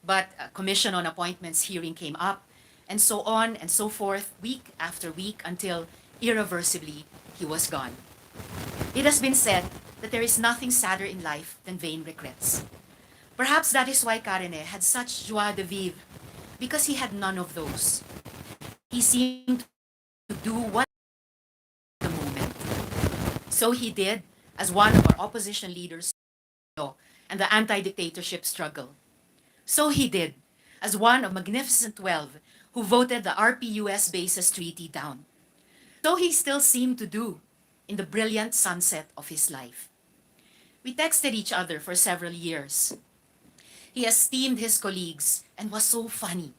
But a Commission on Appointments hearing came up, and so on and so forth, week after week, until irreversibly he was gone. It has been said that there is nothing sadder in life than vain regrets. Perhaps that is why Karene had such joie de vivre, because he had none of those. He seemed to do what the moment. So he did as one of our opposition leaders and the anti-dictatorship struggle. So he did as one of Magnificent 12 who voted the RPUS Bases Treaty down. So he still seemed to do in the brilliant sunset of his life. We texted each other for several years. He esteemed his colleagues and was so funny,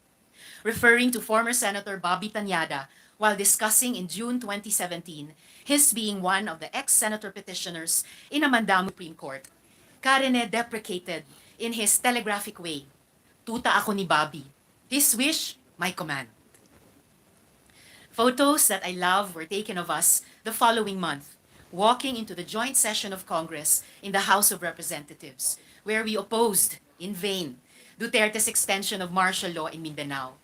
referring to former Senator Bobby Tanyada while discussing in June 2017 his being one of the ex-senator petitioners in a Mandamo Supreme Court. Karene deprecated in his telegraphic way, "Tuta ako ni Bobby. His wish, my command." Photos that I love were taken of us the following month, walking into the joint session of Congress in the House of Representatives, where we opposed, in vain, Duterte's extension of martial law in Mindanao.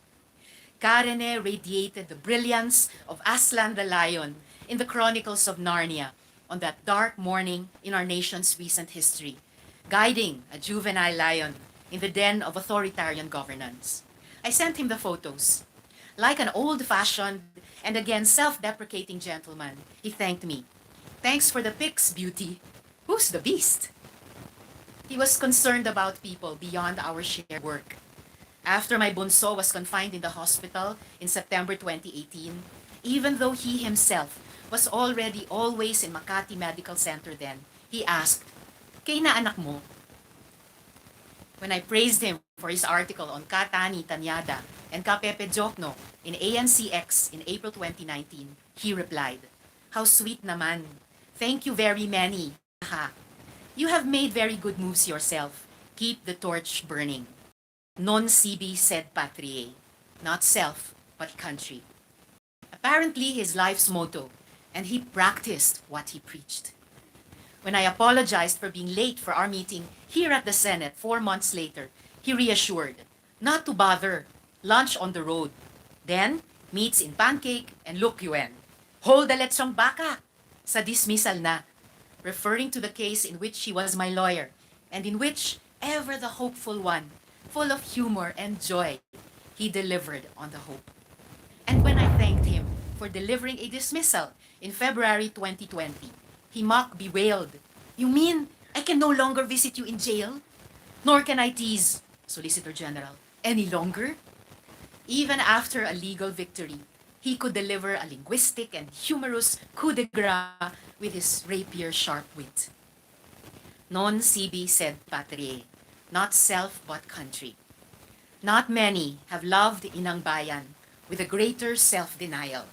Karene radiated the brilliance of Aslan the Lion in the Chronicles of Narnia on that dark morning in our nation's recent history, guiding a juvenile lion in the den of authoritarian governance. I sent him the photos. Like an old-fashioned and again self-deprecating gentleman, he thanked me. "Thanks for the pics, beauty. Who's the beast?" He was concerned about people beyond our shared work. After my bunso was confined in the hospital in September 2018, even though he himself was already always in Makati Medical Center then, he asked, "Kay na anak mo?" When I praised him for his article on Katani Tanyada and Kapepe Jokno in ANCX in April 2019, he replied, "How sweet naman. Thank you very many. Ha. You have made very good moves yourself. Keep the torch burning." Non sibi sed patriae, not self, but country. Apparently his life's motto, and he practiced what he preached. When I apologized for being late for our meeting here at the Senate 4 months later, he reassured, not to bother, lunch on the road. Then, meets in Pancake and Look Yuen. Hold the lechong baka! Sa dismissal na, referring to the case in which he was my lawyer, and in which, ever the hopeful one, full of humor and joy, he delivered on the hope. And when I thanked him for delivering a dismissal in February 2020, he mock bewailed, "You mean I can no longer visit you in jail? Nor can I tease, Solicitor General, any longer?" Even after a legal victory, he could deliver a linguistic and humorous coup de grace with his rapier-sharp wit. Non sibi sed patriae, not self but country. Not many have loved Inang Bayan with a greater self-denial.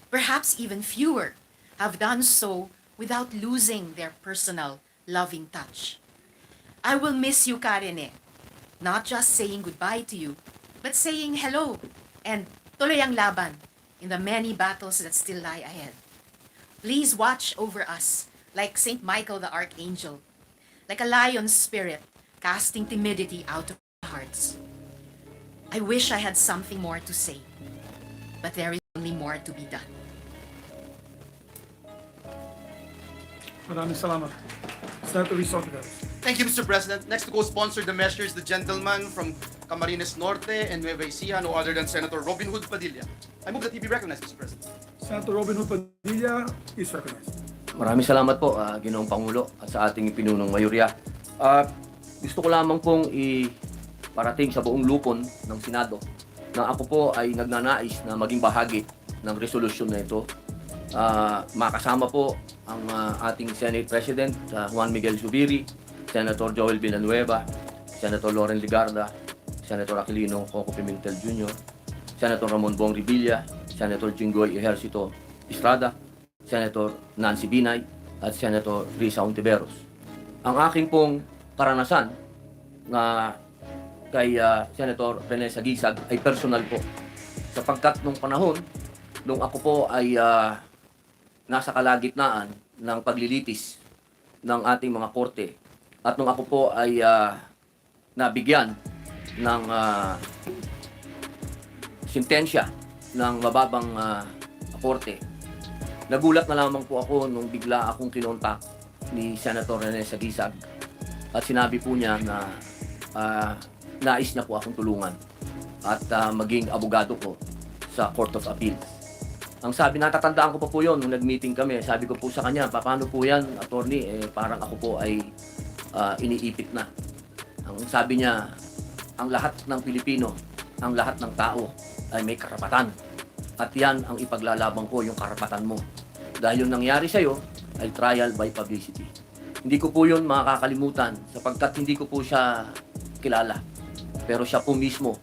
Perhaps even fewer have done so without losing their personal, loving touch. I will miss you, Karene. Not just saying goodbye to you, but saying hello and tuloy ang laban in the many battles that still lie ahead. Please watch over us like Saint Michael the Archangel, like a lion's spirit casting timidity out of our hearts. I wish I had something more to say, but there is only more to be done. Maraming salamat. Senator Hontiveros. Thank you, Mr. President. Next to co-sponsor the measures, the gentleman from Camarines Norte and Nueva Ecija, no other than Senator Robin Hood Padilla. I move that he be recognized, Mr. President. Senator Robin Hood Padilla is recognized. Maraming salamat po, Ginoong Pangulo, at sa ating pinunong mayorya. Gusto ko lamang pong iparating sa buong lupon ng Senado na ako po ay nagnanais na maging bahagi ng resolusyon na ito. Makasama po ang ating Senate President, Juan Miguel Zubiri, Senator Joel Villanueva, Senator Loren Ligarda, Senator Aquilino Coco Pimentel Jr., Senator Ramon Bong Revilla, Senator Jinggoy Ejercito Estrada, Senator Nancy Binay, at Senator Risa Hontiveros. Ang aking pong karanasan na kay Senator Rene Sagisag ay personal po. Sapagkat nung panahon, nung ako po ay nasa kalagitnaan ng paglilitis ng ating mga korte at nung ako po ay nabigyan ng sentensya ng mababang korte, nagulat na lamang po ako nung bigla akong kinontak ni Senator Rene Sagisag at sinabi po niya na nais niya po akong tulungan at maging abogado ko sa Court of Appeal. Ang sabi, natatandaan ko pa po yun nung nag-meeting kami, sabi ko po sa kanya, paano po yan, attorney, parang ako po ay iniipit na. Ang sabi niya, ang lahat ng Pilipino, ang lahat ng tao ay may karapatan. At yan ang ipaglalaban ko, yung karapatan mo. Dahil yung nangyari sa'yo ay trial by publicity. Hindi ko po yun makakalimutan sapagkat hindi ko po siya kilala. Pero siya po mismo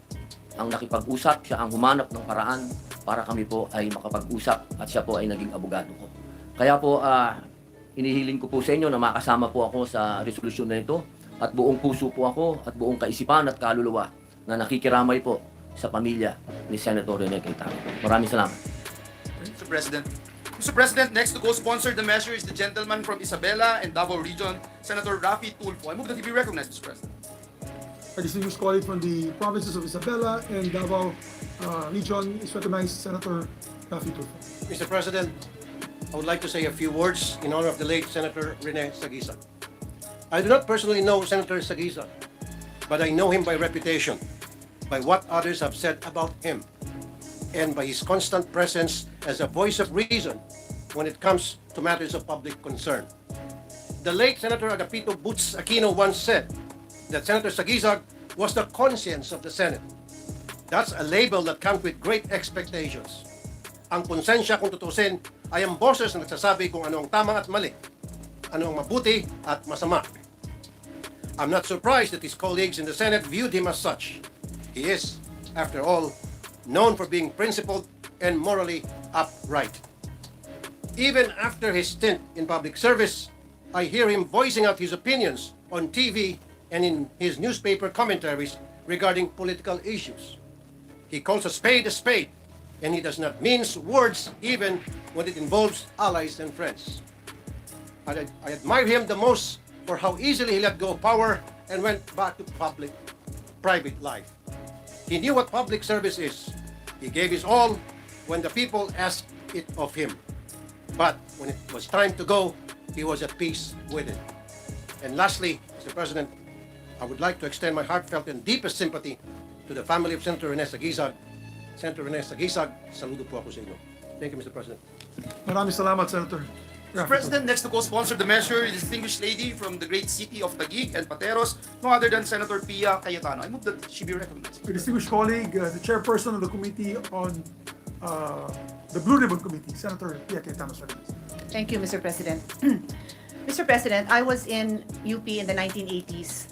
ang nakipag-usap, siya ang humanap ng paraan para kami po ay makapag-usap at siya po ay naging abogado ko. Kaya po, inihiling ko po sa inyo na makasama po ako sa resolusyon na ito at buong puso po ako at buong kaisipan at kaluluwa na nakikiramay po sa pamilya ni Senator Rene Cayetano. Maraming salamat. Mr. President. Mr. President, next to co-sponsor the measure is the gentleman from Isabela and Davao Region, Senator Raffy Tulfo. I move that he be recognized, Mr. President. A distinguished colleague from the provinces of Isabela and Davao region is recognized Senator Naku. Mr. President, I would like to say a few words in honor of the late Senator Rene Sagisag. I do not personally know Senator Sagisag, but I know him by reputation, by what others have said about him, and by his constant presence as a voice of reason when it comes to matters of public concern. The late Senator Agapito Boots Aquino once said that Senator Sagisag was the conscience of the Senate. That's a label that comes with great expectations. Ang konsensya, kung tutusin, ay ang boses na nagsasabi kung ano ang tama at mali, ano ang mabuti at masama. I'm not surprised that his colleagues in the Senate viewed him as such. He is, after all, known for being principled and morally upright. Even after his stint in public service, I hear him voicing out his opinions on TV and in his newspaper commentaries regarding political issues. He calls a spade, and he does not mince words even when it involves allies and friends. I admire him the most for how easily he let go of power and went back to private life. He knew what public service is. He gave his all when the people asked it of him. But when it was time to go, he was at peace with it. And lastly, Mr. President, I would like to extend my heartfelt and deepest sympathy to the family of Senator Rene Sagisag. Senator Rene Sagisag, saludo po ako sa inyo. Thank you, Mr. President. Maraming salamat, Senator. Mr. President, next to co-sponsor the measure is a distinguished lady from the great city of Taguig and Pateros, no other than Senator Pia Cayetano. I move that she be recognized. A distinguished colleague, the chairperson of the Committee on the Blue Ribbon Committee, Senator Pia Cayetano. Thank you, Mr. President. Mr. President, I was in UP in the 1980s,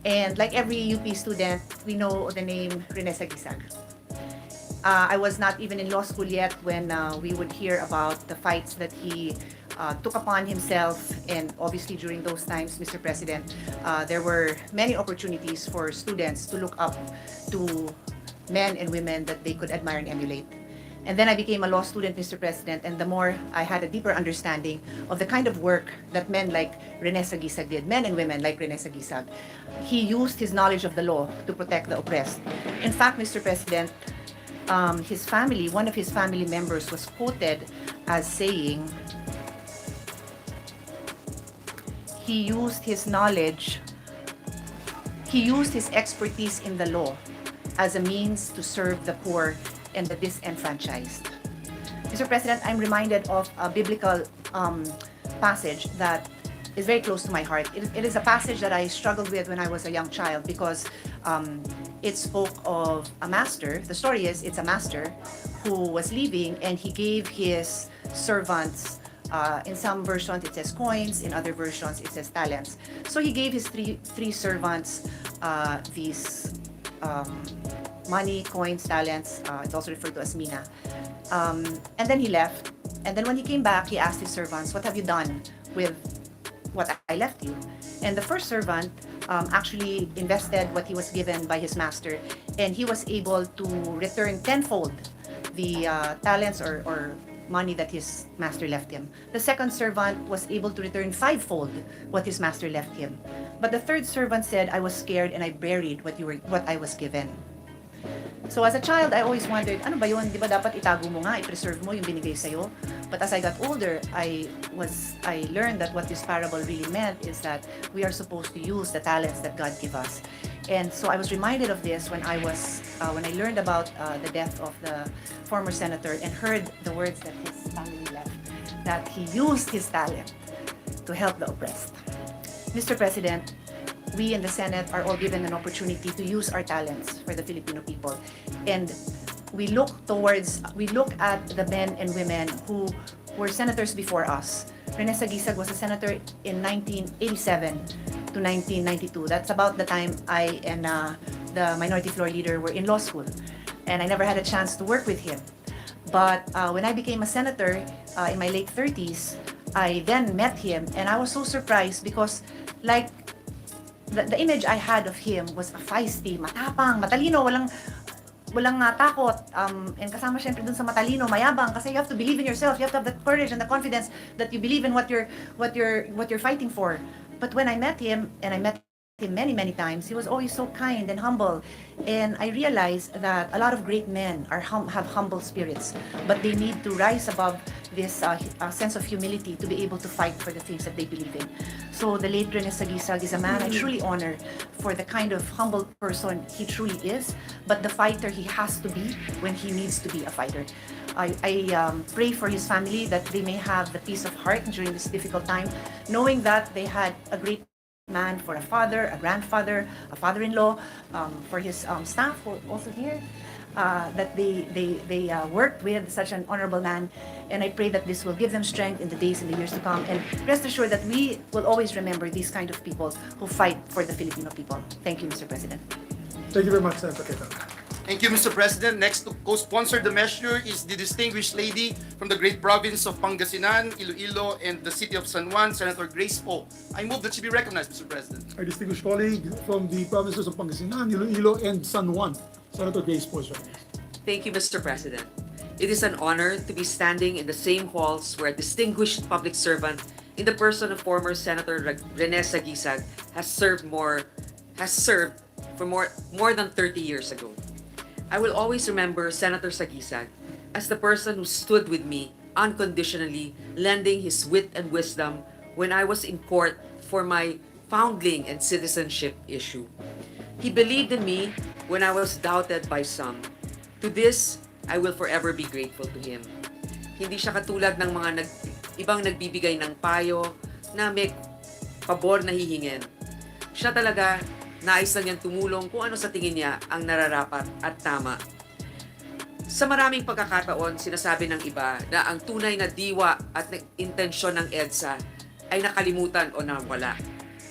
and like every UP student, we know the name Rene Sagisag. I was not even in law school yet when we would hear about the fights that he took upon himself, and obviously during those times, Mr. President, there were many opportunities for students to look up to men and women that they could admire and emulate. And then I became a law student, Mr. President, and the more I had a deeper understanding of the kind of work that men like Rene Sagisag did, men and women like Rene Sagisag. He used his knowledge of the law to protect the oppressed. In fact, Mr. President, his family, one of his family members was quoted as saying he used his knowledge, he used his expertise in the law as a means to serve the poor and the disenfranchised. Mr. President, I'm reminded of a biblical passage that is very close to my heart. It is a passage that I struggled with when I was a young child because it spoke of a master. The story is, it's a master who was leaving and he gave his servants, in some versions it says coins, in other versions it says talents. So he gave his three servants these money, coins, talents. It's also referred to as mina. And then he left. And then when he came back, he asked his servants, "What have you done with what I left you?" And the first servant actually invested what he was given by his master, and he was able to return tenfold the talents or money that his master left him. The second servant was able to return fivefold what his master left him. But the third servant said, I was scared and I buried what I was given. So as a child, I always wondered, ano ba yun? Di ba dapat itago mo nga, i-preserve mo yung binigay sa'yo? But as I got older, I learned that what this parable really meant is that we are supposed to use the talents that God give us. And so I was reminded of this when I learned about the death of the former senator and heard the words that his family left, that he used his talent to help the oppressed. Mr. President, we in the Senate are all given an opportunity to use our talents for the Filipino people. And we look at the men and women who were senators before us. Rene Sagisag was a senator in 1987 to 1992. That's about the time I and the minority floor leader were in law school. And I never had a chance to work with him. But when I became a senator in my late 30s, I then met him and I was so surprised because like the image I had of him was a feisty, matapang, matalino, walang takot, and kasama syempre dun sa matalino, mayabang, kasi you have to believe in yourself, you have to have the courage and the confidence that you believe in what you're fighting for. But when I met him, and I met him many times, he was always so kind and humble, and I realized that a lot of great men have humble spirits, but they need to rise above this sense of humility to be able to fight for the things that they believe in. So the late Rene Sagisag is a man I truly honor for the kind of humble person he truly is, but the fighter he has to be when he needs to be a fighter. I pray for his family that they may have the peace of heart during this difficult time, knowing that they had a great man for a father, a grandfather, a father-in-law, for his staff who are also here, that they worked with such an honorable man. And I pray that this will give them strength in the days and the years to come. And rest assured that we will always remember these kind of people who fight for the Filipino people. Thank you, Mr. President. Thank you very much, Senator Cayetano. Thank you, Mr. President. Next to co-sponsor the measure is the distinguished lady from the great province of Pangasinan, Iloilo, and the city of San Juan, Senator Grace Poe. I move that she be recognized, Mr. President. Our distinguished colleague from the provinces of Pangasinan, Iloilo, and San Juan, Senator Grace Poe. Thank you, Mr. President. It is an honor to be standing in the same halls where a distinguished public servant in the person of former Senator Rene Sagisag has served for more than 30 years ago. I will always remember Senator Sagisag as the person who stood with me unconditionally, lending his wit and wisdom when I was in court for my foundling and citizenship issue. He believed in me when I was doubted by some. To this, I will forever be grateful to him. Hindi siya katulad ng mga ibang nagbibigay ng payo na may pabor na hihingin. Siya talaga, nais lang niyang tumulong kung ano sa tingin niya ang nararapat at tama. Sa maraming pagkakataon, sinasabi ng iba na ang tunay na diwa at intensyon ng EDSA ay nakalimutan o nawala.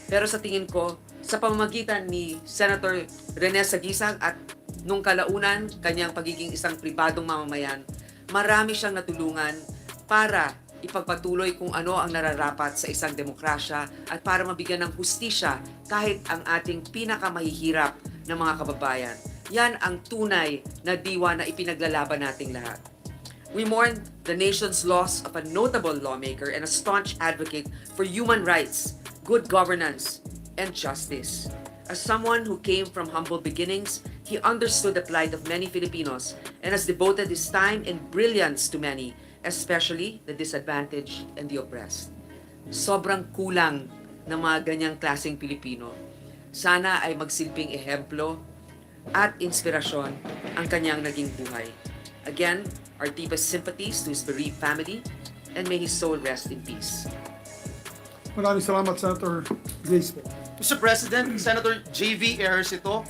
Pero sa tingin ko, sa pamamagitan ni Senator Rene Sagisag at nung kalaunan, kanyang pagiging isang pribadong mamamayan, marami siyang natulungan para ipagpatuloy kung ano ang nararapat sa isang demokrasya at para mabigyan ng hustisya kahit ang ating pinakamahihirap na mga kababayan. Yan ang tunay na diwa na ipinaglalaban nating lahat. We mourn the nation's loss of a notable lawmaker and a staunch advocate for human rights, good governance, and justice. As someone who came from humble beginnings, he understood the plight of many Filipinos and has devoted his time and brilliance to many, especially the disadvantaged and the oppressed. Sobrang kulang ng mga ganyang klaseng Pilipino. Sana ay magsilbing ehemplo at inspirasyon ang kanyang naging buhay. Again, our deepest sympathies to his bereaved family, and may his soul rest in peace. Maraming salamat, Senator Grace Poe. Mr. President, Senator J.V. Ejercito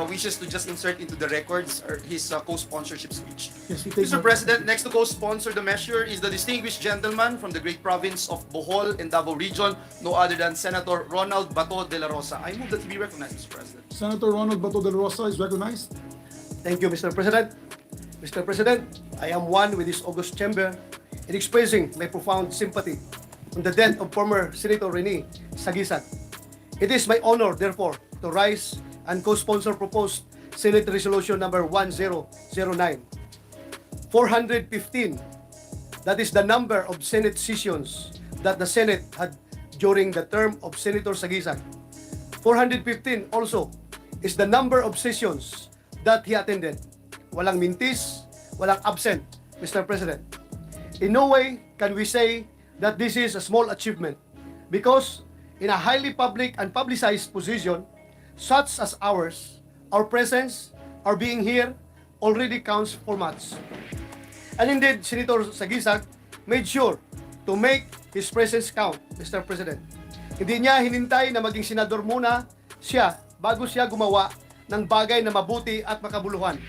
wishes to just insert into the records his co-sponsorship speech. Yes, we take Mr. note. President, next to co-sponsor the measure is the distinguished gentleman from the great province of Bohol and Davao Region, no other than Senator Ronald Bato de la Rosa. I move that he be recognized, Mr. President. Senator Ronald Bato de la Rosa is recognized. Thank you, Mr. President. Mr. President, I am one with this august chamber in expressing my profound sympathy on the death of former Senator Rene Sagisag. It is my honor, therefore, to rise and co-sponsor proposed Senate Resolution number 1009, 415, That is the number of Senate sessions that the Senate had during the term of Senator Sagisag. 415 also is the number of sessions that he attended. Walang mintis, walang absent, Mr. President. In no way can we say that this is a small achievement because in a highly public and publicized position such as ours, our presence, our being here already counts for much. And indeed, Senator Sagisag made sure to make his presence count, Mr. President. Hindi niya hinintay na maging senador muna siya bago siya gumawa ng bagay na mabuti at makabuluhan.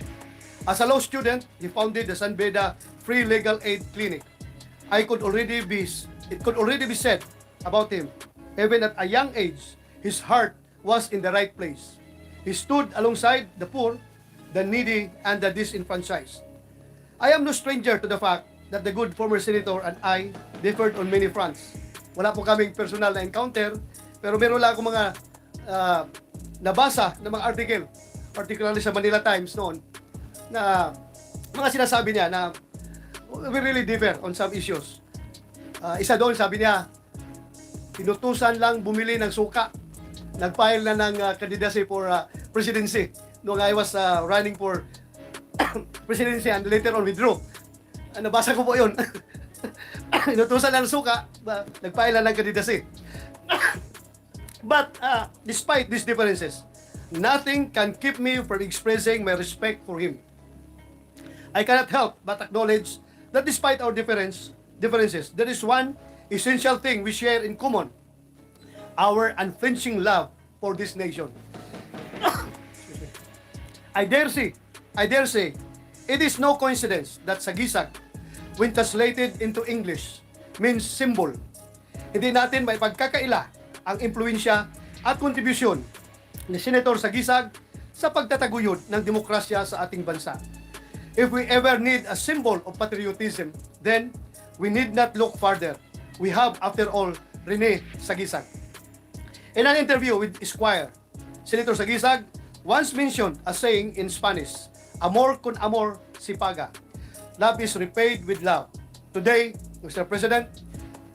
As a law student, he founded the San Beda Free Legal Aid Clinic. It could already be said about him, even at a young age, his heart was in the right place. He stood alongside the poor, the needy, and the disenfranchised. I am no stranger to the fact that the good former senator and I differed on many fronts. Wala po kaming personal na encounter, pero meron lang akong mga nabasa na mga article, particularly sa Manila Times noon, na mga sinasabi niya na we really differ on some issues. Isa doon, sabi niya, pinutusan lang bumili ng suka. Nag-file na ng candidacy for presidency nung I was running for presidency and later on withdrew. Nabasa ko po yun. Pinutusan lang ng suka, nag-file na ng candidacy. But despite these differences, nothing can keep me from expressing my respect for him. I cannot help but acknowledge that despite our differences, there is one essential thing we share in common: our unflinching love for this nation. I dare say, it is no coincidence that Sagisag, when translated into English, means symbol. Hindi natin may pagkakaila ang impluensya at kontribusyon ni Senator Sagisag sa pagtataguyod ng demokrasya sa ating bansa. If we ever need a symbol of patriotism, then we need not look farther. We have, after all, Rene Sagisag. In an interview with Esquire, Senator Sagisag once mentioned a saying in Spanish, "Amor con amor si paga." Love is repaid with love. Today, Mr. President,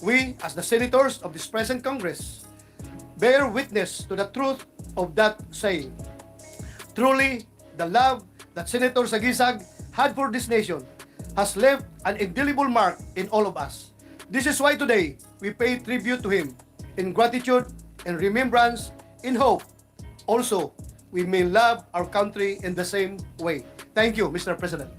we, as the senators of this present Congress, bear witness to the truth of that saying. Truly, the love that Senator Sagisag had for this nation has left an indelible mark in all of us. This is why today we pay tribute to him in gratitude and remembrance, in hope also we may love our country in the same way. Thank you, Mr. President.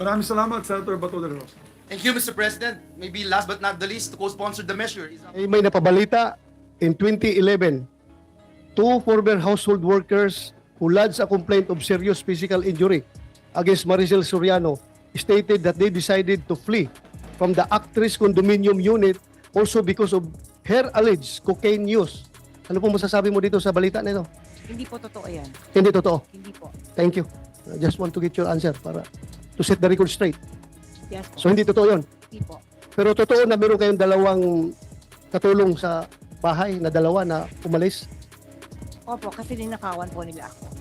Maraming salamat, Senator Bato de la Rosa. Thank you, Mr. President. Maybe last but not the least, to co-sponsor the measure is May napabalita in 2011, two former household workers who lodged a complaint of serious physical injury against Maricel Soriano stated that they decided to flee from the actress condominium unit also because of her alleged cocaine use. Ano po masasabi mo dito sa balita na ito? Hindi po totoo yan. Hindi totoo. Hindi po. Thank you. I just want to get your answer para to set the record straight. Yes po. So hindi totoo yun. Hindi po. Pero totoo na meron kayong dalawang katulong sa bahay na dalawa na umalis. Opo, kasi ninakawan po nila ako.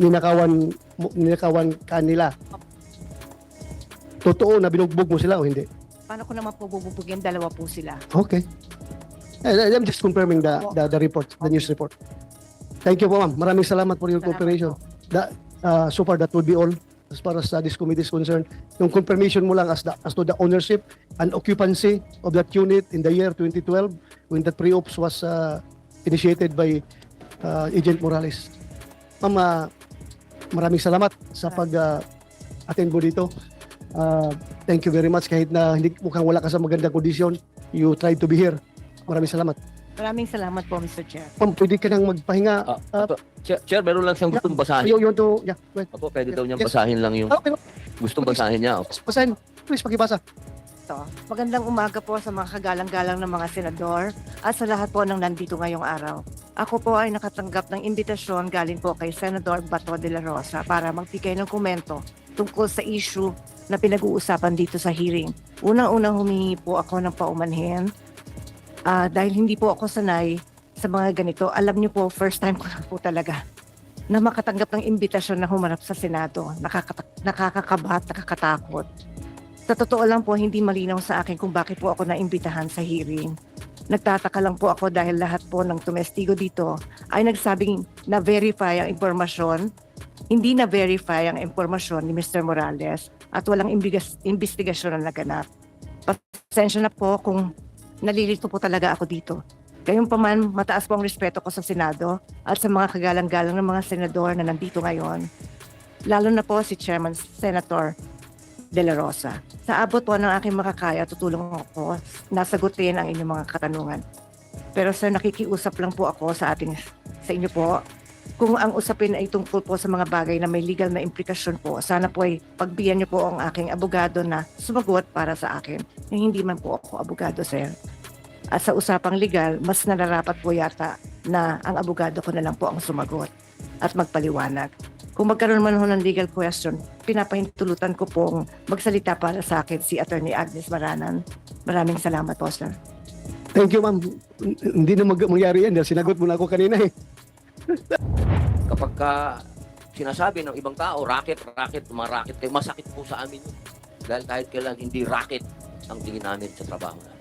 Ninakawan kanila. Totoo na binugbog mo sila o hindi? Paano ko naman po bububugin? Dalawa po sila. Okay. I'm just confirming the report, the news report. Thank you po, ma'am. Maraming salamat for your Salamat cooperation. So far, that will be all as far as this committee is concerned. Yung confirmation mo lang as to the ownership and occupancy of that unit in the year 2012 when the pre-ops was initiated by Agent Morales. Ma'am, maraming salamat sa pag-attend mo dito. Thank you very much. Kahit na hindi mukhang wala ka sa magandang kondisyon, you tried to be here. Maraming salamat. Maraming salamat po, Mr. Chair. Ma'am, pwede ka nang magpahinga. Chair, meron lang siyang gustong basahin. You want to, yeah, go ahead. Opo, pwede daw niyang Yes. basahin lang yung Okay, gustong basahin niya. Opo. basahin. Please, pakibasa. Ito. Magandang umaga po sa mga kagalang-galang ng mga senador at sa lahat po ng nandito ngayong araw. Ako po ay nakatanggap ng imbitasyon galing po kay Senador Bato de la Rosa para magbigay ng komento tungkol sa issue na pinag-uusapan dito sa hearing. Unang-unang humingi po ako ng paumanhin dahil hindi po ako sanay sa mga ganito. Alam niyo po, first time ko na po talaga na makatanggap ng imbitasyon na humarap sa Senado. Nakakakabat, nakakatakot. Sa totoo lang po, hindi malinaw sa akin kung bakit po ako naimbitahan sa hearing. Nagtataka lang po ako dahil lahat po ng tumestigo dito ay nagsabing na-verify ang impormasyon, hindi na-verify ang impormasyon ni Mr. Morales at walang investigasyon na naganap. Pasensya na po kung nalilito po talaga ako dito. Gayunpaman, mataas po ang respeto ko sa Senado at sa mga kagalang-galang ng mga senador na nandito ngayon. Lalo na po si Chairman Senator De La Rosa. Sa abot po ng aking makakaya, tutulong ako na sagutin ang inyong mga katanungan. Pero sir, nakikiusap lang po ako sa inyo po. Kung ang usapin ay tungkol po sa mga bagay na may legal na implikasyon po, sana po ay pagbigyan niyo po ang aking abogado na sumagot para sa akin. Hindi man po ako abogado, sir. At sa usapang legal, mas nararapat po yata na ang abogado ko na lang po ang sumagot at magpaliwanag. Kung magkaroon man ho ng legal question, pinapahintulutan ko pong magsalita para sa akin si Attorney Agnes Maranan. Maraming salamat po, sir. Thank you, ma'am. Hindi na mangyari yan dahil sinagot mo na ako kanina eh. Kapag sinasabi ng ibang tao, racket, maracket, masakit po sa amin yun. Dahil kahit kailan hindi racket ang tingin namin sa trabaho namin.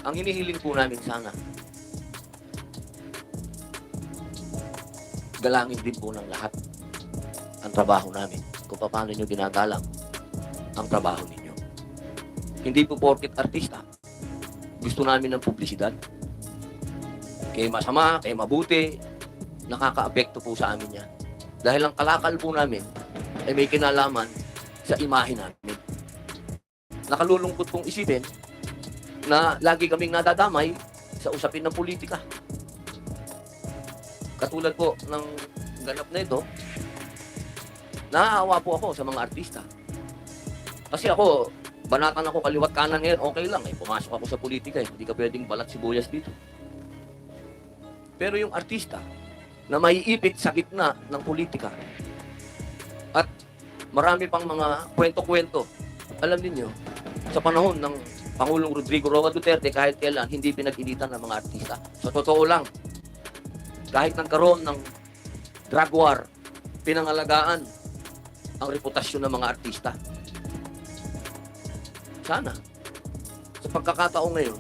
Ang hinihiling po namin sana, galangin din po ng lahat ang trabaho namin kung paano nyo ginagalang ang trabaho ninyo. Hindi po porket artista. Gusto namin ng publisidad. Kaya masama, kaya mabuti, nakaka-apekto po sa amin yan. Dahil ang kalakal po namin ay may kinalaman sa imahe namin. Nakalulungkot pong isipin na lagi kaming nadadamay sa usapin ng politika. Katulad po ng ganap na ito, naaawa po ako sa mga artista. Kasi ako, banatan ako kaliwat kanan ngayon, okay lang. Pumasok ako sa politika, hindi ka pwedeng balat sibuyas dito. Pero yung artista na maiipit sa gitna ng politika at marami pang mga kwento-kwento, alam niyo sa panahon ng Pangulong Rodrigo Roa Duterte, kahit kailan hindi pinag-initan ng mga artista. Sa totoo lang, kahit nagkaroon ng drug war, pinangalagaan ang reputasyon ng mga artista. Sana, sa pagkakataon ngayon,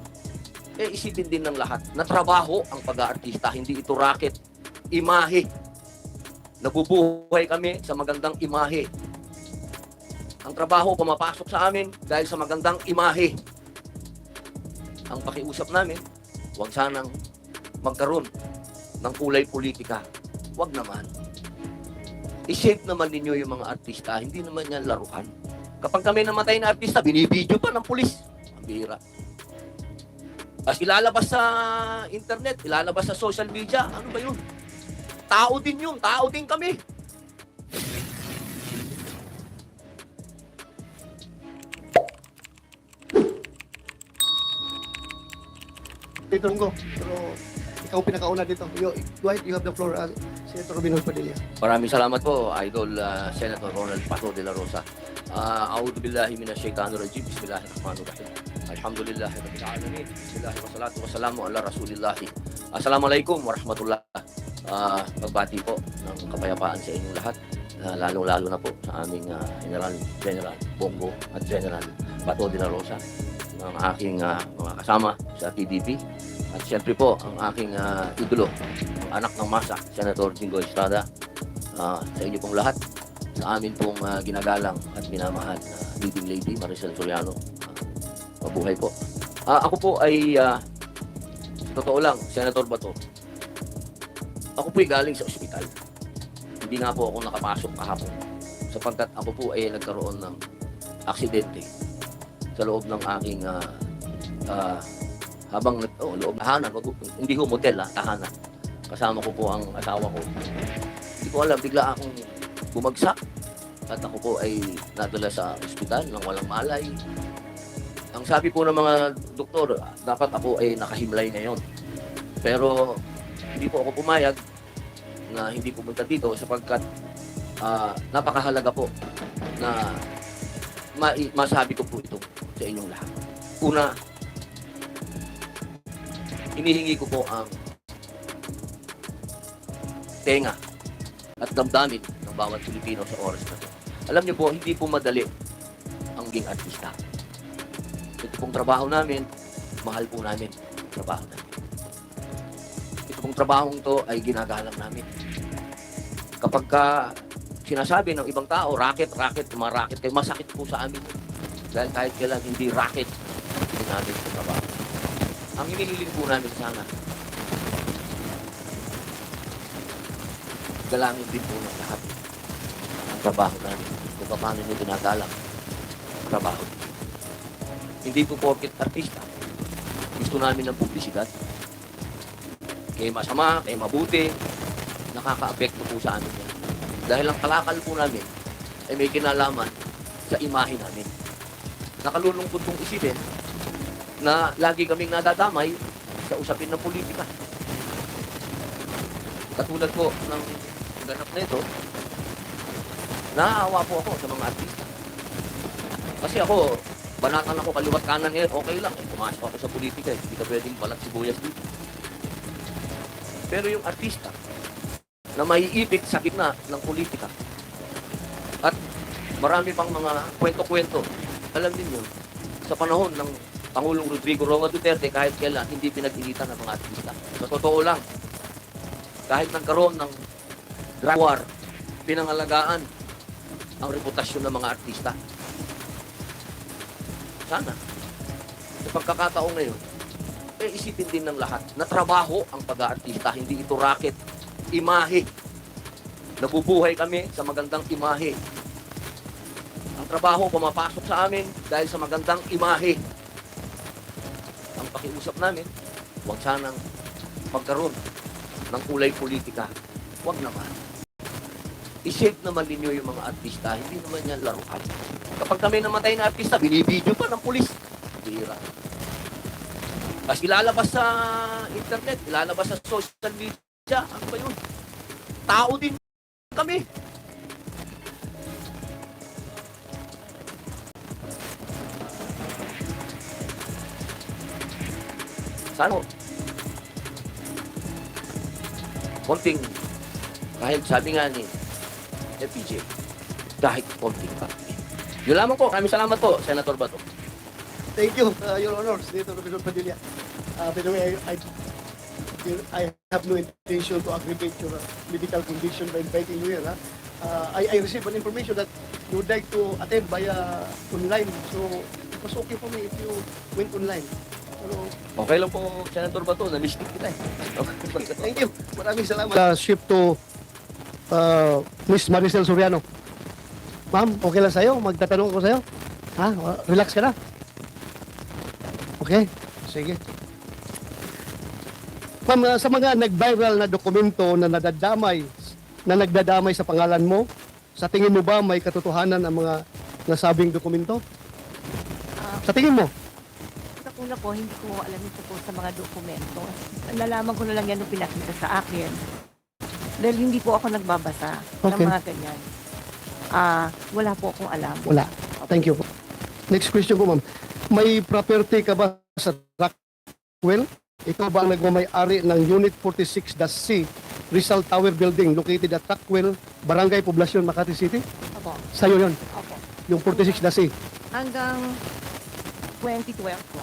isipin din ng lahat na trabaho ang pag-aartista, hindi ito racket, imahe. Nabubuhay kami sa magandang imahe. Ang trabaho pumapasok sa amin dahil sa magandang imahe. Ang pakiusap namin, huwag sanang magkaroon ng kulay politika. Huwag naman. I-shape naman ninyo yung mga artista, hindi naman yan laruan. Kapag kami namatay na artista, binibidyo pa ng pulis. Ang bihira. As ilalabas sa internet, ilalabas sa social media, ano ba yun? Tao din yun, tao din kami. Dito ko, pero ikaw pinakauna dito. Go ahead, you have the floor, Senator Robin Padilla. Maraming salamat po, Idol Senator Ronald Bato de la Rosa. A'udhu billahi minash shaitanir rajim. Bismillahirrahmanirrahim. Alhamdulillahi rabbil alamin. Bismillah wassalatu wassalamu ala rasulillah. Assalamualaikum warahmatullahi. Pagbati po ng kapayapaan sa inyong lahat. Lalong-lalo na po sa aming General Bongo at General Bato de la Rosa, ng aking mga kasama sa PDP. At siyempre po, ang aking idolo, ang anak ng masa, Senator Jingo Estrada, sa inyo pong lahat, sa amin pong ginagalang at minamahal na leading lady, Maricel Soriano. Mabuhay po. Ako po ay, totoo lang, Senator Bato, ako po ay galing sa ospital. Hindi nga po ako nakapasok kahapon sapagkat ako po ay nagkaroon ng aksidente sa loob ng aking habang loob tahanan, hindi ho motel, tahanan. Kasama ko po ang asawa ko. Hindi ko alam, bigla akong bumagsak at ako po ay nadala sa ospital ng walang malay. Ang sabi po ng mga doktor, dapat ako ay nakahimlay ngayon. Pero hindi po ako pumayag na hindi pumunta dito sapagkat napakahalaga po na masabi ko po ito sa inyong lahat. Una, inihingi ko po ang tenga at damdamin ng bawat Pilipino sa oras na ito. Alam niyo po, hindi po madali ang maging artista. Ito pong trabaho namin, mahal po namin ang trabaho namin. Ito pong trabahong to ay ginagalang namin. Kapag sinasabi ng ibang tao, racket, maracket, kayo, masakit po sa amin. Dahil kahit kailan hindi racket, hindi namin sa trabaho. Ang hinihiling po namin sana, galangin din po ng lahat ang trabaho namin. Kung paano nyo ginagalang ang trabaho. Hindi po porket artista. Gusto namin ng publisidad. Kaya masama, kaya mabuti, nakaka-apekto po sa amin yan. Dahil ang kalakal po namin ay may kinalaman sa imahe namin. Nakalulungkot pong isipin na lagi kaming nadadamay sa usapin ng politika. Katulad po ng ganap na ito, naaawa po ako sa mga artista. Kasi ako, banatan ako kaliwat kanan ngayon, okay lang. Pumasok ako sa politika, hindi ka pwedeng balat sibuyas dito. Pero yung artista na maiipit sa gitna ng politika at marami pang mga kwento-kwento, alam niyo, sa panahon ng Pangulong Rodrigo Roa Duterte, kahit kailan hindi pinag-initan ng mga artista. Sa totoo lang, kahit nagkaroon ng drug war, pinangalagaan ang reputasyon ng mga artista. Sana, sa pagkakataon ngayon, isipin din ng lahat na trabaho ang pag-aartista, hindi ito racket, imahe. Nabubuhay kami sa magandang imahe. Ang trabaho pumapasok sa amin dahil sa magandang imahe. Ang pakiusap namin, huwag sanang magkaroon ng kulay politika. Huwag naman. I-save naman ninyo yung mga artista, hindi naman yan laruan. Kapag kami namatay na artista, binibidyo pa ng pulis. Bira. Tapos ilalabas sa internet, ilalabas sa social media, ano ba yun? Tao din kami. Sana konting, kahit sabi nga ni FPJ, kahit konting pa. Yun lamang po. Maraming salamat po, Senator Bato. Thank you, Your Honor, Senator Padilla. By the way, I have no intention to aggravate your medical condition by inviting you here. I received an information that you would like to attend via online. So, it was okay for me if you went online. Pero, Okay lang po, Senator Bato. Na-mistake kita eh. thank you. Maraming salamat. Shift to Miss Maricel Soriano. Ma'am, okay lang sa'yo? Magtatanong ako sa'yo? Ha? Relax ka na? Okay? Sige. Ma'am, sa mga nag-viral na dokumento na nagdadamay sa pangalan mo, sa tingin mo ba may katotohanan ang mga nasabing dokumento? Sa tingin mo? Sa una po, hindi ko alam ito po sa mga dokumento. Nalaman ko na lang yan nung pinakita sa akin. Dahil hindi po ako nagbabasa ng Okay. mga ganyan. Wala po akong alam. Wala. Thank you po. Next question ko, ma'am. May property ka ba sa Rockwell? Ikaw ba ang nagmamay-ari ng Unit 46-C Rizal Tower Building located at Rockwell, Barangay Poblacion, Makati City? Opo. Sa'yo yun, Opo. yung 46-C. Hanggang 2012 po.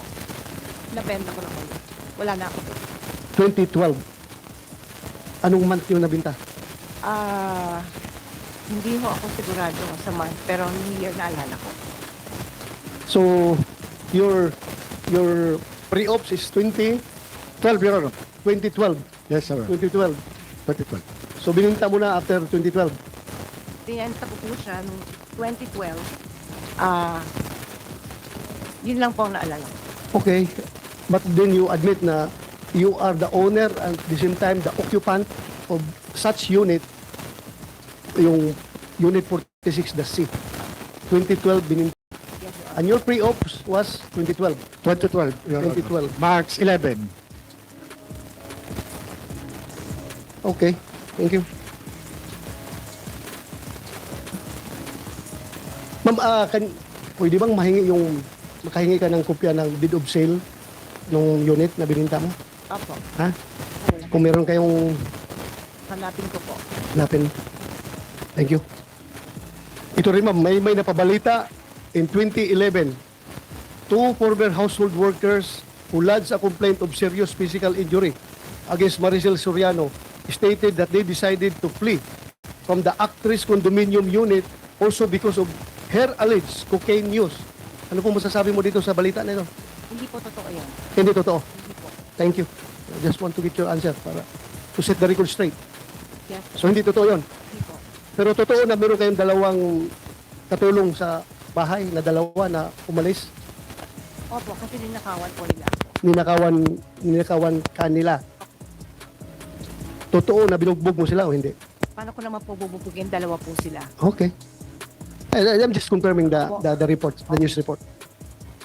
Nabenta ko na ulit. Wala na ako doon. 2012. Anong month yung nabinta? Hindi ho ako sigurado sa month, pero yung year na alala ko. So, your pre-ops is 2012, Your Honor. 2012. Yes, sir. 2012. 2012. So, bininta mo na after 2012. Tinenta ko po siya noong 2012. Yun lang po ang naalala ko. Okay. But then you admit na you are the owner and at the same time the occupant of such unit, yung Unit 46, the C. 2012 bininta. Yes, Your Honor. And your pre-ops was 2012. 2012. Your Honor. 2012. March 11. Okay. Thank you. Ma'am, pwede bang makahingi ka ng kopya ng deed of sale ng unit na bininta mo? Opo. Ha? Kung meron kayong Hanapin ko po. hanapin. Thank you. Ito rin ma'am, may napabalita in 2011, two former household workers who lodged a complaint of serious physical injury against Maricel Soriano stated that they decided to flee from the actress condominium unit also because of her alleged cocaine use. Ano po masasabi mo dito sa balita na ito? Hindi po totoo yan. Hindi totoo. Hindi po. Thank you. I just want to get your answer para to set the record straight. Yes. So hindi totoo yun. Hindi po. Pero totoo na meron kayong dalawang katulong sa bahay na dalawa na umalis. Opo, kasi ninakawan po nila. Ninakawan kanila. Totoo na binugbog mo sila o hindi? Paano ko naman po bububugin? Dalawa po sila. Okay. I'm just confirming the report, the news report.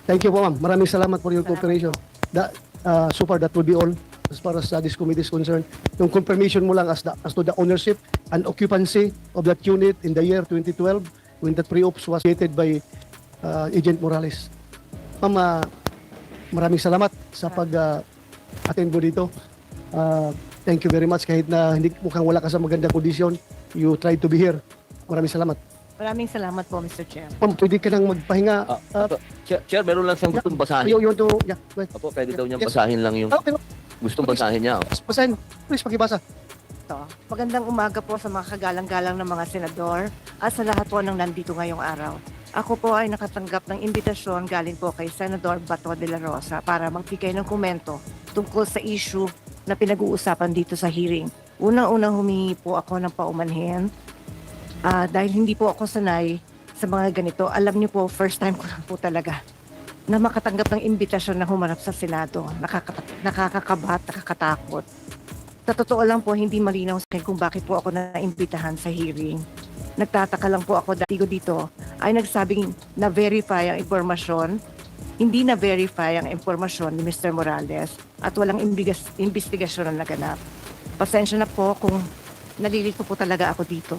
Thank you po, ma'am. Maraming salamat for your cooperation. So far, that will be all as far as this committee is concerned. Yung confirmation mo lang as to the ownership and occupancy of that unit in the year 2012 when that pre-ops was created by Agent Morales. Ma'am, maraming salamat sa pag-attend mo dito. Thank you very much. Kahit na hindi mukhang wala ka sa magandang kondisyon, you tried to be here. Maraming salamat. Maraming salamat po, Mr. Chair. Ma'am, pwede ka nang magpahinga. Chair, meron lang siyang gustong basahin. You want to, yeah, go ahead. Opo, pwede daw niyang Yes. basahin lang yung Okay, gustong basahin niya. basahin. Please, pakibasa. Ito. Magandang umaga po sa mga kagalang-galang ng mga senador at sa lahat po ng nandito ngayong araw. Ako po ay nakatanggap ng imbitasyon galing po kay Senador Bato de la Rosa para magbigay ng komento tungkol sa issue na pinag-uusapan dito sa hearing. Unang-unang humingi po ako ng paumanhin dahil hindi po ako sanay sa mga ganito. Alam niyo po, first time ko lang po talaga na makatanggap ng imbitasyon na humarap sa Senado. Nakakakabat, nakakatakot. Sa totoo lang po, hindi malinaw sa akin kung bakit po ako naimbitahan sa hearing. Nagtataka lang po ako dito ay nagsabing na-verify ang impormasyon, hindi na-verify ang impormasyon ni Mr. Morales at walang investigasyon na naganap. Pasensya na po kung nalilito po talaga ako dito.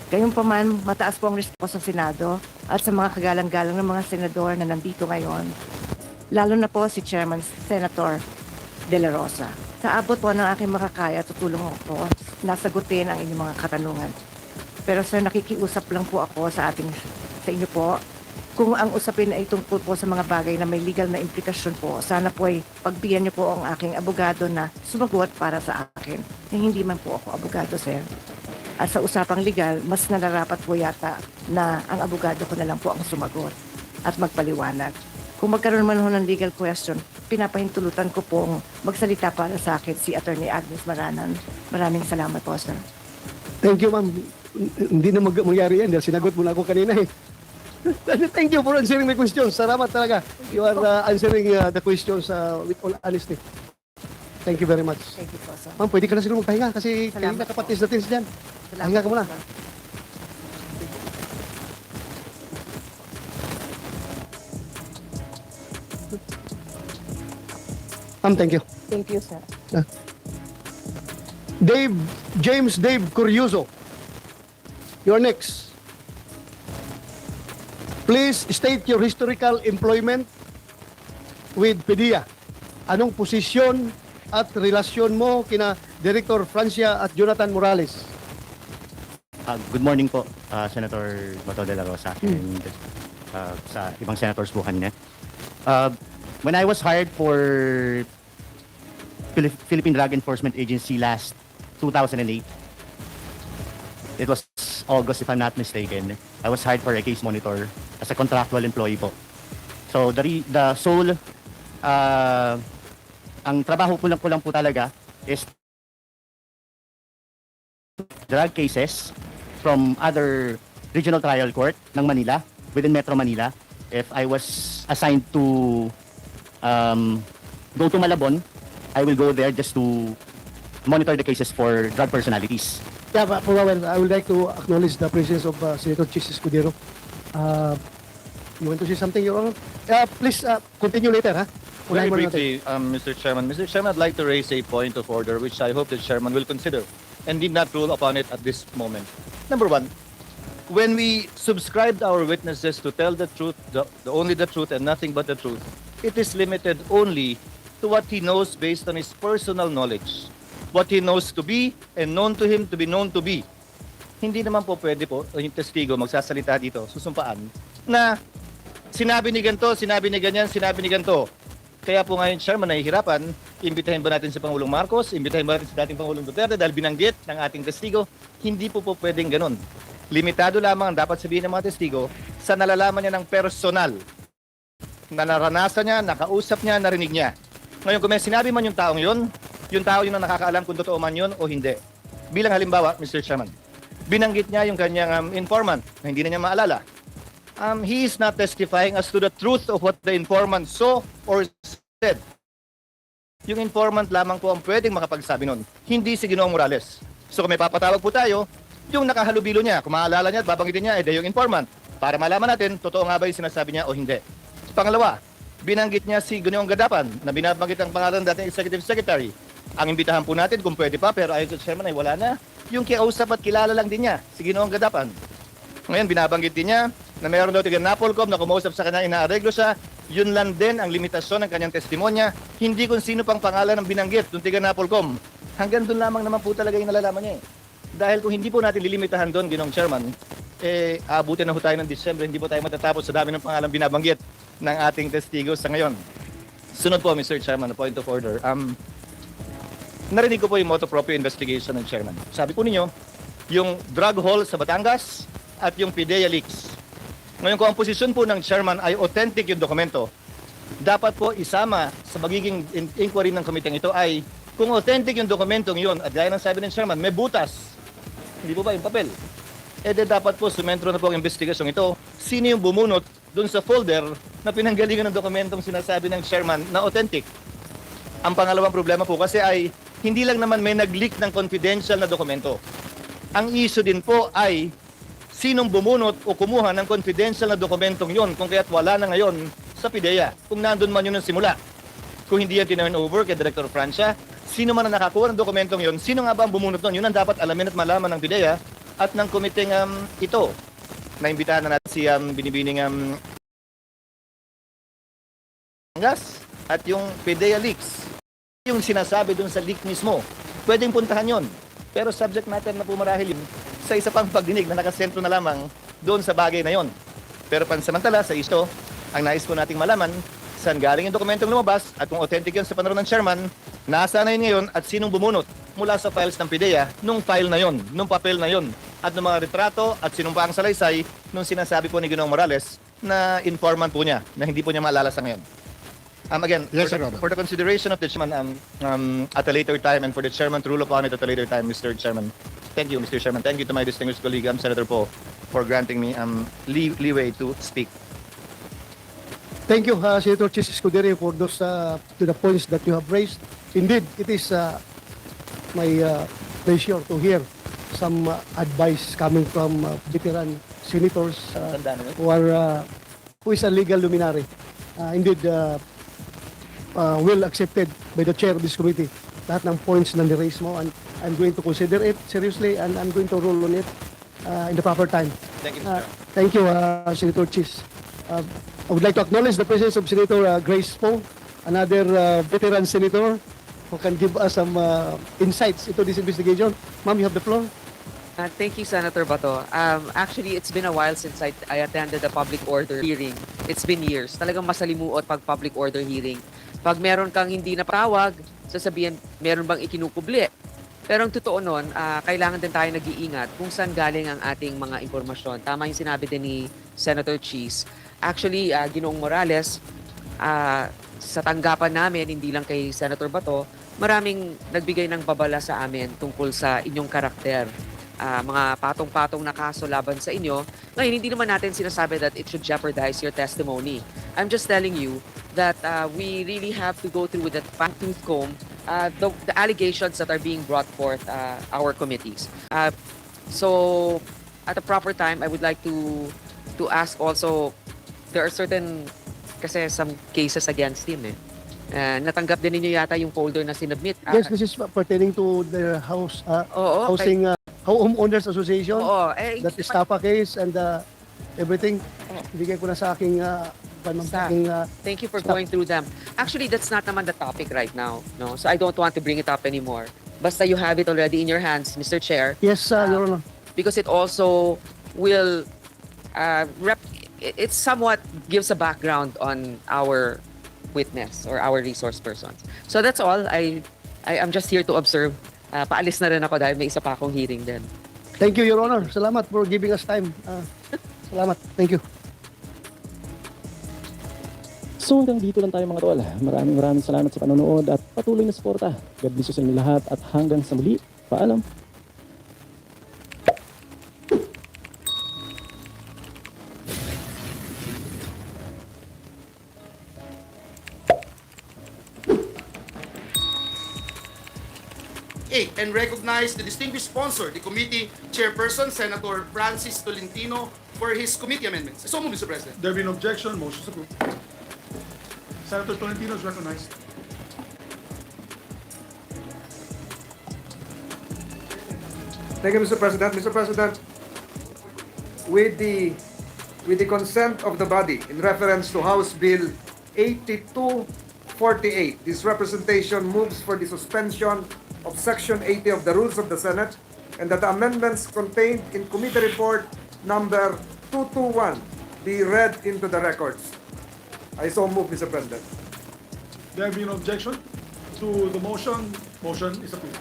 Gayunpaman, mataas po ang respeto sa Senado at sa mga kagalang-galang ng mga senador na nandito ngayon. Lalo na po si Chairman Senator De La Rosa. Sa abot po ng aking makakaya, tutulong ako na sagutin ang inyong mga katanungan. Pero sir, nakikiusap lang po ako sa inyo po. Kung ang usapin ay tungkol po sa mga bagay na may legal na implikasyon po, sana po ay pagbigyan niyo po ang aking abogado na sumagot para sa akin. Hindi man po ako abogado, sir. At sa usapang legal, mas nararapat po yata na ang abogado ko na lang po ang sumagot at magpaliwanag. Kung magkaroon man ho ng legal question, pinapahintulutan ko pong magsalita para sa akin si Attorney Agnes Maranan. Maraming salamat po, sir. Thank you, ma'am. Hindi na mangyari yan dahil sinagot mo na ako kanina eh. Thank you for answering my questions. Salamat talaga. You are answering the questions with all honesty. Thank you very much. Thank you po, sir. Ma'am, pwede ka na siguro magpahinga kasi Salamat kanina po. kapatis natin dyan. Salamat Pahinga ka po, muna. sir. Ma'am, thank you. Thank you, sir. James Dave Curioso. You're next. Please state your historical employment with Padilla. Anong posisyon at relasyon mo kina Director Francia at Jonathan Morales? Good morning po, Senator Bato de la Rosa and sa ibang senators po kanina. When I was hired for Philippine Drug Enforcement Agency last 2008, it was August if I'm not mistaken, I was hired for a case monitor as a contractual employee po. So the sole, ang trabaho ko lang po talaga is drug cases from other regional trial court ng Manila, within Metro Manila. If I was assigned to go to Malabon, I will go there just to monitor the cases for drug personalities. Yeah, but for a while, I would like to acknowledge the presence of Senator Chis Escudero. You want to say something, Your Honor? Please continue later, ha? Very Unahin mo natin. briefly, Mr. Chairman. Mr. Chairman, I'd like to raise a point of order which I hope the Chairman will consider and did not rule upon it at this moment. Number one, when we subscribed our witnesses to tell the truth, only the truth and nothing but the truth, it is limited only to what he knows based on his personal knowledge. What he knows to be and known to him to be known to be. Hindi naman po pwede po yung testigo magsasalita dito, susumpaan, na sinabi ni ganito, sinabi ni ganyan, sinabi ni ganito. Kaya po ngayon, Chairman, nahihirapan, imbitahin ba natin si Pangulong Marcos, imbitahin ba natin si dating Pangulong Duterte dahil binanggit ng ating testigo, hindi po pwedeng ganun. Limitado lamang ang dapat sabihin ng mga testigo sa nalalaman niya ng personal, na naranasan niya, nakausap niya, narinig niya. Ngayon, kung may sinabi man yung taong yun ang nakakaalam kung totoo man yun o hindi. Bilang halimbawa, Mr. Chairman, binanggit niya yung kanyang informant na hindi na niya maalala. He is not testifying as to the truth of what the informant saw or said. Yung informant lamang po ang pwedeng makapagsabi nun, hindi si Ginoong Morales. So kung may papatawag po tayo, yung nakahalubilo niya, kung maalala niya at babanggitin niya, yung informant, para malaman natin, totoo nga ba yung sinasabi niya o hindi. Pangalawa, binanggit niya si Ginoong Gadapan na binabanggit ang pangalan ng dating Executive Secretary. Ang imbitahan po natin kung pwede pa, pero ayon sa Chairman ay wala na. Yung kinausap at kilala lang din niya, si Ginoong Gadapan. Ngayon, binabanggit din niya na mayroon daw tiga Napolcom na kumausap sa kanya, inaareglo siya. Yun lang din ang limitasyon ng kanyang testimonya. Hindi kung sino pang pangalan ng binanggit ng tiga Napolcom. Hanggang doon lamang naman po talaga yung nalalaman niya. Dahil kung hindi po natin lilimitahan doon, Ginoong Chairman, abutin na ho tayo ng Disyembre, hindi po tayo matatapos sa dami ng pangalan binabanggit ng ating testigo sa ngayon. Sunod po, Mr. Chairman, point of order. Narinig ko po yung motu proprio investigation ng Chairman. Sabi po ninyo, yung drug haul sa Batangas at yung PDEA leaks. Ngayon, kung ang posisyon po ng Chairman ay authentic yung dokumento, dapat po isama sa magiging inquiry ng komiteng ito ay kung authentic yung dokumentong yun at gaya ng sabi ng Chairman, may butas. Hindi po ba yung papel? Dapat po sumentro na po ang investigasyong ito. Sino yung bumunot dun sa folder na pinanggalingan ng dokumentong sinasabi ng Chairman na authentic? Ang pangalawang problema po kasi ay hindi lang naman may nag-leak ng confidential na dokumento. Ang issue din po ay sinong bumunot o kumuha ng confidential na dokumentong yon kung kaya't wala na ngayon sa PDEA. Kung nandun man yun ng simula. Kung hindi yan tinurn over kay Director Francia, sino man ang nakakuha ng dokumentong yon, sino nga ba ang bumunot nun? Yun ang dapat alamin at malaman ng PDEA at ng komiteng ito. Naimbitahan na natin si binibining gas at yung PDEA leaks. Yung sinasabi dun sa leak mismo, pwedeng puntahan yon. Pero subject matter na po marahil yun sa isa pang pagdinig na nakasentro na lamang doon sa bagay na yon. Pero pansamantala sa isto, ang nais po nating malaman saan galing yung dokumentong lumabas at kung authentic yun sa panahon ng Chairman, nasaan na yun ngayon at sinong bumunot mula sa files ng PDEA nung file na yon, nung papel na yon at ng mga retrato at sinong pa ang salaysay nung sinasabi po ni Ginoong Morales na informant po niya na hindi po niya maalala sa ngayon. Again, Yes, for, Sir for the consideration of the Chairman at a later time and for the Chairman to rule upon it at a later time, Mr. Chairman. Thank you, Mr. Chairman. Thank you to my distinguished colleague, Senator Poe, for granting me leeway to speak. Thank you, Senator Chis Escudero, for those to the points that you have raised. Indeed, it is my pleasure to hear some advice coming from veteran senators who is a legal luminary. Indeed, well accepted by the chair of this committee. Lahat ng points na ni-raise mo, and I'm going to consider it seriously and I'm going to rule on it in the proper time. Thank you, Mr. Thank you, Senator Chis. I would like to acknowledge the presence of Senator Grace Poe, another veteran senator who can give us some insights into this investigation. Ma'am, you have the floor. Thank you, Senator Bato. Actually, it's been a while since I attended a public order hearing. It's been years. Talagang masalimuot pag public order hearing. Pag meron kang hindi napatawag, sasabihin, meron bang ikinukubli? Pero ang totoo nun, kailangan din tayo nag-iingat kung saan galing ang ating mga impormasyon. Tama yung sinabi din ni Senator Cheese. Actually, Ginoong Morales, sa tanggapan namin, hindi lang kay Senator Bato, maraming nagbigay ng babala sa amin tungkol sa inyong karakter. Mga patong-patong na kaso laban sa inyo. Ngayon, hindi naman natin sinasabi that it should jeopardize your testimony. I'm just telling you that we really have to go through with that fine-tooth comb the allegations that are being brought forth our committees. So, at a proper time, I would like to ask also, there are certain, kasi some cases against him natanggap din ninyo yata yung folder na sinubmit. Yes, this is pertaining to the housing homeowners association. Oo, That Estafa case and everything. Bigay ko na sa aking thank you for going through them. Actually, that's not naman the topic right now, no? So I don't want to bring it up anymore. Basta you have it already in your hands, Mr. Chair. Yes, Your Honor. Because it also will it somewhat gives a background on our witness or our resource persons. So that's all. I'm just here to observe. Paalis na rin ako dahil may isa pa akong hearing din. Thank you, Your Honor. Salamat for giving us time. Salamat. Thank you. So hanggang dito lang tayo mga tol. Maraming salamat sa panonood at patuloy na suporta. God bless you sa inyo lahat at hanggang sa muli. Paalam. A. And recognize the distinguished sponsor, the committee chairperson, Senator Francis Tolentino, for his committee amendments. So move, Mr. President. There being no objection, motion is approved. Senator Tolentino is recognized. Thank you, Mr. President. Mr. President, with the consent of the body in reference to House Bill 8248, this representation moves for the suspension of Section 80 of the Rules of the Senate and that the amendments contained in Committee Report number 221 be read into the records. I so move, Mr. President. There being no objection to the motion, motion is approved.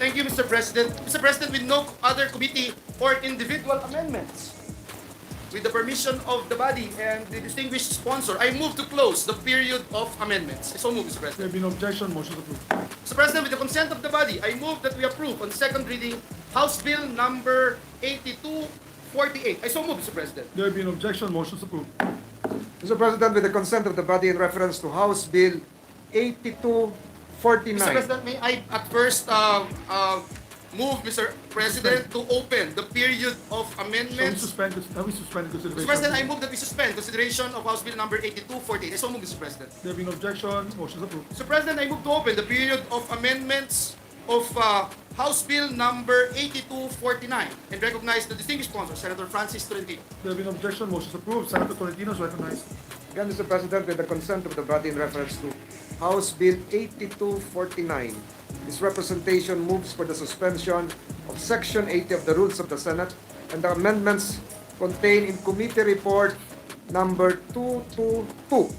Thank you, Mr. President. Mr. President, with no other committee or individual amendments, with the permission of the body and the distinguished sponsor, I move to close the period of amendments. I so move, Mr. There President. being no objection, motion is approved. Mr. President, with the consent of the body, I move that we approve on second reading House Bill number 8248. I so move, Mr. President. There being no objection, motion is approved. Mr. President, with the consent of the body in reference to House Bill 8249. Mr. President, may I at first move, Mr. President, to open the period of Have we amendments. suspended Mr. consideration? President, I move that we suspend consideration of House Bill number 8248. I so move, Mr. President. There being no objection, motion is approved. Mr. President, I move to open the period of amendments of House Bill number 8249 and recognize the distinguished sponsor, Senator Francis Tolentino. There being no objection, motion is approved. Senator Tolentino is recognized. Again, Mr. President, with the consent of the body in reference to House Bill 8249, this representation moves for the suspension of Section 80 of the Rules of the Senate and the amendments contained in Committee Report number 222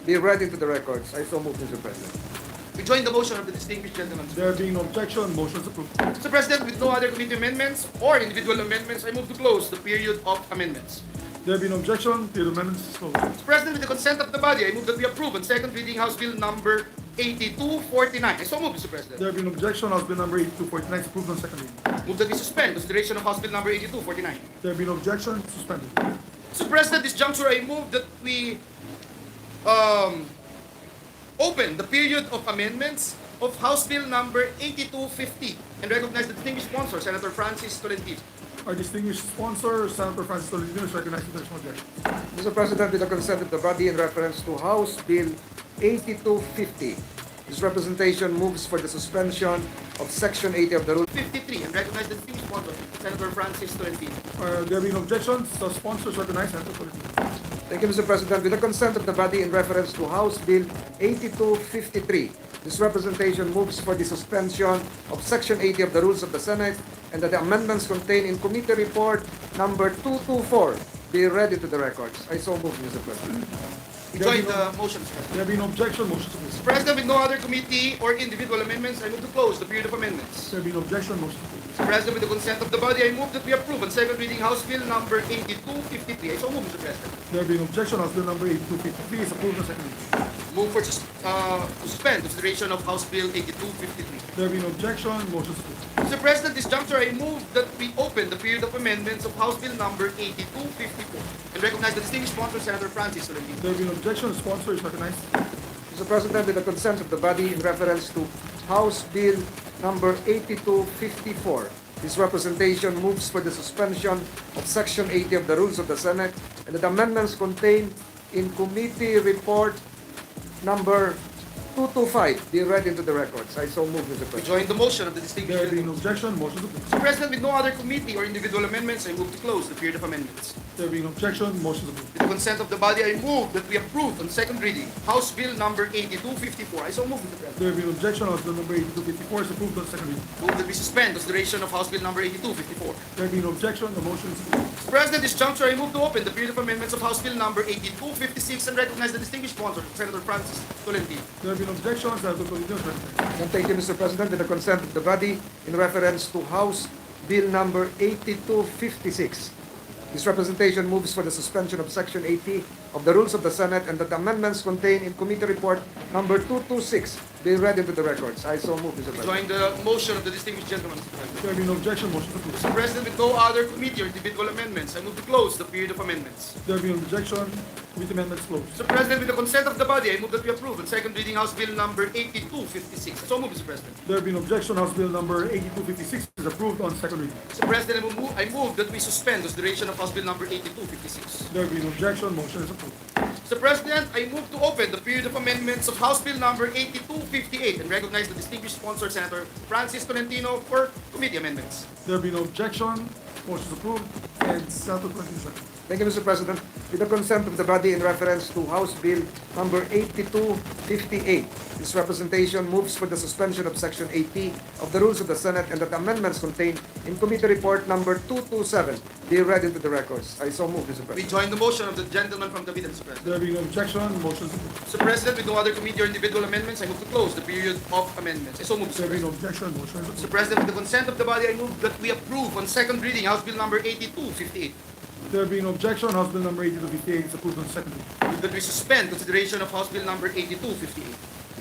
be read into the records. I so move, Mr. President. We join the motion of the distinguished gentleman. There being no objection, motion is approved. Mr. President, with no other committee amendments or individual amendments, I move to close the period of amendments. There being no objection, period of amendments is closed. Mr. President, with the consent of the body, I move that we approve on second reading House Bill number 8249. I so move, Mr. President. There being no objection, House Bill number 8249 is approved on second reading. Move that we suspend consideration of House Bill number 8249. There being no objection, suspended. Mr. President, this juncture, I move that we open the period of amendments of House Bill number 8250 and recognize the distinguished sponsor, Senator Francis Tolentino. Our distinguished sponsor, Senator Francis Tolentino, is recognized. There is no objection. Mr. President, with the consent of the body in reference to House Bill 8250, this representation moves for the suspension of Section 80 of the Rule 53 and recognize the distinguished sponsor, Senator Francis Tolentino. There being no objections, the sponsor is recognized. Senator Tolentino. Thank you, Mr. President. With the consent of the body in reference to House Bill 8253, this representation moves for the suspension of Section 80 of the Rules of the Senate and that the amendments contained in Committee Report number 224 be read into the records. I so move, Mr. President. We join the motion, Mr. President. There being no objection, motion is approved. Mr. President, with no other committee or individual amendments, I move to close the period of amendments. There being no objection, motion is approved. Mr. President, with the consent of the body, I move that we approve on second reading House Bill number 8253. I so move, Mr. President. There being no objection, House Bill number 8253 is approved on second reading. Move for to suspend consideration of House Bill 8253. There being no objection, motion is approved. Mr. President, this juncture, I move that we open the period of amendments of House Bill number 8254 and recognize the distinguished sponsor, Senator Francis Tolentino. There being no objection, the sponsor is recognized. Mr. President, with the consent of the body in reference to House Bill number 8254, this representation moves for the suspension of Section 80 of the Rules of the Senate and that amendments contained in Committee Report number 225 be read into the records. I so move, Mr. We President. join the motion of the distinguished There being no gentleman. objection, motion to approve. Mr. President, with no other committee or individual amendments, I move to close the period of amendments. There being no objection, motion to approve. With the consent of the body, I move that we approve on second reading House Bill number 8254. I so move, Mr. President. There being no objection, House Bill number 8254 is approved on second reading. Move that we suspend consideration of House Bill number 8254. There being no objection, the motion is approved. Mr. President, this juncture, I move to open the period of amendments of House Bill number 8256 and recognize the distinguished sponsor, Senator Francis Tolentino. There being no objection, Senator Tolentino is recognized. And thank you, Mr. President. With the consent of the body, in reference to House Bill number 8256, this representation moves for the suspension of Section 80 of the Rules of the Senate and that the amendments contained in Committee Report number 226 be read into the records. I so move, Mr. President. Join the motion of the distinguished gentleman, Mr. President. There being no objection, motion to approve. Mr. President, with no other committee or individual amendments, I move to close the period of amendments. There being no objection, committee amendments closed. Mr. President, with the consent of the body, I move that we approve on second reading House Bill number 8256. So move, Mr. President. There being no objection, House Bill number 8256 is approved on second reading. Mr. President, I move that we suspend consideration of House Bill number 8256. There being no objection, motion is approved. Mr. President, I move to open the period of amendments of House Bill number 8258 and recognize the distinguished sponsor, Senator Francis Tolentino, for committee amendments. There being no objection, motion is approved, and Senator Tolentino is recognized. Thank you, Mr. President. With the consent of the body in reference to House Bill number 8258, this representation moves for the suspension of Section 80 of the Rules of the Senate and that amendments contained in Committee Report number 227 be read into the records. I so move, Mr. We President. join the motion of the gentleman from Cavite, Mr. President. There being no objection, motion is approved. Mr. President, with no other committee or individual amendments, I move to close the period of amendments. I so move, Mr. There being President. no objection, motion is Mr. approved. President, with the consent of the body, I move that we approve on second reading House Bill number 8258. There being no objection, House Bill number 8258 is approved on second reading. Move that we suspend consideration of House Bill number 8258.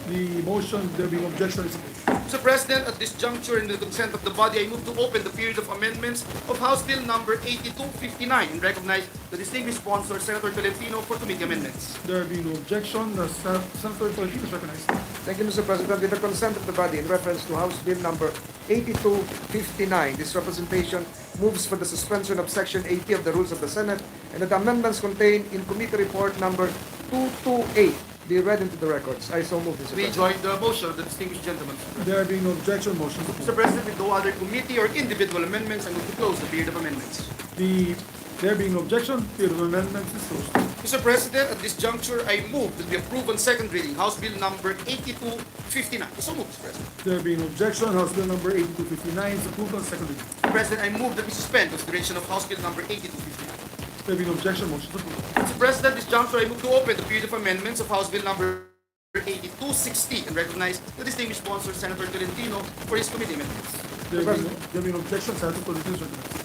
The motion, there being no objection, is approved. Mr. President, at this juncture, in the consent of the body, I move to open the period of amendments of House Bill number 8259 and recognize the distinguished sponsor, Senator Tolentino, for committee amendments. There being no objection, Senator Tolentino is recognized. Thank you, Mr. President. With the consent of the body in reference to House Bill number 8259, this representation moves for the suspension of Section 80 of the Rules of the Senate and that amendments contained in Committee Report number 228 be read into the records. I so move, Mr. We President. join the motion of the distinguished gentleman. There being no objection, motion is Mr. approved. President, with no other committee or individual amendments, I move to close the period of amendments. There being no objection, period of amendments is closed. Mr. President, at this juncture, I move that we approve on second reading House Bill number 8259. So move, Mr. President. There being no objection, House Bill number 8259 is approved on second reading. Mr. President, I move that we suspend consideration of House Bill number 8259. There being no objection, motion is approved. Mr. President, at this juncture, I move to open the period of amendments of House Bill number 8260 and recognize the distinguished sponsor, Senator Tolentino, for his committee amendments. There being no objection, Senator Tolentino is recognized.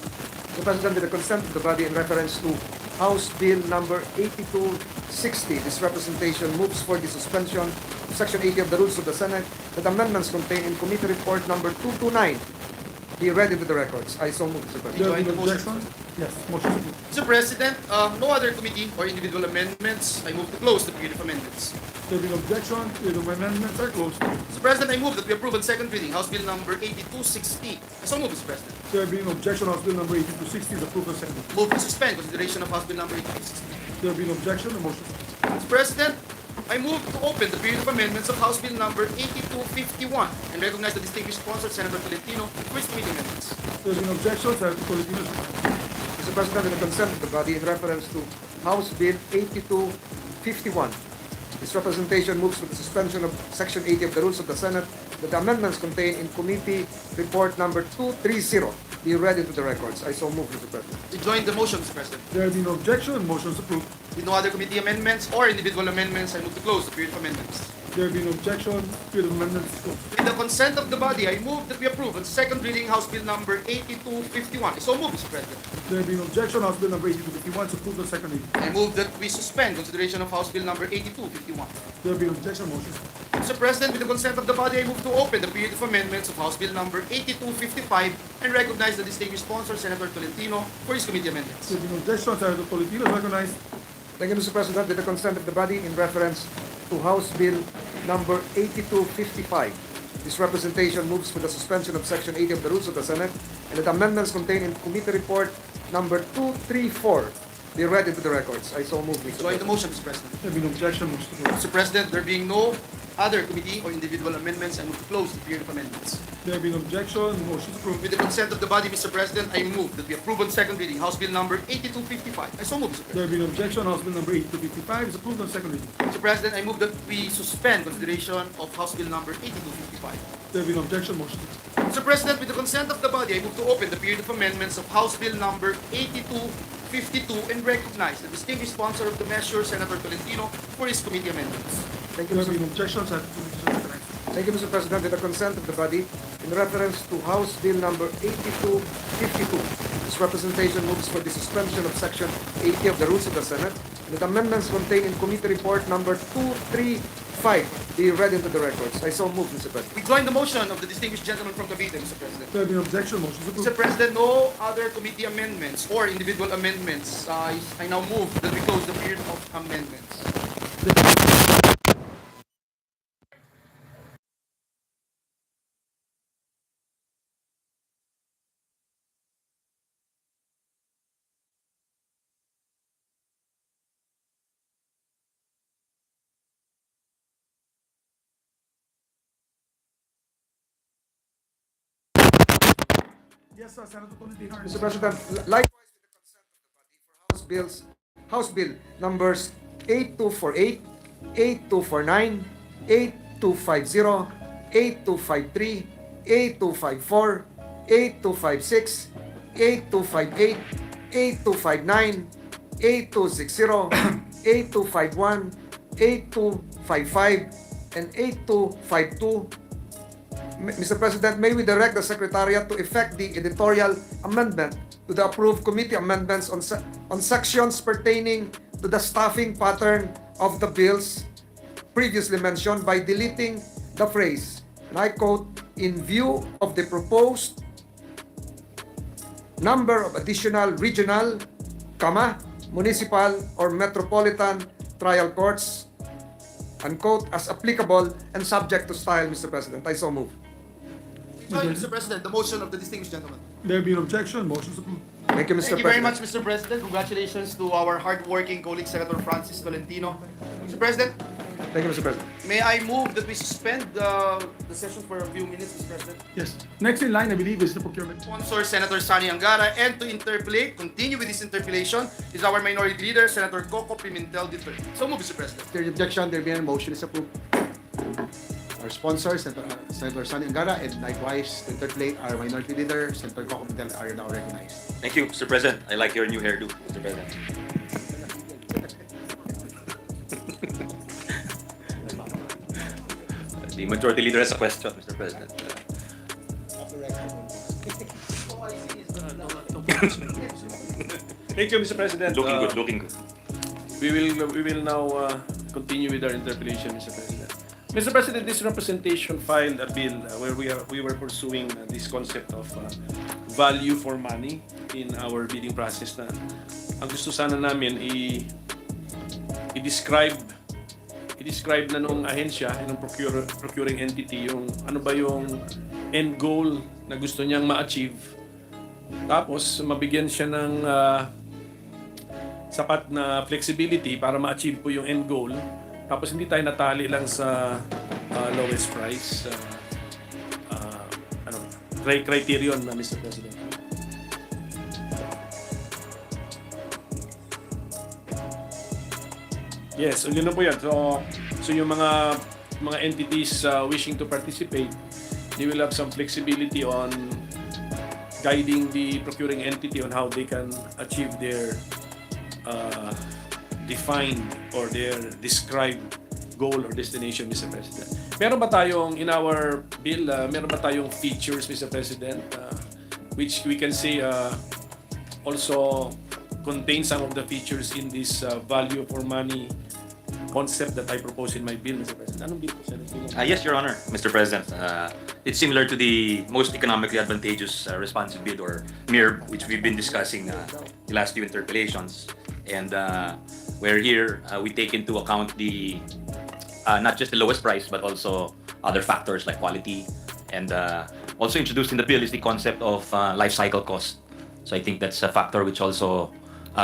Mr. President, with the consent of the body in reference to House Bill number 8260, this representation moves for the suspension of Section 80 of the Rules of the Senate that amendments contained in Committee Report number 229 be read into the records. I so move, Mr. President. There join being the no motion. objection, yes, motion is approved. Mr. President, no other committee or individual amendments, I move to close the period of amendments. There being no objection, period of amendments are closed. Mr. President, I move that we approve on second reading House Bill number 8260. So move, Mr. President. There being no objection, House Bill number 8260 is approved on second reading. Move to suspend consideration of House Bill number 8260. There being no objection, the motion is approved. Mr. President, I move to open the period of amendments of House Bill number 8251 and recognize the distinguished sponsor, Senator Tolentino, for his committee amendments. There being no objection, Senator Tolentino is recognized. Mr. President, with the consent of the body in reference to House Bill 8251, this representation moves for the suspension of Section 80 of the Rules of the Senate that the amendments contained in Committee Report number 230 be read into the records. I so move, Mr. President. We join the motion, Mr. President. There being no objection, motion is approved. With no other committee amendments or individual amendments, I move to close the period of amendments. There being no objection, period of amendments is closed. With the consent of the body, I move that we approve on second reading House Bill number 8251. So move, Mr. President. There being no objection, House Bill number 8251 is approved on second reading. I move that we suspend consideration of House Bill number 8251. There being no objection, motion is approved. Mr. President, with the consent of the body, I move to open the period of amendments of House Bill number 8255 and recognize the distinguished sponsor, Senator Tolentino, for his committee amendments. There being no objection, Senator Tolentino is recognized. Thank you, Mr. President. With the consent of the body in reference to House Bill number 8255, this representation moves for the suspension of Section 80 of the Rules of the Senate and that amendments contained in Committee Report number 234 be read into the records. I so move, Mr. Join the President. motion, Mr. President. There being no objection, motion to close. Mr. President, there being no other committee or individual amendments, I move to close the period of amendments. There being no objection, motion approved. With the consent of the body, Mr. President, I move that we approve on second reading House Bill number 8255. I so move, Mr. President. There being no objection, House Bill number 8255 is approved on second reading. Mr. President, I move that we suspend consideration of House Bill number 8255. There being no objection, motion approved. Mr. President, with the consent of the body, I move to open the period of amendments of House Bill number 8252 and recognize the distinguished sponsor of the measure, Senator Tolentino, for his committee amendments. Thank you, There Mr. being no objections, I have to recognize. Thank you, Mr. President. With the consent of the body, in reference to House Bill number 8252, this representation moves for the suspension of Section 80 of the Rules of the Senate, and that amendments contained in Committee Report number 235 be read into the records. I so move, Mr. President. We join the motion of the distinguished gentleman from Cavite, Mr. President. There being no objection, motion approved. Mr. President, no other committee amendments or individual amendments. I now move that we close the period of amendments. Yes, Senator Tolentino. Mr. President, likewise with the consent of the body for House Bill numbers 8248, 8249, 8250, 8253, 8254, 8256, 8258, 8259, 8260, 8251, 8255, and 8252. Mr. President, may we direct the Secretariat to effect the editorial amendment to the approved committee amendments on sections pertaining to the staffing pattern of the bills previously mentioned by deleting the phrase, and I quote, "in view of the proposed number of additional regional, municipal or metropolitan trial courts," unquote, "as applicable and subject to style," Mr. President. I so move. Join, Mr. President, the motion of the distinguished gentleman. There being no objection, motion approved. Thank you, Mr. Thank you very President. much, Mr. President. Congratulations to our hardworking colleague, Senator Francis Tolentino. Mr. President, Thank you, Mr. President. may I move that we suspend the session for a few minutes, Mr. President? Yes. Next in line, I believe, is the procurement. Sponsor, Senator Sani Angara, and to continue with this interpellation, is our minority leader, Senator Coco Pimentel III. So move, Mr. President. There is objection, there being a motion is approved. Our sponsor, Senator Sani Angara, and likewise, to interpolate our minority leader, Senator Coco Pimentel, are now recognized. Thank you, Mr. President. I like your new hairdo, Mr. President. The majority leader has a question, Mr. President. Thank you, Mr. President. Looking good, looking good. We will now continue with our interpellation, Mr. President. Mr. President, this representation filed a bill where we were pursuing this concept of value for money in our bidding process. Na ang gusto sana namin i-describe na nung ahensya, nung procuring entity, yung ano ba yung end goal na gusto niyang ma-achieve. Tapos mabigyan siya ng sapat na flexibility para ma-achieve po yung end goal. Tapos hindi tayo natali lang sa lowest price criterion na, Mr. President. Yes, yun na po yan. So yung mga entities wishing to participate, they will have some flexibility on guiding the procuring entity on how they can achieve their defined or their described goal or destination, Mr. President. Meron ba tayong, in our bill, meron ba tayong features, Mr. President, which we can say also contain some of the features in this value for money concept that I propose in my bill, Mr. President? Anong bill po, Senator? Yes, Your Honor, Mr. President. It's similar to the most economically advantageous responsive bid or MIRB, which we've been discussing the last few interpellations. And where here we take into account the not just the lowest price, but also other factors like quality. And also introduced in the bill is the concept of life cycle cost. So I think that's a factor which also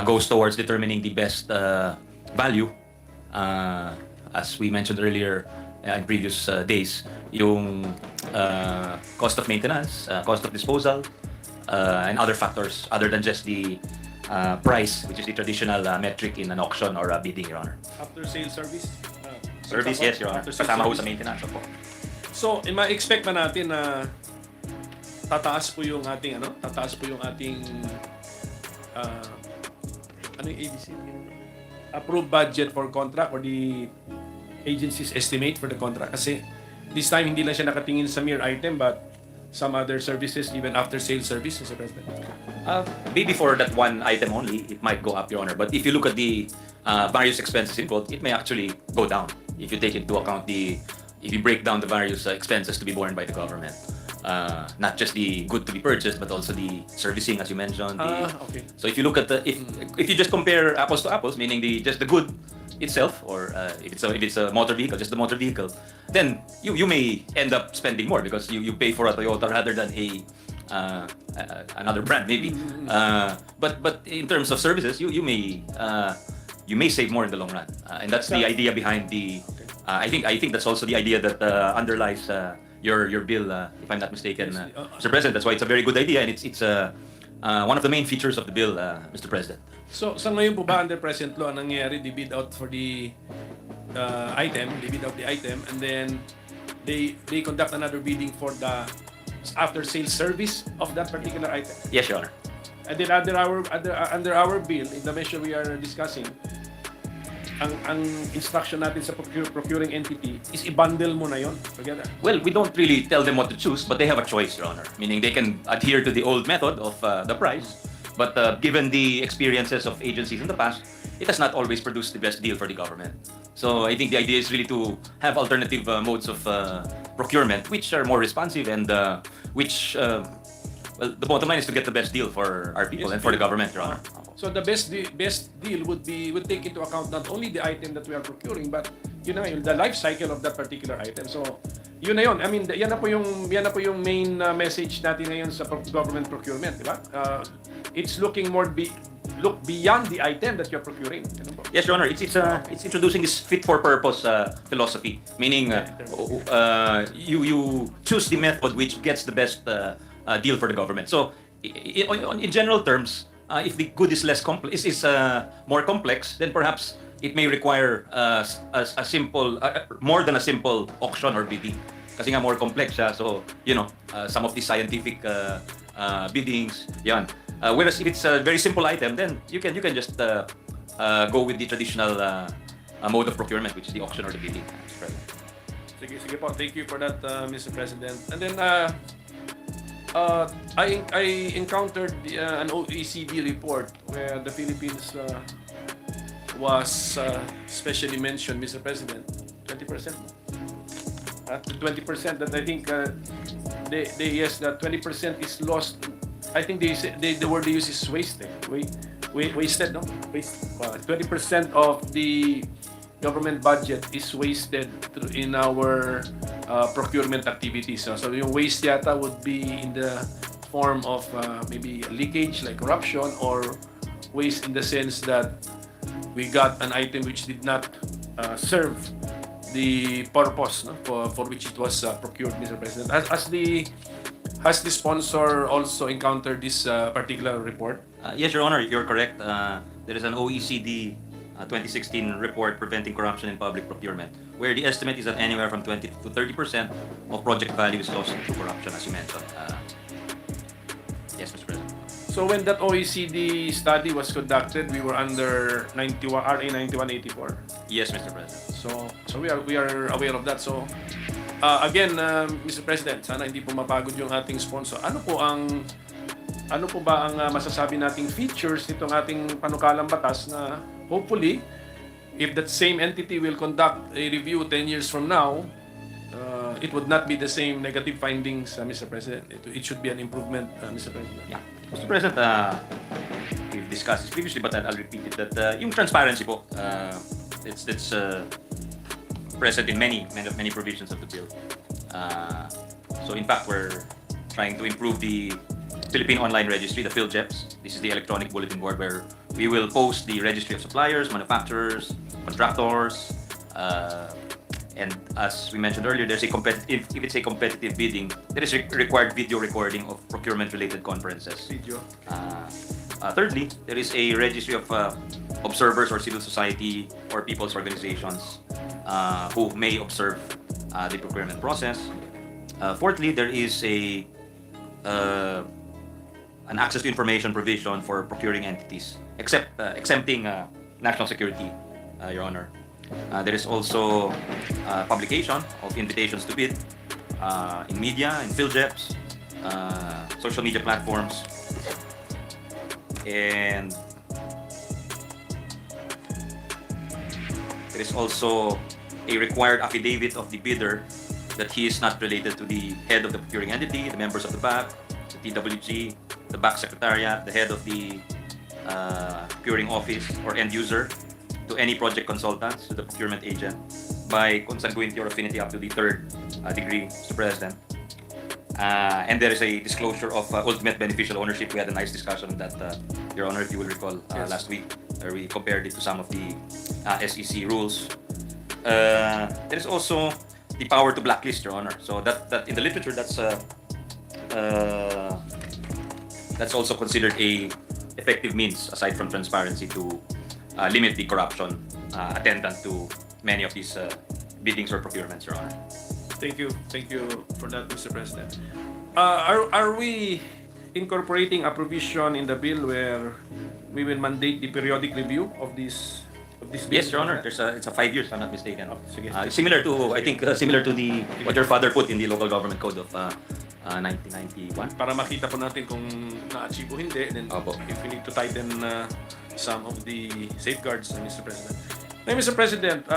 goes towards determining the best value. As we mentioned earlier in previous days, yung cost of maintenance, cost of disposal, and other factors other than just the price, which is the traditional metric in an auction or a bidding, Your Honor. After sales service? Service, yes, Your Honor. After sales Kasama ho service. sa maintenance po. So, ma-expect ba natin na tataas po yung ating ano yung ABC? Approved budget for contract or the agency's estimate for the contract? Kasi this time hindi lang siya nakatingin sa mere item but some other services even after sales service, Mr. President. Maybe for that one item only, it might go up, Your Honor. But if you look at the various expenses involved, it may actually go down if you take into account if you break down the various expenses to be borne by the government. Not just the good to be purchased, but also the servicing, as you mentioned. Okay. So if you look at if you just compare apples to apples, meaning just the good itself, or if it's a motor vehicle, just the motor vehicle, then you may end up spending more because you pay for a Toyota rather than another brand maybe. But in terms of services, you may save more in the long run, and that's the idea behind the. I think that's also the idea that underlies your bill, if I'm not mistaken, Mr. President. That's why it's a very good idea, and it's one of the main features of the bill, Mr. President. So, sa ngayon po ba under present law, ang nangyayari, they bid out for the item, and then they conduct another bidding for the after sales service of that particular item? Yes, Your Honor. And then under our bill, in the measure we are discussing, ang instruction natin sa procuring entity is i-bundle mo na yon together. Well, we don't really tell them what to choose, but they have a choice, Your Honor. Meaning they can adhere to the old method of the price, but given the experiences of agencies in the past, it has not always produced the best deal for the government. So I think the idea is really to have alternative modes of procurement, which are more responsive and which, well, the bottom line is to get the best deal for our people and for the government, Your Honor. So the best deal would take into account not only the item that we are procuring, but the life cycle of that particular item. So yun na yun. I mean, yan na po yung main message natin ngayon sa government procurement, di ba? It's look beyond the item that you're procuring. Yes, Your Honor. It's introducing this fit for purpose philosophy, meaning you choose the method which gets the best deal for the government. So in general terms, if the good is more complex, then perhaps it may require a simple, more than a simple auction or bidding. Kasi nga more complex siya, so some of the scientific biddings, yan. Whereas if it's a very simple item, then you can just go with the traditional mode of procurement, which is the auction or the bidding. Sige po. Thank you for that, Mr. President. And then I encountered an OECD report where the Philippines was specially mentioned, Mr. President. 20%. 20% that I think that 20% is lost. I think the word they use is wasted. Wasted, no? 20% of the government budget is wasted in our procurement activities. So yung waste yata would be in the form of maybe leakage like corruption, or waste in the sense that we got an item which did not serve the purpose, no, for which it was procured, Mr. President. Has the sponsor also encountered this particular report? Yes, Your Honor, you're correct. There is an OECD 2016 report preventing corruption in public procurement, where the estimate is that anywhere from 20 to 30% of project value is lost to corruption, as you mentioned. Yes, Mr. President. So when that OECD study was conducted, we were under RA 9184. Yes, Mr. President. So we are aware of that. So again, Mr. President, sana hindi po mapagod yung ating sponsor. Ano po ba ang masasabi nating features nitong ating panukalang batas na hopefully, if that same entity will conduct a review 10 years from now, it would not be the same negative findings, Mr. President. It should be an improvement, Mr. President. Yeah. Mr. President, we've discussed this previously, but I'll repeat it, that yung transparency po, it's present in many provisions of the bill. So in fact, we're trying to improve the Philippine Online Registry, the PhilJEPs. This is the electronic bulletin board where we will post the registry of suppliers, manufacturers, contractors, and as we mentioned earlier, there's a if it's a competitive bidding, there is required video recording of procurement-related conferences. Video. Thirdly, there is a registry of observers or civil society or people's organizations who may observe the procurement process. Fourthly, there is an access to information provision for procuring entities, exempting national security, Your Honor. There is also publication of invitations to bid in media, in PhilJeps, social media platforms, and there is also a required affidavit of the bidder that he is not related to the head of the procuring entity, the members of the BAC, the TWG, the BAC Secretariat, the head of the procuring office or end user, to any project consultants, to the procurement agent, by consanguinity or affinity up to the third degree, Mr. President. And there is a disclosure of ultimate beneficial ownership. We had a nice discussion on that, Your Honor, if you will recall, last week, where we compared it to some of the SEC rules. There is also the power to blacklist, Your Honor. So that in the literature, that's also considered a effective means, aside from transparency, to limit the corruption attendant to many of these biddings or procurements, Your Honor. Thank you for that, Mr. President. Are we incorporating a provision in the bill where we will mandate the periodic review of this bill? Yes, Your Honor. It's a 5 years, if I'm not mistaken. Similar to, I think, similar to what your father put in the local government code of 1991. Para makita po natin kung na-achieve o hindi, and then if we need to tighten some of the safeguards, Mr. President. Now, Mr. President,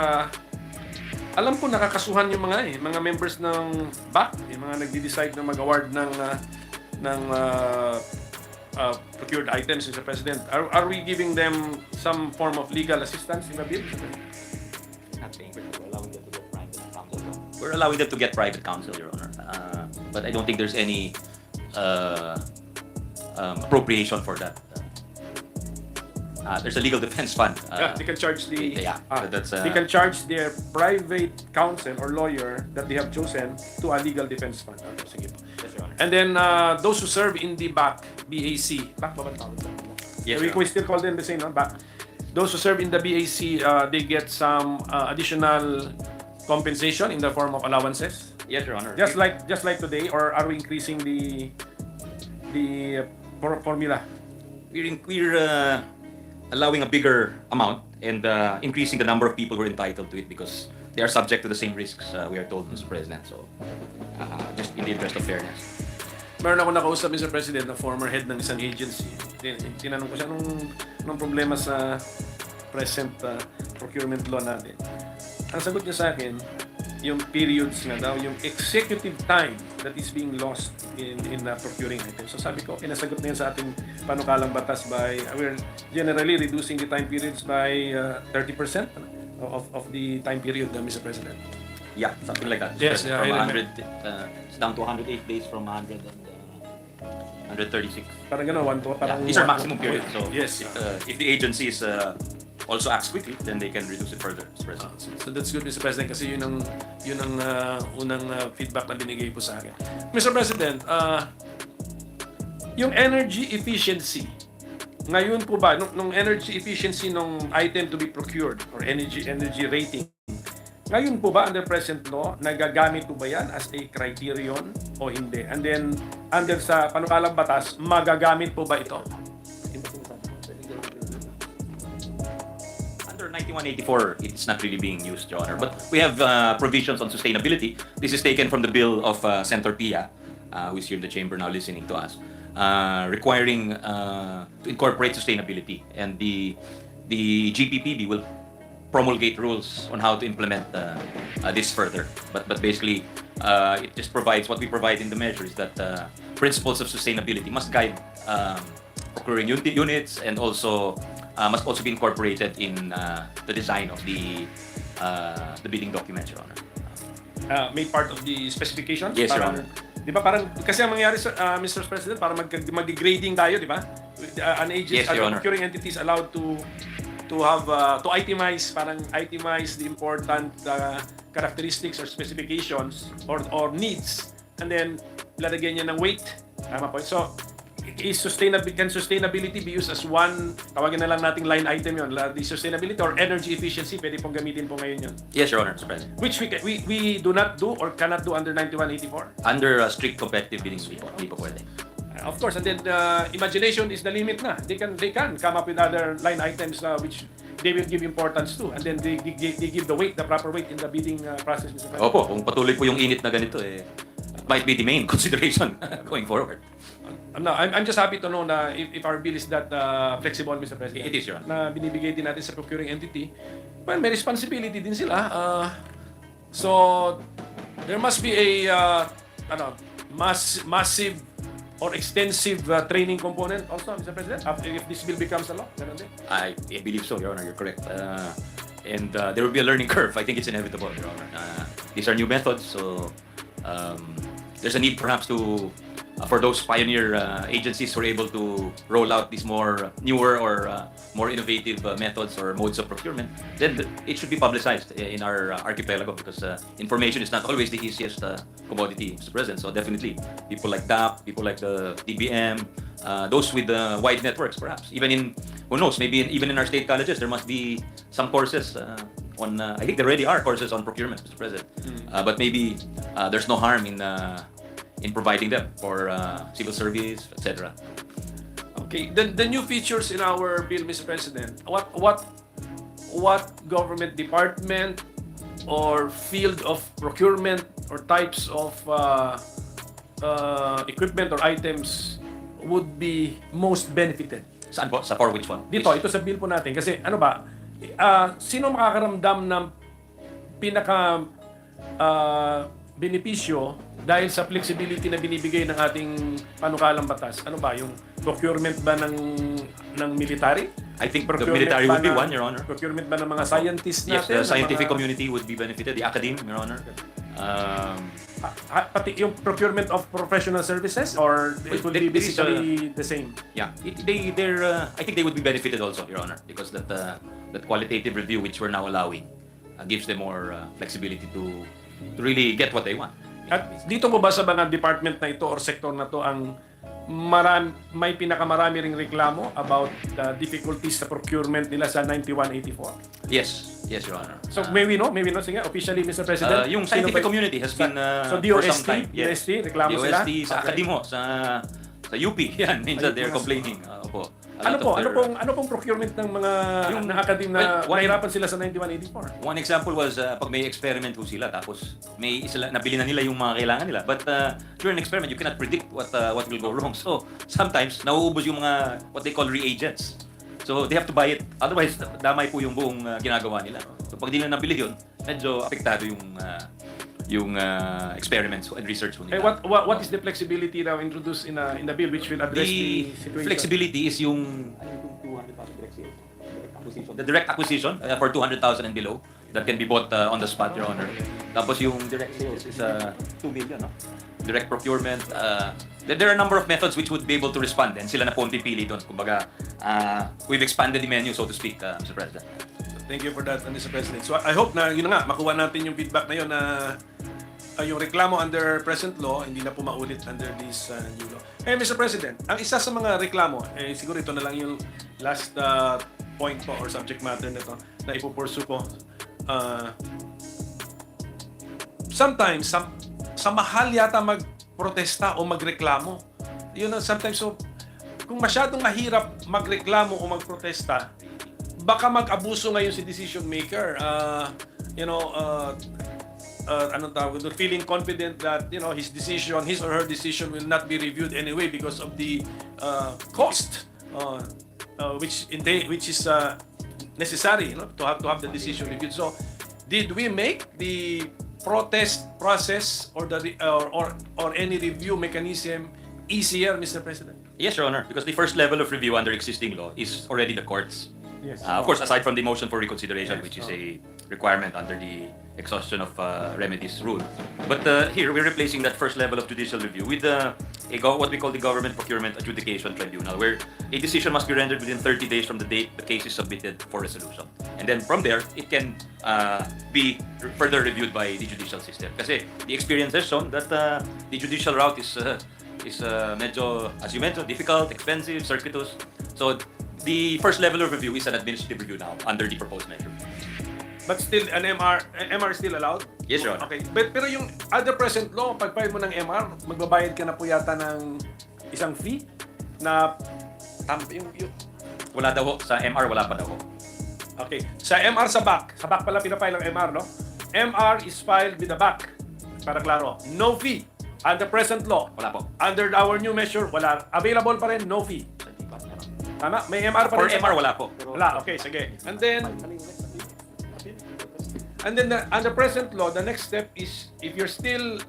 alam ko nakakasuhan yung mga members ng BAC, yung mga nagde-decide na mag-award ng procured items, Mr. President. Are we giving them some form of legal assistance in the bill? We're allowing them to get private counsel, Your Honor. But I don't think there's any appropriation for that. There's a legal defense fund. They can charge they can charge their private counsel or lawyer that they have chosen to a legal defense fund. Okay, sige po. Yes, Your Honor. And then those who serve in the BAC, BAC, BAC ba ba tawag? Yes, we Your Honor. still call them the same, no? BAC. Those who serve in the BAC, they get some additional compensation in the form of allowances. Yes, Your Honor. Just like today, or are we increasing the formula? We're allowing a bigger amount and increasing the number of people who are entitled to it because they are subject to the same risks, we are told, Mr. President. So, just in the interest of fairness. Meron ako nakausap, Mr. President, na former head ng isang agency. Tinanong ko siya anong problema sa present procurement law natin. Ang sagot niya sa akin, yung periods nga daw, yung executive time that is being lost in procuring items. So sabi ko, nasagot na yan sa ating panukalang batas by, we're generally reducing the time periods by 30% of the time period, Mr. President. Yeah, something like that. Yes, from 100, it's down to 108 days from 100 and 136. Parang gano'n, these are maximum periods. So yes, if the agencies also acts quickly, then they can reduce it further, Mr. President. So that's good, Mr. President, kasi yun ang unang feedback na binigay po sa akin. Mr. President, yung energy efficiency, ngayon po ba, nung energy efficiency nung item to be procured or energy rating, ngayon po ba under present law, nagagamit po ba yan as a criterion o hindi? And then, under sa panukalang batas, magagamit po ba ito? Under 9184, it's not really being used, Your Honor. But we have provisions on sustainability. This is taken from the bill of Senator Pia, who is here in the chamber now listening to us, requiring to incorporate sustainability. And the GPPB will promulgate rules on how to implement this further. But basically, it just provides, what we provide in the measure is that principles of sustainability must guide procuring units and also must also be incorporated in the design of the bidding document, Your Honor. Made part of the specifications? Yes, Your Honor. Di ba parang, kasi ang mangyayari, Mr. President, para mag-grading tayo, di ba? an agency, Yes, Your Honor. procuring entity is allowed to have to itemize the important characteristics or specifications or needs, and then lalagyan niya ng weight. Tama po. So, can sustainability be used as one, tawagin na lang nating line item yun, the sustainability or energy efficiency, pwede pong gamitin po ngayon yun. Yes, Your Honor, Mr. President. Which we do not do or cannot do under 9184. Under strict competitive bidding, hindi po pwede. Of course, and then imagination is the limit na. They can come up with other line items which they will give importance to, and then they give the proper weight in the bidding process, Mr. President. Opo, kung patuloy po yung init na ganito, it might be the main consideration going forward. I'm just happy to know na if our bill is that flexible, Mr. President. It is, Your Honor. Na binibigay din natin sa procuring entity. Well, may responsibility din sila. So, there must be a massive or extensive training component also, Mr. President, if this bill becomes a law. Ganun din. I believe so, Your Honor. You're correct. And there will be a learning curve. I think it's inevitable, Your Honor. These are new methods, so there's a need perhaps to for those pioneer agencies who are able to roll out these more newer or more innovative methods or modes of procurement, then it should be publicized in our archipelago, because information is not always the easiest commodity, Mr. President. So definitely, people like DAP, people like the DBM, those with wide networks perhaps, even in, who knows, maybe even in our state colleges, there must be some courses on, I think there already are courses on procurement, Mr. President. But maybe there's no harm in providing them for civil service, etc. Okay, the new features in our bill, Mr. President, what government department or field of procurement or types of equipment or items would be most benefited? Saan po? Sa for which one? Dito, ito sa bill po natin. Kasi ano ba, sino makakaramdam ng pinaka benepisyo dahil sa flexibility na binibigay ng ating panukalang batas? Ano ba, yung procurement ba ng military? I think the military would be one, Your Honor. Procurement ba ng mga scientists Yes, natin? the scientific community would be benefited, the academe, Your Honor. Pati yung procurement of professional services, or it would be basically the same? Yeah, I think they would be benefited also, Your Honor, because that qualitative review which we're now allowing gives them more flexibility to really get what they want. At dito mo ba sa mga department na ito or sector na to ang may pinakamarami ring reklamo about the difficulties sa procurement nila sa 9184? Yes, Your Honor. So maybe no, sige, officially, Mr. President. Yung scientific community has been for some time. Yes. DOST, reklamo sila? DOST, sa akademo, sa UP, yan, minsan they're complaining. Opo. Ano pong procurement ng mga ng academe na nahirapan sila sa 9184? One example was pag may experiment po sila, tapos may nabili na nila yung mga kailangan nila, but during an experiment you cannot predict what will go wrong. So sometimes nauubos yung mga what they call reagents. So they have to buy it, otherwise damay po yung buong ginagawa nila. So pag di na nabili yun, medyo apektado yung experiments and research po nila. What is the flexibility now introduced in the bill which will address the situation? Flexibility is yung the direct acquisition for 200,000 and below that can be bought on the spot, Your Honor. Tapos yung direct sales is 2 million, no? Direct procurement. There are a number of methods which would be able to respond, and sila na po ang pipili doon. Kumbaga, we've expanded the menu, so to speak, Mr. President. Thank you for that, Mr. President. So I hope na, yun na nga, makuha natin yung feedback na yun na yung reklamo under present law, hindi na po maulit under this new law. Mr. President, ang isa sa mga reklamo, siguro ito na lang yung last point po or subject matter nito na ipupursue ko. Sometimes, sa mahal yata magprotesta o magreklamo. Yun ang sometimes, so, kung masyadong mahirap magreklamo o magprotesta, baka mag-abuso ngayon si decision maker. Anong tawag doon? Feeling confident that his or her decision will not be reviewed anyway because of the cost which is necessary, to have the decision reviewed. So, did we make the protest process or any review mechanism easier, Mr. President? Yes, Your Honor, because the first level of review under existing law is already the courts. Yes. Of course, aside from the motion for reconsideration, which is a requirement under the exhaustion of remedies rule. But here, we're replacing that first level of judicial review with what we call the Government Procurement Adjudication Tribunal, where a decision must be rendered within 30 days from the date the case is submitted for resolution. And then from there, it can be further reviewed by the judicial system. Kasi the experience has shown that the judicial route is medyo, as you mentioned, difficult, expensive, circuitous. So the first level of review is an administrative review now under the proposed measure. But still, an MR is still allowed? Yes, Your Honor. Okay. Pero yung under present law, pag file mo ng MR, magbabayad ka na po yata ng isang fee na yung Wala daw ho. Sa MR, wala pa daw ho. Okay. Sa MR sa back pala pinapile ang MR, no? MR is filed with the back. Para klaro. No fee. Under present law. Wala po. Under our new measure, wala. Available pa rin, no fee. Tama? May MR pa For rin. MR, wala po. Wala. Okay, sige. And then under present law, the next step is if you're still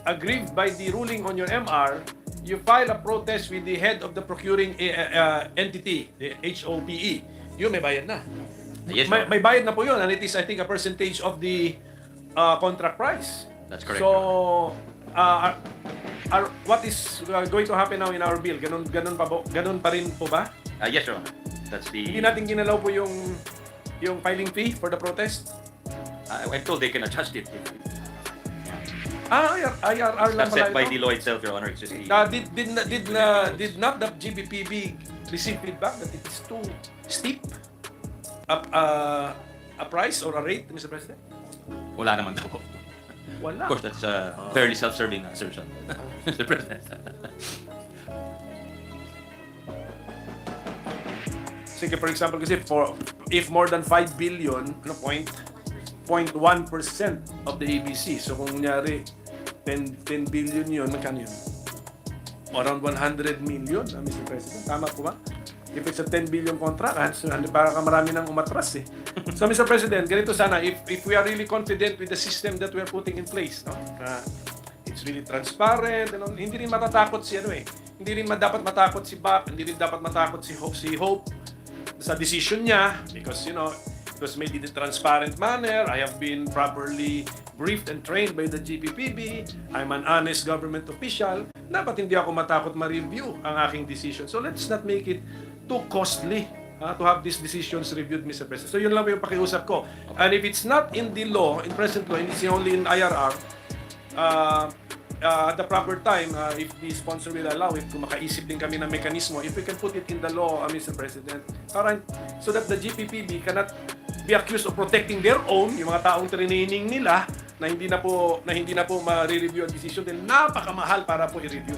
aggrieved by the ruling on your MR, you file a protest with the head of the procuring entity, the HOPE. Yun, may bayad na. Yes, May bayad na po yun, and it is, I think, a percentage of the contract price. That's correct. So, what is going to happen now in our bill? Ganun pa rin po ba? Yes, Your Honor. That's Hindi the... natin ginalaw po yung filing fee for the protest? I'm told they can adjust it. IRR lang That's set pala by ito? the law itself, Your Honor. It's just the... Did not the GBPB receive feedback that it is too steep a price or a rate, Mr. President? Wala naman daw ho. Wala. Of course, that's a fairly self-serving assertion, Mr. President. Sige, for example, kasi if more than 5 billion, 0.1% of the ABC. So kung kunyari 10 billion yun, magkano yun? Around 100 million, Mr. President. Tama po ba? If it's a 10 billion contract, para ka marami nang umatras eh. So Mr. President, ganito sana, if we are really confident with the system that we are putting in place, no? It's really transparent, hindi rin matatakot si hindi rin dapat matakot si Bak, hindi rin dapat matakot si Hope sa decision niya because it was made in a transparent manner. I have been properly briefed and trained by the GPPB. I'm an honest government official. Dapat hindi ako matakot ma-review ang aking decision. So let's not make it too costly to have these decisions reviewed, Mr. President. So yun lang yung pakiusap ko. And if it's not in the law, in present law, and it's only in IRR, at the proper time, if the sponsor will allow it, kung makaisip din kami ng mekanismo, if we can put it in the law, Mr. President, so that the GPPB cannot be accused of protecting their own, yung mga taong training nila, na hindi na po ma-review ang decision, then napakamahal para po i-review.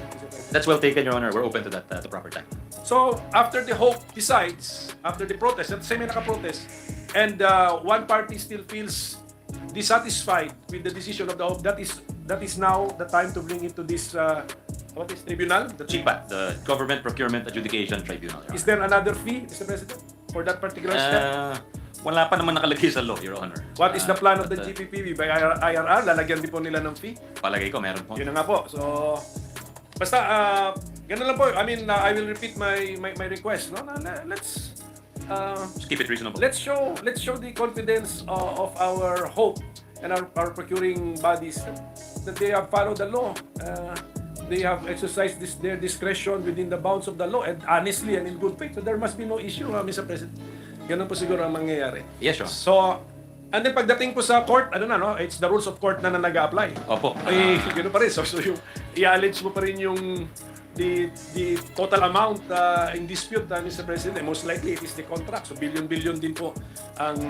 That's well taken, Your Honor. We're open to that at the proper time. So, after the Hope decides, after the protest, at the same may naka-protest, and one party still feels dissatisfied with the decision of the Hope, that is now the time to bring it to this tribunal? CPAT, the Government Procurement Adjudication Tribunal. Is there another fee, Mr. President, for that particular step? Wala pa naman nakalagay sa law, Your Honor. What is the plan of the GPPB? By IRR, lalagyan din po nila ng fee? Palagay ko, meron po. Yun na nga po. So, basta, ganun lang po. I mean, I will repeat my request. No? Let's Just keep it reasonable. let's show the confidence of our Hope and our procuring bodies that they have followed the law. They have exercised their discretion within the bounds of the law and honestly and in good faith. So there must be no issue, Mr. President. Ganun po siguro ang mangyayari. Yes, Your Honor. So, and then pagdating po sa court, it's the rules of court na nag-a-apply. Opo. Gano'n pa rin. So yung i-allege mo pa rin yung the total amount in dispute, Mr. President. Most likely, it is the contract. So billion din po ang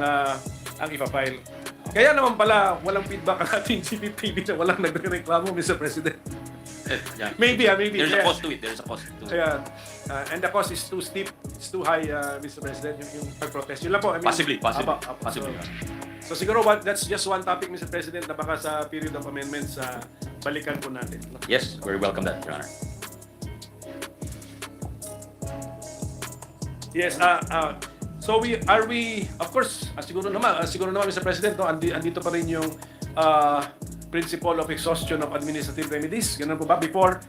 ipafile. Kaya naman pala, walang feedback ang ating GPPB na walang nagre-reklamo, Mr. President. Yeah. Maybe. There's a cost to it. There's a cost to it. Ayan. And the cost is too steep, it's too high, Mr. President, yung pag-protest. Yun lang po. I mean, Possibly. So siguro that's just one topic, Mr. President, na baka sa period of amendments, balikan po natin. Yes, we welcome that, Your Honor. Yes, so of course, siguro naman, Mr. President, no, andito pa rin yung principle of exhaustion of administrative remedies. Ganun po ba? Before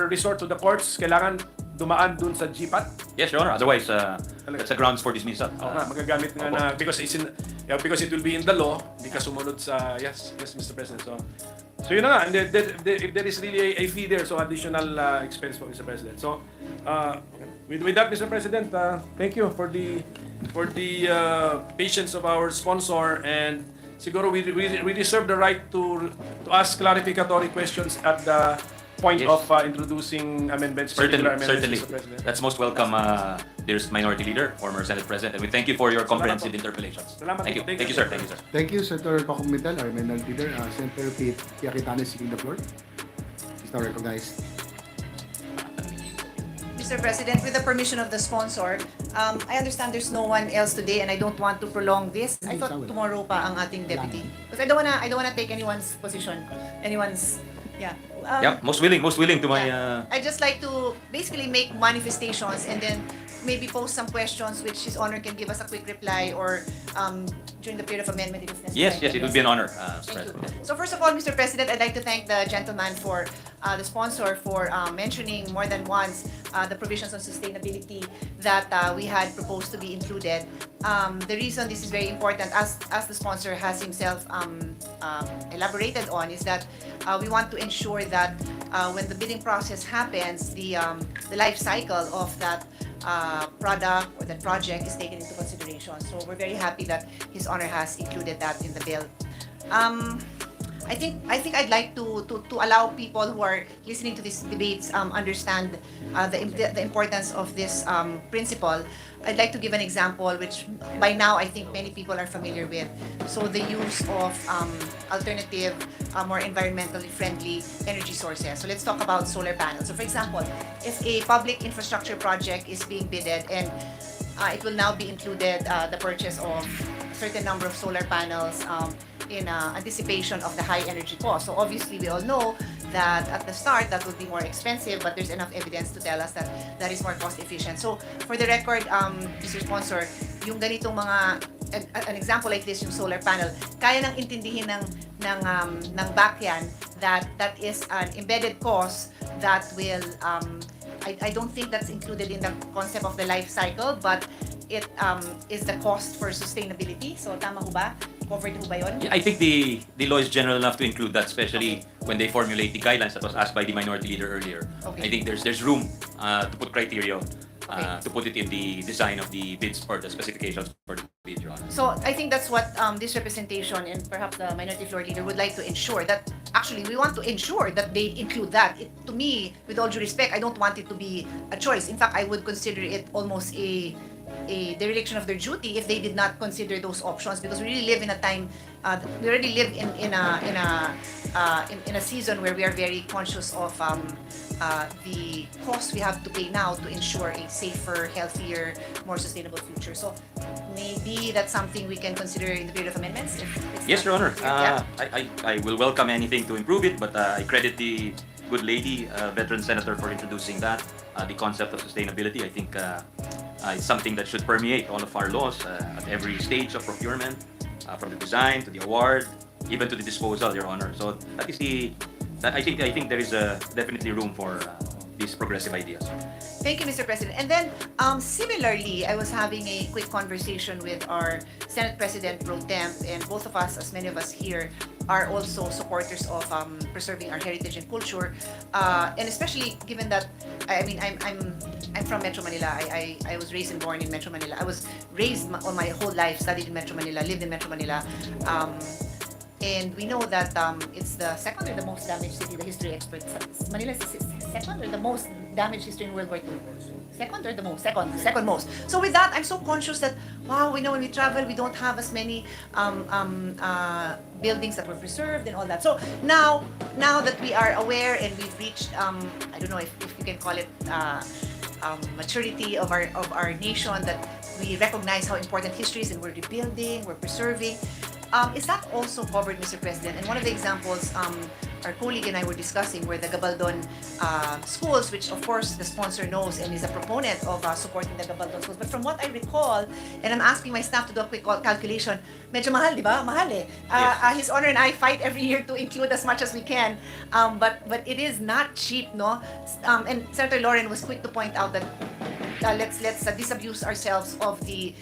resort to the courts, kailangan dumaan dun sa GPAT? Yes, Your Honor. Otherwise, that's a grounds for dismissal. Oo nga, magagamit nga na because it will be in the law, hindi ka sumunod sa yes, Mr. President. So yun na nga, and if there is really a fee there, so additional expense for Mr. President. So with that, Mr. President, thank you for the patience of our sponsor, and siguro we reserve the right to ask clarificatory questions at the point Yes. of introducing amendments, particular amendments, Mr. President. That's most welcome, dearest Minority Leader, former Senate President, and we thank you for your comprehensive interpellations. Salamat Thank you. po. Thank you, sir. Thank you, sir. Thank you, Senator Cocomital, our minority leader. Senator Pete Piakitane seeking the floor. He's now recognized. Mr. President, with the permission of the sponsor, I understand there's no one else today and I don't want to prolong this. I thought tomorrow pa ang ating deputy. Because I don't wanna take anyone's position. Yeah. Yeah, most willing to my... I just like to basically make manifestations and then maybe pose some questions which His Honor can give us a quick reply or during the period of amendment if it's necessary. Yes, it would be an honor, Thank you. President. So first of all, Mr. President, I'd like to thank the gentleman for the sponsor for mentioning more than once the provisions on sustainability that we had proposed to be included. The reason this is very important, as the sponsor has himself elaborated on, is that we want to ensure that when the bidding process happens, the life cycle of that product or that project is taken into consideration. So we're very happy that His Honor has included that in the bill. I think I'd like to allow people who are listening to these debates understand the importance of this principle. I'd like to give an example which by now I think many people are familiar with. So the use of alternative, more environmentally friendly energy sources. So let's talk about solar panels. So for example, if a public infrastructure project is being bidded and it will now be included the purchase of a certain number of solar panels in anticipation of the high energy cost. So obviously we all know that at the start that would be more expensive, but there's enough evidence to tell us that that is more cost efficient. So for the record, Mr. Sponsor, yung ganitong mga an example like this, yung solar panel, kaya nang intindihin ng backyan that is an embedded cost that will I don't think that's included in the concept of the life cycle, but it is the cost for sustainability. So tama ho ba? Covered ho ba yun? Yeah, I think the law is general enough to include that, especially when they formulate the guidelines that was asked by the Minority Leader earlier. Okay. I think there's room to put criteria to put it in the design of the bids or the specifications for the bid, Your Honor. So I think that's what this representation and perhaps the Minority Floor Leader would like to ensure, that actually we want to ensure that they include that. To me, with all due respect, I don't want it to be a choice. In fact, I would consider it almost a dereliction of their duty if they did not consider those options, because we really live in a time we already live in a season where we are very conscious of the cost we have to pay now to ensure a safer, healthier, more sustainable future. So maybe that's something we can consider in the period of amendments. Yes, Your Honor. Yeah. I will welcome anything to improve it, but I credit the good lady, veteran senator, for introducing that. The concept of sustainability, I think it's something that should permeate all of our laws at every stage of procurement, from the design to the award, even to the disposal, Your Honor. So that is I think there is definitely room for these progressive ideas. Thank you, Mr. President. And then, similarly, I was having a quick conversation with our Senate President Pro Temp, and both of us, as many of us here, are also supporters of preserving our heritage and culture, and especially given that I'm from Metro Manila. I was raised and born in Metro Manila. I was raised all my whole life, studied in Metro Manila, lived in Metro Manila. And we know that it's the second or the most damaged city, the history experts. Manila is the second or the most damaged history in World War II? Second or the most? Second most. So with that, I'm so conscious that, wow, we know when we travel, we don't have as many buildings that were preserved and all that. So now that we are aware and we've reached, I don't know if you can call it maturity of our nation, that we recognize how important history is and we're rebuilding, we're preserving. Is that also covered, Mr. President? And one of the examples our colleague and I were discussing were the Gabaldon schools, which of course the sponsor knows and is a proponent of supporting the Gabaldon schools. But from what I recall, and I'm asking my staff to do a quick calculation, medyo mahal, di ba? Mahal eh. His Honor and I fight every year to include as much as we can, but it is not cheap, no? And Senator Lauren was quick to point out that let's disabuse ourselves of the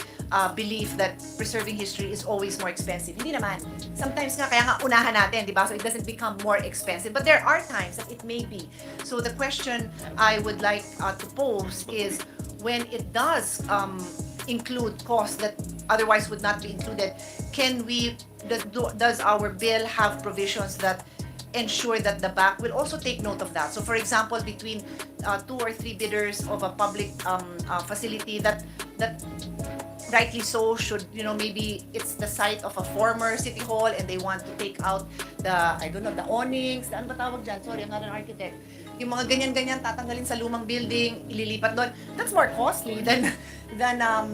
belief that preserving history is always more expensive. Hindi naman. Sometimes nga, kaya nga unahan natin, di ba? So it doesn't become more expensive. But there are times that it may be. So the question I would like to pose is, when it does include costs that otherwise would not be included, does our bill have provisions that ensure that the BAC will also take note of that? So for example, between 2 or 3 bidders of a public facility that rightly so should, maybe it's the site of a former city hall and they want to take out the, I don't know, the awnings, ano ba tawag dyan? Sorry, I'm not an architect. Yung mga ganyan-ganyan tatanggalin sa lumang building, ililipat doon. That's more costly than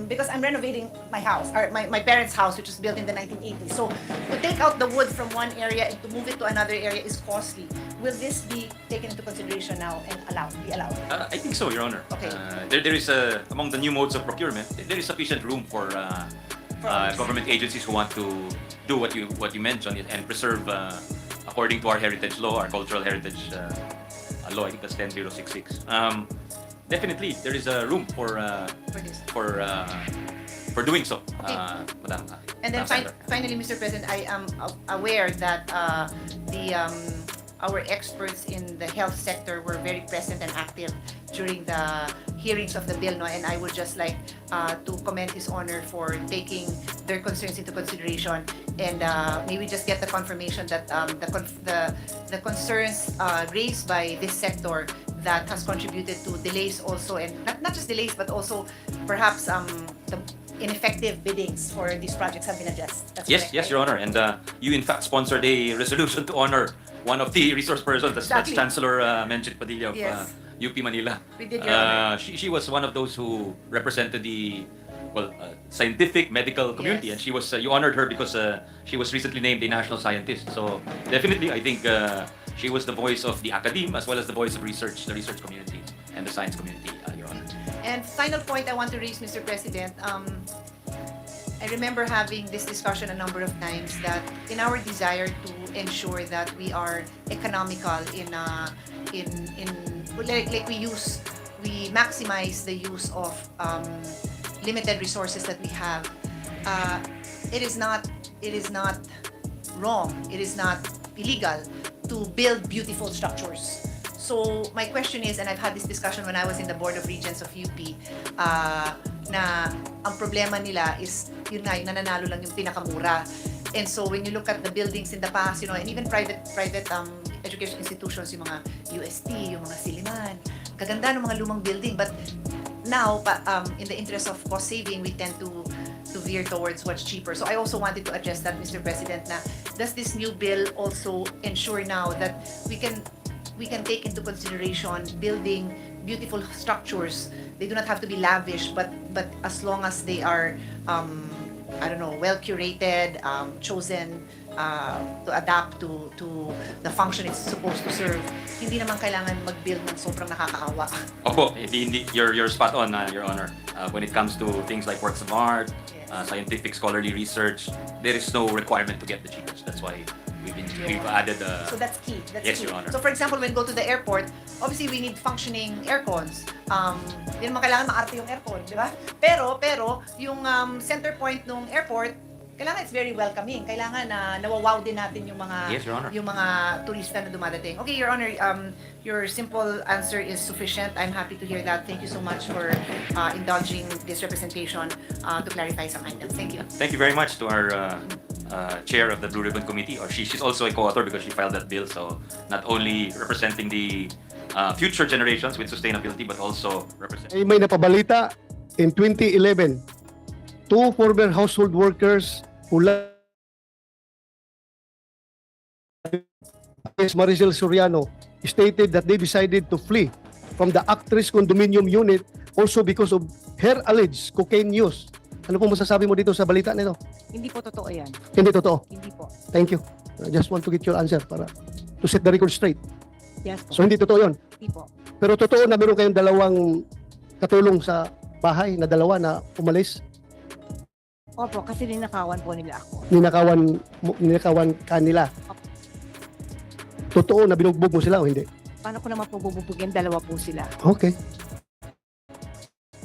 because I'm renovating my house, or my parents' house, which was built in the 1980s. So to take out the wood from one area and to move it to another area is costly. Will this be taken into consideration now and be allowed? I think so, Your Honor. Okay. There is among the new modes of procurement, there is sufficient room for government agencies who want to do what you mentioned and preserve according to our heritage law, our cultural heritage law. I think that's 10066. Definitely, there is a room for doing so, Okay. Madam. And then Madam Senator. finally, Mr. President, I am aware that our experts in the health sector were very present and active during the hearings of the bill, no? And I would just like to commend His Honor for taking their concerns into consideration, and maybe just get the confirmation that the concerns raised by this sector that has contributed to delays also, and not just delays but also perhaps the ineffective biddings for these projects have been addressed. That's Yes, correct, yes, right? Your Honor. And you in fact sponsored a resolution to honor one of the resource persons, that's Exactly. Chancellor mentioned Padilla of Yes. UP Manila. We did, Your Honor. She was one of those who represented the scientific medical community, Yes. and she was you honored her because she was recently named a national scientist. So definitely, I think she was the voice of the academe as well as the voice of the research community and the science community, Your Honor. And final point I want to raise, Mr. President, I remember having this discussion a number of times that in our desire to ensure that we are economical we maximize the use of limited resources that we have. It is not wrong. It is not illegal to build beautiful structures. So my question is, and I've had this discussion when I was in the Board of Regents of UP, na ang problema nila is yun nga, yung nananalo lang yung pinakamura. And so when you look at the buildings in the past, and even private education institutions, yung mga UST, yung mga Siliman, kaganda ng mga lumang building, but now in the interest of cost saving, we tend to veer towards what's cheaper. So I also wanted to address that, Mr. President, na does this new bill also ensure now that we can take into consideration building beautiful structures? They do not have to be lavish, but as long as they are well curated, chosen to adapt to the function it's supposed to serve, hindi naman kailangan mag-build ng sobrang nakakaawa. Opo, you're spot on, Your Honor. When it comes to things like works of art, scientific scholarly research, there is no requirement to get the cheapest. That's why we've added. So that's key. That's Yes, key. Your Honor. So for example, when we go to the airport, obviously we need functioning aircons. Hindi naman kailangan maarte yung aircon, di ba? Pero yung center point ng airport, kailangan it's very welcoming. Kailangan na nawawaw din natin yung mga Yes, Your Honor. yung mga turista na dumadating. Okay, Your Honor, your simple answer is sufficient. I'm happy to hear that. Thank you so much for indulging this representation to clarify some items. Thank you. Thank you very much to our chair of the Blue Ribbon Committee, or she's also a co-author because she filed that bill. So not only representing the future generations with sustainability, but also representing. May napabalita in 2011, 2 former household workers who Maricel Soriano stated that they decided to flee from the actress condominium unit also because of her alleged cocaine use. Ano po masasabi mo dito sa balita nito? Hindi po totoo yan. Hindi totoo. Hindi po. Thank you. I just want to get your answer para to set the record straight. Yes po. So hindi totoo yun. Hindi po. Pero totoo na meron kayong dalawang katulong sa bahay na dalawa na umalis, Opo, kasi ninakawan po nila ako. ninakawan kanila. Totoo na binugbog mo sila o hindi? Paano ko naman po bububugin? Dalawa po sila. Okay.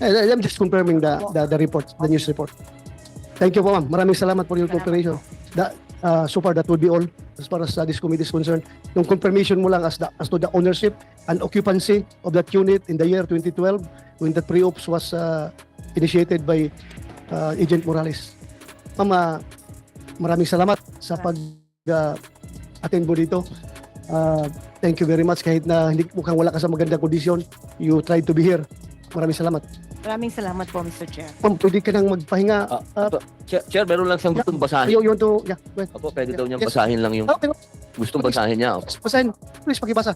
I'm just confirming the report, the news report. Thank you po, ma'am. Maraming salamat for your cooperation. So far, that will be all as far as this committee is concerned. Yung confirmation mo lang as to the ownership and occupancy of that unit in the year 2012 when the pre-ops was initiated by Agent Morales. Ma'am, maraming salamat sa pag-attend mo dito. Thank you very much. Kahit na hindi mukhang wala ka sa magandang kondisyon, you tried to be here. Maraming salamat. Maraming salamat po, Mr. Chair. Ma'am, pwede ka nang magpahinga. Chair, meron lang siyang gustong basahin. You want to, yeah, go ahead. Opo, pwede daw niyang Yes. basahin lang yung Okay. gustong basahin niya. Opo. Basahin. Please, pakibasa.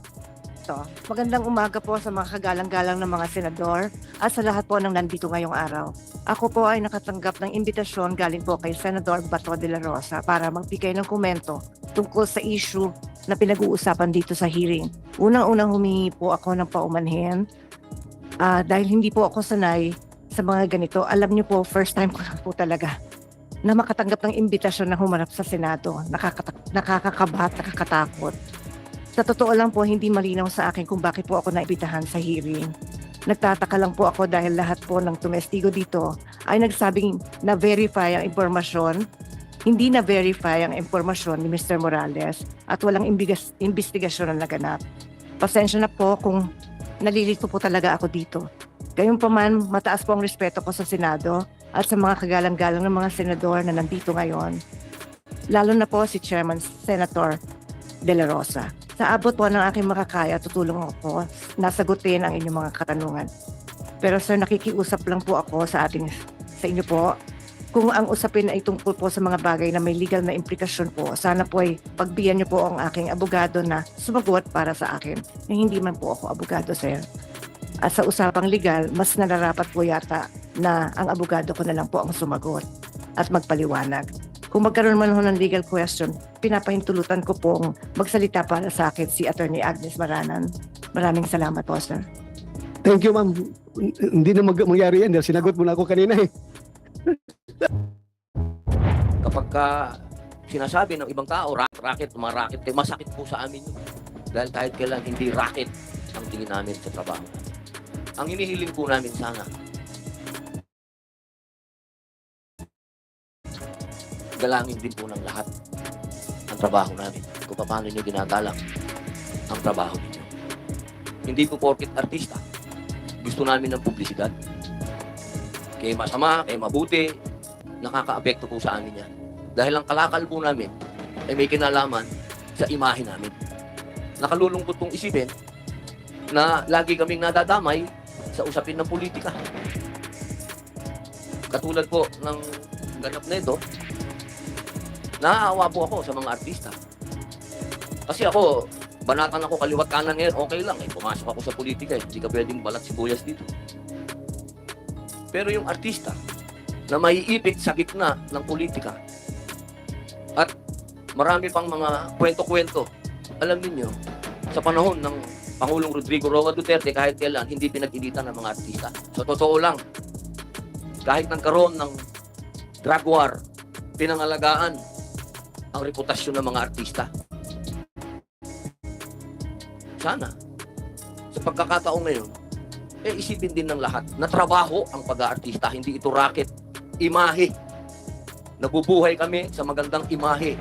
Magandang umaga po sa mga kagalang-galang ng mga senador at sa lahat po ng nandito ngayong araw. Ako po ay nakatanggap ng imbitasyon galing po kay Senador Bato de la Rosa para magbigay ng komento tungkol sa issue na pinag-uusapan dito sa hearing. Unang-unang humingi po ako ng paumanhin dahil hindi po ako sanay sa mga ganito. Alam niyo po, first time ko na po talaga na makatanggap ng imbitasyon na humarap sa Senado. Nakakakabahat, nakakatakot. Sa totoo lang po, hindi malinaw sa akin kung bakit po ako naibitahan sa hearing. Nagtataka lang po ako dahil lahat po ng tumestigo dito ay nagsabing na-verify ang impormasyon, hindi na-verify ang impormasyon ni Mr. Morales at walang investigasyon na naganap. Pasensya na po kung nalilito po talaga ako dito. Gayunpaman, mataas po ang respeto ko sa Senado at sa mga kagalang-galang ng mga senador na nandito ngayon. Lalo na po si Chairman Senator De La Rosa. Sa abot po ng aking makakaya, tutulong ako po nasagutin ang inyong mga katanungan. Pero sir, nakikiusap lang po ako sa inyo po. Kung ang usapin ay tungkol po sa mga bagay na may legal na implikasyon po, sana po ay pagbigyan niyo po ang aking abogado na sumagot para sa akin. Hindi man po ako abogado, sir. At sa usapang legal, mas nararapat po yata na ang abogado ko na lang po ang sumagot at magpaliwanag. Kung magkaroon man ho ng legal question, pinapahintulutan ko pong magsalita para sa akin si Attorney Agnes Maranan. Maraming salamat po, sir. Thank you, ma'am. Hindi na mangyari yan dahil sinagot mo na ako kanina eh. Kapag sinasabi ng ibang tao, racket, mga racket, masakit po sa amin yun. Dahil kahit kailan hindi racket ang tingin namin sa trabaho. Ang hinihiling po namin sana, galangin din po ng lahat ang trabaho namin. Kung paano nyo ginagalang ang trabaho ninyo. Hindi po porket artista. Gusto namin ng publisidad. Kaya masama, kaya mabuti, nakaka-apekto po sa amin yan. Dahil ang kalakal po namin ay may kinalaman sa imahe namin. Nakalulungkot pong isipin na lagi kaming nadadamay sa usapin ng politika. Katulad po ng ganap na ito, naaawa po ako sa mga artista. Kasi ako, banatan ako kaliwat kanan ngayon, okay lang. Pumasok ako sa politika, hindi ka pwedeng balat sibuyas dito. Pero yung artista na maiipit sa gitna ng politika at marami pang mga kwento-kwento, alam niyo sa panahon ng Pangulong Rodrigo Roa Duterte, kahit kailan, hindi pinag-initan ng mga artista. So, totoo lang, kahit nagkaroon ng drug war, pinangalagaan ang reputasyon ng mga artista. Sana, sa pagkakataong ngayon, isipin din ng lahat na trabaho ang pag-aartista, hindi ito racket, imahe. Nabubuhay kami sa magandang imahe.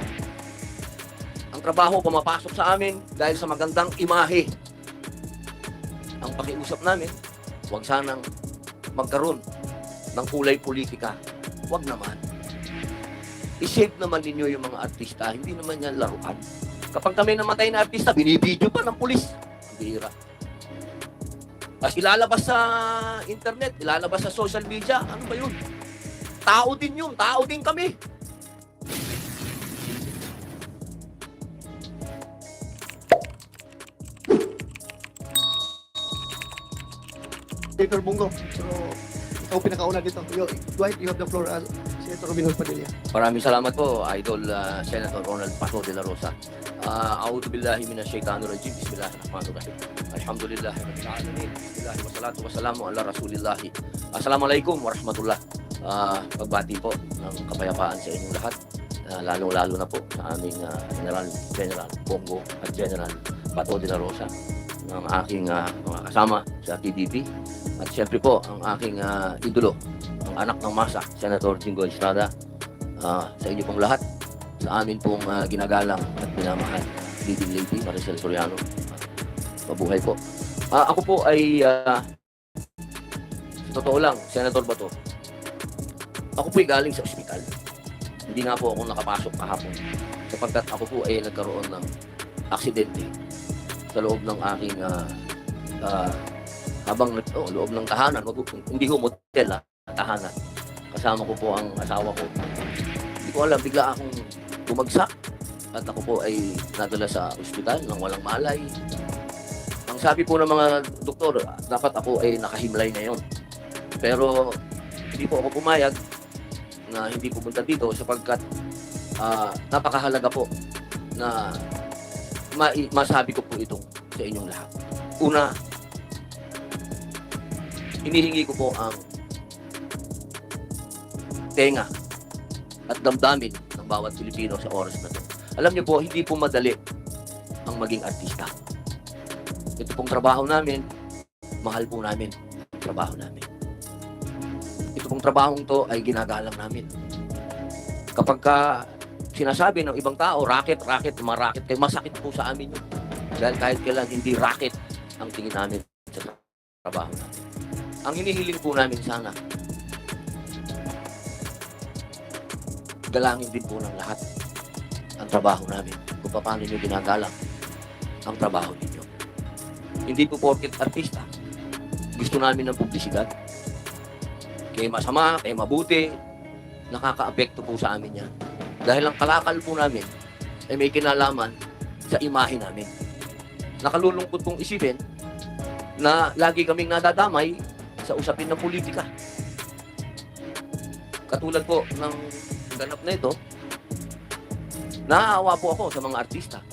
Ang trabaho pumapasok sa amin dahil sa magandang imahe. Ang pakiusap namin, huwag sanang magkaroon ng kulay politika. Huwag naman. I-save naman ninyo yung mga artista, hindi naman yan laruan. Kapag kami namatay na artista, binibidyo pa ng pulis. Bihira. As ilalabas sa internet, ilalabas sa social media, ano ba yun? Tao din yun, tao din kami. Senator Bungo, so ikaw pinakauna dito. Dwight, you have the floor as Senator Padilla. Maraming salamat po, Idol Senator Ronald Pato de la Rosa. A'udhu billahi minasyaitanir rajim. Bismillahirrahmanirrahim. Alhamdulillahi rabbil alamin. Bismillah wassalatu wassalamu ala Rasulillah. Assalamualaikum warahmatullah. Pagbati po ng kapayapaan sa inyong lahat. Lalo-lalo na po sa aming General Bongo at General Bato de la Rosa, ng aking mga kasama sa PDP, at siyempre po ang aking idolo, ang anak ng masa, Senator Jingo Estrada, sa inyo pong lahat, sa amin pong ginagalang at minamahal leading lady Maricel Soriano. Mabuhay po. Ako po ay sa totoo lang, Senator Bato, ako po'y galing sa ospital. Hindi nga po ako nakapasok kahapon sapagkat ako po ay nagkaroon ng aksidente sa loob ng aking loob ng tahanan. Hindi ho motel, tahanan. Kasama ko po ang asawa ko. Hindi ko alam, bigla akong tumagsak at ako po ay nadala sa ospital ng walang malay. Ang sabi po ng mga doktor, dapat ako ay nakahimlay ngayon. Pero hindi po ako pumayag na hindi pupunta dito sapagkat napakahalaga po na masabi ko po itong sa inyong lahat. Una, hinihingi ko po ang tenga at damdamin ng bawat Pilipino sa oras na to. Alam niyo po, hindi po madali ang maging artista. Ito pong trabaho namin, mahal po namin ang trabaho namin. Ito pong trabahong to ay ginagalang namin. Kapag sinasabi ng ibang tao, racket, maracket kayo, masakit po sa amin yun. Dahil kahit kailan hindi racket ang tingin namin sa trabaho namin. Ang hinihiling po namin sana, galangin din po ng lahat ang trabaho namin. Kung paano nyo ginagalang ang trabaho ninyo. Hindi po porket artista. Gusto namin ng publisidad. Kaya masama, kaya mabuti, nakaka-apekto po sa amin yan. Dahil ang kalakal po namin ay may kinalaman sa imahe namin. Nakalulungkot pong isipin na lagi kaming nadadamay sa usapin ng politika. Katulad po ng ganap na ito, naaawa po ako sa mga artista.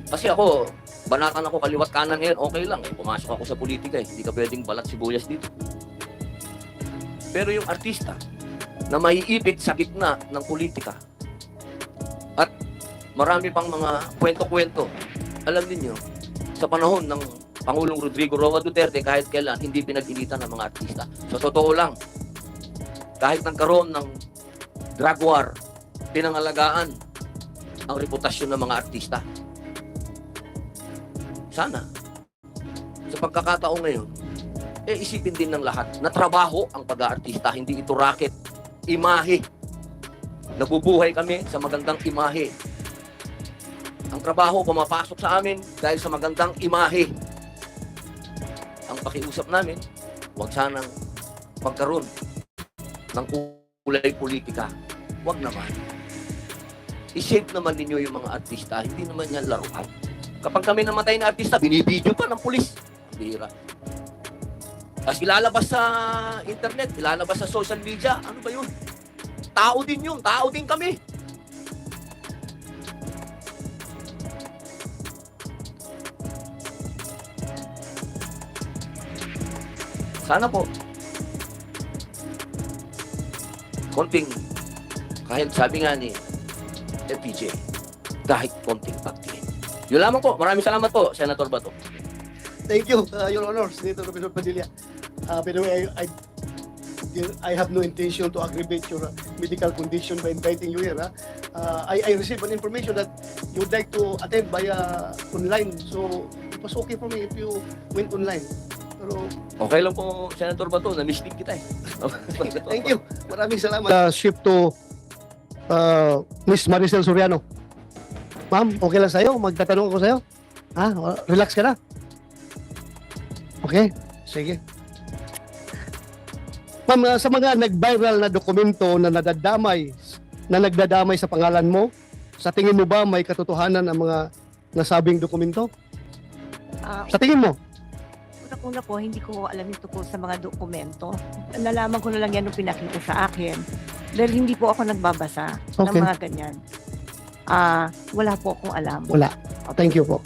Kasi ako, banatan ako kaliwat kanan ngayon, okay lang. Pumasok ako sa politika Hindi ka pwedeng balat sibuyas dito. Pero yung artista na maiipit sa gitna ng politika at marami pang mga kwento-kwento, alam niyo sa panahon ng Pangulong Rodrigo Roa Duterte, kahit kailan hindi pinag-initan ng mga artista. So totoo lang, kahit nagkaroon ng drug war, pinangalagaan ang reputasyon ng mga artista. Sana sa pagkakataon ngayon, isipin din ng lahat na trabaho ang pag-aartista, hindi ito racket, imahe. Nabubuhay kami sa magandang imahe. Ang trabaho pumapasok sa amin dahil sa magandang imahe. Ang pakiusap namin, huwag sanang magkaroon ng kulay politika. Huwag naman. I-shape naman ninyo yung mga artista, hindi naman yan laruan. Kapag kami namatay na artista, binibidyo pa ng pulis. Bihira. Tapos ilalabas sa internet, ilalabas sa social media. Ano ba yun? Tao din yun. Tao din kami. Sana po, konting, kahit sabi nga ni FPJ, kahit konting pagtingin. Yun lamang po. Maraming salamat po, Senator Bato. Thank you, Your Honor, Senator Professor Padilla. By the way, I have no intention to aggravate your medical condition by inviting you here. I received an information that you would like to attend via online. So, it was okay for me if you went online. Pero, okay lang po, Senator Bato. Na-miss din kita Thank you. Maraming salamat. Shift to Miss Maricel Soriano. Ma'am, okay lang sa'yo? Magtatanong ako sa'yo? Relax ka na? Okay? Sige. Ma'am, sa mga nag-viral na dokumento na nagdadamay sa pangalan mo, sa tingin mo ba may katotohanan ang mga nasabing dokumento? Sa tingin mo? Una po, hindi ko alam ito po sa mga dokumento. Nalaman ko na lang yan nung pinakita sa akin. Dahil hindi po ako nagbabasa ng mga ganyan. Wala po akong alam. Wala. Thank you po.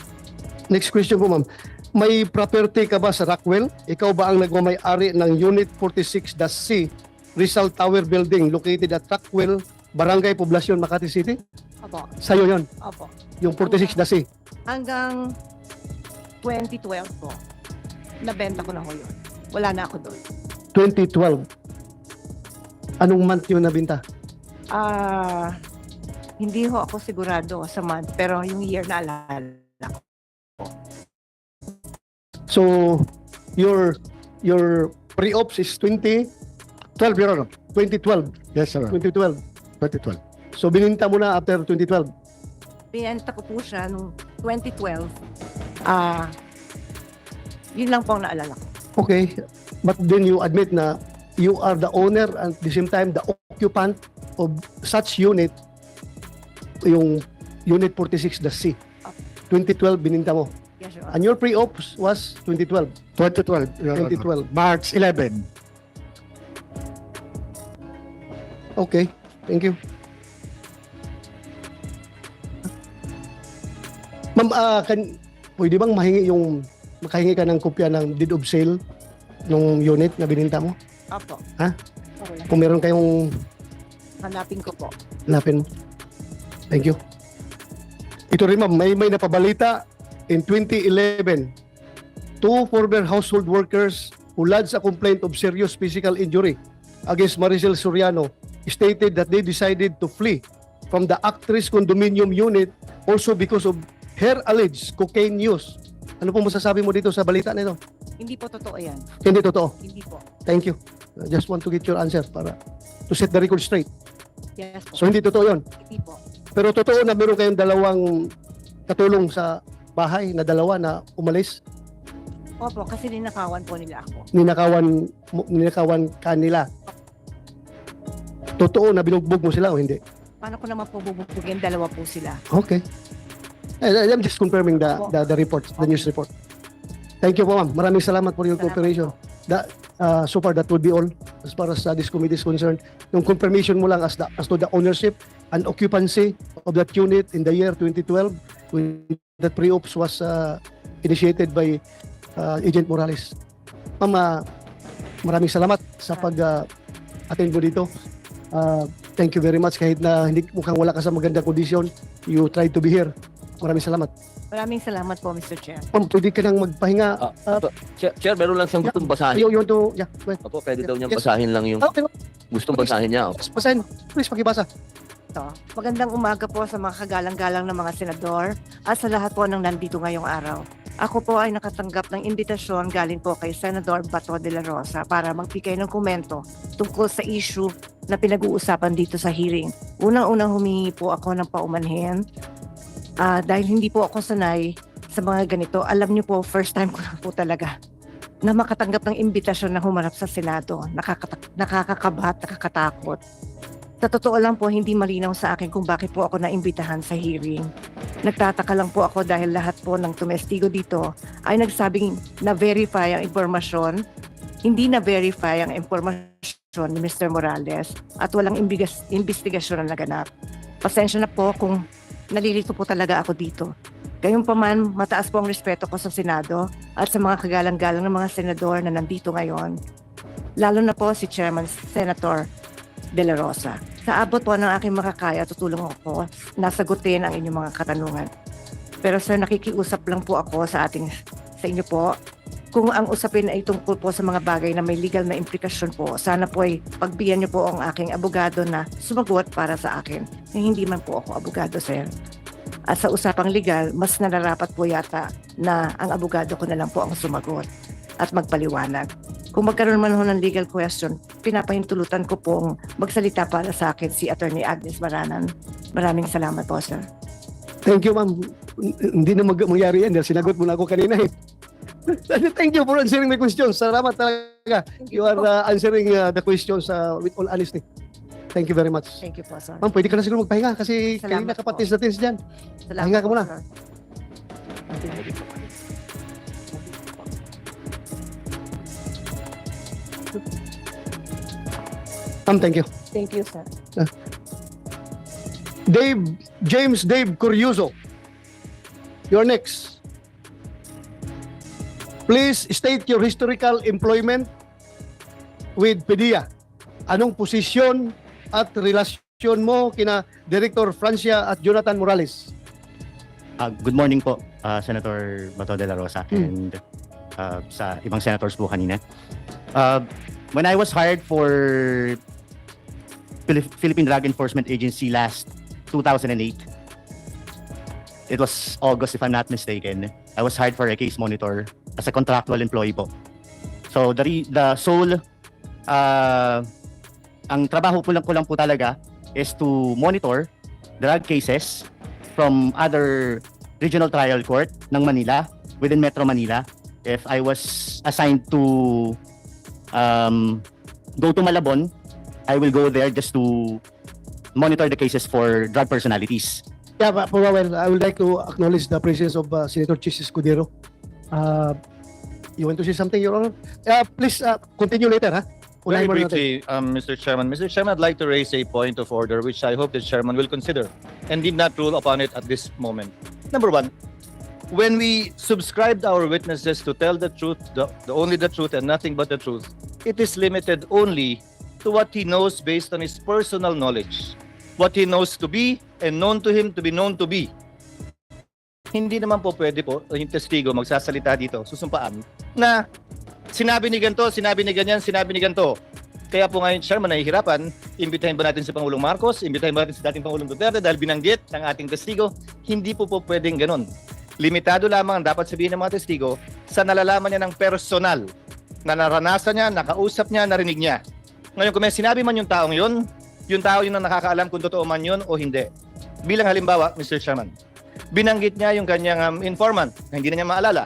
Next question po, ma'am. May property ka ba sa Rockwell? Ikaw ba ang nagmamay-ari ng Unit 46-C Rizal Tower Building located at Rockwell, Barangay Poblacion, Makati City? Opo. Sa'yo yon, Opo. yung 46-C. Hanggang 2012 po, nabenta ko na ho yun. Wala na ako doon. 2012. Anong month yun nabinta? Hindi ho ako sigurado sa month, pero yung year na alala ko. So, your pre-ops is 2012, Your Honor. 2012. Yes, sir. 2012. 2012. So, bininta mo na after 2012. Binenta ko po siya nung 2012. Yun lang po ang naalala ko. Okay. But then you admit na you are the owner and at the same time the occupant of such unit, yung Unit 46, the C. 2012, bininta mo. Yes, Your Honor. And your pre-ops was 2012. 2012. Your Honor. 2012. March 11. Okay. Thank you. Ma'am, pwede bang makahingi ka ng kopya ng deed of sale ng unit na bininta mo? Opo. Ha? Okay. Kung meron kayong Hanapin ko po. hanapin mo. Thank you. Ito rin ma'am, may napabalita in 2011. Two former household workers who lodged a complaint of serious physical injury against Maricel Soriano stated that they decided to flee from the actress condominium unit also because of her alleged cocaine use. Ano po masasabi mo dito sa balita na ito? Hindi po totoo yan. Hindi totoo. Hindi po. Thank you. I just want to get your answer para to set the record straight. Yes po. So hindi totoo yun. Hindi po. Pero totoo na meron kayong dalawang katulong sa bahay na dalawa na umalis. Opo, kasi ninakawan po nila ako. Ninakawan kanila. Totoo na binugbog mo sila o hindi? Paano ko naman po bubugin? Dalawa po sila. Okay. I'm just confirming the report, the news report. Thank you po ma'am. Maraming salamat for your cooperation. So far that would be all as far as this committee is concerned. Yung confirmation mo lang as to the ownership and occupancy of that unit in the year 2012 when that pre-ops was initiated by Agent Morales. Ma'am, maraming salamat sa pag-attend mo dito. Thank you very much kahit na hindi mukhang wala ka sa magandang kondisyon. You tried to be here. Maraming salamat. Maraming salamat po, Mr. Chair. Ma'am, pwede ka nang magpahinga. Chair, meron lang siyang gustong basahin. You want to, yeah, go ahead. Opo, pwede daw niyang Yes. basahin lang yung Okay. gustong basahin niya. Yes, basahin. Please, pakibasa. Ito. Magandang umaga po sa mga kagalang-galang ng mga senador at sa lahat po ng nandito ngayong araw. Ako po ay nakatanggap ng imbitasyon galing po kay Senador Bato de la Rosa para magbigay ng komento tungkol sa issue na pinag-uusapan dito sa hearing. Unang-unang humingi po ako ng paumanhin dahil hindi po ako sanay sa mga ganito. Alam niyo po, first time ko na po talaga na makatanggap ng imbitasyon na humarap sa Senado. Nakakakabahat, nakakatakot. Sa totoo lang po, hindi malinaw sa akin kung bakit po ako naimbitahan sa hearing. Nagtataka lang po ako dahil lahat po ng tumestigo dito ay nagsabing na-verify ang impormasyon, hindi na-verify ang impormasyon ni Mr. Morales at walang investigasyon na naganap. Pasensya na po kung nalilito po talaga ako dito. Gayunpaman, mataas po ang respeto ko sa Senado at sa mga kagalang-galang ng mga senador na nandito ngayon. Lalo na po si Chairman Senator De La Rosa. Sa abot po ng aking makakaya, tutulong ako na sagutin ang inyong mga katanungan. Pero sir, nakikiusap lang po ako sa inyo po. Kung ang usapin ay tungkol po sa mga bagay na may legal na implikasyon po, sana po ay pagbigyan niyo po ang aking abogado na sumagot para sa akin. Hindi man po ako abogado, sir. At sa usapang legal, mas nararapat po yata na ang abogado ko na lang po ang sumagot at magpaliwanag. Kung magkaroon man ho ng legal question, pinapahintulutan ko pong magsalita para sa akin si Attorney Agnes Baranan. Maraming salamat po, sir. Thank you, ma'am. Hindi na mangyari yan dahil sinagot mo na ako kanina eh. Thank you for answering my questions. Salamat talaga. You are answering the questions with all honesty. Thank you very much. Thank you po, sir. Ma'am, pwede ka na siguro magpahinga kasi kanina ka patis na tins dyan. Pahinga ka muna. sir. Ma'am, thank you. Thank you, sir. James Dave Curioso. You're next. Please state your historical employment with Padilla. Anong posisyon at relasyon mo kina Director Francia at Jonathan Morales? Good morning po, Senator Bato de la Rosa and sa ibang senators po kanina. When I was hired for Philippine Drug Enforcement Agency last 2008, it was August if I'm not mistaken, I was hired for a case monitor as a contractual employee po. So the sole, ang trabaho ko lang po talaga is to monitor drug cases from other regional trial court ng Manila, within Metro Manila. If I was assigned to go to Malabon, I will go there just to monitor the cases for drug personalities. Yeah, but for a while, I would like to acknowledge the presence of Senator Chis Escudero. You want to say something, Your Honor? Please continue later, ha? Very Unahin mo na natin. briefly, Mr. Chairman. Mr. Chairman, I'd like to raise a point of order which I hope the Chairman will consider and did not rule upon it at this moment. Number one, when we subscribed our witnesses to tell the truth, only the truth and nothing but the truth, it is limited only to what he knows based on his personal knowledge. What he knows to be and known to him to be known to be. Hindi naman po pwede po yung testigo magsasalita dito, susumpaan, na sinabi ni ganito, sinabi ni ganyan, sinabi ni ganito. Kaya po ngayon, Chairman, nahihirapan, imbitahin ba natin si Pangulong Marcos, imbitahin ba natin si dating Pangulong Duterte dahil binanggit ng ating testigo? Hindi po pwedeng ganun. Limitado lamang ang dapat sabihin ng mga testigo sa nalalaman niya ng personal, na naranasan niya, nakausap niya, narinig niya. Ngayon, kung may sinabi man yung taong yun ang nakakaalam kung totoo man yun o hindi. Bilang halimbawa, Mr. Chairman, binanggit niya yung kanyang informant na hindi na niya maalala.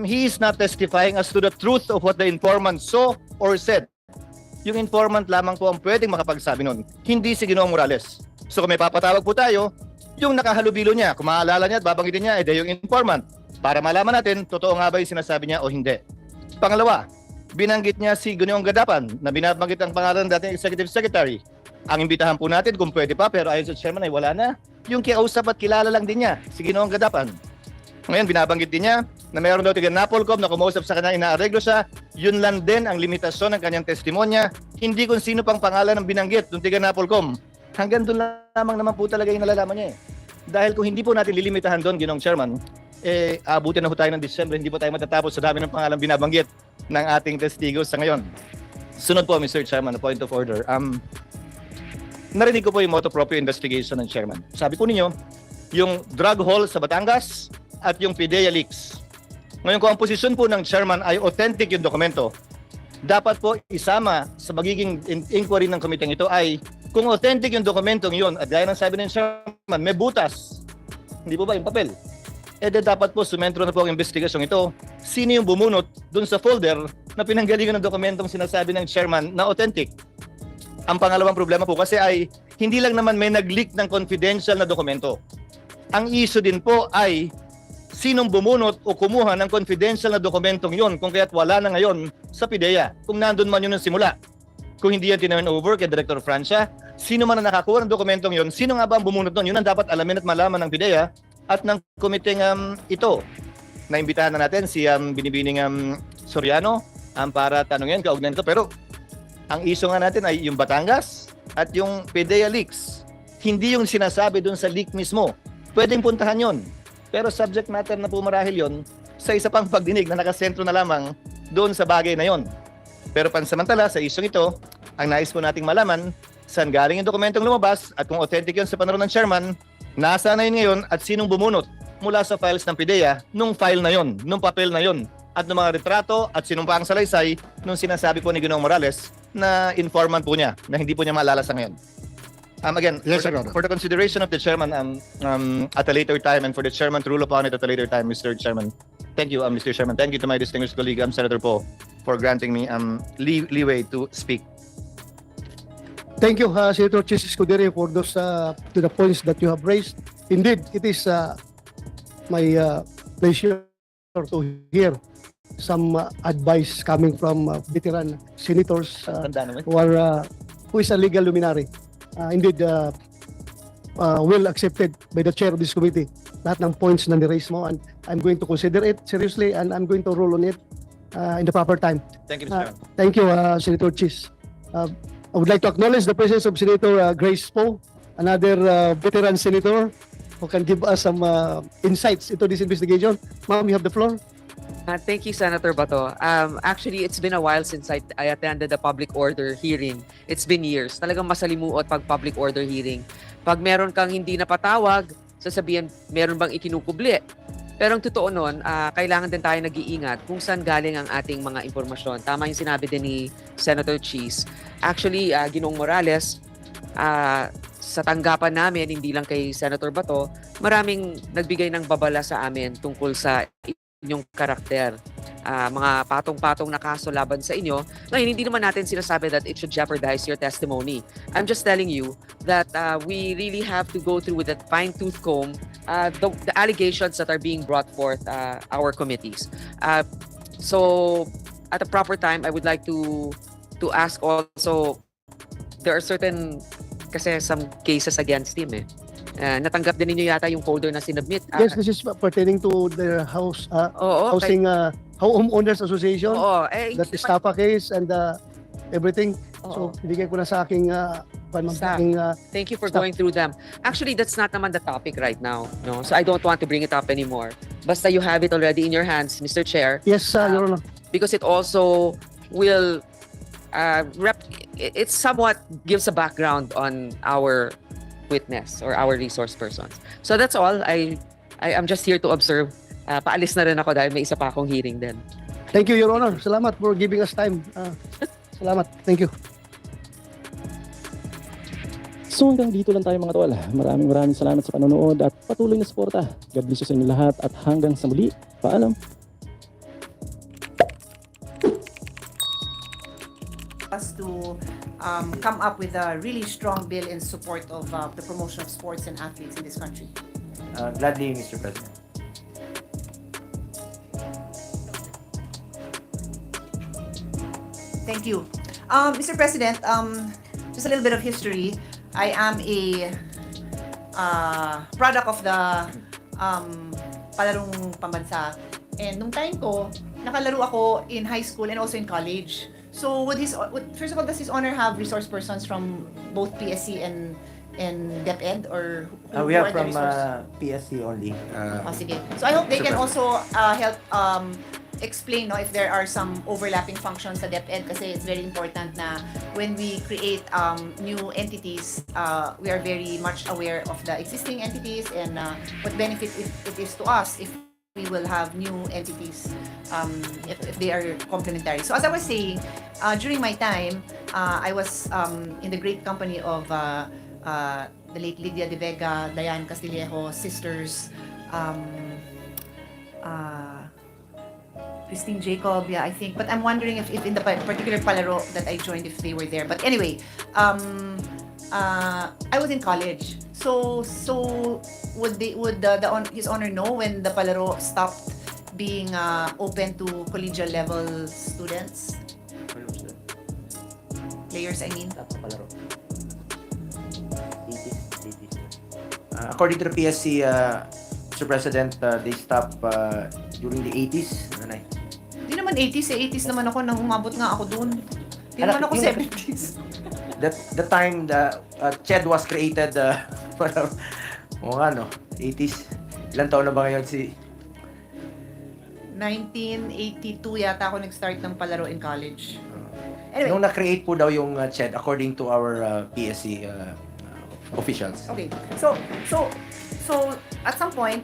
He is not testifying as to the truth of what the informant saw or said. Yung informant lamang po ang pwedeng makapagsabi nun, hindi si Ginoong Morales. So kung may papatawag po tayo, yung nakahalubilo niya, kung maalala niya at babanggitin niya, yung informant, para malaman natin, totoo nga ba yung sinasabi niya o hindi. Pangalawa, binanggit niya si Ginoong Gadapan na binabanggit ang pangalan ng dating Executive Secretary. Ang imbitahan po natin kung pwede pa, pero ayon sa Chairman ay wala na. Yung kiausap at kilala lang din niya, si Ginoong Gadapan. Ngayon, binabanggit din niya na mayroon daw tiga Napolcom na kumausap sa kanya, inaareglo siya. Yun lang din ang limitasyon ng kanyang testimonya. Hindi kung sino pang pangalan ng binanggit ng tiga Napolcom. Hanggang doon lamang naman po talaga yung nalalaman niya. Dahil kung hindi po natin lilimitahan doon, Ginoong Chairman, abutin na po tayo ng December, hindi po tayo matatapos sa dami ng pangalan binabanggit ng ating testigos sa ngayon. Sunod po, Mr. Chairman, a point of order. Narinig ko po yung motu proprio investigation ng Chairman. Sabi po ninyo, yung drug haul sa Batangas at yung PDEA leaks. Ngayon, kung ang posisyon po ng Chairman ay authentic yung dokumento, dapat po isama sa magiging inquiry ng komiteng ito ay kung authentic yung dokumentong yun at gaya ng sabi ng Chairman, may butas. Hindi po ba yung papel? Dapat po sumentro na po ang investigasyong ito. Sino yung bumunot dun sa folder na pinanggalingan ng dokumentong sinasabi ng Chairman na authentic? Ang pangalawang problema po kasi ay hindi lang naman may nag-leak ng confidential na dokumento. Ang issue din po ay sinong bumunot o kumuha ng confidential na dokumentong yon kung kaya't wala na ngayon sa PDEA. Kung nandun man yun ng simula. Kung hindi yan tinurn over kay Director Francia, sino man ang nakakuha ng dokumentong yon, sino nga ba ang bumunot nun? Yun ang dapat alamin at malaman ng PDEA at ng komiteng ito. Naimbitahan na natin si Binibining Soriano para tanungin kaugnay nito. Pero ang issue nga natin ay yung Batangas at yung PDEA leaks. Hindi yung sinasabi doon sa leak mismo. Pwedeng puntahan yon. Pero subject matter na po marahil yon sa isa pang pagdinig na nakasentro na lamang doon sa bagay na yon. Pero pansamantala sa issue ito, ang nais po nating malaman saan galing yung dokumentong lumabas at kung authentic yun sa panahon ng Chairman, nasaan na yun ngayon at sinong bumunot mula sa files ng PDEA nung file na yon, nung papel na yon at ng mga retrato at sinong pa ang salaysay nung sinasabi po ni Ginoong Morales na informant po niya na hindi po niya maalala sa ngayon. Again, Yes, for the consideration of the Chairman at a later time and for the Chairman to rule upon it at a later time, Mr. Chairman. Thank you, Mr. Chairman. Thank you to my distinguished colleague, Senator Poe, for granting me leeway to speak. Thank you, Senator Chis Escudero, for those to the points that you have raised. Indeed, it is my pleasure to hear some advice coming from veteran senators who is a legal luminary. Indeed, well accepted by the chair of this committee. Lahat ng points na ni-raise mo, and I'm going to consider it seriously, and I'm going to rule on it in the proper time. Thank you, Mr. Chairman. Thank you, Senator Chis. I would like to acknowledge the presence of Senator Grace Poe, another veteran senator who can give us some insights into this investigation. Ma'am, you have the floor. Thank you, Senator Bato. Actually, it's been a while since I attended a public order hearing. It's been years. Talagang masalimuot pag public order hearing. Pag meron kang hindi napatawag, sasabihin, meron bang ikinukubli? Pero ang totoo nun, kailangan din tayo nag-iingat kung saan galing ang ating mga impormasyon. Tama yung sinabi din ni Senator Cheese. Actually, Ginoong Morales, sa tanggapan namin, hindi lang kay Senator Bato, maraming nagbigay ng babala sa amin tungkol sa inyong karakter. Mga patong-patong na kaso laban sa inyo. Ngayon, hindi naman natin sinasabi that it should jeopardize your testimony. I'm just telling you that we really have to go through with a fine-tooth comb the allegations that are being brought forth our committees. So, at a proper time, I would like to ask also, there are certain, kasi some cases against him natanggap din ninyo yata yung folder na sinubmit. Yes, this is pertaining to the housing homeowners association. That Estafa case and everything. So, binigay ko na sa aking Thank you for going through them. Actually, that's not naman the topic right now. No? So I don't want to bring it up anymore. Basta you have it already in your hands, Mr. Chair. Yes, Your Honor. Because it also will it somewhat gives a background on our witness or our resource persons. So that's all. I'm just here to observe. Paalis na rin ako dahil may isa pa akong hearing din. Thank you, Your Honor. Salamat for giving us time. Salamat. Thank you. So hanggang dito lang tayo mga tol. Maraming salamat sa panonood at patuloy na suporta. God bless you sa inyo lahat at hanggang sa muli. Paalam. Us to come up with a really strong bill in support of the promotion of sports and athletes in this country. Gladly, Mr. President. Thank you. Mr. President, just a little bit of history. I am a product of the palarong pambansa. And nung time ko, nakalaro ako in high school and also in college. So first of all, does His Honor have resource persons from both PSC and DepEd, or who we are have the from resource? PSC only. Sige. So I hope they can also help explain if there are some overlapping functions sa DepEd, kasi it's very important na when we create new entities, we are very much aware of the existing entities and what benefit it is to us if we will have new entities if they are complementary. So as I was saying, during my time, I was in the great company of the late Lydia De Vega, Diane Castillejo, sisters, Christine Jacob, I think. But I'm wondering if in the particular palaro that I joined, if they were there. But anyway, I was in college. So would His Honor know when the palaro stopped being open to collegial level students? Players, I mean. According to the PSC, Mr. President, they stopped during the 80s. Hindi naman 80s, 80s naman ako nang umabot nga ako doon. Hindi naman ako 70s. The time the CHED was created, para 80s. Ilan taon na ba ngayon si 1982 yata ako nag-start ng palaro in college. Anyway. Nung na-create po daw yung CHED according to our PSC officials. Okay. So at some point,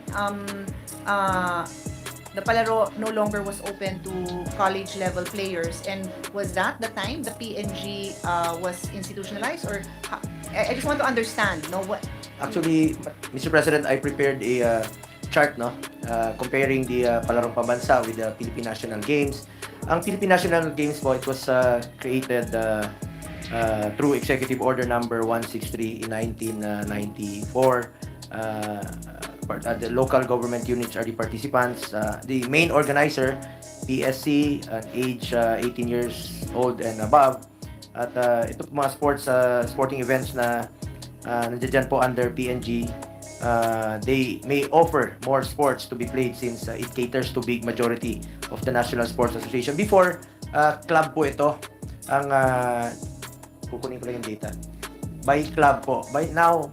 the palaro no longer was open to college level players, and was that the time the PNG was institutionalized, or I just want to understand, what Actually, Mr. President, I prepared a chart comparing the palarong pambansa with the Philippine National Games. Ang Philippine National Games po, it was created through Executive Order number 163 in 1994. The local government units are the participants. The main organizer, PSC, age 18 years old and above. At ito mga sporting events na nandiyan dyan po under PNG, they may offer more sports to be played since it caters to big majority of the National Sports Association. Before, club po ito. Ang kukunin ko lang yung data. By club po. By now,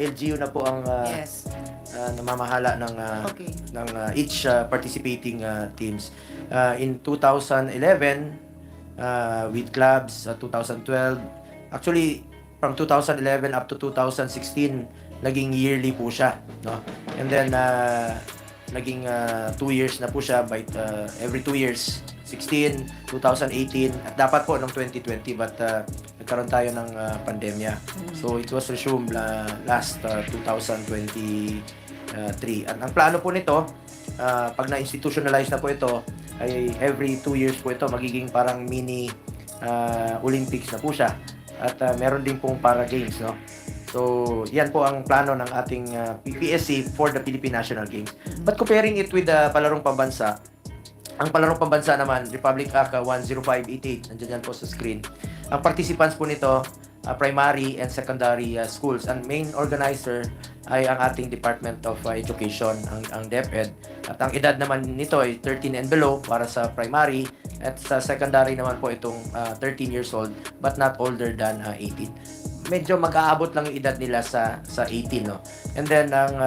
LGU na po ang Yes. namamahala ng Okay. ng each participating teams. In 2011 with clubs, 2012, actually from 2011 up to 2016 naging yearly po siya, no? And then naging 2 years na po siya by every 2 years, 16, 2018 at dapat po noong 2020 but nagkaroon tayo ng pandemya. So it was resumed last 2023. At ang plano po nito, pag na-institutionalize na po ito, ay every 2 years po ito magiging parang mini Olympics na po siya. At meron din pong para games, no? So, yan po ang plano ng ating PPSC for the Philippine National Games. But comparing it with the palarong pambansa, ang palarong pambansa naman, Republic Act 10588, nandiyan yan po sa screen. Ang participants po nito, primary and secondary schools. Ang main organizer ay ang ating Department of Education, ang DepEd. At ang edad naman nito ay 13 and below para sa primary at sa secondary naman po itong 13 years old but not older than 18. Medyo mag-aabot lang yung edad nila sa 18, no? And then ang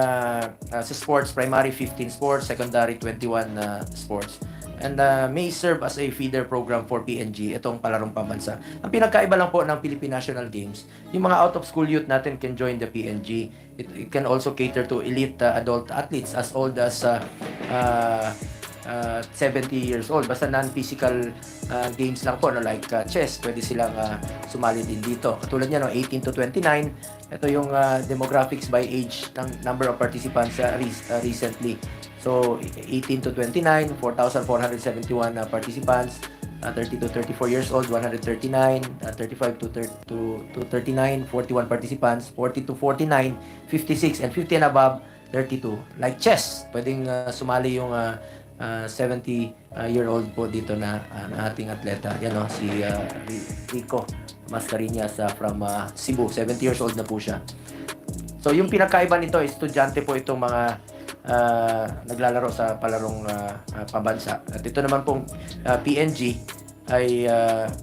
sa sports, primary 15 sports, secondary 21 sports. And may serve as a feeder program for PNG, itong palarong pambansa. Ang pinagkaiba lang po ng Philippine National Games, yung mga out-of-school youth natin can join the PNG. It can also cater to elite adult athletes as old as 70 years old. Basta non-physical games lang po, no? Like chess, pwede silang sumali din dito. Katulad niya, no? 18 to 29. Ito yung demographics by age ng number of participants recently. So, 18 to 29, 4,471 participants. 30 to 34 years old, 139. 35 to 39, 41 participants. 40 to 49, 56. And 50 and above, 32. Like chess, pwedeng sumali yung 70-year-old po dito na ating atleta. Yan, no? Si Rico Mascarinas from Cebu. 70 years old na po siya. So, yung pinakaiba nito, estudyante po itong mga naglalaro sa palarong pabansa. At ito naman pong PNG ay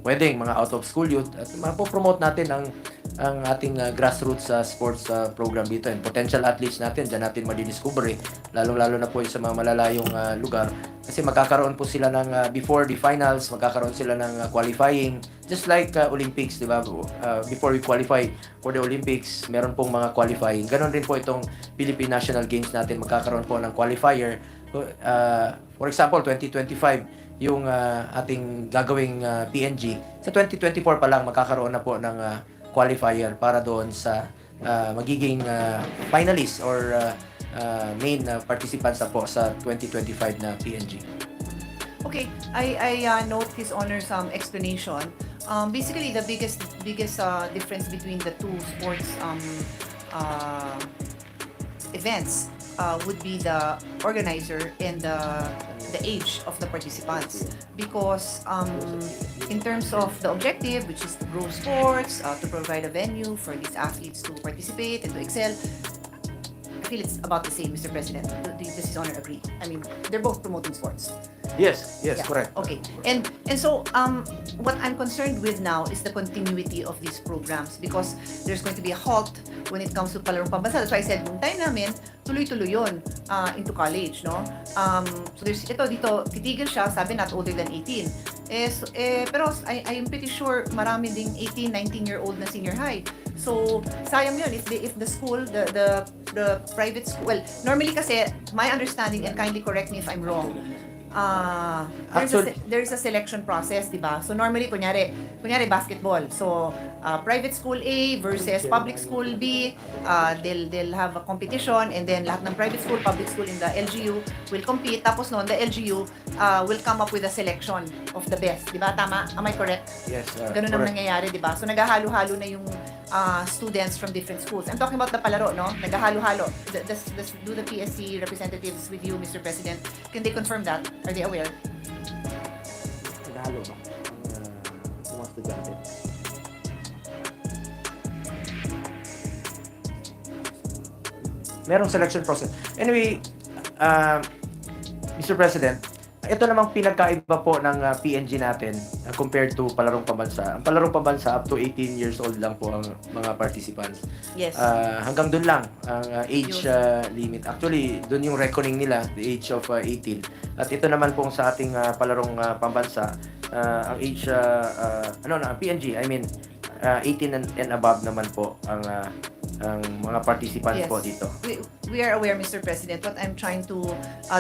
pwedeng mga out-of-school youth at mapopromote natin ang ating grassroots sports program dito. And potential athletes natin, dyan natin madidiscover lalong-lalo na po sa mga malalayong lugar. Kasi magkakaroon po sila ng, before the finals, magkakaroon sila ng qualifying. Just like Olympics, di ba? Before we qualify for the Olympics, meron pong mga qualifying. Ganon rin po itong Philippine National Games natin, magkakaroon po ng qualifier. For example, 2025, yung ating gagawing PNG. Sa 2024 pa lang, magkakaroon na po ng qualifier para doon sa magiging finalists or main participants na po sa 2025 na PNG. Okay, I note His Honor's explanation. Basically, the biggest difference between the two sports events would be the organizer and the age of the participants. Because in terms of the objective, which is to grow sports, to provide a venue for these athletes to participate and to excel, I feel it's about the same, Mr. President. Does His Honor agree? I mean, they're both promoting sports. Yes, yeah, correct. Okay. And so what I'm concerned with now is the continuity of these programs because there's going to be a halt when it comes to palarong pambansa. That's why I said, yung time namin, tuloy-tuloy yun into college, no? So there's dito, titigil siya, sabi not older than 18. Pero I'm pretty sure marami ding 18, 19-year-old na senior high. So, sayang yun if the school, the private school, well, normally kasi, my understanding, and kindly correct me if I'm wrong, there's a selection process, di ba? So normally, kunyari basketball. So private school A versus public school B, they'll have a competition and then lahat ng private school, public school in the LGU will compete. Tapos noon, the LGU will come up with a selection of the best, di ba? Tama? Am I correct? Yes, Ganun ang nangyayari, di ba? So naghahalo-halo na yung students from different schools. I'm talking about the palaro, no? Naghahalo-halo. Do the PSC representatives with you, Mr. President? Can they confirm that? Are they aware? Naghahalo ba? Ang mga estudyante. merong selection process. Anyway, Mr. President, ito namang pinagkaiba po ng PNG natin compared to palarong pambansa. Ang palarong pambansa up to 18 years old lang po ang mga participants. Yes. Hanggang dun lang ang age limit. Actually, dun yung reckoning nila, the age of 18. At ito naman po sa ating palarong pambansa, ang age, ang PNG, I mean, 18 and above naman po ang mga participants Yes. po dito. We are aware, Mr. President. What I'm trying to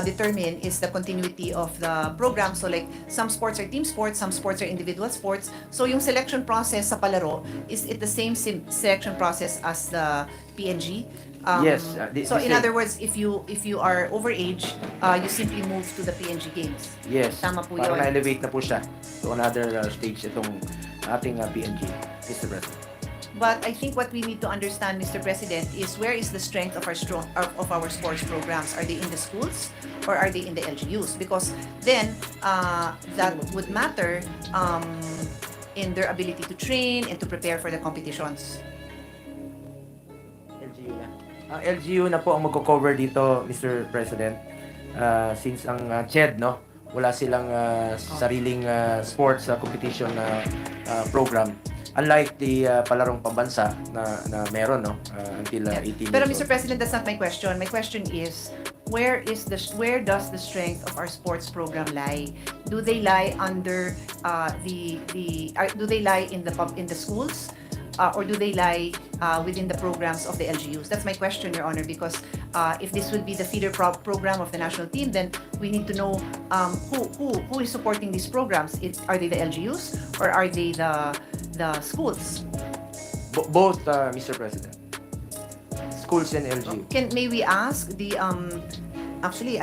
determine is the continuity of the program. So like, some sports are team sports, some sports are individual sports. So yung selection process sa palaro, is it the same selection process as the PNG? Yes, So in same. other words, if you are overage, you simply move to the PNG games. Yes. Tama po Parang yun. na-elevate na po siya to another stage itong ating PNG, Mr. President. But I think what we need to understand, Mr. President, is where is the strength of our sports programs? Are they in the schools or are they in the LGUs? Because then that would matter in their ability to train and to prepare for the competitions. LGU na. Ang LGU na po ang magko-cover dito, Mr. President. Since ang CHED, no, wala silang sariling sports competition program. Unlike the palarong pambansa na meron, no, until 18 Pero years Mr. old. President, that's not my question. My question is, where does the strength of our sports program lie? Do they lie under do they lie in the schools? Or do they lie within the programs of the LGUs? That's my question, Your Honor, because if this will be the feeder program of the national team, then we need to know who is supporting these programs. Are they the LGUs or are they the schools? Both, Mr. President. Schools and LGU. May we ask the actually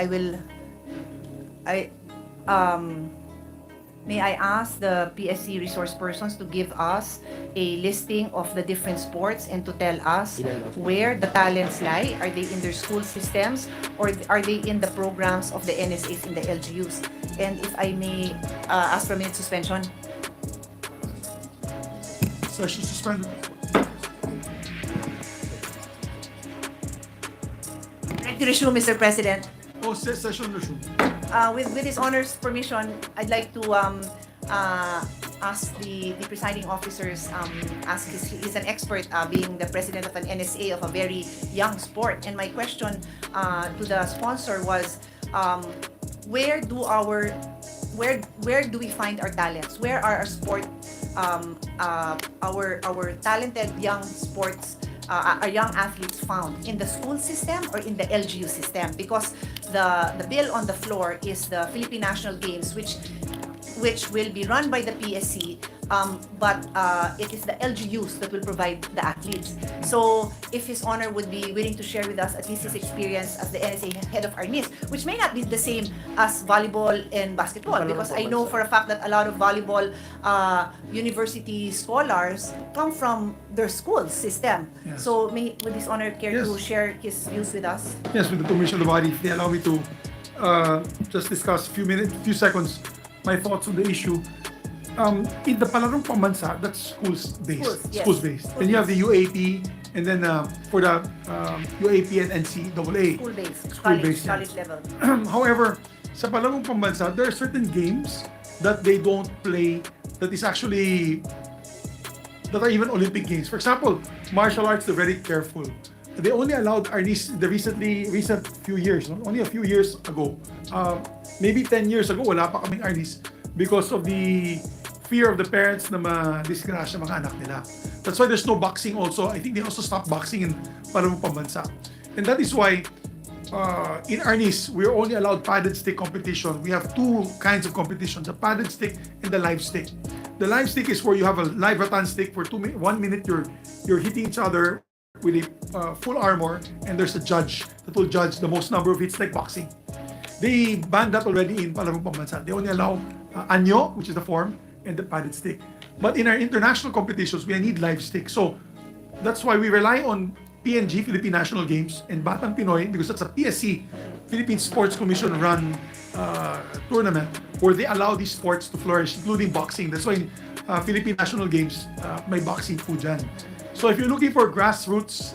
may I ask the PSC resource persons to give us a listing of the different sports and to tell us where the talents lie? Are they in their school systems or are they in the programs of the NSAs in the LGUs? And if I may ask for a minute suspension. Session suspended. Ready to resume, Mr. President. Oh, session resumed. With His Honor's permission, I'd like to ask the presiding officers, he's an expert, being the president of an NSA of a very young sport. And my question to the sponsor was, where do we find our talents? Where are our talented young sports, our young athletes found? In the school system or in the LGU system? Because the bill on the floor is the Philippine National Games, which will be run by the PSC, but it is the LGUs that will provide the athletes. So if His Honor would be willing to share with us at least his experience as the NSA head of ARNIS, which may not be the same as volleyball and basketball, because I know for a fact that a lot of volleyball university scholars come from their school system. Yes. So would His Honor care to Yes. share his views with us? Yes, with the permission of the body, if they allow me to just discuss few seconds, my thoughts on the issue. In the palarong pambansa, that's schools-based. Yes. Schools-based. Then you have the UAP, and then for the UAP and NCAA. School-based, School-based, college level. However, sa palarong pambansa, there are certain games that they don't play that are even Olympic games. For example, martial arts, they're very careful. They only allowed recent few years, no? Only a few years ago, maybe 10 years ago, wala pa kaming arnis because of the fear of the parents na ma-disgrasya mga anak nila. That's why there's no boxing also. I think they also stopped boxing in palarong pambansa. And that is why in arnis, we're only allowed padded stick competition. We have two kinds of competitions, the padded stick and the live stick. The live stick is where you have a live rattan stick for 1 minute, you're hitting each other with a full armor, and there's a judge that will judge the most number of hits, like boxing. They banned that already in palarong pambansa. They only allow anyo, which is the form, and the padded stick. But in our international competitions, we need live stick. So that's why we rely on PNG, Philippine National Games, and Batang Pinoy, because that's a PSC, Philippine Sports Commission run tournament where they allow these sports to flourish, including boxing. That's why in Philippine National Games, may boxing po dyan. So if you're looking for grassroots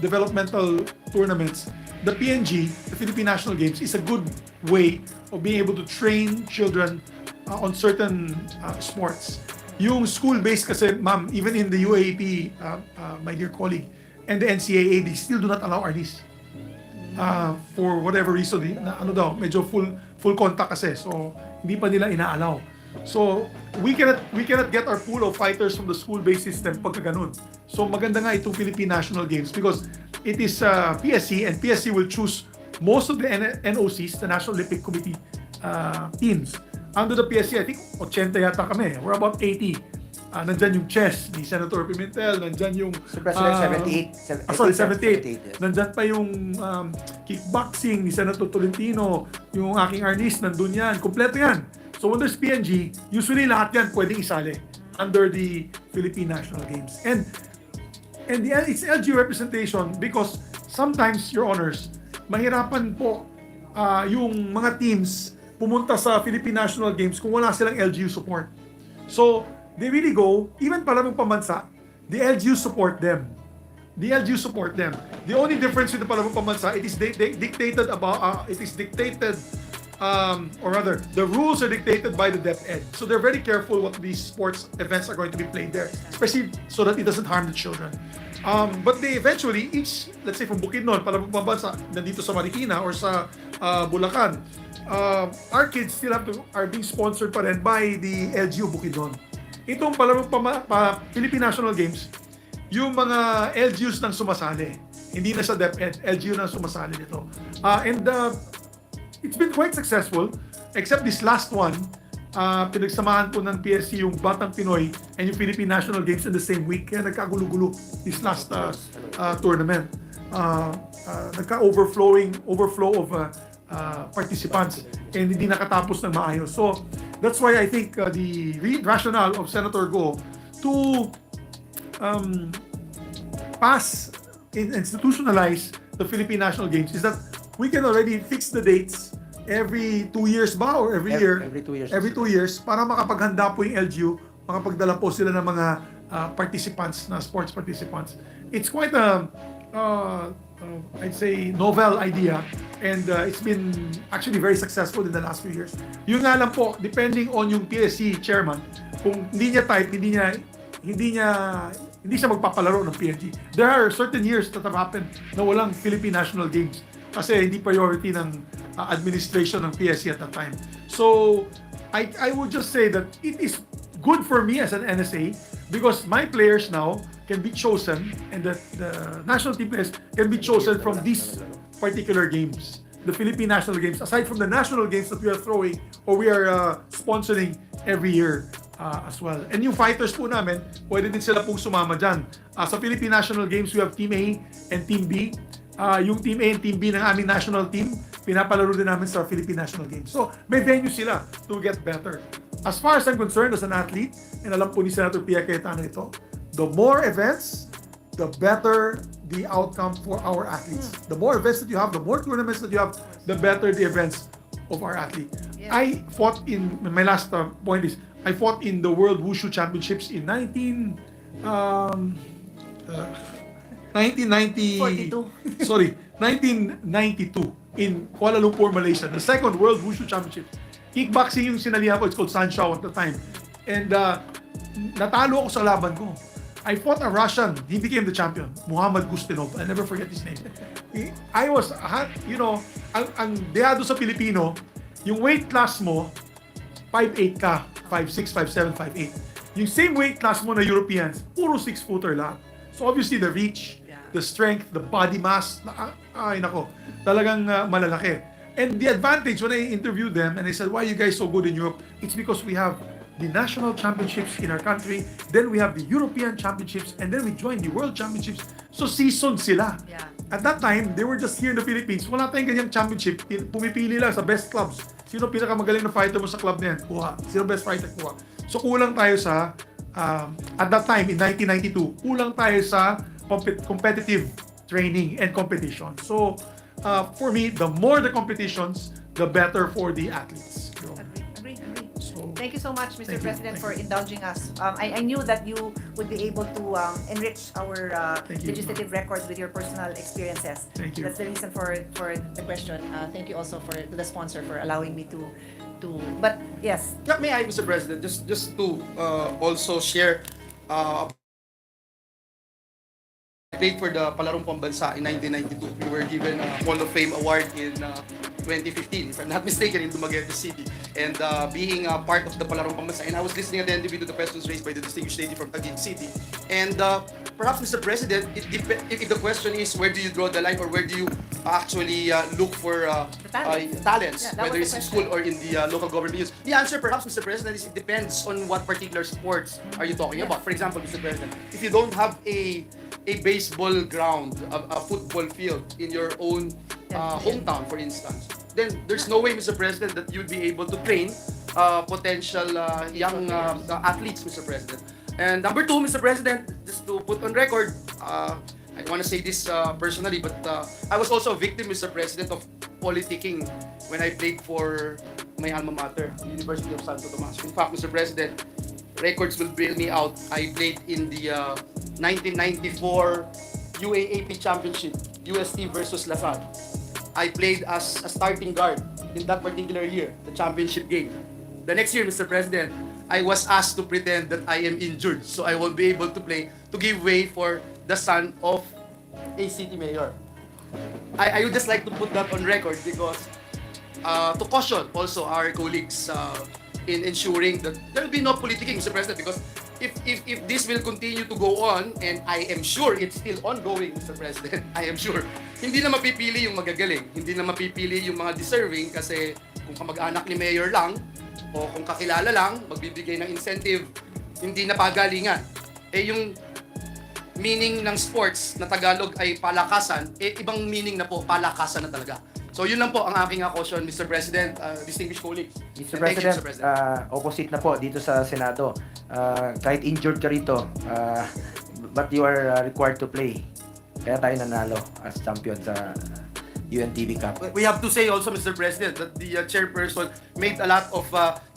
developmental tournaments, the PNG, the Philippine National Games, is a good way of being able to train children on certain sports. Yung school-based kasi, ma'am, even in the UAAP, my dear colleague, and the NCAA, they still do not allow RDs. For whatever reason, medyo full contact kasi. So, hindi pa nila inaalaw. So, we cannot get our pool of fighters from the school-based system pagka ganun. So, maganda nga itong Philippine National Games because it is PSC, and PSC will choose most of the NOCs, the National Olympic Committee teams. Under the PSC, I think 80 yata kami. We're about 80. Nandyan yung chess ni Senator Pimentel, nandyan yung... President, 78. Sorry, 78. Nandyan pa yung kickboxing ni Senator Tolentino, yung aking Arnis, nandun yan. Kompleto yan. So when there's PNG, usually lahat yan pwedeng isali under the Philippine National Games. And it's LGU representation because sometimes, Your Honors, mahirapan po yung mga teams pumunta sa Philippine National Games kung wala silang LGU support. So, they really go, even palamang pambansa, the LGU support them. The LGU support them. The only difference with the palamang pambansa, it is dictated, or rather, the rules are dictated by the DepEd. So they're very careful what these sports events are going to be played there, especially so that it doesn't harm the children. But they eventually, each, let's say from Bukidnon, palamang pambansa, nandito sa Marikina or sa Bulacan, our kids still are being sponsored pa rin by the LGU Bukidnon. Itong Philippine National Games, yung mga LGUs nang sumasali. Hindi na sa DepEd, LGU nang sumasali nito. It's been quite successful, except this last one, pinagsamahan po ng PSC yung Batang Pinoy and yung Philippine National Games in the same week. Kaya nagkagulo-gulo this last tournament. Overflow of participants and hindi nakatapos ng maayos. So that's why I think the rationale of Senator Go to pass and institutionalize the Philippine National Games is that we can already fix the dates every 2 years ba or every year? Every 2 years. Para makapaghanda po yung LGU, makapagdala po sila ng mga participants, na sports participants. It's quite a I'd say novel idea, and it's been actually very successful in the last few years. Yung nga lang po, depending on yung PSC chairman, kung hindi niya type, hindi siya magpapalaro ng PNG. There are certain years that have happened na walang Philippine National Games kasi hindi priority ng administration ng PSC at that time. So I would just say that it is good for me as an NSA because my players now can be chosen, and the national team players can be chosen from these particular games, the Philippine National Games, aside from the national games that we are throwing or we are sponsoring every year as well. And yung fighters po namin, pwede din sila pong sumama dyan. Sa Philippine National Games, we have Team A and Team B. Yung Team A and Team B ng aming national team, pinapalaro din namin sa Philippine National Games. So, may venue sila to get better. As far as I'm concerned as an athlete, and alam po ni Senator Pia Cayetano ito, the more events, the better the outcome for our athletes. The more events that you have, the more tournaments that you have, the better the events of our athlete. Yeah. I fought in, my last point is, I fought in the World Wushu Championships in 1992 in Kuala Lumpur, Malaysia. The second World Wushu Championship. Kickboxing yung sinalihan ko, it's called Sanshao at the time. And natalo ako sa laban ko. I fought a Russian, he became the champion, Muhammad Gustinov. I never forget his name. I was, ang deado sa Pilipino, yung weight class mo, 5'8 ka, 5'6, 5'7, 5'8. Yung same weight class mo na Europeans, puro 6-footer lahat. So obviously the reach, the strength, the body mass, talagang malalaki. And the advantage when I interviewed them and I said, why are you guys so good in Europe? It's because we have the national championships in our country, then we have the European championships, and then we join the world championships. So seasoned sila. Yeah. At that time, they were just here in the Philippines. Wala tayong ganyang championship. Pumipili lang sa best clubs. Sino pinakamagaling na fighter mo sa club na yan? Kuha. Sino best fighter? Kuha. So kulang tayo sa, at that time, in 1992, kulang tayo sa competitive training and competition. So, for me, the more the competitions, the better for the athletes. Agree. So, Thank you so much, Mr. Thank you. President, Thank for indulging us. I knew that you would be able to enrich our Thank you. legislative records with your personal experiences. Thank you. That's the reason for the question. Thank you also for the sponsor for allowing me to. But yes, Yeah, may I, Mr. President, just to also share, I played for the Palarong Pambansa in 1992. We were given a Hall of Fame award in 2015, if I'm not mistaken, in Dumaguete City. And being a part of the Palarong Pambansa, and I was listening attentively to the questions raised by the distinguished lady from Taguig City. And perhaps, Mr. President, if the question is where do you draw the line or where do you actually look for talents, Yeah, that whether was it's the in school or in the local government use? The answer, perhaps, Mr. President, is it depends on what particular sports are you talking about. For example, Mr. President, if you don't have a baseball ground, a football field in your own hometown, for instance, then there's no way, Mr. President, that you'd be able to train potential young athletes, Mr. President. And number two, Mr. President, just to put on record, I don't want to say this personally, but I was also a victim, Mr. President, of politicking when I played for my alma mater, the University of Santo Tomas. In fact, Mr. President, records will bail me out. I played in the 1994 UAAP Championship, UST versus Lasal. I played as a starting guard in that particular year, the championship game. The next year, Mr. President, I was asked to pretend that I am injured so I will be able to play to give way for the son of a city mayor. I would just like to put that on record because to caution also our colleagues in ensuring that there will be no politicking, Mr. President, because if this will continue to go on, and I am sure it's still ongoing, Mr. President, I am sure, hindi na mapipili yung magagaling, hindi na mapipili yung mga deserving kasi kung kamag-anak ni Mayor lang o kung kakilala lang, magbibigay ng incentive, hindi na pagalingan. Eh yung meaning ng sports na Tagalog ay palakasan, eh ibang meaning na po, palakasan na talaga. So yun lang po ang aking caution, Mr. President, distinguished colleagues. Mr. And thank you, President, opposite na po dito sa Senado. Kahit injured ka rito, but you are required to play. Kaya tayo nanalo as champion sa UNTV Cup. We have to say also, Mr. President, that the chairperson made a lot of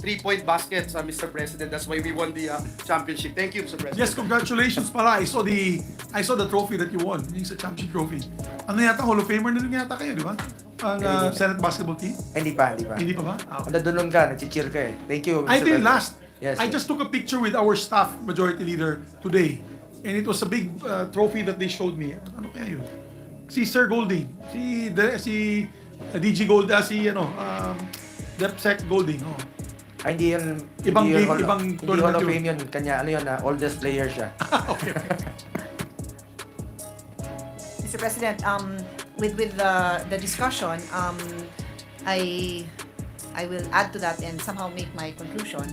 3-point baskets, Mr. President. That's why we won the championship. Thank you, Mr. President. Yes, congratulations pala. I saw the trophy that you won. Yung sa championship trophy. Ano yata, Hall of Famer na rin yata kayo, di ba? Ang Senate basketball team? Hindi pa. Hindi pa ba? Ah, okay. Nandun ka, nag-cheer ka eh. Thank you, Mr. I think President. last, Yes, I just took a picture with our staff majority leader today. And it was a big trophy that they showed me. Ano kaya yun? Si Sir Golding, si DG Gold, DepSec Golding. Oh. Ay, hindi yun. Ibang hindi yun game, ibang hindi tournament Hall of yun. Fame yun. Kanya, ano yun, oldest player siya. Okay. Mr. President, with the discussion, I will add to that and somehow make my conclusion.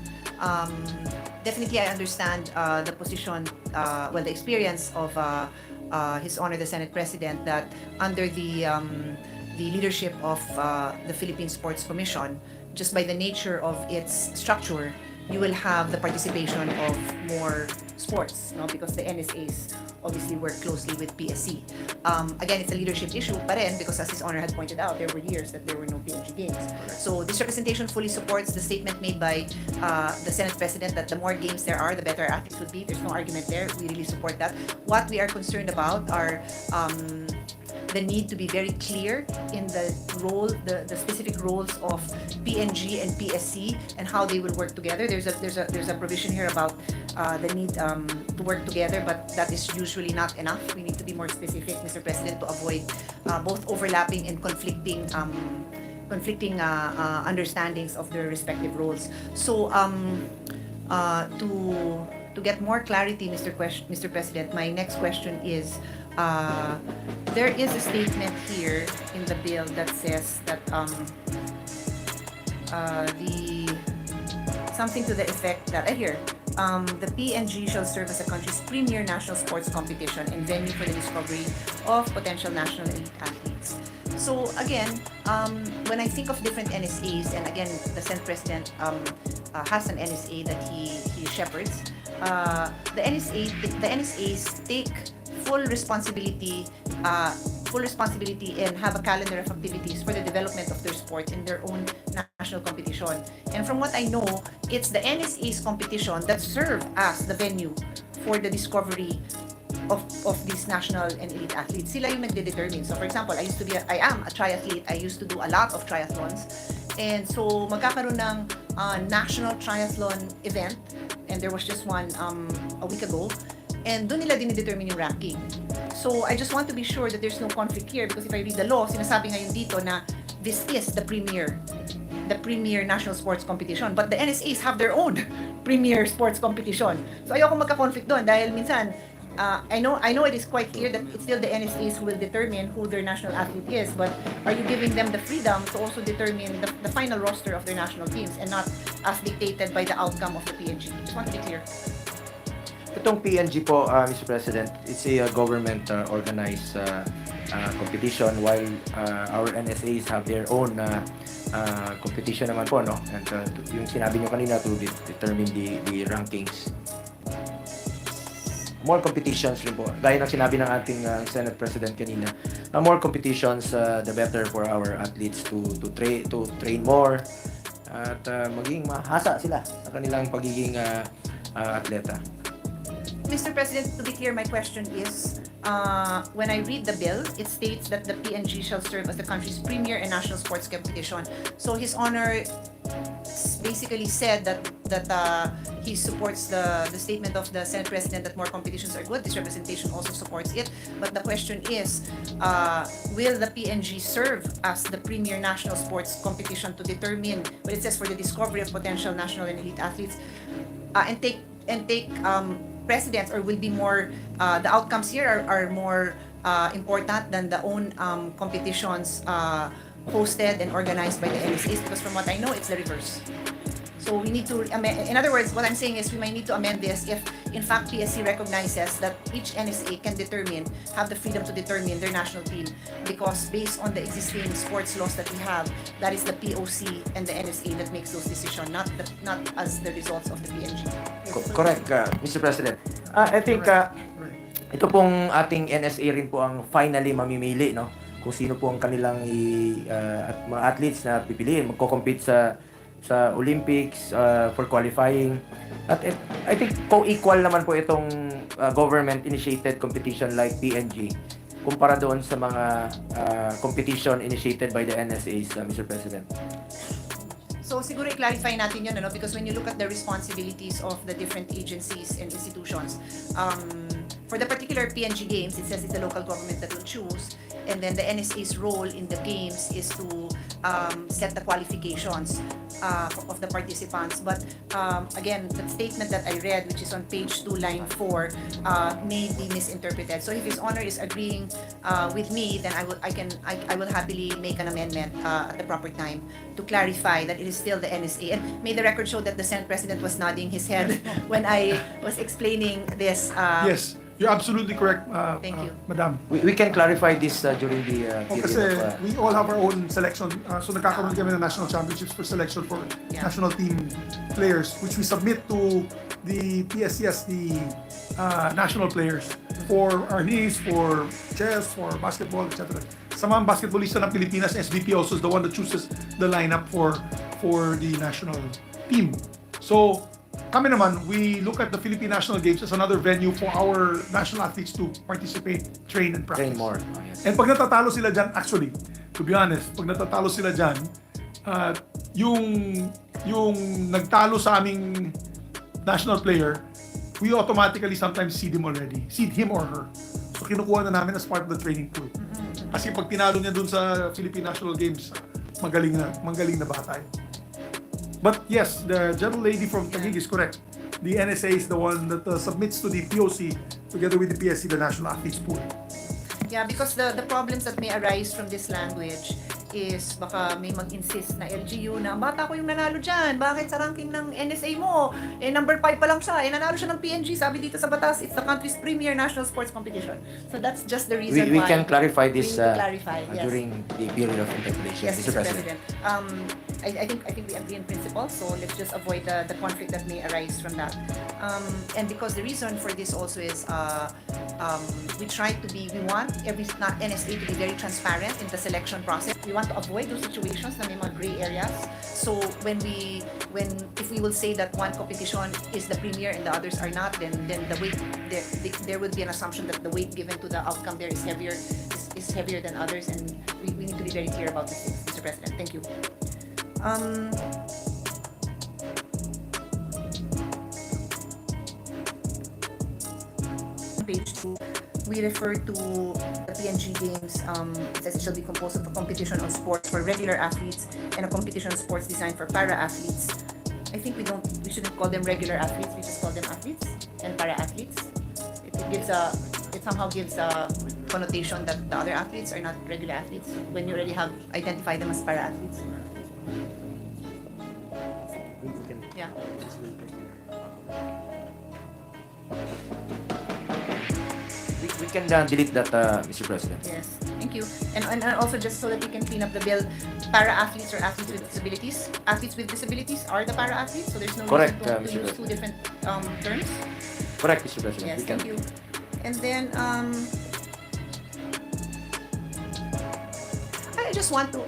Definitely, I understand the position, the experience of His Honor the Senate President, that under the leadership of the Philippine Sports Commission, just by the nature of its structure, you will have the participation of more sports, no? Because the NSAs obviously work closely with PSC. Again, it's a leadership issue, but then, because as His Honor had pointed out, there were years that there were no PNG games. So this representation fully supports the statement made by the Senate President that the more games there are, the better athletes would be. There's no argument there. We really support that. What we are concerned about are the need to be very clear in the specific roles of PNG and PSC and how they will work together. There's a provision here about the need to work together, but that is usually not enough. We need to be more specific, Mr. President, to avoid both overlapping and conflicting understandings of their respective roles. So to get more clarity, Mr. President, my next question is, there is a statement here in the bill that says that something to the effect that the PNG shall serve as a country's premier national sports competition and venue for the discovery of potential national elite athletes. So again, when I think of different NSAs, and again, the Senate President has an NSA that he shepherds, the NSAs take full responsibility full responsibility and have a calendar of activities for the development of their sport in their own national competition. And from what I know, it's the NSA's competition that serve as the venue for the discovery of these national and elite athletes. Sila yung nagde-determine. So for example, I am a triathlete. I used to do a lot of triathlons. And so magkakaroon ng national triathlon event, and there was just one a week ago. And doon nila dinidetermine yung ranking. So I just want to be sure that there's no conflict here, because if I read the law, sinasabi ngayon dito na this is the premier national sports competition. But the NSAs have their own premier sports competition. So ayoko magka-conflict doon dahil minsan I know it is quite clear that it's still the NSAs who will determine who their national athlete is, but are you giving them the freedom to also determine the final roster of their national teams and not as dictated by the outcome of the PNG? Just want to be clear. Itong PNG po, Mr. President, it's a government organized competition, while our NSAs have their own competition naman po, no? And yung sinabi nyo kanina to determine the rankings. More competitions rin po. Gaya ng sinabi ng ating Senate President kanina, more competitions, the better for our athletes to train more at maging mahasa sila sa kanilang pagiging atleta. Mr. President, to be clear, my question is, when I read the bill, it states that the PNG shall serve as the country's premier and national sports competition. So His Honor basically said that he supports the statement of the Senate President that more competitions are good. This representation also supports it. But the question is, will the PNG serve as the premier national sports competition to determine what it says for the discovery of potential national and elite athletes, and take precedence, or will be more the outcomes here are more important than the own competitions hosted and organized by the NSAs? Because from what I know, it's the reverse. So we need to amend. In other words, what I'm saying is we might need to amend this if, in fact, PSC recognizes that each NSA can have the freedom to determine their national team, because based on the existing sports laws that we have, that is the POC and the NSA that makes those decisions, not as the results of the PNG. Correct, Mr. President. I think ito pong ating NSA rin po ang finally mamimili, no? Kung sino po ang kanilang at mga athletes na pipiliin, magko-compete sa Olympics for qualifying. At I think co-equal naman po itong government-initiated competition like PNG kumpara doon sa mga competition initiated by the NSAs, Mr. President. So siguro i-clarify natin yun, ano? Because when you look at the responsibilities of the different agencies and institutions, for the particular PNG games, it says it's the local government that will choose, and then the NSA's role in the games is to set the qualifications of the participants. But again, the statement that I read, which is on page 2, line 4, may be misinterpreted. So if His Honor is agreeing with me, then I will happily make an amendment at the proper time to clarify that it is still the NSA. And may the record show that the Senate President was nodding his head when I was explaining this. Yes, you're absolutely correct, Thank you. Madam. We can clarify this during the Kasi period of... we all have our own selection. So nagkakaroon kami ng national championships for selection for national team players, which we submit to the PSCS, the national players, for our knees, for chess, for basketball, etc. Sa mga basketballista ng Pilipinas, SBP also is the one that chooses the lineup for the national team. So kami naman, we look at the Philippine National Games as another venue for our national athletes to participate, train, and practice. Train more. And pag natatalo sila dyan, actually, to be honest, pag natatalo sila dyan, yung nagtalo sa aming national player, we automatically sometimes seed him or her. So kinukuha na namin as part of the training pool. Kasi pag tinalo niya dun sa Philippine National Games, magaling na bata yun. But yes, the gentle lady from Taguig is correct. The NSA is the one that submits to the POC together with the PSC, the National Athletes Pool. Yeah, because the problems that may arise from this language is baka may mag-insist na LGU na bata ko yung nanalo dyan, bakit sa ranking ng NSA mo? Number 5 pa lang siya, nanalo siya ng PNG, sabi dito sa batas, it's the country's premier national sports competition. So that's just the reason we why can clarify this we need to clarify, yes. during the period of interpellation, Yes, Mr. President. I think we agree in principle, so let's just avoid the conflict that may arise from that. And because the reason for this also is we want NSA to be very transparent in the selection process. We want to avoid those situations na may mga gray areas. So if we will say that one competition is the premier and the others are not, then the weight there would be an assumption that the weight given to the outcome there is heavier than others, and we need to be very clear about this, Mr. President. Thank you. Page 2, we refer to the PNG Games. It says it shall be composed of a competition on sports for regular athletes and a competition on sports designed for para-athletes. I think we shouldn't call them regular athletes, we just call them athletes and para-athletes. It somehow gives a connotation that the other athletes are not regular athletes when you already have identified them as para-athletes. Yeah. We can delete that, Mr. President. Yes, thank you. And also just so that we can clean up the bill, para-athletes or athletes with disabilities. Athletes with disabilities are the para-athletes, so there's no Correct, reason to Mr. use two different terms. Correct, Mr. President. Yes, We can. thank you. And then I just want to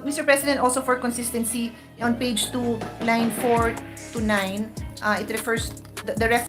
Mr. President, also for consistency, on page 2, line 4 to 9, it refers the ref.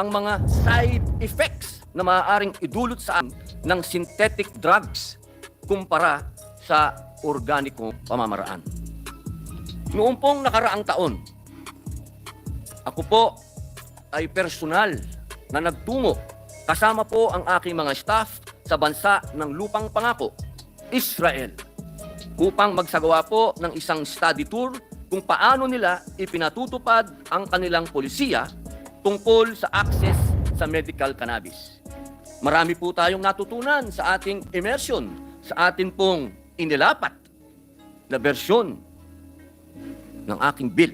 Ang mga side effects na maaaring idulot sa amin ng synthetic drugs kumpara sa organikong pamamaraan. Noong pong nakaraang taon, ako po ay personal na nagtungo kasama po ang aking mga staff sa bansa ng Lupang Pangako, Israel, upang magsagawa po ng isang study tour kung paano nila ipinatutupad ang kanilang polisiya tungkol sa access sa medical cannabis. Marami po tayong natutunan sa ating immersion, sa atin pong inilapat na bersyon ng aking bill.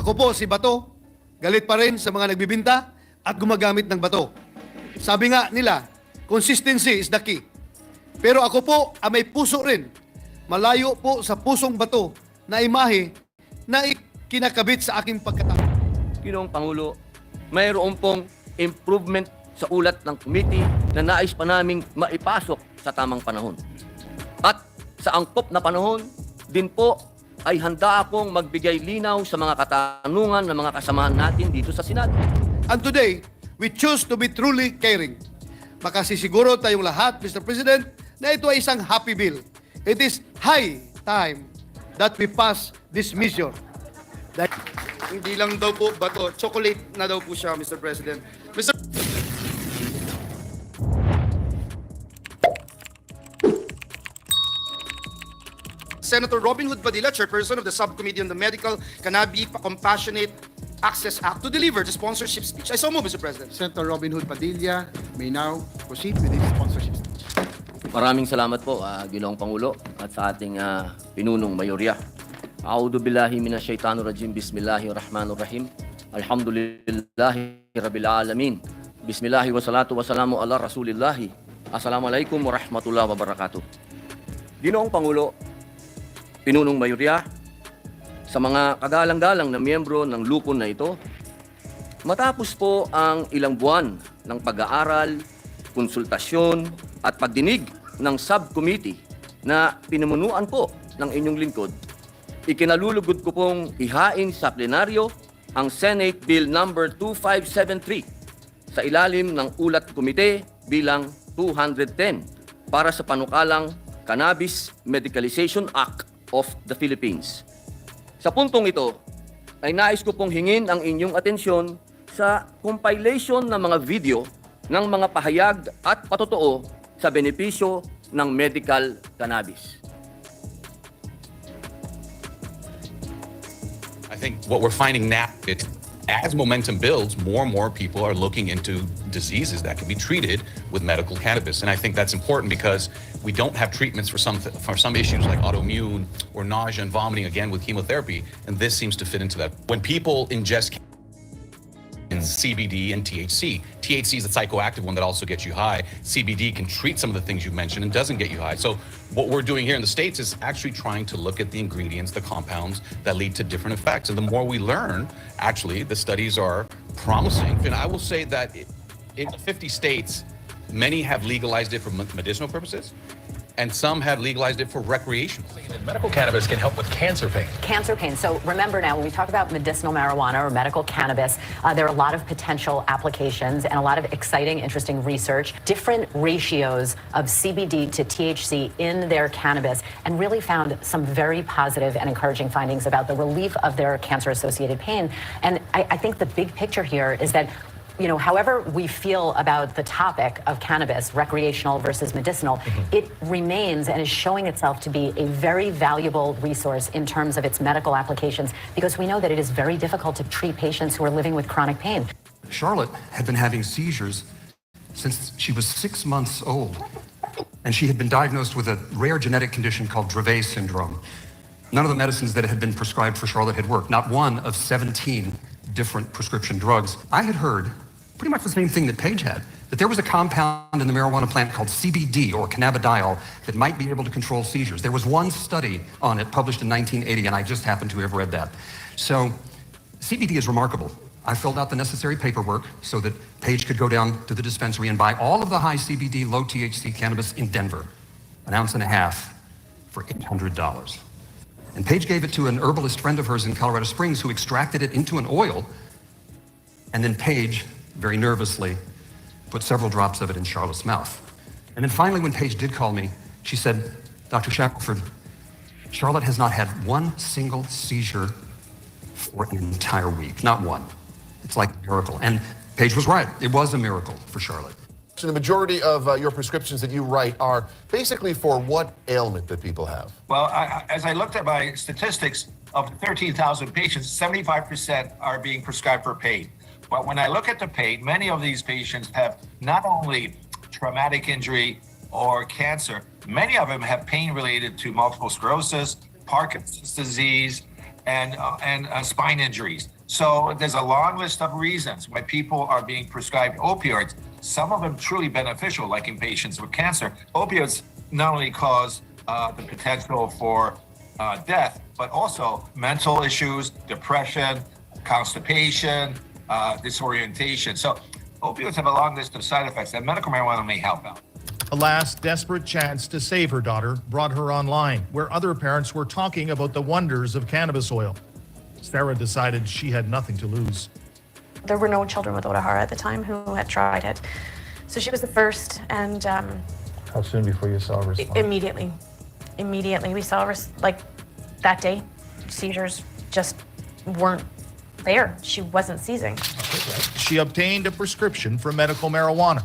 Ako po si Bato, galit pa rin sa mga nagbibinta at gumagamit ng bato. Sabi nga nila, consistency is the key. Pero ako po may puso rin. Malayo po sa pusong bato na imahe na kinakabit sa aking pagkatao. Ginoong Pangulo, mayroon pong improvement sa ulat ng committee na nais pa naming maipasok sa tamang panahon. At sa angkop na panahon, din po ay handa akong magbigay linaw sa mga katanungan ng mga kasamahan natin dito sa Senado. And today, we choose to be truly caring. Makasisiguro tayong lahat, Mr. President, na ito ay isang happy bill. It is high time that we pass this measure. Hindi lang daw po bato, chocolate na daw po siya, Mr. President. Senator Robin Hood Padilla, chairperson of the subcommittee on the Medical Cannabis Compassionate Access Act, to deliver the sponsorship speech. I so move, Mr. President. Senator Robin Hood Padilla may now proceed with his sponsorship speech. Maraming salamat po, Ginoong Pangulo, at sa ating pinunong mayorya. A'udhu billahi minasyaitanir rajim. Bismillahirrahmanirrahim. Alhamdulillahi rabbil alamin. Bismillahi wassalatu wassalamu ala rasulillahi. Assalamualaikum warahmatullahi wabarakatuh. Ginoong Pangulo, pinunong mayorya, Sa mga kagalang-galang na miyembro ng lupon na ito, matapos po ang ilang buwan ng pag-aaral, konsultasyon at pagdinig ng subcommittee na pinumunuan po ng inyong lingkod, ikinalulugod ko pong ihain sa plenaryo ang Senate Bill number 2573 sa ilalim ng ulat komite bilang 210 para sa panukalang Cannabis Medicalization Act of the Philippines. Sa puntong ito, ay nais ko pong hingin ang inyong atensyon sa compilation ng mga video ng mga pahayag at patotoo sa benepisyo ng medical cannabis. I think what we're finding now is as momentum builds, more and more people are looking into diseases that can be treated with medical cannabis. And I think that's important because we don't have treatments for some issues like autoimmune or nausea and vomiting, again, with chemotherapy. And this seems to fit into that. When people ingest CBD and THC. THC is the psychoactive one that also gets you high. CBD can treat some of the things you mentioned and doesn't get you high. So what we're doing here in the States is actually trying to look at the ingredients, the compounds that lead to different effects. And the more we learn, actually, the studies are promising. And I will say that in 50 states, many have legalized it for medicinal purposes, and some have legalized it for recreational. Medical cannabis can help with cancer pain. Cancer pain. So remember now, when we talk about medicinal marijuana or medical cannabis, there are a lot of potential applications and a lot of exciting, interesting research, different ratios of CBD to THC in their cannabis, and really found some very positive and encouraging findings about the relief of their cancer-associated pain. And I think the big picture here is that, you know, however we feel about the topic of cannabis, recreational versus medicinal, it remains and is showing itself to be a very valuable resource in terms of its medical applications, because we know that it is very difficult to treat patients who are living with chronic pain. Charlotte had been having seizures since she was 6 months old, and she had been diagnosed with a rare genetic condition called Dravet syndrome. None of the medicines that had been prescribed for Charlotte had worked, not one of 17 different prescription drugs. I had heard pretty much the same thing that Paige had, that there was a compound in the marijuana plant called CBD, or cannabidiol, that might be able to control seizures. There was one study on it published in 1980, and I just happened to have read that. So CBD is remarkable. I filled out the necessary paperwork so that Paige could go down to the dispensary and buy all of the high CBD, low THC cannabis in Denver, 1.5 ounces for $800. And Paige gave it to an herbalist friend of hers in Colorado Springs who extracted it into an oil, and then Paige, very nervously, put several drops of it in Charlotte's mouth. And then finally, when Paige did call me, she said, "Dr. Shackelford, Charlotte has not had one single seizure for an entire week, not one. It's like a miracle." And Paige was right. It was a miracle for Charlotte. So the majority of your prescriptions that you write are basically for what ailment that people have? Well, as I looked at my statistics, of the 13,000 patients, 75% are being prescribed for pain. But when I look at the pain, many of these patients have not only traumatic injury or cancer, many of them have pain related to multiple sclerosis, Parkinson's disease, and spine injuries. So there's a long list of reasons why people are being prescribed opioids. Some of them truly beneficial, like in patients with cancer. Opioids not only cause the potential for death, but also mental issues, depression, constipation, disorientation. So opioids have a long list of side effects, and medical marijuana may help out. A last desperate chance to save her daughter brought her online, where other parents were talking about the wonders of cannabis oil. Sarah decided she had nothing to lose. There were no children with Odahara at the time who had tried it. So she was the first, and How soon before you saw a response? immediately we saw, like, that day, seizures just weren't there. She wasn't seizing. She obtained a prescription for medical marijuana.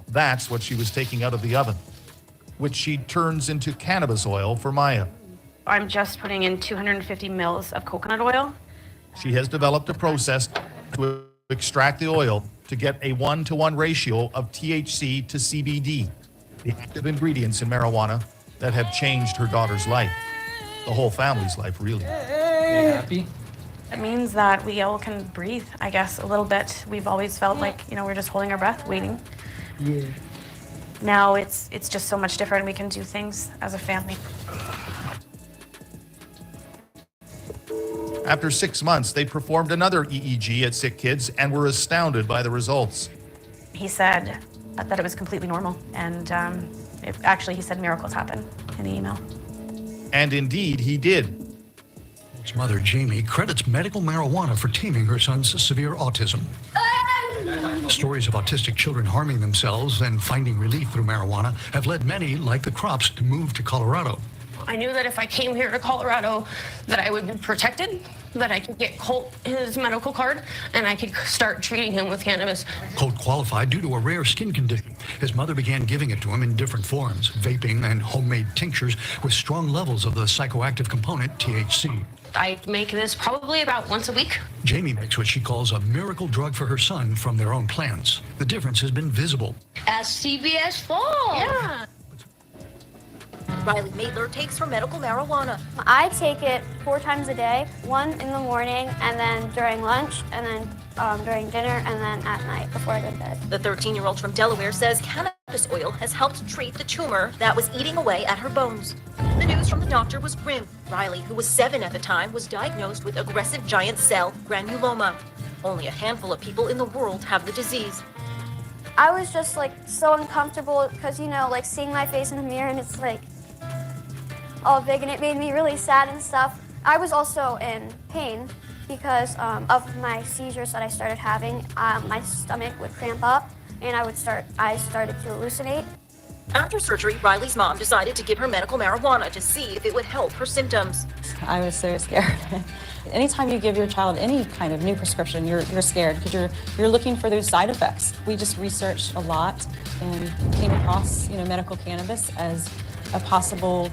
That's what she was taking out of the oven, which she turns into cannabis oil for Maya. I'm just putting in 250 mils of coconut oil. She has developed a process to extract the oil to get a 1-to-1 ratio of THC to CBD, the active ingredients in marijuana that have changed her daughter's life, the whole family's life, really. Are you happy? It means that we all can breathe, I guess, a little bit. We've always felt like, we're just holding our breath, waiting. Yeah. Now it's just so much different. We can do things as a family. After 6 months, they performed another EEG at sick kids and were astounded by the results. He said that it was completely normal, and actually he said miracles happen in the email. And indeed, he did. His mother, Jamie, credits medical marijuana for taming her son's severe autism. Stories of autistic children harming themselves and finding relief through marijuana have led many, like the Crops, to move to Colorado. I knew that if I came here to Colorado, that I would be protected, that I could get Colt his medical card, and I could start treating him with cannabis. Colt qualified due to a rare skin condition. His mother began giving it to him in different forms, vaping and homemade tinctures with strong levels of the psychoactive component, THC. I make this probably about once a week. Jamie makes what she calls a miracle drug for her son from their own plants. The difference has been visible. As CBS Falls. Yeah. Riley Maitler takes her medical marijuana. I take it 4 times a day, 1 in the morning, and then during lunch, and then during dinner, and then at night before I go to bed. The 13-year-old from Delaware says cannabis oil has helped treat the tumor that was eating away at her bones. The news from the doctor was grim. Riley, who was 7 at the time, was diagnosed with aggressive giant cell granuloma. Only a handful of people in the world have the disease. I was just like so uncomfortable because, you know, like seeing my face in the mirror and it's like all big, and it made me really sad and stuff. I was also in pain because of my seizures that I started having. My stomach would cramp up and I started to hallucinate. After surgery, Riley's mom decided to give her medical marijuana to see if it would help her symptoms. I was so scared. Anytime you give your child any kind of new prescription, you're scared because you're looking for those side effects. We just researched a lot and came across, medical cannabis as a possible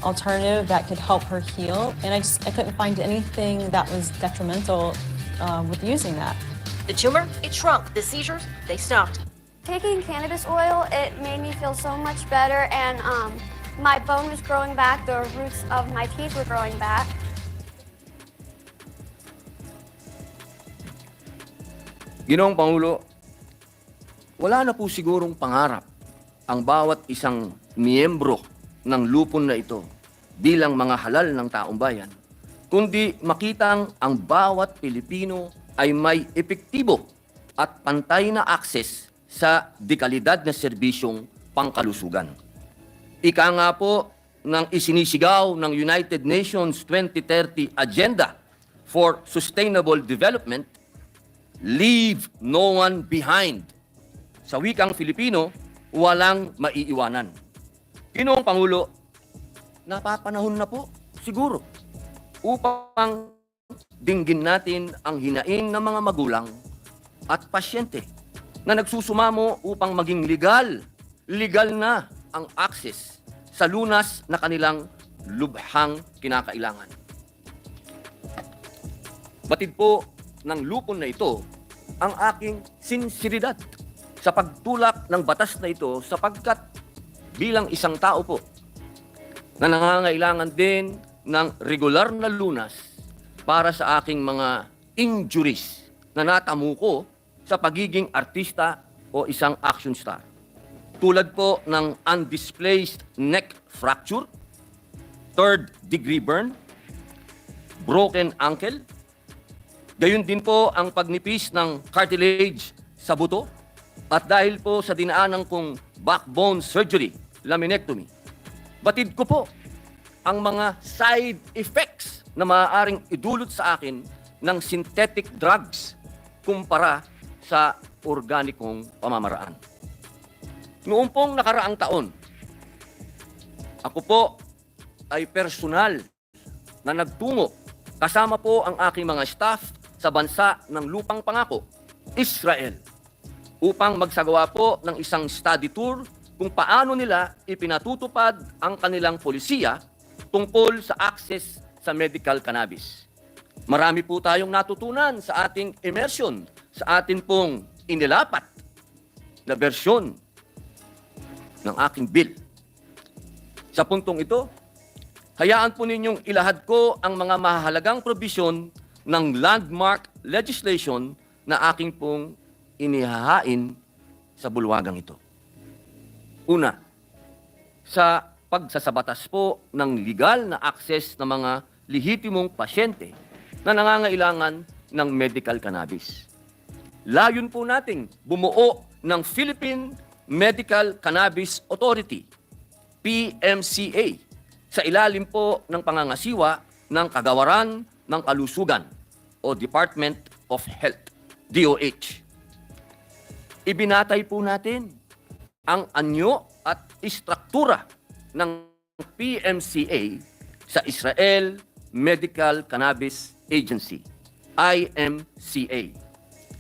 alternative that could help her heal. And I couldn't find anything that was detrimental with using that. The tumor, it shrunk. The seizures, they stopped. Taking cannabis oil, it made me feel so much better, and my bone was growing back, the roots of my teeth were growing back. Ginoong Pangulo, wala na po sigurong pangarap ang bawat isang miyembro ng lupon na ito bilang mga halal ng taong bayan, kundi makitang ang bawat Pilipino ay may epektibo at pantay na akses sa dekalidad na serbisyong pangkalusugan. Ika nga po ng isinisigaw ng United Nations 2030 Agenda for Sustainable Development, leave no one behind. Sa wikang Filipino, walang maiiwanan. Ginoong Pangulo, napapanahon na po siguro upang dinggin natin ang hinaing ng mga magulang at pasyente na nagsusumamo upang maging legal na ang access sa lunas na kanilang lubhang kinakailangan. Batid po ng lupon na ito ang aking sinseridad sa pagtulak ng batas na ito sapagkat bilang isang tao po na nangangailangan din ng regular na lunas para sa aking mga injuries na natamo ko sa pagiging artista o isang action star. Tulad po ng undisplaced neck fracture, third-degree burn, broken ankle, gayon din po ang pagnipis ng cartilage sa buto, at dahil po sa dinaanan kong backbone surgery, laminectomy, batid ko po ang mga side effects na maaaring idulot sa akin ng synthetic drugs kumpara sa organikong pamamaraan. Noong pong nakaraang taon, ako po ay personal na nagtungo kasama po ang aking mga staff sa bansa ng lupang pangako, Israel, upang magsagawa po ng isang study tour kung paano nila ipinatutupad ang kanilang polisiya tungkol sa access sa medical cannabis. Marami po tayong natutunan sa ating immersion, sa atin pong inilapat na bersyon ng aking bill. Sa puntong ito, hayaan po ninyong ilahad ko ang mga mahalagang probisyon ng landmark legislation na aking pong inihahain sa bulwagang ito. Una, sa pagsasabatas po ng legal na akses ng mga lehitimong pasyente na nangangailangan ng medical cannabis. Layon po nating bumuo ng Philippine Medical Cannabis Authority, PMCA, sa ilalim po ng pangangasiwa ng Kagawaran ng Kalusugan o Department of Health, DOH. Ibinatay po natin ang anyo at istruktura ng PMCA sa Israel Medical Cannabis Agency, IMCA.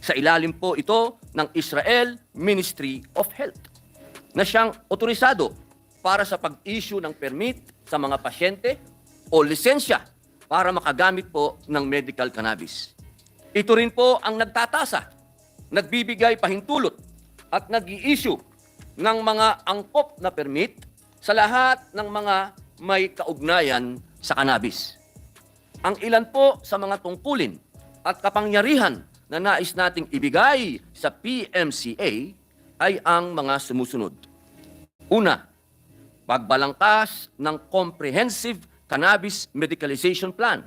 Sa ilalim po ito ng Israel Ministry of Health na siyang otorisado para sa pag-issue ng permit sa mga pasyente o lisensya para makagamit po ng medical cannabis. Ito rin po ang nagtatasa, nagbibigay pahintulot at nag-i-issue ng mga angkop na permit sa lahat ng mga may kaugnayan sa cannabis. Ang ilan po sa mga tungkulin at kapangyarihan na nais nating ibigay sa PMCA ay ang mga sumusunod. Una, pagbalangkas ng Comprehensive Cannabis Medicalization Plan.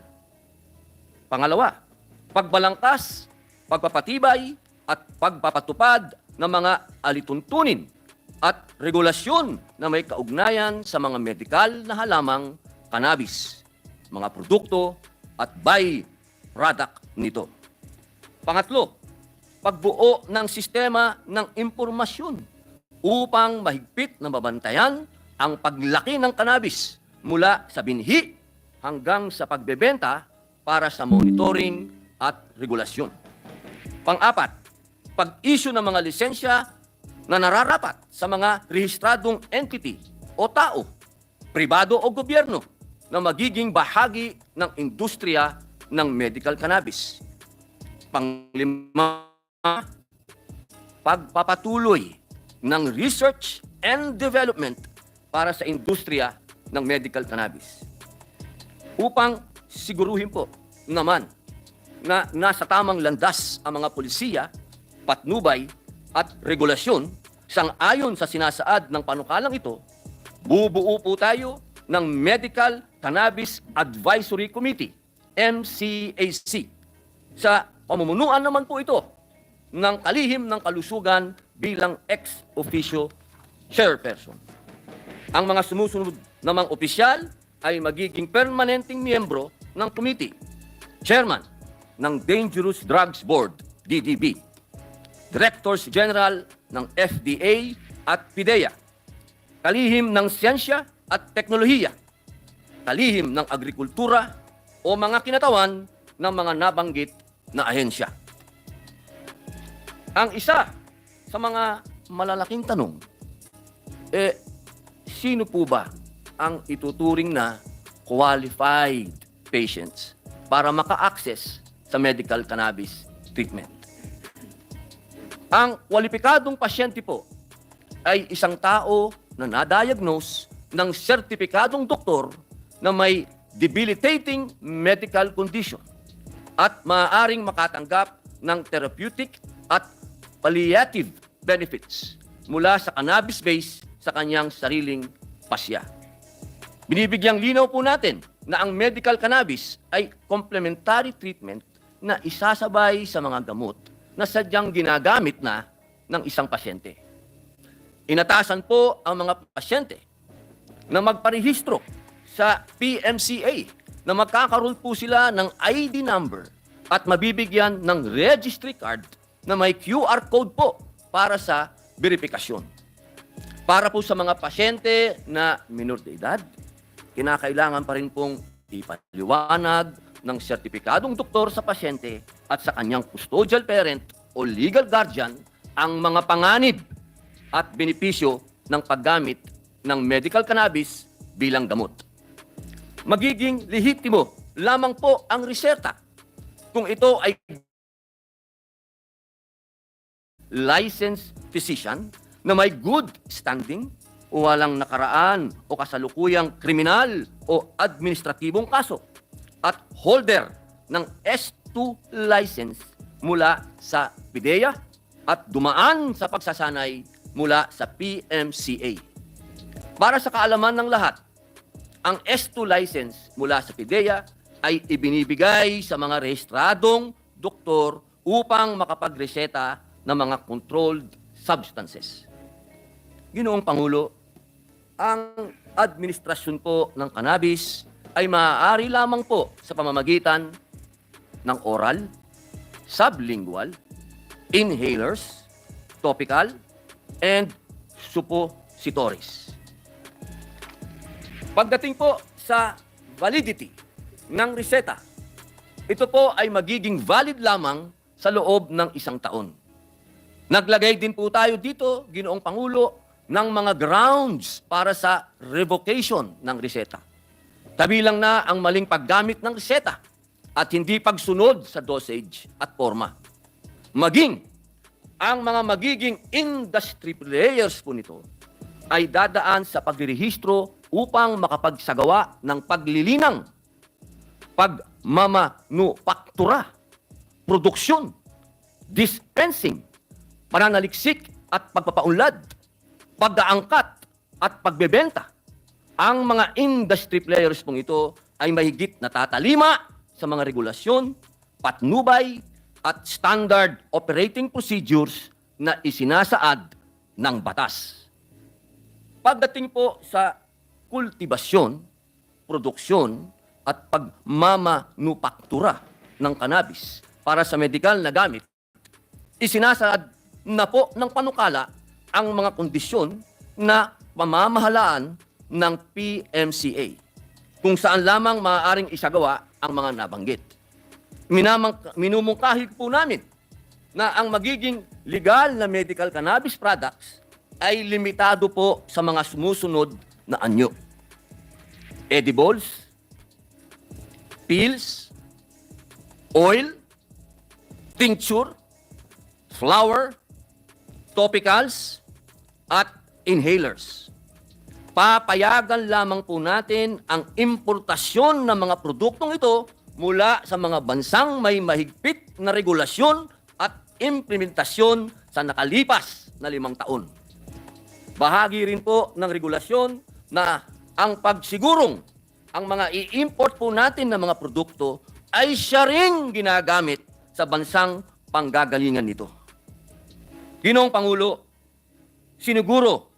Pangalawa, pagbalangkas, pagpapatibay at pagpapatupad ng mga alituntunin at regulasyon na may kaugnayan sa mga medikal na halamang cannabis, mga produkto at by-product nito. Pangatlo, pagbuo ng sistema ng impormasyon upang mahigpit na mabantayan ang paglaki ng cannabis mula sa binhi hanggang sa pagbebenta para sa monitoring at regulasyon. Pang-apat, pag-issue ng mga lisensya na nararapat sa mga rehistradong entity o tao, pribado o gobyerno na magiging bahagi ng industriya ng medical cannabis. Panglima, pagpapatuloy ng research and development para sa industriya ng medical cannabis. Upang siguruhin po naman na nasa tamang landas ang mga polisiya, patnubay at regulasyon sang-ayon sa sinasaad ng panukalang ito, bubuo po tayo ng Medical Cannabis Advisory Committee, MCAC. Sa pamumunuan naman po ito ng kalihim ng kalusugan bilang ex-officio chairperson. Ang mga sumusunod namang opisyal ay magiging permanenteng miyembro ng committee, chairman ng Dangerous Drugs Board, DDB, Directors General ng FDA at PDEA, kalihim ng siyensya at teknolohiya, kalihim ng agrikultura o mga kinatawan ng mga nabanggit na ahensya. Ang isa sa mga malalaking tanong, sino po ba ang ituturing na qualified patients para maka-access sa medical cannabis treatment? Ang kwalipikadong pasyente po ay isang tao na na-diagnose ng sertipikadong doktor na may debilitating medical condition at maaaring makatanggap ng therapeutic at palliative benefits mula sa cannabis base sa kanyang sariling pasya. Binibigyang linaw po natin na ang medical cannabis ay complementary treatment na isasabay sa mga gamot na sadyang ginagamit na ng isang pasyente. Inatasan po ang mga pasyente na magparehistro sa PMCA na magkakaroon po sila ng ID number at mabibigyan ng registry card na may QR code po para sa verifikasyon. Para po sa mga pasyente na minor de edad, kinakailangan pa rin pong ipaliwanag ng sertipikadong doktor sa pasyente at sa kanyang custodial parent o legal guardian ang mga panganib at benepisyo ng paggamit ng medical cannabis bilang gamot. Magiging lehitimo lamang po ang reseta kung ito ay licensed physician na may good standing o walang nakaraan o kasalukuyang kriminal o administratibong kaso at holder ng S2 license mula sa PDEA at dumaan sa pagsasanay mula sa PMCA. Para sa kaalaman ng lahat, ang S2 license mula sa PDEA ay ibinibigay sa mga rehistradong doktor upang makapagreseta ng mga controlled substances. Ginoong Pangulo, ang administrasyon po ng cannabis ay maaari lamang po sa pamamagitan ng oral, sublingual, inhalers, topical, and suppositories. Pagdating po sa validity ng reseta, ito po ay magiging valid lamang sa loob ng 1 taon. Naglagay din po tayo dito, Ginoong Pangulo, ng mga grounds para sa revocation ng reseta. Kabilang na ang maling paggamit ng reseta at hindi pagsunod sa dosage at forma. Maging ang mga magiging industry players po nito ay dadaan sa pagrehistro upang makapagsagawa ng paglilinang, pagmamanufaktura, produksyon, dispensing, pananaliksik at pagpapaunlad, pag-aangkat at pagbebenta. Ang mga industry players pong ito ay mahigit na tatalima sa mga regulasyon, patnubay at standard operating procedures na isinasaad ng batas. Pagdating po sa kultibasyon, produksyon at pagmamanufaktura ng cannabis para sa medikal na gamit, isinasaad na po ng panukala ang mga kondisyon na pamamahalaan ng PMCA, kung saan lamang maaaring isagawa ang mga nabanggit. Minumungkahi po namin na ang magiging legal na medical cannabis products ay limitado po sa mga sumusunod na anyo: edibles, pills, oil, tincture, flower, topicals, at inhalers. Papayagan lamang po natin ang importasyon ng mga produktong ito mula sa mga bansang may mahigpit na regulasyon at implementasyon sa nakalipas na 5 taon. Bahagi rin po ng regulasyon na ang pagsigurong ang mga i-import po natin ng mga produkto ay siya ring ginagamit sa bansang panggagalingan nito. Ginoong Pangulo, siniguro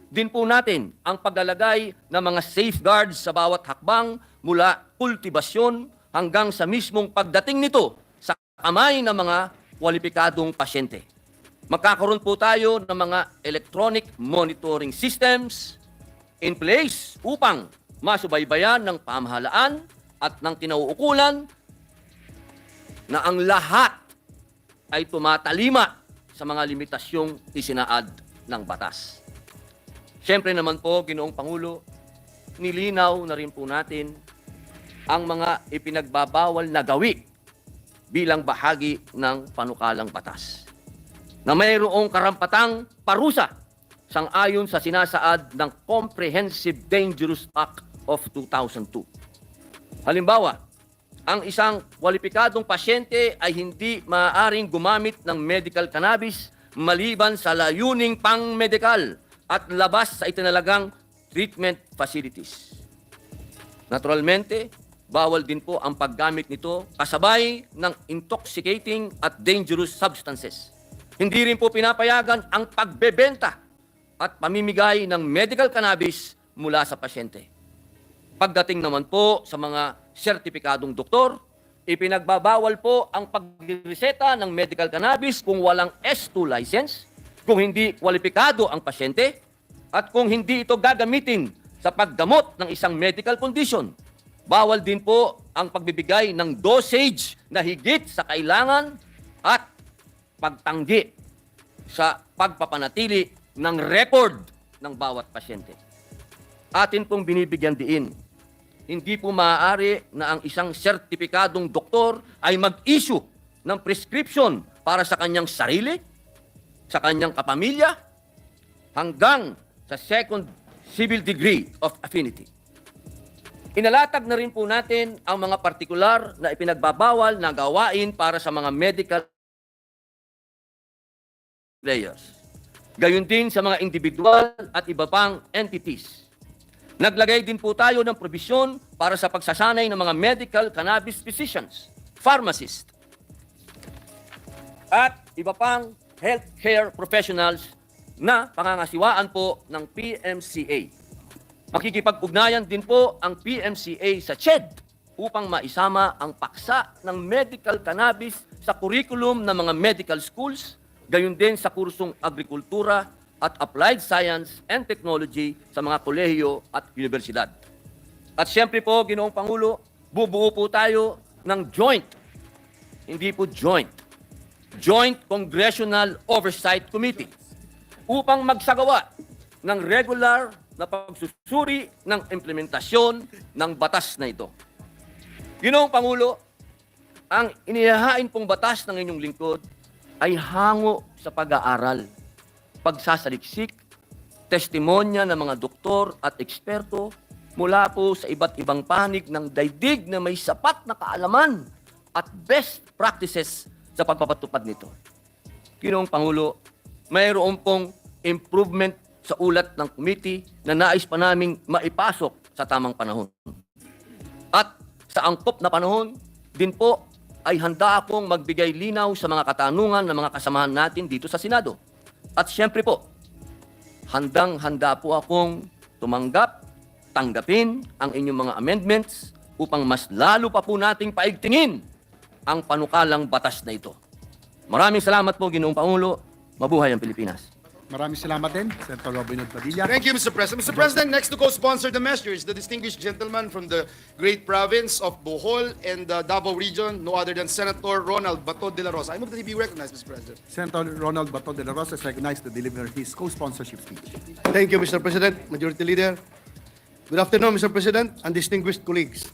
din po natin ang paglalagay ng mga safeguards sa bawat hakbang mula kultibasyon hanggang sa mismong pagdating nito sa kamay ng mga kwalipikadong pasyente. Magkakaroon po tayo ng mga electronic monitoring systems in place upang masubaybayan ng pamahalaan at ng kinauukulan na ang lahat ay tumatalima sa mga limitasyong isinaad ng batas. Siyempre naman po, Ginoong Pangulo, nilinaw na rin po natin ang mga ipinagbabawal na gawi bilang bahagi ng panukalang batas na mayroong karampatang parusa sang-ayon sa sinasaad ng Comprehensive Dangerous Act of 2002. Halimbawa, ang isang kwalipikadong pasyente ay hindi maaaring gumamit ng medical cannabis maliban sa layuning pang-medikal at labas sa itinalagang treatment facilities. Naturalmente, bawal din po ang paggamit nito kasabay ng intoxicating at dangerous substances. Hindi rin po pinapayagan ang pagbebenta at pamimigay ng medical cannabis mula sa pasyente. Pagdating naman po sa mga sertipikadong doktor, ipinagbabawal po ang pagreseta ng medical cannabis kung walang S2 license, kung hindi kwalipikado ang pasyente, at kung hindi ito gagamitin sa paggamot ng isang medical condition. Bawal din po ang pagbibigay ng dosage na higit sa kailangan at pagtanggi sa pagpapanatili ng record ng bawat pasyente. Atin pong binibigyan diin, hindi po maaari na ang isang sertipikadong doktor ay mag-issue ng prescription para sa kanyang sarili, sa kanyang kapamilya, hanggang sa second civil degree of affinity. Inalatag na rin po natin ang mga partikular na ipinagbabawal na gawain para sa mga medical players. Gayon din sa mga individual at iba pang entities. Naglagay din po tayo ng probisyon para sa pagsasanay ng mga medical cannabis physicians, pharmacists, at iba pang healthcare professionals na pangangasiwaan po ng PMCA. Makikipag-ugnayan din po ang PMCA sa CHED upang maisama ang paksa ng medical cannabis sa curriculum ng mga medical schools, gayon din sa kursong agrikultura at applied science and technology sa mga kolehiyo at universidad. At siyempre po, Ginoong Pangulo, bubuo po tayo ng hindi po joint Congressional Oversight Committee upang magsagawa ng regular na pagsusuri ng implementasyon ng batas na ito. Ginoong Pangulo, ang inihahain pong batas ng inyong lingkod ay hango sa pag-aaral, pagsasaliksik, testimonya ng mga doktor at eksperto mula po sa iba't ibang panig ng daigdig na may sapat na kaalaman at best practices sa pagpapatupad nito. Ginoong Pangulo, mayroon pong improvement sa ulat ng committee na nais pa naming maipasok sa tamang panahon. At sa angkop na panahon, din po ay handa akong magbigay linaw sa mga katanungan ng mga kasamahan natin dito sa Senado. At siyempre po, handang-handa po akong tanggapin ang inyong mga amendments upang mas lalo pa po nating paigtingin ang panukalang batas na ito. Maraming salamat po, Ginoong Pangulo. Mabuhay ang Pilipinas. Maraming salamat din, Senator Robin Hood Padilla. Thank you, Mr. President. Mr. President, next to co-sponsor the measure is the distinguished gentleman from the great province of Bohol and the Davao region, no other than Senator Ronald Bato de la Rosa. I move that he be recognized, Mr. President. Senator Ronald Bato de la Rosa is recognized to deliver his co-sponsorship speech. Thank you, Mr. President, Majority Leader. Good afternoon, Mr. President and distinguished colleagues.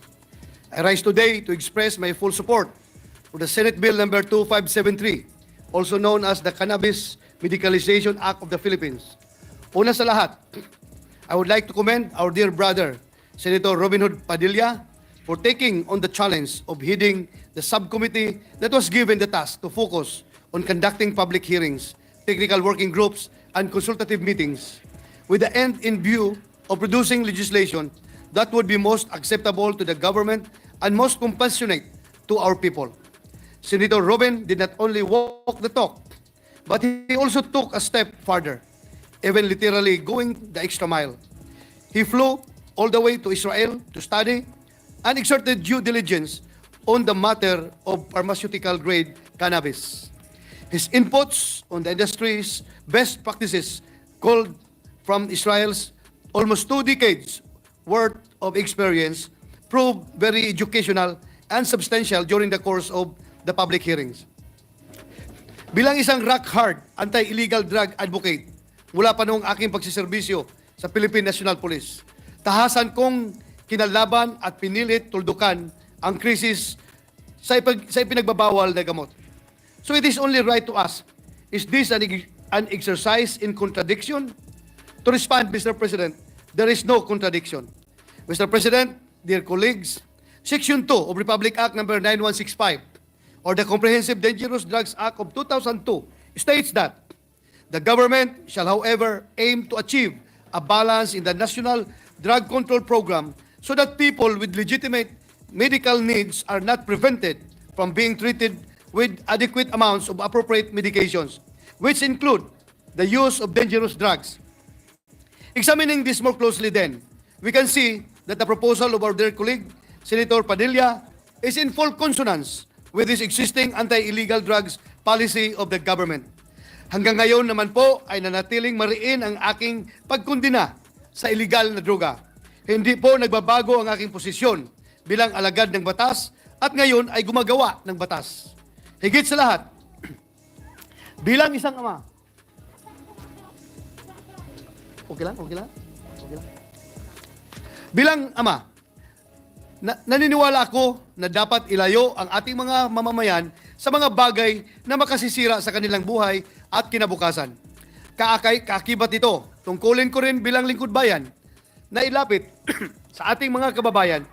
I rise today to express my full support for the Senate Bill number 2573, also known as the Cannabis Medicalization Act of the Philippines. Una sa lahat, I would like to commend our dear brother, Senator Robin Hood Padilla, for taking on the challenge of heading the subcommittee that was given the task to focus on conducting public hearings, technical working groups, and consultative meetings, with the end in view of producing legislation that would be most acceptable to the government and most compassionate to our people. Senator Robin did not only walk the talk, but he also took a step further, even literally going the extra mile. He flew all the way to Israel to study and exerted due diligence on the matter of pharmaceutical-grade cannabis. His inputs on the industry's best practices, called from Israel's almost 2 decades worth of experience, proved very educational and substantial during the course of the public hearings. Bilang isang rock-hard anti-illegal drug advocate mula pa noong aking pagsiservisyo sa Philippine National Police, tahasan kong kinalaban at pinilit tuldukan ang krisis sa ipinagbabawal na gamot. So it is only right to ask, is this an exercise in contradiction? To respond, Mr. President, there is no contradiction. Mr. President, dear colleagues, Section 2 of Republic Act number 9165 or the Comprehensive Dangerous Drugs Act of 2002 states that the government shall, however, aim to achieve a balance in the national drug control program so that people with legitimate medical needs are not prevented from being treated with adequate amounts of appropriate medications, which include the use of dangerous drugs. Examining this more closely then, we can see that the proposal of our dear colleague, Senator Padilla, is in full consonance with this existing anti-illegal drugs policy of the government. Hanggang ngayon naman po ay nanatiling mariin ang aking pagkundina sa illegal na droga. Hindi po nagbabago ang aking posisyon bilang alagad ng batas at ngayon ay gumagawa ng batas. Higit sa lahat, bilang isang ama, okay lang? Bilang ama, naniniwala ako na dapat ilayo ang ating mga mamamayan sa mga bagay na makasisira sa kanilang buhay at kinabukasan. Kaakibat ito, tungkulin ko rin bilang lingkod bayan na ilapit sa ating mga kababayan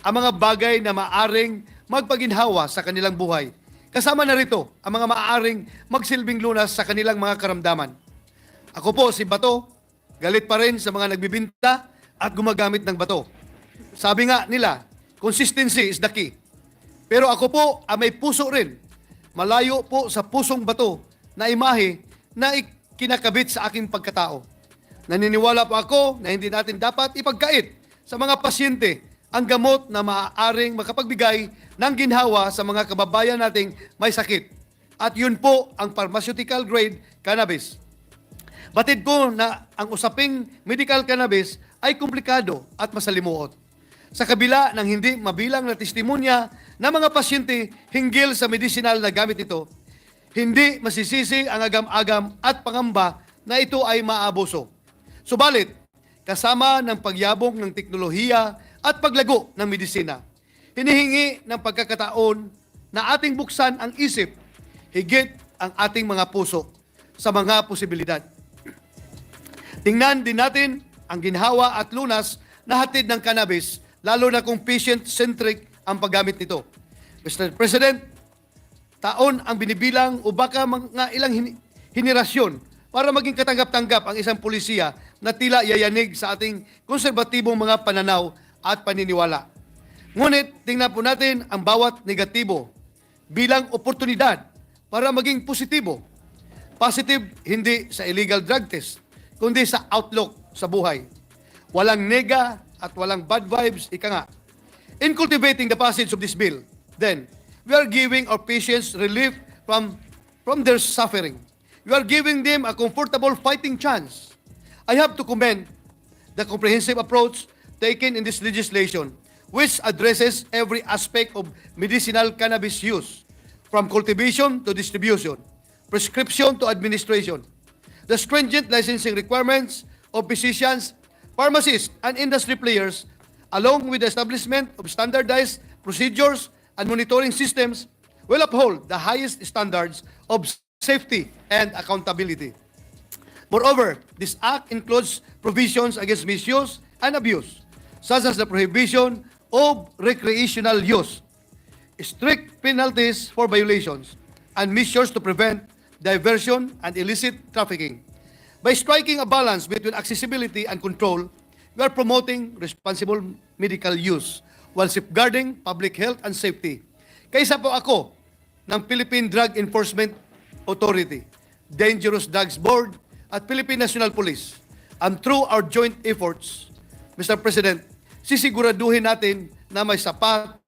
ang mga bagay na maaring magpaginhawa sa kanilang buhay. Kasama na rito ang mga maaring magsilbing lunas sa kanilang mga karamdaman. Ako po si Bato, galit pa rin sa mga nagbibinta at gumagamit ng bato. Sabi nga nila, consistency is the key. Pero ako po may puso rin. Malayo po sa pusong bato na imahe na kinakabit sa aking pagkatao. Naniniwala po ako na hindi natin dapat ipagkait sa mga pasyente ang gamot na maaaring makapagbigay ng ginhawa sa mga kababayan nating may sakit. At yun po ang pharmaceutical grade cannabis. Batid ko na ang usaping medical cannabis ay komplikado at masalimuot. Sa kabila ng hindi mabilang na testimonya ng mga pasyente hinggil sa medicinal na gamit ito, hindi masisisi ang agam-agam at pangamba na ito ay maabuso. Subalit, kasama ng pagyabong ng teknolohiya at paglago ng medisina, hinihingi ng pagkakataon na ating buksan ang isip, higit ang ating mga puso sa mga posibilidad. Tingnan din natin ang ginhawa at lunas na hatid ng cannabis, lalo na kung patient-centric ang paggamit nito. Mr. President, taon ang binibilang o baka mga ilang henerasyon para maging katanggap-tanggap ang isang pulisiya na tila yayanig sa ating konserbatibong mga pananaw at paniniwala. Ngunit tingnan po natin ang bawat negatibo bilang oportunidad para maging positibo. Positive hindi sa illegal drug test, kundi sa outlook sa buhay. Walang nega at walang bad vibes, ika nga. In cultivating the passage of this bill, then, we are giving our patients relief from their suffering. We are giving them a comfortable fighting chance. I have to commend the comprehensive approach taken in this legislation, which addresses every aspect of medicinal cannabis use, from cultivation to distribution, prescription to administration. The stringent licensing requirements of physicians, pharmacists, and industry players, along with the establishment of standardized procedures and monitoring systems, will uphold the highest standards of safety and accountability. Moreover, this act includes provisions against misuse and abuse, such as the prohibition of recreational use, strict penalties for violations, and measures to prevent diversion and illicit trafficking. By striking a balance between accessibility and control, we are promoting responsible medical use while safeguarding public health and safety. Kaysa po ako ng Philippine Drug Enforcement Authority, Dangerous Drugs Board, at Philippine National Police. And through our joint efforts, Mr. President, sisiguraduhin natin na may sapat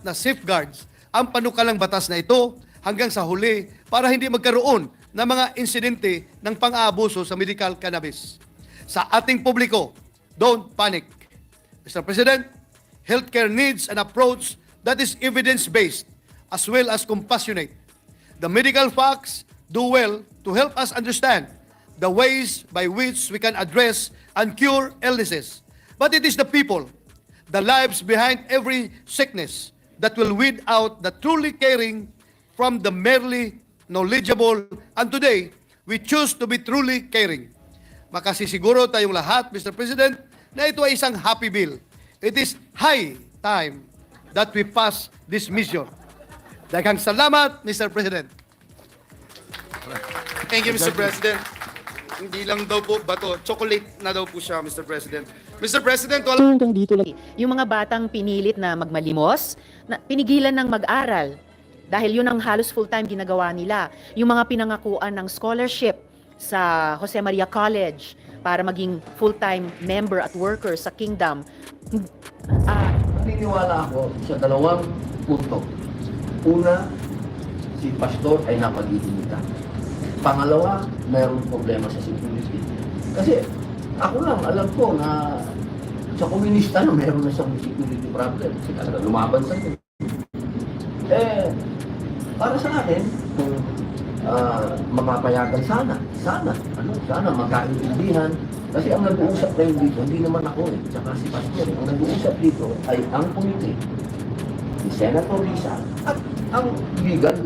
na safeguards ang panukalang batas na ito hanggang sa huli para hindi magkaroon ng mga insidente ng pang-aabuso sa medical cannabis. Sa ating publiko, don't panic. Mr. President, healthcare needs an approach that is evidence-based as well as compassionate. The medical facts do well to help us understand the ways by which we can address and cure illnesses. But it is the people, the lives behind every sickness, that will weed out the truly caring from the merely knowledgeable, and today, we choose to be truly caring. Makasisiguro tayong lahat, Mr. President, na ito ay isang happy bill. It is high time that we pass this mission. Daghang salamat, Mr. President. Thank you, Mr. President. Hindi lang daw po bato, chocolate na daw po siya, Mr. President. Mr. President, Hanggang dito lang. Yung mga batang pinilit na magmalimos, na pinigilan ng mag-aral. Dahil yun ang halos full-time ginagawa nila. Yung mga pinangakuan ng scholarship sa Jose Maria College para maging full-time member at worker sa Kingdom. Naniniwala ako sa dalawang punto. Una, si pastor ay napag-iinita. Pangalawa, mayroong problema sa security. Kasi ako lang, alam ko na sa komunista na mayroon na siyang security problem. Kasi talaga lumaban sa ito. Para sa akin, kung mapapayagan sana magkaintindihan. Kasi ang nag-uusap ngayon dito, hindi naman ako tsaka si Pastor. Ang nag-uusap dito ay ang committee, si Senator Risa, at ang legal,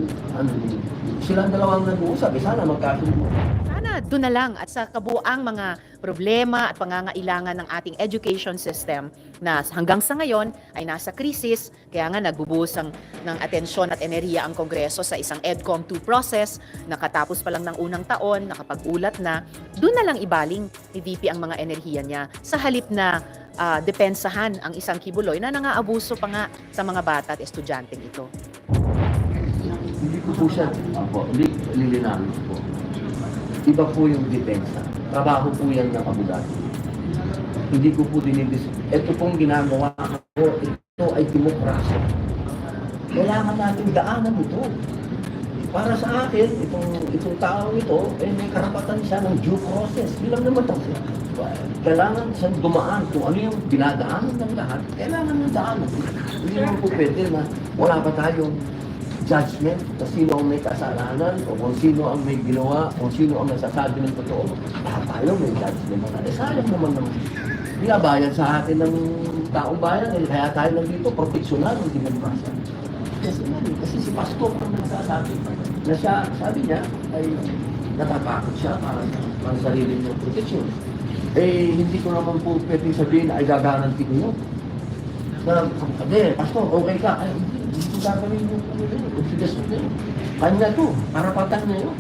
silang dalawang nag-uusap, sana magkasundo. Sana doon na lang at sa kabuang mga problema at pangangailangan ng ating education system na hanggang sa ngayon ay nasa krisis, kaya nga nagbubuhos ng atensyon at enerhiya ang Kongreso sa isang EDCOM 2 process, nakatapos pa lang ng unang taon, nakapag-ulat na, doon na lang ibaling ni VP ang mga enerhiya niya sa halip na depensahan ang isang kibuloy na nangaabuso pa nga sa mga bata at estudyanteng ito. Hindi ko po siya, hindi lilinawin ko po. Iba po yung depensa. Trabaho po yan ng abogado. Hindi ko po dinidis. Ito pong ginagawa ko, ito ay demokrasya. Kailangan natin daanan ito. Para sa akin, itong taong ito, may karapatan siya ng due process. Bilang naman ito. Kailangan siyang dumaan kung ano yung dinadaanan ng lahat. Kailangan ng daanan. Hindi naman po pwede na wala pa tayong judgment kung sino ang may kasalanan o kung sino ang may ginawa, kung sino ang nasasabi ng totoo. Lahat tayo may judgment. Sayang naman naman. Binabayad sa atin ng taong bayan. Kaya tayo nandito, professional ng demokrasya. Kasi si Pastor ang nagsasabi na siya, sabi niya, ay natatakot siya para sarili niyang protection. Hindi ko naman po pwedeng sabihin na ay gagaranti ko yun. Pastor, okay ka? Ay, hindi ko gagawin yung confidence mo na yun. Kanya to, karapatan niya yun.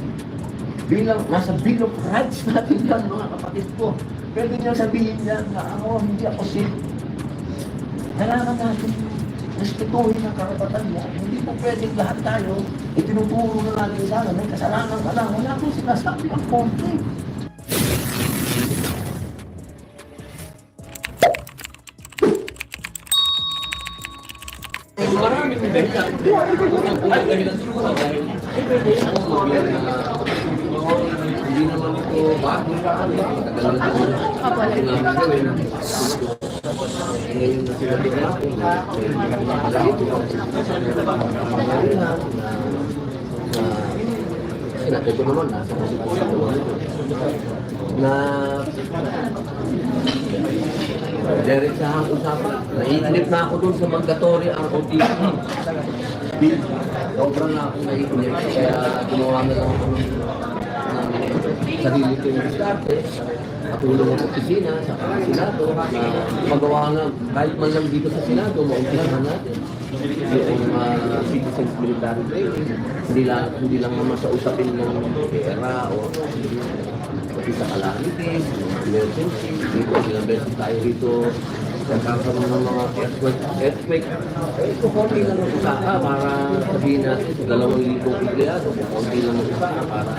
Nasa Bill of Rights natin yan, mga kapatid ko. Pwede niya sabihin niya na hindi ako safe. Kailangan natin respetuhin ang karapatan niya. Hindi po pwedeng lahat tayo, itinuturo na natin sana, may kasalanan ka lang. Wala po sinasabi ang konti. Maraming benta. Hindi naman ito bago sa akin. Ngayon na sila natin sinabi ko naman nasa na diretsahang usapan. Naiinip na ako dun sa mandatory ROTC bill. Sobrang na ako naiinip. Kaya ginawa na lang ako ng sarili ko yung diskarte. Katulong ang opisina sa Senado na magawa na kahit man lang dito sa Senado, maumpisahan natin yung citizens military training. Hindi lang naman sa usapin ng pera o sa calamities, emergency. Dito, ilang beses tayo dito nagkakaroon ng mga earthquake. Ito, konti lang ang usaka para sabihin natin sa 2,000 empleyado, konti lang ang usaka para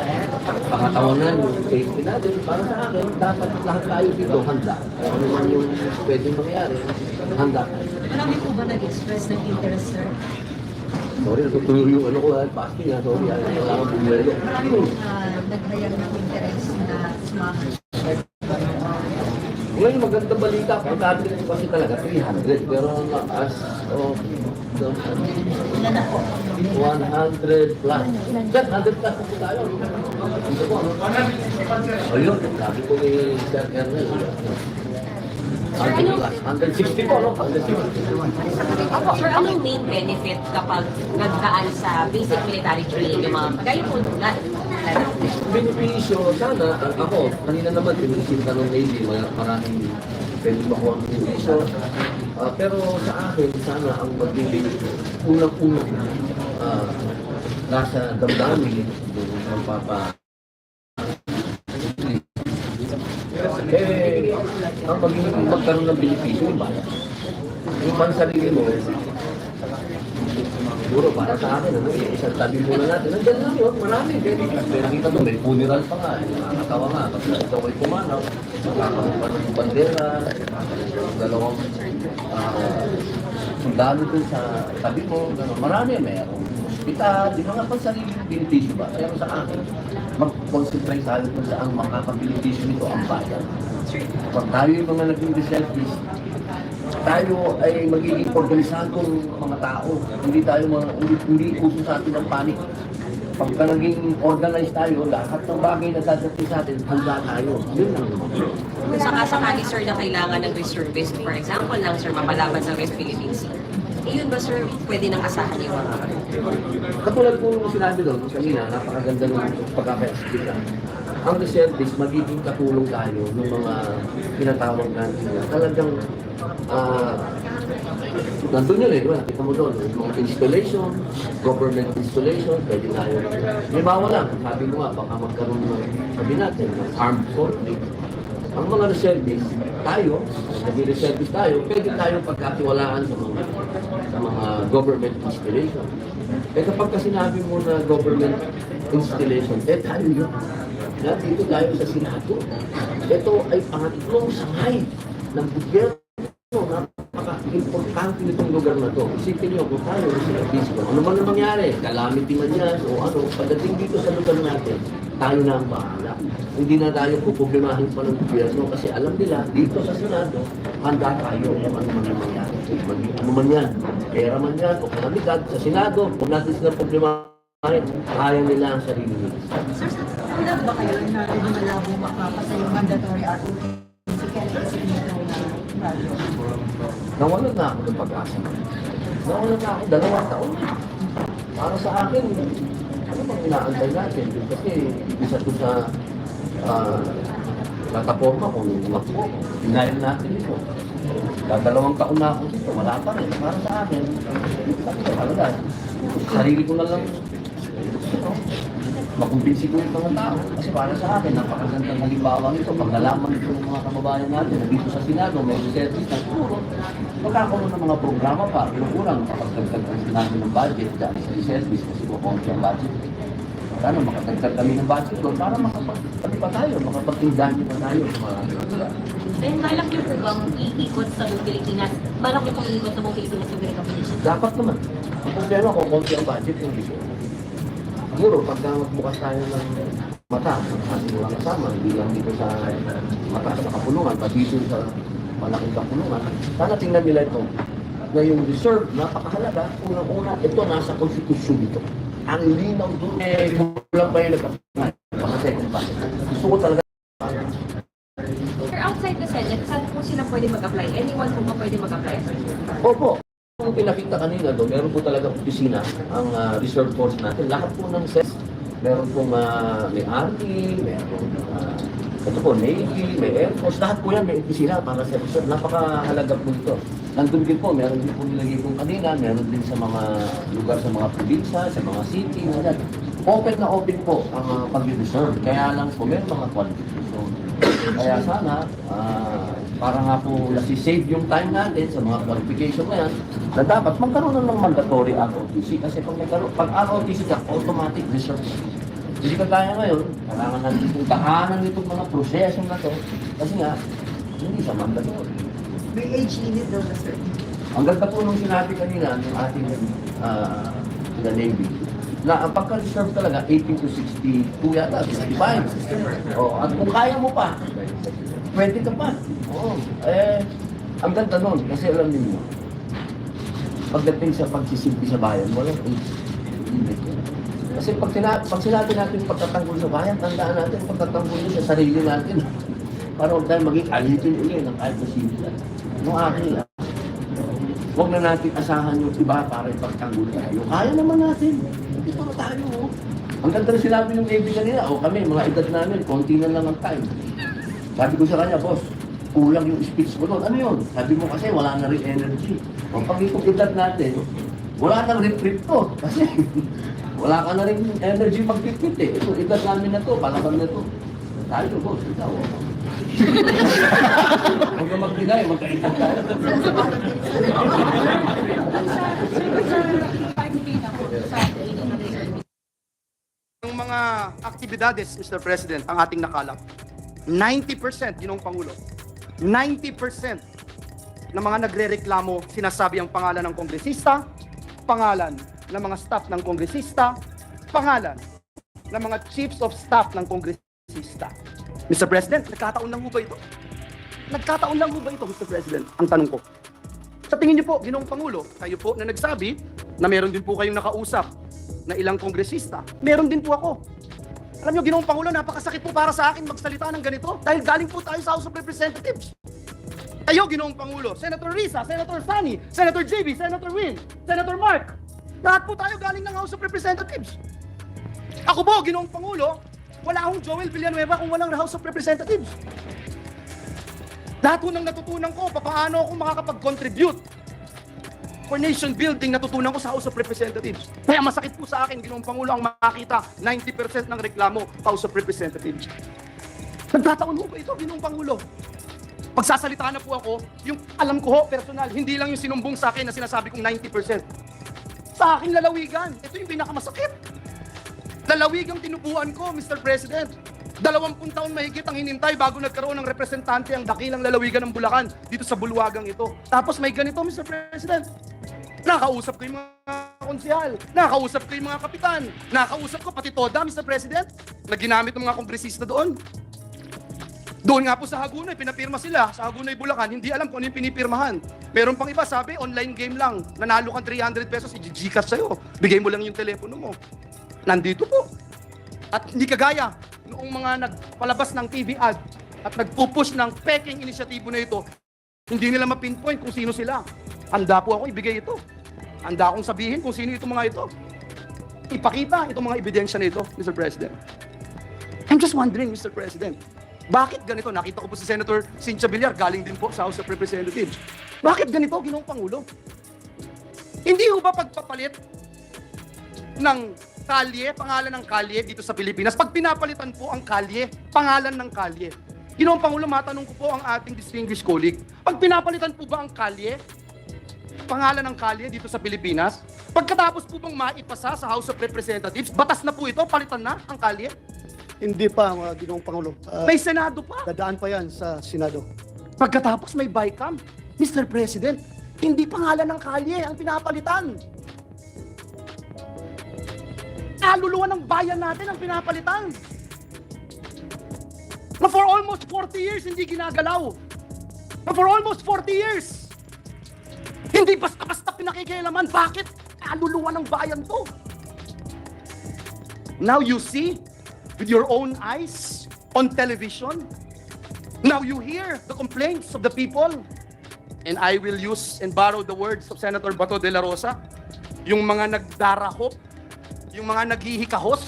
pakatawanan yung safety natin. Para sa akin, dapat lahat tayo dito handa. Ano naman yung pwedeng mangyari, handa. Marami po ba nag-express ng interest, sir? Sorry, natutuloy yung ano ko, pasting nga, sorry, wala akong bumelo. Marami po naghayag ng interest na sumahan. Ngayon, magandang balita, pagkati ko kasi talaga 300, pero as of Ilan na po? 100 plus. 100 plus po tayo. Ito po, ano? Ayun, sabi ko ni Sir Ernest. 160 po, no? 160. Ako, sir, ano yung main benefit kapag nagdaan sa basic military training yung mga kagaya po na Benepisyo, sana, ako, kanina naman, pinisinta ng Navy, maraming pwede makuha ang benepisyo. Pero sa akin, sana ang magiging unang-unang nasa damdamin ng papa. Ang magkaroon ng benepisyo, yung bayan. Yung pansarili mo, siguro para sa akin, isang tabi muna natin. Nandiyan lang yun, marami. Pero kita doon, may funeral pa nga. Nakakatawa nga. Pag ito ko'y pumanaw, nakakaroon pa ng bandera, dalawang sundalo dun sa tabi mo. Marami, mayroong hospital, di mga pansariling benepisyo ba? Kaya sa akin, mag-concentrate tayo kung saan makakabilitisyo nito ang bayan. Pag tayo yung mga naging selfish, tayo ay magiging organisadong mga tao. Hindi uso sa atin ang panic. Pagka naging organized tayo, lahat ng bagay na dadating sa atin, handa tayo. Yun lang naman. kung sakasakali, sir, na kailangan ng reservist, for example lang, sir, mapalaban sa West Philippine Sea. Yun ba, sir, pwede nang asahan yung mga Katulad po nung sinabi doon, kanina, napakaganda ng pagkakaexplica. Ang reservist, magiging katulong tayo ng mga pinatawag natin. Talagang, nandun yun di ba? Nakita mo doon, mga installation, government installation, pwede tayo. Halimbawa lang, sabi ko nga, baka magkaroon ng, sabi natin, ng armed conflict. Ang mga reservists, tayo, nag-reservists tayo, pwede tayong pagkatiwalaan sa mga government installation. Eh kapag ka sinabi mo na government installation, tayo yun. Dito tayo sa Senado. Ito ay pangatlong sangay ng gobyerno. Napaka-importante nitong lugar na to. Isipin niyo kung tayo reservist ko. Ano man ang mangyari, calamity man yan, o ano, pagdating dito sa lugar natin, tayo na ang bahala. Hindi na tayo puproblemahin pa ng gobyerno kasi alam nila, dito sa Senado, handa tayo kung ano man ang mangyari. Ano man yan, pera man yan, o kalamidad, sa Senado, kung natin sila problemahin, kaya nila ang sarili nila. Sir, ilan ba kayo na hindi malabo makapasa yung mandatory ROTC kasi Nawalan na ako ng pag-asa. Nawalan na ako 2 taon. Para sa akin, ano bang inaantay natin? Kasi isa to sa plataforma kung Naku, hinayin natin ito. 2 taon na ako dito, wala pa rin. Para sa akin, talaga, sarili ko na lang makumpinsi ko yung mga tao. Kasi para sa akin, napakagandang halimbawa nito. Pag nalaman ito ng mga kababayan natin na dito sa Senado, may reservists na siguro, magkakaroon ng mga programa pa. Pero kurang, makapagdagdag ang natin ng budget dahil sa reservists kasi kukunti ang budget. Sana makapagdagdag kami ng budget doon para makapagpati pa tayo, makapag-indahyo pa tayo sa mga nila. Then, balak niyo po bang iikot sa buong Pilipinas? Balak niyo pong iikot sa buong Pilipinas yung recommendation? Dapat naman. Ang problema kung konti ang budget yung gusto. Siguro, pagka magbukas tayo ng mata, sa ating mga kasama, hindi lang dito sa mata, sa kapulungan, pati dito sa malaking kapulungan, sana tingnan nila ito na yung reserve, napakahalaga, unang-una, ito nasa konstitusyon dito. Ang linaw doon, kulang pa yung nagkapulungan. Pang-second pa. Gusto ko talaga. Sir, outside the Senate, saan po sila pwede mag-apply? Anyone po ba pwede mag-apply? Opo. Kung pinakita kanina doon, meron po talaga opisina ang reserve force natin. Lahat po ng SES, meron pong may Army, meron ito po, Navy, may Air Force, lahat po yan may opisina para sa reserve. Napakahalaga po ito. Nandun din po, meron din po nilagay po kanina, meron din sa mga lugar, sa mga probinsya, sa mga city, nandiyan. Open na open po ang pag-reserve. Kaya lang po, meron mga qualification. Kaya sana, para nga po nasi-save yung time natin sa mga qualification na yan, na dapat magkaroon na ng mandatory ROTC. Kasi pag ROTC ka, automatic reserve. Hindi ka kaya ngayon, kailangan natin itong tahanan itong mga proseso na to. Kasi nga, hindi siya mandatory. May age limit daw na, sir. Ang ganda po nung sinabi kanina ng ating the Navy, na ang pagka-reserve talaga 18 to 62 yata, 65. At kung kaya mo pa, 20 ka pa. Ang ganda nun, kasi alam niyo, pagdating sa pagsisilbi sa bayan, walang limit. Kasi pag sinabi natin pagtatanggol sa bayan, tandaan natin pagtatanggol sa sarili natin. Para huwag tayo maging alitin ulit ng kahit na simple. Nung akin lang, huwag na natin asahan yung iba para ipagtanggol tayo. Kaya naman natin. Hindi pa tayo. Ang ganda na sinabi ng Navy kanina, kami, mga edad namin, konti na lang ang time. Sabi ko sa kanya, boss, kulang yung speech ko doon. Ano yun? Sabi mo kasi wala na rin energy. Pag itong edad natin, wala nang rip-rip to. Kasi wala ka na rin energy mag-rip-rip eh. Ito, edad namin na to, palaban na to. Tayo, boss, ikaw. Huwag ka magbigay, magkaitag tayo. Ang mga aktibidades, Mr. President, ang ating nakalap. 90%, Ginoong Pangulo, 90% ng mga nagre-reklamo, sinasabi ang pangalan ng kongresista, pangalan ng mga staff ng kongresista, pangalan ng mga chiefs of staff ng kongresista. Mr. President, nagkataon lang ho ba ito? Nagkataon lang ho ba ito, Mr. President? Ang tanong ko. Sa tingin niyo po, Ginoong Pangulo, kayo po na nagsabi na meron din po kayong nakausap na ilang kongresista, meron din po ako. Alam niyo, Ginoong Pangulo, napakasakit po para sa akin magsalita ng ganito dahil galing po tayo sa House of Representatives. Kayo, Ginoong Pangulo, Senator Risa, Senator Sunny, Senator JB, Senator Win, Senator Mark, lahat po tayo galing ng House of Representatives. Ako po, Ginoong Pangulo, wala akong Joel Villanueva kung walang House of Representatives. Lahat po nang natutunan ko, paano ako makakapag-contribute for nation building, natutunan ko sa House of Representatives. Kaya masakit po sa akin, Ginoong Pangulo, ang makita 90% ng reklamo House of Representatives. Nagtataon ho ba ito, Ginoong Pangulo? Pagsasalita na po ako, yung alam ko ho, personal, hindi lang yung sinumbong sa akin na sinasabi kong 90%. Sa aking lalawigan, ito yung pinakamasakit. Lalawigang tinubuan ko, Mr. President. 20 taon mahigit ang hinintay bago nagkaroon ng representante ang dakilang lalawigan ng Bulacan dito sa bulwagang ito. Tapos may ganito, Mr. President. Nakausap ko yung mga konsehal, nakausap ko yung mga kapitan, nakausap ko pati toda, Mr. President, na ginamit ng mga kongresista doon. Doon nga po sa Hagunoy, pinapirma sila. Sa Hagunoy, Bulacan, hindi alam kung ano yung pinipirmahan. Meron pang iba, sabi, online game lang. Nanalo kang 300 pesos, i-Gcash sa'yo. Bigay mo lang yung telepono mo. Nandito po. At hindi kagaya noong mga nagpalabas ng TV ad at nagpupush ng peking inisyatibo na ito, hindi nila mapinpoint kung sino sila. Handa po ako ibigay ito. Handa akong sabihin kung sino itong mga ito. Ipakita itong mga ebidensya na ito, Mr. President. I'm just wondering, Mr. President, bakit ganito? Nakita ko po si Senator Cynthia Villar, galing din po sa House of Representatives. Bakit ganito, Ginoong Pangulo? Hindi ho ba pagpapalit ng kalye, pangalan ng kalye dito sa Pilipinas? Pag pinapalitan po ang kalye, pangalan ng kalye. Ginoong Pangulo, matanong ko po ang ating distinguished colleague. Pag pinapalitan po ba ang kalye, pangalan ng kalye dito sa Pilipinas, pagkatapos po bang maipasa sa House of Representatives, batas na po ito, palitan na ang kalye? Hindi pa, Ginoong Pangulo. May Senado pa. Dadaan pa yan sa Senado. Pagkatapos may bycam. Mr. President, hindi pangalan ng kalye ang pinapalitan. Kaluluwa ng bayan natin ang pinapalitan. Na for almost 40 years, hindi ginagalaw. Na for almost 40 years, hindi basta-basta pinakikialaman. Bakit? Kaluluwa ng bayan to. Now you see, with your own eyes, on television, now you hear the complaints of the people. And I will use and borrow the words of Senator Bato de la Rosa, yung mga nagdarahop, yung mga naghihikahos,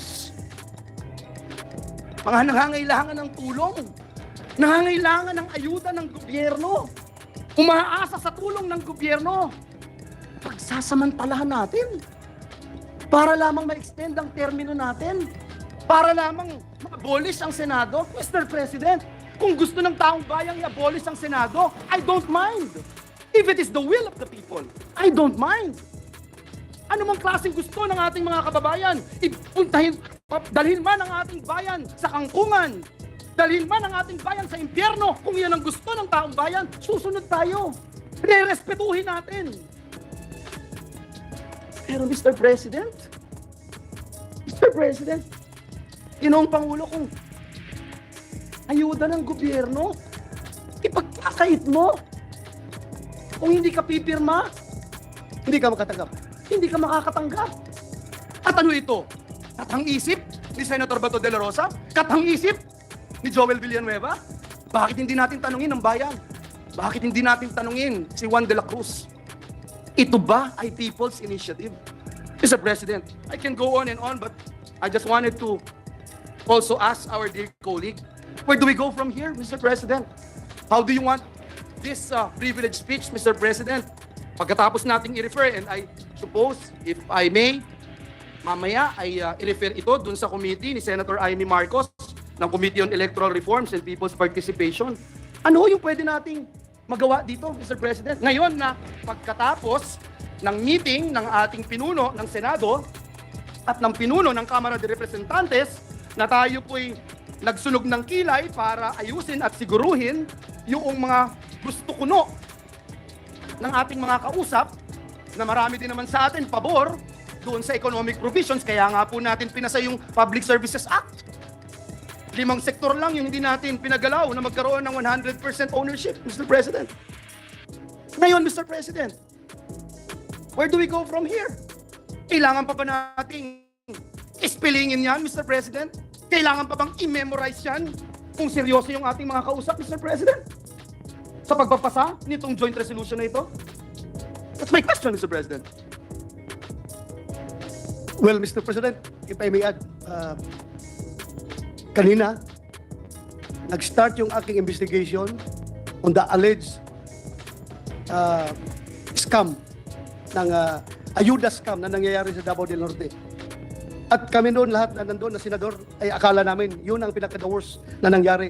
mga nangangailangan ng tulong, nangangailangan ng ayuda ng gobyerno, umaasa sa tulong ng gobyerno, pagsasamantalahan natin para lamang ma-extend ang termino natin, para lamang ma-abolish ang Senado. Mr. President, kung gusto ng taong bayang i-abolish ang Senado, I don't mind. If it is the will of the people, I don't mind. Ano mang klaseng gusto ng ating mga kababayan, ipuntahin, dalhin man ang ating bayan sa kangkungan, dalhin man ang ating bayan sa impyerno, kung yan ang gusto ng taong bayan, susunod tayo. Re-respetuhin natin. Pero Mr. President, Ginoong Pangulo, kung ayuda ng gobyerno, ipagkakait mo. Kung hindi ka pipirma, Hindi ka makatanggap. hindi ka makakatanggap. At ano ito? Katang-isip ni Senator Bato de la Rosa? Katang-isip ni Joel Villanueva? Bakit hindi natin tanungin ang bayan? Bakit hindi natin tanungin si Juan de la Cruz? Ito ba ay People's Initiative? Mr. President, I can go on and on, but I just wanted to also ask our dear colleague, where do we go from here, Mr. President? How do you want this privilege speech, Mr. President? Pagkatapos nating i-refer, and I suppose, if I may, mamaya ay i-refer ito dun sa committee ni Senator Amy Marcos ng Committee on Electoral Reforms and People's Participation. Ano yung pwede nating magawa dito, Mr. President? Ngayon na pagkatapos ng meeting ng ating pinuno ng Senado at ng pinuno ng Kamara de Representantes, na tayo po'y nagsunog ng kilay para ayusin at siguruhin yung mga gusto kuno ng ating mga kausap, na marami din naman sa atin pabor doon sa economic provisions. Kaya nga po natin pinasa yung Public Services Act. 5 sektor lang yung hindi natin pinagalaw na magkaroon ng 100% ownership, Mr. President. Ngayon, Mr. President, where do we go from here? Kailangan pa ba nating ispilingin yan, Mr. President? Kailangan pa bang i-memorize yan kung seryoso yung ating mga kausap, Mr. President? Sa pagpapasa nitong joint resolution na ito? That's my question, Mr. President. Well, Mr. President, if I may add, kanina, nag-start yung aking investigation on the alleged scam ng ayuda scam na nangyayari sa Davao del Norte. At kami doon, lahat na nandun na senador, ay akala namin, yun ang pinaka-the worst na nangyari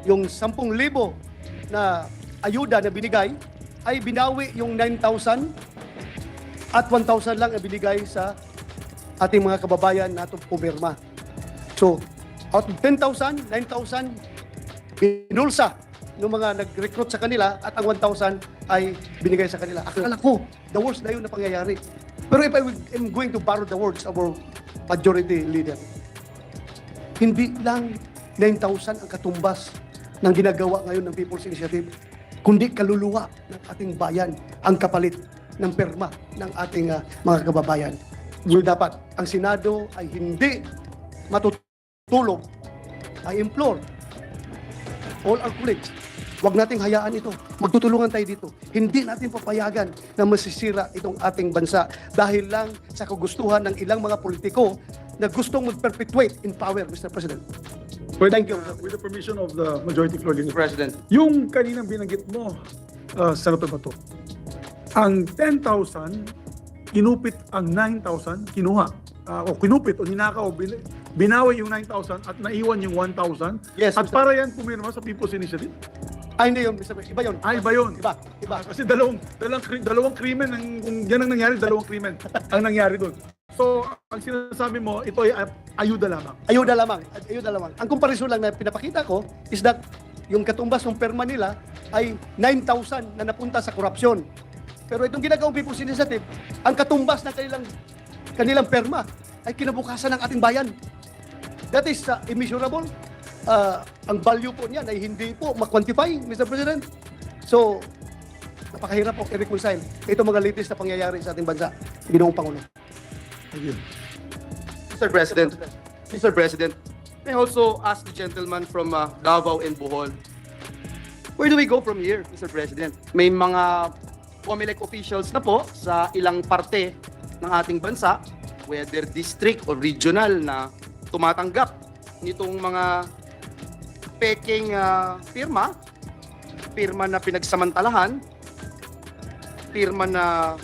yung 10,000 na ayuda na binigay ay binawi yung 9,000 at 1,000 lang ang binigay sa ating mga kababayan na itong pumirma. So, out of 10,000, 9,000 binulsa ng mga nag-recruit sa kanila at ang 1,000 ay binigay sa kanila. Akala ko, the worst na yun na pangyayari. Pero if I am going to borrow the words of our majority leader, hindi lang 9,000 ang katumbas ng ginagawa ngayon ng People's Initiative, kundi kaluluwa ng ating bayan ang kapalit ng perma ng ating mga kababayan. So dapat ang Senado ay hindi matutulog. I implore all our colleagues, huwag nating hayaan ito. Magtutulungan tayo dito. Hindi natin papayagan na masisira itong ating bansa dahil lang sa kagustuhan ng ilang mga politiko na gustong mag-perpetuate in power, Mr. President. Thank you. With the permission of the Majority Floor Leader. President. Yung kaninang binanggit mo, Senator Bato, ang 10,000, kinupit ang 9,000, kinuha. O kinupit o ninakaw, binawi yung 9,000 at naiwan yung 1,000. Yes, at Mr. para yan pumirma sa People's Initiative. Ay, hindi yun, Mr. President. Iba yun. Iba yun. Iba. Kasi dalawang krimen, kung yan ang nangyari, dalawang krimen ang nangyari doon. So, ang sinasabi mo, ito ay ayuda lamang. Ayuda lamang. Ayuda lamang. Ang komparison lang na pinapakita ko is that yung katumbas ng perma nila ay 9,000 na napunta sa korupsyon. Pero itong ginagawang People's Initiative, ang katumbas ng kanilang perma ay kinabukasan ng ating bayan. That is immeasurable. Ang value po niyan ay hindi po ma-quantify, Mr. President. So, napakahirap po i-reconcile itong mga latest na pangyayari sa ating bansa. Ginoong Pangulo. Thank you. Mr. President, may I also ask the gentleman from Davao and Bohol, where do we go from here, Mr. President? May mga COMELEC officials na po sa ilang parte ng ating bansa, whether district or regional, na tumatanggap nitong mga peking firma na pinagsamantalahan, firma na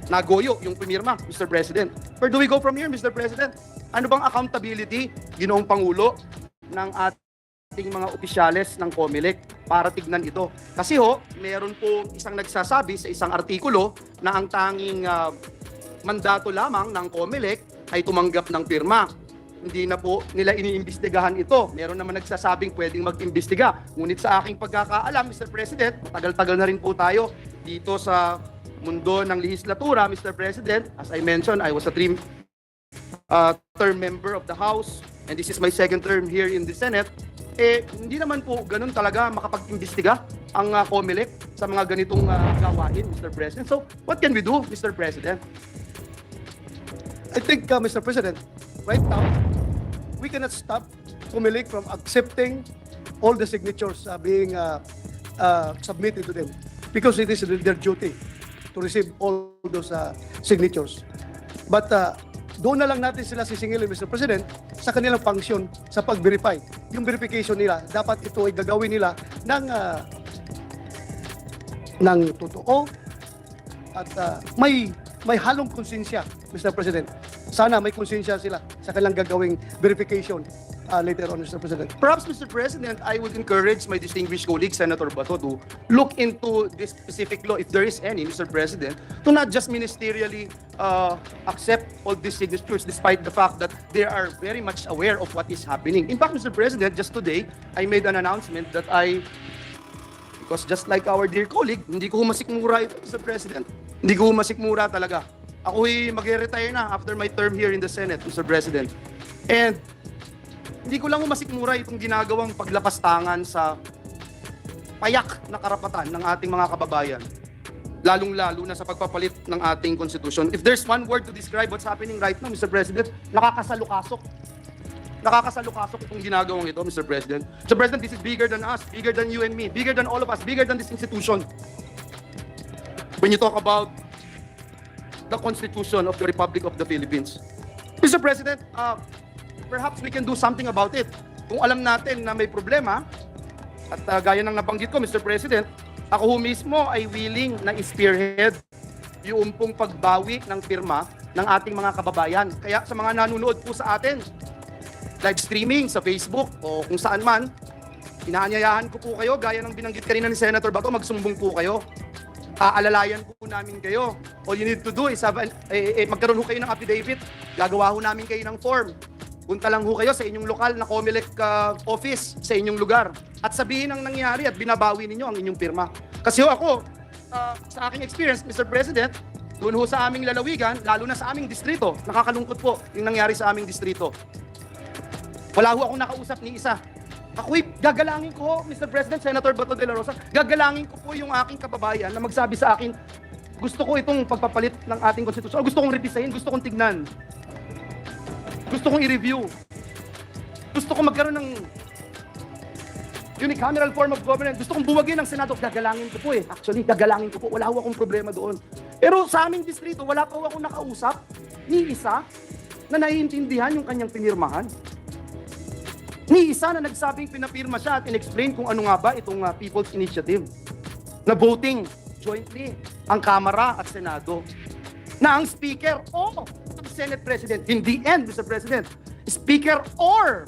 nagoyo yung pumirma, Mr. President. Where do we go from here, Mr. President? Ano bang accountability, Ginoong Pangulo, ng ating mga opisyales ng COMELEC para tignan ito? Kasi meron po isang nagsasabi sa isang artikulo na ang tanging mandato lamang ng COMELEC ay tumanggap ng pirma. Hindi na po nila iniimbestigahan ito. Meron naman nagsasabing pwedeng mag-imbestiga. Ngunit sa aking pagkakaalam, Mr. President, tagal-tagal na rin po tayo dito sa mundo ng lehislatura, Mr. President. As I mentioned, I was a term member of the House, and this is my second term here in the Senate. Hindi naman po ganun talaga makapag-imbestiga ang COMELEC sa mga ganitong gawain, Mr. President. So, what can we do, Mr. President? I think, Mr. President, right now, we cannot stop COMELEC from accepting all the signatures being submitted to them because it is their duty to receive all those signatures. But doon na lang natin sila sisingilin, Mr. President, sa kanilang function sa pag-verify. Yung verification nila, dapat ito ay gagawin nila ng totoo at may halong konsensya, Mr. President. Sana may konsensya sila sa kanilang gagawing verification later on, Mr. President. Perhaps, Mr. President, I would encourage my distinguished colleague, Senator Bato, to look into this specific law, if there is any, Mr. President, to not just ministerially accept all these signatures, despite the fact that they are very much aware of what is happening. In fact, Mr. President, just today, I made an announcement that because just like our dear colleague, hindi ko humasikmura ito, Mr. President. Hindi ko humasikmura talaga. Ako'y mag-retire na after my term here in the Senate, Mr. President. And hindi ko lang humasikmura itong ginagawang paglapastangan sa payak na karapatan ng ating mga kababayan. Lalong-lalo na sa pagpapalit ng ating konstitusyon. If there's one word to describe what's happening right now, Mr. President, nakakasalukasok. Nakakasalukasok itong ginagawang ito, Mr. President. Mr. President, this is bigger than us, bigger than you and me, bigger than all of us, bigger than this institution. When you talk about the Constitution of the Republic of the Philippines. Mr. President, perhaps we can do something about it. Kung alam natin na may problema, at gaya ng nabanggit ko, Mr. President, ako mismo ay willing na spearhead yung pong pagbawi ng pirma ng ating mga kababayan. Kaya sa mga nanonood po sa atin, live streaming sa Facebook o kung saan man, Inaanyayahan ko po kayo, gaya ng binanggit kanina ni Senator Bato, magsumbong po kayo. Aalalayan po namin kayo. All you need to do is magkaroon ho kayo ng affidavit. Gagawa ho namin kayo ng form. Punta lang ho kayo sa inyong lokal na COMELEC office sa inyong lugar. At sabihin ang nangyari at binabawi ninyo ang inyong pirma. Kasi ho ako, sa aking experience, Mr. President, doon ho sa aming lalawigan, lalo na sa aming distrito, nakakalungkot po yung nangyari sa aming distrito. Wala ho akong nakausap ni isa. Ako'y gagalangin ko ho, Mr. President, Senator Bato de la Rosa, gagalangin ko po yung aking kababayan na magsabi sa akin, gusto ko itong pagpapalit ng ating konstitusyon, gusto kong revisahin, gusto kong tignan, gusto kong i-review, gusto kong magkaroon ng unicameral form of government, gusto kong buwagin ng Senado, gagalangin ko po eh. Actually, gagalangin ko po, wala ho akong problema doon. Pero sa aming distrito, wala pa ho akong nakausap ni isa na naiintindihan yung kanyang pinirmahan. Ni isa na nagsabing pinapirma siya at in-explain kung ano nga ba itong People's Initiative na voting jointly ang Kamara at Senado. Na ang Speaker o Senate President, in the end, Mr. President, Speaker or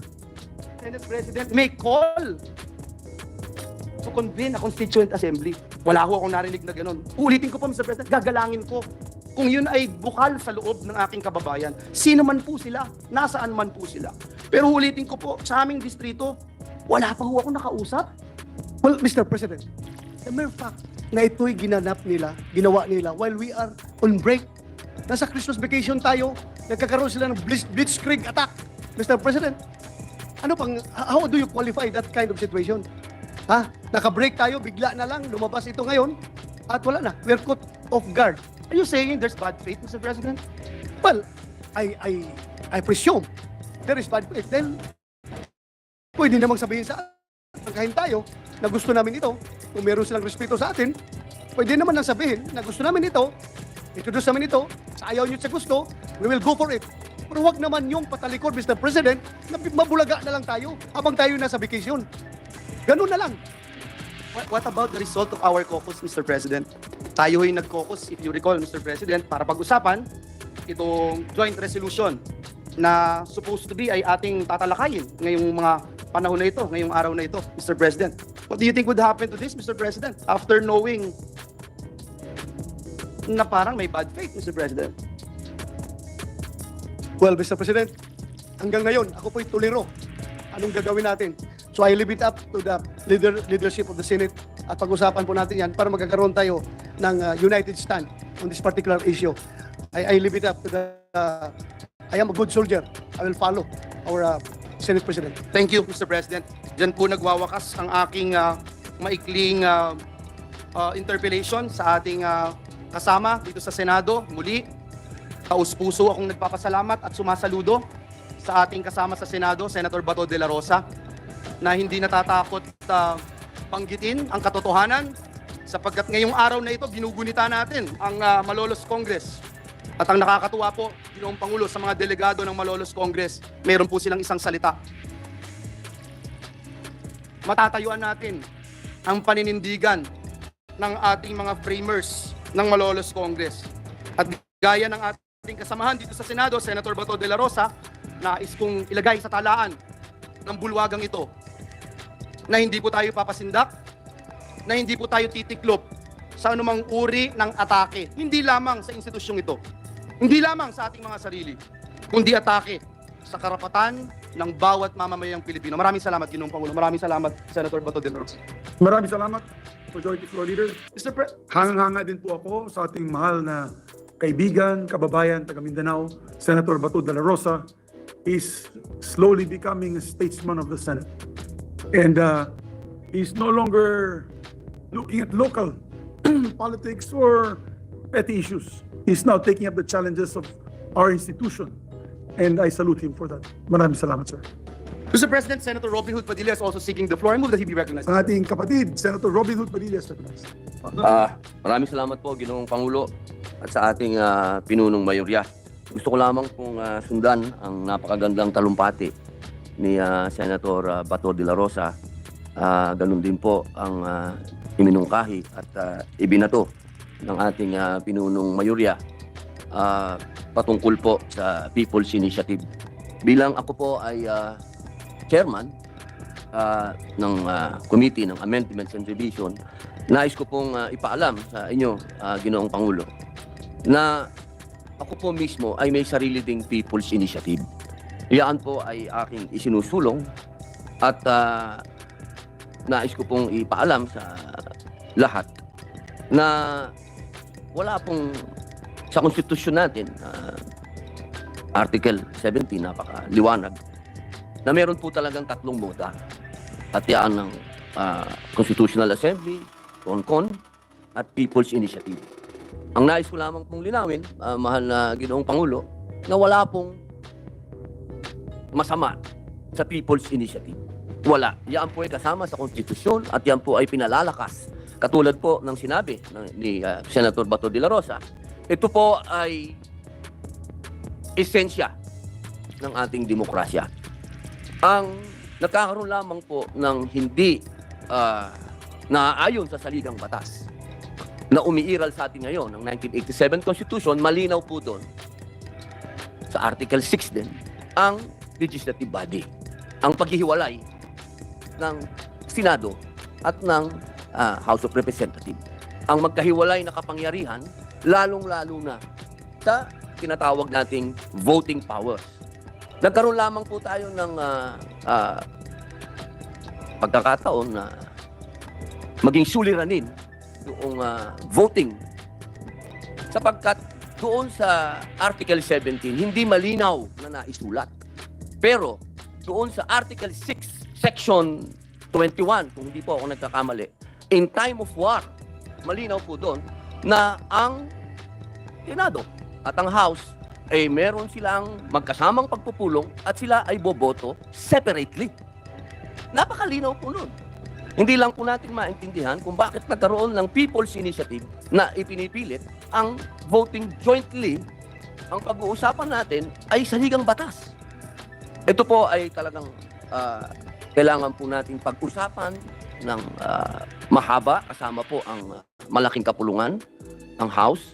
Senate President may call to convene a Constituent Assembly. Wala ho akong narinig na ganun. Ulitin ko po, Mr. President, gagalangin ko kung yun ay bukal sa loob ng aking kababayan. Sino man po sila, nasaan man po sila. Pero ulitin ko po, sa aming distrito, wala pa ho ako nakausap. Well, Mr. President, the mere fact na ito'y ginawa nila while we are on break. Nasa Christmas vacation tayo, nagkakaroon sila ng blitzkrieg attack. Mr. President, how do you qualify that kind of situation? Naka-break tayo, bigla na lang, lumabas ito ngayon, at wala na, we're caught off guard. Are you saying there's bad faith, Mr. President? Well, I presume there is bad faith. Then, pwede namang sabihin sa kain tayo na gusto namin ito. Kung meron silang respeto sa atin, pwede naman nang sabihin na gusto namin ito, introduce namin ito, sa ayaw nyo sa gusto, we will go for it. Pero wag naman yung patalikod, Mr. President, na mabulaga na lang tayo habang tayo nasa vacation. Ganun na lang. What about the result of our caucus, Mr. President? Tayo ay nag-caucus, if you recall, Mr. President, para pag-usapan itong joint resolution na supposed to be ay ating tatalakayin ngayong mga panahon na ito, ngayong araw na ito, Mr. President. What do you think would happen to this, Mr. President, after knowing na parang may bad faith, Mr. President? Well, Mr. President, hanggang ngayon, ako po'y tuliro. Anong gagawin natin? So I leave it up to the leadership of the Senate at pag-usapan po natin yan para magkakaroon tayo ng united stand on this particular issue. I leave it up to the... I am a good soldier. I will follow our Senate President. Thank you, Mr. President. Diyan po nagwawakas ang aking maikling interpellation sa ating kasama dito sa Senado. Muli, taus-puso akong nagpapasalamat at sumasaludo sa ating kasama sa Senado, Senator Bato de la Rosa, na hindi natatakot banggitin ang katotohanan sapagkat ngayong araw na ito ginugunita natin ang Malolos Congress. At ang nakakatuwa po, Ginoong Pangulo, sa mga delegado ng Malolos Congress, mayroon po silang isang salita. Matatayuan natin ang paninindigan ng ating mga framers ng Malolos Congress. At gaya ng ating kasamahan dito sa Senado, Senator Bato de la Rosa, nais kong ilagay sa talaan ng bulwagang ito na hindi po tayo papasindak, na hindi po tayo titiklop sa anumang uri ng atake. Hindi lamang sa institusyong ito, hindi lamang sa ating mga sarili, kundi atake sa karapatan ng bawat mamamayang Pilipino. Maraming salamat, Ginoong Pangulo. Maraming salamat, Senator Bato de la Rosa. Maraming salamat, Majority Floor Leader. Hanga din po ako sa ating mahal na kaibigan, kababayan, taga Mindanao, Senator Bato de la Rosa, is slowly becoming a statesman of the Senate. And he's no longer looking at local politics or petty issues. He's now taking up the challenges of our institution. And I salute him for that. Maraming salamat, sir. Mr. President, Senator Robin Hood Padilla is also seeking the floor. I move that he be recognized. Ang ating kapatid, Senator Robin Hood Padilla is recognized. Maraming salamat po, Ginoong Pangulo, at sa ating pinunong mayorya. Gusto ko lamang pong sundan ang napakagandang talumpati ni Senator Bato de la Rosa. Ganun din po ang iminungkahi at ibinato ng ating pinunong mayorya patungkol po sa People's Initiative. Bilang ako po ay chairman Committee ng Amendments and Revision, nais ko pong ipaalam sa inyo, Ginoong Pangulo, na ako po mismo ay may sarili ding People's Initiative. Iyan po ay aking isinusulong at nais ko pong ipaalam sa lahat na wala pong sa konstitusyon natin, Article 17, napakaliwanag, na meron po talagang tatlong moda. At yan ng Constitutional Assembly, CONCON, at People's Initiative. Ang nais ko lamang pong linawin, mahal na Ginoong Pangulo, na wala pong masama sa People's Initiative. Wala. Yan po ay kasama sa konstitusyon at yan po ay pinalalakas. Katulad po ng sinabi ni Senator Bato de la Rosa, ito po ay esensya ng ating demokrasya. Ang nagkakaroon lamang po ng hindi naaayon sa saligang batas na umiiral sa atin ngayon ng 1987 Constitution, malinaw po doon sa Article 6 din ang legislative body, ang paghihiwalay ng Senado at ng House of Representatives. Ang magkahiwalay na kapangyarihan, lalong-lalo na sa tinatawag nating voting powers. Nagkaroon lamang po tayo ng pagkakataon na maging suliranin yung voting sapagkat doon sa Article 17 hindi malinaw na naisulat. Pero doon sa Article 6, Section 21, kung hindi po ako nagkakamali, in time of war, malinaw po doon na ang Senado at ang House ay meron silang magkasamang pagpupulong at sila ay boboto separately. Napakalinaw po nun. Hindi lang po natin maintindihan kung bakit nagkaroon ng People's Initiative na ipinipilit ang voting jointly. Ang pag-uusapan natin ay saligang batas. Ito po ay talagang kailangan po natin pag-usapan ng mahaba, kasama po ang malaking kapulungan, ang House.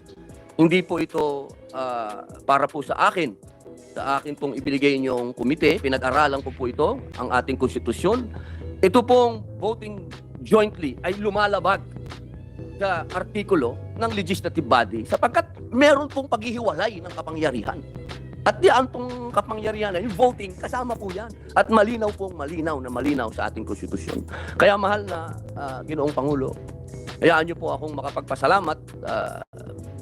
Hindi po ito para po sa akin pong ibinigay niyong komite, pinag-aralan ko po ito, ang ating konstitusyon. Ito pong voting jointly ay lumalabag sa artikulo ng legislative body sapagkat meron pong paghihiwalay ng kapangyarihan. At diyan pong kapangyarihan, yung voting, kasama po yan. At malinaw sa ating konstitusyon. Kaya mahal na Ginoong Pangulo, hayaan niyo po akong makapagpasalamat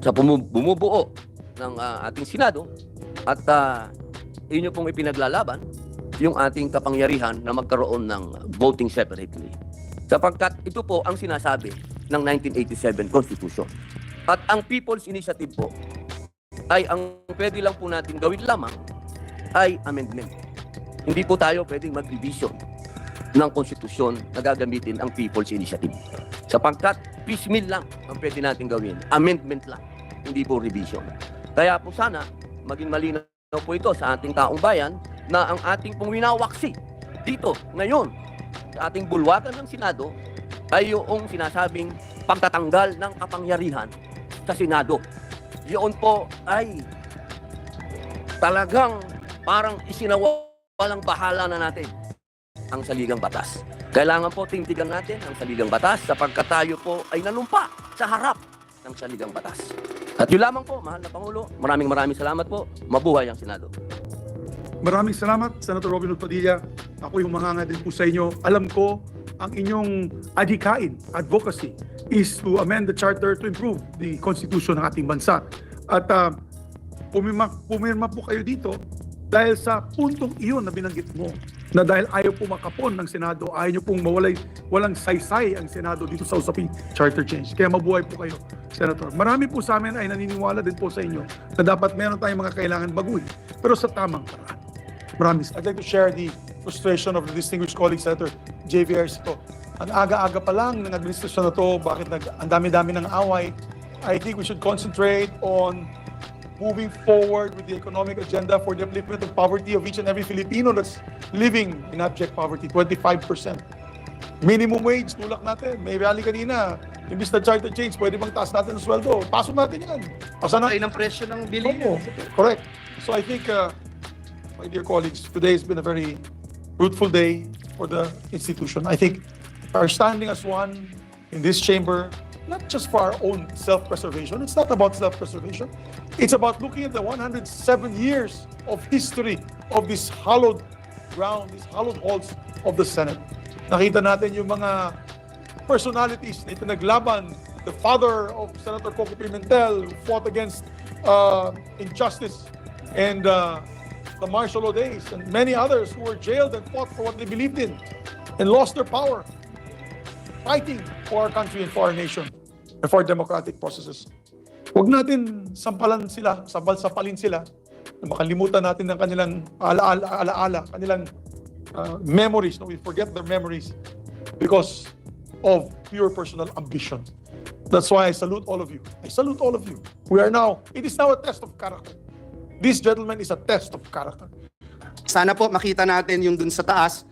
sa bumubuo ng ating Senado at inyo pong ipinaglalaban yung ating kapangyarihan na magkaroon ng voting separately. Sapagkat ito po ang sinasabi ng 1987 Constitution. At ang People's Initiative po ay ang pwede lang po natin gawin lamang ay amendment. Hindi po tayo pwedeng mag-revision ng konstitusyon na gagamitin ang People's Initiative. Sapagkat piecemeal lang ang pwede natin gawin. Amendment lang, hindi po revision. Kaya po sana maging malinaw po ito sa ating taong bayan na ang ating pong winawaksi dito ngayon sa ating bulwakan ng Senado ay yung sinasabing pagtatanggal ng kapangyarihan sa Senado. Yun po ay talagang parang isinawalang bahala na natin ang saligang batas. Kailangan po tindigan natin ang saligang batas sapagkat tayo po ay nanumpa sa harap ng saligang batas. At yun lamang po, mahal na Pangulo, maraming salamat po. Mabuhay ang Senado. Maraming salamat, Senator Robin Hood Padilla. Ako yung manganga din po sa inyo. Alam ko, ang inyong adhikain, advocacy, is to amend the charter to improve the constitution ng ating bansa. At pumirma po kayo dito dahil sa puntong iyon na binanggit mo, na dahil ayaw po makapon ng Senado, ayaw nyo pong walang saysay ang Senado dito sa usaping charter change. Kaya mabuhay po kayo, Senator. Marami po sa amin ay naniniwala din po sa inyo na dapat meron tayong mga kailangan baguhin, pero sa tamang paraan. I'd like to share the frustration of the distinguished colleague, Senator J.V. Ercito. Ang aga-aga pa lang ng administrasyon na to, bakit ang dami-dami ng away. I think we should concentrate on moving forward with the economic agenda for the upliftment of poverty of each and every Filipino that's living in abject poverty, 25%. Minimum wage, tulak natin. May rally kanina. Imbis na charter change, pwede bang taas natin ang sweldo? Pasok natin yan. Pasok ng presyo ng bilihin. Correct. So I think, my dear colleagues, today has been a very fruitful day. for the institution. I think our standing as one in this chamber, not just for our own self-preservation, it's not about self-preservation. It's about looking at the 107 years of history of this hallowed ground, these hallowed halls of the Senate. Nakita natin yung mga personalities na ipinaglaban. The father of Senator Coco Pimentel, who fought against injustice and the martial law days, and many others who were jailed and fought for what they believed in and lost their power, fighting for our country and for our nation and for our democratic processes. Huwag natin sampalin sila, sapalin sila, na makalimutan natin ng kanilang alaala, kanilang memories. No, we forget their memories because of pure personal ambition. That's why I salute all of you. I salute all of you. It is now a test of character. This gentleman is a test of character. Sana po makita natin yung dun sa taas.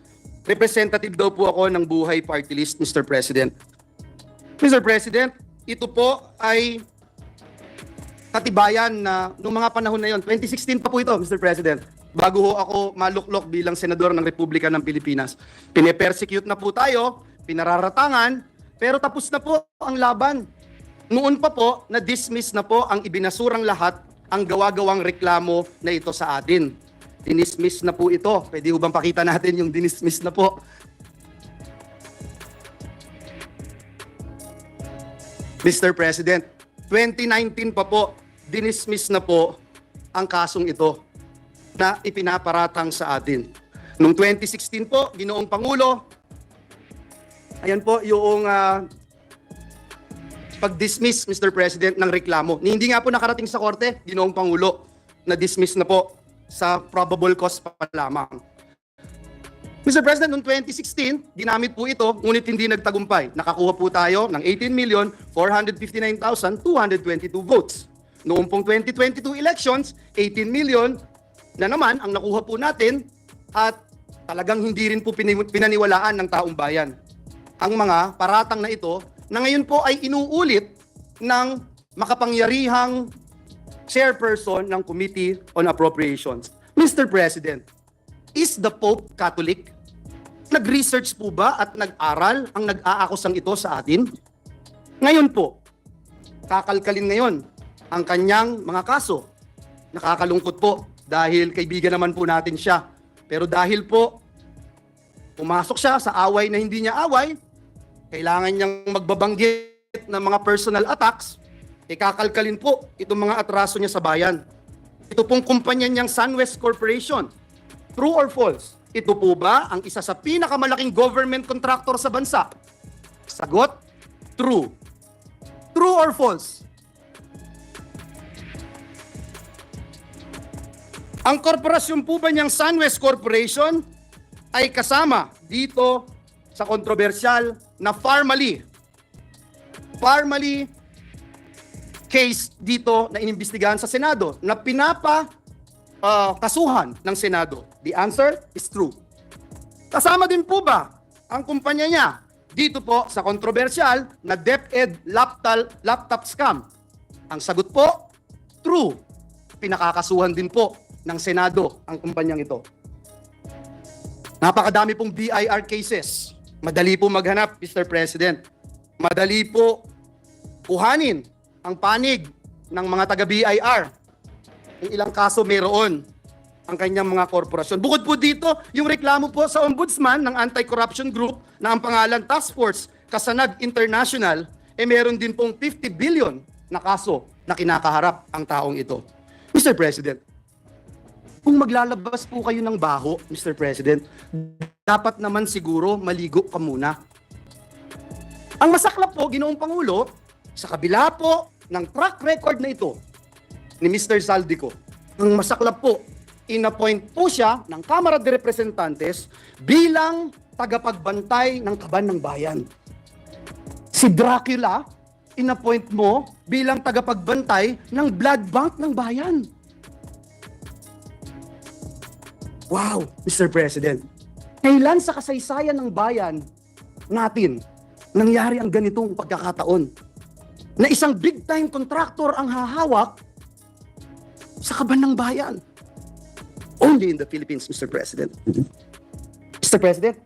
Representative daw po ako ng Buhay Party List, Mr. President. Mr. President, ito po ay katibayan na noong mga panahon na yon, 2016 pa po ito, Mr. President, bago ho ako maluklok bilang senador ng Republika ng Pilipinas. Pine-persecute na po tayo, pinararatangan, pero tapos na po ang laban. Noon pa po, na-dismiss na po ang ibinasurang lahat ang gawa-gawang reklamo na ito sa atin. Dinismiss na po ito. Pwede ho bang pakita natin yung dinismiss na po? Mr. President, 2019 pa po, dinismiss na po ang kasong ito na ipinaparatang sa atin. Noong 2016 po, Ginoong Pangulo, ayan po yung pag-dismiss, Mr. President, ng reklamo. Hindi nga po nakarating sa korte, Ginoong Pangulo, na-dismiss na po sa probable cause pa lamang. Mr. President, noong 2016, ginamit po ito, ngunit hindi nagtagumpay. Nakakuha po tayo ng 18,459,222 votes. Noong pong 2022 elections, 18 million na naman ang nakuha po natin at talagang hindi rin po pinaniwalaan ng taong bayan ang mga paratang na ito na ngayon po ay inuulit ng makapangyarihang chairperson ng Committee on Appropriations. Mr. President, is the Pope Catholic? Nag-research po ba at nag-aral ang nag-aakusang ito sa atin? Ngayon po, kakalkalin ngayon ang kanyang mga kaso. Nakakalungkot po dahil kaibigan naman po natin siya. Pero dahil po pumasok siya sa away na hindi niya away, kailangan niyang magbabanggit ng mga personal attacks, kakalkalin po itong mga atraso niya sa bayan. Ito pong kumpanya niyang SunWest Corporation. True or false? Ito po ba ang isa sa pinakamalaking government contractor sa bansa? Sagot, true. True or false? Ang korporasyon po ba niyang SunWest Corporation ay kasama dito sa kontrobersyal na Farmally case dito na inimbestigahan sa Senado na kasuhan ng Senado? The answer is true. Kasama din po ba ang kumpanya niya dito po sa kontrobersyal na DepEd laptop scam? Ang sagot po, true. Pinakakasuhan din po ng Senado ang kumpanyang ito. Napakadami pong BIR cases. Madali po maghanap, Mr. President. Madali po kuhanin ang panig ng mga taga-BIR. Yung ilang kaso mayroon ang kanyang mga korporasyon. Bukod po dito, yung reklamo po sa ombudsman ng anti-corruption group na ang pangalan Task Force Kasanag International, meron din pong 50 billion na kaso na kinakaharap ang taong ito. Mr. President, kung maglalabas po kayo ng baho, Mr. President, dapat naman siguro maligo ka muna. Ang masaklap po, Ginoong Pangulo, sa kabila po ng track record na ito ni Mr. Zaldico, ang masaklap po, inappoint po siya ng Kamara de Representantes bilang tagapagbantay ng kaban ng bayan. Si Dracula, inappoint mo bilang tagapagbantay ng blood bank ng bayan. Wow, Mr. President. Kailan sa kasaysayan ng bayan natin nangyari ang ganitong pagkakataon na isang big-time contractor ang hahawak sa kaban ng bayan? Only in the Philippines, Mr. President. Mr. President,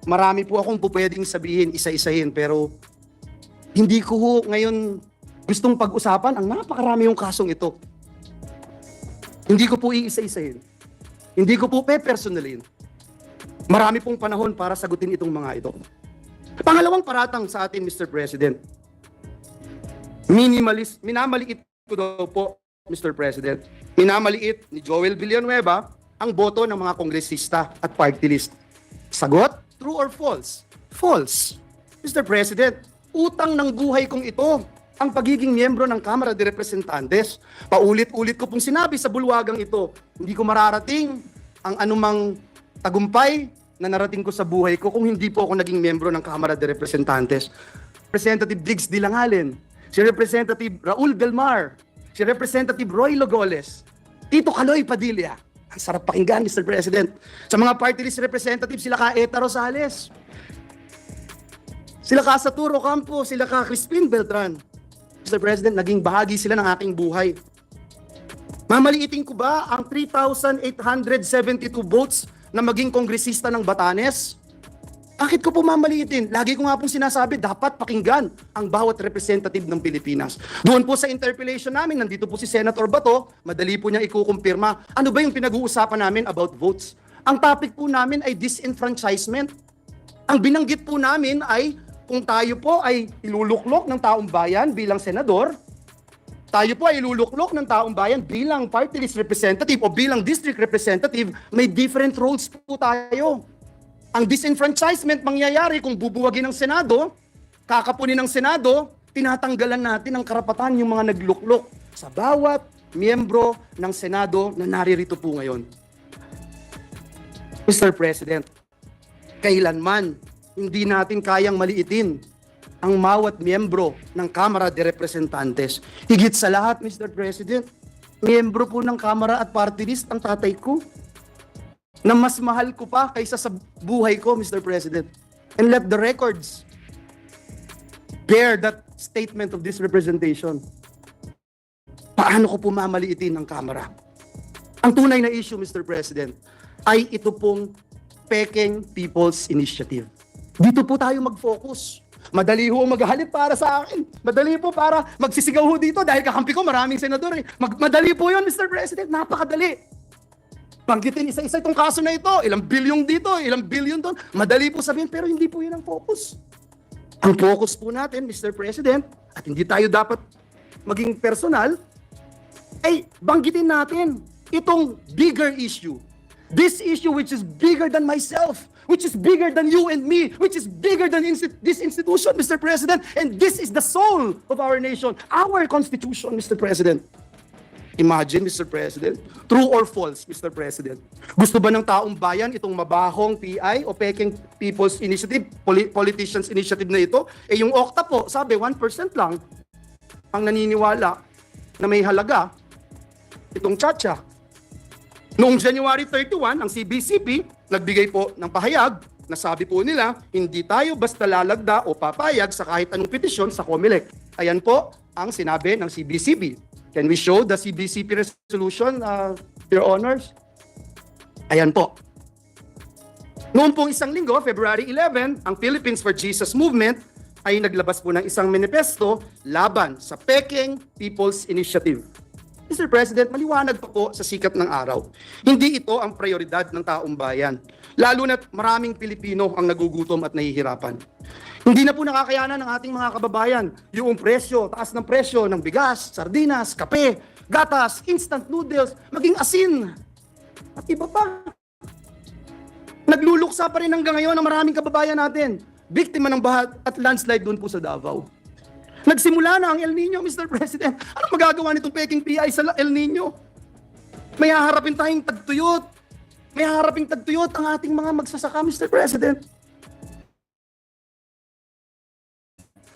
marami po akong pwedeng sabihin, isa-isahin, pero hindi ko ho ngayon gustong pag-usapan ang napakarami yung kasong ito. Hindi ko po iisa-isahin. Hindi ko po pe-personalin. Marami pong panahon para sagutin itong mga ito. Pangalawang paratang sa atin, Mr. President. Minamaliit ko daw po, Mr. President. Minamaliit ni Joel Villanueva ang boto ng mga kongresista at party list. Sagot? True or false? False. Mr. President, utang ng buhay kong ito ang pagiging miyembro ng Kamara de Representantes. Paulit-ulit ko pong sinabi sa bulwagang ito, hindi ko mararating ang anumang tagumpay na narating ko sa buhay ko kung hindi po ako naging miyembro ng Kamara de Representantes. Representative Diggs Dilangalen, si Representative Raul Belmar, si Representative Roy Logoles, Tito Kaloy Padilla. Ang sarap pakinggan, Mr. President. Sa mga party list representative, sila ka Eta Rosales, sila ka Saturo Campo, sila ka Crispin Beltran. Mr. President, naging bahagi sila ng aking buhay. Mamaliitin ko ba ang 3,872 votes na maging kongresista ng Batanes? Bakit ko po mamaliitin? Lagi ko nga pong sinasabi, dapat pakinggan ang bawat representative ng Pilipinas. Doon po sa interpellation namin, nandito po si Senator Bato, madali po niyang ikukumpirma. Ano ba yung pinag-uusapan namin about votes? Ang topic po namin ay disenfranchisement. Ang binanggit po namin ay kung tayo po ay iluluklok ng taong bayan bilang senador, tayo po ay iluluklok ng taong bayan bilang party list representative o bilang district representative, may different roles po tayo. Ang disenfranchisement mangyayari kung bubuwagin ng Senado, kakapunin ng Senado, tinatanggalan natin ang karapatan yung mga nagluklok sa bawat miyembro ng Senado na naririto po ngayon. Mr. President, kailanman hindi natin kayang maliitin ang bawat miyembro ng Kamara de Representantes. Higit sa lahat, Mr. President, miyembro po ng Kamara at party list ang tatay ko, na mas mahal ko pa kaysa sa buhay ko, Mr. President. And let the records bear that statement of this representation. Paano ko po mamaliitin ang Kamara? Ang tunay na issue, Mr. President, ay ito pong Peking People's Initiative. Dito po tayo mag-focus. Madali ho maghahalip para sa akin. Madali po para magsisigaw ho dito dahil kakampi ko maraming senador. Madali po yun, Mr. President. Napakadali. Banggitin isa-isa itong kaso na ito. Ilang bilyong dito, ilang bilyon doon. Madali po sabihin, pero hindi po yun ang focus. Ang focus po natin, Mr. President, at hindi tayo dapat maging personal, ay banggitin natin itong bigger issue. This issue which is bigger than myself, which is bigger than you and me, which is bigger than this institution, Mr. President, and this is the soul of our nation, our Constitution, Mr. President. Imagine, Mr. President, true or false, Mr. President? Gusto ba ng taong bayan itong mabahong PI o Peking People's Initiative, Politicians Initiative na ito? Eh yung OCTA po, sabi 1% lang ang naniniwala na may halaga itong tsa-tsa. Noong January 31, ang CBCP nagbigay po ng pahayag na sabi po nila, hindi tayo basta lalagda o papayag sa kahit anong petisyon sa COMELEC. Ayan po ang sinabi ng CBCP. Can we show the CBCP resolution, Your Honors? Ayan po. Noong pong isang linggo, February 11, ang Philippines for Jesus Movement ay naglabas po ng isang manifesto laban sa Peking People's Initiative. Mr. President, maliwanag po sa sikat ng araw. Hindi ito ang prioridad ng taong bayan. Lalo na't maraming Pilipino ang nagugutom at nahihirapan. Hindi na po nakakayanan ng ating mga kababayan yung presyo, taas ng presyo ng bigas, sardinas, kape, gatas, instant noodles, maging asin, at iba pa. Nagluluksa pa rin hanggang ngayon ang maraming kababayan natin. Biktima ng baha at landslide doon po sa Davao. Nagsimula na ang El Nino, Mr. President. Anong magagawa nitong Peking PI sa El Nino? May haharapin tayong tagtuyot. May haharapin tagtuyot ang ating mga magsasaka, Mr. President.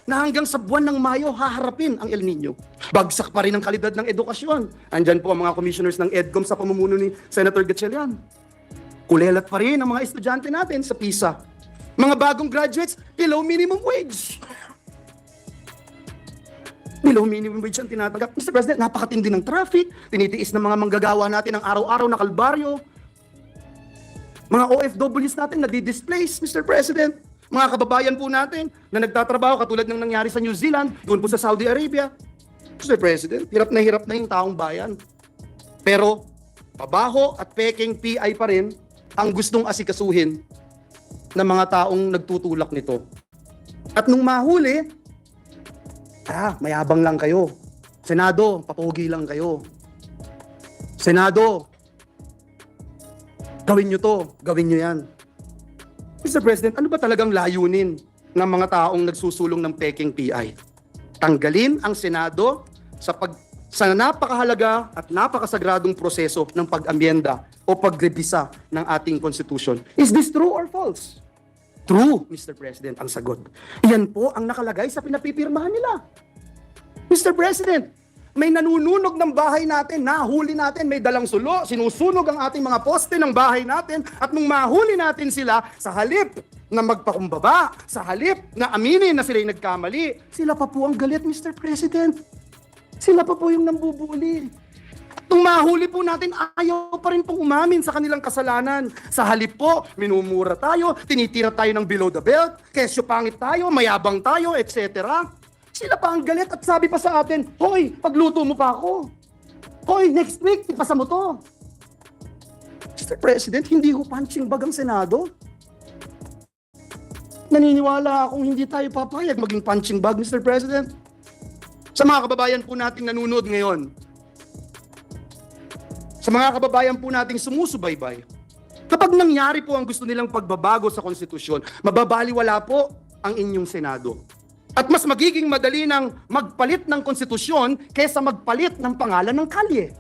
Na hanggang sa buwan ng Mayo, haharapin ang El Nino. Bagsak pa rin ang kalidad ng edukasyon. Andyan po ang mga commissioners ng EDCOM sa pamumuno ni Senator Gatchalian. Kulelat pa rin ang mga estudyante natin sa PISA. Mga bagong graduates, below minimum wage. Below minimum wage ang tinatanggap. Mr. President, napakatindi ng traffic, tinitiis ng mga manggagawa natin ang araw-araw na kalbaryo. Mga OFWs natin na di-displace, Mr. President. Mga kababayan po natin na nagtatrabaho katulad ng nangyari sa New Zealand, doon po sa Saudi Arabia. Mr. President, hirap na yung taong bayan. Pero, pabaho at peking PI pa rin ang gustong asikasuhin ng mga taong nagtutulak nito. At nung mahuli, mayabang lang kayo. Senado, papogi lang kayo. Senado, gawin nyo to, gawin nyo yan. Mr. President, ano ba talagang layunin ng mga taong nagsusulong ng peking PI? Tanggalin ang Senado sa napakahalaga at napakasagradong proseso ng pag-amyenda o pagrebisa ng ating konstitusyon. Is this true or false? True, Mr. President, ang sagot. Yan po ang nakalagay sa pinapipirmahan nila. Mr. President, may nanununog ng bahay natin, nahuli natin, may dalang sulo, sinusunog ang ating mga poste ng bahay natin, at nung mahuli natin sila, sa halip na magpakumbaba, sa halip na aminin na sila'y nagkamali, sila pa po ang galit, Mr. President. Sila pa po yung nambubuli. Nung mahuli po natin, ayaw pa rin pong umamin sa kanilang kasalanan. Sa halip po, minumura tayo, tinitira tayo ng below the belt, kesyo pangit tayo, mayabang tayo, etc. Sila pa ang galit at sabi pa sa atin, hoy, pagluto mo pa ako. Hoy, next week, ipasa mo to. Mr. President, hindi ho punching bag ang Senado. Naniniwala akong hindi tayo papayag maging punching bag, Mr. President. Sa mga kababayan po nating nanonood ngayon, sa mga kababayan po nating sumusubaybay, kapag nangyari po ang gusto nilang pagbabago sa konstitusyon, mababaliwala po ang inyong Senado. At mas magiging madali ng magpalit ng konstitusyon kaysa magpalit ng pangalan ng kalye.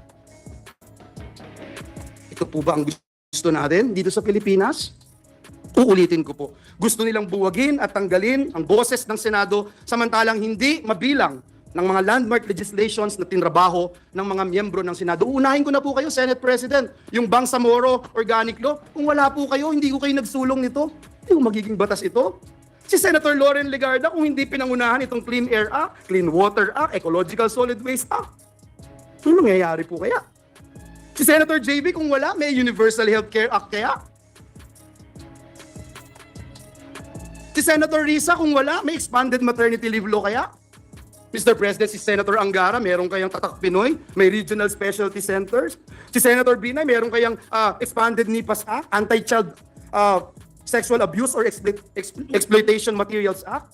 Ito po ba ang gusto natin dito sa Pilipinas? Uulitin ko po. Gusto nilang buwagin at tanggalin ang boses ng Senado samantalang hindi mabilang ng mga landmark legislations na tinrabaho ng mga miyembro ng Senado. Uunahin ko na po kayo, Senate President, yung Bangsamoro Organic Law. Kung wala po kayo, hindi ko kayo nagsulong nito. Hindi ko magiging batas ito. Si Senator Loren Legarda, kung hindi pinangunahan itong Clean Air Act, Clean Water Act, Ecological Solid Waste Act, ano nangyayari po kaya? Si Senator JB, kung wala, may Universal Healthcare Act kaya? Si Senator Risa, kung wala, may Expanded Maternity Leave Law kaya? Mr. President, si Senator Angara, meron kayang Tatak Pinoy, may Regional Specialty Centers. Si Senator Binay, meron kayang Expanded NIPAS Act, Anti-Child Sexual Abuse or Exploitation Materials Act.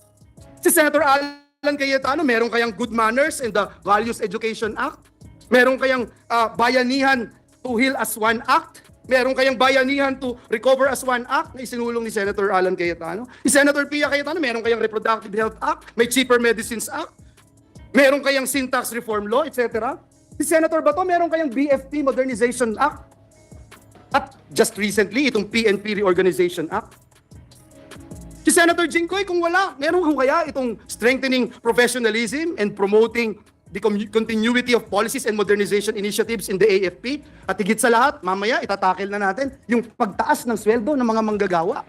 Si Senator Alan Cayetano, meron kayang Good Manners and the Values Education Act. Meron kayang Bayanihan to Heal as One Act. Meron kayang Bayanihan to Recover as One Act na isinulong ni Senator Alan Cayetano. Si Senator Pia Cayetano, meron kayang Reproductive Health Act, may Cheaper Medicines Act. Meron kayang Syntax Reform Law, etc. Si Senator Bato, meron kayang BFP Modernization Act. At just recently, itong PNP Reorganization Act. Si Senator Jinggoy, kung wala, meron ko kaya itong Strengthening Professionalism and Promoting the Continuity of Policies and Modernization Initiatives in the AFP. At higit sa lahat, mamaya itatakil na natin yung pagtaas ng sweldo ng mga manggagawa.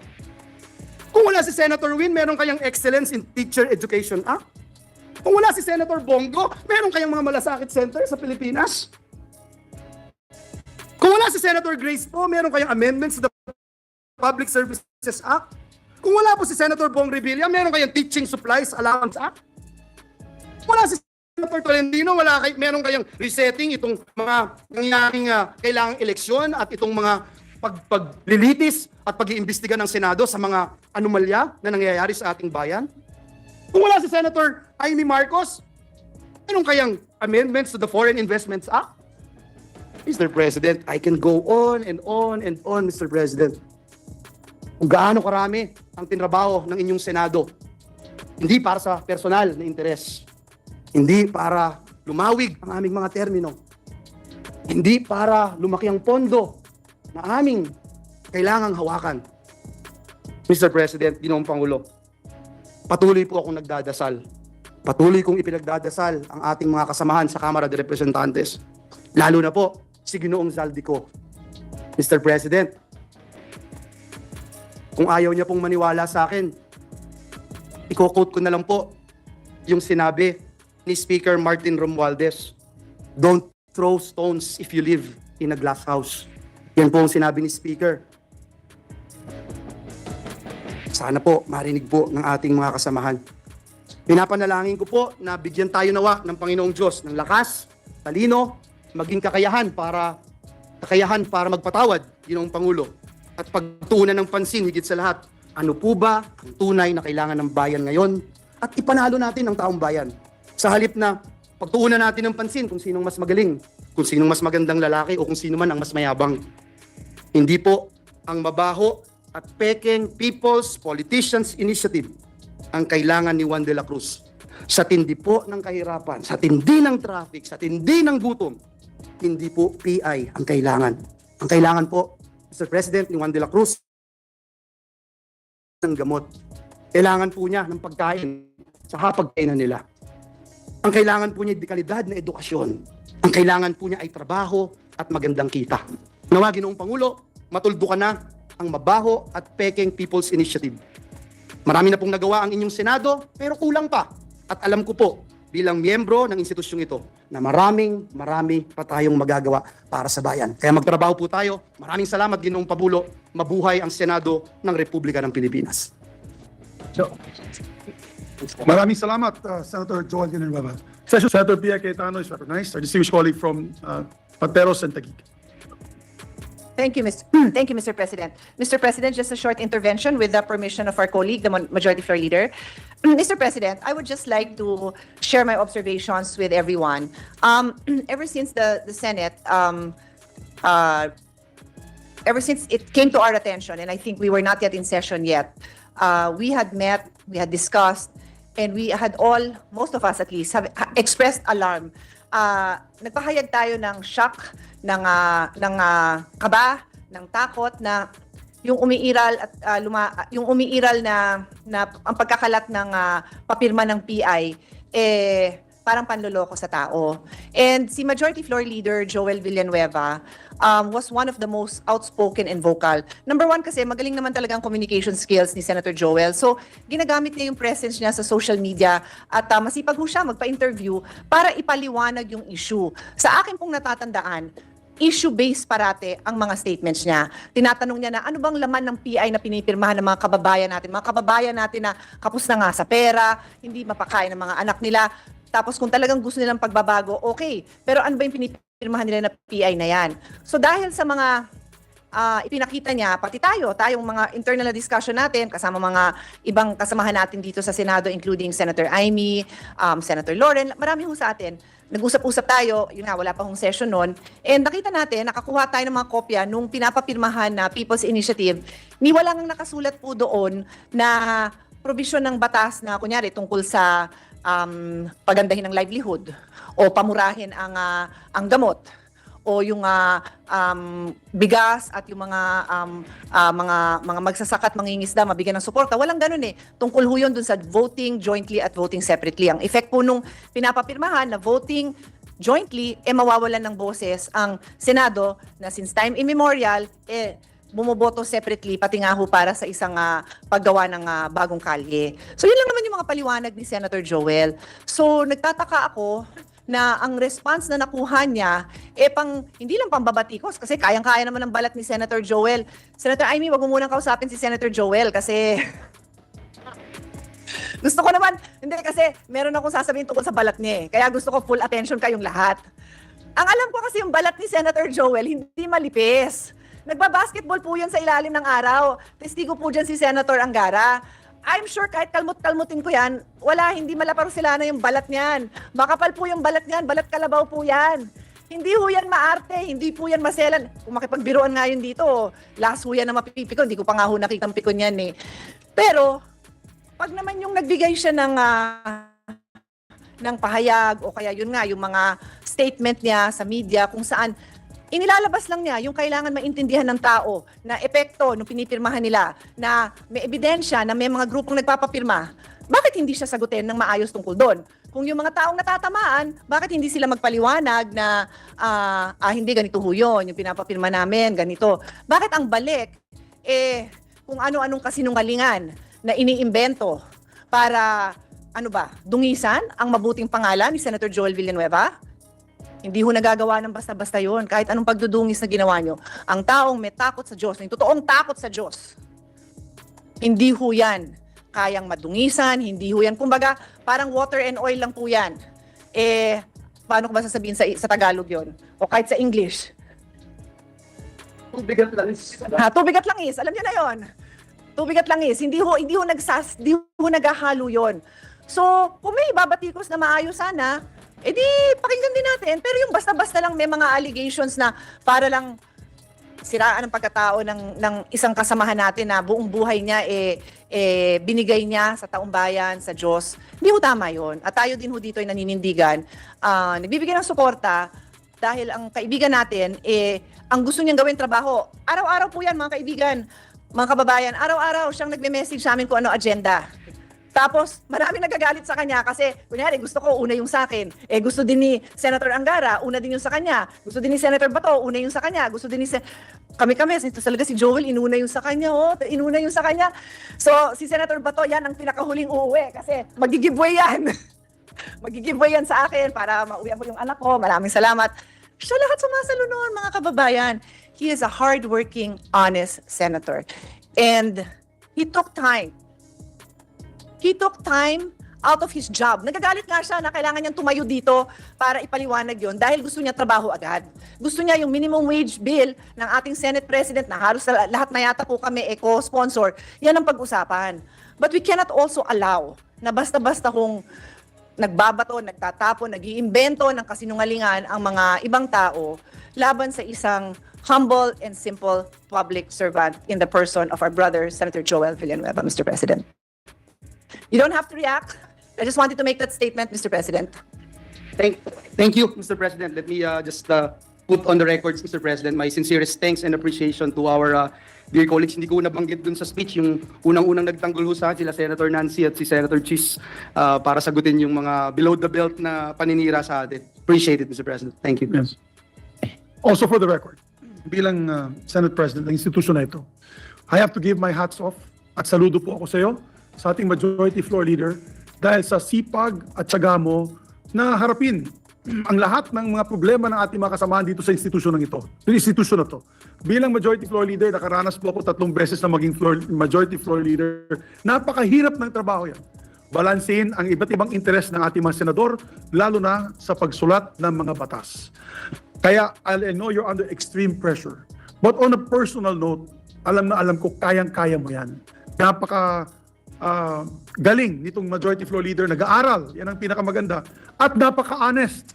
Kung wala si Senator Win, meron kayang Excellence in Teacher Education Act. Kung wala si Senator Bongo, meron kayang mga malasakit center sa Pilipinas. Kung wala si Senator Grace po, meron kayang amendments to the Public Services Act. Kung wala po si Senator Bong Revilla, meron kayang Teaching Supplies Allowance Act. Kung wala si Senator Tolentino, meron kayang resetting itong mga nangyaring kailangang eleksyon at itong mga paglilitis at pag-iimbestiga ng Senado sa mga anomalya na nangyayari sa ating bayan. Kung wala si Senator Amy Marcos, meron kayang amendments to the Foreign Investments Act. Mr. President, I can go on and on and on, Mr. President. Kung gaano karami ang tinrabaho ng inyong Senado, hindi para sa personal na interes, hindi para lumawig ang aming mga termino, hindi para lumaki ang pondo na aming kailangang hawakan. Mr. President, Ginoong Pangulo, patuloy po akong nagdadasal. Patuloy kong ipinagdadasal ang ating mga kasamahan sa Kamara de Representantes. Lalo na po, si Ginoong Zaldico. Mr. President, kung ayaw niya pong maniwala sa akin, i-quote ko na lang po yung sinabi ni Speaker Martin Romualdez. Don't throw stones if you live in a glass house. Yan po ang sinabi ni Speaker. Sana po marinig po ng ating mga kasamahan. Pinapanalangin ko po na bigyan tayo nawa ng Panginoong Diyos ng lakas, talino, maging kakayahan para magpatawad, Ginoong Pangulo, at pagtuunan ng pansin higit sa lahat. Ano po ba ang tunay na kailangan ng bayan ngayon? At ipanalo natin ang taong bayan. Sa halip na pagtuunan natin ng pansin kung sinong mas magaling, kung sinong mas magandang lalaki o kung sino man ang mas mayabang. Hindi po ang mabaho at pekeng People's Politicians Initiative ang kailangan ni Juan de la Cruz. Sa tindi po ng kahirapan, sa tindi ng traffic, sa tindi ng gutom, hindi po PI ang kailangan. Ang kailangan po, Mr. President, ni Juan de la Cruz, ng gamot. Kailangan po niya ng pagkain sa hapagkainan nila. Ang kailangan po niya ay kalidad na edukasyon. Ang kailangan po niya ay trabaho at magandang kita. Nawa, Ginoong Pangulo, matuldukan na ang mabaho at pekeng People's Initiative. Marami na pong nagawa ang inyong Senado, pero kulang pa. At alam ko po, bilang miyembro ng institusyong ito, na marami pa tayong magagawa para sa bayan. Kaya magtrabaho po tayo. Maraming salamat, Ginoong Pabulo. Mabuhay ang Senado ng Republika ng Pilipinas. Maraming salamat, Senator Joel Villanueva. Senator Pia Cayetano is recognized, our distinguished colleague from Pateros and Taguig. Thank you, Mr. President. Mr. President, just a short intervention with the permission of our colleague, the Majority Floor Leader. Mr. President, I would just like to share my observations with everyone. Ever since the Senate, ever since it came to our attention, and I think we were not yet in session yet, we had met, we had discussed, and we had all, most of us at least, have expressed alarm. Nagpahayag tayo ng shock, ng kaba, ng takot na yung umiiral at yung umiiral na ang pagkakalat ng papirma ng PI parang panloloko sa tao. And si Majority Floor Leader Joel Villanueva was one of the most outspoken and vocal. Number one kasi magaling naman talaga ang communication skills ni Senator Joel. So ginagamit niya yung presence niya sa social media at masipag ho siya magpa-interview para ipaliwanag yung issue. Sa akin pong natatandaan, issue-based parate ang mga statements niya. Tinatanong niya na ano bang laman ng PI na pinipirmahan ng mga kababayan natin na kapos na nga sa pera, hindi mapakain ng mga anak nila. Tapos kung talagang gusto nilang pagbabago, okay. Pero ano ba yung pinipirmahan nila na PI na yan? So dahil sa mga ipinakita niya, pati tayong mga internal na discussion natin, kasama mga ibang kasamahan natin dito sa Senado, including Senator Amy, Senator Lauren, marami ho sa atin. Nag-usap-usap tayo, yun nga, wala pa hong session nun, and nakita natin, nakakuha tayo ng mga kopya nung pinapapirmahan na People's Initiative, ni wala nang nakasulat po doon na provision ng batas na, kunyari, tungkol sa pagandahin ng livelihood o pamurahin ang gamot o yung bigas at yung mga magsasaka at mangingisda mabigyan ng suporta. Walang ganun eh. Tungkol ho yun dun sa voting jointly at voting separately. Ang effect po nung pinapapirmahan na voting jointly, mawawalan ng boses ang Senado na since time immemorial, bumoboto separately, pati nga ho para sa isang paggawa ng bagong kalye. So yun lang naman yung mga paliwanag ni Senator Joel. So nagtataka ako na ang response na nakuha niya, hindi lang pambabatikos, kasi kayang-kaya naman ng balat ni Senator Joel. Senator Amy, wag mo munang kausapin si Senator Joel kasi gusto ko naman, hindi kasi meron akong sasabihin tungkol sa balat niya eh. Kaya gusto ko full attention kayong lahat. Ang alam ko kasi yung balat ni Senator Joel, hindi malipis. Nagbabasketball po yan sa ilalim ng araw. Testigo po dyan si Senator Angara. I'm sure kahit kalmut-kalmutin ko yan, hindi malaparo sila na yung balat niyan. Makapal po yung balat niyan, balat kalabaw po yan. Hindi ho yan maarte, hindi po yan maselan. Kung makipagbiruan nga yun dito, last ho yan na mapipikon, hindi ko pa nga ho nakitang pikon yan eh. Pero, pag naman yung nagbigay siya ng pahayag o kaya yun nga, yung mga statement niya sa media kung saan inilalabas lang niya yung kailangan maintindihan ng tao na epekto nung pinipirmahan nila, na may ebidensya na may mga grupong nagpapapirma. Bakit hindi siya sagutin ng maayos tungkol doon? Kung yung mga taong natatamaan, bakit hindi sila magpaliwanag na hindi ganito ho yun, yung pinapapirma namin, ganito. Bakit ang balik, kung ano-anong kasinungalingan na iniimbento para, dungisan ang mabuting pangalan ni Senator Joel Villanueva? Hindi ho nagagawa ng basta-basta yun. Kahit anong pagdudungis na ginawa nyo. Ang taong may takot sa Diyos, may totoong takot sa Diyos, Hindi ho yan kayang madungisan, hindi ho yan. Kumbaga, parang water and oil lang po yan. Paano ko ba sasabihin sa Tagalog yon? O kahit sa English? Tubig at langis. Tubig at langis, alam niyo na yon. Tubig at langis, hindi ho naghahalo yon. So, kung may babatikos na maayos sana, edi pakinggan din natin. Pero yung basta-basta lang may mga allegations na para lang siraan ang pagkatao ng isang kasamahan natin na buong buhay niya binigay niya sa taong bayan, sa Diyos. Hindi ho tama yun. At tayo din ho dito ay naninindigan. Nagbibigay ng suporta dahil ang kaibigan natin, ang gusto niyang gawin trabaho. Araw-araw po yan mga kaibigan, mga kababayan. Araw-araw siyang nagme-message sa amin kung ano agenda. Tapos, maraming nagagalit sa kanya kasi, kunyari, gusto ko, una yung sa akin. Gusto din ni Senator Angara, una din yung sa kanya. Gusto din ni Senator Bato, una yung sa kanya. Gusto din ni kami-kami, talaga si Joel, inuna yung sa kanya, inuna yung sa kanya. So, si Senator Bato, yan ang pinakahuling uuwi kasi mag-giveaway yan. Mag-giveaway yan sa akin para mauwi mo yung anak ko. Maraming salamat. Siya lahat sumasalo noon, mga kababayan. He is a hardworking, honest senator. And he took time. He took time out of his job. Nagagalit nga siya na kailangan niyang tumayo dito para ipaliwanag yon dahil gusto niya trabaho agad. Gusto niya yung minimum wage bill ng ating Senate President na halos lahat na yata po kami co-sponsor. Yan ang pag-usapan. But we cannot also allow na basta-basta kung nagbabato, nagtatapon, nag-iimbento ng kasinungalingan ang mga ibang tao laban sa isang humble and simple public servant in the person of our brother, Senator Joel Villanueva, Mr. President. You don't have to react. I just wanted to make that statement, Mr. President. Thank you, Mr. President. Let me just put on the records, Mr. President, my sincerest thanks and appreciation to our dear colleagues. Hindi ko nabanggit dun sa speech yung unang-unang nagtanggol ho sa akin, sila Senator Nancy at si Senator Chis para sagutin yung mga below the belt na paninira sa atin. Appreciate it, Mr. President. Thank you. Yes. Also for the record, bilang Senate President ng institusyon na ito, I have to give my hats off at saludo po ako sa iyo, sa ating Majority Floor Leader, dahil sa sipag at tiyaga mo na harapin ang lahat ng mga problema ng ating mga kasamahan dito sa institusyon ng ito. Yung institusyon na to. Bilang Majority Floor Leader, nakaranas po ako 3 beses na maging Majority Floor Leader. Napakahirap ng trabaho yan. Balansehin ang iba't ibang interes ng ating mga senador, lalo na sa pagsulat ng mga batas. Kaya I know you're under extreme pressure. But on a personal note, alam na alam ko kayang-kaya mo yan. Galing nitong Majority Floor Leader, nag-aaral, yan ang pinakamaganda, at napaka-honest.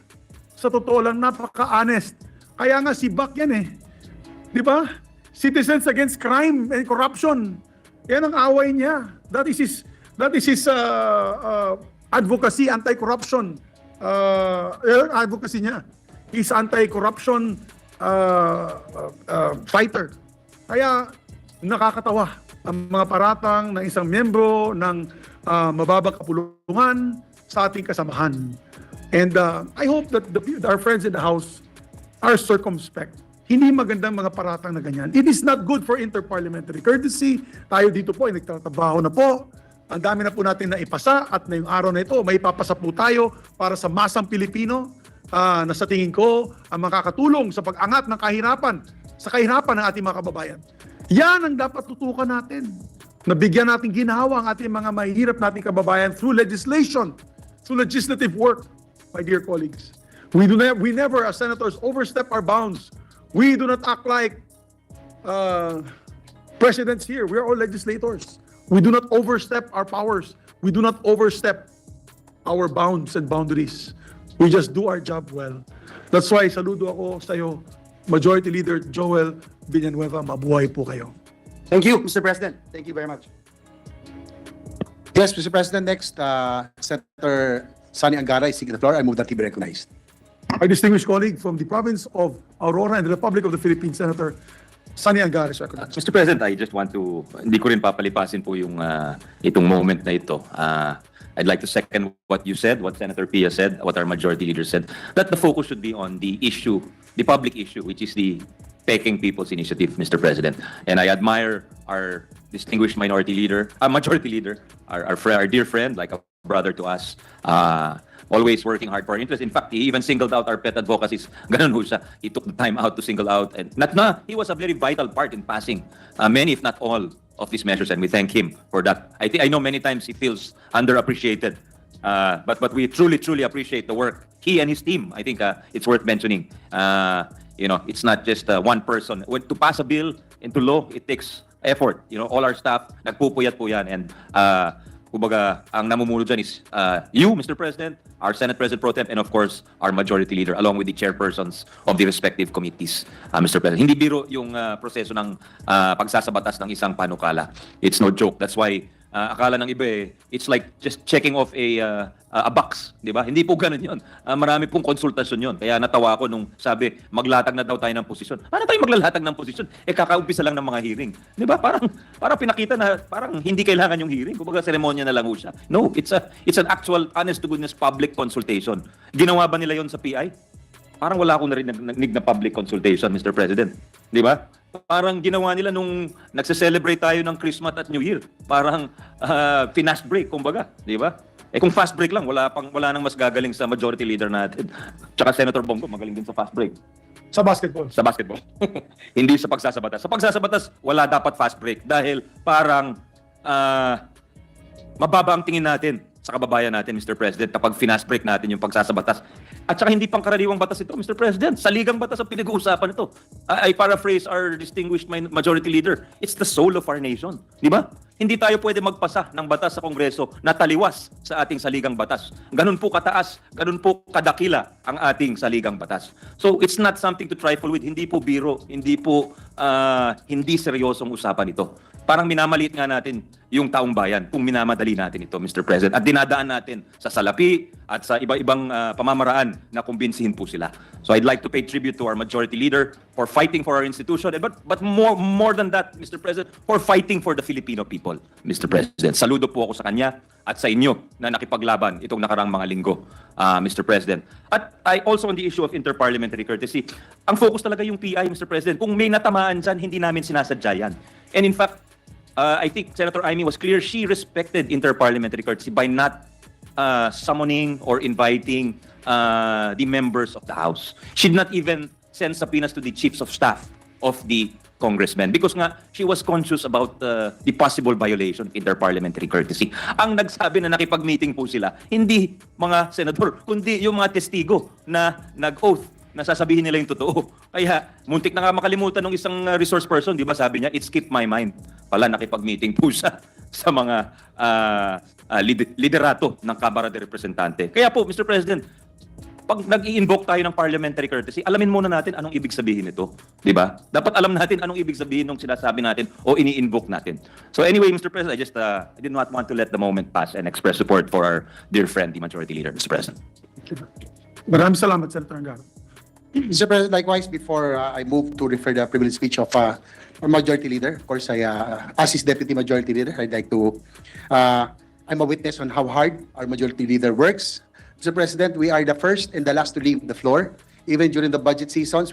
Sa totoo lang, napaka-honest. Kaya nga si Bak yan di ba? Citizens Against Crime and Corruption, yan ang away niya. That is his advocacy, anti-corruption advocacy niya. He's anti-corruption fighter. Kaya nakakatawa ang mga paratang ng isang miyembro ng mababang kapulungan sa ating kasamahan. And I hope that our friends in the House are circumspect. Hindi magandang mga paratang na ganyan. It is not good for interparliamentary courtesy. Tayo dito po ay nagtatrabaho na po. Ang dami na po natin na ipasa at na yung araw na ito, may ipapasa po tayo para sa masang Pilipino na sa tingin ko ang makakatulong sa pag-angat ng kahirapan, sa kahirapan ng ating mga kababayan. Yan ang dapat tutukan natin. Nabigyan natin ginawa ang ating mga mahihirap nating kababayan through legislation, through legislative work, my dear colleagues. We never, as senators, overstep our bounds. We do not act like presidents here. We are all legislators. We do not overstep our powers. We do not overstep our bounds and boundaries. We just do our job well. That's why saludo ako sa iyo, Majority Leader Joel Villanueva. Mabuhay po kayo. Thank you, Mr. President. Thank you very much. Yes, Mr. President. Next, Senator Sani Angara is seeking the floor. I move that he be recognized. Our distinguished colleague from the province of Aurora and the Republic of the Philippines, Senator Sani Angara is recognized. Mr. President, I just want to, hindi ko rin papalipasin po yung itong moment na ito. I'd like to second what you said, what Senator Pia said, what our majority leader said, that the focus should be on the issue, the public issue, which is the Peking People's Initiative, Mr. President. And I admire our distinguished majority leader, our dear friend, like a brother to us, always working hard for our interest. In fact, he even singled out our pet advocacies. Ganun ho siya. He took the time out to single out. And he was a very vital part in passing many, if not all, of these measures, and we thank him for that. I know many times he feels underappreciated, but we truly appreciate the work he and his team. I think it's worth mentioning. It's not just one person. To pass a bill into law, it takes effort. All our staff nagpupuyat po yan, and kumbaga, ang namumuno dyan is you, Mr. President, our Senate President Pro Tem, and of course, our Majority Leader, along with the chairpersons of the respective committees, Mr. President. Hindi biro yung proseso ng pagsasabatas ng isang panukala. It's no joke. That's why akala ng iba it's like just checking off a box, di ba? Hindi po ganun yun. Marami pong konsultasyon yun. Kaya natawa ako nung sabi, maglatag na daw tayo ng posisyon. Paano tayo maglalatag ng posisyon? Kakaumpisa lang ng mga hearing. Di ba? Parang pinakita na parang hindi kailangan yung hearing. Kumbaga seremonya na lang ho siya. No, it's an actual, honest to goodness public consultation. Ginawa ba nila yon sa PI? Parang wala akong narinig na public consultation, Mr. President. Di ba? Parang ginawa nila nung nagse-celebrate tayo ng Christmas at New Year. Parang fast break, kumbaga. Di ba? Kung fast break lang, wala nang mas gagaling sa majority leader natin. Tsaka Senator Bongo, magaling din sa fast break. Sa basketball. Sa basketball. Hindi sa pagsasabatas. Sa pagsasabatas, wala dapat fast break dahil parang mababa ang tingin natin sa kababayan natin, Mr. President, kapag fast break natin yung pagsasabatas. At saka hindi pangkaraniwang batas ito, Mr. President. Saligang batas ang pinag-uusapan ito. I paraphrase our distinguished majority leader. It's the soul of our nation. Di ba? Hindi tayo pwede magpasa ng batas sa Kongreso na taliwas sa ating saligang batas. Ganun po kataas, ganun po kadakila ang ating saligang batas. So it's not something to trifle with. Hindi po biro, hindi po hindi seryosong usapan ito. Parang minamaliit nga natin yung taong bayan kung minamadali natin ito, Mr. President. At dinadaan natin sa salapi at sa iba-ibang pamamaraan na kumbinsihin po sila. So I'd like to pay tribute to our majority leader for fighting for our institution, but more than that, Mr. President, for fighting for the Filipino people, Mr. President. Saludo po ako sa kanya at sa inyo na nakipaglaban itong nakarang mga linggo, Mr. President. At also on the issue of interparliamentary courtesy, ang focus talaga yung PI, Mr. President. Kung may natamaan dyan, hindi namin sinasadya yan. And in fact, I think Senator Amy was clear. She respected interparliamentary courtesy by not summoning or inviting the members of the House. She did not even send subpoenas to the chiefs of staff of the congressmen because nga she was conscious about the possible violation of interparliamentary courtesy. Ang nagsabi na nakipag-meeting po sila, hindi mga senador, kundi yung mga testigo na nag-oath na sasabihin nila yung totoo. Kaya muntik na nga makalimutan ng isang resource person, di ba sabi niya, it skipped my mind. Pala nakipag-meeting po siya sa mga liderato ng Kamara de Representante. Kaya po, Mr. President, pag nag-i-invoke tayo ng parliamentary courtesy, alamin muna natin anong ibig sabihin nito. Di ba? Dapat alam natin anong ibig sabihin ng sinasabi natin o ini-invoke natin. So anyway, Mr. President, I did not want to let the moment pass and express support for our dear friend, the Majority Leader, Mr. President. Maraming salamat, Senator Angara. Mr. President, likewise, before I move to refer the privilege speech of our Majority Leader, of course, as his Deputy Majority Leader, I'd like to, I'm a witness on how hard our Majority Leader works. Mr. President, we are the first and the last to leave the floor. Even during the budget season,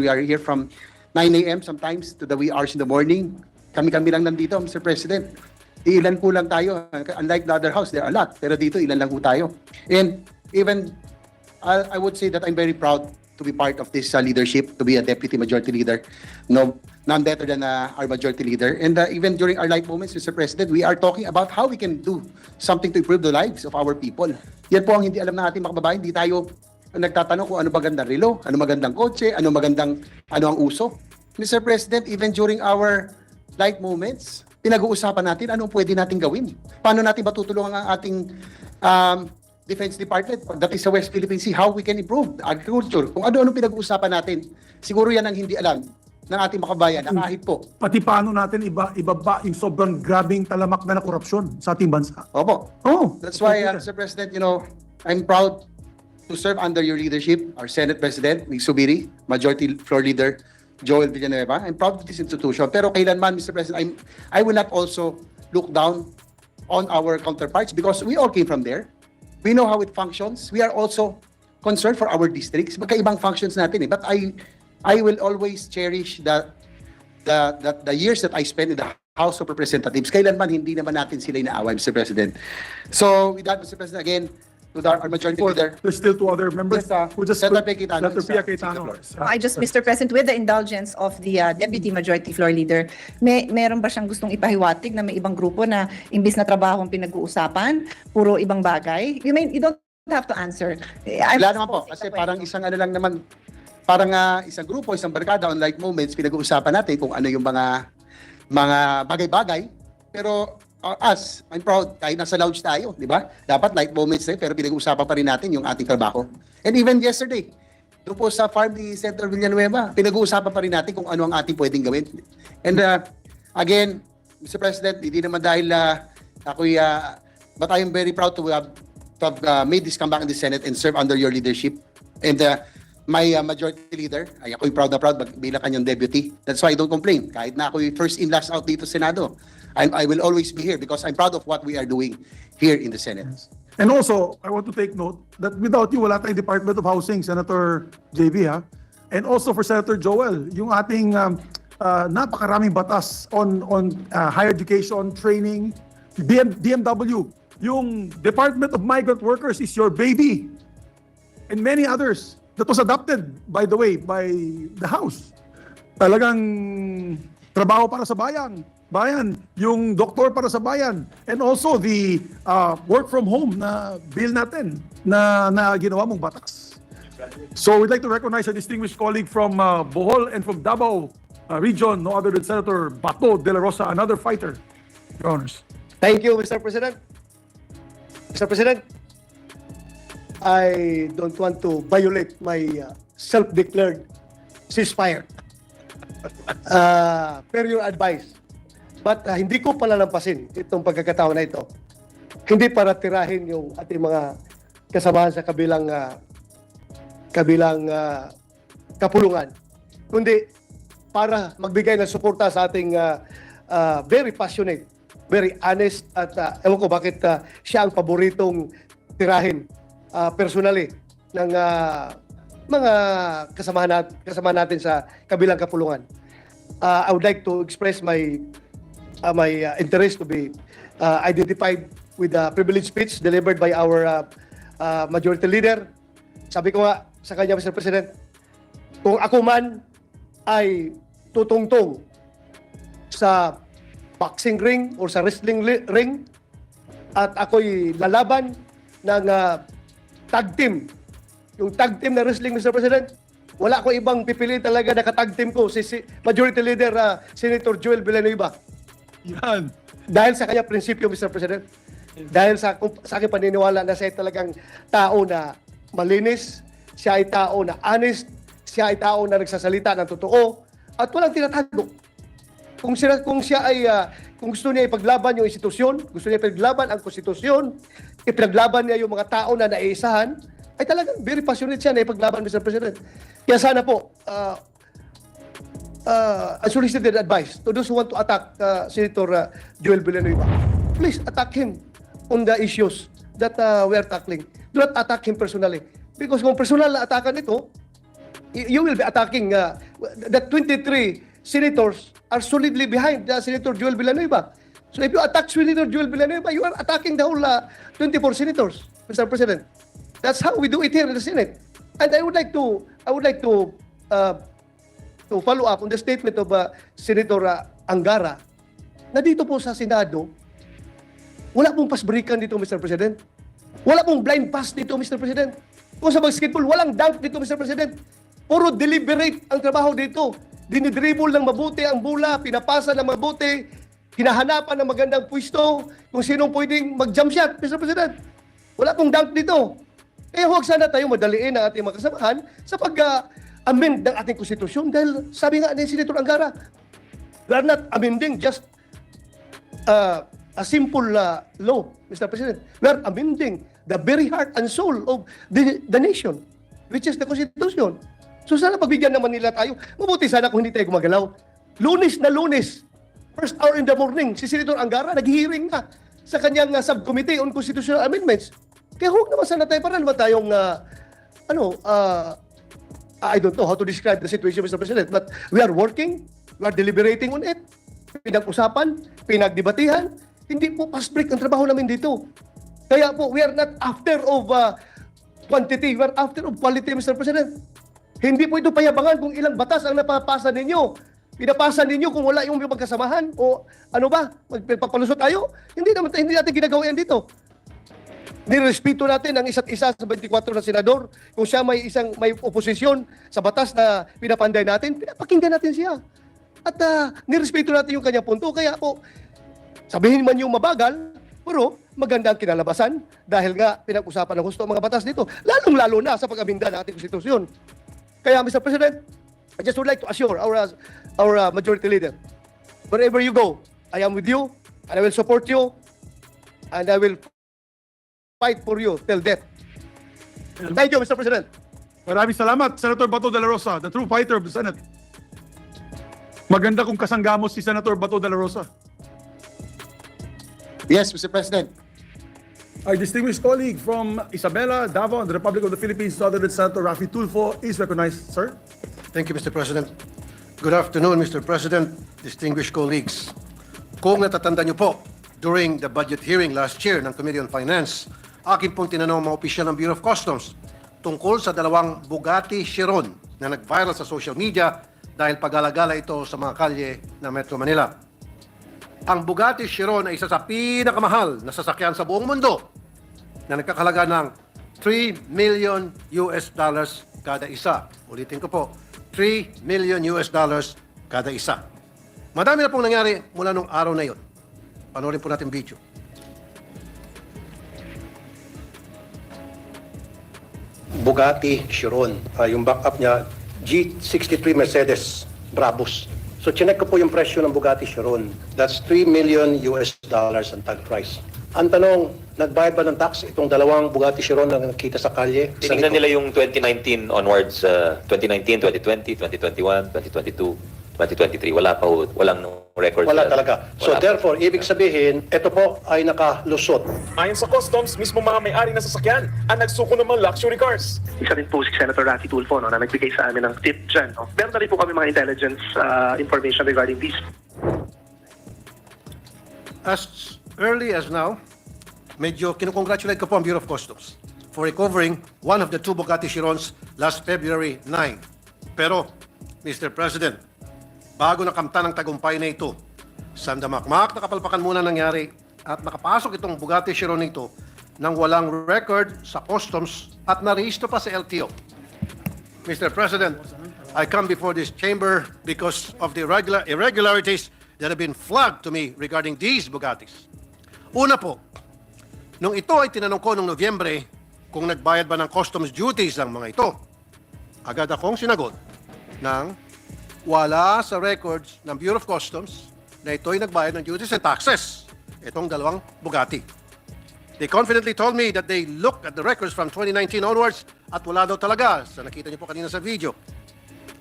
we are here from 9 a.m. sometimes to the wee hours in the morning. Kami-kami lang nandito, Mr. President. Ilan po lang tayo. Unlike the other house, there are a lot. Pero dito, ilan lang po tayo. And even I would say that I'm very proud to be part of this leadership, to be a Deputy Majority Leader. No, none better than our Majority Leader. And even during our life moments, Mr. President, we are talking about how we can do something to improve the lives of our people. Yan po ang hindi alam na ating mga kababayan. Hindi tayo nagtatanong kung ano magandang relo, ano magandang kotse, ano ang uso. Mr. President, even during our life moments, pinag-uusapan natin anong pwede natin gawin. Paano natin matutulungan ang ating Defense Department, that is sa West Philippine Sea, how we can improve agriculture. Kung ano-ano pinag-uusapan natin, siguro yan ang hindi alam ng ating makabayan na kahit po. Pati paano natin ibaba yung sobrang grabing talamak na korupsyon sa ating bansa. Opo. Oh, that's why, Mr. President, I'm proud to serve under your leadership, our Senate President, Mig Subiri, Majority Floor Leader, Joel Villanueva. I'm proud of this institution. Pero kailanman, Mr. President, I will not also look down on our counterparts because we all came from there. We know how it functions. We are also concerned for our districts. Magkaibang functions natin But I will always cherish the years that I spent in the House of Representatives. Kailanman hindi naman natin sila inaaway, Mr. President. So with that, Mr. President, again, to our majority leader. There's still two other members who just Senator Cayetano Senator is, Pia taking the Cayetano. floor. I just, Mr. President, with the indulgence of the Deputy Majority Floor Leader, meron ba siyang gustong ipahiwatig na may ibang grupo na imbis na trabaho ang pinag-uusapan, puro ibang bagay? You don't have to answer. Wala naman po. Kasi parang isang ano lang naman, parang isang grupo, isang barkada, unlike moments, pinag-uusapan natin kung ano yung mga bagay-bagay. Pero us, I'm proud, kahit nasa lounge tayo, di ba? Dapat light moments tayo, pero pinag-uusapan pa rin natin yung ating trabaho. And even yesterday, doon po sa farm ni Senator Villanueva, pinag-uusapan pa rin natin kung ano ang ating pwedeng gawin. And again, Mr. President, hindi naman dahil but I am very proud to have made this comeback in the Senate and serve under your leadership. And my majority leader, ay ako'y proud na proud bilang kanyang deputy. That's why I don't complain. Kahit na ako'y first in, last out dito sa Senado, I will always be here because I'm proud of what we are doing here in the Senate. And also, I want to take note that without you, wala tayong Department of Housing, Senator JV, ha? And also for Senator Joel, yung ating napakaraming batas on higher education, training, DMW, yung Department of Migrant Workers is your baby, and many others that was adopted, by the way, by the House. Talagang trabaho para sa bayan, yung doktor para sa bayan, and also the work from home na bill natin na ginawa mong batas. So we'd like to recognize a distinguished colleague from Bohol and from Davao region, no other than Senator Bato de la Rosa, another fighter. Your Honors. Thank you, Mr. President. Mr. President, I don't want to violate my self-declared ceasefire. Per your advice. But hindi ko palalampasin itong pagkakataon na ito. Hindi para tirahin yung ating mga kasamahan sa kabilang kapulungan. Kundi para magbigay ng suporta sa ating very passionate, very honest at ewan ko bakit siya ang paboritong tirahin personally ng mga kasamahan natin sa kabilang kapulungan. I would like to express my interest to be identified with the privileged speech delivered by our majority leader. Sabi ko nga sa kanya, Mr. President, kung ako man ay tutungtong sa boxing ring o sa wrestling ring at ako'y lalaban ng tag team, yung tag team na wrestling, Mr. President, wala ko ibang pipili talaga na katag team ko, si Majority Leader Senator Joel Villanueva. Yan. Dahil sa kanya prinsipyo, Mr. President. Dahil sa aking paniniwala na siya ay talagang tao na malinis, siya ay tao na honest, siya ay tao na nagsasalita ng totoo, at walang tinatago. Kung gusto niya ipaglaban yung institusyon, gusto niya ipaglaban ang konstitusyon, ipaglaban niya yung mga tao na naiisahan, ay talagang very passionate siya na ipaglaban, Mr. President. Kaya sana po, unsolicited advice to those who want to attack Senator Joel Villanueva. Please attack him on the issues that we are tackling. Do not attack him personally. Because kung personal na atakan ito, you will be attacking the 23 senators are solidly behind Senator Joel Villanueva. So if you attack Senator Joel Villanueva, you are attacking the whole 24 senators, Mr. President. That's how we do it here in the Senate. And I would like to follow up on the statement of Senator Angara na dito po sa Senado, wala pong pass-breakan dito, Mr. President. Wala pong blind pass dito, Mr. President. Kung sa mag-schedule, walang dunk dito, Mr. President. Puro deliberate ang trabaho dito. Dinidribble ng mabuti ang bola, pinapasa ng mabuti, hinahanapan ng magandang pwesto, kung sinong pwedeng mag-jump shot, Mr. President. Wala pong dunk dito. Kaya huwag sana tayo madaliin ang ating mga kasamahan sa pag-amend ng ating konstitusyon dahil sabi nga ni Senator Angara, we are not amending just a simple law, Mr. President. We are amending the very heart and soul of the nation, which is the Constitution. So sana pagbigyan naman nila tayo. Mabuti sana kung hindi tayo gumagalaw. Lunes na Lunes, first hour in the morning, si Senator Angara nag-hearing na sa kanyang subcommittee on constitutional amendments. Kaya huwag naman sana tayo, para naman tayong, I don't know how to describe the situation, Mr. President, but we are working, we are deliberating on it, pinag-usapan, pinagdebatihan, hindi po pass break ang trabaho namin dito. Kaya po, we are not after of quantity, we are after of quality, Mr. President. Hindi po ito payabangan kung ilang batas ang napapasa ninyo. Pinapasa ninyo kung wala yung magkasamahan o ano ba, magpapalusot tayo? Hindi natin ginagawa yan dito. Nirespeto natin ang isa't isa sa 24 na senador. Kung siya may oposisyon sa batas na pinapanday natin, pinapakinggan natin siya. At nirespeto natin yung kanyang punto. Kaya po, sabihin man yung mabagal, pero maganda ang kinalabasan dahil nga pinag-usapan ng gusto ang mga batas dito. Lalong-lalo na sa pag-aminda ng ating konstitusyon. Kaya, Mr. President, I just would like to assure our majority leader, wherever you go, I am with you, and I will support you, and I will fight for you till death. Thank you, Mr. President. Maraming salamat, Senator Bato de la Rosa, the true fighter of the Senate. Maganda kung kasanggamos si Senator Bato de la Rosa. Yes, Mr. President. Our distinguished colleague from Isabela, Davao, and the Republic of the Philippines, Southern Senator Raffy Tulfo, is recognized, sir. Thank you, Mr. President. Good afternoon, Mr. President, distinguished colleagues. Kung natatanda niyo po, during the budget hearing last year ng Committee on Finance, akin pong tinanong mga opisyal ng Bureau of Customs tungkol sa dalawang Bugatti Chiron na nag-viral sa social media dahil pag-alagala ito sa mga kalye ng Metro Manila. Ang Bugatti Chiron ay isa sa pinakamahal na sasakyan sa buong mundo na nagkakalaga ng $3 million kada isa. Ulitin ko po, $3 million kada isa. Madami na pong nangyari mula nung araw na yon. Panoorin po natin video. Bugatti Chiron, yung backup niya, G63 Mercedes Brabus. So, chinek ko po yung presyo ng Bugatti Chiron. That's $3 million ang tag price. Ang tanong, nagbayad ba ng tax itong dalawang Bugatti Chiron na nakita sa kalye? Tinignan nila yung 2019 onwards, 2019, 2020, 2021, 2022, 2023. Wala pa, walang record. Wala talaga. So Wala therefore, ibig sabihin, ito po ay nakalusot. Ayon sa customs, mismo mga may-ari ng sasakyan ang nagsuko ng mga luxury cars. Isa rin po si Senator Raffy Tulfo na nagbigay sa amin ng tip dyan. Meron na rin po kami mga intelligence information regarding these. As early as now, medyo kinukongratulate ko po ang Bureau of Customs for recovering one of the two Bugatti Chirons last February 9. Pero, Mr. President, bago nakamtan ang tagumpay na ito, sandamakmak na kapalpakan muna nangyari at nakapasok itong Bugatti Chiron nito nang walang record sa customs at narehistro pa sa LTO. Mr. President, I come before this chamber because of the irregularities that have been flagged to me regarding these Bugattis. Una po, nung ito ay tinanong ko noong Nobyembre kung nagbayad ba ng customs duties ang mga ito, agad akong sinagot ng wala sa records ng Bureau of Customs na ito'y nagbayad ng duties and taxes. Itong dalawang Bugatti. They confidently told me that they looked at the records from 2019 onwards at wala daw talaga. Sa nakita niyo po kanina sa video.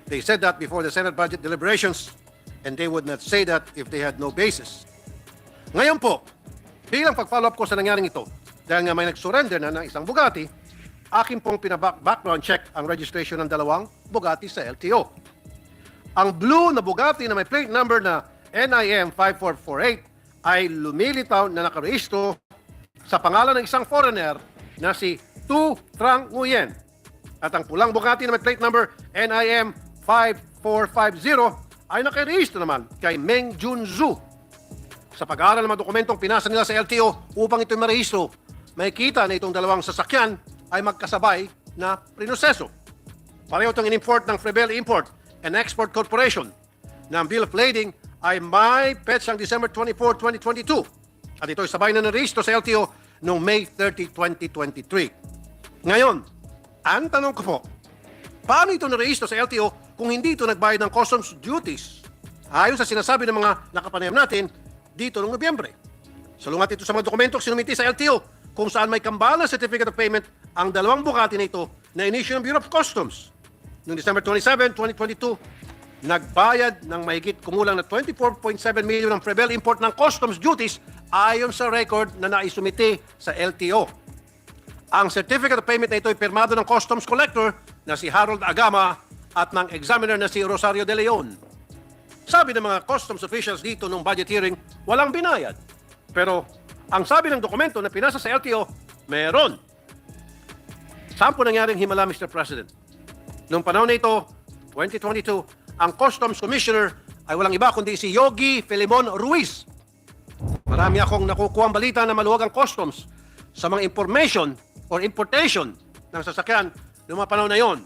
They said that before the Senate budget deliberations and they would not say that if they had no basis. Ngayon po, bilang pag-follow up ko sa nangyaring ito, dahil nga may nag-surrender na ng isang Bugatti, akin pong background check ang registration ng dalawang Bugatti sa LTO. Ang blue na Bugatti na may plate number na NIM 5448 ay lumilitaw na nakarehistro sa pangalan ng isang foreigner na si Tu Trang Nguyen. At ang pulang Bugatti na may plate number NIM 5450 ay nakarehistro naman kay Meng Junzu. Sa pag-aaral ng mga dokumentong pinasa nila sa LTO upang ito'y marehistro, may kita na itong dalawang sasakyan ay magkasabay na prinoseso. Pareho itong in-import ng Frebel Import and Export Corporation na ang bill of lading ay may petsang December 24, 2022 at ito'y sabay na narehistro sa LTO noong May 30, 2023. Ngayon, ang tanong ko po, paano ito narehistro sa LTO kung hindi ito nagbayad ng customs duties? Ayon sa sinasabi ng mga nakapanayam natin dito noong Nobyembre. Salungat ito sa mga dokumentong sinumiti sa LTO kung saan may kambal na certificate of payment ang dalawang Bugatti na ito na in-issue ng Bureau of Customs. Noong December 27, 2022, nagbayad ng mahigit kumulang na 24.7 million ng Frebel import ng customs duties ayon sa record na naisumite sa LTO. Ang certificate of payment na ito ay pirmado ng customs collector na si Harold Agama at ng examiner na si Rosario De Leon. Sabi ng mga customs officials dito nung budget hearing, walang binayad. Pero Ang sabi ng dokumento na pinasa sa LTO, meron. Saan po nangyaring himala, Mr. President? Noong panahon na ito, 2022, ang Customs Commissioner ay walang iba kundi si Yogi Filimon Ruiz. Marami akong nakukuha ang balita na maluwag ang customs sa mga information or importation ng sasakyan noong mga panahon na yon.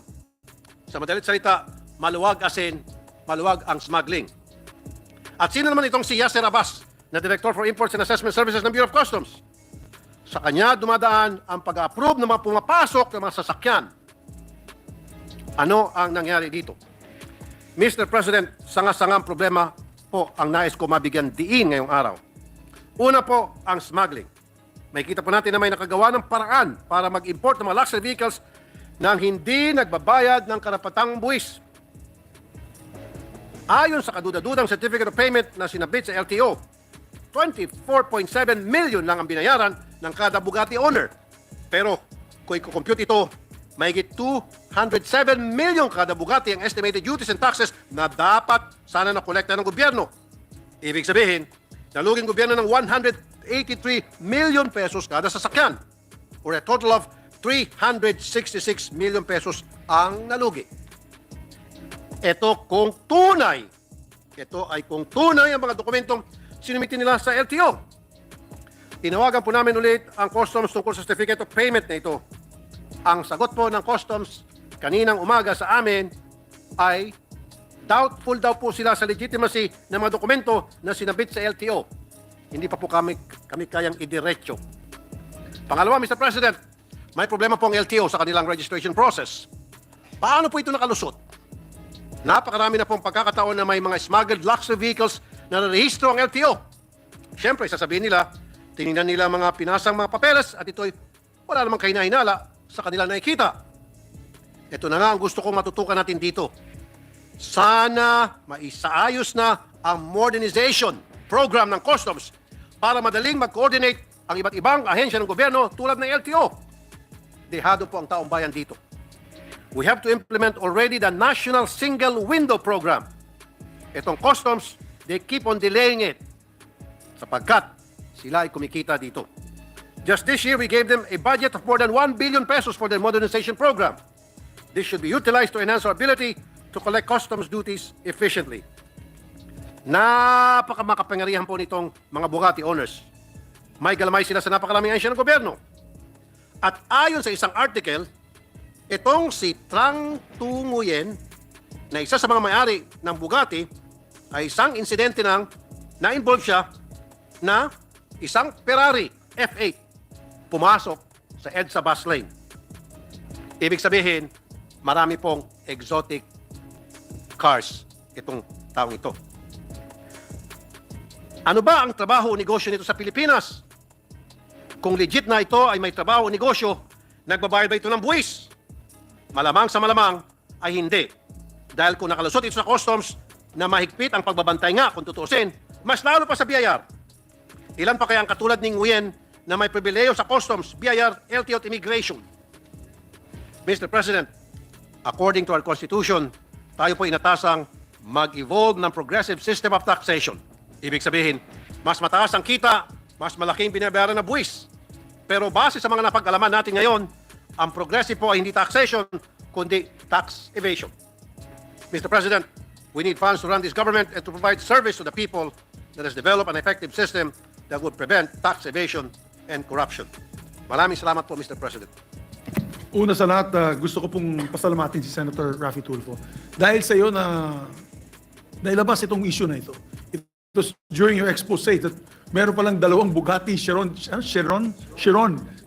Sa madalit salita, maluwag maluwag ang smuggling. At sino naman itong si Yasser Abbas, na Director for Imports and Assessment Services ng Bureau of Customs? Sa kanya dumadaan ang pag-approve ng mga pumapasok ng mga sasakyan. Ano ang nangyari dito? Mr. President, sanga-sangang problema po ang nais ko mabigyan diin ngayong araw. Una po, ang smuggling. May kita po natin na may nakagawa ng paraan para mag-import ng mga luxury vehicles nang hindi nagbabayad ng karapatang buwis. Ayon sa kaduda-dudang certificate of payment na sinabit sa LTO, 24.7 million lang ang binayaran ng kada Bugatti owner. Pero kung i-compute ito, mahigit 207 million kada Bugatti ang estimated duties and taxes na dapat sana nakolekta ng gobyerno. Ibig sabihin, naluging gobyerno ng 183 million pesos kada sasakyan, or a total of 366 million pesos ang nalugi. Ito ay kung tunay ang mga dokumentong sinumitin nila sa LTO. Tinawagan po namin ulit ang Customs tungkol sa certificate of payment na ito. Ang sagot po ng Customs kaninang umaga sa amin ay doubtful daw po sila sa legitimacy ng mga dokumento na sinabit sa LTO. Hindi pa po kami kayang idiretso. Pangalawa, Mr. President, may problema po ang LTO sa kanilang registration process. Paano po ito nakalusot? Napakarami na pong pagkakataon na may mga smuggled luxury vehicles na narehistro ang LTO. Siyempre, sasabihin nila, tinignan nila mga pinasang mga papeles at ito'y wala namang kahinahinala sa kanilang nakikita. Ito na nga ang gusto kong matutukan natin dito. Sana maisaayos na ang modernization program ng Customs para madaling mag-coordinate ang iba't ibang ahensya ng gobyerno tulad ng LTO. Dehado po ang taong bayan dito. We have to implement already the National Single Window Program. Itong Customs, they keep on delaying it sapagkat sila ay kumikita dito. Just this year, we gave them a budget of more than 1 billion pesos for their modernization program. This should be utilized to enhance our ability to collect customs duties efficiently. Napakamakapangyarihan po nitong mga Bugatti owners. May galamay sila sa napakaraming ahensya ng gobyerno. At ayon sa isang article, itong si Trang Tu Nguyen, na isa sa mga may-ari ng Bugatti, ay isang insidente nang na-involve siya na isang Ferrari F8 pumasok sa EDSA bus lane. Ibig sabihin, marami pong exotic cars itong taong ito. Ano ba ang trabaho o negosyo nito sa Pilipinas? Kung legit na ito ay may trabaho o negosyo, nagbabayad ba ito ng buwis? Malamang sa malamang ay hindi. Dahil kung nakalusot ito sa customs na mahigpit ang pagbabantay nga kung tutuusin, mas lalo pa sa BIR. Ilan pa kaya ang katulad ni Nguyen na may pribileyo sa customs, BIR, LTO at immigration? Mr. President, according to our Constitution, tayo po inatasang mag-evolve ng progressive system of taxation. Ibig sabihin, mas mataas ang kita, mas malaking binabayaran na buwis. Pero base sa mga napag-alaman natin ngayon, ang progressive po ay hindi taxation, kundi tax evasion. Mr. President, we need funds to run this government and to provide service to the people that has developed an effective system that would prevent tax evasion and corruption. Maraming salamat po, Mr. President. Una sa lahat, gusto ko pong pasalamatin si Senator Raffy Tulfo. Dahil sa iyo na nailabas itong issue na ito. It was during your expose that meron palang 2 Bugatti Chiron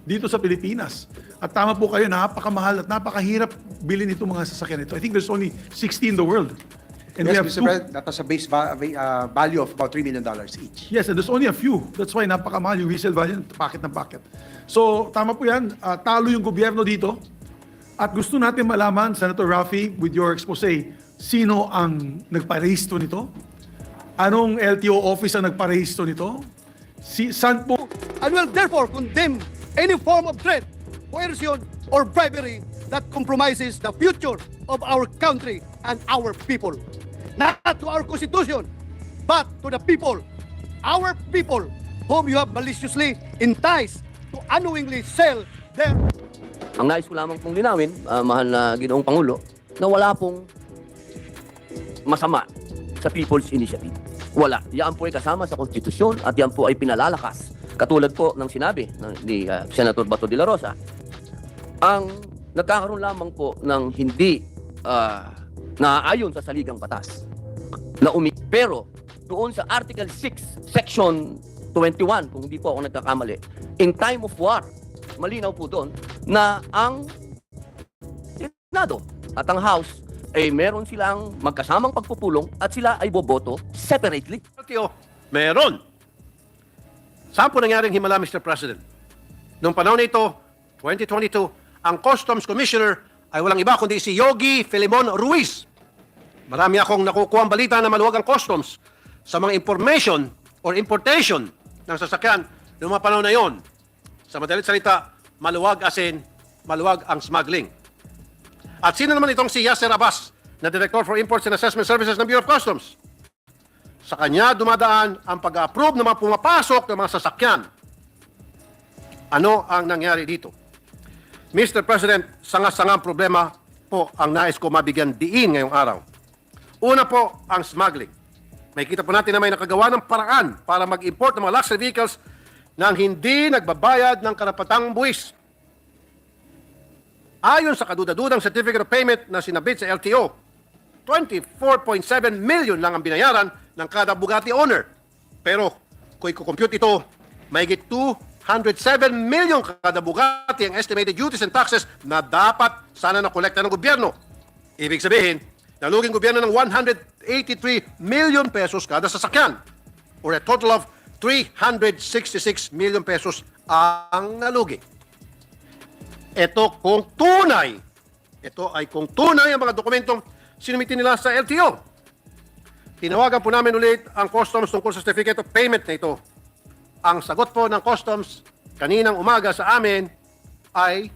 dito sa Pilipinas. At tama po kayo, napakamahal at napakahirap bilhin itong mga sasakyan ito. I think there's only 60 in the world. And yes, we have Mr. President, that was a base value of about $3 million each. Yes, and there's only a few. That's why napakamahal yung resale value, packet ng packet. So, tama po yan. Talo yung gobyerno dito. At gusto natin malaman, Senator Raffy, with your expose, sino ang nagparehistro nito? Anong LTO office ang nagparehistro nito? Saan po? And will therefore condemn any form of threat, coercion, or bribery that compromises the future of our country and our people. Not to our Constitution, but to the people, our people, whom you have maliciously enticed to unknowingly sell their... Ang nais ko lamang pong linawin, mahal na Ginoong Pangulo, na wala pong masama sa People's Initiative. Wala. Yan po ay kasama sa konstitusyon at yan po ay pinalalakas. Katulad po ng sinabi ni Senator Bato de la Rosa, ang nagkakaroon lamang po ng hindi naaayon sa saligang batas. Pero doon sa Article 6, Section 21, kung hindi po ako nagkakamali, in time of war, malinaw po doon na ang Senado at ang House ay meron silang magkasamang pagpupulong at sila ay boboto separately. LTO, meron. Saan po nangyaring himala, Mr. President? Noong panahon na ito, 2022, ang Customs Commissioner ay walang iba kundi si Yogi Filimon Ruiz. Marami akong nakukuha balita na maluwag ang customs sa mga information or importation ng sasakyan noong mga panahon na yon. Sa madalit salita, maluwag as in, maluwag ang smuggling. At sino naman itong si Yasser Abbas, na Director for Imports and Assessment Services ng Bureau of Customs? Sa kanya dumadaan ang pag-approve ng mga pumapasok ng mga sasakyan. Ano ang nangyari dito? Mr. President, sanga-sangang problema po ang nais ko mabigyan diin ngayong araw. Una po, ang smuggling. May kita po natin na may nakagawa ng paraan para mag-import ng mga luxury vehicles nang hindi nagbabayad ng karapatang buwis. Ayon sa kadudadudang certificate of payment na sinabit sa LTO, 24.7 million lang ang binayaran ng kada Bugatti owner. Pero kung i-compute ito, mahigit 207 million kada Bugatti ang estimated duties and taxes na dapat sana nakolekta ng gobyerno. Ibig sabihin, naluging gobyerno ng 183 million pesos kada sasakyan, or a total of 366 million pesos ang nalugi. Ito kung tunay, ito ay kung tunay ang mga dokumentong sinumitin nila sa LTO. Tinawagan po namin ulit ang Customs tungkol sa certificate of payment na ito. Ang sagot po ng Customs kaninang umaga sa amin ay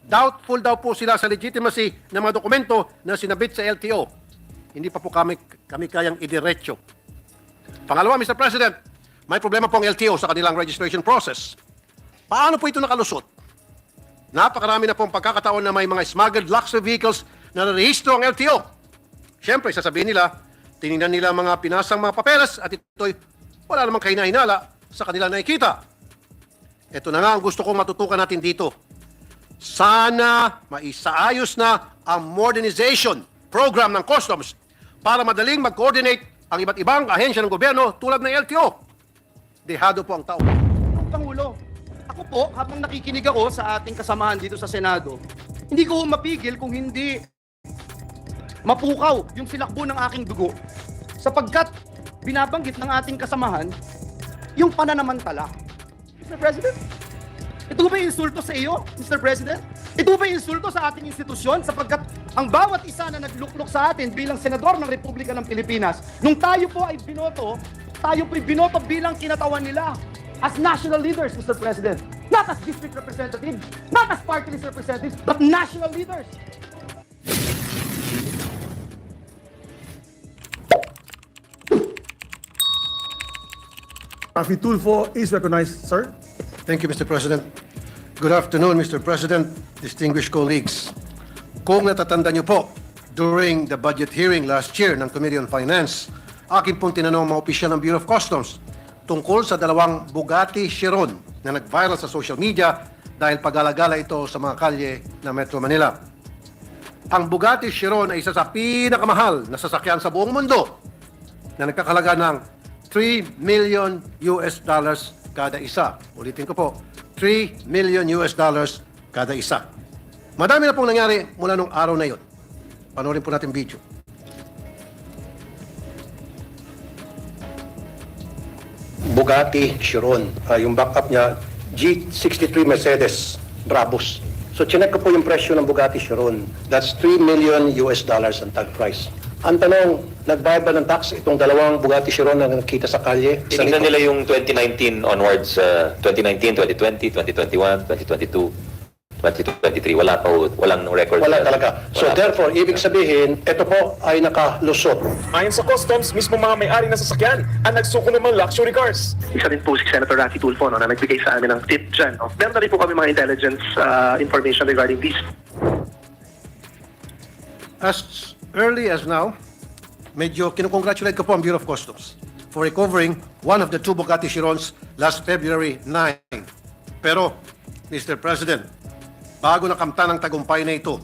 doubtful daw po sila sa legitimacy ng mga dokumento na sinabit sa LTO. Hindi pa po kami kayang idiretso. Pangalawa, Mr. President, may problema po ang LTO sa kanilang registration process. Paano po ito nakalusot? Napakarami na pong pagkakataon na may mga smuggled luxury vehicles na narehistro ang LTO. Siyempre, sasabihin nila, tinignan nila mga pinasang mga papeles at ito'y wala namang kahinahinala sa kanila nakikita. Ito na nga ang gusto kong matutukan natin dito. Sana maisaayos na ang modernization program ng Customs para madaling mag-coordinate ang iba't ibang ahensya ng gobyerno tulad ng LTO. Dehado po ang tao. Pangulo, ako po, habang nakikinig ako sa ating kasamahan dito sa Senado, hindi ko mapigil kung hindi mapukaw yung silakbo ng aking dugo sapagkat binabanggit ng ating kasamahan yung pananamantala. Mr. President, ito ba yung insulto sa iyo, Mr. President? Ito ba yung insulto sa ating institusyon sapagkat ang bawat isa na nagluklok sa atin bilang senador ng Republika ng Pilipinas, nung tayo po ay binoto, tayo po'y binoto bilang kinatawan nila as national leaders, Mr. President. Not as district representatives, not as party list representatives, but national leaders. Padilla Tulfo is recognized, sir. Thank you, Mr. President. Good afternoon, Mr. President, distinguished colleagues. Kung natatanda niyo po, during the budget hearing last year ng Committee on Finance, akin pong tinanong mga opisyal ng Bureau of Customs tungkol sa dalawang Bugatti Chiron na nag-viral sa social media dahil pag-alagala ito sa mga kalye ng Metro Manila. Ang Bugatti Chiron ay isa sa pinakamahal na sasakyan sa buong mundo na nagkakalaga ng $3 million kada isa. Ulitin ko po, $3 million kada isa. Madami na pong nangyari mula nung araw na yon. Panoorin po natin video. Bugatti Chiron, yung backup niya, G63 Mercedes Brabus. So chinek ko po yung presyo ng Bugatti Chiron. That's $3 million ang tag price. Ang tanong, nagbayad ba ng tax itong dalawang Bugatti Chiron na nakita sa kalye? Tinignan nila yung 2019 onwards, 2019, 2020, 2021, 2022. 2023. Wala pa ho, walang record. Wala talaga. So Wala. therefore, ibig sabihin, ito po ay nakalusot. Ayon sa customs, mismo mga may-ari ng sasakyan ang nagsuko ng mga luxury cars. Isa din po si Senator Rene Tulfo na nagbigay sa amin ng tip dyan. Meron na rin po kami mga intelligence information regarding this. As early as now, medyo kinukongratulate ko po ang Bureau of Customs for recovering one of the two Bugatti Chirons last February 9. Pero, Mr. President, bago nakamta ng tagumpay na ito,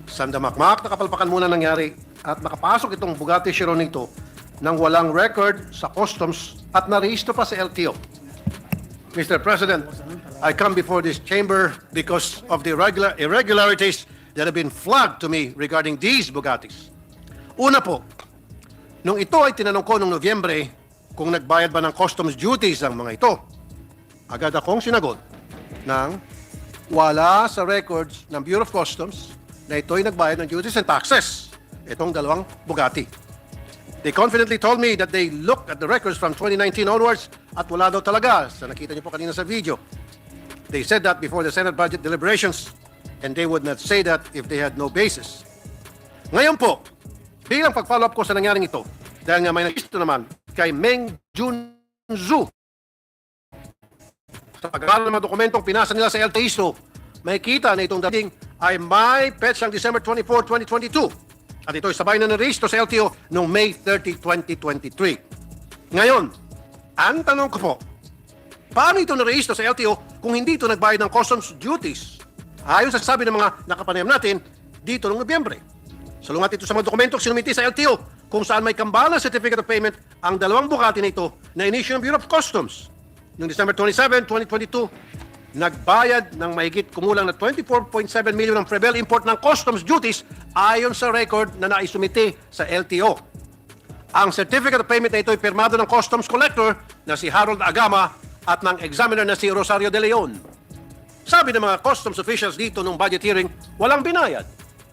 sandamakmak na kapalpakan muna nangyari at nakapasok itong Bugatti Chiron nito nang walang record sa customs at narehistro pa sa LTO. Mr. President, I come before this chamber because of the irregularities that have been flagged to me regarding these Bugattis. Una po, nung ito ay tinanong ko noong Nobyembre kung nagbayad ba ng customs duties ang mga ito, agad akong sinagot ng wala sa records ng Bureau of Customs na ito'y nagbayad ng duties and taxes. Itong dalawang Bugatti. They confidently told me that they looked at the records from 2019 onwards at wala daw talaga. Sa nakita niyo po kanina sa video. They said that before the Senate budget deliberations and they would not say that if they had no basis. Ngayon po, bilang pag-follow up ko sa nangyaring ito, dahil nga may nagisto naman kay Meng Junzu sa pag-aaral ng mga dokumentong pinasa nila sa LTISO, may kita na itong dating ay may petsang December 24, 2022. At ito'y sabay na narehistro sa LTO noong May 30, 2023. Ngayon, ang tanong ko po, paano ito narehistro sa LTO kung hindi ito nagbayad ng customs duties? Ayon sa sabi ng mga nakapanayam natin dito noong Nobyembre. Salungat ito sa mga dokumentong sinumiti sa LTO kung saan may kambala certificate of payment ang dalawang Bugatti na ito na in-issue ng Bureau of Customs. Noong December 27, 2022, nagbayad ng mahigit kumulang na 24.7 million ng Prevel import ng customs duties ayon sa record na naisumite sa LTO. Ang certificate of payment na ito ay pirmado ng customs collector na si Harold Agama at ng examiner na si Rosario de Leon. Sabi ng mga customs officials dito nung budget hearing, walang binayad.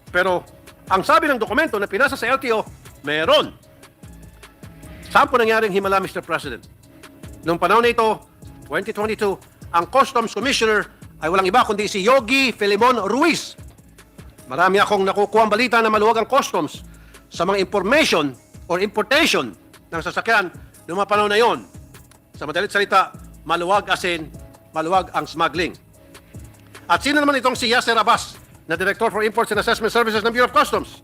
Pero ang sabi ng dokumento na pinasa sa LTO, meron. Saan po nangyaring himala, Mr. President? Noong panahon na ito, 2022, ang Customs Commissioner ay walang iba kundi si Yogi Filimon Ruiz. Marami akong nakukuha ang balita na maluwag ang customs sa mga information or importation ng sasakyan noong mga panahon na yon. Sa madalit salita, maluwag as in, maluwag ang smuggling. At sino naman itong si Yasser Abbas, na Director for Imports and Assessment Services ng Bureau of Customs?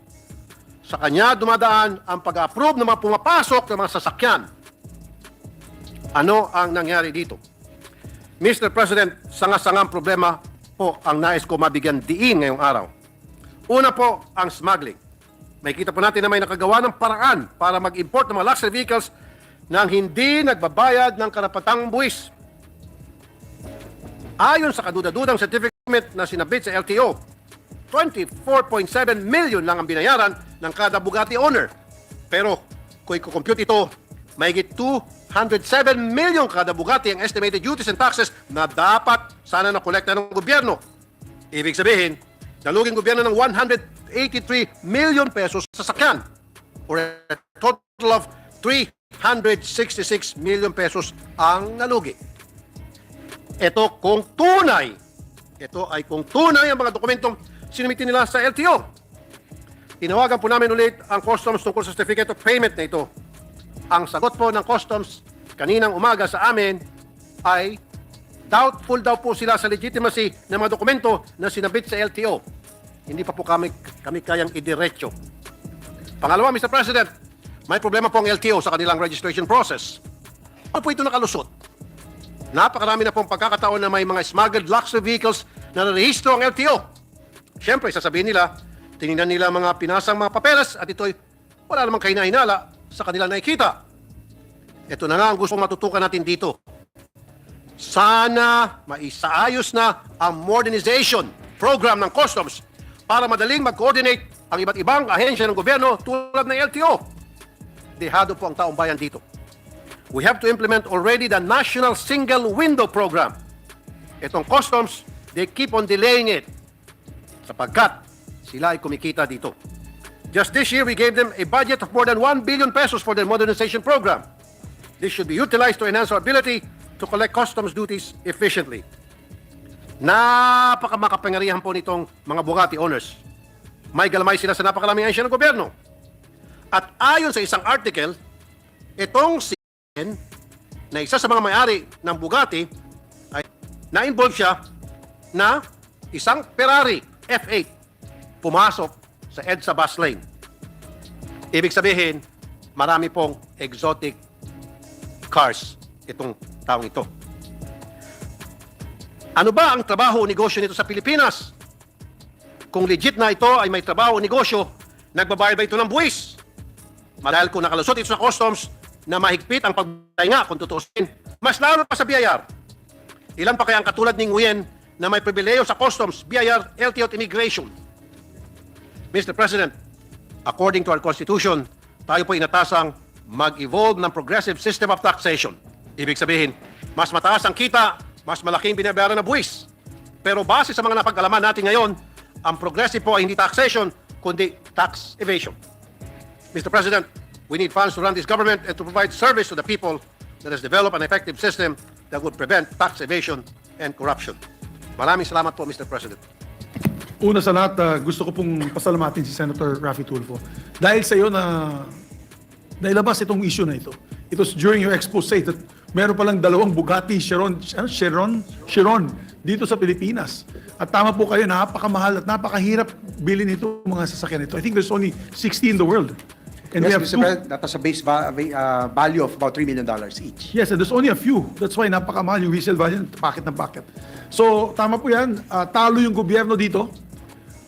Sa kanya dumadaan ang pag-approve ng mga pumapasok ng mga sasakyan. Ano ang nangyari dito? Mr. President, sanga-sangang problema po ang nais ko mabigyan diin ngayong araw. Una po, ang smuggling. May kita po natin na may nakagawa ng paraan para mag-import ng mga luxury vehicles nang hindi nagbabayad ng karapatang buwis. Ayon sa kaduda-dudang certificate na sinabit sa LTO, 24.7 million lang ang binayaran ng kada Bugatti owner. Pero kung i-compute ito, mahigit 207 million kada Bugatti ang estimated duties and taxes na dapat sana nakolekta ng gobyerno. Ibig sabihin, naluging gobyerno ng 183 million pesos sa sasakyan or a total of 366 million pesos ang nalugi. Ito kung tunay. Ito ay kung tunay ang mga dokumentong sinumiti nila sa LTO. Tinawagan po namin ulit ang customs tungkol sa certificate of payment na ito. Ang sagot po ng customs kaninang umaga sa amin ay doubtful daw po sila sa legitimacy ng mga dokumento na sinabit sa LTO. Hindi pa po kami kayang idiretso. Pangalawa, Mr. President, may problema po ang LTO sa kanilang registration process. Ano po ito nakalusot? Napakarami na pong pagkakataon na may mga smuggled luxury vehicles na narehistro ang LTO. Siyempre, sasabihin nila, tinignan nila mga pinasang mga papeles at ito'y wala namang kahinahinala sa kanilang nakikita. Ito na nga ang gusto matutukan natin dito. Sana maisaayos na ang modernization program ng customs para madaling mag-coordinate ang iba't ibang ahensya ng gobyerno tulad ng LTO. Dehado po ang taong bayan dito. We have to implement already the National Single Window Program. Itong customs, they keep on delaying it sapagkat sila ay kumikita dito. Just this year, we gave them a budget of more than 1 billion pesos for their modernization program. This should be utilized to enhance our ability to collect customs duties efficiently. Napakamakapangyarihan po nitong mga Bugatti owners. May galamay sila sa napakalaming ahensya ng gobyerno. At ayon sa isang article, itong si Rene, na isa sa mga may-ari ng Bugatti, ay na-involve siya na isang Ferrari F8 pumasok sa EDSA bus lane. Ibig sabihin, marami pong exotic cars itong taong ito. Ano ba ang trabaho o negosyo nito sa Pilipinas? Kung legit na ito ay may trabaho o negosyo, nagbabayad ba ito ng buwis? Marahil kung nakalusot ito sa customs na mahigpit ang pagdahinga kung tutuusin, mas lalo pa sa BIR. Ilan pa kaya ang katulad ni Nguyen na may pribileyo sa customs, BIR, LTO at immigration? Mr. President, according to our Constitution, tayo po inatasang mag-evolve ng progressive system of taxation. Ibig sabihin, mas mataas ang kita, mas malaking binabayaran na buwis. Pero base sa mga napag-alaman natin ngayon, ang progressive po ay hindi taxation, kundi tax evasion. Mr. President, we need funds to run this government and to provide service to the people that has developed an effective system that would prevent tax evasion and corruption. Maraming salamat po, Mr. President. Una sa lahat, gusto ko pong pasalamatin si Senator Raffy Tulfo. Dahil sa iyo na nailabas itong issue na ito. It was during your expose that meron palang dalawang Bugatti Chiron dito sa Pilipinas. At tama po kayo, napakamahal at napakahirap bilhin ito mga sasakyan ito. I think there's only 60 in the world. And yes, we have Mr. President, that has a base value of about $3 million each. Yes, and there's only a few. That's why napakamahal yung resale value, packet ng packet. So, tama po yan. Talo yung gobyerno dito.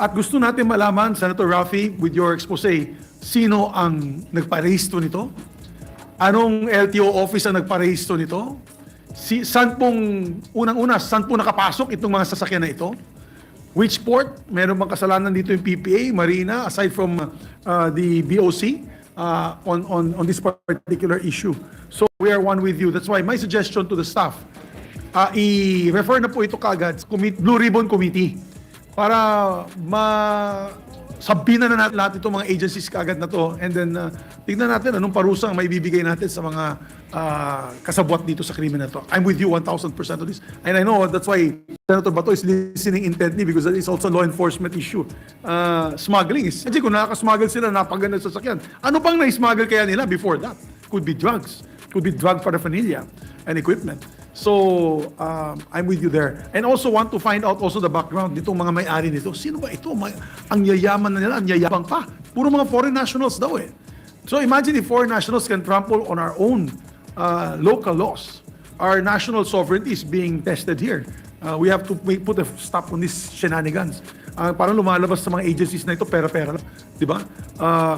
At gusto natin malaman, Senator Raffy, with your expose, sino ang nagparehistro nito? Anong LTO office ang nagparehistro nito? Saan pong, unang-una, saan po nakapasok itong mga sasakyan na ito? Which port? Meron bang kasalanan dito yung PPA, Marina, aside from the BOC on this particular issue? So we are one with you. That's why my suggestion to the staff, i-refer na po ito kagad sa Blue Ribbon Committee para sabihin na natin lahat itong mga agencies kagad na to, and then tignan natin anong parusang may bibigay natin sa mga kasabwat dito sa krimen na to. I'm with you 1,000% of this. And I know that's why Senator Bato is listening intently because that is also a law enforcement issue. Smuggling is, kasi kung nakakasmuggle sila, napaganda sa sasakyan. Ano pang na-smuggle kaya nila before that? Could be drugs. Could be drug paraphernalia and equipment. So, I'm with you there. And also want to find out also the background nitong mga may-ari nito. Sino ba ito? Ang yayaman na nila, ang yayabang pa. Puro mga foreign nationals daw eh. So imagine if foreign nationals can trample on our own local laws. Our national sovereignty is being tested here. We have to put a stop on these shenanigans. Parang lumalabas sa mga agencies na ito, pera-pera lang. Diba?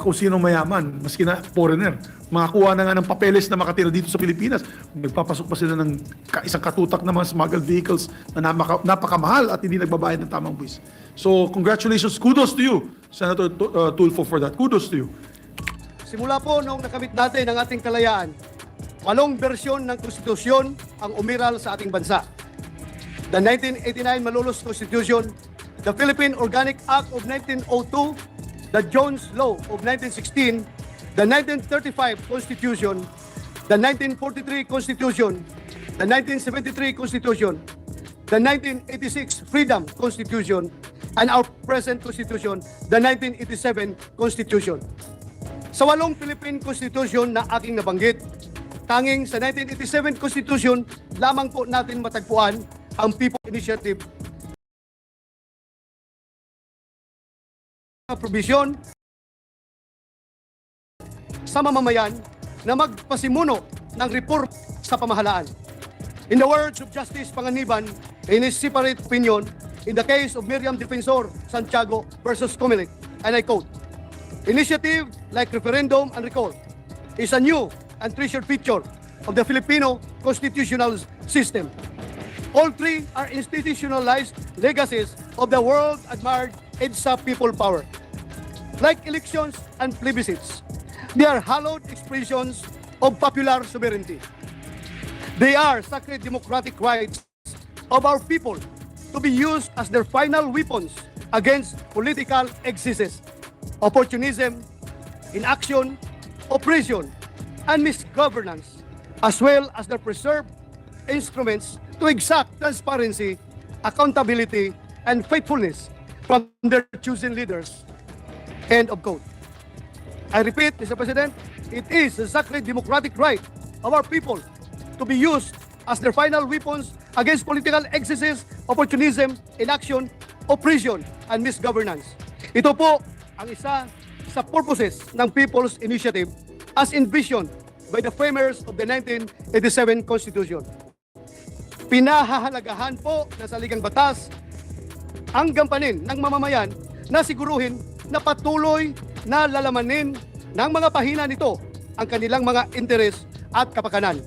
Kung sino mayaman, maski na foreigner, makakuha na nga ng papeles na makatira dito sa Pilipinas, magpapasok pa sila ng isang katutak na mga smuggled vehicles na napakamahal at hindi nagbabayad ng tamang buwis. So, congratulations, kudos to you, Senator Tulfo, for that. Kudos to you. Simula po noong nakamit natin ang ating kalayaan, 8 bersyon ng konstitusyon ang umiral sa ating bansa. The 1989 Malolos Constitution, the Philippine Organic Act of 1902, the Jones Law of 1916, the 1935 Constitution, the 1943 Constitution, the 1973 Constitution, the 1986 Freedom Constitution, and our present Constitution, the 1987 Constitution. Sa 8 Philippine Constitution na aking nabanggit, tanging sa 1987 Constitution lamang po natin matagpuan ang People Initiative provision sa mamamayan na magpasimuno ng reform sa pamahalaan. In the words of Justice Panganiban in his separate opinion in the case of Miriam Defensor Santiago versus Comelec, and I quote, "Initiative like referendum and recall is a new and treasured feature of the Filipino constitutional system. All three are institutionalized legacies of the world-admired EDSA people power. Like elections and plebiscites, they are hallowed expressions of popular sovereignty. They are sacred democratic rights of our people to be used as their final weapons against political excesses, opportunism, inaction, oppression, and misgovernance, as well as their preserved instruments to exact transparency accountability, and faithfulness from their chosen leaders. End of quote. I repeat, Mr. President, it is the sacred democratic right of our people to be used as their final weapons against political excesses, opportunism, inaction, oppression, and misgovernance. Ito po ang isa sa purposes ng People's Initiative as envisioned by the framers of the 1987 Constitution. Pinahahalagahan po na saligang batas ang gampanin ng mamamayan na siguruhin na patuloy na lalamanin ng mga pahina nito ang kanilang mga interes at kapakanan.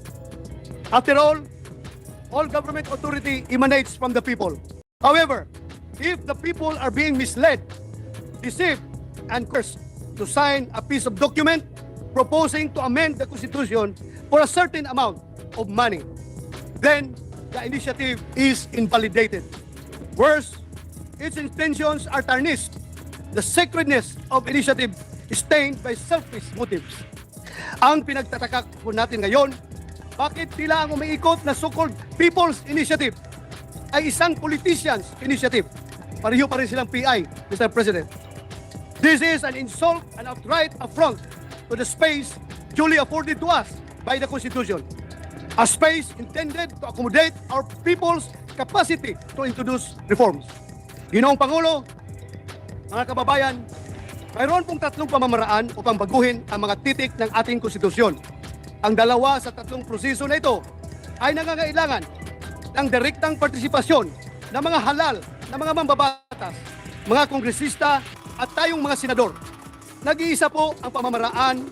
After all government authority emanates from the people. However, if the people are being misled, deceived, and cursed to sign a piece of document proposing to amend the Constitution for a certain amount of money, then the initiative is invalidated. Worse, its intentions are tarnished. The sacredness of initiative is stained by selfish motives. Ang pinagtataka po natin ngayon, bakit tila ang umiikot na so-called People's Initiative ay isang politician's initiative? Pareho pa rin silang PI, Mr. President. This is an insult and outright affront to the space duly afforded to us by the Constitution. A space intended to accommodate our people's capacity to introduce reforms. Ginoong Pangulo, mga kababayan, mayroon pong tatlong pamamaraan upang baguhin ang mga titik ng ating konstitusyon. Ang dalawa sa tatlong proseso na ito ay nangangailangan ng direktang partisipasyon ng mga halal na mga mambabatas, mga kongresista at tayong mga senador. Nag-iisa po ang pamamaraan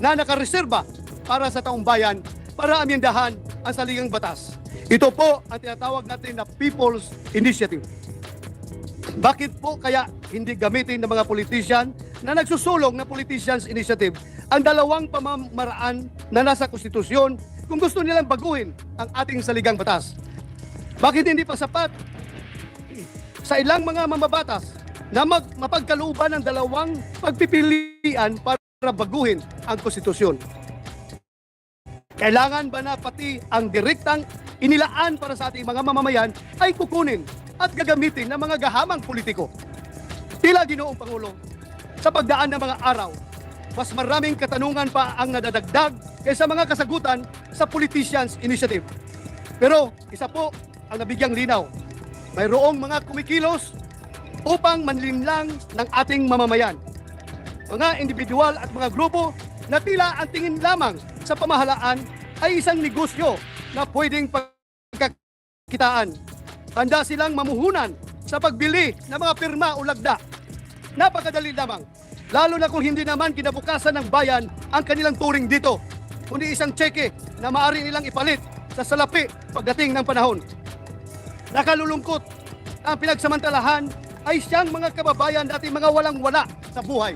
na nakareserba para sa taong bayan para amyendahan ang saligang batas. Ito po ang tinatawag natin na People's Initiative. Bakit po kaya hindi gamitin ng mga politician na nagsusulong na Politicians Initiative ang dalawang pamamaraan na nasa konstitusyon kung gusto nilang baguhin ang ating saligang batas? Bakit hindi pa sapat sa ilang mga mambabatas na mapagkalooban ng dalawang pagpipilian para baguhin ang konstitusyon? Kailangan ba na pati ang direktang inilaan para sa ating mga mamamayan ay kukunin at gagamitin ng mga gahamang politiko? Tila Ginoong Pangulo, sa pagdaan ng mga araw, mas maraming katanungan pa ang nadadagdag kaysa mga kasagutan sa Politicians Initiative. Pero isa po ang nabigyang linaw. Mayroong mga kumikilos upang manlinlang ng ating mamamayan. Mga individual at mga grupo na tila ang tingin lamang sa pamahalaan ay isang negosyo na pwedeng pagkakitaan. Handa silang mamuhunan sa pagbili ng mga pirma o lagda. Napakadali lamang. Lalo na kung hindi naman kinabukasan ng bayan ang kanilang turing dito, kundi isang tseke na maaari nilang ipalit sa salapi pagdating ng panahon. Nakalulungkot, ang pinagsamantalahan ay siyang mga kababayan natin mga walang-wala sa buhay.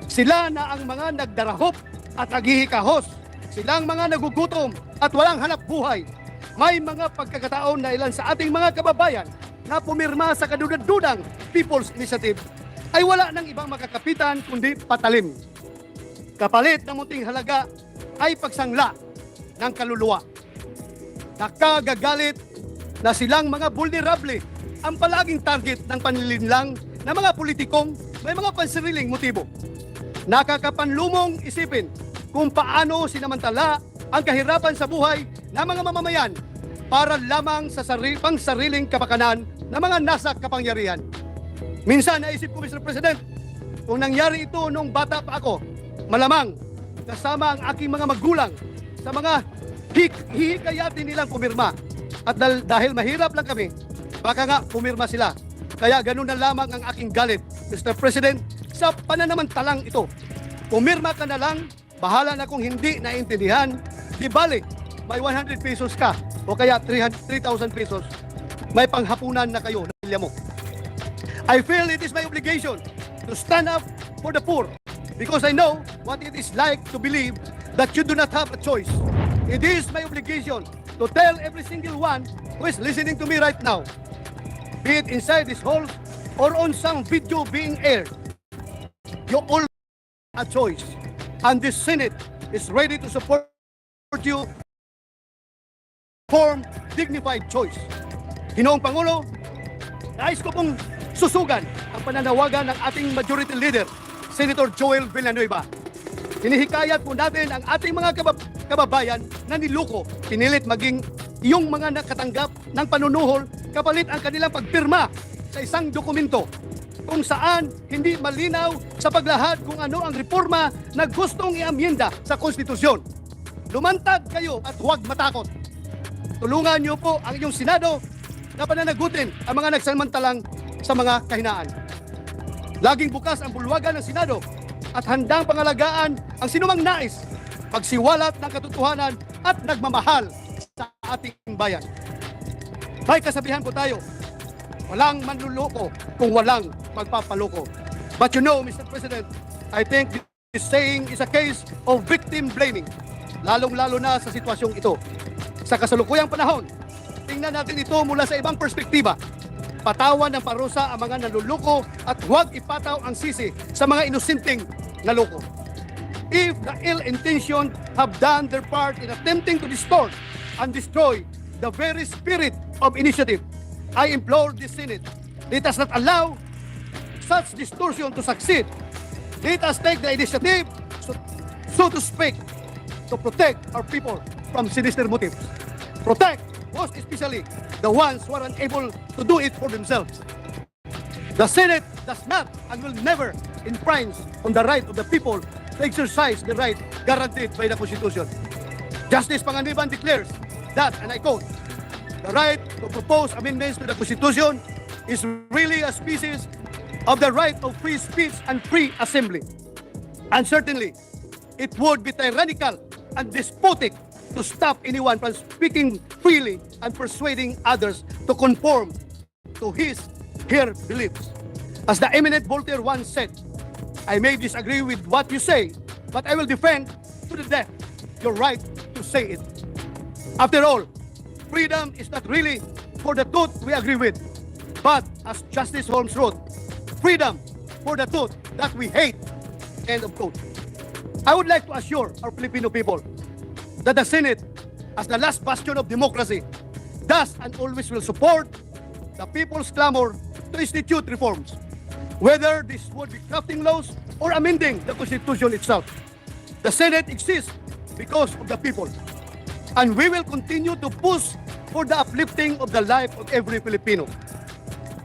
Sila na ang mga nagdarahop at naghihikahos. Silang mga nagugutom at walang hanap buhay. May mga pagkakataon na ilan sa ating mga kababayan na pumirma sa kadudad-dudang People's Initiative ay wala ng ibang makakapitan kundi patalim. Kapalit ng munting halaga ay pagsangla ng kaluluwa. Nakagagalit na silang mga vulnerable ang palaging target ng panlilinlang ng mga politikong may mga pansariling motibo. Nakakapanlumong isipin kung paano sinamantala ang kahirapan sa buhay ng mga mamamayan para lamang sa sariling kapakanan ng mga nasa kapangyarihan. Minsan naisip ko, Mr. President, kung nangyari ito nung bata pa ako, malamang kasama ang aking mga magulang sa mga hihikayatin nilang pumirma. At dahil mahirap lang kami, baka nga pumirma sila. Kaya ganun na lamang ang aking galit, Mr. President, sa pananamantalang ito. Pumirma ka na lang, bahala na kung hindi naintindihan, di balik, may 100 pesos ka o kaya 3,000 pesos, may panghapunan na kayo, nalilya mo. I feel it is my obligation to stand up for the poor because I know what it is like to believe that you do not have a choice. It is my obligation to tell every single one who is listening to me right now, be it inside this hall or on some video being aired, you all have a choice. And this Senate is ready to support you, form dignified choice. Ginoong Pangulo, nais ko pong susugan ang pananawagan ng ating Majority Leader, Senator Joel Villanueva. Hinihikayat po natin ang ating mga kababayan na niloko, pinilit maging yung mga nakatanggap ng panunuhol kapalit ang kanilang pagpirma sa isang dokumento kung saan hindi malinaw sa paglahad kung ano ang reforma na gustong iamyenda sa konstitusyon. Lumantad kayo at huwag matakot. Tulungan niyo po ang inyong Senado na pananagutin ang mga nagsamantalang sa mga kahinaan. Laging bukas ang bulwagan ng Senado at handang pangalagaan ang sinumang nais magsiwalat ng katotohanan at nagmamahal sa ating bayan. May kasabihan po tayo, walang manluloko kung walang magpapaloko. But you know, Mr. President, I think this saying is a case of victim blaming, lalong-lalo na sa sitwasyong ito. Sa kasalukuyang panahon, tingnan natin ito mula sa ibang perspektiba. Patawan ng parusa ang mga naluluko at huwag ipataw ang sisi sa mga inosenteng naloko. If the ill-intentioned have done their part in attempting to distort and destroy the very spirit of initiative, I implore the Senate, let us not allow such distortion to succeed. Let us take the initiative, so to speak, to protect our people from sinister motives. Protect, most especially, the ones who are unable to do it for themselves. The Senate does not and will never infringe on the right of the people to exercise the right guaranteed by the Constitution. Justice Panganiban declares that, and I quote, the right to propose amendments to the Constitution is really a species of the right of free speech and free assembly. And certainly, it would be tyrannical and despotic to stop anyone from speaking freely and persuading others to conform to her beliefs. As the eminent Voltaire once said, I may disagree with what you say, but I will defend to the death your right to say it. After all, freedom is not really for the truth we agree with, but as Justice Holmes wrote, freedom for the truth that we hate. End of quote. I would like to assure our Filipino people that the Senate, as the last bastion of democracy, does and always will support the people's clamor to institute reforms, whether this would be crafting laws or amending the Constitution itself. The Senate exists because of the people, and we will continue to push for the uplifting of the life of every Filipino.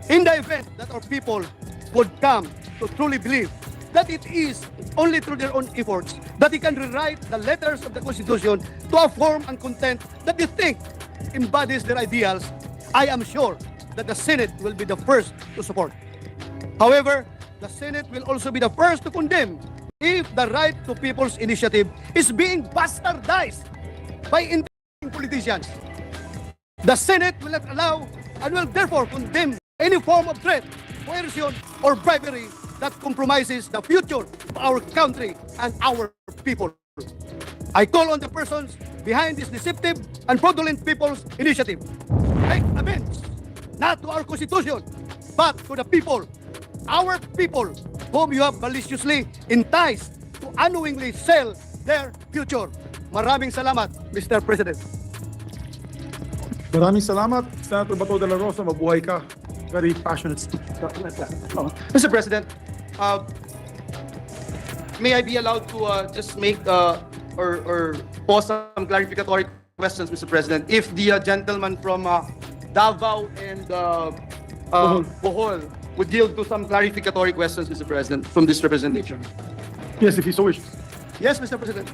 In the event that our people would come to truly believe that it is only through their own efforts that they can rewrite the letters of the Constitution to a form and content that they think embodies their ideals, I am sure that the Senate will be the first to support. However, the Senate will also be the first to condemn if the right to people's initiative is being bastardized by interesting politicians. The Senate will not allow and will therefore condemn any form of threat, coercion, or bribery that compromises the future of our country and our people. I call on the persons behind this deceptive and fraudulent people's initiative. Make amends, not to our Constitution, but to the people, our people, whom you have maliciously enticed to unknowingly sell their future. Maraming salamat, Mr. President. Maraming salamat, Senator Bato de la Rosa. Mabuhay ka. Very passionate speech. Mr. President, may I be allowed to just make or pose some clarificatory questions, Mr. President? If the gentleman from Davao and Bohol would yield to some clarificatory questions, Mr. President, from this representation. Yes, if he so wishes. Yes, Mr. President.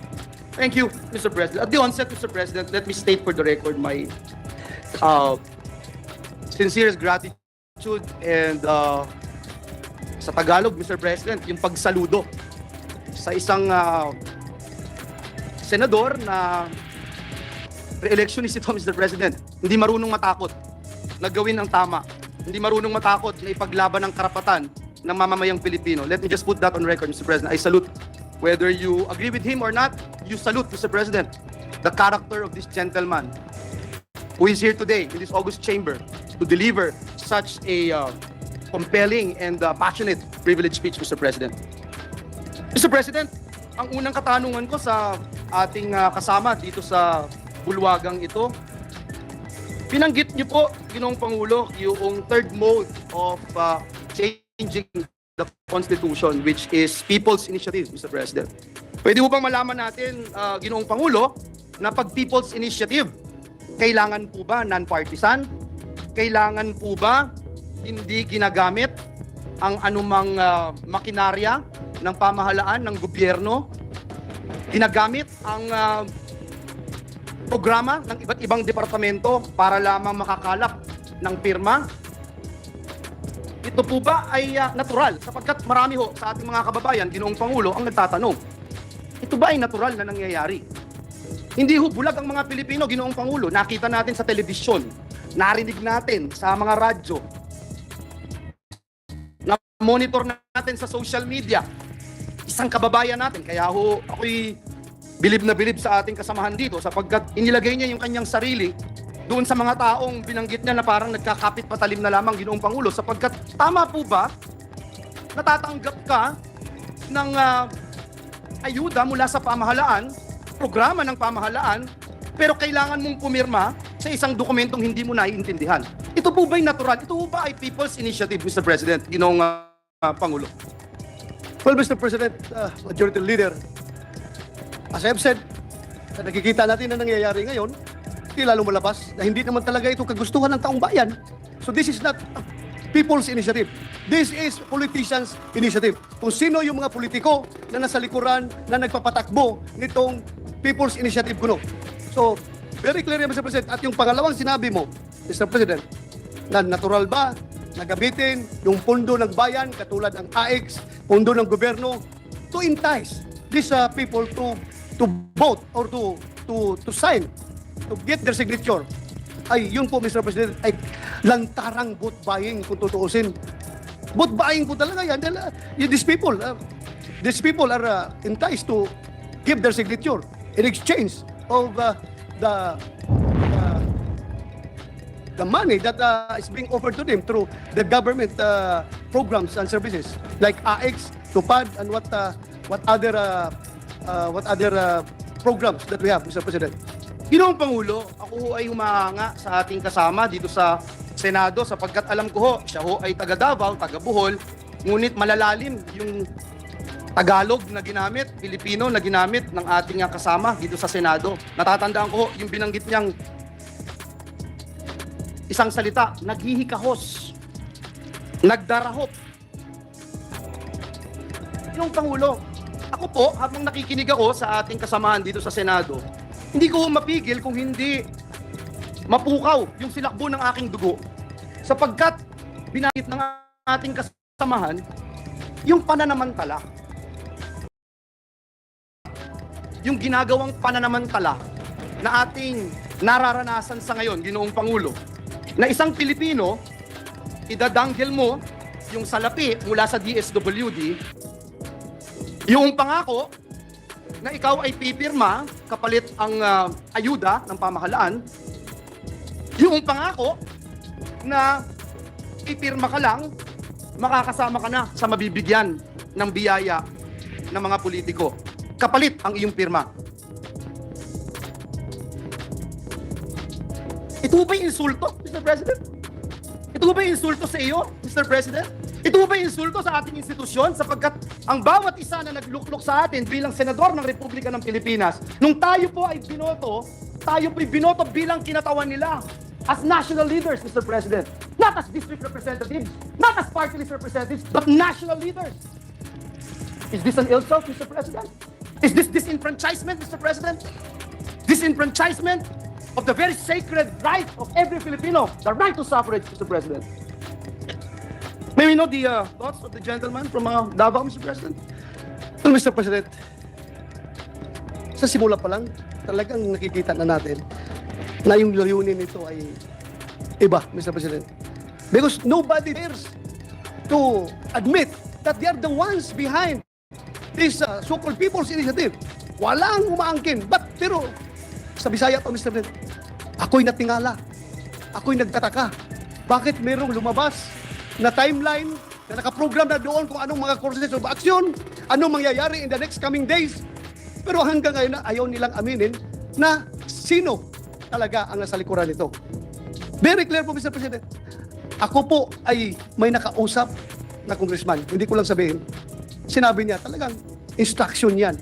Thank you, Mr. President. At the onset, Mr. President, let me state for the record my sincerest gratitude and sa Tagalog, Mr. President, yung pagsaludo sa isang senador na re-electionist ito, Mr. President. Hindi marunong matakot na gawin ang tama. Hindi marunong matakot na ipaglaban ang karapatan ng mamamayang Pilipino. Let me just put that on record, Mr. President. I salute, whether you agree with him or not, you salute, Mr. President, the character of this gentleman who is here today in this August chamber to deliver such a compelling and passionate privilege speech, Mr. President. Mr. President, ang unang katanungan ko sa ating kasama dito sa bulwagang ito, Binanggit niyo po, Ginoong Pangulo, yung third mode of changing the Constitution, which is People's Initiative, Mr. President. Pwede mo bang malaman natin, Ginoong Pangulo, na pag People's Initiative, kailangan po ba non-partisan? Kailangan po ba hindi ginagamit ang anumang makinarya ng pamahalaan ng gobyerno? Ginagamit ang programa ng iba't ibang departamento para lamang makakalap ng pirma? Ito po ba ay natural? Sapagkat marami ho sa ating mga kababayan, Ginoong Pangulo, ang nagtatanong, ito ba ay natural na nangyayari? Hindi ho bulag ang mga Pilipino, Ginoong Pangulo. Nakita natin sa telebisyon, narinig natin sa mga radyo, na-monitor natin sa social media. Isang kababayan natin, kaya ho ako'y bilib na bilib sa ating kasamahan dito sapagkat inilagay niya yung kanyang sarili doon sa mga taong binanggit niya na parang nagkakapit patalim na lamang, Ginoong Pangulo, sapagkat tama po ba natatanggap ka ng ayuda mula sa pamahalaan, programa ng pamahalaan, pero kailangan mong pumirma sa isang dokumentong hindi mo naiintindihan? Ito po ba'y natural? Ito po ba ay People's Initiative, Mr. President, Ginoong Pangulo? Well, Mr. President, Majority Leader, as I've said, na nakikita natin na nangyayari ngayon, hindi lalo malabas na hindi naman talaga ito kagustuhan ng taong bayan. So this is not a people's initiative. This is politicians' initiative. Kung sino yung mga politiko na nasa likuran na nagpapatakbo nitong people's initiative kuno. So, very clear, Mr. President. At yung pangalawang sinabi mo, Mr. President, na natural ba na gamitin yung pondo ng bayan, katulad ng AX, pondo ng gobyerno, to entice these people to vote or to sign, to get their signature? Ay, yun po, Mr. President, ay lantarang vote buying kung tutuusin. Vote buying po talaga yan. These people are enticed to give their signature in exchange of the money that is being offered to them through the government programs and services like AX, TUPAD, and what other programs that we have, Mr. President. Ginoong Pangulo, ako ho ay humahanga sa ating kasama dito sa Senado sapagkat alam ko ho, siya ho ay taga Davao, taga Bohol, ngunit malalalim yung Tagalog na ginamit, Pilipino na ginamit ng ating kasama dito sa Senado. Natatandaan ko ho, yung binanggit niyang isang salita, naghihikahos, nagdarahop. Ginoong Pangulo, ako po, habang nakikinig ako sa ating kasamahan dito sa Senado, hindi ko mapigil kung hindi mapukaw yung silakbo ng aking dugo sapagkat binanggit ng ating kasamahan yung pananamantala. Yung ginagawang pananamantala na ating nararanasan sa ngayon, Ginoong Pangulo, na isang Pilipino, idadanggel mo yung salapi mula sa DSWD, yung pangako na ikaw ay pipirma kapalit ang ayuda ng pamahalaan, yung pangako na pipirma ka lang, makakasama ka na sa mabibigyan ng biyaya ng mga politiko. Kapalit ang iyong pirma. Ito ba'y insulto, Mr. President? Ito ba'y insulto sa iyo, Mr. President? Ito ba'y insulto sa ating institusyon sapagkat ang bawat isa na nagluklok sa atin bilang senador ng Republika ng Pilipinas, nung tayo po ay binoto bilang kinatawan nila as national leaders, Mr. President. Not as district representatives, not as party list representatives, but national leaders. Is this an insult, Mr. President? Is this disenfranchisement, Mr. President? Disenfranchisement of the very sacred right of every Filipino, the right to suffrage, Mr. President. May we know the thoughts of the gentleman from Davao, Mr. President? Well, Mr. President, sa simula pa lang, talagang nakikita na natin na yung layunin nito ay iba, Mr. President. Because nobody dares to admit that they are the ones behind this so-called People's Initiative. Walang umaangkin. Pero sa Bisaya to, Mr. President, ako'y natingala. Ako'y nagtataka. Bakit merong lumabas na timeline na nakaprogram na doon kung anong mga courses of action, anong mangyayari in the next coming days. Pero hanggang ngayon na ayaw nilang aminin na sino talaga ang nasa likuran nito. Very clear po, Mr. President. Ako po ay may nakausap na congressman. Hindi ko lang sabihin. Sinabi niya, talagang instruction yan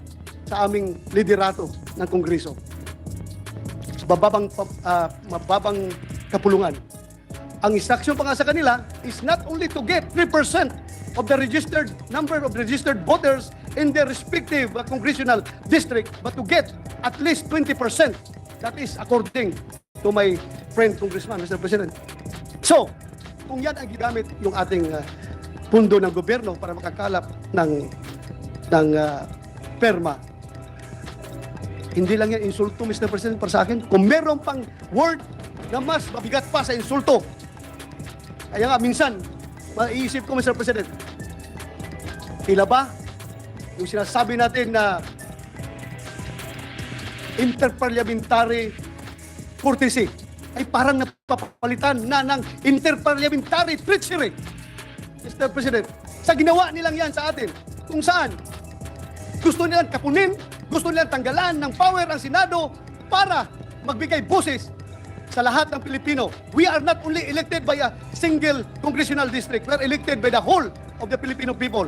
sa aming liderato ng Kongreso. Mababang kapulungan. Ang instruction pa nga sa kanila is not only to get 3% of the registered number of registered voters in their respective congressional district, but to get at least 20%. That is according to my friend Congressman, Mr. President. So, kung yan ang ginamit yung ating pundo ng gobyerno para makakalap ng perma, hindi lang yan insulto, Mr. President, para sa akin. Kung meron pang word na mas mabigat pa sa insulto, kaya nga minsan, maiisip ko, Mr. President, tila ba yung sinasabi natin na interparliamentary courtesy ay parang napapalitan na ng interparliamentary treachery, Mr. President. Sa ginawa nilang yan sa atin, kung saan gusto nilang kapunin, gusto nilang tanggalan ng power ang Senado para magbigay boses sa lahat ng Pilipino. We are not only elected by a single congressional district, we are elected by the whole of the Filipino people.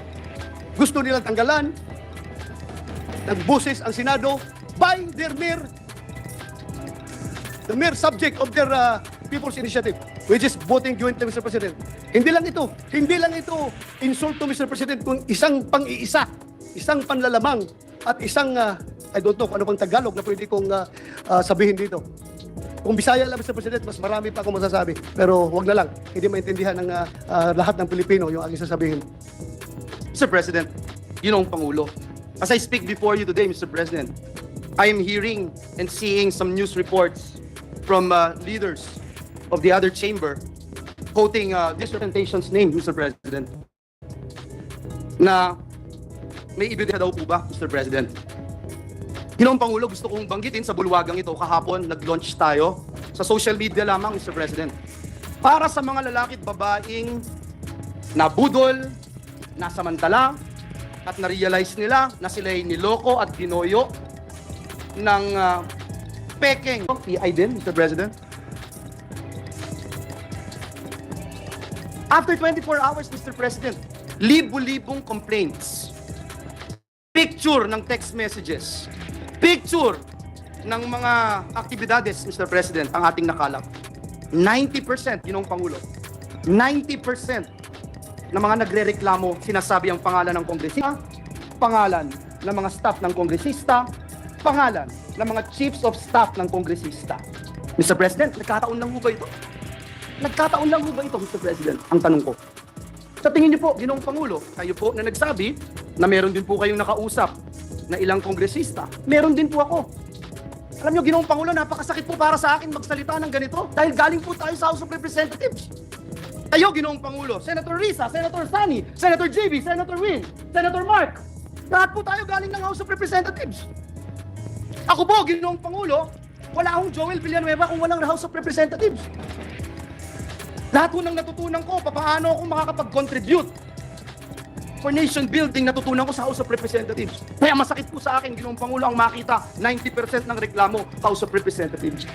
Gusto nilang tanggalan ng boses ang Senado by the mere subject of their people's initiative, which is voting jointly, Mr. President. Hindi lang ito insulto, Mr. President, kung isang pang-iisa, isang panlalamang, at isang, I don't know kung ano pang Tagalog na pwede kong sabihin dito. Kung Bisaya lang, Mr. President, mas marami pa akong masasabi. Pero wag na lang, hindi maintindihan ng lahat ng Pilipino yung aking sasabihin. Mr. President, Ginoong Pangulo, as I speak before you today, Mr. President, I am hearing and seeing some news reports from leaders of the other chamber quoting this representation's name, Mr. President, na may ebidensya daw po ba, Mr. President? Ginoong Pangulo, gusto kong banggitin sa bulwagang ito kahapon, nag-launch tayo sa social media lamang, Mr. President, para sa mga lalaki at babaeng nabudol, nasamantala, at na-realize nila na sila'y niloko at dinoyo ng peking PI din, Mr. President. After 24 hours, Mr. President, libo-libong complaints, picture ng text messages, picture ng mga aktibidades, Mr. President, ang ating nakalap. 90%, Ginoong Pangulo, 90% ng mga nagre-reklamo, sinasabi ang pangalan ng kongresista, pangalan ng mga staff ng kongresista, pangalan ng mga chiefs of staff ng kongresista. Mr. President, nagkataon lang ho ba ito? Nagkataon lang ho ba ito, Mr. President? Ang tanong ko. Sa tingin niyo po, Ginoong Pangulo, kayo po na nagsabi na meron din po kayong nakausap na ilang kongresista, meron din po ako. Alam niyo, Ginoong Pangulo, napakasakit po para sa akin magsalita ng ganito dahil galing po tayo sa House of Representatives. Kayo, Ginoong Pangulo, Senator Risa, Senator Sani, Senator JB, Senator Win, Senator Mark, lahat po tayo galing ng House of Representatives. Ako po, Ginoong Pangulo, wala akong Joel Villanueva kung walang House of Representatives. Lahat po ng natutunan ko, paano ako makakapag-contribute for nation building, natutunan ko sa House of Representatives. Kaya masakit po sa akin, Ginoong Pangulo, ang makita 90% ng reklamo House of Representatives.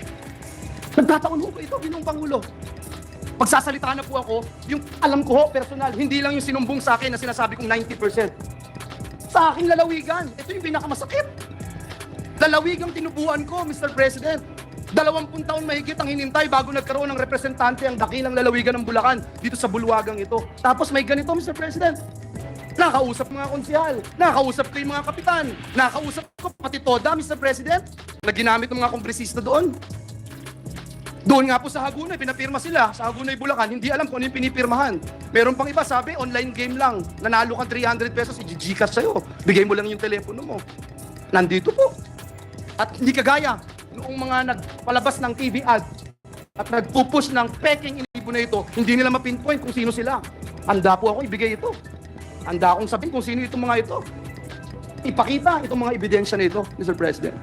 Nagkataon ho ba ito, Ginoong Pangulo? Pagsasalita na po ako, yung alam ko ho, personal, hindi lang yung sinumbong sa akin na sinasabi kong 90%. Sa aking lalawigan, ito yung pinakamasakit. Lalawigang tinubuan ko, Mr. President. 20 taon mahigit ang hinintay bago nagkaroon ng representante ang dakilang lalawigan ng Bulacan dito sa bulwagang ito. Tapos may ganito, Mr. President. Nakausap mga konsihal, nakausap ko yung mga kapitan, nakausap ko pati toda, Mr. President, na ginamit ng mga kongresista doon. Doon nga po sa Hagunay, pinapirma sila. Sa Hagunay, Bulacan, hindi alam kung ano yung pinipirmahan. Meron pang iba, sabi, online game lang. Nanalo kang 300 pesos, i-Gcash sa'yo. Bigay mo lang yung telepono mo. Nandito po. At hindi kagaya noong mga nagpalabas ng TV ad at nagpupush ng peking inibo na ito, hindi nila mapinpoint kung sino sila. Handa po ako ibigay ito. Handa akong sabihin kung sino itong mga ito. Ipakita itong mga ebidensya na ito, Mr. President.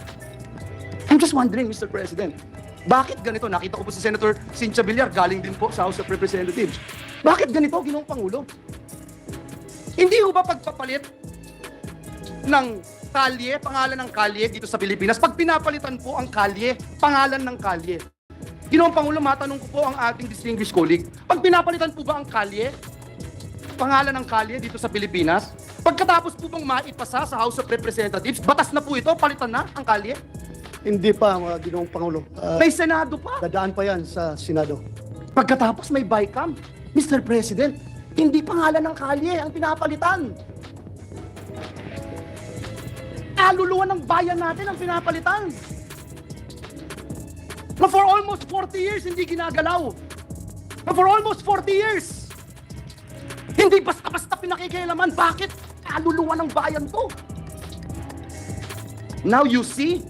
I'm just wondering, Mr. President, bakit ganito? Nakita ko po si Senator Cynthia Villar, galing din po sa House of Representatives. Bakit ganito, Ginoong Pangulo? Hindi ho ba pagpapalit ng kalye, pangalan ng kalye dito sa Pilipinas, pag pinapalitan po ang kalye, pangalan ng kalye, Ginoong Pangulo, matanong ko po ang ating distinguished colleague. Pag pinapalitan po ba ang kalye, pangalan ng kalye dito sa Pilipinas, pagkatapos po bang maipasa sa House of Representatives, batas na po ito, palitan na ang kalye? Hindi pa, Ginoong Pangulo. May Senado pa. Dadaan pa yan sa Senado. Pagkatapos may bycam. Mr. President, hindi pangalan ng kalye ang pinapalitan. Kaluluwa ng bayan natin ang pinapalitan. Na for almost 40 years, hindi ginagalaw. Na for almost 40 years, hindi basta-basta pinakikialaman. Bakit? Kaluluwa ng bayan to. Now you see,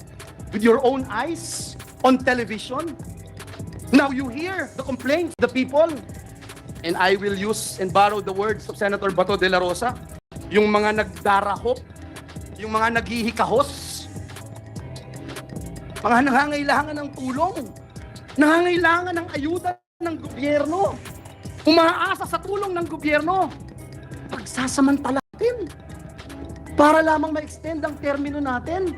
with your own eyes, on television, now you hear the complaints of the people. And I will use and borrow the words of Senator Bato de la Rosa, yung mga nagdarahop, yung mga naghihikahos, mga nangangailangan ng tulong, nangangailangan ng ayuda ng gobyerno, umaasa sa tulong ng gobyerno, pagsasamantalatin para lamang ma-extend ang termino natin,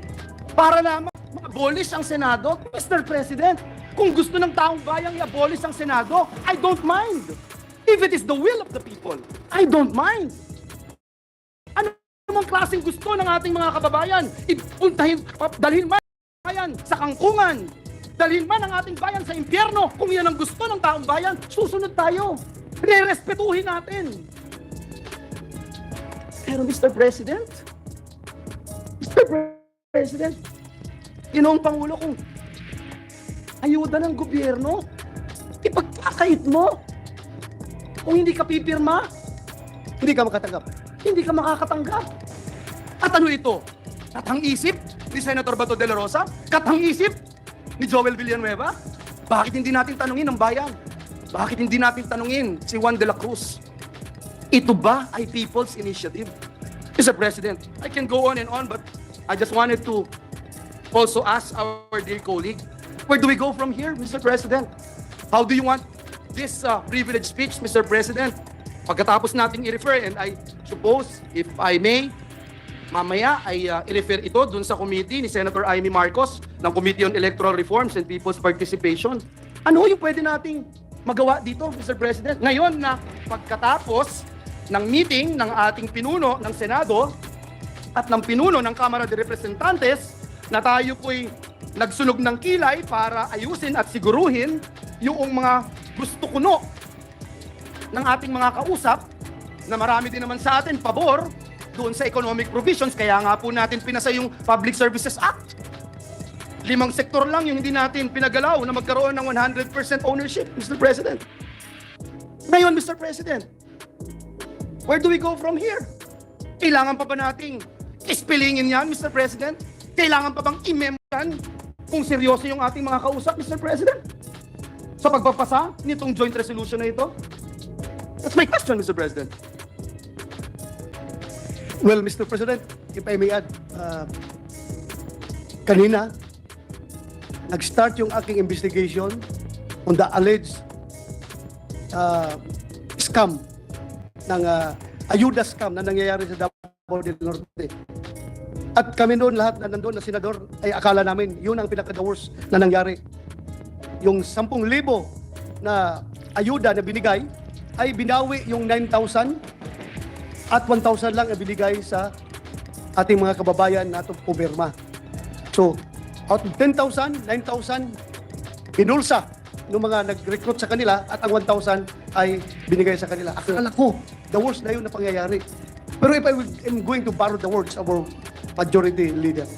para lamang ma-abolish ang Senado. Mr. President, kung gusto ng taong bayang i-abolish ang Senado, I don't mind. If it is the will of the people, I don't mind. Ano namang klaseng gusto ng ating mga kababayan? Dalhin man ang bayan sa kangkungan, dalhin man ang ating bayan sa impyerno. Kung yan ang gusto ng taong bayan, susunod tayo. Re-respetuhin natin. Pero Mr. President, Ginoong Pangulo, kung ayuda ng gobyerno, ipagkakait mo. Kung hindi ka pipirma, Hindi ka makatanggap. hindi ka makakatanggap. At ano ito? Katang-isip ni Senator Bato de la Rosa? Katang-isip ni Joel Villanueva? Bakit hindi natin tanungin ang bayan? Bakit hindi natin tanungin si Juan de la Cruz? Ito ba ay People's Initiative? Mr. President, I can go on and on, but I just wanted to also ask our dear colleague, where do we go from here, Mr. President? How do you want this privilege speech, Mr. President? Pagkatapos natin i-refer, and I suppose, if I may, mamaya ay i-refer ito dun sa committee ni Senator Amy Marcos ng Committee on Electoral Reforms and People's Participation. Ano yung pwede nating magawa dito, Mr. President? Ngayon na pagkatapos ng meeting ng ating pinuno ng Senado at ng pinuno ng Kamara de Representantes, na tayo po'y nagsunog ng kilay para ayusin at siguruhin yung mga gusto kuno ng ating mga kausap, na marami din naman sa atin pabor doon sa economic provisions. Kaya nga po natin pinasa yung Public Services Act. 5 sektor lang yung hindi natin pinagalaw na magkaroon ng 100% ownership, Mr. President. Ngayon, Mr. President, where do we go from here? Kailangan pa ba nating ispilingin yan, Mr. President? Kailangan pa bang i-memoran kung seryoso yung ating mga kausap, Mr. President? Sa pagpapasa nitong joint resolution na ito? That's my question, Mr. President. Well, Mr. President, if I may add, kanina, nag-start yung aking investigation on the alleged scam ng ayuda scam na nangyayari sa Davao del Norte. At kami doon, lahat na nandun na senador, ay akala namin yun ang pinaka-the worst na nangyari. Yung 10,000 na ayuda na binigay, ay binawi yung 9,000 at 1,000 lang ay binigay sa ating mga kababayan na itong pumirma. So, out of 10,000, 9,000 binulsa ng mga nag-recruit sa kanila at ang 1,000 ay binigay sa kanila. Akala ko, the worst na yun na pangyayari. Pero if I am going to borrow the words of our majority leader,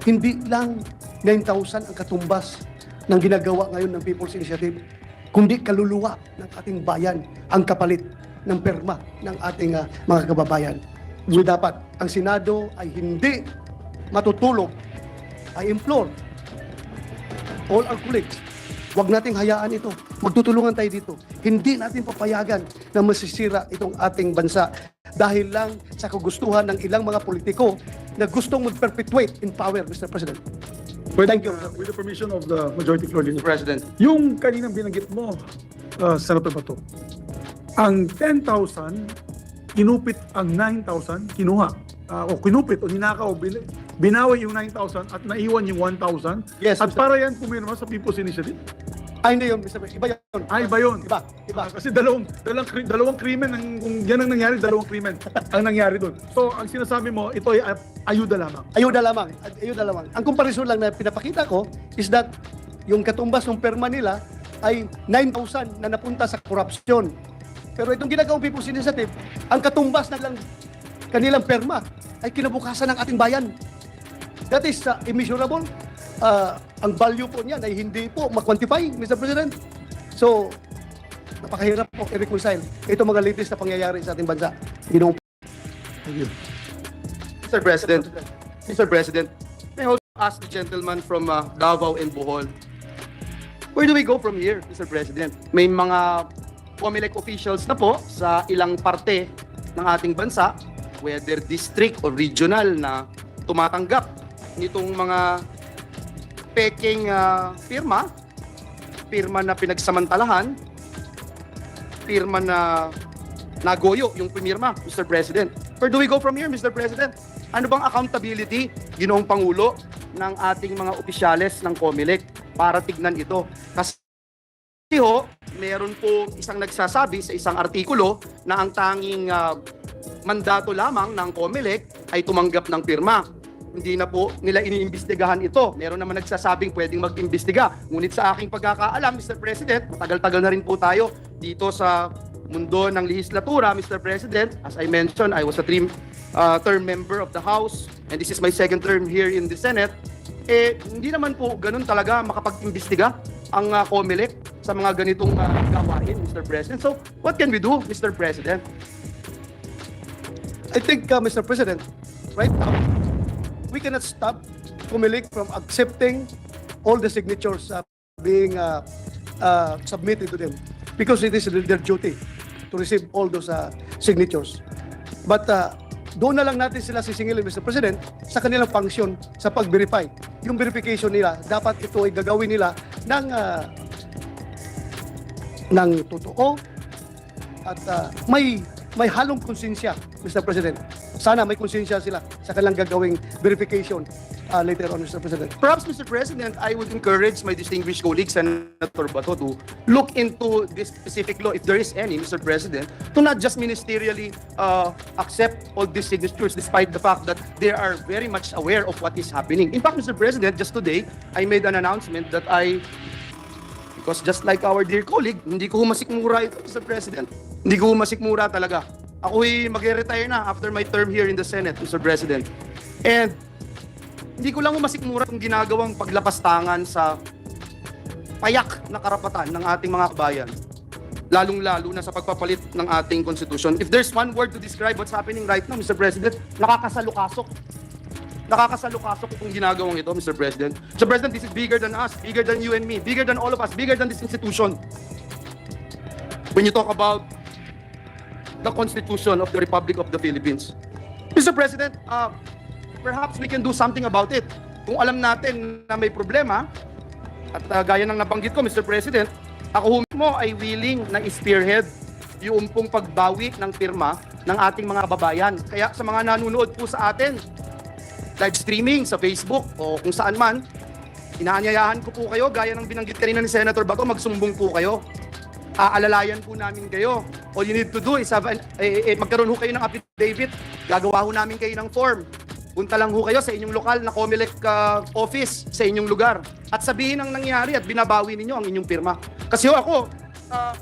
hindi lang 9,000 ang katumbas ng ginagawa ngayon ng People's Initiative, kundi kaluluwa ng ating bayan ang kapalit ng perma ng ating mga kababayan. So dapat ang Senado ay hindi matutulog. I implore all our colleagues, huwag nating hayaan ito. Magtutulungan tayo dito. Hindi natin papayagan na masisira itong ating bansa dahil lang sa kagustuhan ng ilang mga politiko na gustong mag-perpetuate in power, Mr. President. Thank you. With the permission of the majority floor leader. President. Yung kaninang binanggit mo, Senator Bato, ang 10,000, kinupit ang 9,000, kinuha. O kinupit o ninakaw, binawi yung 9,000 at naiwan yung 1,000. Yes, At Mr. para yan pumirma sa People's Initiative. Ay, hindi yun, Mr. President. Iba yun. Iba yun. Iba. Kasi dalawang krimen, kung yan ang nangyari, dalawang krimen ang nangyari doon. So, ang sinasabi mo, ito ay ayuda lamang. Ayuda lamang. Ang comparison lang na pinapakita ko is that yung katumbas ng perma nila ay 9,000 na napunta sa korupsyon. Pero itong ginagawang People's Initiative, ang katumbas na lang kanilang perma ay kinabukasan ng ating bayan. That is immeasurable. Ang value po niyan ay hindi po ma-quantify, Mr. President. So, napakahirap po i-reconcile ito mga latest na pangyayari sa ating bansa. Thank you. Mr. President, may I also ask the gentleman from Davao and Bohol, where do we go from here, Mr. President? May mga COMELEC officials na po sa ilang parte ng ating bansa, whether district or regional, na tumatanggap nitong mga peking firma na pinagsamantalahan, firma na nagoyo yung pumirma, Mr. President. Where do we go from here, Mr. President? Ano bang accountability, Ginoong Pangulo, ng ating mga opisyales ng COMELEC para tignan ito? Kasi meron po isang nagsasabi sa isang artikulo na ang tanging mandato lamang ng COMELEC ay tumanggap ng pirma. Hindi na po nila iniimbestigahan ito. Meron naman nagsasabing pwedeng mag-imbestiga. Ngunit sa aking pagkakaalam, Mr. President, matagal-tagal na rin po tayo dito sa mundo ng lehislatura, Mr. President. As I mentioned, I was a term member of the House and this is my second term here in the Senate. Hindi naman po ganun talaga makapag-imbestiga ang COMELEC sa mga ganitong gawain, Mr. President. So, what can we do, Mr. President? I think, Mr. President, right now, we cannot stop COMELEC from accepting all the signatures being submitted to them because it is their duty to receive all those signatures. But doon na lang natin sila sisingilin, Mr. President, sa kanilang function sa pag-verify. Yung verification nila, dapat ito ay gagawin nila ng totoo at may halong konsensya, Mr. President. Sana may konsensya sila sa kanilang gagawing verification later on, Mr. President. Perhaps, Mr. President, I would encourage my distinguished colleague, Senator Bato, to look into this specific law, if there is any, Mr. President, to not just ministerially accept all these signatures, despite the fact that they are very much aware of what is happening. In fact, Mr. President, just today, I made an announcement that because just like our dear colleague, hindi ko humasikmura ito, Mr. President. Hindi ko humasikmura talaga. Ako'y mag-retire na after my term here in the Senate, Mr. President. And hindi ko lang humasikmura itong ginagawang paglapastangan sa payak na karapatan ng ating mga kabayan. Lalong-lalo na sa pagpapalit ng ating konstitusyon. If there's one word to describe what's happening right now, Mr. President, nakakasalukasok. Nakakasalukasok itong ginagawang ito, Mr. President. Mr. President, this is bigger than us, bigger than you and me, bigger than all of us, bigger than this institution. When you talk about the Constitution of the Republic of the Philippines. Mr. President, perhaps we can do something about it. Kung alam natin na may problema, at gaya ng nabanggit ko, Mr. President, ako mo ay willing na spearhead yung pong pagbawi ng pirma ng ating mga kababayan. Kaya sa mga nanonood po sa atin, live streaming sa Facebook o kung saan man, inaanyayahan ko po kayo, gaya ng binanggit kanina ni Senator Bato, magsumbong po kayo. Aalalayan po namin kayo. All you need to do is magkaroon ho kayo ng affidavit. Gagawa ho namin kayo ng form. Punta lang ho kayo sa inyong lokal na COMELEC office sa inyong lugar. At sabihin ang nangyari at binabawi ninyo ang inyong pirma. Kasi ho ako,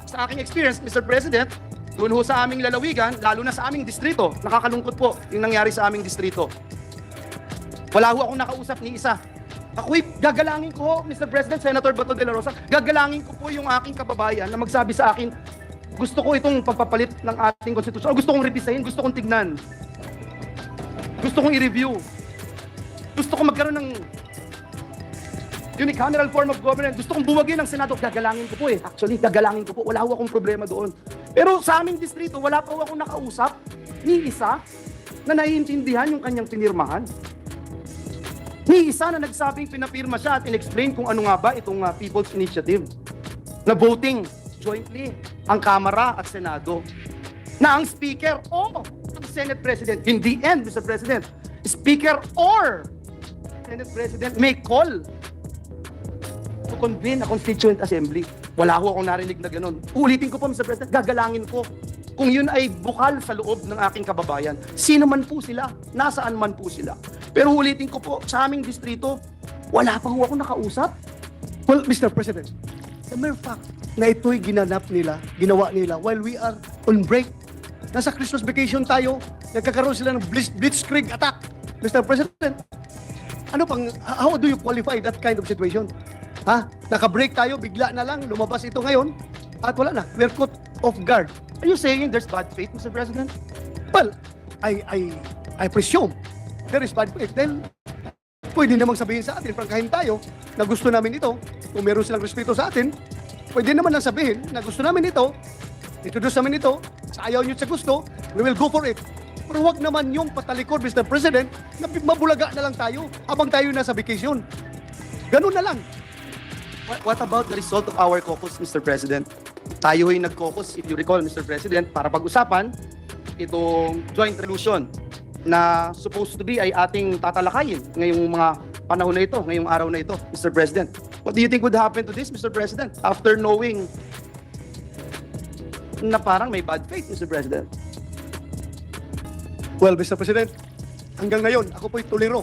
sa aking experience, Mr. President, doon ho sa aming lalawigan, lalo na sa aming distrito, nakakalungkot po yung nangyari sa aming distrito. Wala ho akong nakausap ni isa. Ako'y gagalangin ko ho, Mr. President, Senator Bato de la Rosa, gagalangin ko po yung aking kababayan na magsabi sa akin, gusto ko itong pagpapalit ng ating konstitusyon, o gusto kong revisahin, gusto kong tignan. Gusto kong i-review. Gusto kong magkaroon ng unicameral form of government. Gusto kong buwagin ng Senado. Gagalangin ko po eh. Actually, gagalangin ko po. Wala ho akong problema doon. Pero sa aming distrito, wala pa ho akong nakausap ni isa na naiintindihan yung kanyang pinirmahan. Ni isa na nagsabing pinapirma siya at in-explain kung ano nga ba itong People's Initiative na voting jointly ang Kamara at Senado. Na ang Speaker o ang Senate President, hindi and, Mr. President, Speaker or Senate President may call to convene a Constituent Assembly. Wala ho akong narinig na ganun. Ulitin ko po, Mr. President, gagalangin ko. Kung yun ay bukal sa loob ng aking kababayan, sino man po sila, nasaan man po sila. Pero ulitin ko po, sa aming distrito, wala pa ho ako nakausap. Well, Mr. President, the mere fact na ito'y ginawa nila while we are on break. Nasa Christmas vacation tayo, nagkakaroon sila ng blitzkrieg attack. Mr. President, how do you qualify that kind of situation? Ha? Naka-break tayo, bigla na lang, lumabas ito ngayon, at wala na, we're caught off guard. Are you saying there's bad faith, Mr. President? Well, I presume there is bad faith. Then, pwede namang sabihin sa atin, prangkahin tayo, na gusto namin ito. Kung meron silang respeto sa atin, pwede naman lang sabihin na gusto namin ito, introduce namin ito, sa ayaw nyo sa gusto, we will go for it. Pero wag naman yung patalikod, Mr. President, na mabulaga na lang tayo habang tayo nasa vacation. Ganun na lang. What about the result of our caucus, Mr. President? Tayo ay nag-caucus, if you recall, Mr. President, para pag-usapan itong joint resolution na supposed to be ay ating tatalakayin ngayong mga panahon na ito, ngayong araw na ito, Mr. President. What do you think would happen to this, Mr. President, after knowing na parang may bad faith, Mr. President? Well, Mr. President, hanggang ngayon, ako po'y tuliro.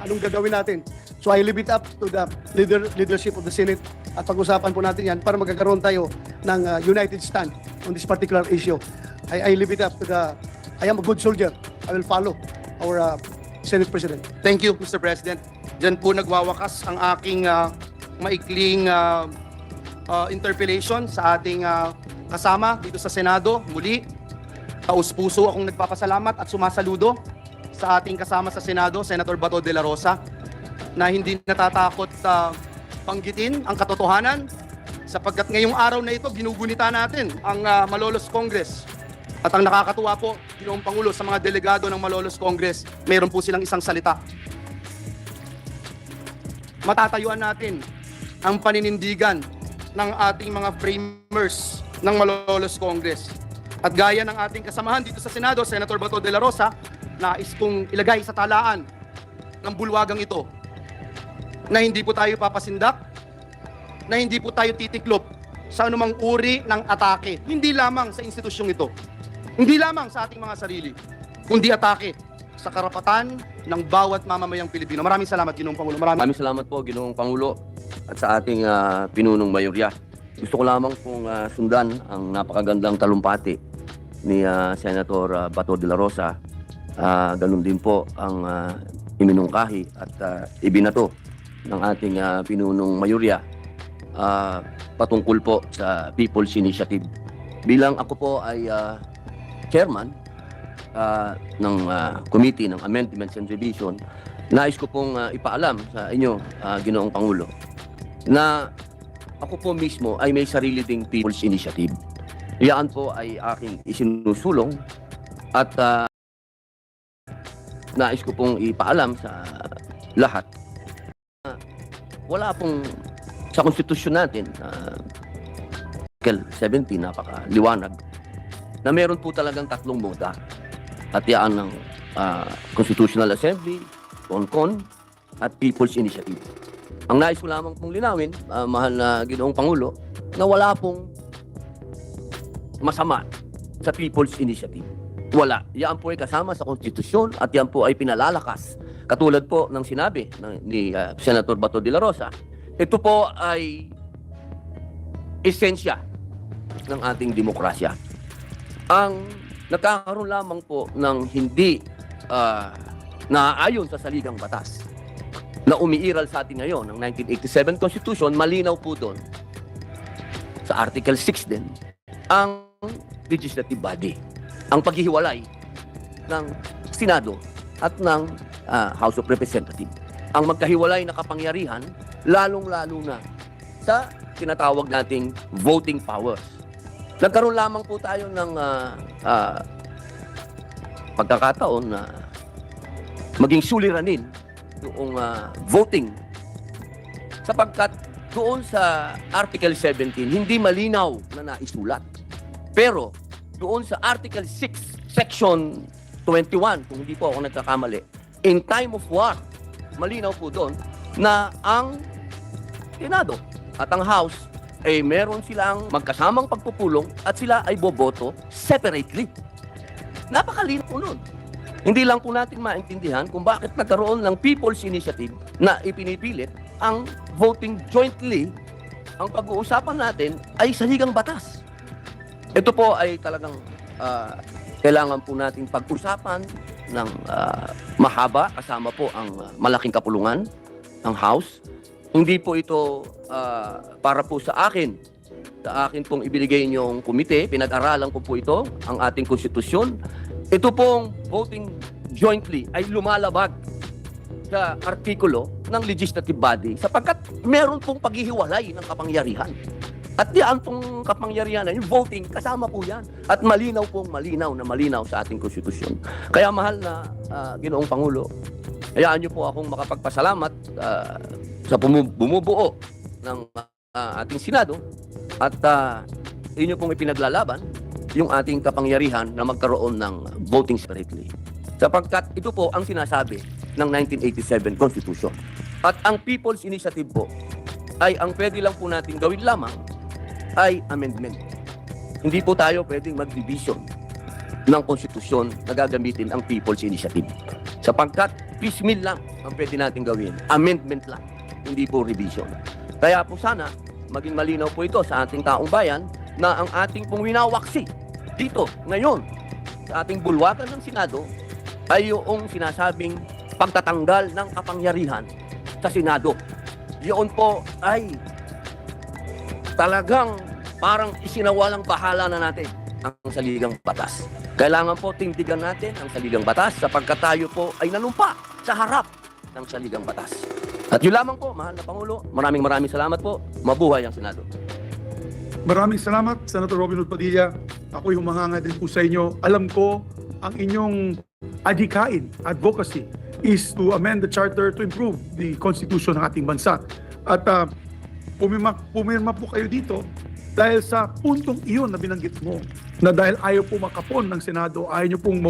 Anong gagawin natin? So I leave it up to the leadership of the Senate at pag-usapan po natin yan para magkakaroon tayo ng united stand on this particular issue. I leave it up to I am a good soldier. I will follow our Senate President. Thank you, Mr. President. Diyan po nagwawakas ang aking maikling interpellation sa ating kasama dito sa Senado. Muli, taus-puso akong nagpapasalamat at sumasaludo sa ating kasama sa Senado, Senator Bato de la Rosa, na hindi natatakot panggitin ang katotohanan sapagkat ngayong araw na ito ginugunita natin ang Malolos Congress. At ang nakakatuwa po, Ginoong Pangulo, sa mga delegado ng Malolos Congress, mayroon po silang isang salita. Matatayuan natin ang paninindigan ng ating mga framers ng Malolos Congress. At gaya ng ating kasamahan dito sa Senado, Senator Bato de la Rosa, nais kong ilagay sa talaan ng bulwagang ito na hindi po tayo papasindak, na hindi po tayo titiklop sa anumang uri ng atake. Hindi lamang sa institusyong ito, hindi lamang sa ating mga sarili, kundi atake sa karapatan ng bawat mamamayang Pilipino. Maraming salamat, Ginoong Pangulo. Maraming salamat po, Ginoong Pangulo, at sa ating pinunong mayorya. Gusto ko lamang pong sundan ang napakagandang talumpati ni Senator Bato de la Rosa. Ganun din po ang iminungkahi at ibinato ng ating pinunong mayorya patungkol po sa People's Initiative. Bilang ako po ay chairman ng Committee ng Amendments and Revision, nais ko pong ipaalam sa inyo, Ginoong Pangulo, na ako po mismo ay may sarili ding People's Initiative. Iyan po ay aking isinusulong at nais ko pong ipaalam sa lahat. Wala pong sa konstitusyon natin, Article 17, napakaliwanag, na meron po talagang tatlong moda. At yan ng Constitutional Assembly, CONCON, at People's Initiative. Ang nais ko lamang pong linawin, mahal na Ginoong Pangulo, na wala pong masama sa People's Initiative. Wala. Yan po ay kasama sa konstitusyon at yan po ay pinalalakas. Katulad po ng sinabi ni Senator Bato de la Rosa, ito po ay esensya ng ating demokrasya. Ang nagkakaroon lamang po ng hindi naaayon sa saligang batas na umiiral sa atin ngayon ng 1987 Constitution, malinaw po doon sa Article 6 din ang legislative body, ang paghihiwalay ng Senado at ng House of Representatives. Ang magkahiwalay na kapangyarihan, lalong-lalo na sa tinatawag nating voting powers. Nagkaroon lamang po tayo ng pagkakataon na maging suliranin yung voting sapagkat doon sa Article 17, hindi malinaw na naisulat. Pero doon sa Article 6, Section 21, kung hindi po ako nagkakamali, in time of war, malinaw po doon na ang Senado at ang House ay meron silang magkasamang pagpupulong at sila ay boboto separately. Napakalinaw po nun. Hindi lang po natin maintindihan kung bakit nagkaroon ng People's Initiative na ipinipilit ang voting jointly. Ang pag-uusapan natin ay saligang batas. Ito po ay talagang kailangan po natin pag-usapan ng mahaba kasama po ang malaking kapulungan, ang House. Hindi po ito para po sa akin. Sa akin pong ibinigay niyong komite, pinag-aralan ko po ito, ang ating konstitusyon. Ito pong voting jointly ay lumalabag sa artikulo ng legislative body sapagkat meron pong paghihiwalay ng kapangyarihan. At diyan pong kapangyarihan, yung voting, kasama po yan. At malinaw pong malinaw sa ating konstitusyon. Kaya mahal na Ginoong Pangulo, hayaan niyo po akong makapagpasalamat sa bumubuo ng ating Senado at inyo pong ipinaglalaban yung ating kapangyarihan na magkaroon ng voting separately. Sapagkat ito po ang sinasabi ng 1987 Constitution. At ang People's Initiative po ay ang pwede lang po natin gawin lamang ay amendment. Hindi po tayo pwedeng mag-division ng konstitusyon na gagamitin ang People's Initiative. Sapagkat piecemeal lang ang pwede natin gawin. Amendment lang, hindi po revision. Kaya po sana, maging malinaw po ito sa ating taong bayan na ang ating pong winawaksi dito, ngayon, sa ating bulwagan ng Senado, ay yung sinasabing pagtatanggal ng kapangyarihan sa Senado. Yun po ay talagang parang isinawalang bahala na natin ang saligang batas. Kailangan po tindigan natin ang saligang batas sapagkat tayo po ay nanumpa sa harap ng saligang batas. At yun lamang po, mahal na Pangulo, maraming salamat po. Mabuhay ang Senado. Maraming salamat, Senator Robin Hood Padilla. Ako'y humahanga din po sa inyo. Alam ko, ang inyong adhikain, advocacy, is to amend the charter to improve the constitution ng ating bansa. At pumirma po kayo dito dahil sa puntong iyon na binanggit mo, na dahil ayaw po makapon ng Senado, ayaw nyo pong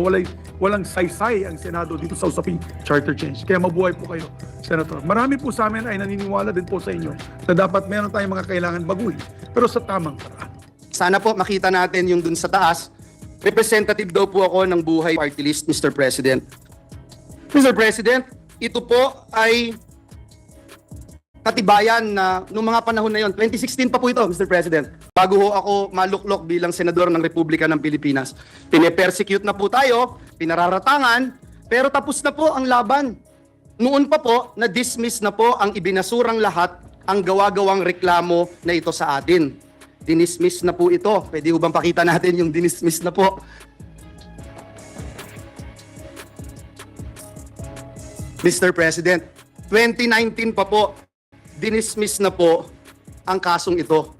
walang saysay ang Senado dito sa usaping charter change. Kaya mabuhay po kayo, Senator. Marami po sa amin ay naniniwala din po sa inyo na dapat meron tayong mga kailangan baguhin, pero sa tamang paraan. Sana po makita natin yung dun sa taas. Representative daw po ako ng Buhay Party List, Mr. President. Mr. President, ito po ay katibayan na noong mga panahon na yon, 2016 pa po ito, Mr. President. Bago ho ako maluklok bilang senador ng Republika ng Pilipinas. Pine-persecute na po tayo, pinararatangan, pero tapos na po ang laban. Noon pa po, na-dismiss na po ang ibinasurang lahat ang gawa-gawang reklamo na ito sa atin. Dinismiss na po ito. Pwede ho bang pakita natin yung dinismiss na po? Mr. President, 2019 pa po, dinismiss na po ang kasong ito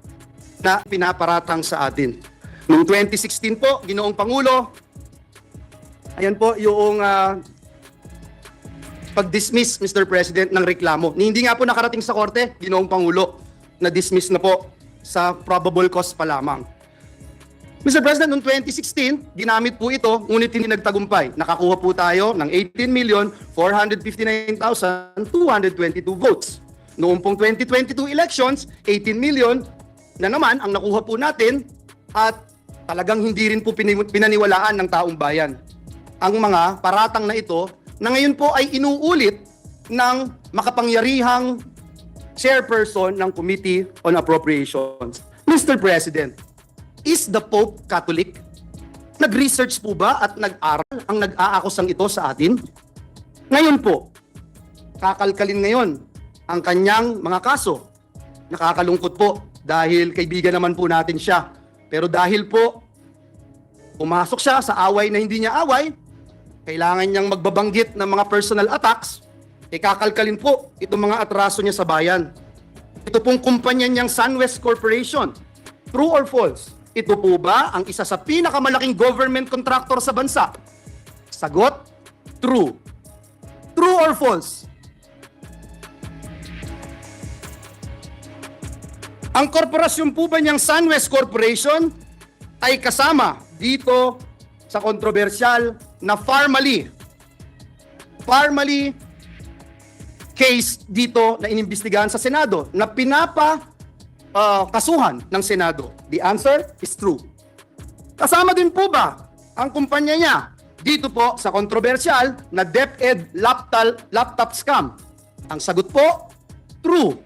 na pinaparatang sa atin. Noong 2016 po, Ginoong Pangulo, ayan po yung pag-dismiss, Mr. President, ng reklamo. Hindi nga po nakarating sa korte, Ginoong Pangulo, na dismiss na po sa probable cause pa lamang. Mr. President, noong 2016, ginamit po ito, ngunit hindi nagtagumpay. Nakakuha po tayo ng 18,459,222 votes. Noong pong 2022 elections, 18 million na naman ang nakuha po natin at talagang hindi rin po pinaniwalaan ng taong bayan. Ang mga paratang na ito na ngayon po ay inuulit ng makapangyarihang chairperson ng Committee on Appropriations. Mr. President, is the Pope Catholic? Nag-research po ba at nag-aral ang nag-aakusang ito sa atin? Ngayon po, kakalkalin ngayon ang kanyang mga kaso. Nakakalungkot po dahil kaibigan naman po natin siya. Pero dahil po pumasok siya sa away na hindi niya away, kailangan niyang magbabanggit ng mga personal attacks, kakalkalin po itong mga atraso niya sa bayan. Ito pong kumpanya niyang SunWest Corporation. True or false? Ito po ba ang isa sa pinakamalaking government contractor sa bansa? Sagot, true. True or false? Ang korporasyon po ba niyang SunWest Corporation ay kasama dito sa kontrobersyal na Farmally case dito na inimbestigahan sa Senado na kasuhan ng Senado? The answer is true. Kasama din po ba ang kumpanya niya dito po sa controversial na DepEd laptop scam? Ang sagot po, true.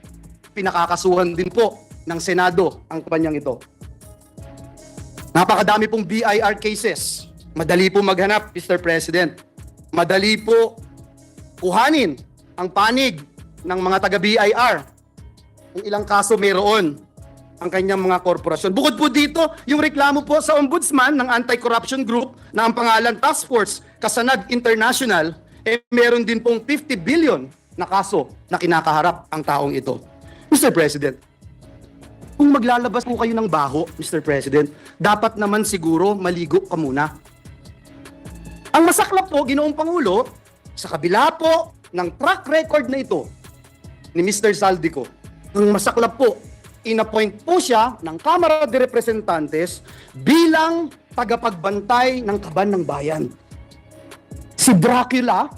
Pinakakasuhan din po ng Senado ang kumpanyang ito. Napakadami pong BIR cases. Madali po maghanap, Mr. President. Madali po kuhanin ang panig ng mga taga-BIR. Kung ilang kaso mayroon ang kanyang mga korporasyon. Bukod po dito, yung reklamo po sa ombudsman ng anti-corruption group na ang pangalan Task Force Kasanag International, meron din pong 50 billion na kaso na kinakaharap ang taong ito. Mr. President, kung maglalabas po kayo ng baho, Mr. President, dapat naman siguro maligo ka muna. Ang masaklap po, Ginoong Pangulo, sa kabila po ng track record na ito ni Mr. Saldico, ang masaklap po, inappoint po siya ng Kamara de Representantes bilang tagapagbantay ng kaban ng bayan. Si Dracula,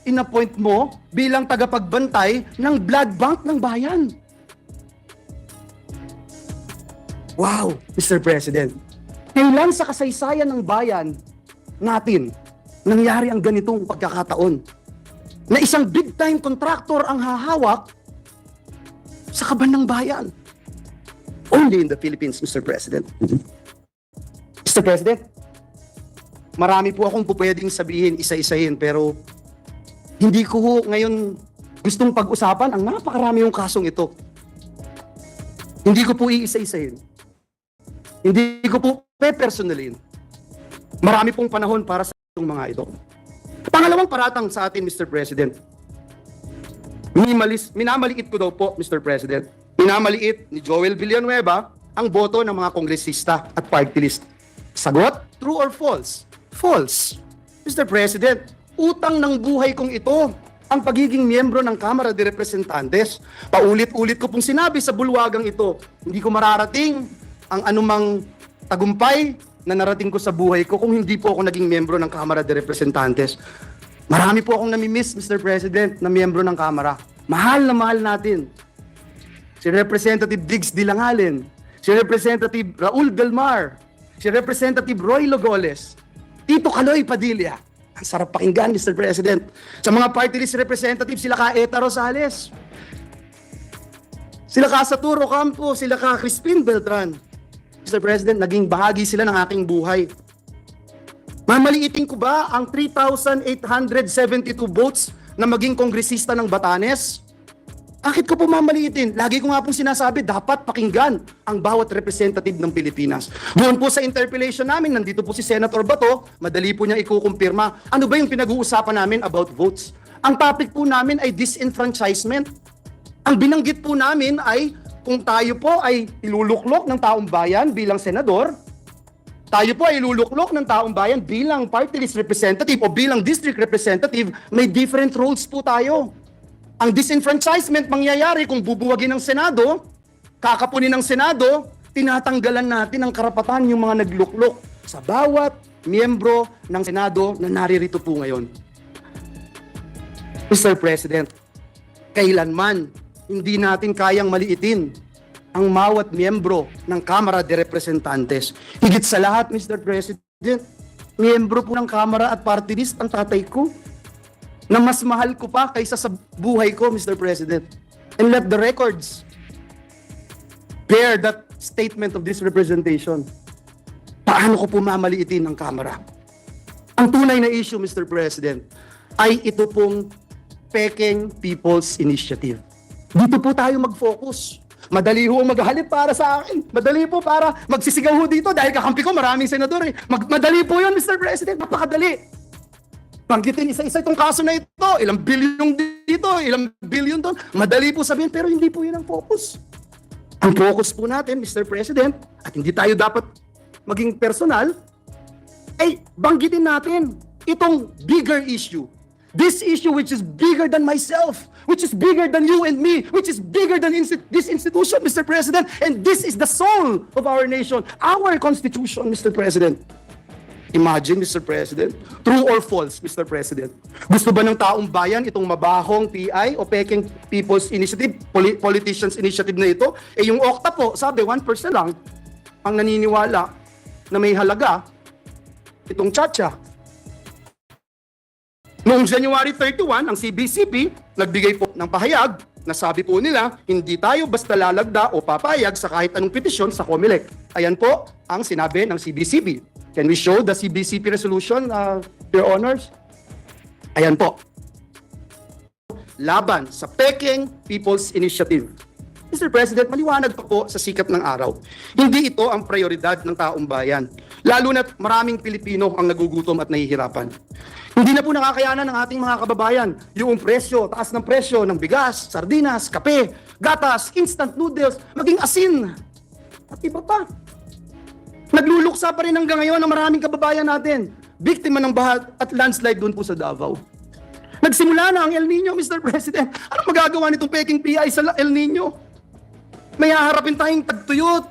inappoint mo bilang tagapagbantay ng blood bank ng bayan. Wow, Mr. President. Kailan sa kasaysayan ng bayan natin nangyari ang ganitong pagkakataon na isang big-time contractor ang hahawak sa kaban ng bayan? Only in the Philippines, Mr. President. Mr. President, marami po akong pwedeng sabihin, isa-isahin, pero hindi ko ngayon gustong pag-usapan ang napakarami yung kasong ito. Hindi ko po iisa-isahin. Hindi ko po pe-personalin. Marami pong panahon para sa itong mga ito. Pangalawang paratang sa atin, Mr. President. Minamaliit ko daw po, Mr. President. Minamaliit ni Joel Villanueva ang boto ng mga kongresista at party list. Sagot? True or false? False. Mr. President, utang ng buhay kong ito ang pagiging miyembro ng Kamara de Representantes. Paulit-ulit ko pong sinabi sa bulwagang ito, hindi ko mararating ang anumang tagumpay na narating ko sa buhay ko kung hindi po ako naging miyembro ng Kamara de Representantes. Marami po akong namimiss, Mr. President, na miyembro ng Kamara. Mahal na mahal natin. Si Representative Diggs Dilangalen, si Representative Raul Delmar, si Representative Roy Logoles, Tito Kaloy Padilla. Ang sarap pakinggan, Mr. President. Sa mga party list representative, sila ka Eta Rosales, sila ka Saturo Campo, sila ka Crispin Beltran. Mr. President, naging bahagi sila ng aking buhay. Mamaliitin ko ba ang 3,872 votes na maging kongresista ng Batanes? Bakit ko po mamaliitin? Lagi ko nga pong sinasabi, dapat pakinggan ang bawat representative ng Pilipinas. Doon po sa interpellation namin, nandito po si Senator Bato, madali po niya ikukumpirma. Ano ba yung pinag-uusapan namin about votes? Ang topic po namin ay disenfranchisement. Ang binanggit po namin ay kung tayo po ay iluluklok ng taong bayan bilang senador, tayo po ay iluluklok ng taong bayan bilang party list representative o bilang district representative, may different roles po tayo. Ang disenfranchisement mangyayari kung bubuwagin ng Senado, kakapunin ng Senado, tinatanggalan natin ang karapatan yung mga nagluklok sa bawat miyembro ng Senado na naririto po ngayon. Mr. President, kailanman hindi natin kayang maliitin ang bawat miyembro ng Kamara de Representantes. Higit sa lahat, Mr. President, miyembro po ng Kamara at party list ang tatay ko, na mas mahal ko pa kaysa sa buhay ko, Mr. President. And let the records bear that statement of this representation. Paano ko po mamaliitin ang Kamara? Ang tunay na issue, Mr. President, ay ito pong Peking People's Initiative. Dito po tayo mag-focus. Madali ho maghalit para sa akin. Madali po para magsisigaw ho dito dahil kakampi ko maraming senador eh. Madali po yun, Mr. President. Napakadali. Banggitin isa-isa itong kaso na ito. Ilang bilyon dito, ilang bilyon doon. Madali po sabihin, pero hindi po yun ang focus. Ang focus po natin, Mr. President, at hindi tayo dapat maging personal, ay banggitin natin itong bigger issue. This issue which is bigger than myself, which is bigger than you and me, which is bigger than this institution, Mr. President, and this is the soul of our nation, our Constitution, Mr. President. Imagine, Mr. President. True or false, Mr. President? Gusto ba ng taong bayan itong mabahong PI o peking People's Initiative, Politicians Initiative na ito? Eh yung OCTA po, sabi 1% lang ang naniniwala na may halaga itong tsa-tsa. Noong January 31, ang CBCP nagbigay po ng pahayag na sabi po nila, hindi tayo basta lalagda o papayag sa kahit anong petisyon sa COMELEC. Ayan po ang sinabi ng CBCP. Can we show the CBCP resolution, Your Honors? Ayan po. Laban sa Peking People's Initiative. Mr. President, maliwanag pa po sa sikat ng araw. Hindi ito ang prioridad ng taong bayan. Lalo na't maraming Pilipino ang nagugutom at nahihirapan. Hindi na po nakakayanan ng ating mga kababayan yung presyo, taas ng presyo ng bigas, sardinas, kape, gatas, instant noodles, maging asin. At iba pa. Nagluluksa pa rin hanggang ngayon ang maraming kababayan natin. Biktima ng baha at landslide doon po sa Davao. Nagsimula na ang El Nino, Mr. President. Ano magagawa nitong peking PI sa El Nino? May haharapin tayong tagtuyot.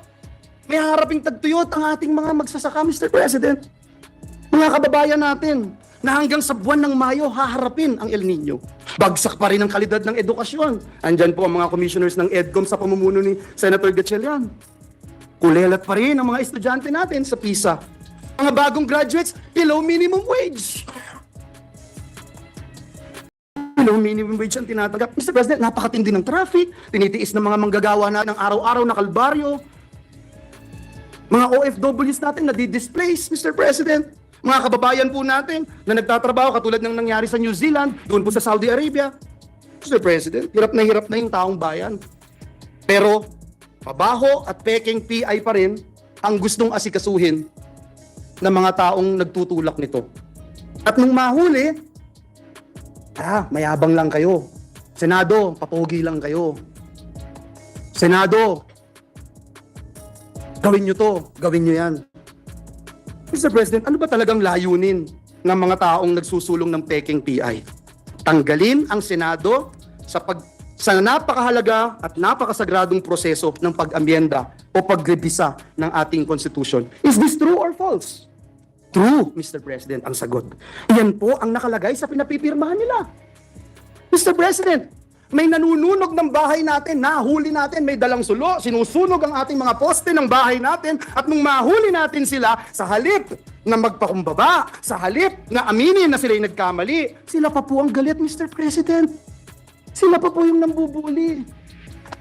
May haharapin tagtuyot ang ating mga magsasaka, Mr. President. Mga kababayan natin na hanggang sa buwan ng Mayo haharapin ang El Nino. Bagsak pa rin ang kalidad ng edukasyon. Andyan po ang mga commissioners ng EDCOM sa pamumuno ni Senator Gatchalian. Kulelat pa rin ang mga estudyante natin sa PISA. Mga bagong graduates, below minimum wage. Below minimum wage ang tinatanggap. Mr. President, napakatindi ng traffic, tinitiis ng mga manggagawa na ng araw-araw na kalbaryo. Mga OFWs natin na di-displace, Mr. President. Mga kababayan po natin na nagtatrabaho katulad ng nangyari sa New Zealand, doon po sa Saudi Arabia. Mr. President, hirap na yung taong bayan. Pero, mabaho at peking PI pa rin ang gustong asikasuhin ng mga taong nagtutulak nito. At nung mahuli, mayabang lang kayo. Senado, papogi lang kayo. Senado, gawin nyo to, gawin nyo yan. Mr. President, ano ba talagang layunin ng mga taong nagsusulong ng peking PI? Tanggalin ang Senado sa napakahalaga at napakasagradong proseso ng pag-amyenda o pagrebisa ng ating konstitusyon. Is this true or false? True, Mr. President, ang sagot. Yan po ang nakalagay sa pinapipirmahan nila. Mr. President, may nanununog ng bahay natin, nahuli natin, may dalang sulo, sinusunog ang ating mga poste ng bahay natin, at nung mahuli natin sila, sa halip na magpakumbaba, sa halip na aminin na sila'y nagkamali, sila pa po ang galit, Mr. President. Sila pa po yung nambubuli.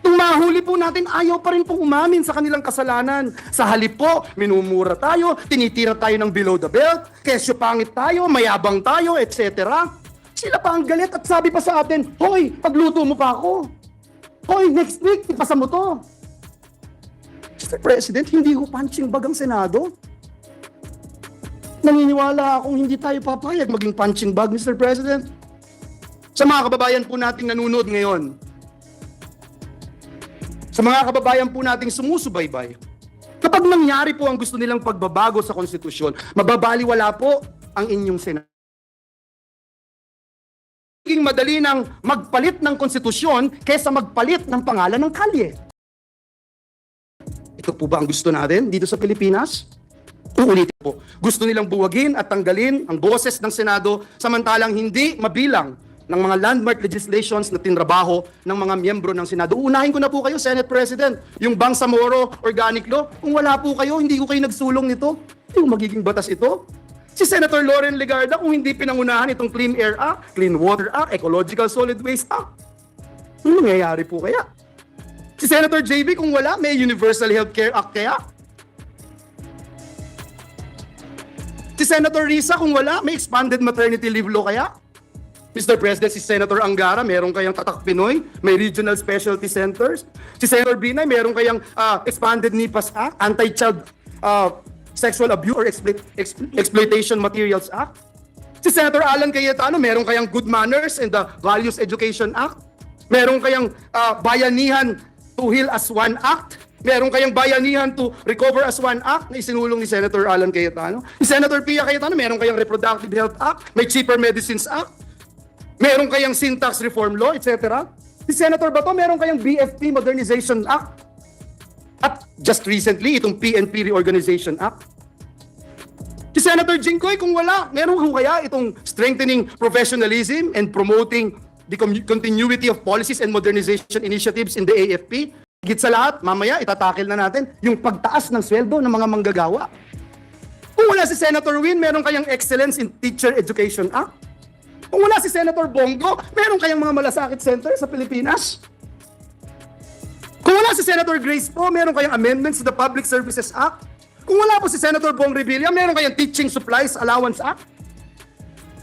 Nung mahuli po natin, ayaw pa rin pong umamin sa kanilang kasalanan. Sa halip po, minumura tayo, tinitira tayo ng below the belt, kesyo pangit tayo, mayabang tayo, etc. Sila pa ang galit at sabi pa sa atin, hoy, pagluto mo pa ako. Hoy, next week, ipasa mo to. Mr. President, hindi ko punching bag ang Senado. Naniniwala akong hindi tayo papayag maging punching bag, Mr. President. Sa mga kababayan po nating nanonood ngayon, sa mga kababayan po nating sumusubaybay, kapag nangyari po ang gusto nilang pagbabago sa konstitusyon, mababaliwala po ang inyong Senado. Magiging madali nang magpalit ng konstitusyon kaysa magpalit ng pangalan ng kalye. Ito po ba ang gusto natin dito sa Pilipinas? Uulitin po. Gusto nilang buwagin at tanggalin ang boses ng Senado samantalang hindi mabilang ng mga landmark legislations na tinrabaho ng mga miyembro ng Senado. Unahin ko na po kayo, Senate President, yung Bangsamoro Organic Law. Kung wala po kayo, hindi ko kayo nagsulong nito. Yung magiging batas ito. Si Senator Loren Legarda, kung hindi pinangunahan itong Clean Air Act, Clean Water Act, Ecological Solid Waste Act, ano nangyayari po kaya? Si Senator JB, kung wala, may Universal Healthcare Act kaya? Si Senator Risa, kung wala, may Expanded Maternity Leave Law kaya? Mr. President, si Senator Angara, meron kayang Tatak Pinoy, may Regional Specialty Centers. Si Senator Binay, meron kayang Expanded NIPAS Act, Anti-Child Sexual Abuse or Exploitation Materials Act. Si Senator Alan Cayetano, meron kayang Good Manners and the Values Education Act. Meron kayang Bayanihan to Heal as One Act. Meron kayang Bayanihan to Recover as One Act na isinulong ni Senator Alan Cayetano. Si Senator Pia Cayetano, meron kayang Reproductive Health Act, may Cheaper Medicines Act. Meron kayang Syntax Reform Law, etc. Si Senator Bato, meron kayang BFP Modernization Act. At just recently, itong PNP Reorganization Act. Si Senator Jinggoy, kung wala, meron ho kaya itong strengthening professionalism and promoting the continuity of policies and modernization initiatives in the AFP? Higit sa lahat, mamaya itatakil na natin yung pagtaas ng sweldo ng mga manggagawa. Kung wala si Senator Win, meron kayang Excellence in Teacher Education Act. Kung wala si Senator Bongo, meron kayang mga malasakit center sa Pilipinas. Kung wala si Senator Grace po, meron kayang amendments to the Public Services Act. Kung wala po si Senator Bong Revilla, meron kayang Teaching Supplies Allowance Act.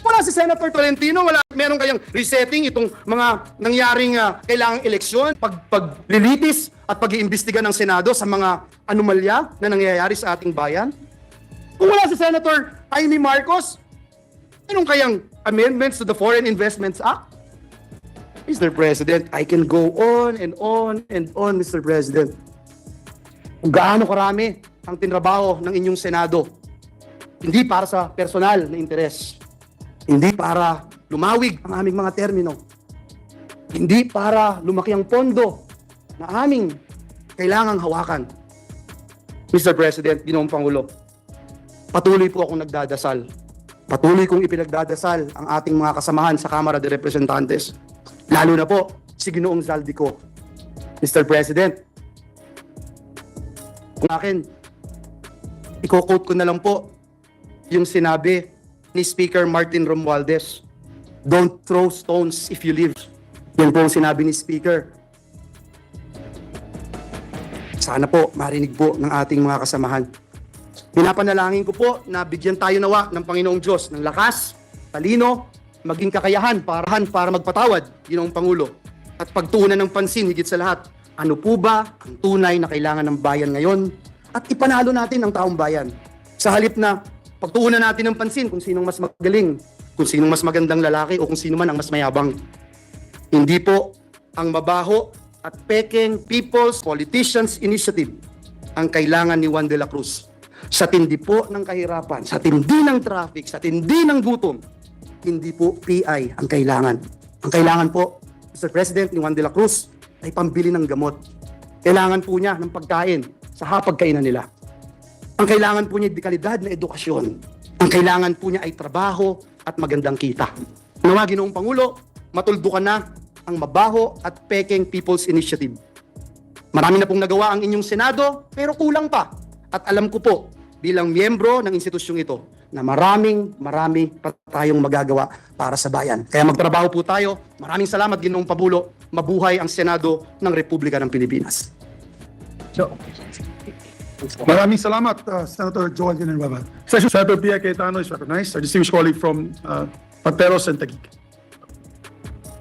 Wala si Senator Tolentino, meron kayang resetting itong mga nangyaring kailangang eleksyon, paglilitis at pag-iimbestiga ng Senado sa mga anomalya na nangyayari sa ating bayan. Kung wala si Senator Jaime Marcos, meron kayang amendments to the Foreign Investments Act. Mr. President, I can go on and on and on, Mr. President. Kung gaano karami ang tinrabaho ng inyong Senado, hindi para sa personal na interes, hindi para lumawig ang aming mga termino, hindi para lumaki ang pondo na aming kailangang hawakan. Mr. President, Ginoong Pangulo, patuloy po akong nagdadasal. Patuloy kong ipinagdadasal ang ating mga kasamahan sa Kamara de Representantes, lalo na po si Ginoong Zaldico. Mr. President, kung akin, i-quote ko na lang po yung sinabi ni Speaker Martin Romualdez, "Don't throw stones if you live." Yan po ang sinabi ni Speaker. Sana po marinig po ng ating mga kasamahan. Pinapanalangin ko po na bigyan tayo nawa ng Panginoong Diyos ng lakas, talino, maging kakayahan para magpatawad, Ginoong Pangulo, at pagtuunan ng pansin higit sa lahat. Ano po ba ang tunay na kailangan ng bayan ngayon? At ipanalo natin ang taong bayan. Sa halip na pagtuunan natin ng pansin kung sinong mas magaling, kung sinong mas magandang lalaki o kung sino man ang mas mayabang. Hindi po ang mabaho at pekeng People's Politicians Initiative ang kailangan ni Juan de la Cruz. Sa tindi po ng kahirapan, sa tindi ng traffic, sa tindi ng gutom, hindi po PI ang kailangan. Ang kailangan po, Mr. President, ni Juan de la Cruz ay pambili ng gamot. Kailangan po niya ng pagkain sa hapagkainan nila. Ang kailangan po niya ay dekalidad na edukasyon. Ang kailangan po niya ay trabaho at magandang kita. Nawa, Ginoong Pangulo, matuldukan na ang mabaho at pekeng People's Initiative. Marami na pong nagawa ang inyong Senado, pero kulang pa. At alam ko po, bilang miyembro ng institusyong ito, na marami pa tayong magagawa para sa bayan. Kaya magtrabaho po tayo. Maraming salamat, Ginoong Pabulo. Mabuhay ang Senado ng Republika ng Pilipinas. Maraming salamat, Senator Joel Ginenbaba. Senator Pia Cayetano is recognized, our distinguished colleague from Hontiveros and Taguig.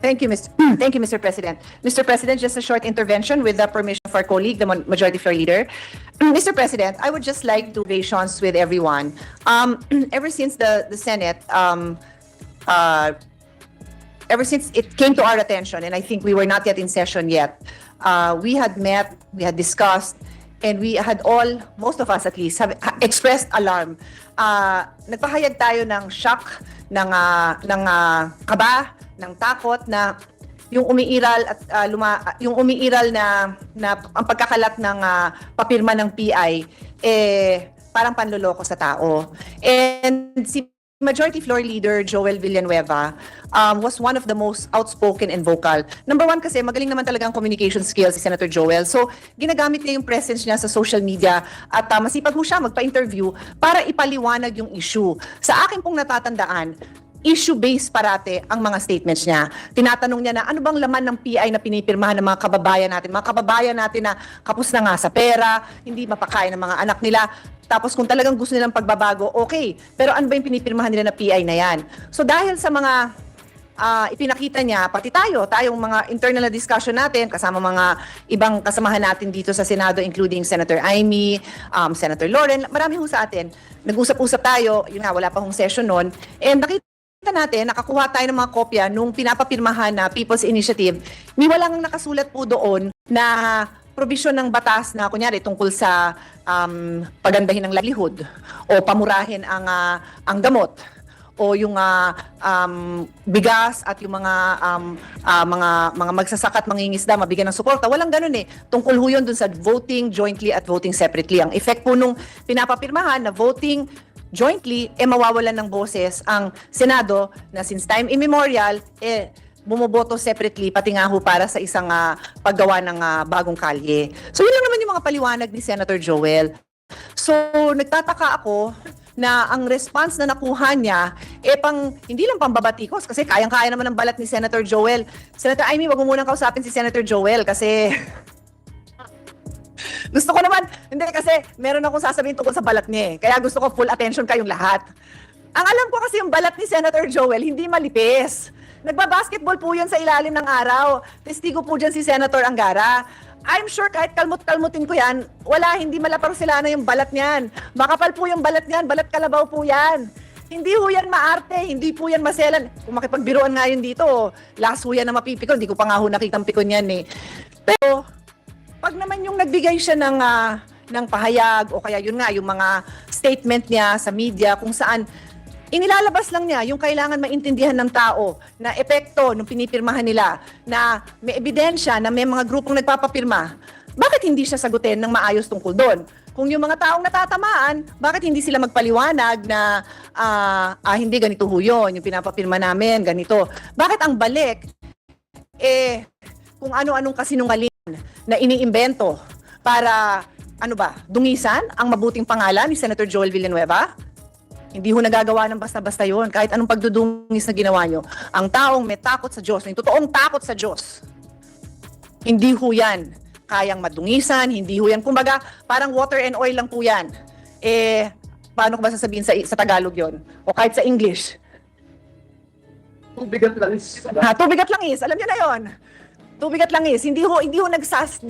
Thank you, Mr. President. Mr. President, just a short intervention with the permission of our colleague, the Majority Floor Leader. Mr. President, I would just like to relations with everyone. Ever since the Senate, ever since it came to our attention, and I think we were not yet in session yet, we had met, we had discussed, and we had all, most of us at least, have expressed alarm. Nagpahayag tayo ng shock, ng kaba, ng takot na yung umiiral at yung umiiral na ang pagkakalat ng papirma ng PI parang panloloko sa tao. And si Majority Floor Leader Joel Villanueva was one of the most outspoken and vocal. Number one kasi magaling naman talaga ang communication skills si Senator Joel. So ginagamit niya yung presence niya sa social media at masipag ho siya magpa-interview para ipaliwanag yung issue. Sa akin pong natatandaan, issue-based parate ang mga statements niya. Tinatanong niya na ano bang laman ng PI na pinipirmahan ng mga kababayan natin na kapos na nga sa pera, hindi mapakain ng mga anak nila. Tapos kung talagang gusto nilang pagbabago, okay. Pero ano ba yung pinipirmahan nila na PI na yan? So dahil sa mga ipinakita niya, pati tayong mga internal na discussion natin, kasama mga ibang kasamahan natin dito sa Senado, including Senator Amy, Senator Loren, marami ho sa atin. Nag-usap-usap tayo, yun nga, wala pa hong session noon, and nakita natin, nakakuha tayo ng mga kopya nung pinapapirmahan na People's Initiative, walang nakasulat po doon na provision ng batas na kunyari tungkol sa pagandahin ng livelihood o pamurahin ang gamot o yung bigas at yung mga magsasaka at mangingisda mabigyan ng suporta. Walang ganun eh. Tungkol ho yun dun sa voting jointly at voting separately. Ang effect po nung pinapapirmahan na voting jointly, mawawalan ng boses ang Senado na since time immemorial, bumoboto separately, pati nga ho para sa isang paggawa ng bagong kalye. So yun lang naman yung mga paliwanag ni Senator Joel. So nagtataka ako na ang response na nakuha niya, hindi lang pambabatikos, kasi kayang-kaya naman ng balat ni Senator Joel. Senator Amy, wag mo munang kausapin si Senator Joel kasi gusto ko naman, hindi kasi meron akong sasabihin tungkol sa balat niya eh. Kaya gusto ko full attention kayong lahat. Ang alam ko kasi yung balat ni Senator Joel, hindi malipis. Nagbabasketball po yun sa ilalim ng araw. Testigo po dyan si Senator Angara. I'm sure kahit kalmut-kalmutin ko yan, hindi malapang sila na yung balat niyan. Makapal po yung balat niyan, balat kalabaw po yan. Hindi ho yan maarte, hindi po yan maselan. Kung makipagbiruan nga yun dito, last ho yan na mapipikon, hindi ko pa nga ho nakitang pikon yan eh. Pero, pag naman yung nagbigay siya ng pahayag o kaya yun nga, yung mga statement niya sa media kung saan inilalabas lang niya yung kailangan maintindihan ng tao na epekto nung pinipirmahan nila, na may ebidensya na may mga grupong nagpapapirma, bakit hindi siya sagutin ng maayos tungkol doon? Kung yung mga taong natatamaan, bakit hindi sila magpaliwanag na hindi ganito ho yun, yung pinapapirma namin, ganito. Bakit ang balik, kung ano-anong kasinungalingan na iniimbento para, dungisan ang mabuting pangalan ni Senator Joel Villanueva? Hindi ho nagagawa ng basta-basta yun. Kahit anong pagdudungis na ginawa nyo. Ang taong may takot sa Diyos, may totoong takot sa Diyos, hindi ho yan kayang madungisan, hindi ho yan. Kumbaga, parang water and oil lang po yan. Paano ko ba sasabihin sa Tagalog yon? O kahit sa English? Tubigat lang is. Tubigat lang is. Alam niyo na yon. Tubigat lang is. Hindi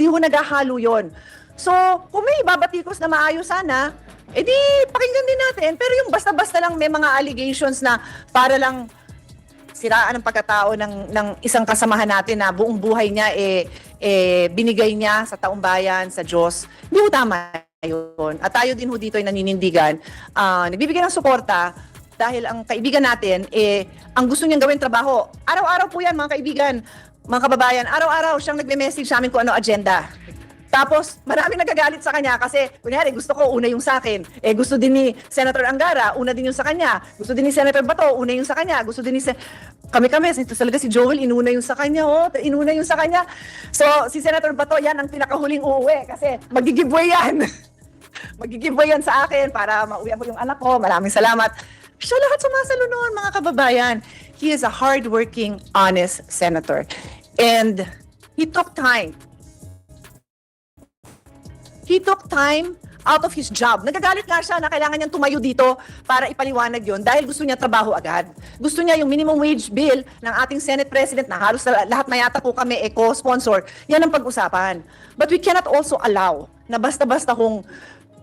ho naghahalo yon. So, kung may babatikos na maayos sana, di pakinggan din natin. Pero yung basta-basta lang may mga allegations na para lang siraan ang pagkatao ng isang kasamahan natin na buong buhay niya binigay niya sa taong bayan, sa Diyos. Hindi ho tama yun. At tayo din ho dito ay naninindigan. Nagbibigay ng suporta dahil ang kaibigan natin, ang gusto niyang gawin trabaho. Araw-araw po yan mga kaibigan, mga kababayan. Araw-araw siyang nagme-message sa amin kung ano agenda. Tapos, maraming nagagalit sa kanya kasi, kunyari, gusto ko, una yung sa akin. Gusto din ni Senator Angara, una din yung sa kanya. Gusto din ni Senator Bato, una yung sa kanya. Gusto din ni kami-kami, ito talaga si Joel, inuna yung sa kanya, inuna yung sa kanya. So, si Senator Bato, yan ang pinakahuling uuwi kasi mag-giveaway yan. Mag-giveaway yan sa akin para mauwi ko yung anak ko. Maraming salamat. Siya lahat sumasalo noon, mga kababayan. He is a hardworking, honest senator. And he took time. He took time out of his job. Nagagalit nga siya na kailangan niyang tumayo dito para ipaliwanag yon dahil gusto niya trabaho agad. Gusto niya yung minimum wage bill ng ating Senate President na halos lahat na yata po kami co-sponsor. Yan ang pag-usapan. But we cannot also allow na basta-basta kung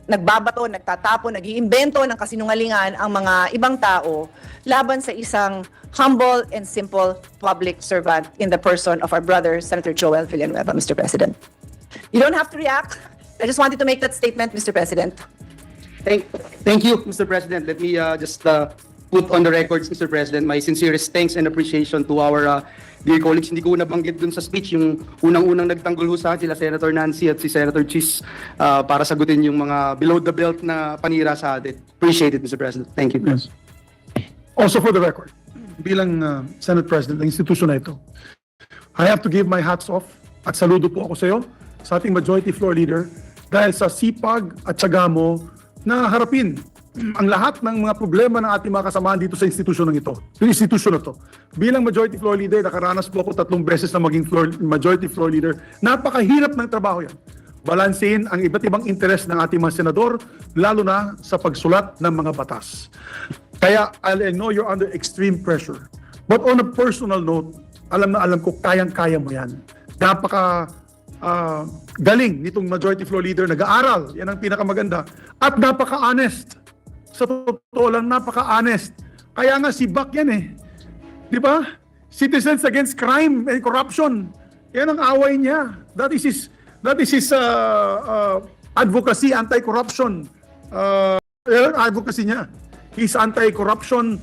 nagbabato, nagtatapo, nag-iimbento ng kasinungalingan ang mga ibang tao laban sa isang humble and simple public servant in the person of our brother, Senator Joel Villanueva, Mr. President. You don't have to react. I just wanted to make that statement, Mr. President. Thank you, Mr. President. Let me just put on the records, Mr. President, my sincerest thanks and appreciation to our dear colleagues. Hindi ko nabanggit dun sa speech yung unang-unang nagtanggol ho sa akin, sila Senator Nancy at si Senator Chis, para sagutin yung mga below the belt na panira sa atin. Appreciate it, Mr. President. Thank you. Yes. Also for the record, bilang Senate President ng institusyon na ito, I have to give my hats off at saludo po ako sa iyo, sa ating Majority Floor Leader, dahil sa sipag at tiyaga mo na harapin ang lahat ng mga problema ng ating mga kasamahan dito sa institusyon ng ito. Yung institusyon na to. Bilang Majority Floor Leader, nakaranas po ako 3 beses na maging Majority Floor Leader. Napakahirap ng trabaho yan. Balansehin ang iba't ibang interes ng ating mga senador, lalo na sa pagsulat ng mga batas. Kaya I know you're under extreme pressure. But on a personal note, alam na alam ko kayang-kaya mo yan. Galing nitong Majority Floor Leader, nag-aaral, yan ang pinakamaganda, at napaka-honest. Sa totoo lang, napaka-honest. Kaya nga si Bak yan di ba? Citizens Against Crime and Corruption, yan ang away niya. That is his advocacy, anti-corruption advocacy niya. He's anti-corruption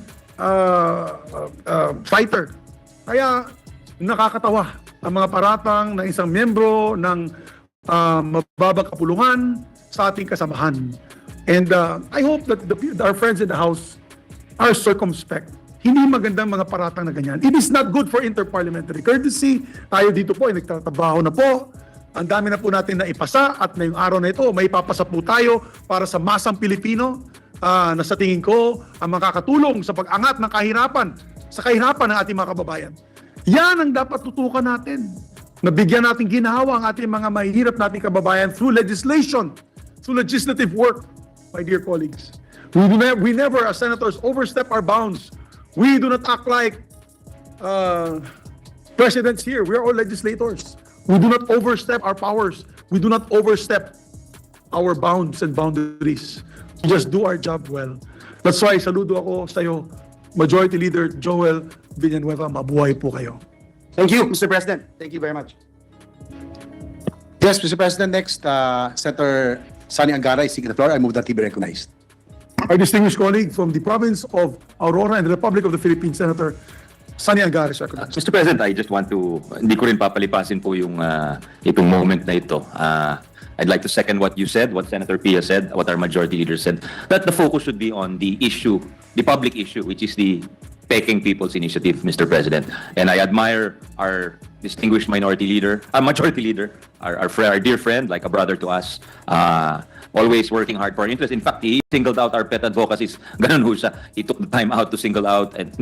fighter. Kaya nakakatawa ang mga paratang ng isang miyembro ng mababang kapulungan sa ating kasamahan. And I hope that our friends in the House are circumspect. Hindi magandang mga paratang na ganyan. It is not good for interparliamentary courtesy. Tayo dito po ay nagtatrabaho na po. Ang dami na po natin na ipasa at ngayong araw na ito, may ipapasa po tayo para sa masang Pilipino na sa tingin ko ang makakatulong sa pag-angat ng kahirapan, sa kahirapan ng ating mga kababayan. Yan ang dapat tutukan natin. Nabigyan natin ginawa ang ating mga mahihirap nating kababayan through legislation, through legislative work, my dear colleagues. We never, as senators, overstep our bounds. We do not act like presidents here. We are all legislators. We do not overstep our powers. We do not overstep our bounds and boundaries. We just do our job well. That's why saludo ako sa iyo, Majority Leader Joel Villanueva. Mabuhay po kayo. Thank you, Mr. President. Thank you very much. Yes, Mr. President, next, Senator Sani Angara is seeking the floor. I move that he be recognized. Our distinguished colleague from the province of Aurora and the Republic of the Philippines, Senator Sani Angara is recognized. Mr. President, I just want to, hindi ko rin papalipasin po yung itong moment na ito. I'd like to second what you said, what Senator Pia said, what our majority leader said, that the focus should be on the issue, the public issue, which is the Peking People's Initiative, Mr. President. And I admire our distinguished majority leader, our dear friend, like a brother to us, always working hard for our interests. In fact, he singled out our pet advocacies. Ganun ho siya. He took the time out to single out. And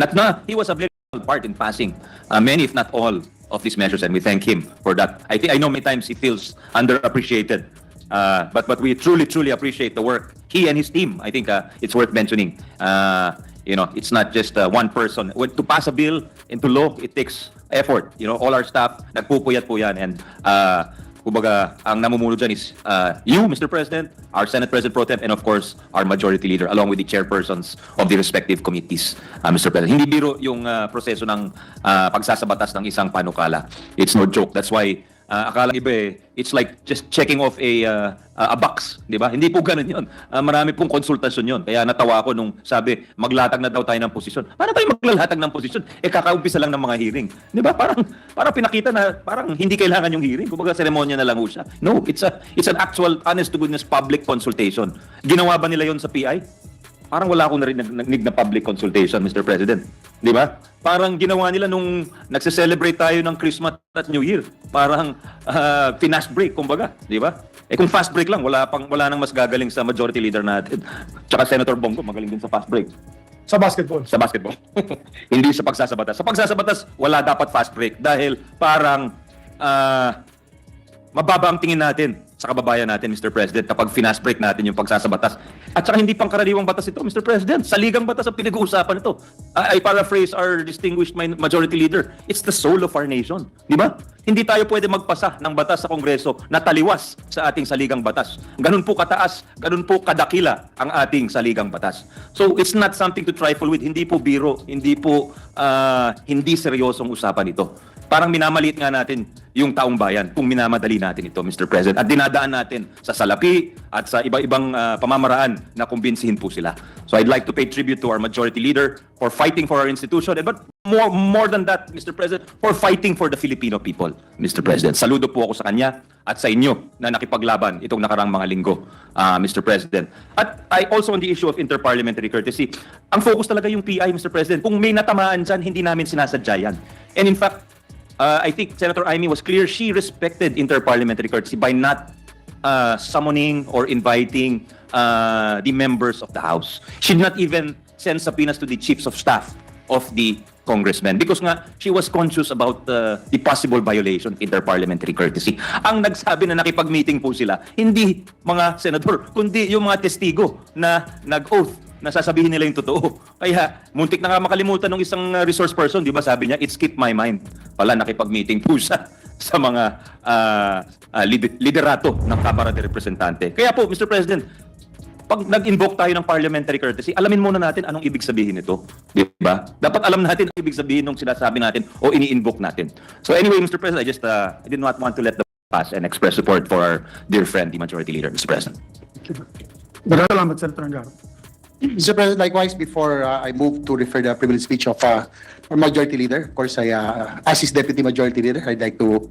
he was a very part in passing many, if not all, of these measures, and we thank him for that. I know many times he feels underappreciated, but we truly appreciate the work he and his team. I think it's worth mentioning. It's not just one person. To pass a bill into law, it takes effort. All our staff nagpupuyat po yan, and kumbaga, ang namumuno dyan is you, Mr. President, our Senate President Pro Tem, and of course, our Majority Leader, along with the chairpersons of the respective committees, Mr. President. Hindi biro yung proseso ng pagsasabatas ng isang panukala. It's no joke. That's why akala iba it's like just checking off a box, di ba? Hindi po ganun yun. Marami pong konsultasyon yun. Kaya natawa ako nung sabi, maglatag na daw tayo ng posisyon. Paano tayo maglalatag ng posisyon? Kakaumpisa lang ng mga hearing. Di ba? Parang pinakita na parang hindi kailangan yung hearing. Kumbaga seremonya na lang ho siya. No, it's an actual honest to goodness public consultation. Ginawa ba nila yon sa PI? Parang wala akong narinig na public consultation, Mr. President. Di ba? Parang ginawa nila nung nagse-celebrate tayo ng Christmas at New Year. Parang fast break, kumbaga. Di ba? Kung fast break lang, wala nang mas gagaling sa majority leader natin. Tsaka Senator Bongo, magaling din sa fast break. Sa basketball. Sa basketball. Hindi sa pagsasabatas. Sa pagsasabatas, wala dapat fast break dahil parang mababa ang tingin natin sa kababayan natin, Mr. President, kapag finast break natin yung pagsasabatas. At saka hindi pangkaraniwang batas ito, Mr. President. Saligang batas ang pinag-uusapan ito. I paraphrase our distinguished majority leader. It's the soul of our nation. Di ba? Hindi tayo pwede magpasa ng batas sa Kongreso na taliwas sa ating saligang batas. Ganun po kataas, ganun po kadakila ang ating saligang batas. So it's not something to trifle with. Hindi po biro, hindi po hindi seryosong usapan ito. Parang minamaliit nga natin yung taong bayan kung minamadali natin ito, Mr. President. At dinadaan natin sa salapi at sa iba-ibang pamamaraan na kumbinsihin po sila. So I'd like to pay tribute to our majority leader for fighting for our institution, but more than that, Mr. President, for fighting for the Filipino people, Mr. President. Saludo po ako sa kanya at sa inyo na nakipaglaban itong nakarang mga linggo, Mr. President. At also on the issue of interparliamentary courtesy, ang focus talaga yung PI, Mr. President. Kung may natamaan dyan, hindi namin sinasadya yan. And in fact, I think Senator Amy was clear. She respected interparliamentary courtesy by not summoning or inviting the members of the House. She did not even send subpoenas to the chiefs of staff of the congressmen because nga she was conscious about the possible violation of interparliamentary courtesy. Ang nagsabi na nakipag-meeting po sila, hindi mga senador, kundi yung mga testigo na nag-oath na sasabihin nila yung totoo. Kaya muntik na nga makalimutan ng isang resource person, di ba sabi niya, it skipped my mind. Pala nakipag-meeting po siya sa mga liderato ng Kamara de Representante. Kaya po, Mr. President, pag nag-invoke tayo ng parliamentary courtesy, alamin muna natin anong ibig sabihin nito. Di ba? Dapat alam natin ang ibig sabihin ng sinasabi natin o ini-invoke natin. So anyway, Mr. President, I did not want to let the pass and express support for our dear friend, the Majority Leader, Mr. President. Salamat, Senator Angara. Mr. President, likewise, before I move to refer the privileged speech of our Majority Leader, of course, as his Deputy Majority Leader, I'd like to,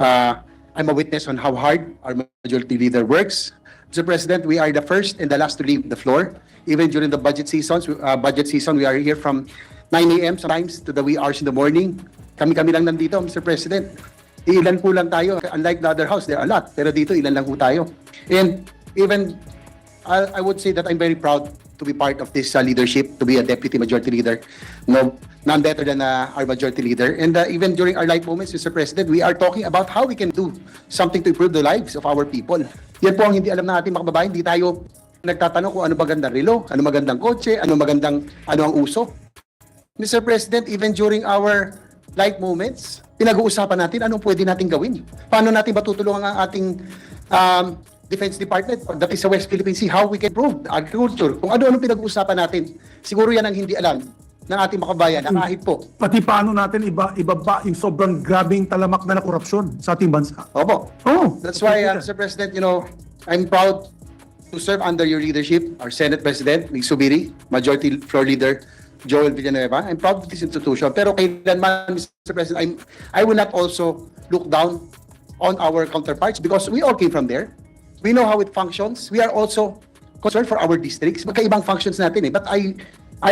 I'm a witness on how hard our Majority Leader works Mr. President, we are the first and the last to leave the floor. Even during the budget season, we are here from 9 a.m. sometimes to the wee hours in the morning. Kami-kami lang nandito, Mr. President. Ilan po lang tayo. Unlike the other house, there are a lot. Pero dito, ilan lang po tayo. And even, I would say that I'm very proud to be part of this leadership, to be a deputy majority leader. No, none better than our majority leader. And even during our light moments, Mr. President, we are talking about how we can do something to improve the lives of our people. Yan po ang hindi alam na ating mga kababayan. Hindi tayo nagtatanong kung ano magandang relo, ano magandang kotse, ano ang uso. Mr. President, even during our light moments, pinag-uusapan natin anong pwede natin gawin. Paano natin matutulungan ang ating Defense Department pagdating sa West Philippine Sea, how we can improve agriculture. Kung ano-ano pinag-uusapan natin, siguro yan ang hindi alam ng ating makabayan na kahit po. Pati paano natin ibaba yung sobrang grabing talamak na korupsyon sa ating bansa. Opo. Oh, That's why, Mr. President, I'm proud to serve under your leadership, our Senate President, Mig Subiri, Majority Floor Leader, Joel Villanueva. I'm proud of this institution. Pero kailanman, Mr. President, I will not also look down on our counterparts because we all came from there. We know how it functions. We are also concerned for our districts. Magkaibang functions natin eh. But I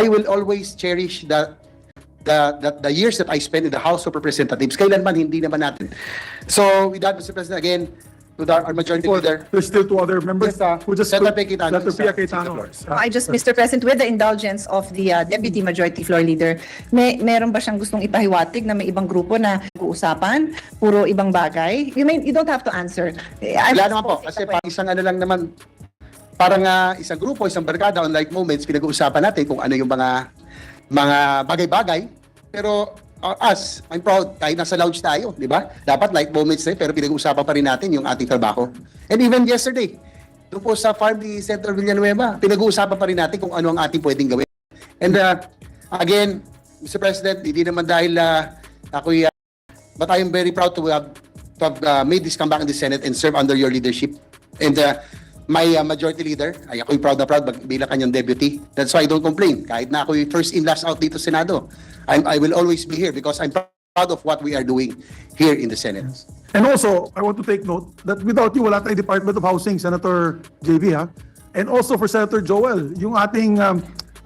will always cherish the years that I spent in the House of Representatives. Kailanman hindi naman natin. So with that, Mr. President, again, to our majority leader. There's still two other members who just Senator Cayetano. Senator Cayetano. I just, Mr. President, with the indulgence of the Deputy Majority Floor Leader, meron ba siyang gustong ipahiwatig na may ibang grupo na usapan, puro ibang bagay? You don't have to answer. Wala naman po. Kasi parang isang ano lang naman, parang isang grupo, isang barkada, on like moments, pinag-uusapan natin kung ano yung mga bagay-bagay. Pero I'm proud, kahit nasa lounge tayo, di ba? Dapat like moments pero pinag-uusapan pa rin natin yung ating trabaho. And even yesterday, doon po sa farm ni Senator Villanueva, pinag-uusapan pa rin natin kung ano ang ating pwedeng gawin. And again, Mr. President, hindi naman dahil ako'y, but I am very proud to have made this comeback in the Senate and serve under your leadership. And my majority leader, ay ako'y proud na proud bilang kanyang deputy. That's why I don't complain. Kahit na ako'y first in, last out dito sa Senado, I will always be here because I'm proud of what we are doing here in the Senate. And also, I want to take note that without you, wala tayong Department of Housing, Senator JV, ha? And also for Senator Joel, yung ating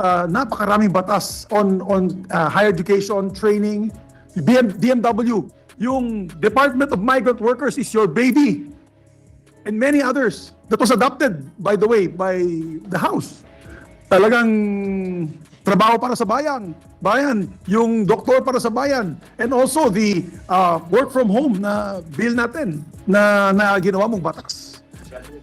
napakaraming batas on higher education, training, DMW, yung Department of Migrant Workers is your baby. And many others that was adopted, by the way, by the House. Talagang trabaho para sa bayan, yung doktor para sa bayan, and also the work from home na bill natin na ginawa mong batas.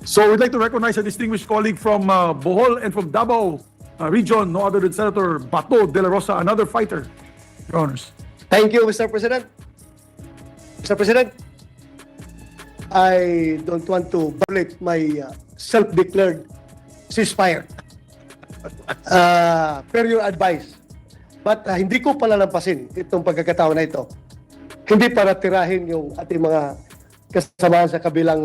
So we'd like to recognize a distinguished colleague from Bohol and from Davao region, no other than Senator Bato de la Rosa, another fighter. Your honors. Thank you, Mr. President. Mr. President, I don't want to violate my self-declared ceasefire. Per your advice. But hindi ko palalampasin itong pagkakataon na ito. Hindi para tirahin yung ating mga kasamahan sa kabilang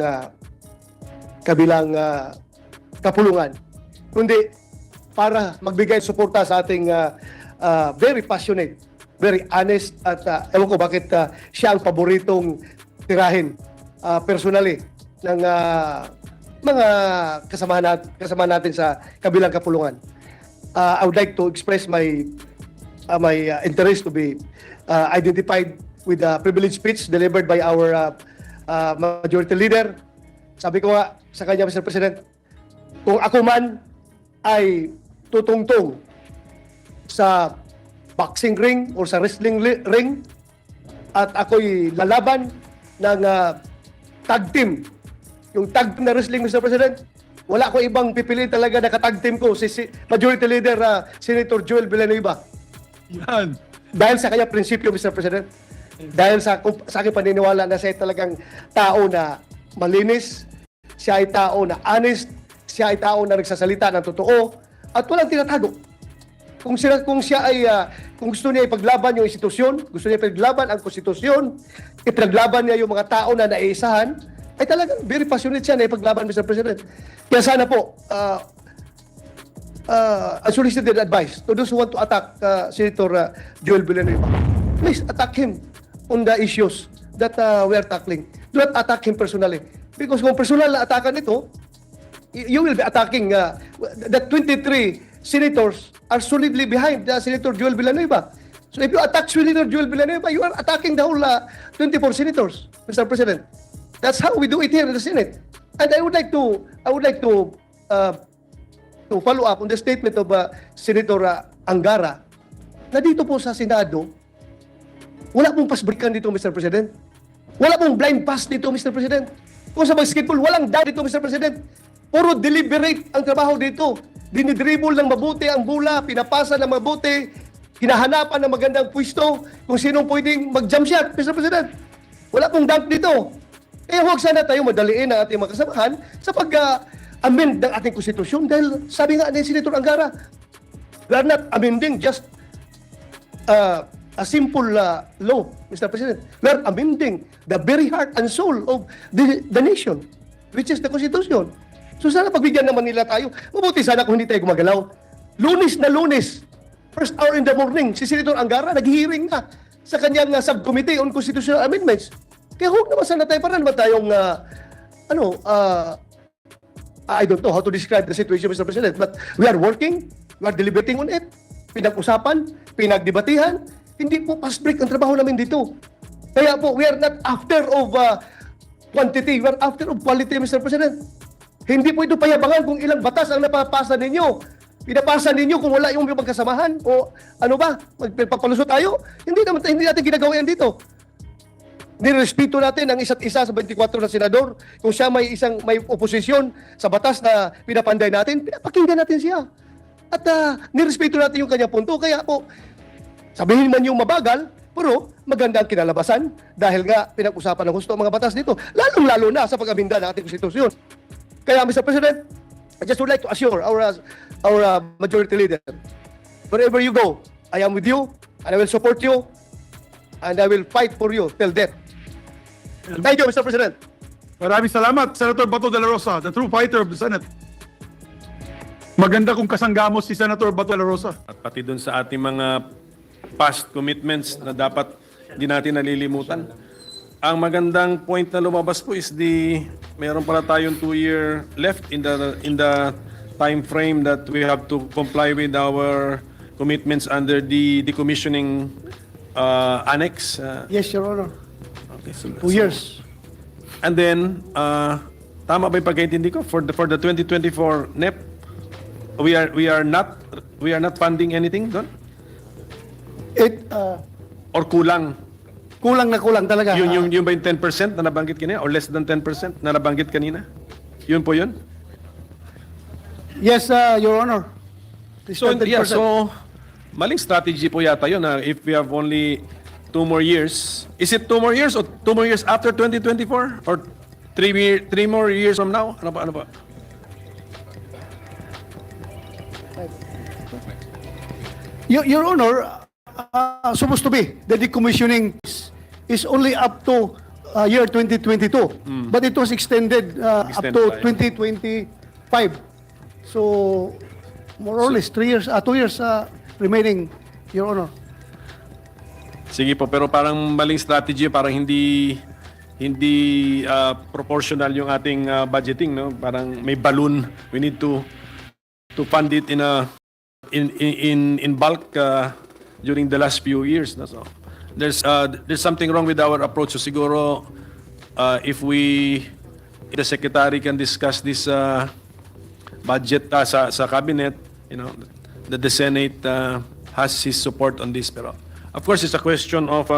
kapulungan. Kundi para magbigay suporta sa ating very passionate, very honest at ewan ko bakit siya ang paboritong tirahin personally ng mga kasamahan natin sa kabilang kapulungan. I would like to express my interest to be identified with the privileged speech delivered by our majority leader. Sabi ko nga sa kanya, Mr. President, kung ako man ay tutungtong sa boxing ring or sa wrestling ring at ako'y lalaban ng tag team, yung tag team na wrestling, Mr. President, wala ko ibang pipili talaga na katag team ko, si Majority Leader Senator Joel Villanueva. Yan. Dahil sa kanya prinsipyo, Mr. President, dahil sa aking paniniwala na siya ay talagang tao na malinis, siya ay tao na honest, siya ay tao na nagsasalita ng totoo at walang tinatago. Kung gusto niya ipaglaban yung institusyon, gusto niya ipaglaban ang konstitusyon, ipaglaban niya yung mga tao na naiisahan, ay talagang very passionate siya na ipaglaban, Mr. President. Kaya sana po, unsolicited advice to those who want to attack Senator Joel Villanueva, please attack him on the issues that we are tackling. Do not attack him personally. Because kung personal na atakan ito, you will be attacking the 23 senators are solidly behind Senator Joel Villanueva. So if you attack Senator Joel Villanueva, you are attacking the whole 24 senators, Mr. President. That's how we do it here in the Senate. And I would like to follow up on the statement of Senator Angara na dito po sa Senado, wala pong pasbrikan dito, Mr. President. Wala pong blind pass dito, Mr. President. Kung sa mag-schedule, walang dahil dito, Mr. President. Puro deliberate ang trabaho dito. Dinidribble ng mabuti ang bula, pinapasa ng mabuti, hinahanapan ng magandang pwesto kung sinong pwedeng mag-jump shot, Mr. President. Wala pong dunk dito. Kaya huwag sana tayo madaliin ang ating mga kasamahan sa pag-amend ng ating konstitusyon dahil sabi nga ni Senator Angara, we are not amending just a simple law, Mr. President. We are amending the very heart and soul of the nation, which is the Constitution. So sana pagbigyan naman nila tayo. Mabuti sana kung hindi tayo gumagalaw. Lunes na Lunes, first hour in the morning, si Senator Angara nag-hearing na sa kanyang subcommittee on constitutional amendments. Kaya huwag naman sana tayo, para naman tayong, I don't know how to describe the situation, Mr. President, but we are working, we are deliberating on it, pinag-usapan, pinagdebatihan, hindi po fast break ang trabaho namin dito. Kaya po, we are not after of quantity, we are after of quality, Mr. President. Hindi po ito payabangan kung ilang batas ang napapasa ninyo. Pinapasa ninyo kung wala yung magkasamahan o ano ba, magpapalusot tayo. Hindi natin ginagawa yan dito. Nirespeto natin ang isa't isa sa 24 na senador. Kung siya may oposisyon sa batas na pinapanday natin, pinapakinggan natin siya. At nirespeto natin yung kanyang punto. Kaya po, sabihin man yung mabagal, pero maganda ang kinalabasan dahil nga pinag-usapan ng gusto ang mga batas dito. Lalong-lalo na sa pag-aminda ng ating konstitusyon. Kaya, Mr. President, I just would like to assure our majority leader, wherever you go, I am with you, and I will support you, and I will fight for you till death. Thank you, Mr. President. Maraming salamat, Senator Bato de la Rosa, the true fighter of the Senate. Maganda kung kasanggamos si Senator Bato de la Rosa. At pati dun sa ating mga past commitments na dapat hindi natin nalilimutan. Ang magandang point na lumabas po is meron pala tayong 2-year left in the time frame that we have to comply with our commitments under the decommissioning annex. Yes, Your Honor. Okay, so 2 years. And then, tama ba yung pagkaintindi ko? For the 2024 NEP, we are not funding anything doon? Or kulang? Kulang na kulang talaga. Yung ba yung 10% na nabanggit kanina? Or less than 10% na nabanggit kanina? Yun po yun? Yes, Your Honor. So maling strategy po yata yun. If we have only 2 more years, is it 2 more years or 2 more years after 2024? Or 3 more years from now? Ano pa? Your Honor, supposed to be the decommissioning is only up to year 2022, but it was extended up to 2025. So more or less 2 years remaining, Your Honor. Sige po, pero parang maling strategy, parang hindi proportional yung ating budgeting, no? Parang may balloon. We need to fund it in bulk during the last few years. No? So there's something wrong with our approach. So siguro if the secretary can discuss this budget sa cabinet, the Senate has his support on this. Pero of course, it's a question of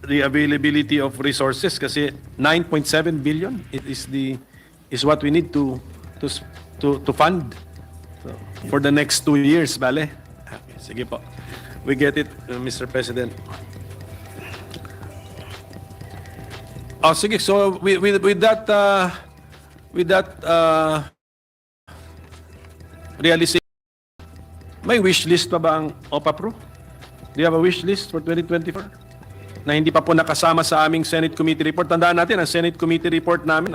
the availability of resources kasi 9.7 billion is what we need to fund for the next 2 years, bale. Okay, sige po. We get it, Mr. President. Oh, sige. So with that realization, may wish list pa ba ang OPA-Pro? Do you have a wish list for 2024? Na hindi pa po nakasama sa aming Senate Committee report. Tandaan natin, ang Senate Committee report namin,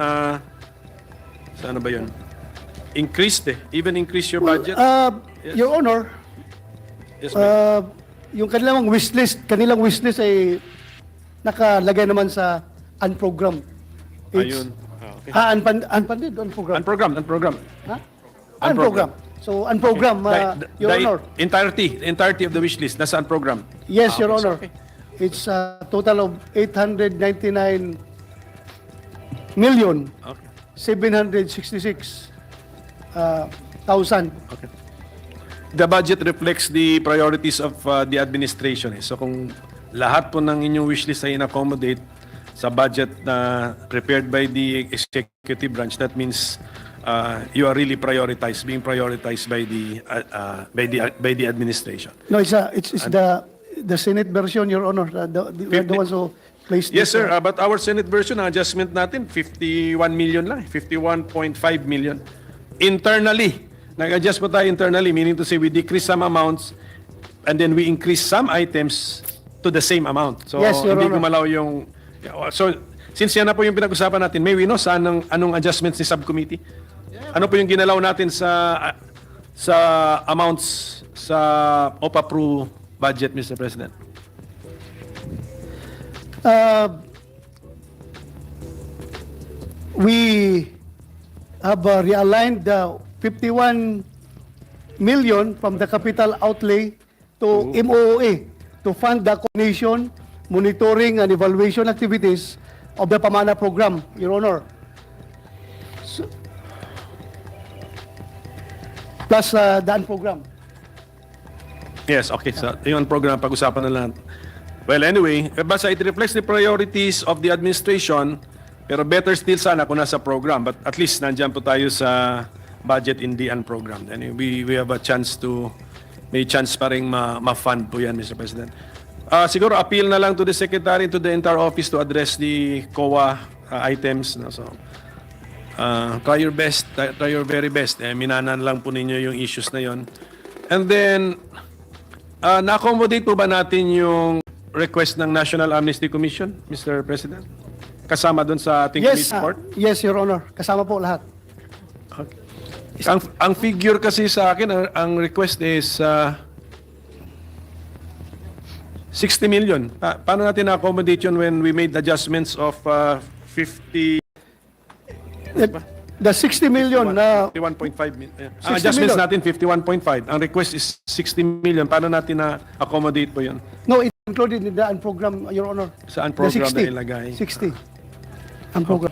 saan ba yun? Even increase your budget? Yes. Your Honor, Yes, yung kanilang wish list ay nakalagay naman sa unprogrammed. Ayun. Unfunded, unprogrammed. Unprogrammed. Huh? Unprogrammed. So, unprogrammed, Your Honor. Entirety of the wish list, nasa unprogrammed. Yes, Your Okay, Honor. okay. It's a total of 899 million, Okay. 766 thousand. Okay. The budget reflects the priorities of the administration. So kung lahat po ng inyong wishlist ay in-accommodate sa budget na prepared by the executive branch, that means you are really being prioritized by the administration. No, it's the Senate version, Your Honor. The ones who placed Yes, this, sir. But our Senate version, adjustment natin, 51 million lang. 51.5 million. Internally, nag-adjust po tayo internally, meaning to say we decrease some amounts and then we increase some items to the same amount. So, Yes, Your hindi Honor. gumalaw yung... So, since yan na po yung pinag-usapan natin, may we know anong adjustments ni subcommittee? Ano po yung ginalaw natin sa amounts sa OPA-PRU budget, Mr. President? We have realigned the 51 million from the capital outlay to MOOA to fund the coordination, monitoring, and evaluation activities of the Pamana program, Your Honor. Plus the DAN program. Yes, okay. So, yung program, pag-usapan na lang. Well, anyway, basta it reflects the priorities of the administration, pero better still sana kung nasa program. But at least nandyan po tayo sa budget in the program. Anyway, we have a chance may chance pa rin ma-fund po yan, Mr. President. Siguro appeal na lang to the Secretary, to the entire office to address the COA items. No? So, try your best, try your very best. Minanan lang po ninyo yung issues na yon. And then, na-accommodate po ba natin yung request ng National Amnesty Commission, Mr. President? Kasama doon sa ating committee report? Yes, Your Honor. Kasama po lahat. Okay. Ang figure kasi sa akin, ang request is 60 million. Paano natin na-accommodate yun when we made adjustments of 50... The 60 million na 51.5 million. 60 Ang adjustments million. natin 51.5. Ang request is 60 million. Paano natin na-accommodate po yun? No, it's included in the program, Your Honor. Saan The program 60. na ilagay? 60. Ang program.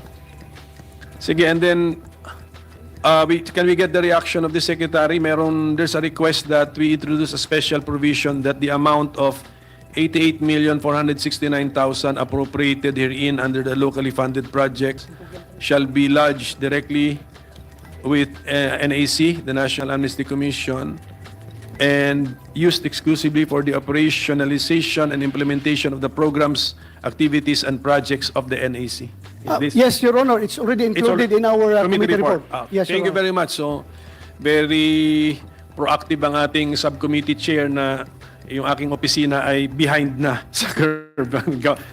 Sige, and then can we get the reaction of the Secretary? There's a request that we introduce a special provision that the amount of 88,469,000 appropriated herein under the locally funded projects shall be lodged directly with NAC, the National Amnesty Commission, and used exclusively for the operationalization and implementation of the programs, activities, and projects of the NAC. Yes, Your Honor. It's already included in our committee report. Thank Yes, Your you Honor. very much. So, very proactive ang ating subcommittee chair na yung aking opisina ay behind na sa curve.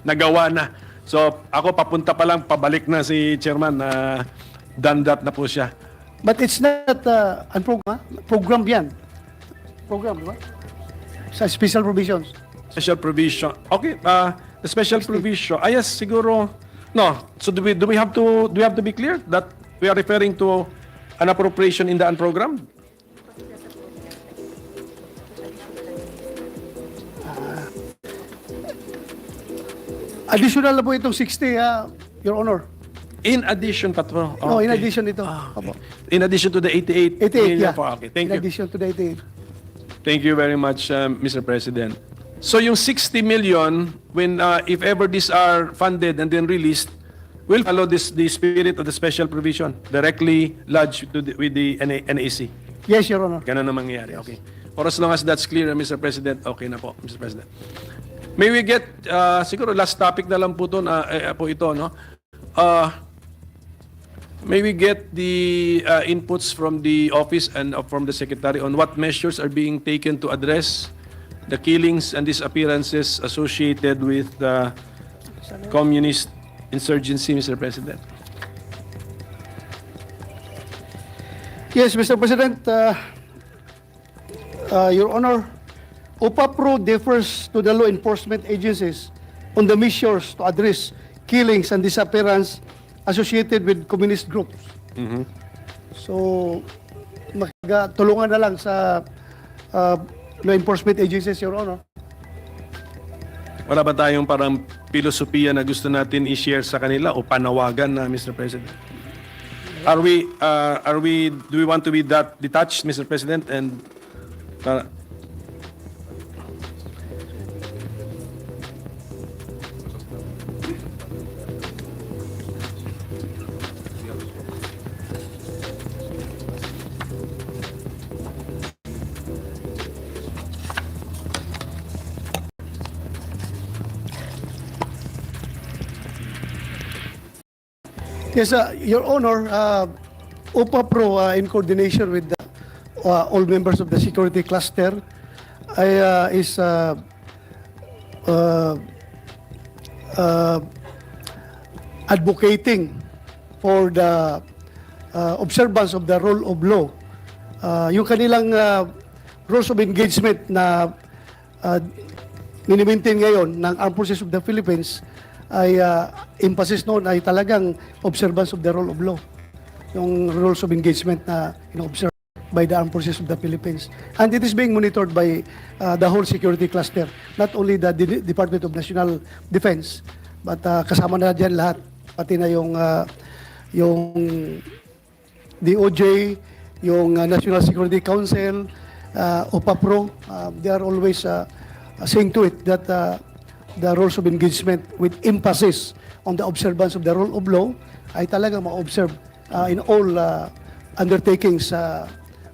Nagawa na. So, ako papunta pa lang, pabalik na si chairman na done that na po siya. But it's not program yan. Program, di ba? Sa special provisions. Special provision. Okay, the special provision. Yes, siguro. No. So do we have to be clear that we are referring to an appropriation in the program? Additional na po itong 60, Your Honor. In addition pa to. No, in Okay. addition ito. Okay. In addition to the 88 88, million yeah. po. Okay, thank In you. addition to the 88. Thank you very much, Mr. President. So yung 60 million, when if ever these are funded and then released, will follow the spirit of the special provision, directly lodged with the NAC. Yes, Your Honor. Ganun na mangyayari. Okay. For as long as that's clear, Mr. President, okay na po, Mr. President. May we get, siguro last topic na lang po ito, no? May we get the inputs from the office and from the Secretary on what measures are being taken to address the killings and disappearances associated with the communist insurgency, Mr. President? Yes, Mr. President, Your Honor, OPA-PRU differs to the law enforcement agencies on the measures to address killings and disappearance associated with communist groups. So, tulungan na lang sa law enforcement agencies, Your Honor. Wala ba tayong parang filosofiya na gusto natin i-share sa kanila o panawagan na, Mr. President? Do we want to be that detached, Mr. President? And Yes, Your Honor, OPAPRO, in coordination with all members of the security cluster, is advocating for the observance of the rule of law. Yung kanilang rules of engagement na minimaintain ngayon ng Armed Forces of the Philippines ay emphasis noon ay talagang observance of the rule of law. Yung rules of engagement na observed by the Armed Forces of the Philippines. And it is being monitored by the whole security cluster, not only the Department of National Defense, but kasama na dyan lahat, pati na yung DOJ, yung National Security Council, OPAPRO, they are always saying to it that the rules of engagement with emphasis on the observance of the rule of law ay talagang ma-observe in all undertakings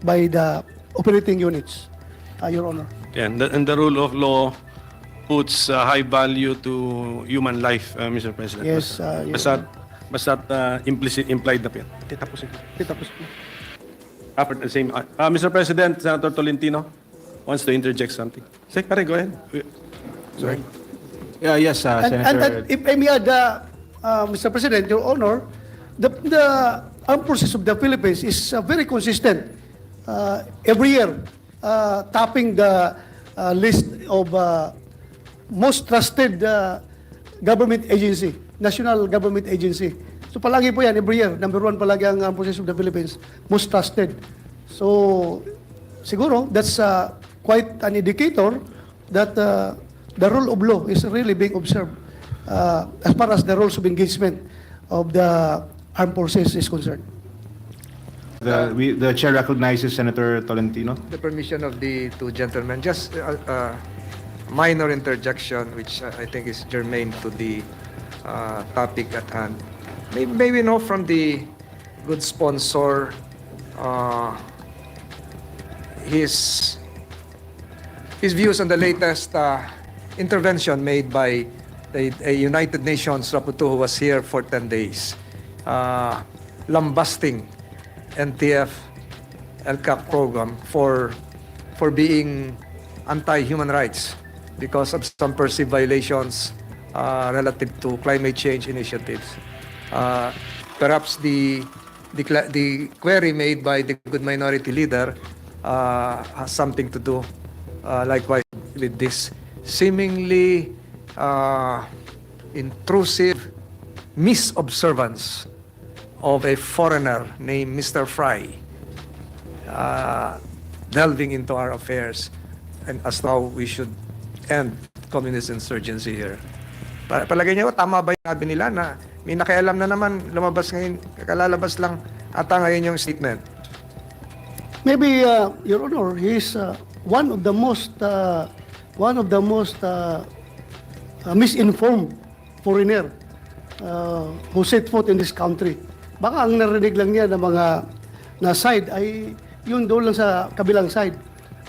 by the operating units, Your Honor. yeah, and the rule of law puts high value to human life, Mr. President. Yes, Basta't implicit, implied na po yan. Titapusin ko. After the same, Mr. President, Senator Tolentino wants to interject something. Say, pare, go ahead. Sorry. Yes, Senator. And if I may add, Mr. President, Your Honor, the Armed Forces of the Philippines is very consistent every year, topping the list of most trusted government agency, national government agency. So palagi po yan, every year, number one palagi ang Armed Forces of the Philippines, most trusted. So siguro, that's quite an indicator that the rule of law is really being observed as far as the rules of engagement of the armed forces is concerned. The chair recognizes Senator Tolentino. The permission of the two gentlemen, just a minor interjection which I think is germane to the topic at hand. Maybe know from the good sponsor his views on the latest intervention made by a United Nations rapporteur who was here for 10 days, lambasting NTF LCAC program for being anti-human rights because of some perceived violations relative to climate change initiatives. Perhaps the query made by the good minority leader has something to do likewise with this seemingly intrusive misobservance of a foreigner named Mr. Fry delving into our affairs and as to how we should end communist insurgency here. Palagay niyo, tama ba yung sabi nila na may nakialam na naman lumabas ngayon, kalalabas lang ata ngayon yung statement? Maybe, Your Honor, he is one of the most misinformed foreigner who set foot in this country. Baka ang narinig lang niya ng mga na side ay yun doon lang sa kabilang side.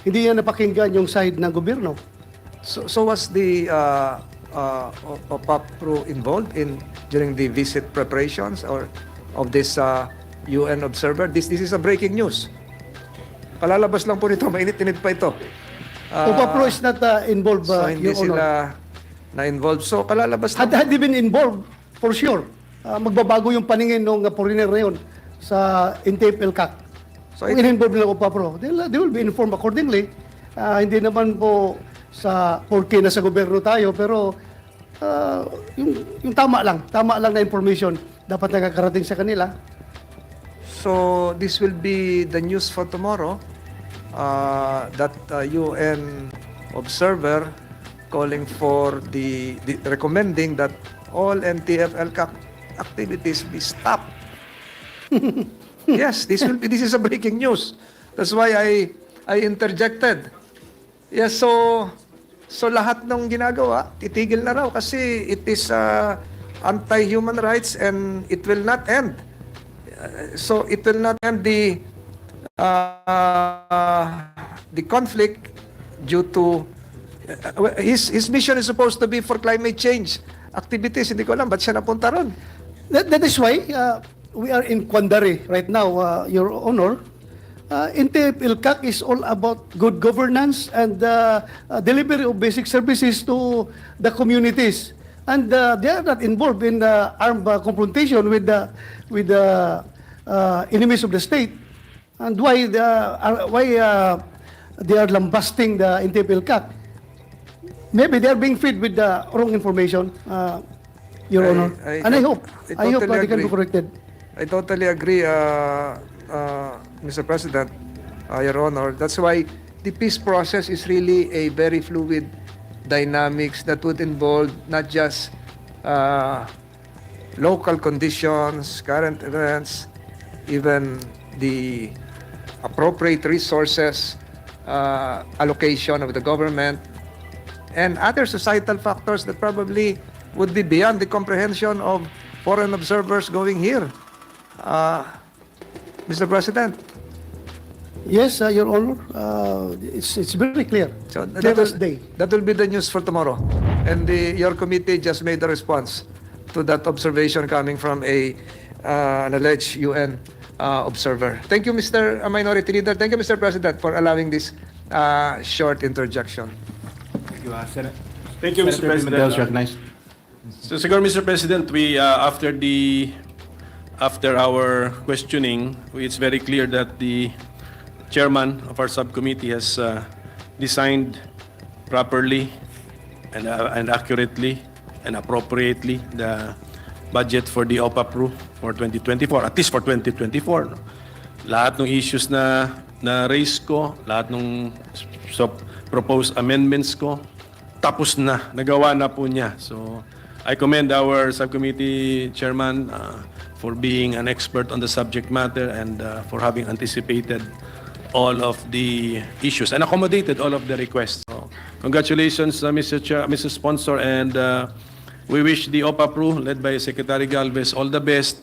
Hindi niya napakinggan yung side ng gobyerno. So was the OPAPRO involved during the visit preparations or of this UN observer? This is a breaking news. Kalalabas lang po nito, mainit-init pa ito. OPAPRO is not involved, so hindi Your Honor. sila na-involved. So kalalabas lang. Had they been involved, for sure, magbabago yung paningin ng foreigner na yun sa NTF LCAC. So kung in-involved nila OPAPRO, they will be informed accordingly. Hindi naman po sa porke na sa gobyerno tayo, pero yung tama lang na information dapat nakakarating sa kanila. So this will be the news for tomorrow, that UN observer calling for the recommending that all NTF-ELCAC activities be stopped. Yes, this is a breaking news. That's why I interjected. Yes, so lahat ng ginagawa titigil na raw kasi it is anti-human rights and it will not end. So it will not end the conflict due to his mission is supposed to be for climate change activities. Hindi ko alam ba't siya napunta ron. That is why we are in quandary right now, Your Honor. NTF-ELCAC is all about good governance and delivery of basic services to the communities. And they are not involved in armed confrontation with the enemies of the state. And why they are lambasting the NTF-ELCAC? Maybe they are being fed with the wrong information, Your Honor. And I hope they can be corrected. I totally agree, Mr. President, Your Honor. That's why the peace process is really a very fluid dynamics that would involve not just local conditions, current events, even the appropriate resources, allocation of the government, and other societal factors that probably would be beyond the comprehension of foreign observers going here. Mr. President. Yes, Your Honor. It's very clear. So Day. that will be the news for tomorrow. And your committee just made a response to that observation coming from an alleged UN observer. Thank you, Mr. Minority Leader. Thank you, Mr. President, for allowing this short interjection. Thank you, Senator. Thank you, Mr. Senator President. Pimentel is recognized. So siguro, Mr. President, we after our questioning, it's very clear that the chairman of our subcommittee has designed properly and accurately and appropriately the budget for the OPAPRU for 2024, at least for 2024. No? Lahat ng issues na raise ko, lahat ng proposed amendments ko, tapos na, nagawa na po niya. So I commend our subcommittee chairman for being an expert on the subject matter and for having anticipated all of the issues and accommodated all of the requests. So, congratulations, Mr. Sponsor, and we wish the OPAPRU, led by Secretary Galvez, all the best.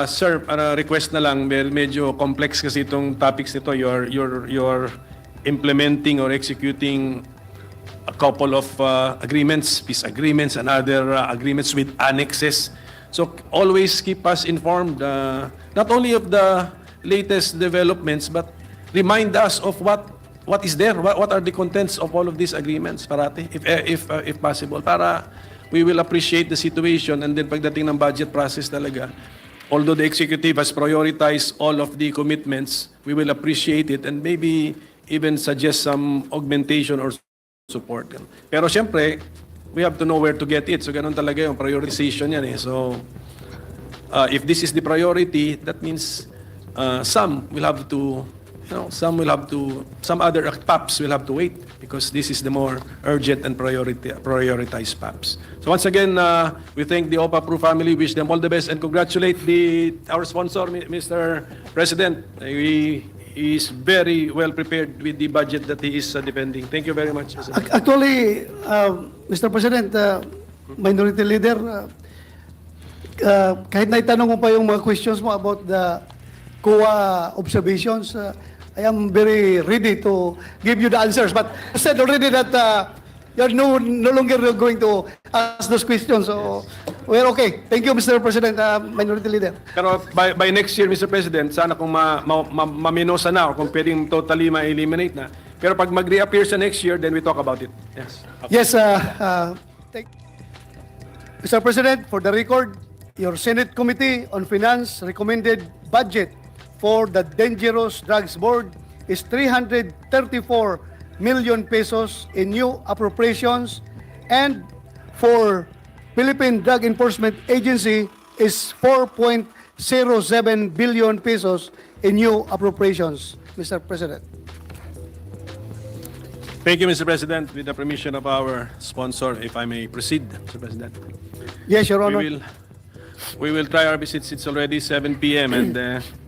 Sir, request na lang, medyo complex kasi itong topics nito. You're implementing or executing a couple of agreements, peace agreements, and other agreements with annexes. So always keep us informed, not only of the latest developments, but remind us of what is there, what are the contents of all of these agreements, parati, if possible, para we will appreciate the situation, and then pagdating ng budget process talaga, although the executive has prioritized all of the commitments, we will appreciate it and maybe even suggest some augmentation or support. Pero syempre, we have to know where to get it. So ganun talaga yung prioritization yan eh. So if this is the priority, that means some other PAPs will have to wait because this is the more urgent and prioritized PAPs. So once again, we thank the OPAPRU family, wish them all the best, and congratulate our sponsor, Mr. President. He is very well prepared with the budget that he is defending. Thank you very much. Actually, Mr. President, Minority Leader, kahit naitanong mo pa yung mga questions mo about the COA observations, I am very ready to give you the answers. But you said already that you're no longer going to ask those questions. So we're okay. Thank you, Mr. President, Minority Leader. Pero by next year, Mr. President, sana kung maminosa na o kung pwedeng totally ma-eliminate na. Pero pag mag-reappear sa next year, then we talk about it. Yes. Okay. Yes, Mr. President, for the record, your Senate Committee on Finance recommended budget for the Dangerous Drugs Board is 334 million pesos in new appropriations, and for Philippine Drug Enforcement Agency is 4.07 billion pesos in new appropriations, Mr. President. Thank you, Mr. President. With the permission of our sponsor, if I may proceed, Mr. President. Yes, Your Honor. We will try our visits. It's already 7 p.m. and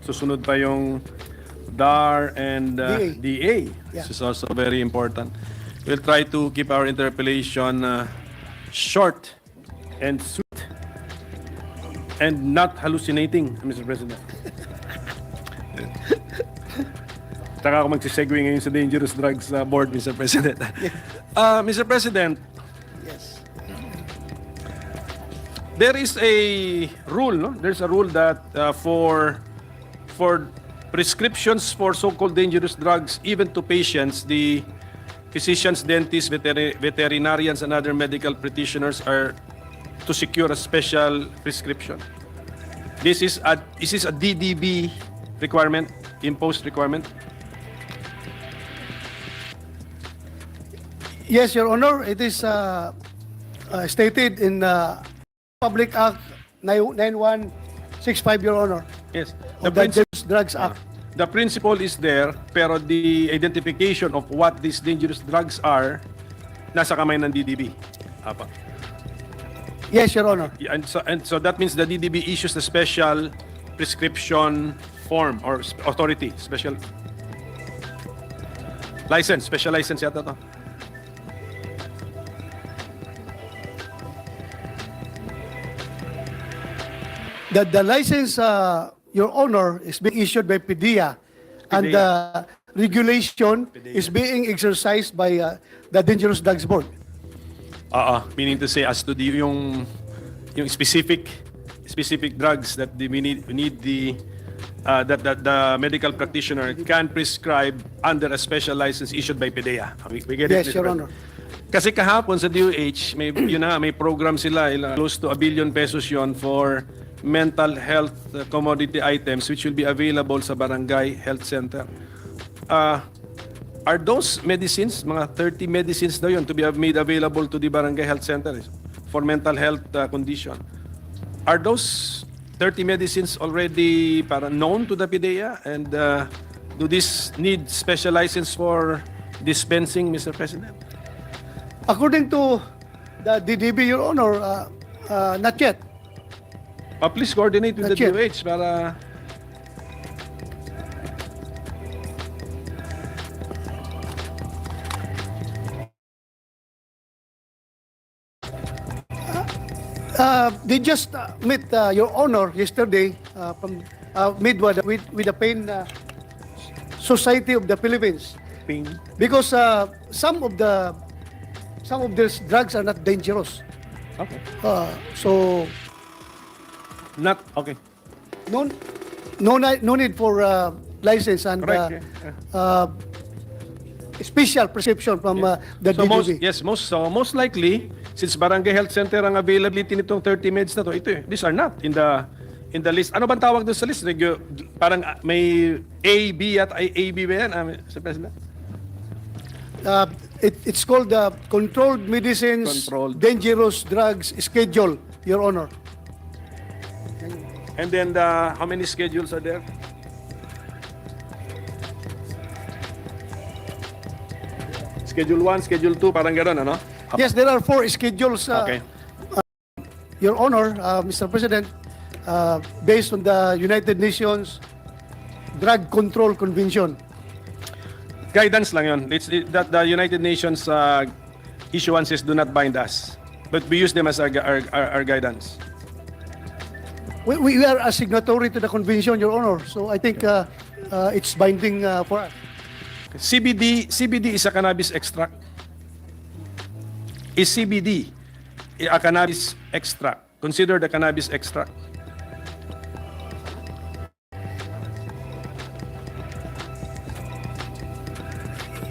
susunod pa yung DAR and DA. This is also very important. We'll try to keep our interpellation short and sweet and not hallucinating, Mr. President. Saka ako magsisegue ngayon sa dangerous drugs board, Mr. President. Mr. President, Yes. there is a rule, no? There's a rule that for prescriptions for so-called dangerous drugs, even to patients, the physicians, dentists, veterinarians, and other medical practitioners are to secure a special prescription. This is a DDB requirement, imposed requirement. Yes, Your Honor, it is stated in Public Act 9165, Your Honor. Yes. The Dangerous Drugs Act. The principle is there, pero the identification of what these dangerous drugs are, nasa kamay ng DDB. Apa. Yes, Your Honor. And so that means the DDB issues the special prescription form or authority, special license yata to. The license, Your Honor, is being issued by Padilla, and the regulation is being exercised by the Dangerous Drugs Board. Meaning to say as to yung specific drugs that we need the that the medical practitioner can prescribe under a special license issued by PDEA. We get Yes, it, Mr. Your President. Honor. Kasi kahapon sa DOH, may program sila, close to 1 billion pesos yon for mental health commodity items which will be available sa barangay health center. Are those medicines, mga 30 medicines daw yun, to be made available to the barangay health centers for mental health condition? Are those 30 medicines already known to the PDEA? And do this need special license for dispensing, Mr. President? According to the DDB, Your Honor, not yet. Please coordinate with Not the yet. DOH para... They just met Your Honor yesterday with the Pain Society of the Philippines. Pain. Because some of these drugs are not dangerous. Okay. So Not, okay. no need for license and Correct. special prescription from the DDB. Most likely, since Barangay Health Center ang availability nitong 30 meds na to, these are not in the list. Ano bang tawag doon sa list? Parang may A, B at AB ba yan, Mr. President? It's called the Controlled Medicines Dangerous Drugs Schedule, Your Honor. And then how many schedules are there? Schedule 1, Schedule 2, parang gano'n, ano? Yes, there are 4 schedules, Okay. Your Honor, Mr. President, based on the United Nations Drug Control Convention. Guidance lang yun. It's that the United Nations issuances do not bind us. But we use them as our guidance. We are a signatory to the convention, Your Honor. So I think it's binding for us. CBD is a cannabis extract. Is CBD a cannabis extract? Considered a cannabis extract.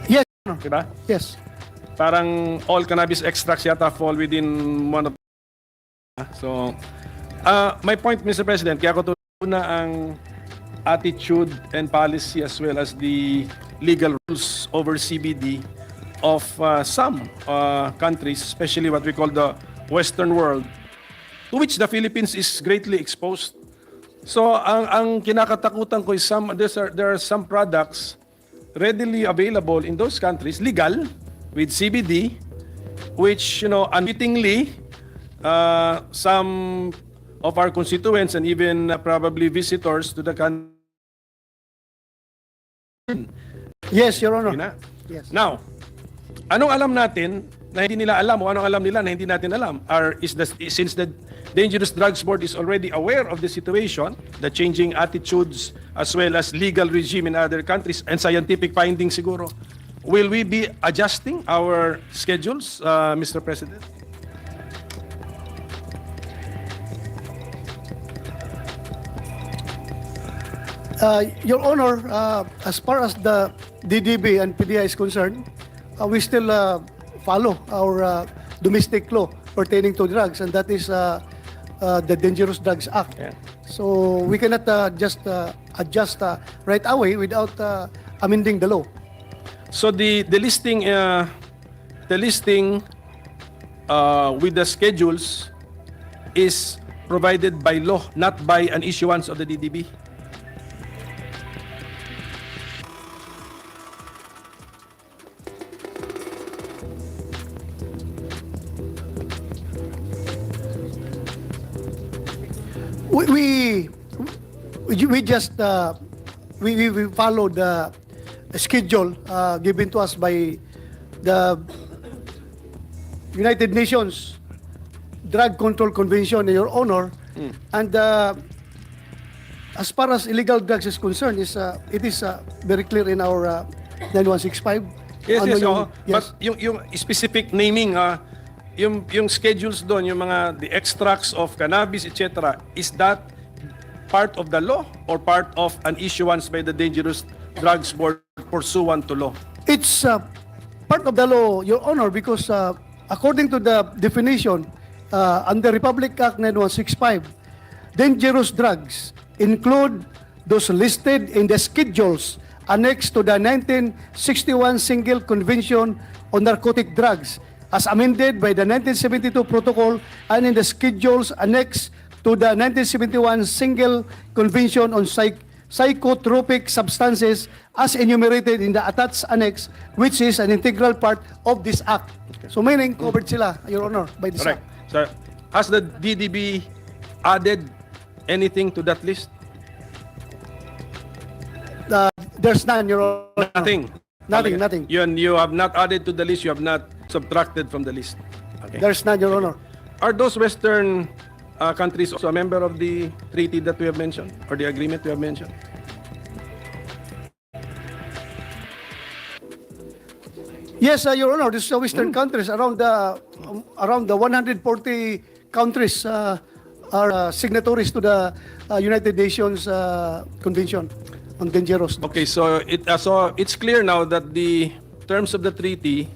Yes, Your Honor. Diba? Yes. Parang all cannabis extracts yata fall within one of. So, my point, Mr. President, kaya ko na ang attitude and policy as well as the legal rules over CBD of some countries, especially what we call the Western world, to which the Philippines is greatly exposed. So ang kinakatakutan ko is there are some products readily available in those countries, legal, with CBD, which, unwittingly, some of our constituents and even probably visitors to the country. Yes, Your Honor. Yes. Now, anong alam natin na hindi nila alam o anong alam nila na hindi natin alam since the Dangerous Drugs Board is already aware of the situation, the changing attitudes as well as legal regime in other countries and scientific findings siguro, will we be adjusting our schedules, Mr. President? Your Honor, as far as the DDB and PDI is concerned, we still follow our domestic law pertaining to drugs, and that is the Dangerous Drugs Act. Yeah. So we cannot just adjust right away without amending the law. So the listing with the schedules is provided by law, not by an issuance of the DDB. We just we follow the schedule given to us by the United Nations Drug Control Convention, Your Honor, and as far as illegal drugs is concerned, it is very clear in our 9165. Yes, Ano yes, yung- oo. But yung specific naming, yung schedules doon, yung mga the extracts of cannabis, etc., is that part of the law or part of an issuance by the Dangerous Drugs Board pursuant to law? It's part of the law, Your Honor, because according to the definition under Republic Act 9165, dangerous drugs include those listed in the schedules annexed to the 1961 Single Convention on Narcotic Drugs as amended by the 1972 Protocol and in the schedules annexed to the 1971 Single Convention on Psychotropic Substances as enumerated in the attached annex, which is an integral part of this act. So meaning covered sila, Your Honor, by this Correct. act. So, has the DDB added anything to that list? There's none, Your Honor. Nothing. Nothing. You have not added to the list. You have not subtracted from the list. Okay. There's none, Your Honor. Are those Western countries also a member of the treaty that we have mentioned or the agreement we have mentioned? Yes, Your Honor, these Western countries, around the 140 countries are signatories to the United Nations Convention on Dangerous. Okay, so it's clear now that the terms of the treaty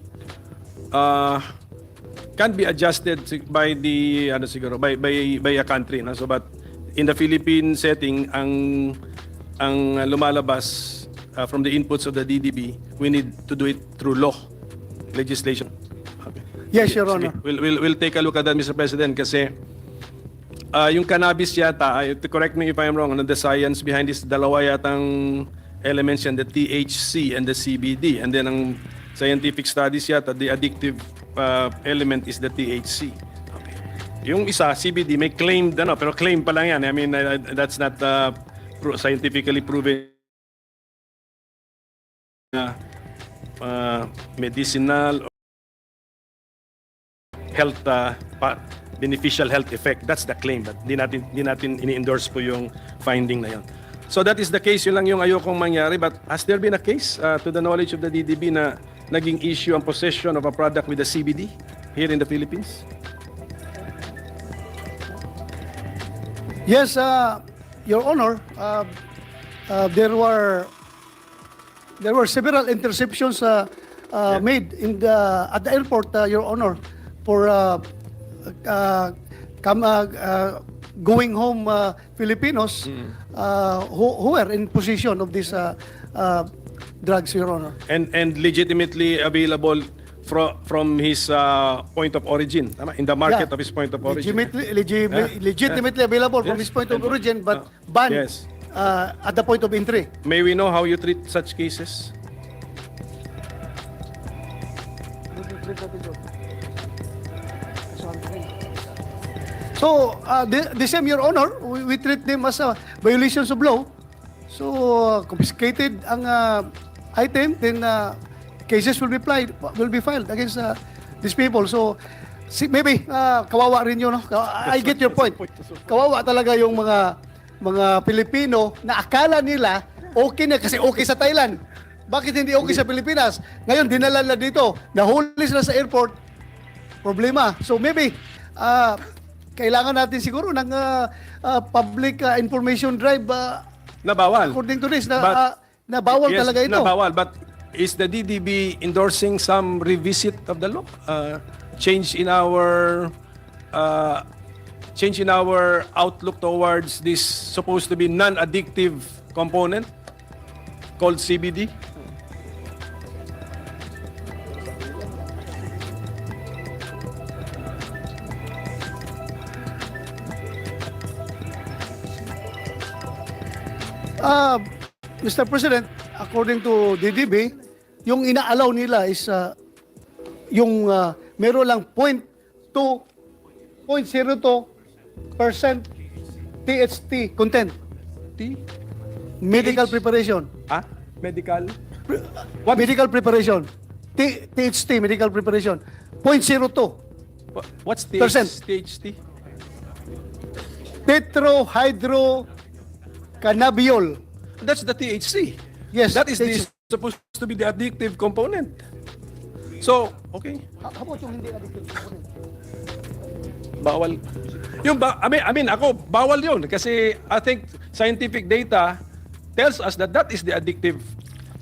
can be adjusted by the by a country, no? So but in the Philippine setting ang lumalabas from the inputs of the DDB, we need to do it through law, legislation. Okay. Yes, Your Sige, Honor. we'll take a look at that, Mr. President, kasi yung cannabis yata, correct me if I'm wrong, the science behind this, dalawa yatang elements yan, the THC and the CBD. And then ang scientific studies yata, the addictive element is the THC. Okay. Yung isa, CBD, may claimed, pero claim pa lang yan. I mean, that's not scientifically proven medicinal or health beneficial health effect. That's the claim, but di natin ini-endorse po yung finding na yon. So that is the case, yun lang yung ayokong mangyari. But has there been a case to the knowledge of the DDB na naging issue ang possession of a product with the CBD here in the Philippines? Yes, Your Honor, there were several interceptions made at the airport, Your Honor, for going home Filipinos who were in possession of these drugs, Your Honor. And legitimately available from his point of origin, tama? In the market of his point of origin. Legitimately available from his point of origin, but banned Yes. at the point of entry. May we know how you treat such cases? So, the same, Your Honor, we treat them as violations of law. So, confiscated ang item, then cases will be filed against these people. So, maybe kawawa rin yun. No? I get your point. Kawawa talaga yung mga Pilipino na akala nila okay na kasi okay sa Thailand. Bakit hindi okay sa Pilipinas? Ngayon, dinala na dito. Nahuli sila sa airport. Problema. So, maybe kailangan natin siguro ng public information drive Na bawal. according to this na bawal Yes, talaga ito. na bawal. But is the DDB endorsing some revisit of the law? Change in our outlook towards this supposed to be non-addictive component called CBD? Mr. President, according to DDB, yung ina-allow nila is yung meron lang 0.02% THC content. Medical preparation. Medical? Medical preparation. THC, medical preparation. 0.02. What's THC? Tetrahydrocannabidiol. That's the THC. Yes. That is supposed to be the addictive component. So, okay. How about yung hindi addictive component? Bawal. I mean, ako, bawal yun. Kasi I think scientific data tells us that that is the addictive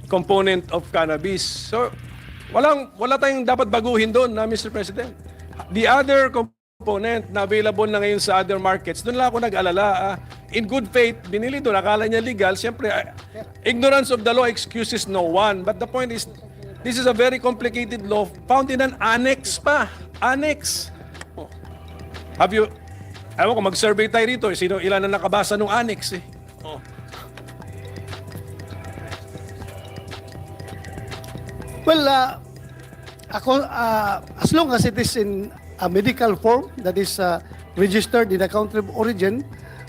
component of cannabis. So, wala tayong dapat baguhin doon, Mr. President. The other component na available na ngayon sa other markets, doon lang ako nag-alala. In good faith, binili doon, akala niya legal. Siyempre, ignorance of the law excuses no one. But the point is, this is a very complicated law found in an annex pa. Annex. Have you, ewan ko, mag-survey tayo rito. Ilan na nakabasa ng annex eh. Well, as long as it is in a medical form that is registered in the country of origin,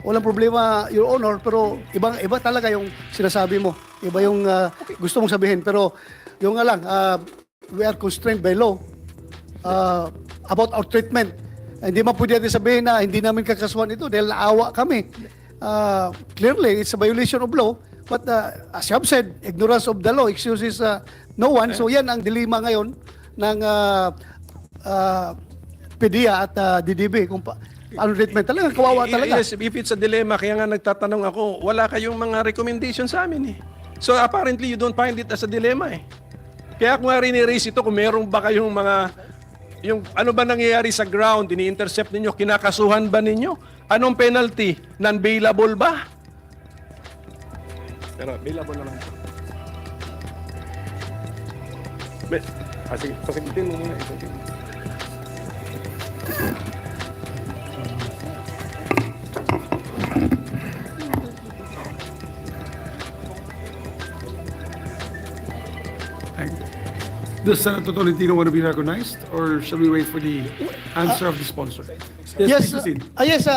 walang problema, Your Honor, pero iba talaga yung sinasabi mo. Iba yung gusto mong sabihin. Pero yung nga lang, we are constrained by law about our treatment. Hindi man pwede natin sabihin na hindi namin kakasuhan ito dahil naawa kami. Clearly, it's a violation of law. But as you have said, ignorance of the law excuses no one. So yan ang dilema ngayon ng Padilla at DDB. Kung ano treatment talaga, kawawa talaga. Yes, if it's a dilemma, kaya nga nagtatanong ako, wala kayong mga recommendation sa amin eh. So apparently you don't find it as a dilemma eh. Kaya kung nga rin-raise ito, kung meron ba kayong mga, yung ano ba nangyayari sa ground, ini-intercept ninyo, kinakasuhan ba ninyo? Anong penalty? Non-bailable ba? Pero bailable naman. Sige, pasagutin mo muna. Does Senator Tolentino want to be recognized, or shall we wait for the answer of the sponsor? Yes, proceed. yes,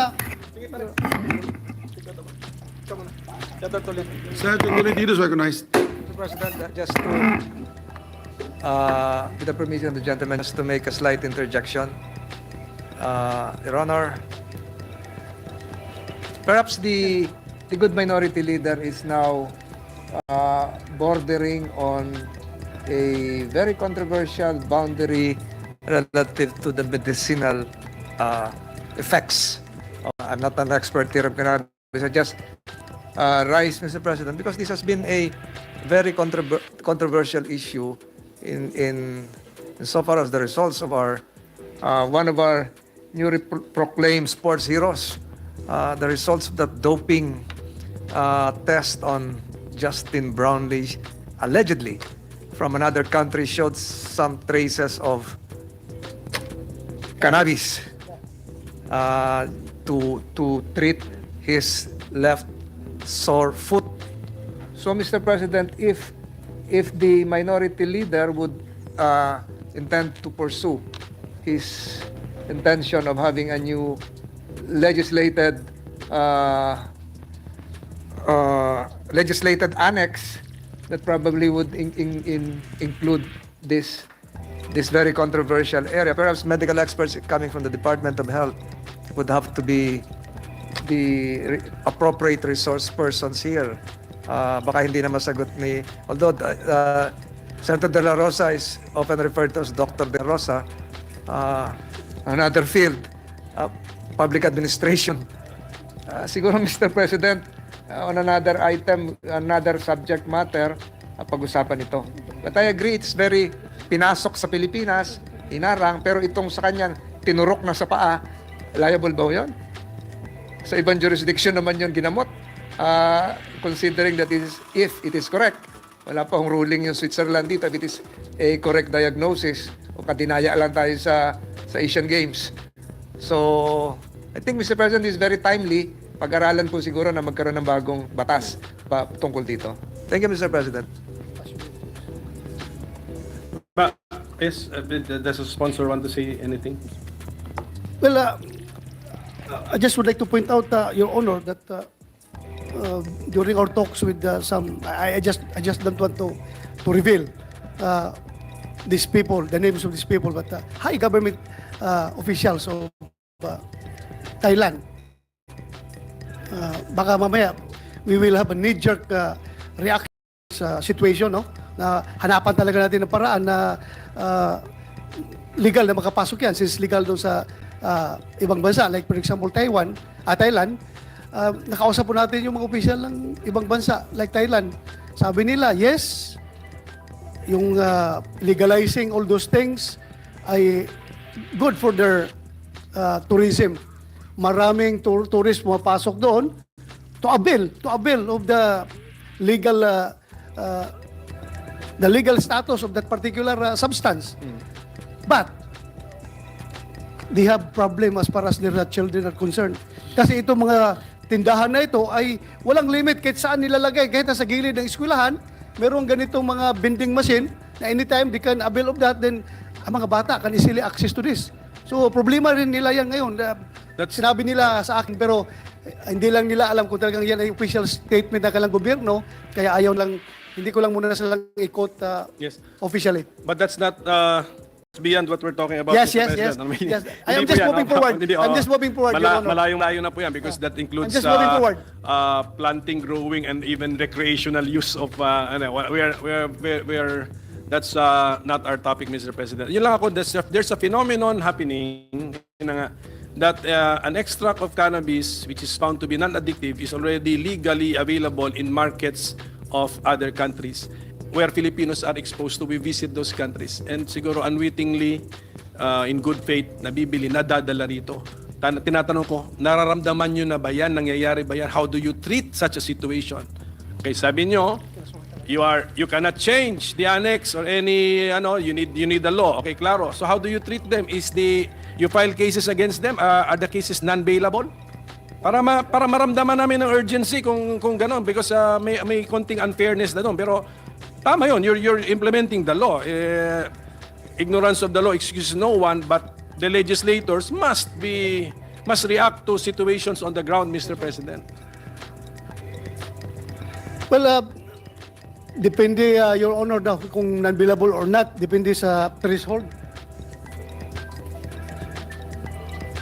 Senator Tolentino is recognized. Mr. President, just to, with the permission of the gentleman, just to make a slight interjection. Your Honor, perhaps the good minority leader is now bordering on a very controversial boundary relative to the medicinal effects. I'm not an expert here of cannabis. I just rise, Mr. President, because this has been a very controversial issue in so far as the results of our one of our newly proclaimed sports heroes, the results of that doping test on Justin Brownlee, allegedly from another country showed some traces of cannabis to treat his left sore foot. So, Mr. President, if the minority leader would intend to pursue his intention of having a new legislated annex that probably would include this very controversial area. Perhaps medical experts coming from the Department of Health would have to be the appropriate resource persons here. Baka hindi na masagot ni... Although Senator De La Rosa is often referred to as Dr. De Rosa, another field, public administration. Siguro, Mr. President, on another item, another subject matter, pag-usapan ito. But I agree, it's very pinasok sa Pilipinas, inarang, pero itong sa kanyang tinurok na sa paa, liable ba yun? Sa ibang jurisdiction naman yun ginamot. Considering that if it is correct, wala pa hong ruling yung Switzerland dito, if it is a correct diagnosis, o kadinaya lang tayo sa Asian Games. So, I think, Mr. President, is very timely. Pag-aralan po siguro na magkaroon ng bagong batas tungkol dito. Thank you, Mr. President. Yes, does the sponsor want to say anything? Well, I just would like to point out, Your Honor, that during our talks with some, I just don't want to reveal these people, the names of these people, but high government officials of Thailand. Baka mamaya we will have a knee-jerk reaction sa situation, no? Na hanapan talaga natin ng paraan na legal na makapasok yan since legal doon sa ibang bansa, like for example Thailand. Nakausap po natin yung mga opisyal ng ibang bansa like Thailand. Sabi nila, yes, yung legalizing all those things ay good for their tourism. Maraming tourists pumapasok doon to avail of the legal status of that particular substance. But they have problem as far as their children are concerned. Kasi itong mga tindahan na ito ay walang limit kahit saan nilalagay. Kahit sa gilid ng eskwelahan, merong ganitong mga vending machine na anytime they can avail of that, then ang mga bata can easily access to this. So problema rin nila yan ngayon. Sinabi nila sa akin, pero hindi lang nila alam kung talagang yan ay official statement ng kanilang gobyerno, kaya ayaw lang, hindi ko lang muna silang i-quote officially. But that's not beyond what we're talking about. Yes. I am just moving forward. I'm just moving forward, Your Honor. Malayong-layo na po yan because that includes I'm just moving forward. planting, growing, and even recreational use of, that's not our topic, Mr. President. Yun lang ako, there's a phenomenon happening that an extract of cannabis which is found to be non-addictive is already legally available in markets of other countries where Filipinos are exposed to. We visit those countries and siguro unwittingly, in good faith, nabibili, nadadala rito. Tinatanong ko, nararamdaman nyo na ba yan? Nangyayari ba yan? How do you treat such a situation? Okay, sabi nyo, you cannot change the annex or any, you need the law. Okay, klaro. So how do you treat them? You file cases against them? Are the cases non-bailable? Para maramdaman namin ang urgency kung gano'n because may konting unfairness na doon. Pero tama yun, you're implementing the law. Ignorance of the law excuses no one, but the legislators must react to situations on the ground, Mr. President. Well, depende, Your Honor, kung non-billable or not, depende sa threshold.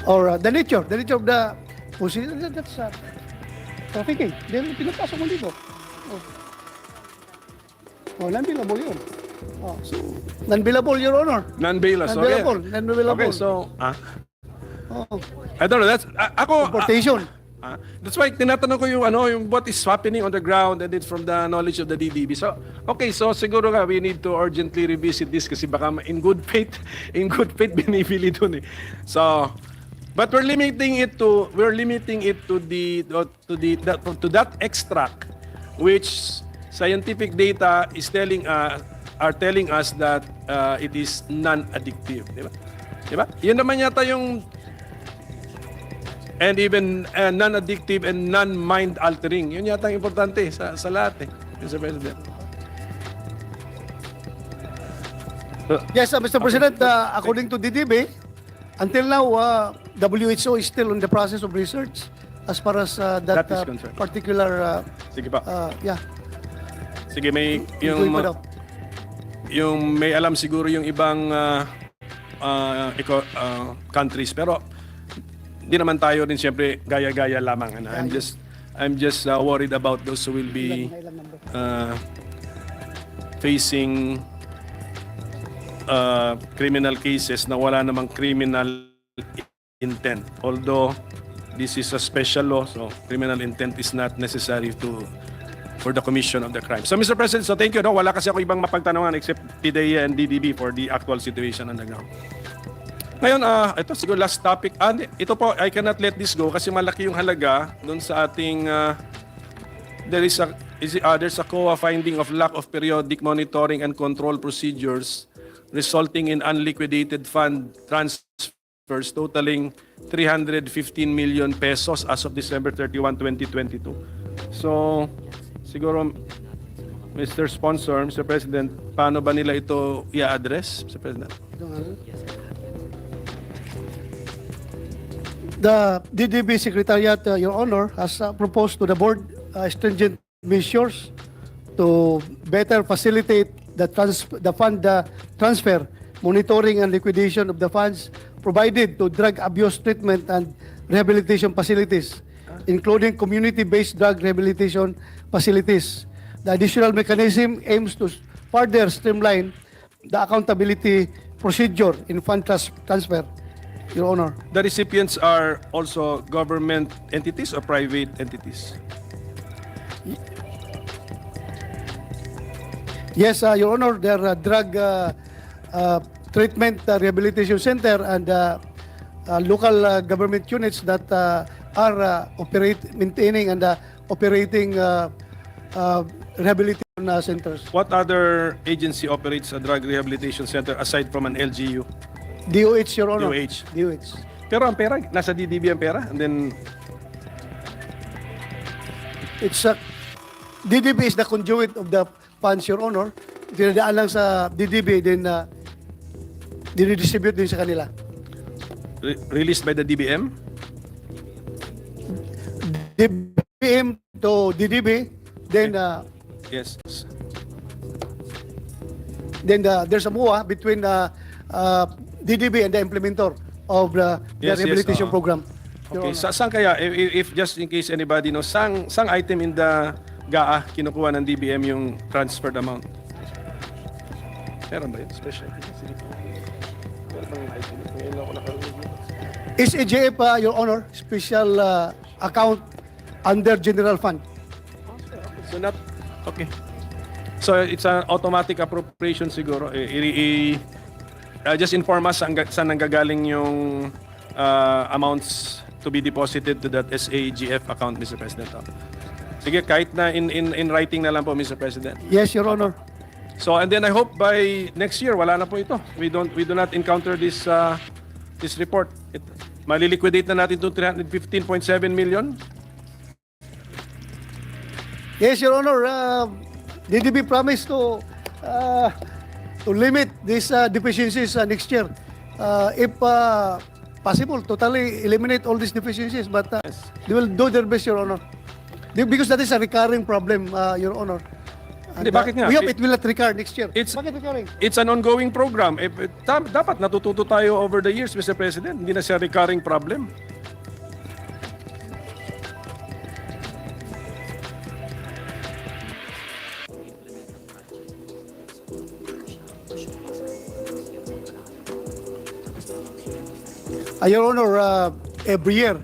Or the nature of the position, that's trafficking. Then, pinapasok mo dito. Non-billable yun. So, non-billable, Your Honor. Non-bailable. Non-billable. Okay, so, I don't know, that's, Importation. That's why tinatanong ko yung what is happening on the ground and it's from the knowledge of the DDB. So, okay, so siguro nga we need to urgently revisit this kasi baka in good faith binibili dun eh. So, but we're limiting it to that extract which scientific data is telling are telling us that it is non-addictive, di ba? Di ba? Yun naman yata yung and even non-addictive and non-mind altering. Yun yata ang importante sa lahat Mr. President. Yes, Mr. President, according to DDB, until now, WHO is still in the process of research as far as that is concerned. particular, Sige pa. yeah. Sige, may Going pa daw. yung may alam siguro yung ibang countries, pero di naman tayo rin siyempre gaya-gaya lamang. I'm just worried about those who will be facing criminal cases na wala namang criminal intent. Although this is a special law, so criminal intent is not necessary for the commission of the crime. So Mr. President, so thank you. No, wala kasi ako ibang mapagtanungan except PDEA and DDB for the actual situation on the ground. Ngayon, ito siguro last topic. Ito po, I cannot let this go kasi malaki yung halaga doon sa ating there's a COA finding of lack of periodic monitoring and control procedures resulting in unliquidated fund transfers totaling 315 million pesos as of December 31, 2022. So, siguro, Mr. Sponsor, Mr. President, paano ba nila ito i-address, Mr. President? The DDB Secretariat, Your Honor, has proposed to the board stringent measures to better facilitate the fund transfer, monitoring and liquidation of the funds provided to drug abuse treatment and rehabilitation facilities, including community-based drug rehabilitation facilities. The additional mechanism aims to further streamline the accountability procedure in fund transfer, Your Honor. The recipients are also government entities or private entities? Yes, Your Honor, there are drug treatment rehabilitation center and local government units that are maintaining and operating rehabilitation centers. What other agency operates a drug rehabilitation center aside from an LGU? DOH, Your Honor. DOH. Pero ang pera, nasa DDB ang pera, and then it's DDB is the conduit of the funds, Your Honor. Dinadaan lang sa DDB, then dinidistribute din sa kanila. Released by the DBM? DBM to DDB, then Yes. then there's a MOA between DDB and the implementer of the rehabilitation program. Okay, saan kaya, if just in case anybody knows, sang item in the GAA kinukuha ng DBM yung transferred amount? Meron ba yun? Special? SAJF, Your Honor, special account under general fund. So not, okay. So it's an automatic appropriation siguro. Just inform us saan nanggagaling yung amounts to be deposited to that SAGF account, Mr. President. Sige, kahit na in writing na lang po, Mr. President. Yes, Your Honor. So, and then I hope by next year, wala na po ito. We do not encounter this report. Maliliquidate na natin to 315.7 million. Yes, Your Honor. DDB promised to limit these deficiencies next year. If possible, totally eliminate all these deficiencies. But they will do their best, Your Honor. Because that is a recurring problem, Your Honor. Hindi, bakit nga? We hope it will not recur next year. Bakit recurring? It's an ongoing program. Dapat natututo tayo over the years, Mr. President. Hindi na siya recurring problem. Your Honor, every year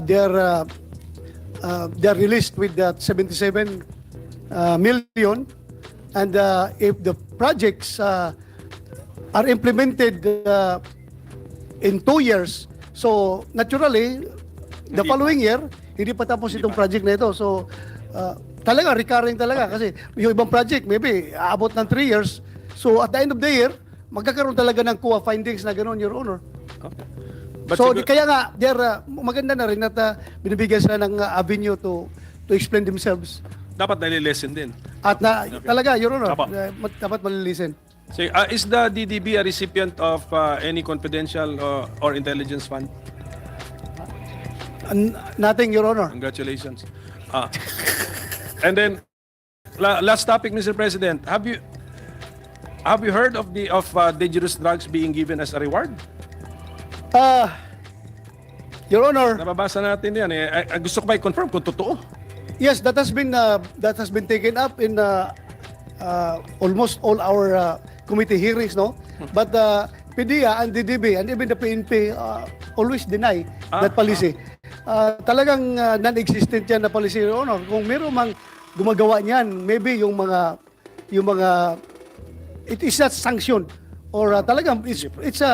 they're released with that 77 million, and if the projects are implemented in 2 years, so naturally the following year hindi pa tapos itong project na ito. So talaga recurring talaga kasi yung ibang project maybe aabot ng 3 years, So at the end of the year, magkakaroon talaga ng COA findings na gano'n, Your Honor. Okay. But So siguro- kaya nga, maganda na rin at binibigyan sila ng avenue to explain themselves. dapat nalilesen din. At talaga, Your Honor, Apo. dapat malilisen. So, is the DDB a recipient of any confidential or intelligence fund? Nothing, Your Honor. Congratulations. And then, last topic, Mr. President, have you heard of dangerous drugs being given as a reward? Your Honor. Nababasa natin yan. Gusto ko ba i-confirm kung totoo? Yes, that has been taken up in almost all our committee hearings, no? But PDEA and DDB and even the PNP always deny that policy. Talagang non-existent yan na policy, Your Honor. Kung meron mang gumagawa niyan, maybe yung mga it is not sanctioned or talagang it's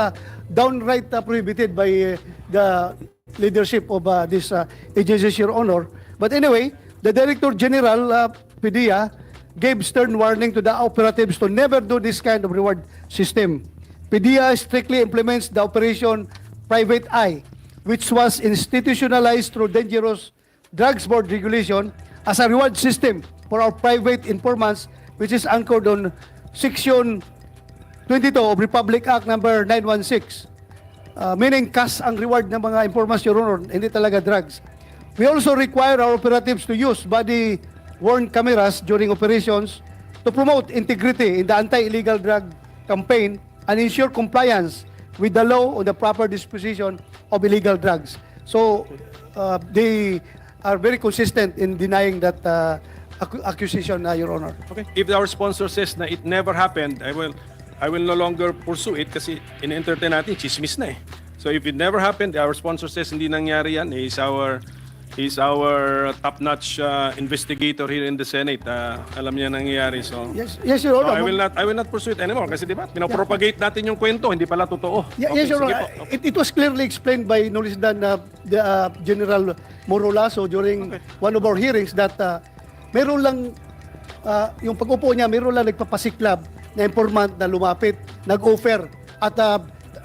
downright prohibited by the leadership of this agency, Your Honor. But anyway, the Director General PDEA gave stern warning to the operatives to never do this kind of reward system. PDEA strictly implements the Operation Private Eye, which was institutionalized through Dangerous Drugs Board regulation as a reward system for our private informants, which is anchored on Section 22 of Republic Act number 916. Meaning cash ang reward ng mga informants, Your Honor, hindi talaga drugs. We also require our operatives to use body-worn cameras during operations to promote integrity in the anti-illegal drug campaign and ensure compliance with the law on the proper disposition of illegal drugs. So, they are very consistent in denying that accusation, Your Honor. Okay. If our sponsor says na it never happened, I will no longer pursue it kasi in-entertain natin, chismis na eh. So if it never happened, our sponsor says hindi nangyari yan, he's our top-notch investigator here in the Senate. Alam niya nangyayari. So, yes, Your Honor. I will not pursue it anymore kasi di ba, pinapropagate natin yung kwento, hindi pala totoo. Yes, Your Honor. It was clearly explained by no less than the General Morolaso during one of our hearings that meron lang, yung pag-upo niya, meron lang nagpapasiklab na informant na lumapit, nag-offer, at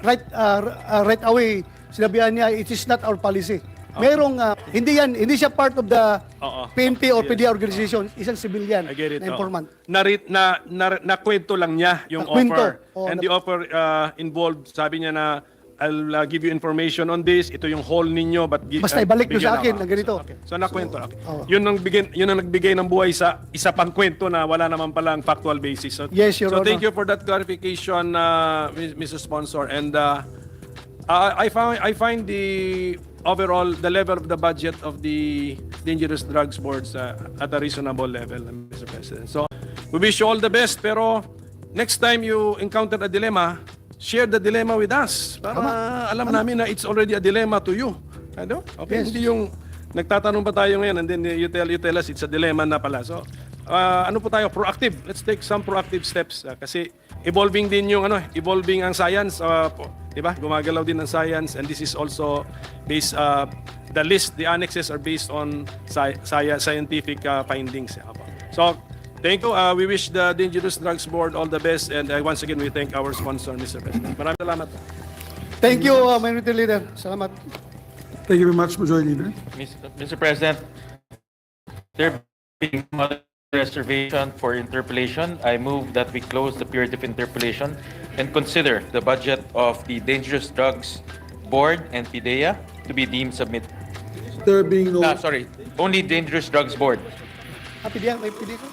right away, sinabihan niya, it is not our policy. Merong, hindi siya part of the PNP or PDEA organization, isang civilian na informant. Nakwento lang niya yung offer. And the offer involved, sabi niya na, I'll give you information on this. Ito yung hall ninyo, but basta ibalik nyo sa akin na ganito. So nakwento. Yun ang nagbigay ng buhay sa isa pang kwento na wala naman palang factual basis. So, yes, Your Honor. Thank you for that clarification, Mr. Sponsor. And I find the overall the level of the budget of the Dangerous Drugs Boards at a reasonable level, Mr. President. So we wish you all the best. Pero next time you encounter a dilemma, share the dilemma with us para alam namin na it's already a dilemma to you. Ano? Okay, hindi yung nagtatanong pa tayo ngayon and then you tell us it's a dilemma na pala. So, ano po tayo? Proactive. Let's take some proactive steps kasi evolving din yung evolving ang science, 'di ba? Gumagalaw din ang science and this is also based the list, the annexes are based on scientific findings. So, thank you. We wish the Dangerous Drugs Board all the best and once again we thank our sponsor, Mr. President. Maraming salamat. Thank you, Minority Leader. Salamat. Thank you very much, Majority Leader. Mr. President, there being no reservation for interpellation, I move that we close the period of interpellation and consider the budget of the Dangerous Drugs Board and PDEA to be deemed submitted. There being no... Only Dangerous Drugs Board. PDEA, may PDEA ka?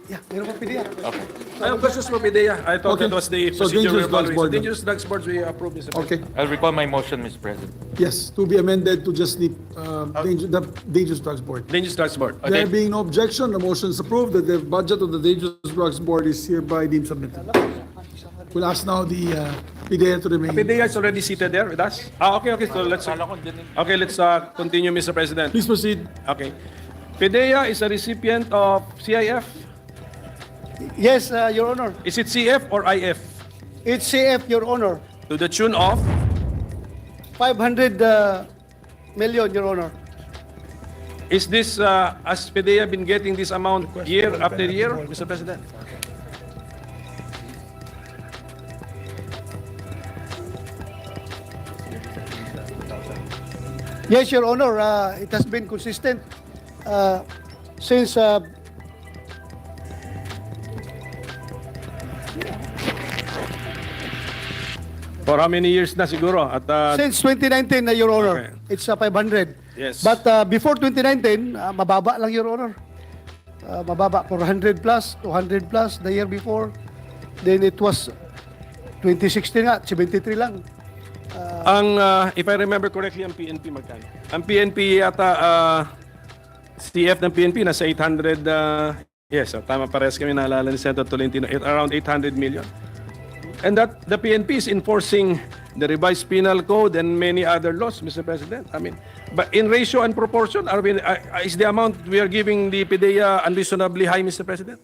Yeah, meron pa PDEA. Okay. I have questions for PDEA. I thought that was the So procedure. Dangerous Drugs Board. Dangerous Drugs Board we approve, Mr. President. Okay. I'll recall my motion, Mr. President. Yes, to be amended to just the Dangerous Drugs Board. Dangerous Drugs Board. There being no objection, the motion is approved that the budget of the Dangerous Drugs Board is hereby deemed submitted. We'll ask now the PDEA to remain. PDEA is already seated there with us. Okay. So let's continue, Mr. President. Please proceed. Okay. PDEA is a recipient of CIF. Yes, Your Honor. Is it CF or IF? It's CF, Your Honor. To the tune of 500 million, Your Honor. Is this has PDEA been getting this amount year after year, Mr. President? Yes, Your Honor, it has been consistent since For how many years na siguro? At since 2019, Your Honor. Okay. It's 500. Yes. But before 2019, mababa lang, Your Honor. Mababa, 400 plus, 200 plus the year before. Then it was 2016 nga, 73 lang. if I remember correctly, ang PNP magkano? Ang PNP yata, CF ng PNP nasa 800, yes, tama, parehas kami naalala ni Senator Tolentino, around 800 million. And that the PNP is enforcing the revised penal code and many other laws, Mr. President. I mean, but in ratio and proportion, is the amount we are giving the PDEA unreasonably high, Mr. President?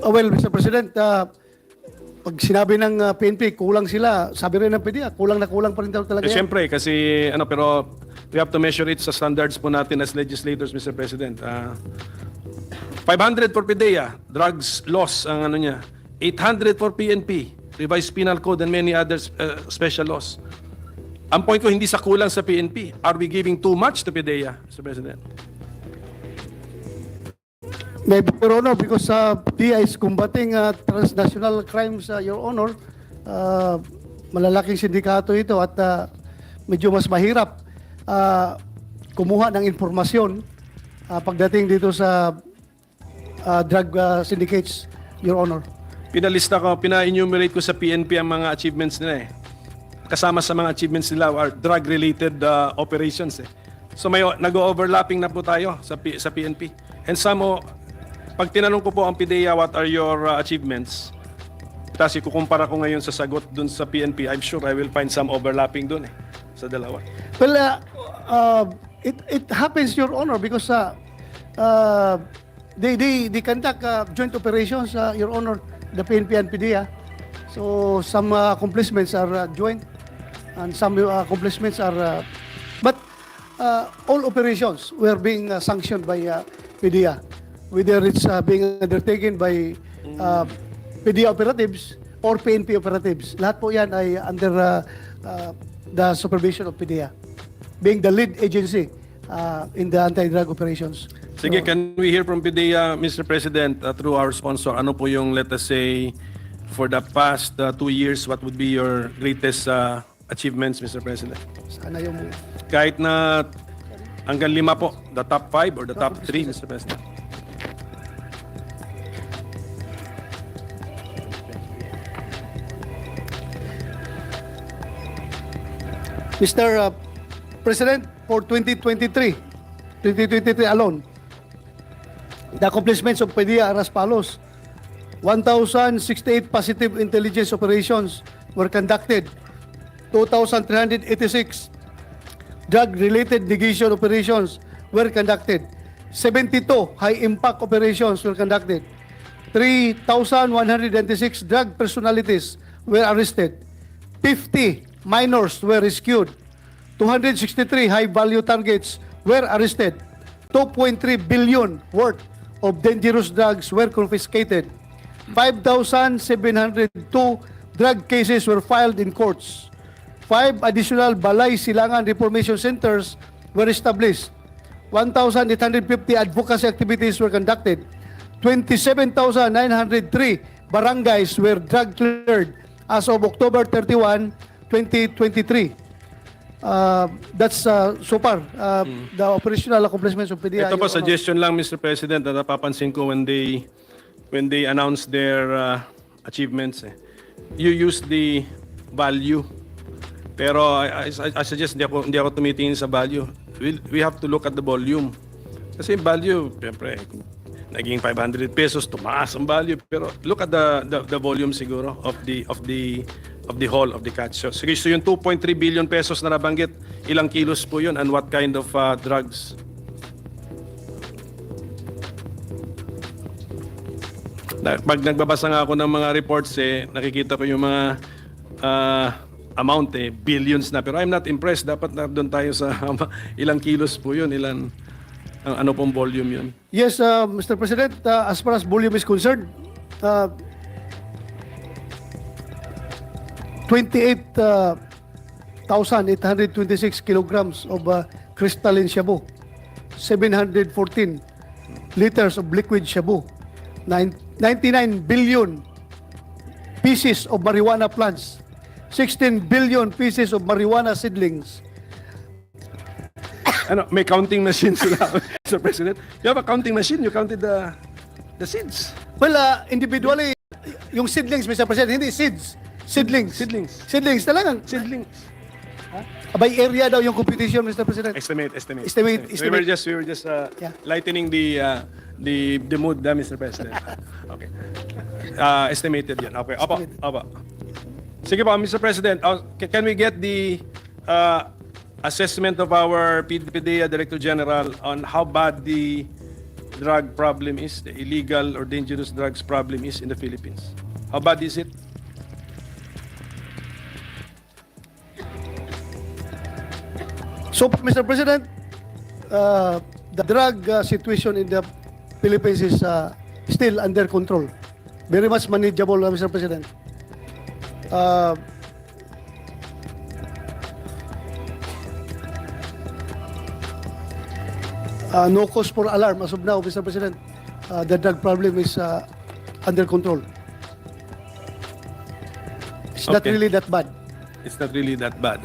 Well, Mr. President, pag sinabi ng PNP, kulang sila, sabi rin ng PDEA, kulang na kulang pa rin talaga yan. Siyempre, kasi, pero we have to measure it sa standards po natin as legislators, Mr. President. 500 for PDEA, drugs laws ang ano niya. 800 for PNP, revised penal code and many other special laws. Ang point ko, hindi sa kulang sa PNP. Are we giving too much to PDEA, Mr. President? Maybe, Your Honor, because PDEA is combating transnational crimes, Your Honor. Malalaking sindikato ito at medyo mas mahirap kumuha ng informasyon pagdating dito sa drug syndicates, Your Honor. Pinalista ko, pina-enumerate ko sa PNP ang mga achievements nila eh. Kasama sa mga achievements nila are drug-related operations eh. So may nag-overlapping na po tayo sa PNP. And pag tinanong ko po ang PDEA, what are your achievements? Tapos ikukumpara ko ngayon sa sagot dun sa PNP, I'm sure I will find some overlapping dun eh, sa dalawa. Well, it happens, Your Honor, because they conduct joint operations, Your Honor, the PNP and PDEA. So some accomplishments are joint and some accomplishments are... but all operations were being sanctioned by PDEA. Whether it's being undertaken by PDEA operatives or PNP operatives. Lahat po yan ay under the supervision of PDEA, being the lead agency in the anti-drug operations. Sige, can we hear from PDEA, Mr. President, through our sponsor? Ano po yung, let us say, for the past 2 years, what would be your greatest achievements, Mr. President? Sana yung... Kahit na hanggang 5 po, the top 5 or the top 3, Mr. President? Mr. President, for 2023 alone, the accomplishments of PDEA are as follows. 1,068 positive intelligence operations were conducted. 2,386 drug-related negation operations were conducted. 72 high-impact operations were conducted. 3,196 drug personalities were arrested. 50 minors were rescued. 263 high-value targets were arrested. 2.3 billion worth of dangerous drugs were confiscated. 5,702 drug cases were filed in courts. 5 additional Balay Silangan Reformation Centers were established. 1,850 advocacy activities were conducted. 27,903 barangays were drug cleared as of October 31, 2023. That's so far the operational accomplishments of PDEA. Ito po, suggestion lang, Mr. President, na napapansin ko when they announce their achievements, you use the value. Pero I suggest hindi ako tumitingin sa value. We have to look at the volume. Kasi value, siyempre, naging 500 pesos, tumaas ang value. Pero look at the volume siguro of the whole of the catch. So yung 2.3 billion pesos na nabanggit, ilang kilos po yun and what kind of drugs? Pag nagbabasa nga ako ng mga reports, nakikita ko yung mga amount, billions na. Pero I'm not impressed. Dapat na doon tayo sa ilang kilos po yun, ano pong volume yun. Yes, Mr. President, as far as volume is concerned, 28 1,826 kilograms of crystalline shabu, 714 liters of liquid shabu, 99 billion pieces of marijuana plants, 16 billion pieces of marijuana seedlings. Ano, may counting machine sila, Mr. President. You have a counting machine, you counted the seeds. Well, individually, yung seedlings, Mr. President, hindi seeds. Seedlings. Seedlings talagang. Seedlings. By area daw yung competition, Mr. President. Estimate. We were just lightening the mood, Mr. President. Okay. Estimated yan. Okay. Opo. Sige po, Mr. President, can we get the assessment of our Padilla Director General on how bad the drug problem is, the illegal or dangerous drugs problem is in the Philippines? How bad is it? So, Mr. President, the drug situation in the Philippines is still under control. Very much manageable, Mr. President. No cause for alarm as of now, Mr. President. The drug problem is under control. It's not Okay. really that bad. It's not really that bad.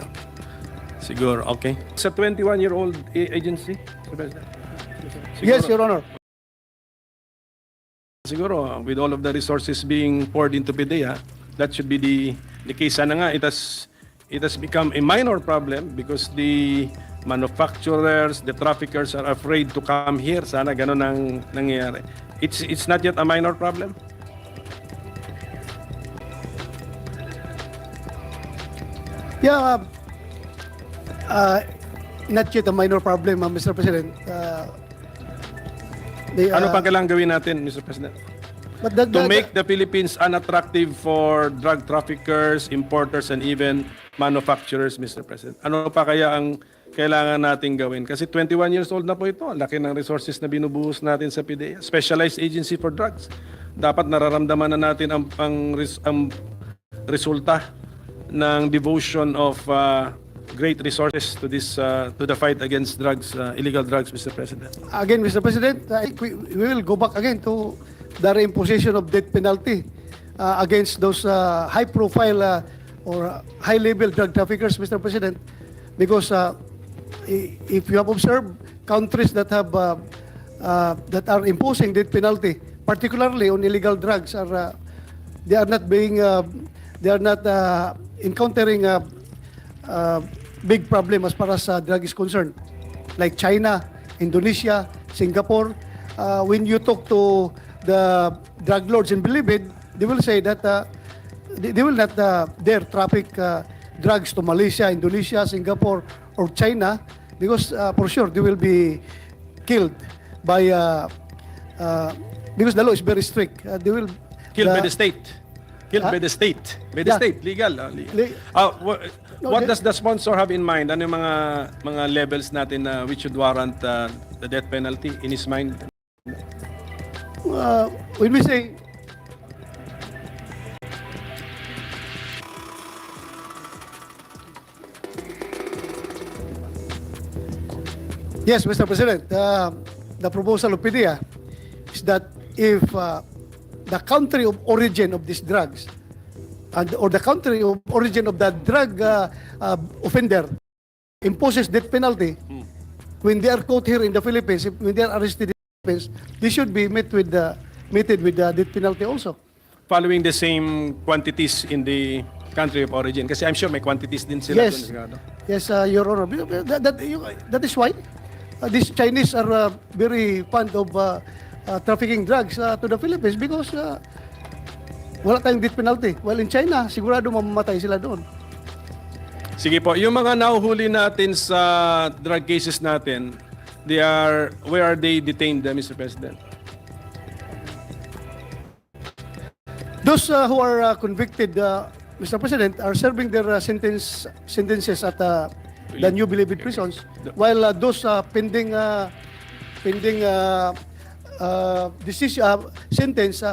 Siguro, okay. It's a 21-year-old agency, Mr. President. Yes, Your Honor. Siguro, with all of the resources being poured into Padilla, that should be the case. Sana nga, it has become a minor problem because the manufacturers, the traffickers are afraid to come here. Sana ganun ang nangyayari. It's not yet a minor problem. Yeah, not yet a minor problem, Mr. President. Ano pang kailangan gawin natin, Mr. President? To make the Philippines unattractive for drug traffickers, importers, and even manufacturers, Mr. President. Ano pa kaya ang kailangan natin gawin? Kasi 21 years old na po ito. Ang laki ng resources na binubuhos natin sa PDEA. Specialized Agency for Drugs. Dapat nararamdaman na natin ang resulta ng devotion of great resources to this to the fight against drugs, illegal drugs, Mr. President. Again, Mr. President, we will go back again to the reimposition of death penalty against those high-profile or high-level drug traffickers, Mr. President, because if you have observed countries that have that are imposing death penalty, particularly on illegal drugs, they are not encountering big problem as far as drug is concerned, like China, Indonesia, Singapore. When you talk to the drug lords in Bilibid, they will say that they will not dare traffic drugs to Malaysia, Indonesia, Singapore, or China, because for sure they will be killed by because the law is very strict. They will Killed by the state. Killed by the state. By the state, legal. What does the sponsor have in mind? Ano yung mga levels natin na which should warrant the death penalty in his mind? When we say yes, Mr. President, the proposal of PDEA is that if the country of origin of these drugs or the country of origin of the drug offender imposes death penalty, when they are caught here in the Philippines, when they are arrested in the Philippines, they should be meted with the death penalty also. Following the same quantities in the country of origin. Kasi I'm sure may quantities din sila. Yes, yes, Your Honor. That is why these Chinese are very fond of trafficking drugs to the Philippines because wala tayong death penalty. Well, in China, sigurado mamamatay sila doon. Sige po, yung mga nahuhuli natin sa drug cases natin, where are they detained, Mr. President? Those who are convicted, Mr. President, are serving their sentences at the New Bilibid prisons, while those pending decision sentence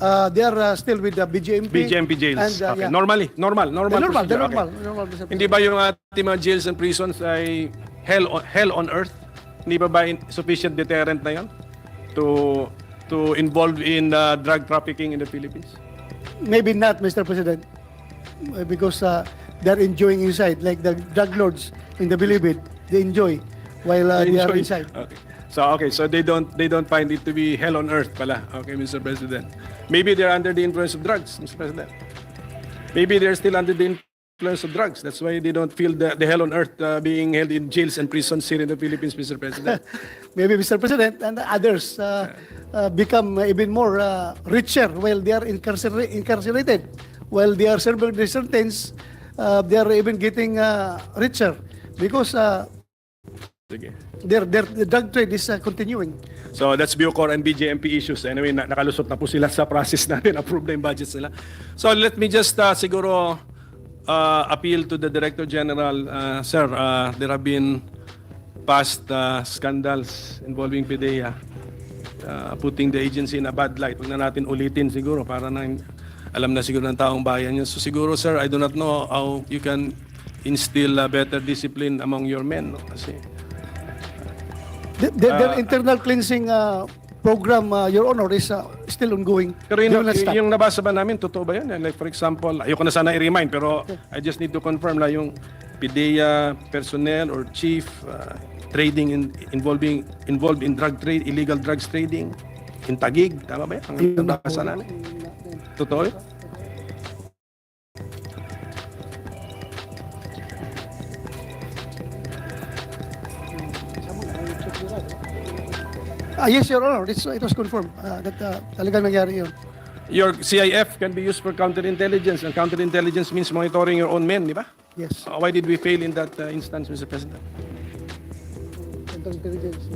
They are still with the BGMP. BGMP jails. And, Okay. yeah. Normal The procedure. normal, Okay. Hindi ba yung ating mga jails and prisons ay hell on earth? Hindi ba sufficient deterrent na yan to involve in drug trafficking in the Philippines? Maybe not, Mr. President, because they're enjoying inside, like the drug lords in the Bilibid, they enjoy while they are inside. Okay. So they don't find it to be hell on earth pala. Okay, Mr. President. Maybe they're under the influence of drugs, Mr. President. Maybe they're still under the influence of drugs. That's why they don't feel the hell on earth being held in jails and prisons here in the Philippines, Mr. President. Maybe, Mr. President, and others become even more richer while they are incarcerated. While they are serving their sentence, they are even getting richer because the drug trade is continuing. So that's Bucor and BJMP issues. Anyway, nakalusot na po sila sa process natin. Approve na yung budgets nila. So let me just siguro appeal to the Director General. Sir, there have been past scandals involving PDEA, putting the agency in a bad light. Huwag na natin ulitin siguro para na alam na siguro ng taong bayan yun. So siguro, sir, I do not know how you can instill better discipline among your men. No? Kasi their internal cleansing program, Your Honor, is still ongoing. pero yung nabasa ba namin, totoo ba yun? Like for example, ayoko na sana i-remind, pero I just need to confirm na yung PDEA personnel or chief trading involved in drug trade, illegal drugs trading in Taguig. Tama ba yan? Ang nabasa namin. Totoo yun? Yes, Your Honor, it was confirmed that talagang nangyari yun. Your CIF can be used for counterintelligence, and counterintelligence means monitoring your own men, di ba? Yes. Why did we fail in that instance, Mr. President? Counterintelligence.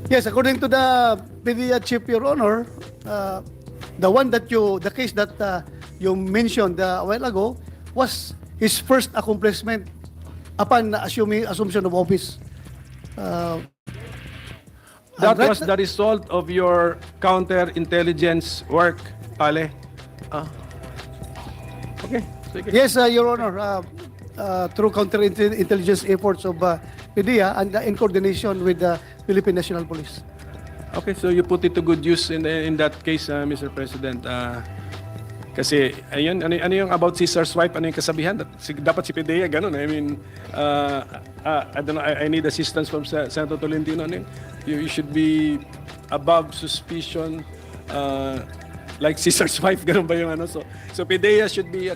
Yes, according to the PDEA chief, Your Honor, the case that you mentioned a while ago was his first accomplishment upon assumption of office. That was the result of your counterintelligence work, Pale. Okay. Sige. Yes, Your Honor, through counterintelligence efforts of PDEA and in coordination with the Philippine National Police. Okay, so you put it to good use in that case, Mr. President. Kasi ayun, ano yung about Caesar's wife, ano yung kasabihan? Dapat si PDEA ganun. I mean, I don't know, I need assistance from Senator Tolentino. Ano yun? You should be above suspicion, like Caesar's wife, ganun ba yung ano? So PDEA should be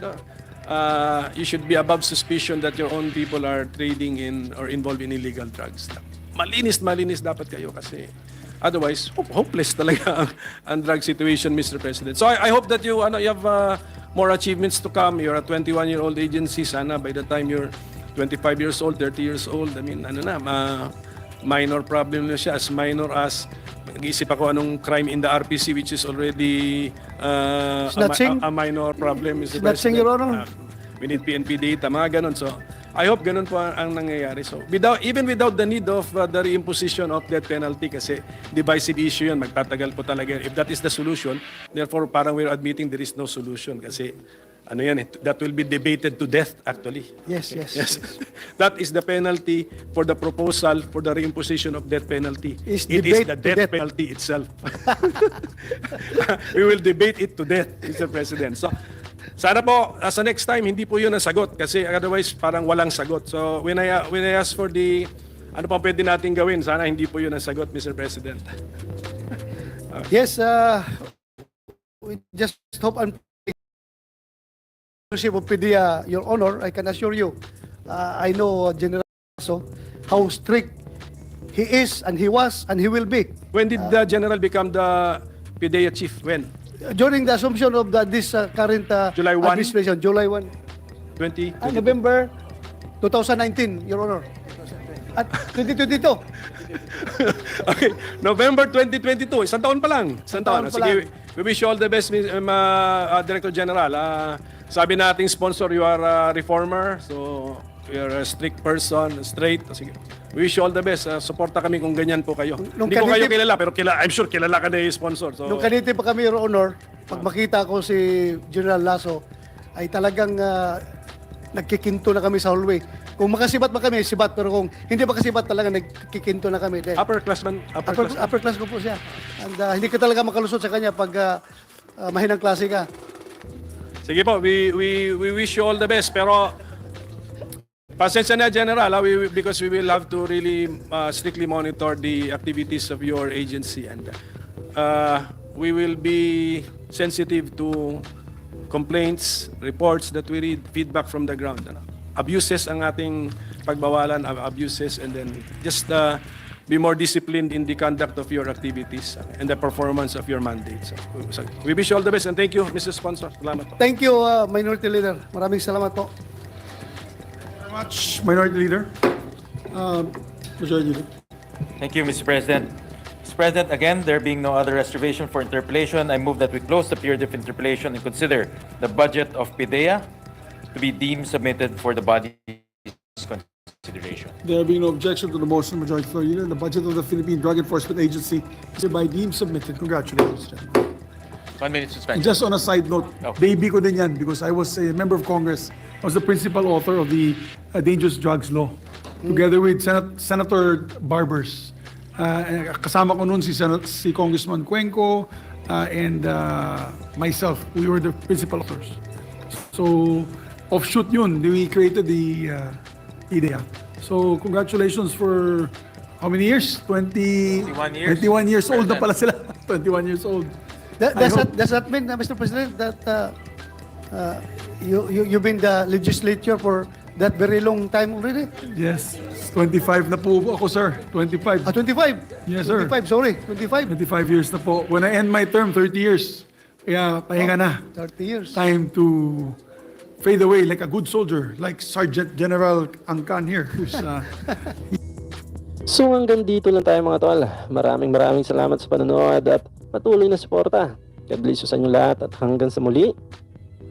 you should be above suspicion that your own people are trading in or involved in illegal drugs. Malinis dapat kayo kasi otherwise, hopeless talaga ang drug situation, Mr. President. So I hope that you have more achievements to come. You're a 21-year-old agency. Sana by the time you're 25 years old, 30 years old, I mean, minor problem na siya. As minor as, nag-iisip ako anong crime in the RPC which is already a minor problem, Mr. President. Snatching, Your Honor. We need PNP data, mga ganun. So I hope ganun po ang nangyayari. So even without the need of the reimposition of death penalty kasi divisive issue yun, magtatagal po talaga. If that is the solution, therefore parang we're admitting there is no solution kasi ano yan, that will be debated to death actually. Yes. That is the penalty for the proposal for the reimposition of death penalty. It is the death penalty itself. We will debate it to death, Mr. President. So sana po, sa next time, hindi po yun ang sagot kasi otherwise parang walang sagot. So when I ask for the ano pa pwede natin gawin, sana hindi po yun ang sagot, Mr. President. Yes, we just hope and of PDEA, Your Honor, I can assure you, I know General so how strict he is and he was and he will be. When did the General become the PDEA chief? When? During the assumption of this current July 1? administration, July 1. 20? November 2019, Your Honor. At 2022. Okay, November 2022. Isang taon pa lang. Isang taon. Sige, we wish you all the best, Director General. Sabi nating sponsor, you are a reformer. So, you're a strict person, straight. Sige. We wish you all the best. Suporta kami kung ganyan po kayo. Nung Hindi ko kayo kanitib- kilala, pero I'm sure kilala ka na yung sponsor. So, Nung kaniti pa kami, Your Honor, pag makita ko si General Lasso, ay talagang nagkikinto na kami sa hallway. Kung makasibat ba kami, sibat. Pero kung hindi ba kasibat, talaga nagkikinto na kami. Dahil upper class ko po siya. And hindi ka talaga makalusot sa kanya pag mahinang klase ka. Sige po, we wish you all the best. Pero pasensya na, General, because we will have to really strictly monitor the activities of your agency. And we will be sensitive to complaints, reports that we read, feedback from the ground. Abuses ang ating pagbawalan, abuses, and then just be more disciplined in the conduct of your activities and the performance of your mandate. So we wish you all the best and thank you, Mr. Sponsor. Salamat po. Thank you, Minority Leader. Maraming salamat po. Very much, Minority Leader. Majority Leader. Thank you, Mr. President. Mr. President, again, there being no other reservation for interpellation, I move that we close the period of interpellation and consider the budget of Padilla to be deemed submitted for the body's consideration. There being no objection to the motion, Majority Floor Leader, the budget of the Philippine Drug Enforcement Agency is hereby deemed submitted. Congratulations, gentlemen. 1 minute suspension. Just on a side note, baby ko din yan because I was a member of Congress. I was the principal author of the Dangerous Drugs Law together with Senator Barbers. Kasama ko noon si Congressman Cuenco and myself. We were the principal authors. So, offshoot yun, we created the IDEA. So, congratulations for how many years? 21 years. 21 years old na pala sila. 21 years old. Does that mean, Mr. President, that you've been the legislature for that very long time already? Yes. 25 na po ako, sir. 25. 25? Yes, sir. 25, sorry. 25? 25 years na po. When I end my term, 30 years. Kaya pahinga na. 30 years. Time to fade away like a good soldier, like Sergeant General Angkan here. Who's, So hanggang dito lang tayo mga tol. Maraming salamat sa panonood at patuloy na suporta. God bless you sa inyo lahat at hanggang sa muli.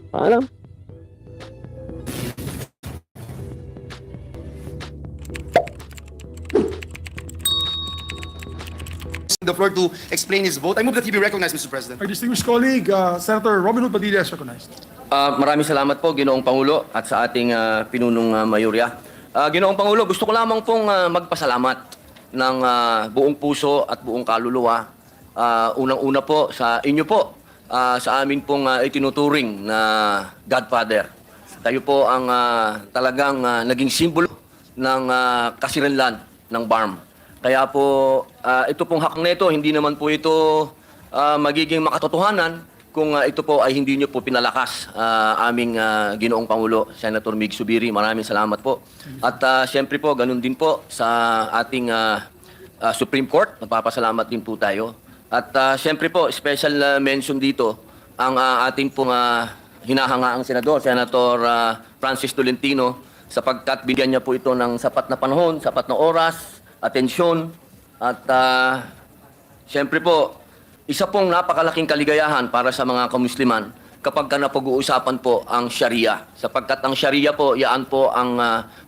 Paalam. The floor to explain his vote. I move that he be recognized, Mr. President. our distinguished colleague, Senator Robin Hood Padilla is recognized. Maraming salamat po, Ginoong Pangulo, at sa ating pinunong mayorya. Ginoong Pangulo, gusto ko lamang pong magpasalamat ng buong puso at buong kaluluwa. Unang-una po sa inyo po, sa amin pong itinuturing na Godfather. Tayo po ang talagang naging simbolo ng kasiranlan ng BARM. Kaya po, ito pong hakang nito, hindi naman po ito magiging makatotohanan kung ito po ay hindi nyo po pinalakas aming Ginoong Pangulo, Senator Mig Subiri. Maraming salamat po. At siyempre po, ganun din po sa ating Supreme Court. Nagpapasalamat din po tayo. At siyempre po, special mention dito ang ating pong hinahangaang senador, Senator Francis Tolentino, sapagkat bigyan niya po ito ng sapat na panahon, sapat na oras, atensyon, at siyempre po, isa pong napakalaking kaligayahan para sa mga kamusliman kapag ka napag-uusapan po ang Sharia. Sapagkat ang Sharia po, yaan po ang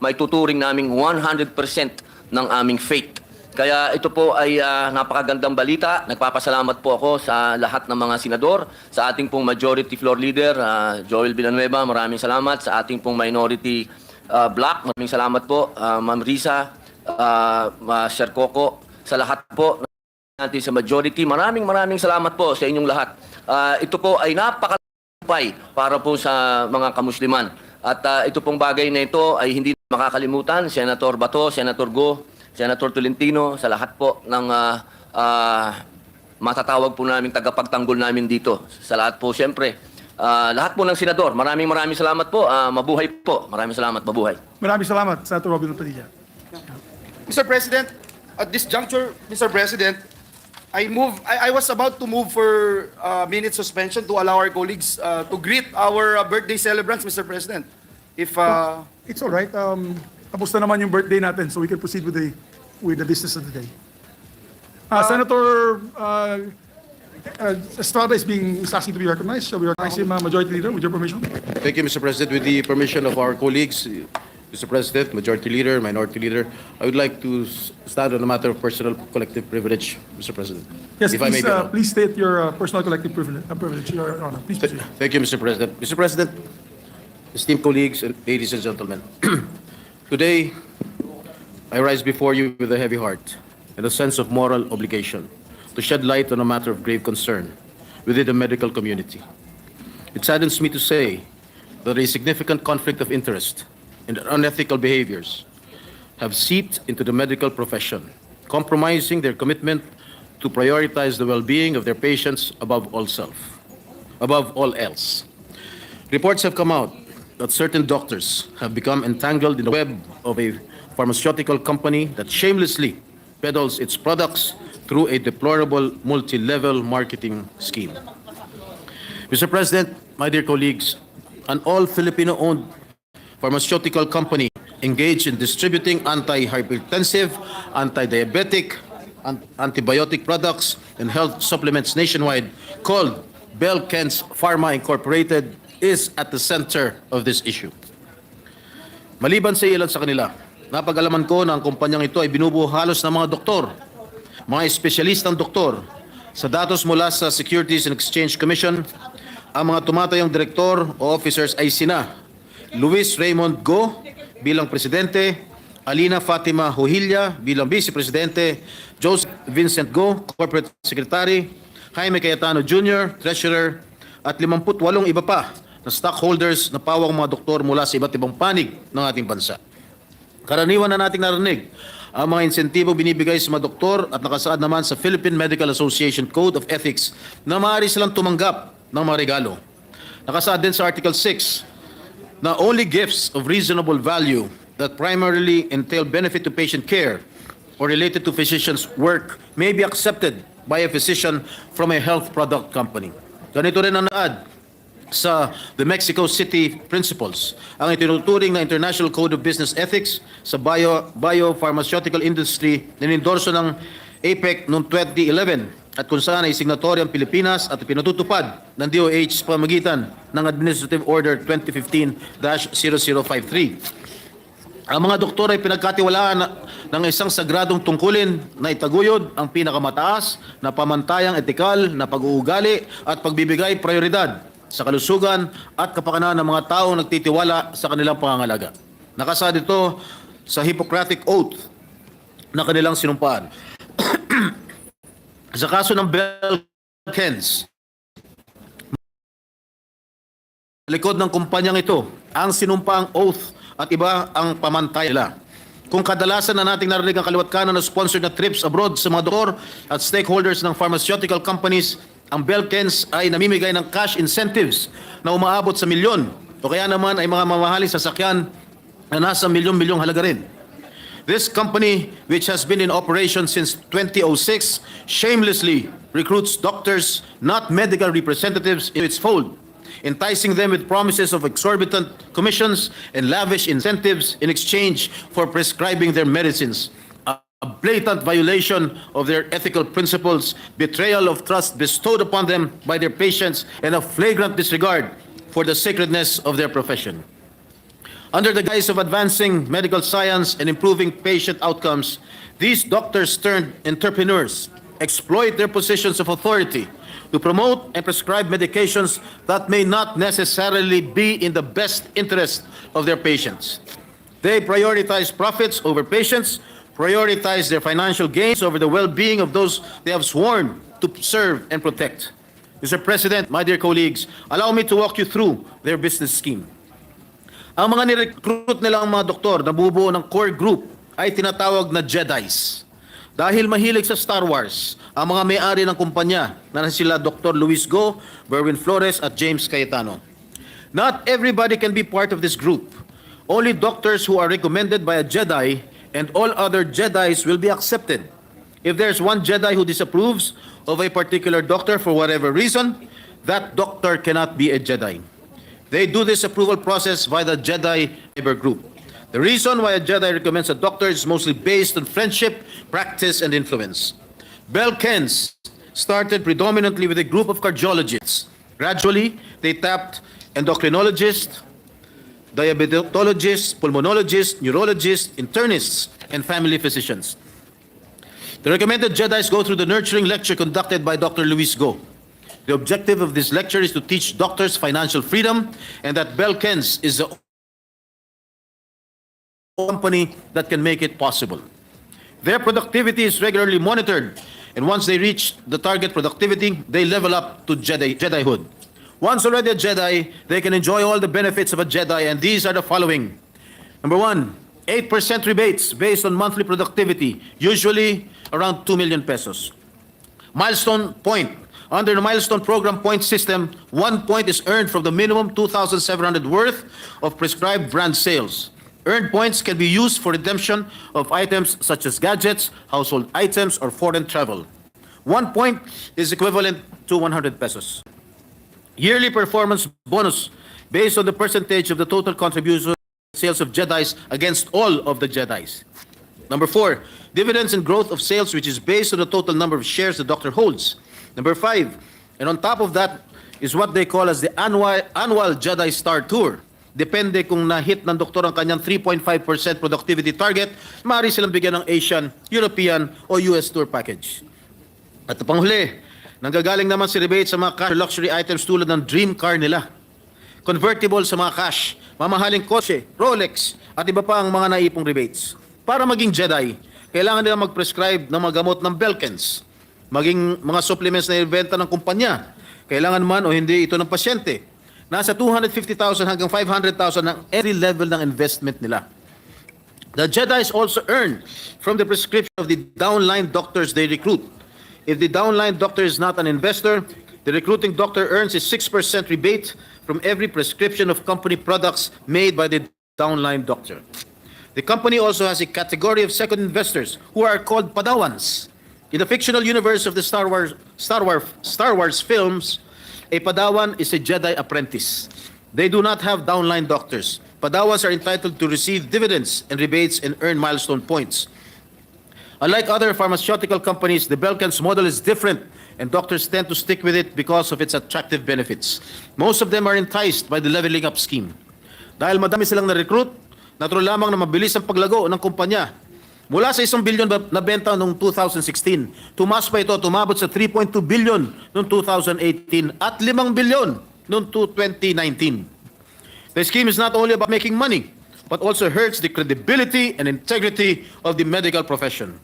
maituturing naming 100% ng aming faith. Kaya ito po ay napakagandang balita. Nagpapasalamat po ako sa lahat ng mga senador, sa ating pong Majority Floor Leader, Joel Villanueva, maraming salamat. Sa ating pong Minority Bloc, maraming salamat po, Ma'am Risa, Sir Coco, sa lahat po natin sa majority. Maraming salamat po sa inyong lahat. Ito po ay napakalampay para po sa mga kamusliman. At ito pong bagay na ito ay hindi makakalimutan, Senator Bato, Senator Go, Senator Tolentino, sa lahat po ng matatawag po namin tagapagtanggol namin dito. Sa lahat po, siyempre, lahat po ng senador, maraming salamat po. Mabuhay po. Maraming salamat, mabuhay. Maraming salamat, Senator Robin Hood Padilla. Mr. President, at this juncture, Mr. President, I was about to move for minute suspension to allow our colleagues to greet our birthday celebrants, Mr. President. If It's all right. Tapos na naman yung birthday natin, so we can proceed with the business of the day. Senator Estrada is asking to be recognized. Shall we recognize him, Majority Leader, with your permission? Thank you, Mr. President. With the permission of our colleagues, Mr. President, Majority Leader, Minority Leader, I would like to stand on a matter of personal collective privilege, Mr. President. Yes, If I may please, be allowed. please state your personal collective privilege, Your Honor. Please proceed. Thank you, Mr. President. Mr. President, esteemed colleagues, and ladies and gentlemen, today I rise before you with a heavy heart and a sense of moral obligation to shed light on a matter of grave concern within the medical community. It saddens me to say that a significant conflict of interest and unethical behaviors have seeped into the medical profession, compromising their commitment to prioritize the well-being of their patients above all else. Reports have come out that certain doctors have become entangled in the web of a pharmaceutical company that shamelessly peddles its products through a deplorable multi-level marketing scheme. Mr. President, my dear colleagues, an all-Filipino-owned pharmaceutical company engaged in distributing anti-hypertensive, anti-diabetic, antibiotic products, and health supplements nationwide, called Belkens Pharma Incorporated, is at the center of this issue. Maliban sa ilan sa kanila, napag-alaman ko na ang kumpanyang ito ay binubuo halos ng mga doktor, mga espesyalistang doktor. Sa datos mula sa Securities and Exchange Commission, ang mga tumatayong direktor o officers ay sina Luis Raymond Go bilang presidente, Alina Fatima Huhilla bilang vice-presidente, Joseph Vincent Go, corporate secretary, Jaime Cayetano Jr., treasurer, at 58 iba pa na stockholders na pawang mga doktor mula sa iba't ibang panig ng ating bansa. Karaniwan na nating narinig ang mga insentibo binibigay sa mga doktor at nakasaad naman sa Philippine Medical Association Code of Ethics na maaari silang tumanggap ng mga regalo. Nakasaad din sa Article 6 na only gifts of reasonable value that primarily entail benefit to patient care or related to physician's work may be accepted by a physician from a health product company. Ganito rin ang naad sa the Mexico City Principles, ang itinuturing na International Code of Business Ethics sa biopharmaceutical industry na nindorso ng APEC noong 2011 at kung saan ay signatory ang Pilipinas at pinatutupad ng DOH sa pamagitan ng Administrative Order 2015-0053. Ang mga doktor ay pinagkatiwalaan ng isang sagradong tungkulin na itaguyod ang pinakamataas na pamantayang etikal na pag-uugali at pagbibigay prioridad sa kalusugan at kapakanan ng mga taong nagtitiwala sa kanilang pangangalaga. Nakasaad ito sa Hippocratic Oath na kanilang sinumpaan. Sa kaso ng Belkens, likod ng kumpanyang ito, ang sinumpaang oath at iba ang pamantay nila. Kung kadalasan na nating narinig ang kaliwat kanan na sponsored na trips abroad sa mga doktor at stakeholders ng pharmaceutical companies, ang Belkens ay namimigay ng cash incentives na umaabot sa milyon o kaya naman ay mga mamahaling sasakyan na nasa milyon-milyong halaga rin. This company, which has been in operation since 2006, shamelessly recruits doctors, not medical representatives, into its fold, enticing them with promises of exorbitant commissions and lavish incentives in exchange for prescribing their medicines. A blatant violation of their ethical principles, betrayal of trust bestowed upon them by their patients, and a flagrant disregard for the sacredness of their profession. Under the guise of advancing medical science and improving patient outcomes, these doctors turned entrepreneurs exploit their positions of authority to promote and prescribe medications that may not necessarily be in the best interest of their patients. They prioritize profits over patients, prioritize their financial gains over the well-being of those they have sworn to serve and protect. Mr. President, my dear colleagues, allow me to walk you through their business scheme. Ang mga nirecruit nilang mga doktor na bubuo ng core group ay tinatawag na Jedis. Dahil mahilig sa Star Wars, ang mga may-ari ng kumpanya na sila Dr. Luis Go, Berwin Flores at James Cayetano. Not everybody can be part of this group. Only doctors who are recommended by a Jedi and all other Jedis will be accepted. If there's one Jedi who disapproves of a particular doctor for whatever reason, that doctor cannot be a Jedi. They do this approval process via the Jedi labor group. The reason why a Jedi recommends a doctor is mostly based on friendship, practice, and influence. Belkens started predominantly with a group of cardiologists. Gradually, they tapped endocrinologists, diabetologists, pulmonologists, neurologists, internists, and family physicians. The recommended JEDIs go through the nurturing lecture conducted by Dr. Luis Go. The objective of this lecture is to teach doctors financial freedom and that Belkens is the company that can make it possible. Their productivity is regularly monitored, and once they reach the target productivity, they level up to Jedihood. Once already a Jedi, they can enjoy all the benefits of a Jedi, and these are the following. Number one, 8% rebates based on monthly productivity, usually around 2 million pesos. Milestone point. Under the milestone program point system, 1 point is earned from the minimum 2,700 worth of prescribed brand sales. Earned points can be used for redemption of items such as gadgets, household items, or foreign travel. 1 point is equivalent to 100 pesos. Yearly performance bonus based on the percentage of the total contribution sales of Jedis against all of the Jedis. Number 4, dividends and growth of sales, which is based on the total number of shares the doctor holds. Number 5, and on top of that is what they call as the annual Jedi Star Tour. Depende kung na-hit ng doktor ang kanyang 3.5% productivity target, maaari silang bigyan ng Asian, European, o US tour package. At panghuli, nanggagaling naman si rebate sa mga cash luxury items tulad ng dream car nila. Convertible sa mga cash, mamahaling kotse, Rolex, at iba pa ang mga naipong rebates. Para maging Jedi, kailangan nila mag-prescribe ng mga gamot ng Belkens. Maging mga supplements na ibenta ng kumpanya, kailangan man o hindi ito ng pasyente. Nasa 250,000 hanggang 500,000 ang every level ng investment nila. The Jedis also earn from the prescription of the downline doctors they recruit. If the downline doctor is not an investor, the recruiting doctor earns a 6% rebate from every prescription of company products made by the downline doctor. The company also has a category of second investors who are called Padawans. In the fictional universe of the Star Wars films, a Padawan is a Jedi apprentice. They do not have downline doctors. Padawans are entitled to receive dividends and rebates and earn milestone points. Unlike other pharmaceutical companies, the Belkens model is different, and doctors tend to stick with it because of its attractive benefits. Most of them are enticed by the leveling up scheme. Dahil madami silang na-recruit, natural lamang na mabilis ang paglago ng kumpanya. Mula sa 1 billion na benta noong 2016, tumaas pa ito, tumabot sa 3.2 billion noong 2018 at 5 billion noong 2019. The scheme is not only about making money, but also hurts the credibility and integrity of the medical profession.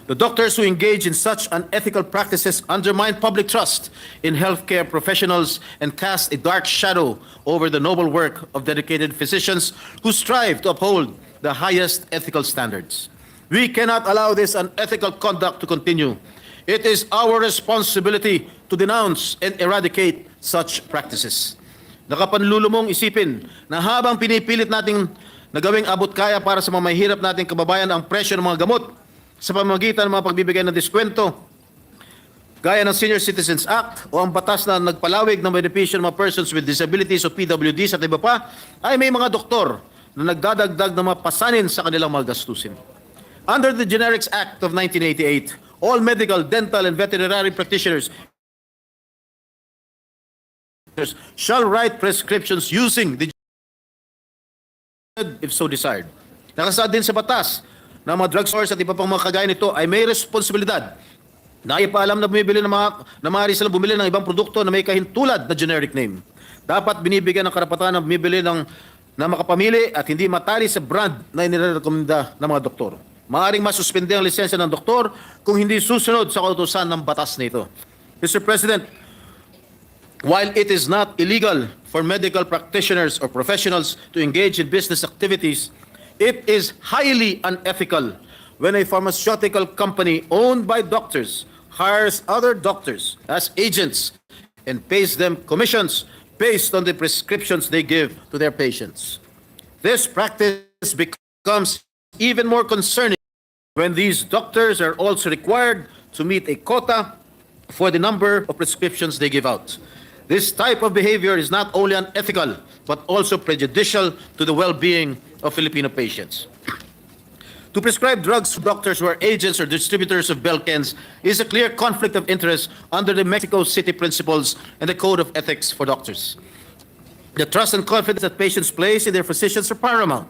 The doctors who engage in such unethical practices undermine public trust in healthcare professionals and cast a dark shadow over the noble work of dedicated physicians who strive to uphold the highest ethical standards. We cannot allow this unethical conduct to continue. It is our responsibility to denounce and eradicate such practices. Nakapanlulumong isipin na habang pinipilit nating nagawing abot kaya para sa mga mahihirap nating kababayan ang presyo ng mga gamot sa pamamagitan ng mga pagbibigay ng diskwento, gaya ng Senior Citizens Act o ang batas na nagpalawig ng benepisyo ng mga persons with disabilities o PWDs at iba pa, ay may mga doktor na nagdadagdag ng mga pasanin sa kanilang mga gastusin. Under the Generics Act of 1988, all medical, dental, and veterinary practitioners shall write prescriptions using the if so desired. Nakasaad din sa batas na mga drugstores at iba pang mga kagaya nito ay may responsibilidad na ipaalam na bumibili ng na maaari silang bumili ng ibang produkto na may kahintulad na generic name. Dapat binibigyan ng karapatan na bumibili na makapamili at hindi matali sa brand na inirekomenda ng mga doktor. Maaring masuspende ang lisensya ng doktor kung hindi susunod sa kautusan ng batas na ito. Mr. President, while it is not illegal for medical practitioners or professionals to engage in business activities, it is highly unethical when a pharmaceutical company owned by doctors hires other doctors as agents and pays them commissions based on the prescriptions they give to their patients. This practice becomes even more concerning when these doctors are also required to meet a quota for the number of prescriptions they give out. This type of behavior is not only unethical, but also prejudicial to the well-being of Filipino patients. To prescribe drugs to doctors who are agents or distributors of Belkens is a clear conflict of interest under the Mexico City Principles and the Code of Ethics for Doctors. The trust and confidence that patients place in their physicians are paramount.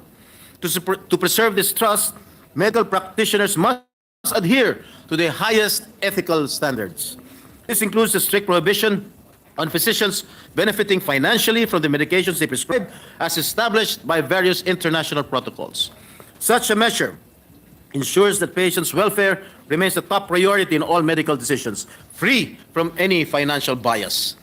To preserve this trust, medical practitioners must adhere to the highest ethical standards. This includes the strict prohibition on physicians benefiting financially from the medications they prescribe, as established by various international protocols. Such a measure ensures that patients' welfare remains the top priority in all medical decisions, free from any financial bias.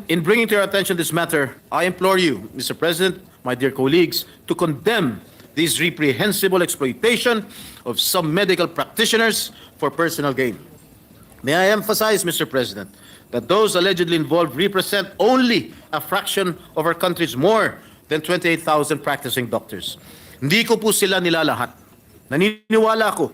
In bringing to your attention this matter, I implore you, Mr. President, my dear colleagues, to condemn this reprehensible exploitation of some medical practitioners for personal gain. May I emphasize, Mr. President, that those allegedly involved represent only a fraction of our country's more than 28,000 practicing doctors. Hindi ko po sila nilalahat. Naniniwala ako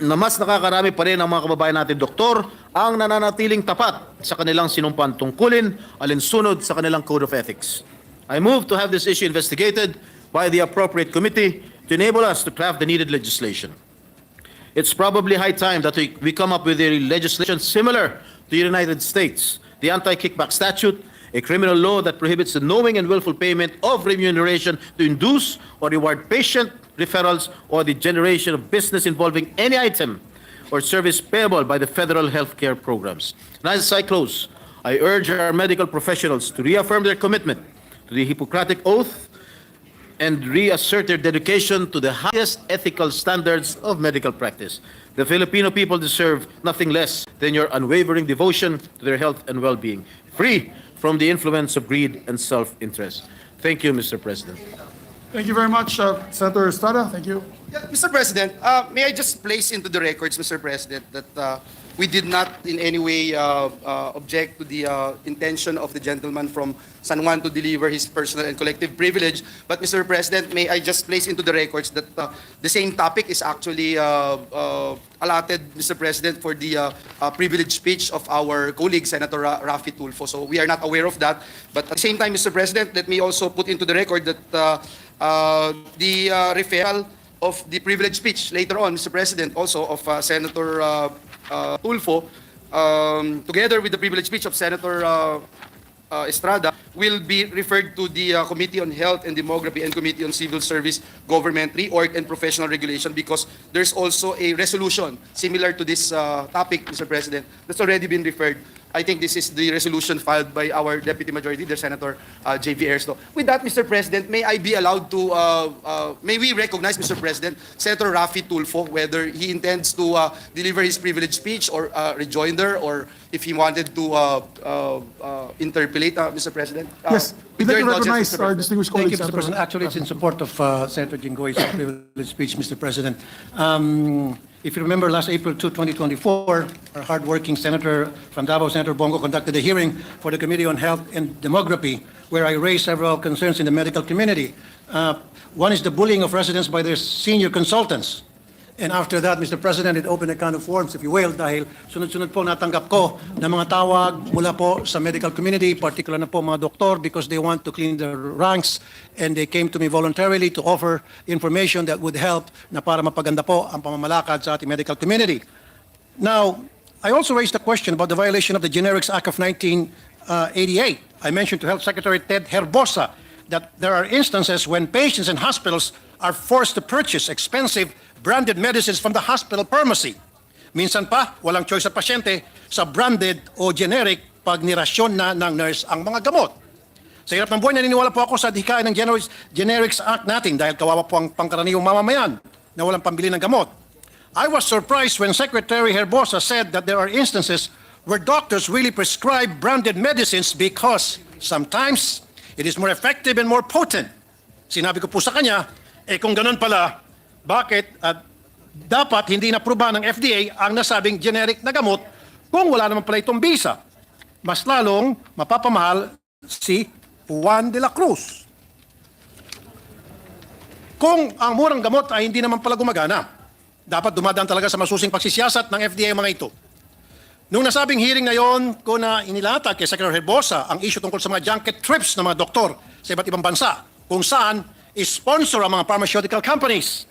na mas nakakarami pa rin ang mga kababayan natin doktor ang nananatiling tapat sa kanilang sinumpang tungkulin alinsunod sa kanilang code of ethics. I move to have this issue investigated by the appropriate committee to enable us to craft the needed legislation. It's probably high time that we come up with a legislation similar to the United States, the anti-kickback statute, a criminal law that prohibits the knowing and willful payment of remuneration to induce or reward patient referrals or the generation of business involving any item or service payable by the federal healthcare programs. And as I close, I urge our medical professionals to reaffirm their commitment to the Hippocratic Oath and reassert their dedication to the highest ethical standards of medical practice. The Filipino people deserve nothing less than your unwavering devotion to their health and well-being, free from the influence of greed and self-interest. Thank you, Mr. President. Thank you very much, Senator Estrada. Thank you. Yeah, Mr. President, may I just place into the records, Mr. President, that we did not in any way object to the intention of the gentleman from San Juan to deliver his personal and collective privilege. But, Mr. President, may I just place into the records that the same topic is actually allotted, Mr. President, for the privilege speech of our colleague, Senator Raffy Tulfo. So we are not aware of that. But at the same time, Mr. President, let me also put into the record that the referral of the privilege speech later on, Mr. President, also of Senator Tulfo, together with the privilege speech of Senator Estrada, will be referred to the Committee on Health and Demography and Committee on Civil Service, Government, Reorg, and Professional Regulation, because there's also a resolution similar to this topic, Mr. President, that's already been referred. I think this is the resolution filed by our Deputy Majority Leader, Senator J.V. Ersto. With that, Mr. President, may I be allowed to, may we recognize, Mr. President, Senator Raffy Tulfo, whether he intends to deliver his privilege speech or rejoinder, or if he wanted to interpolate, Mr. President? Yes, we'd like to recognize our distinguished Thank colleagues. you, Mr. President. Actually, it's in support of Senator Jinggoy's privilege speech, Mr. President. If you remember, last April 2, 2024, our hardworking senator from Davao, Senator Bongo, conducted a hearing for the Committee on Health and Demography, where I raised several concerns in the medical community. One is the bullying of residents by their senior consultants. And after that, Mr. President, it opened a can of worms, if you will, dahil sunod-sunod po natanggap ko na mga tawag mula po sa medical community, particular na po mga doktor, because they want to clean their ranks, and they came to me voluntarily to offer information that would help na para mapaganda po ang pamamalakad sa ating medical community. Now, I also raised a question about the violation of the Generics Act of 1988. I mentioned to Health Secretary Ted Herbosa that there are instances when patients and hospitals are forced to purchase expensive branded medicines from the hospital pharmacy. Minsan pa, walang choice sa pasyente sa branded o generic pag nirasyon na ng nurse ang mga gamot. Sa hirap ng buhay, naniniwala po ako sa dikain ng Generics Act natin dahil kawawa po ang pangkaraniwang mamamayan na walang pambili ng gamot. I was surprised when Secretary Herbosa said that there are instances where doctors really prescribe branded medicines because sometimes it is more effective and more potent. Sinabi ko po sa kanya, kung ganun pala, bakit dapat hindi na-aproba ng FDA ang nasabing generic na gamot kung wala naman pala itong bisa? Mas lalong mapapamahal si Juan de la Cruz. Kung ang murang gamot ay hindi naman pala gumagana, dapat dumadaan talaga sa masusing pagsisiyasat ng FDA mga ito. Nung nasabing hearing na yon, ko na inilatag kay Secretary Herbosa ang issue tungkol sa mga junket trips ng mga doktor sa iba't ibang bansa kung saan sponsor ang mga pharmaceutical companies.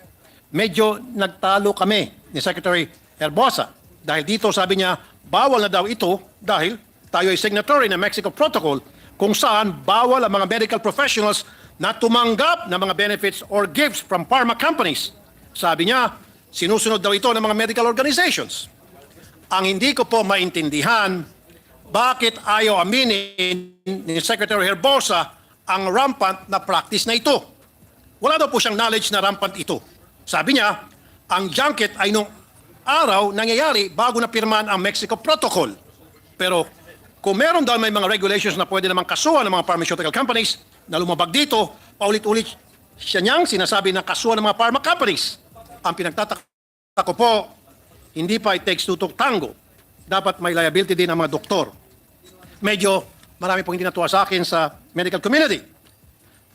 Medyo nagtalo kami ni Secretary Herbosa dahil dito sabi niya bawal na daw ito dahil tayo ay signatory ng Mexico Protocol kung saan bawal ang mga medical professionals na tumanggap ng mga benefits or gifts from pharma companies. Sabi niya, sinusunod daw ito ng mga medical organizations. Ang hindi ko po maintindihan, bakit ayaw aminin ni Secretary Herbosa ang rampant na practice na ito? Wala daw po siyang knowledge na rampant ito. Sabi niya, ang junket ay nung araw nangyayari bago na pirmahan ang Mexico Protocol. Pero kung meron daw may mga regulations na pwede namang kasuhan ng mga pharmaceutical companies na lumabag dito, paulit-ulit siya niyang sinasabi na kasuhan ng mga pharma companies. Ang pinagtataka ko po, hindi pa it takes two to tango. Dapat may liability din ang mga doktor. Medyo marami pong hindi natuwa sa akin sa medical community.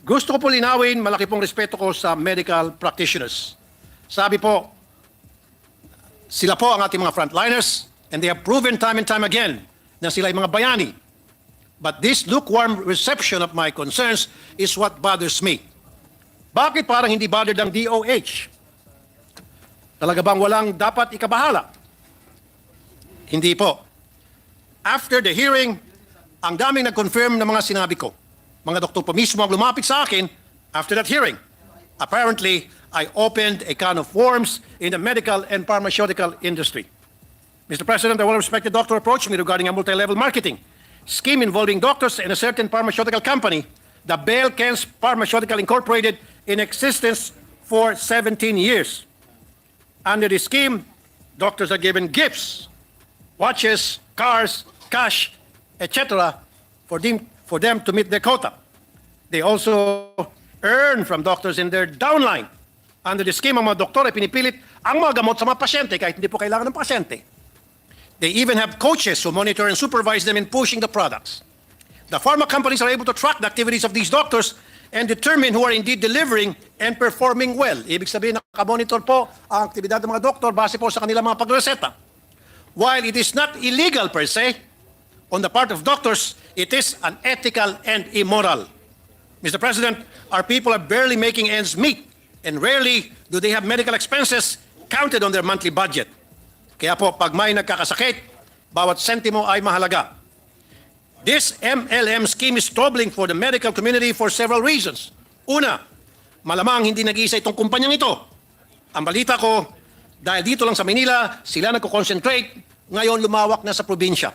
Gusto ko po linawin, malaki pong respeto ko sa medical practitioners. Sabi po, sila po ang ating mga frontliners and they have proven time and time again na sila ay mga bayani. But this lukewarm reception of my concerns is what bothers me. Bakit parang hindi bothered ang DOH? Talaga bang walang dapat ikabahala? Hindi po. After the hearing, ang daming nag-confirm ng mga sinabi ko. Mga doktor po mismo ang lumapit sa akin after that hearing. Apparently, I opened a can of worms in the medical and pharmaceutical industry. Mr. President, a well-respected doctor approached me regarding a multi-level marketing scheme involving doctors and a certain pharmaceutical company, the Belkens Pharmaceutical Incorporated, in existence for 17 years. Under the scheme, doctors are given gifts, watches, cars, cash, etc. for them to meet their quota. They also earn from doctors in their downline. Under the scheme, ang mga doktor ay pinipilit ang mga gamot sa mga pasyente kahit hindi po kailangan ng pasyente. They even have coaches who monitor and supervise them in pushing the products. The pharma companies are able to track the activities of these doctors and determine who are indeed delivering and performing well. Ibig sabihin, nakamonitor po ang aktibidad ng mga doktor base po sa kanilang mga pagreseta. While it is not illegal per se, on the part of doctors, it is unethical and immoral. Mr. President, our people are barely making ends meet and rarely do they have medical expenses counted on their monthly budget. Kaya po, pag may nagkakasakit, bawat sentimo ay mahalaga. This MLM scheme is troubling for the medical community for several reasons. Una, malamang hindi nag-iisa itong kumpanyang ito. Ang balita ko, dahil dito lang sa Manila, sila nagko-concentrate, ngayon lumawak na sa probinsya.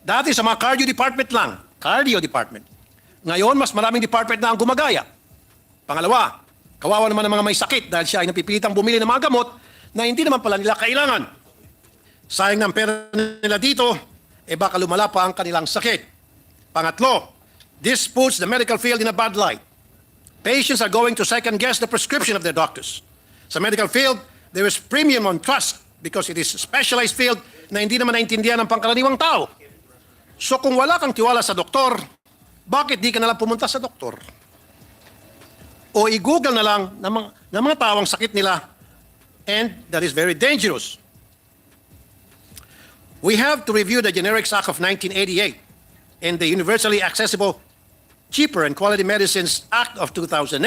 Dati sa mga cardio department lang, cardio department. Ngayon, mas maraming department na ang gumagaya. Pangalawa, kawawa naman ang mga may sakit dahil siya ay napipilitang bumili ng mga gamot na hindi naman pala nila kailangan. Sayang ng pera nila dito, baka lumala pa ang kanilang sakit. Pangatlo, this puts the medical field in a bad light. Patients are going to second-guess the prescription of their doctors. Sa medical field, there is premium on trust because it is a specialized field na hindi naman naintindihan ng pangkaraniwang tao. So kung wala kang tiwala sa doktor, bakit di ka nalang pumunta sa doktor? O i-google na lang ng mga tao ang sakit nila, and that is very dangerous. We have to review the Generics Act of 1988 and the Universally Accessible, Cheaper and Quality Medicines Act of 2008.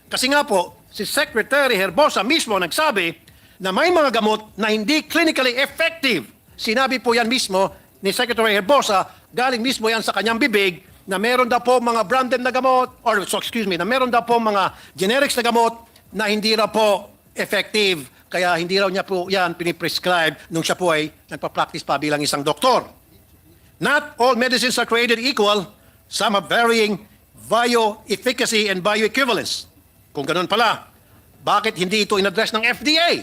Kasi nga po, si Secretary Herbosa mismo nagsabi na may mga gamot na hindi clinically effective. Sinabi po yan mismo ni Secretary Herbosa, galing mismo yan sa kanyang bibig, na meron daw po mga branded na gamot, na meron daw po mga generics na gamot na hindi raw po effective. Kaya hindi raw niya po yan piniprescribe nung siya po ay nagpa-practice pa bilang isang doktor. Not all medicines are created equal. Some have varying bioefficacy and bioequivalence. Kung ganun pala, bakit hindi ito in-address ng FDA?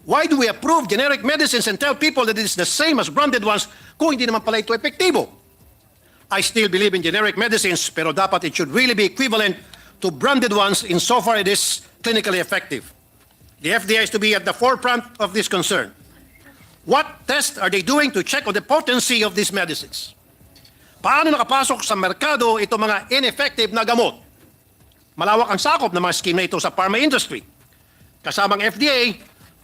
Why do we approve generic medicines and tell people that it is the same as branded ones kung hindi naman pala ito epektibo? I still believe in generic medicines, pero dapat it should really be equivalent to branded ones insofar it is clinically effective. The FDA is to be at the forefront of this concern. What tests are they doing to check on the potency of these medicines? Paano nakapasok sa merkado itong mga ineffective na gamot? Malawak ang sakop ng mga scheme na ito sa pharma industry. Kasamang FDA,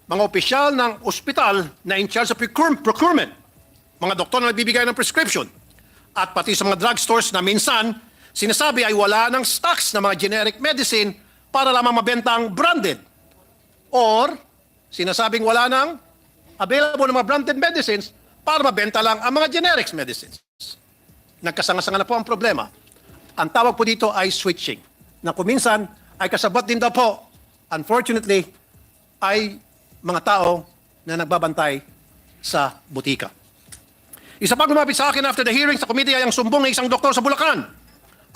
mga opisyal ng ospital na in charge sa procurement, mga doktor na nagbibigay ng prescription, at pati sa mga drugstores na minsan, sinasabi ay wala ng stocks na mga generic medicine para lamang mabenta ang branded. Or, sinasabing wala ng available ng mga branded medicines para mabenta lang ang mga generics medicines. nagkasanga-sanga na po ang problema. Ang tawag po dito ay switching, na kuminsan ay kasabot din daw po, unfortunately, ay mga tao na nagbabantay sa butika. Isa pang lumapit sa akin after the hearing sa committee ay ang sumbong ng isang doktor sa Bulacan.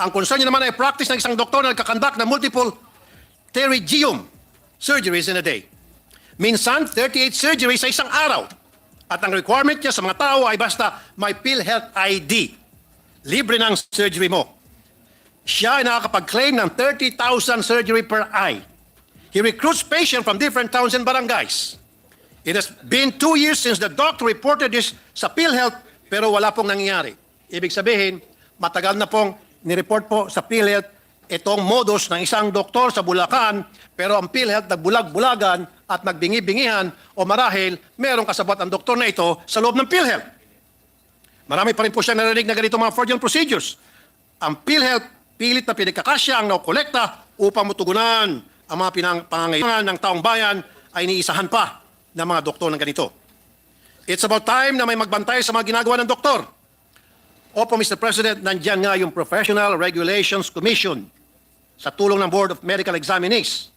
Ang concern niya naman ay practice ng isang doktor na nagkakandak ng multiple pterygium surgeries in a day. Minsan, 38 surgeries sa isang araw. At ang requirement niya sa mga tao ay basta may PhilHealth ID. Libre ng surgery mo. Siya ay nakakapag-claim ng 30,000 surgery per eye. He recruits patients from different towns and barangays. It has been 2 years since the doctor reported this sa PhilHealth pero wala pong nangyayari. Ibig sabihin, matagal na pong nireport po sa PhilHealth itong modus ng isang doktor sa Bulacan pero ang PhilHealth nagbulag-bulagan at nagbingi-bingihan o marahil merong kasabot ang doktor na ito sa loob ng PhilHealth. Marami pa rin po siya narinig na ganito mga fraudulent procedures. Ang PhilHealth pilit na pinagkakasya ang nakolekta upang mutugunan ang mga pangangailangan ng taong bayan ay iniisahan pa ng mga doktor ng ganito. It's about time na may magbantay sa mga ginagawa ng doktor. Opo, Mr. President, nandiyan nga yung Professional Regulations Commission sa tulong ng Board of Medical Examinees.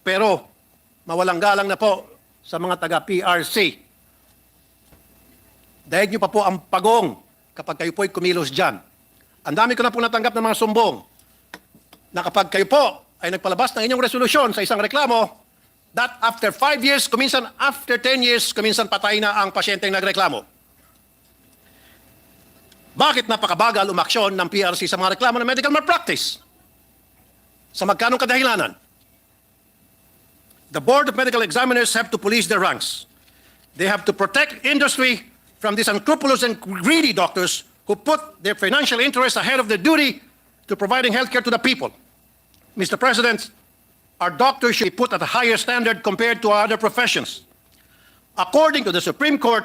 Pero mawalang galang na po sa mga taga-PRC. Dahil nyo pa po ang pagong kapag kayo po'y kumilos dyan. Ang dami ko na po natanggap ng mga sumbong na kapag kayo po ay nagpalabas ng inyong resolusyon sa isang reklamo, that after 5 years, kuminsan after 10 years, kuminsan patay na ang pasyenteng nagreklamo. Bakit napakabagal umaksyon ng PRC sa mga reklamo ng medical malpractice? Sa magkanong kadahilanan? The Board of Medical Examiners have to police their ranks. They have to protect industry from these unscrupulous and greedy doctors who put their financial interests ahead of their duty to providing healthcare to the people. Mr. President, our doctors should be put at a higher standard compared to other professions. According to the Supreme Court,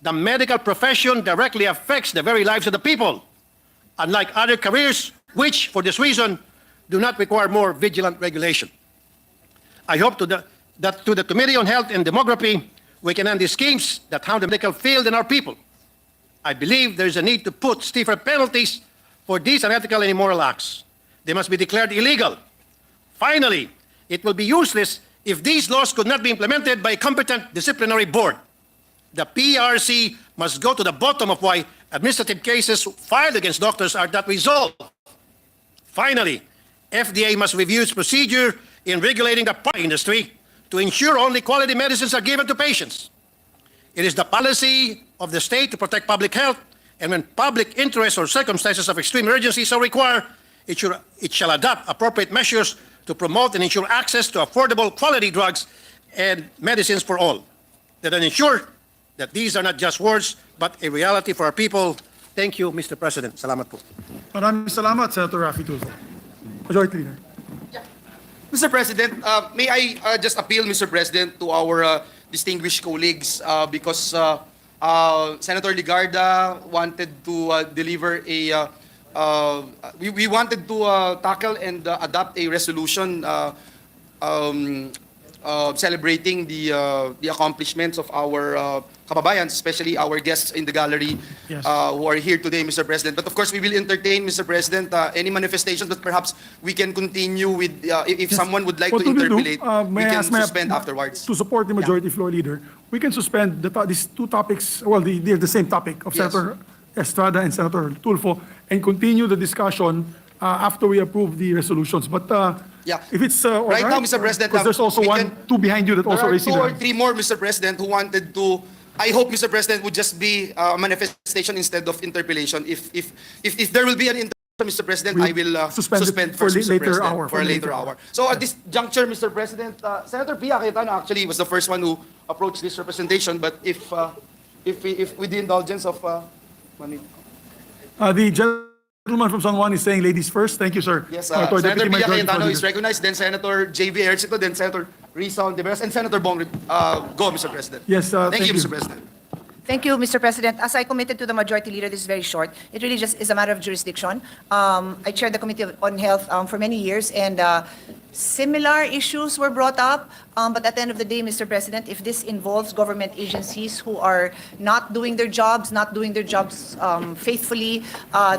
the medical profession directly affects the very lives of the people, unlike other careers which, for this reason, do not require more vigilant regulation. I hope that to the Committee on Health and Demography, we can end the schemes that harm the medical field and our people. I believe there is a need to put stiffer penalties for these unethical and immoral acts. They must be declared illegal. Finally, it will be useless if these laws could not be implemented by a competent disciplinary board. The PRC must go to the bottom of why administrative cases filed against doctors are not resolved. Finally, FDA must review its procedure in regulating the pharma industry to ensure only quality medicines are given to patients. It is the policy of the state to protect public health, and when public interest or circumstances of extreme emergency so require, it shall adopt appropriate measures to promote and ensure access to affordable quality drugs and medicines for all. That ensure that these are not just words, but a reality for our people. Thank you, Mr. President. Salamat po. Maraming salamat, Senator Raffy Tulfo. Majority Leader. Mr. President, may I just appeal, Mr. President, to our distinguished colleagues because Senator Ligarda wanted to deliver a we wanted to tackle and adopt a resolution celebrating the accomplishments of our kababayans, especially our guests in the gallery who are here today, Mr. President. But of course, we will entertain, Mr. President, any manifestations, but perhaps we can continue with, if someone would like to interpolate, we can suspend afterwards. To support the Majority Floor Leader, we can suspend these two topics, well, they're the same topic of Senator Estrada and Senator Tulfo, and continue the discussion after we approve the resolutions. But if it's right now, Mr. President, because there's also two behind you that also raised there are 2 or 3 more, Mr. President, who wanted to. I hope, Mr. President, would just be a manifestation instead of interpellation. If there will be an interpellation, Mr. President, I will suspend for first, Mr. later President, hour. for a later hour. So at this juncture, Mr. President, Senator Pia Cayetano actually was the first one who approached this representation. But if with the indulgence of the gentleman from San Juan is saying ladies first. Thank you, sir. yes, Senator Senator Deputy Pia Majority Cayetano Leader. is recognized, then Senator J.V. Ercito, then Senator Risa Hontiveros, and Senator Bong. Go, Mr. President. Yes, thank you, Mr. President. Thank you, Mr. President. As I committed to the Majority Leader, this is very short. It really just is a matter of jurisdiction. I chaired the Committee on Health for many years, and Similar issues were brought up, but at the end of the day, Mr. President, if this involves government agencies who are not doing their jobs, faithfully,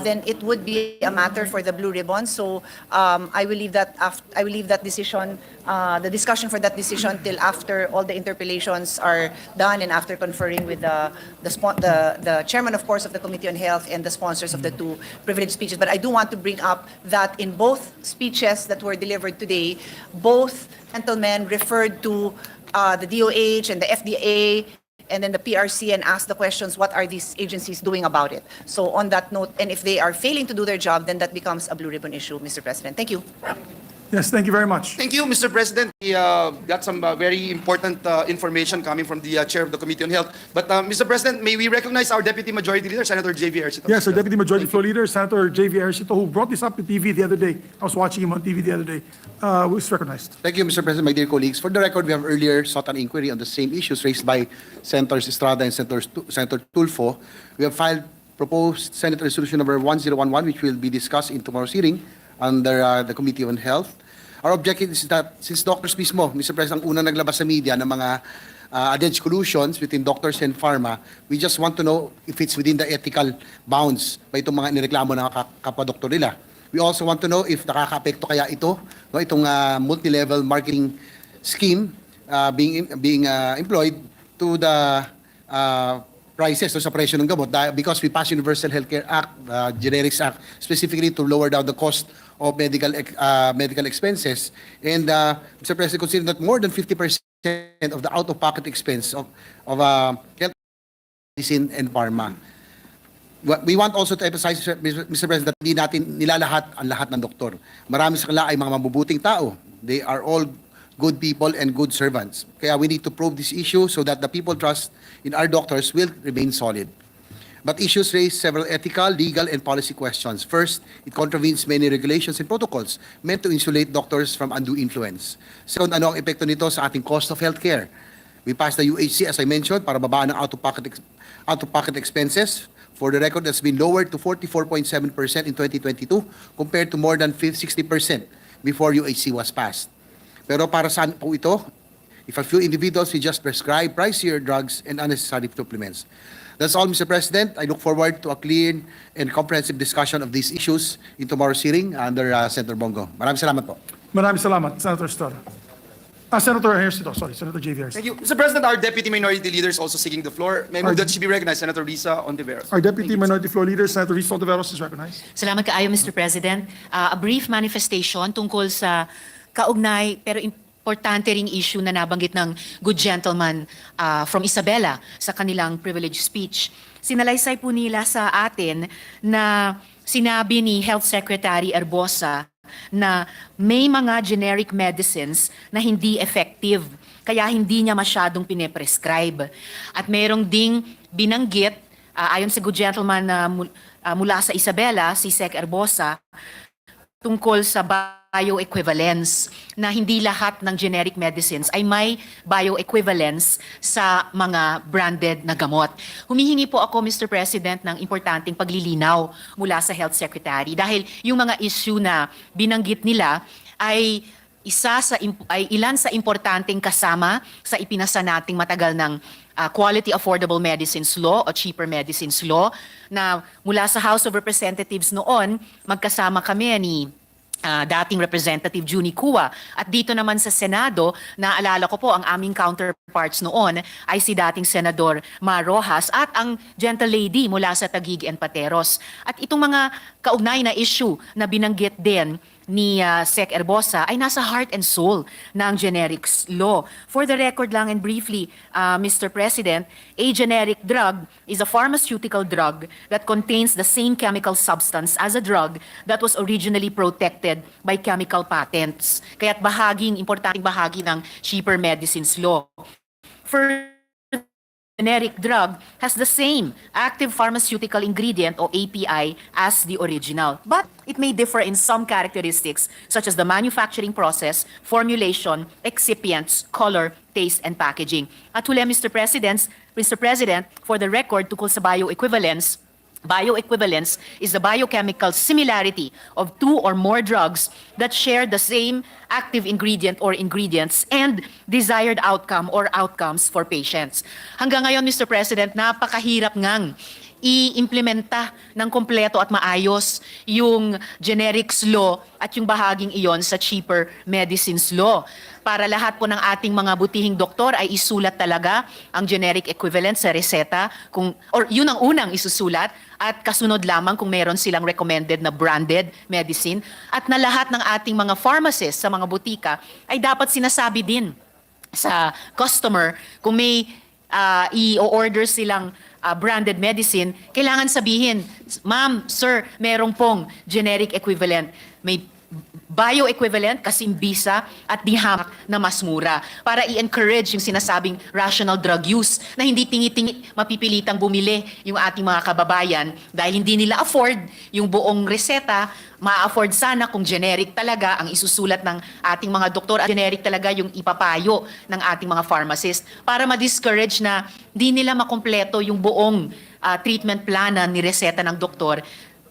then it would be a matter for the Blue Ribbon. So I will leave that decision, the discussion for that decision till after all the interpellations are done and after conferring with the chairman, of course, of the Committee on Health and the sponsors of the two privileged speeches. But I do want to bring up that in both speeches that were delivered today, both gentlemen referred to the DOH and the FDA and then the PRC and asked the questions, what are these agencies doing about it? So on that note, and if they are failing to do their job, then that becomes a Blue Ribbon issue, Mr. President. Thank you. Yes, thank you very much. Thank you, Mr. President. We got some very important information coming from the chair of the Committee on Health. But Mr. President, may we recognize our Deputy Majority Leader, Senator J.V. Ercito? Yes, our Deputy Majority Floor Leader, Senator J.V. Ercito, who brought this up to TV the other day. I was watching him on TV the other day. Was recognized. Thank you, Mr. President, my dear colleagues. For the record, we have earlier sought an inquiry on the same issues raised by Senators Estrada and Senator Tulfo. We have filed proposed Senate Resolution number 1011, which will be discussed in tomorrow's hearing under the Committee on Health. Our objective is that since doctors mismo, Mr. President, ang unang naglabas sa media ng mga alleged collusions between doctors and pharma, we just want to know if it's within the ethical bounds by itong mga nireklamo ng kapadoktor nila. We also want to know if nakaka-apekto kaya ito, no, itong multi-level marketing scheme being employed to the prices o sa presyo ng gamot because we passed Universal Healthcare Act, Generics Act, specifically to lower down the cost of medical expenses. And Mr. President, considering that more than 50% of the out-of-pocket expense of health, medicine, and pharma. We want also to emphasize, Mr. President, that hindi natin nilalahat ang lahat ng doktor. Marami sa kanila ay mga mabubuting tao. They are all good people and good servants. Kaya we need to probe this issue so that the people trust in our doctors will remain solid. But issues raise several ethical, legal, and policy questions. First, it contravenes many regulations and protocols meant to insulate doctors from undue influence. Second, ano ang epekto nito sa ating cost of healthcare? We passed the UHC, as I mentioned, para babaan ang out-of-pocket expenses. For the record, that's been lowered to 44.7% in 2022 compared to more than 60% before UHC was passed. Pero para saan po ito? If a few individuals will just prescribe pricier drugs and unnecessary supplements. That's all, Mr. President. I look forward to a clear and comprehensive discussion of these issues in tomorrow's hearing under Senator Bongo. Maraming salamat po. Maraming salamat, Senator Estrada. Senator Ercito, sorry, Senator J.V. Ercito. Thank you. Mr. President, our Deputy Minority Leader is also seeking the floor. May I move that she be recognized, Senator Risa Hontiveros. Our Deputy Minority Floor Leader, Senator Risa Hontiveros, is recognized. Salamat kaayo, Mr. President. A brief manifestation tungkol sa kaugnay pero importante ring issue na nabanggit ng good gentleman from Isabela sa kanilang privileged speech. Sinalaysay po nila sa atin na sinabi ni Health Secretary Erbosa na may mga generic medicines na hindi effective, kaya hindi niya masyadong pineprescribe. At merong ding binanggit, ayon sa good gentleman mula sa Isabela, si Sec Erbosa, tungkol sa bioequivalence, na hindi lahat ng generic medicines ay may bioequivalence sa mga branded na gamot. Humihingi po ako, Mr. President, ng importanteng paglilinaw mula sa Health Secretary dahil yung mga issue na binanggit nila ay ilan sa importanteng kasama sa ipinasa nating matagal ng Quality Affordable Medicines Law o Cheaper Medicines Law na mula sa House of Representatives noon, magkasama kami ni dating Representative Juni Cua. At dito naman sa Senado, naalala ko po ang aming counterparts noon ay si dating Senador Mar Rojas at ang gentle lady mula sa Taguig and Pateros. At itong mga kaugnay na issue na binanggit din ni Sec Erbosa ay nasa heart and soul ng generics law. For the record lang and briefly, Mr. President, a generic drug is a pharmaceutical drug that contains the same chemical substance as a drug that was originally protected by chemical patents. Kaya't importanteng bahagi ng cheaper medicines law. Generic drug has the same active pharmaceutical ingredient or API as the original, but it may differ in some characteristics such as the manufacturing process, formulation, excipients, color, taste, and packaging. At huli, Mr. President, for the record, tungkol sa bioequivalence, Bioequivalence is the biochemical similarity of two or more drugs that share the same active ingredient or ingredients and desired outcome or outcomes for patients. Hanggang ngayon, Mr. President, napakahirap ngang i-implementa ng kompleto at maayos yung generics law at yung bahaging iyon sa cheaper medicines law. Para lahat po ng ating mga butihing doktor ay isulat talaga ang generic equivalent sa reseta, or yun ang unang isusulat, at kasunod lamang kung meron silang recommended na branded medicine, at na lahat ng ating mga pharmacists sa mga butika ay dapat sinasabi din sa customer kung may i-order silang branded medicine, kailangan sabihin, ma'am, sir, merong pong generic equivalent. May bioequivalent, kasing bisa, at di hamak na mas mura para i-encourage yung sinasabing rational drug use na hindi tingi-tingi mapipilitang bumili yung ating mga kababayan dahil hindi nila afford yung buong reseta. Ma-afford sana kung generic talaga ang isusulat ng ating mga doktor at generic talaga yung ipapayo ng ating mga pharmacist para ma-discourage na di nila makompleto yung buong treatment plan na nireseta ng doktor.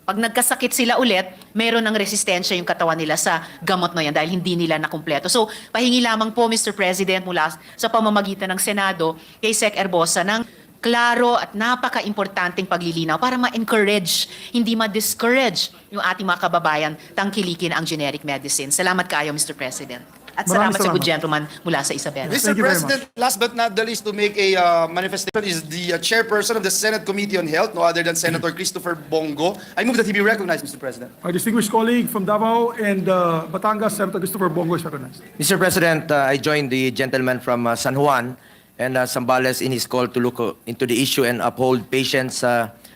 Pag nagkasakit sila ulit, meron ng resistensya yung katawan nila sa gamot na yan dahil hindi nila nakumpleto. So, pahingi lamang po, Mr. President, mula sa pamamagitan ng Senado, kay Sec. Erbosa ng klaro at napaka-importanting paglilinaw para ma-encourage, hindi ma-discourage yung ating mga kababayan tangkilikin ang generic medicine. Salamat kayo, Mr. President. At salamat sa good gentleman mula sa Isabela. Mr. President, last but not the least to make a manifestation is the chairperson of the Senate Committee on Health, no other than Senator Christopher Bongo. I move that he be recognized, Mr. President. Our distinguished colleague from Davao and Batangas, Senator Christopher Bongo is recognized. Mr. President, I join the gentleman from San Juan and Zambales in his call to look into the issue and uphold patients'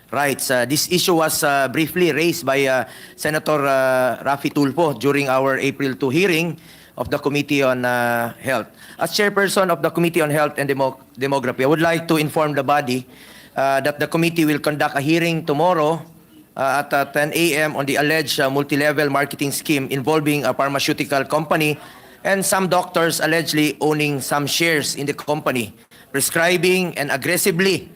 rights. This issue was briefly raised by Senator Rafi Tulfo during our April 2 hearing of the Committee on Health. As chairperson of the Committee on Health and Demography, I would like to inform the body that the committee will conduct a hearing tomorrow at 10 a.m. on the alleged multi-level marketing scheme involving a pharmaceutical company and some doctors allegedly owning some shares in the company, prescribing and aggressively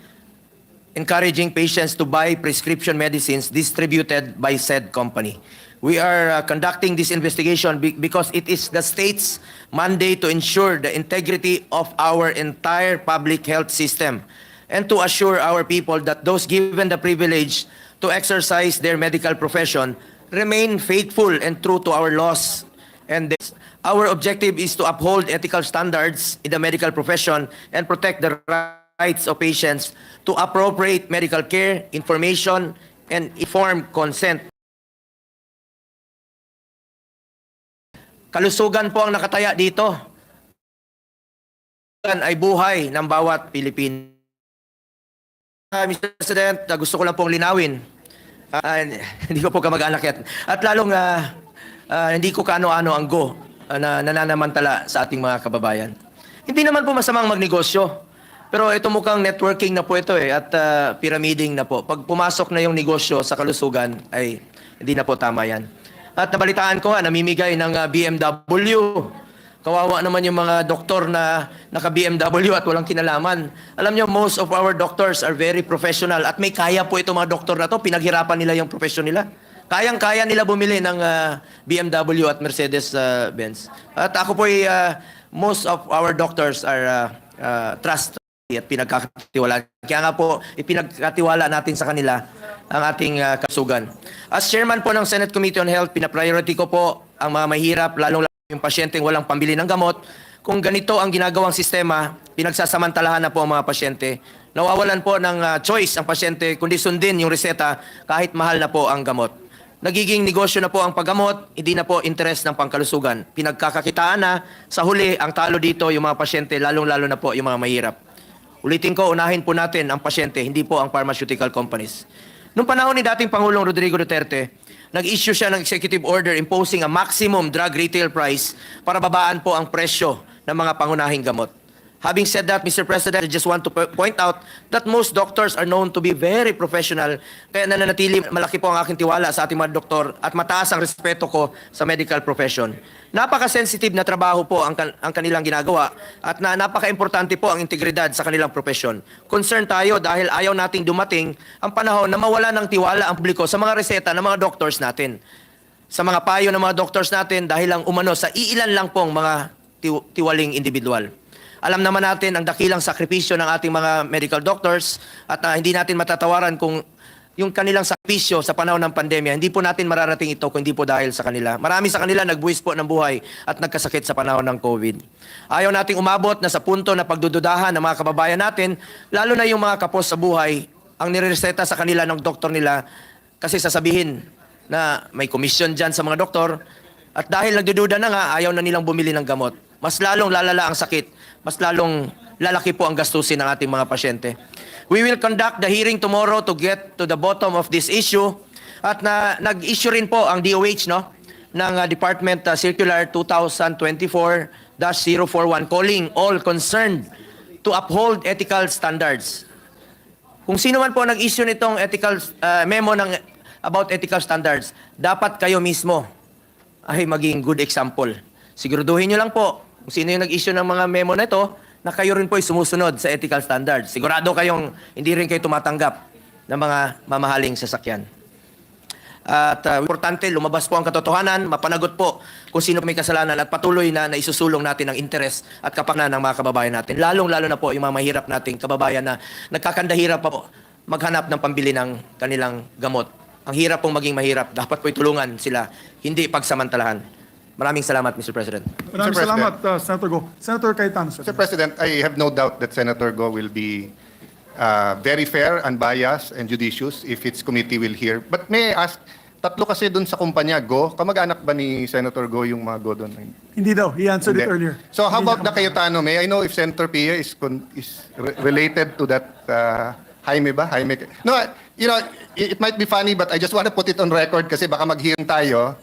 encouraging patients to buy prescription medicines distributed by said company. We are conducting this investigation because it is the state's mandate to ensure the integrity of our entire public health system and to assure our people that those given the privilege to exercise their medical profession remain faithful and true to our laws. And our objective is to uphold ethical standards in the medical profession and protect the rights of patients to appropriate medical care, information, and informed consent. Kalusugan po ang nakataya dito. Ay buhay ng bawat Pilipino. Mr. President, gusto ko lang pong linawin. Hindi ko po kamag-anak yan. At lalong hindi ko kaano-ano ang go na nananamantala sa ating mga kababayan. Hindi naman po masamang magnegosyo. Pero ito mukhang networking na po ito at pyramiding na po. Pag pumasok na yung negosyo sa kalusugan, ay hindi na po tama yan. At nabalitaan ko nga, namimigay ng BMW. Kawawa naman yung mga doktor na naka-BMW at walang kinalaman. Alam nyo, most of our doctors are very professional at may kaya po itong mga doktor na to. Pinaghirapan nila yung profession nila. Kayang-kaya nila bumili ng BMW at Mercedes-Benz. At ako po most of our doctors are trust at pinagkakatiwala. Kaya nga po, ipinagkatiwala natin sa kanila ang ating kalusugan. As chairman po ng Senate Committee on Health, pinapriority ko po ang mga mahirap, lalong yung pasyenteng walang pambili ng gamot. Kung ganito ang ginagawang sistema, pinagsasamantalahan na po ang mga pasyente. Nawawalan po ng choice ang pasyente kundi sundin yung reseta kahit mahal na po ang gamot. Nagiging negosyo na po ang paggamot, hindi na po interes ng pangkalusugan. Pinagkakakitaan na, sa huli, ang talo dito yung mga pasyente, lalong-lalo na po yung mga mahirap. Ulitin ko, unahin po natin ang pasyente, hindi po ang pharmaceutical companies. Noong panahon ni dating Pangulong Rodrigo Duterte, nag-issue siya ng executive order imposing a maximum drug retail price para babaan po ang presyo ng mga pangunahing gamot. Having said that, Mr. President, I just want to point out that most doctors are known to be very professional. Kaya nananatili, malaki po ang aking tiwala sa ating mga doktor at mataas ang respeto ko sa medical profession. Napaka-sensitive na trabaho po ang kanilang ginagawa at napaka-importante po ang integridad sa kanilang profession. Concerned tayo dahil ayaw nating dumating ang panahon na mawala ng tiwala ang publiko sa mga reseta ng mga doctors natin. Sa mga payo ng mga doctors natin dahil lang umano sa iilan lang pong mga tiwaling individual. Alam naman natin ang dakilang sakripisyo ng ating mga medical doctors at hindi natin matatawaran kung yung kanilang sakripisyo sa panahon ng pandemya. Hindi po natin mararating ito kung hindi po dahil sa kanila. Marami sa kanila nagbuwis po ng buhay at nagkasakit sa panahon ng COVID. Ayaw nating umabot na sa punto na pagdududahan ng mga kababayan natin, lalo na yung mga kapos sa buhay, ang nireseta sa kanila ng doktor nila kasi sasabihin na may komisyon dyan sa mga doktor at dahil nagdududa na nga, ayaw na nilang bumili ng gamot. Mas lalong lalala ang sakit, mas lalong lalaki po ang gastusin ng ating mga pasyente. We will conduct the hearing tomorrow to get to the bottom of this issue at nag-issue rin po ang DOH ng Department Circular 2024-041 calling all concerned to uphold ethical standards. Kung sino man po nag-issue nitong ethical memo about ethical standards, dapat kayo mismo ay maging good example. Siguraduhin nyo lang po kung sino yung nag-issue ng mga memo na ito na kayo rin po ay sumusunod sa ethical standards. Sigurado kayong hindi rin kayo tumatanggap ng mga mamahaling sasakyan. At importante, lumabas po ang katotohanan, mapanagot po kung sino may kasalanan at patuloy na isusulong natin ang interes at kapakanan ng mga kababayan natin. Lalong-lalo na po yung mga mahirap nating kababayan na nagkakandahirap pa po maghanap ng pambili ng kanilang gamot. Ang hirap pong maging mahirap, dapat po itulungan sila, hindi pagsamantalahan. Maraming salamat, Mr. President. Maraming salamat, Senator Go. Senator Cayetano. Mr. President, I have no doubt that Senator Go will be very fair, unbiased, and judicious if its committee will hear. But may I ask, tatlo kasi dun sa kumpanya, Go, kamag-anak ba ni Senator Go yung mga Go dun? Hindi daw. He answered it Hindi. earlier. So how about the Cayetano? May I know if Senator Pia is related to that Jaime ba? Jaime. No, you know, it might be funny but I just want to put it on record kasi baka mag-hearing tayo.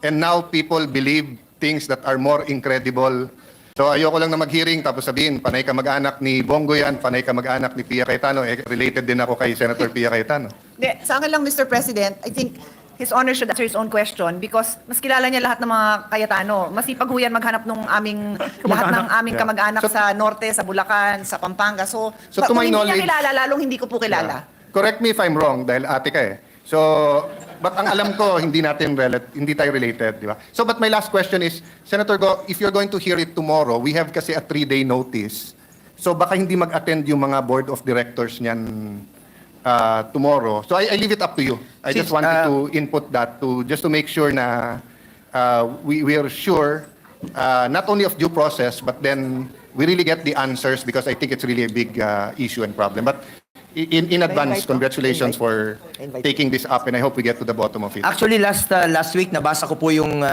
And now people believe things that are more incredible. So ayoko lang na mag-hearing tapos sabihin, panay ka mag-anak ni Bongo yan, panay ka mag-anak ni Pia Cayetano. Related din ako kay Senator Pia Cayetano. Sa akin lang, Mr. President, I think His Honor should answer his own question because mas kilala niya lahat ng mga Cayetano. Masipag ho yan maghanap ng lahat ng aming kamag-anak sa Norte, sa Bulacan, sa Pampanga. So to kung my hindi knowledge, niya kilala, lalong hindi ko po kilala. Correct me if I'm wrong dahil ate ka eh. So, but ang alam ko, hindi tayo related, di ba? So, but my last question is, Senator Go, if you're going to hear it tomorrow, we have kasi a 3-day notice. So, baka hindi mag-attend yung mga board of directors niyan tomorrow. So, I leave it up to you. I just wanted to input that just to make sure na we are sure not only of due process, but then we really get the answers because I think it's really a big issue and problem. But in advance, congratulations for taking this up and I hope we get to the bottom of it. Actually, last week, nabasa ko po yung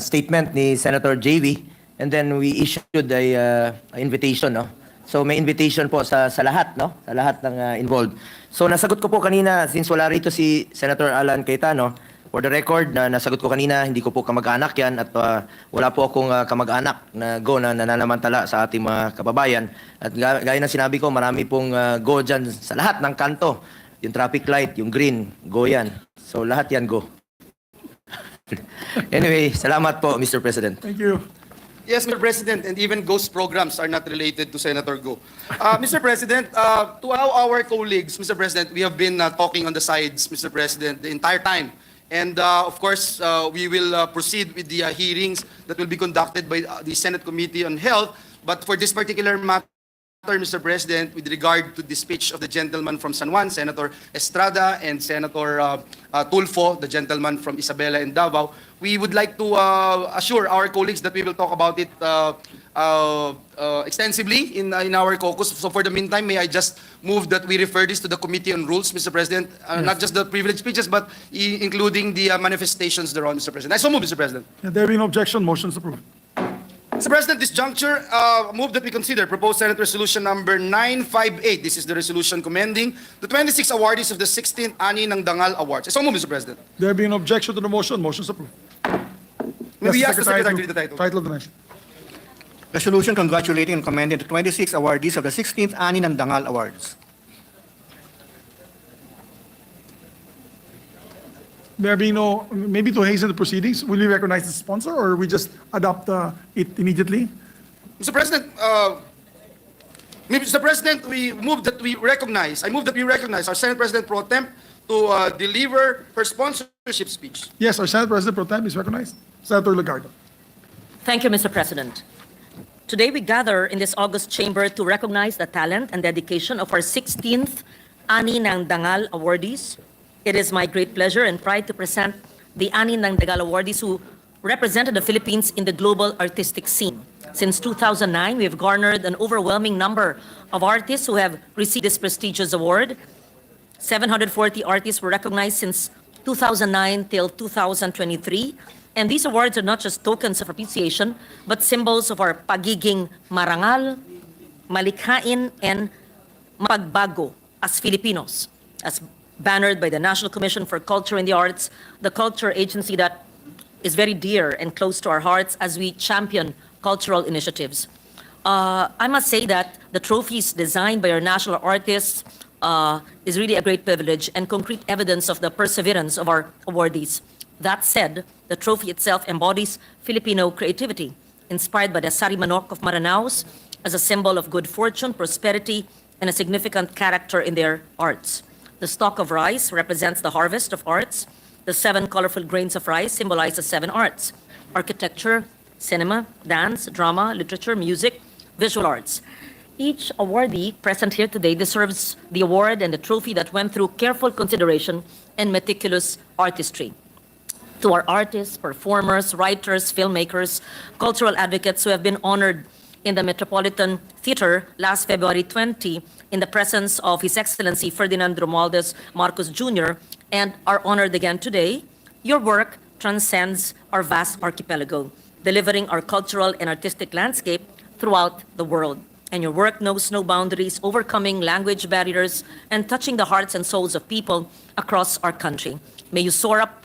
statement ni Senator JV and then we issued a invitation, no? So may invitation po sa lahat, no? Sa lahat ng involved. So nasagot ko po kanina, since wala rito si Senator Alan Cayetano, for the record, nasagot ko kanina, hindi ko po kamag-anak yan at wala po akong kamag-anak na Go na nananamantala sa ating mga kababayan. At gaya ng sinabi ko, marami pong Go dyan sa lahat ng kanto. Yung traffic light, yung green, Go yan. So lahat yan Go. Anyway, salamat po, Mr. President. Thank you. Yes, Mr. President, and even ghost programs are not related to Senator Go. Mr. President, to our colleagues, Mr. President, we have been talking on the sides, Mr. President, the entire time. And of course, we will proceed with the hearings that will be conducted by the Senate Committee on Health. But for this particular matter, Mr. President, with regard to the speech of the gentleman from San Juan, Senator Estrada, and Senator Tulfo, the gentleman from Isabela and Davao, we would like to assure our colleagues that we will talk about it extensively in our caucus. So for the meantime, may I just move that we refer this to the Committee on Rules, Mr. President, not just the privileged speeches, but including the manifestations thereon, Mr. President. I so move, Mr. President. There being no objection, motion is approved. Mr. President, this juncture, move that we consider proposed Senate Resolution number 958. This is the resolution commending the 26 awardees of the 16th Ani ng Dangal Awards. I so move, Mr. President. There being no objection to the motion is approved. May we ask the Secretary Secretary to read the title? Title of the motion. Resolution congratulating and commending the 26 awardees of the 16th Ani ng Dangal Awards. There being no, maybe to hasten the proceedings, will we recognize the sponsor or we just adopt it immediately? Mr. President, Mr. President, I move that we recognize our Senate President Pro Tem to deliver her sponsorship speech. Yes, our Senate President Pro Tem is recognized. Senator Legarda. Thank you, Mr. President. Today we gather in this august chamber to recognize the talent and dedication of our 16th Ani ng Dangal awardees. It is my great pleasure and pride to present the Ani ng Dangal awardees who represented the Philippines in the global artistic scene. Since 2009, we have garnered an overwhelming number of artists who have received this prestigious award. 740 artists were recognized since 2009 till 2023. And these awards are not just tokens of appreciation, but symbols of our pagiging marangal, malikhain, and mapagbago as Filipinos, as bannered by the National Commission for Culture and the Arts, the culture agency that is very dear and close to our hearts as we champion cultural initiatives. I must say that the trophies designed by our national artists is really a great privilege and concrete evidence of the perseverance of our awardees. That said, the trophy itself embodies Filipino creativity, inspired by the sari manok of Maranaos as a symbol of good fortune, prosperity, and a significant character in their arts. The stalk of rice represents the harvest of arts. The 7 colorful grains of rice symbolize the 7 arts: architecture, cinema, dance, drama, literature, music, visual arts. Each awardee present here today deserves the award and the trophy that went through careful consideration and meticulous artistry. To our artists, performers, writers, filmmakers, cultural advocates who have been honored in the Metropolitan Theater last February 20 in the presence of His Excellency Ferdinand Romualdez Marcos Jr. and are honored again today, your work transcends our vast archipelago, delivering our cultural and artistic landscape throughout the world. And your work knows no boundaries, overcoming language barriers and touching the hearts and souls of people across our country. May you soar up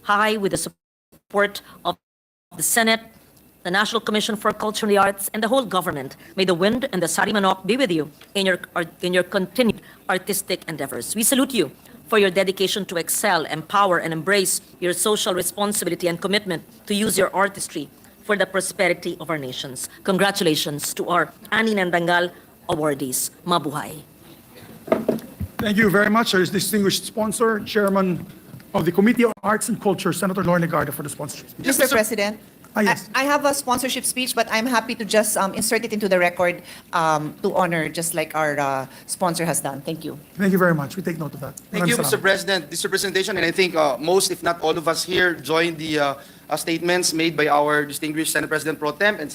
high with the support of the Senate, the National Commission for Culture and the Arts, and the whole government. May the wind and the sari manok be with you in your continued artistic endeavors. We salute you for your dedication to excel, empower, and embrace your social responsibility and commitment to use your artistry for the prosperity of our nations. Congratulations to our Ani ng Dangal awardees. Mabuhay. Thank you very much, our distinguished sponsor, Chairman of the Committee on Arts and Culture, Senator Rene, for the sponsorship. Mr. President, yes. I have a sponsorship speech, but I'm happy to just insert it into the record to honor, just like our sponsor has done. Thank you. Thank you very much. We take note of that. Thank you, Maraming Mr. salamat. President. This representation, and I think most, if not all of us here, joined the statements made by our distinguished Senate President Pro Tem and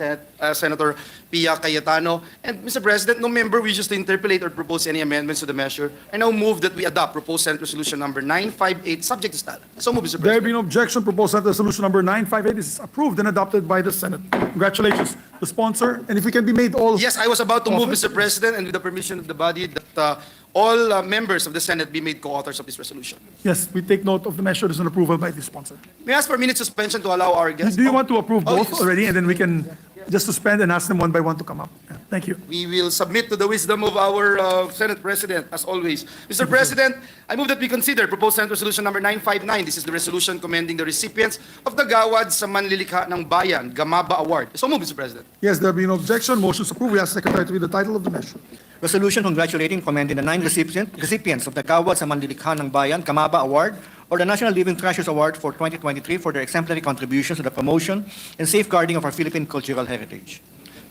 Senator Pia Cayetano. And Mr. President, no member wishes to interpolate or propose any amendments to the measure. I now move that we adopt proposed Senate Resolution number 958, subject to style. So move, Mr. President. There being no objection, proposed Senate Resolution number 958 is approved and adopted by the Senate. Congratulations, the sponsor. And if we can be made all... Yes, I was about to move, Mr. President, and with the permission of the body, that all members of the Senate be made co-authors of this resolution. Yes, we take note of the measure as an approval by the sponsor. May I ask for a minute suspension to allow our guests? Do you want to approve both yes. already, and then we can just suspend and ask them one by one to come up? Yeah, thank you. We will submit to the wisdom of our Senate President, as always. Mr. President, I move that we consider proposed Senate Resolution number 959. This is the resolution commending the recipients of the Gawad sa Manlilikha ng Bayan, Gamaba Award. So move, Mr. President. Yes, there being no objection, motion is approved. We ask the Secretary to read the title of the measure. Resolution congratulating and commending the 9 recipients of the Gawad sa Manlilikha ng Bayan, Gamaba Award, or the National Living Treasures Award for 2023 for their exemplary contributions to the promotion and safeguarding of our Philippine cultural heritage.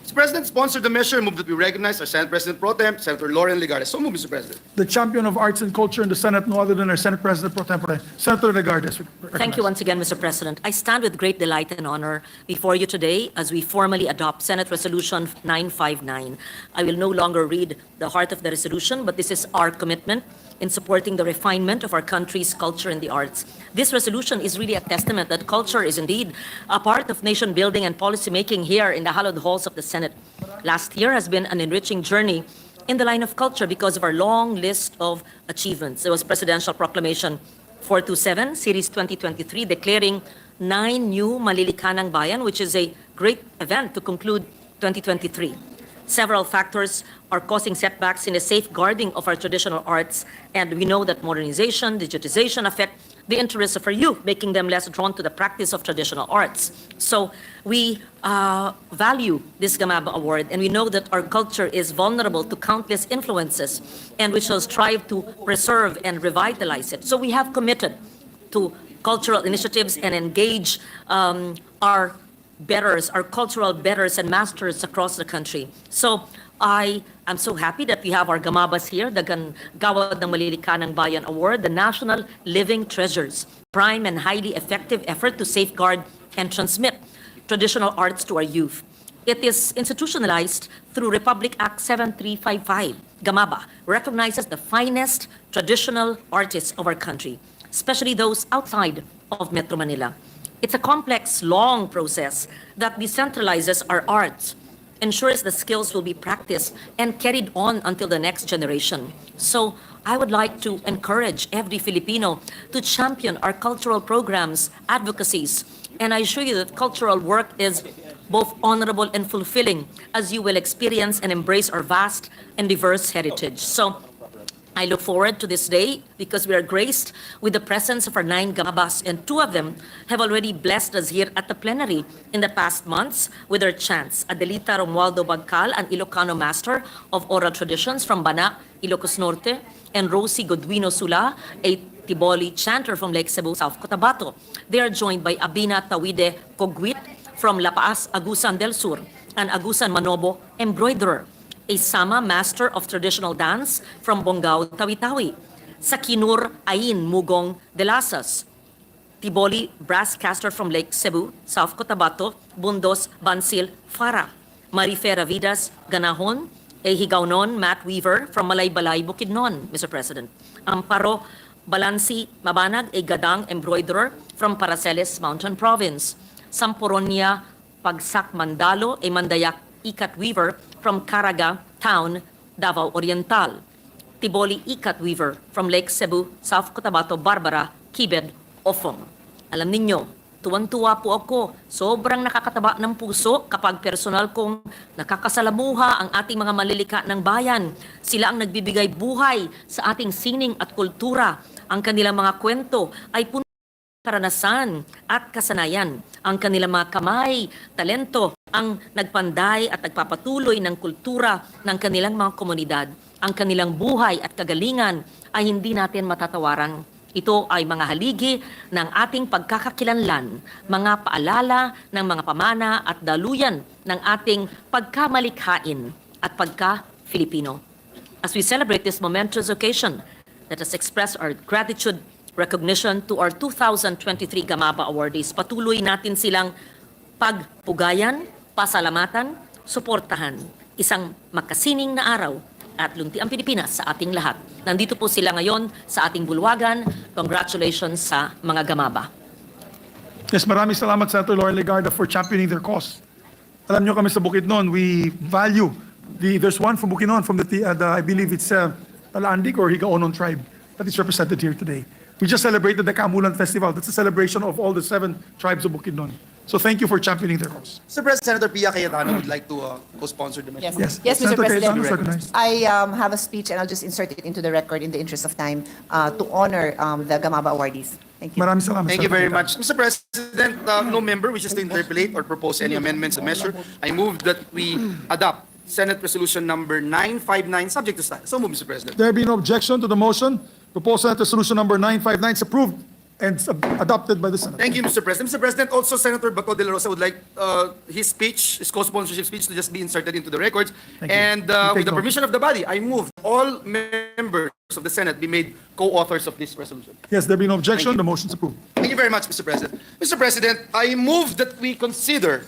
Mr. President, sponsored the measure. Move that we recognize our Senate President Pro Tem, Senator Loren Legarda. So move, Mr. President. The champion of arts and culture in the Senate, no other than our Senate President Pro Tempore, Senator Legarda. Thank you once again, Mr. President. I stand with great delight and honor before you today as we formally adopt Senate Resolution 959. I will no longer read the heart of the resolution, but this is our commitment in supporting the refinement of our country's culture and the arts. This resolution is really a testament that culture is indeed a part of nation building and policy making here in the hallowed halls of the Senate. Last year has been an enriching journey in the line of culture because of our long list of achievements. There was Presidential Proclamation 427, Series 2023, declaring 9 new Manlilikha ng Bayan, which is a great event to conclude 2023. Several factors are causing setbacks in the safeguarding of our traditional arts, and we know that modernization, digitization affect the interests of our youth, making them less drawn to the practice of traditional arts. So we value this Gamaba Award, and we know that our culture is vulnerable to countless influences, and we shall strive to preserve and revitalize it. So we have committed to cultural initiatives and engage our betters, our cultural betters and masters across the country. So I am so happy that we have our Gamabas here, the Gawad ng Malilikanang Bayan Award, the National Living Treasures, prime and highly effective effort to safeguard and transmit traditional arts to our youth. It is institutionalized through Republic Act 7355. Gamaba recognizes the finest traditional artists of our country, especially those outside of Metro Manila. It's a complex, long process that decentralizes our arts, ensures the skills will be practiced and carried on until the next generation. So I would like to encourage every Filipino to champion our cultural programs, advocacies, and I assure you that cultural work is both honorable and fulfilling as you will experience and embrace our vast and diverse heritage. So I look forward to this day because we are graced with the presence of our 9 Gamabas, and 2 of them have already blessed us here at the plenary in the past months with their chants. Adelita Romualdo Bagcal, an Ilocano master of oral traditions from Bana, Ilocos Norte, and Rosie Godwino Sula, a Tiboli chanter from Lake Cebu, South Cotabato. They are joined by Abina Tawide Cogwit from La Paz, Agusan del Sur, and Agusan Manobo, embroiderer. A Sama master of traditional dance from Bongao, Tawi-Tawi. Sakinur Ain Mugong de Lasas, Tiboli brass caster from Lake Cebu, South Cotabato, Bundos, Bansil, Farah. Marifera Vidas Ganahon, a Higaunon mat weaver from Malaybalay, Bukidnon, Mr. President. Amparo Balansi Mabanag, a Gadang embroiderer from Paraceles Mountain Province. Samporonia Pagsak Mandalo, a Mandayak ikat weaver from Caraga Town, Davao Oriental. Tiboli ikat weaver from Lake Cebu, South Cotabato, Barbara, Kibed, Ofong. Alam ninyo, tuwan-tuwa po ako. Sobrang nakakataba ng puso kapag personal kong nakakasalamuha ang ating mga malilika ng bayan. Sila ang nagbibigay buhay sa ating sining at kultura. Ang kanilang mga kwento ay puno karanasan at kasanayan. Ang kanilang mga kamay, talento, ang nagpanday at nagpapatuloy ng kultura ng kanilang mga komunidad. Ang kanilang buhay at kagalingan ay hindi natin matatawaran. Ito ay mga haligi ng ating pagkakakilanlan, mga paalala ng mga pamana at daluyan ng ating pagkamalikhain at pagka-Filipino. As we celebrate this momentous occasion, let us express our gratitude, recognition to our 2023 Gamaba awardees. Patuloy natin silang pagpugayan, pasalamatan, suportahan. Isang makasining na araw at lunti ang Pilipinas sa ating lahat. Nandito po sila ngayon sa ating bulwagan. Congratulations sa mga Gamaba. Yes, maraming salamat Senator Lauren Legarda for championing their cause. Alam nyo kami sa Bukidnon, we value there's one from Bukidnon from I believe it's Talandig or Higaonon tribe that is represented here today. We just celebrated the Kamulan Festival. That's a celebration of all the 7 tribes of Bukidnon. So thank you for championing their cause. Mr. President, Senator Pia Cayetano would like to co-sponsor the measure. Yes, Yes. Mr. Senator Cayetano is President. recognized. I have a speech and I'll just insert it into the record in the interest of time to honor the Gamaba awardees. Thank you. Maraming salamat. Thank you Senator very Cayetano. much. Mr. President, no member wishes to interpolate or propose any amendments to the measure. I move that we adopt Senate Resolution number 959, subject to status. So move, Mr. President. There be no objection to the motion. Proposed Senate Resolution number 959 is approved and adopted by the Senate. Thank you, Mr. President. Mr. President, also Senator Bato de la Rosa would like his speech, his co-sponsorship speech to just be inserted into the records. Thank you. And We with take the note. permission of the body, I move all members of the Senate be made co-authors of this resolution. Yes, there be no objection. The motion is approved. Thank you very much, Mr. President. Mr. President, I move that we consider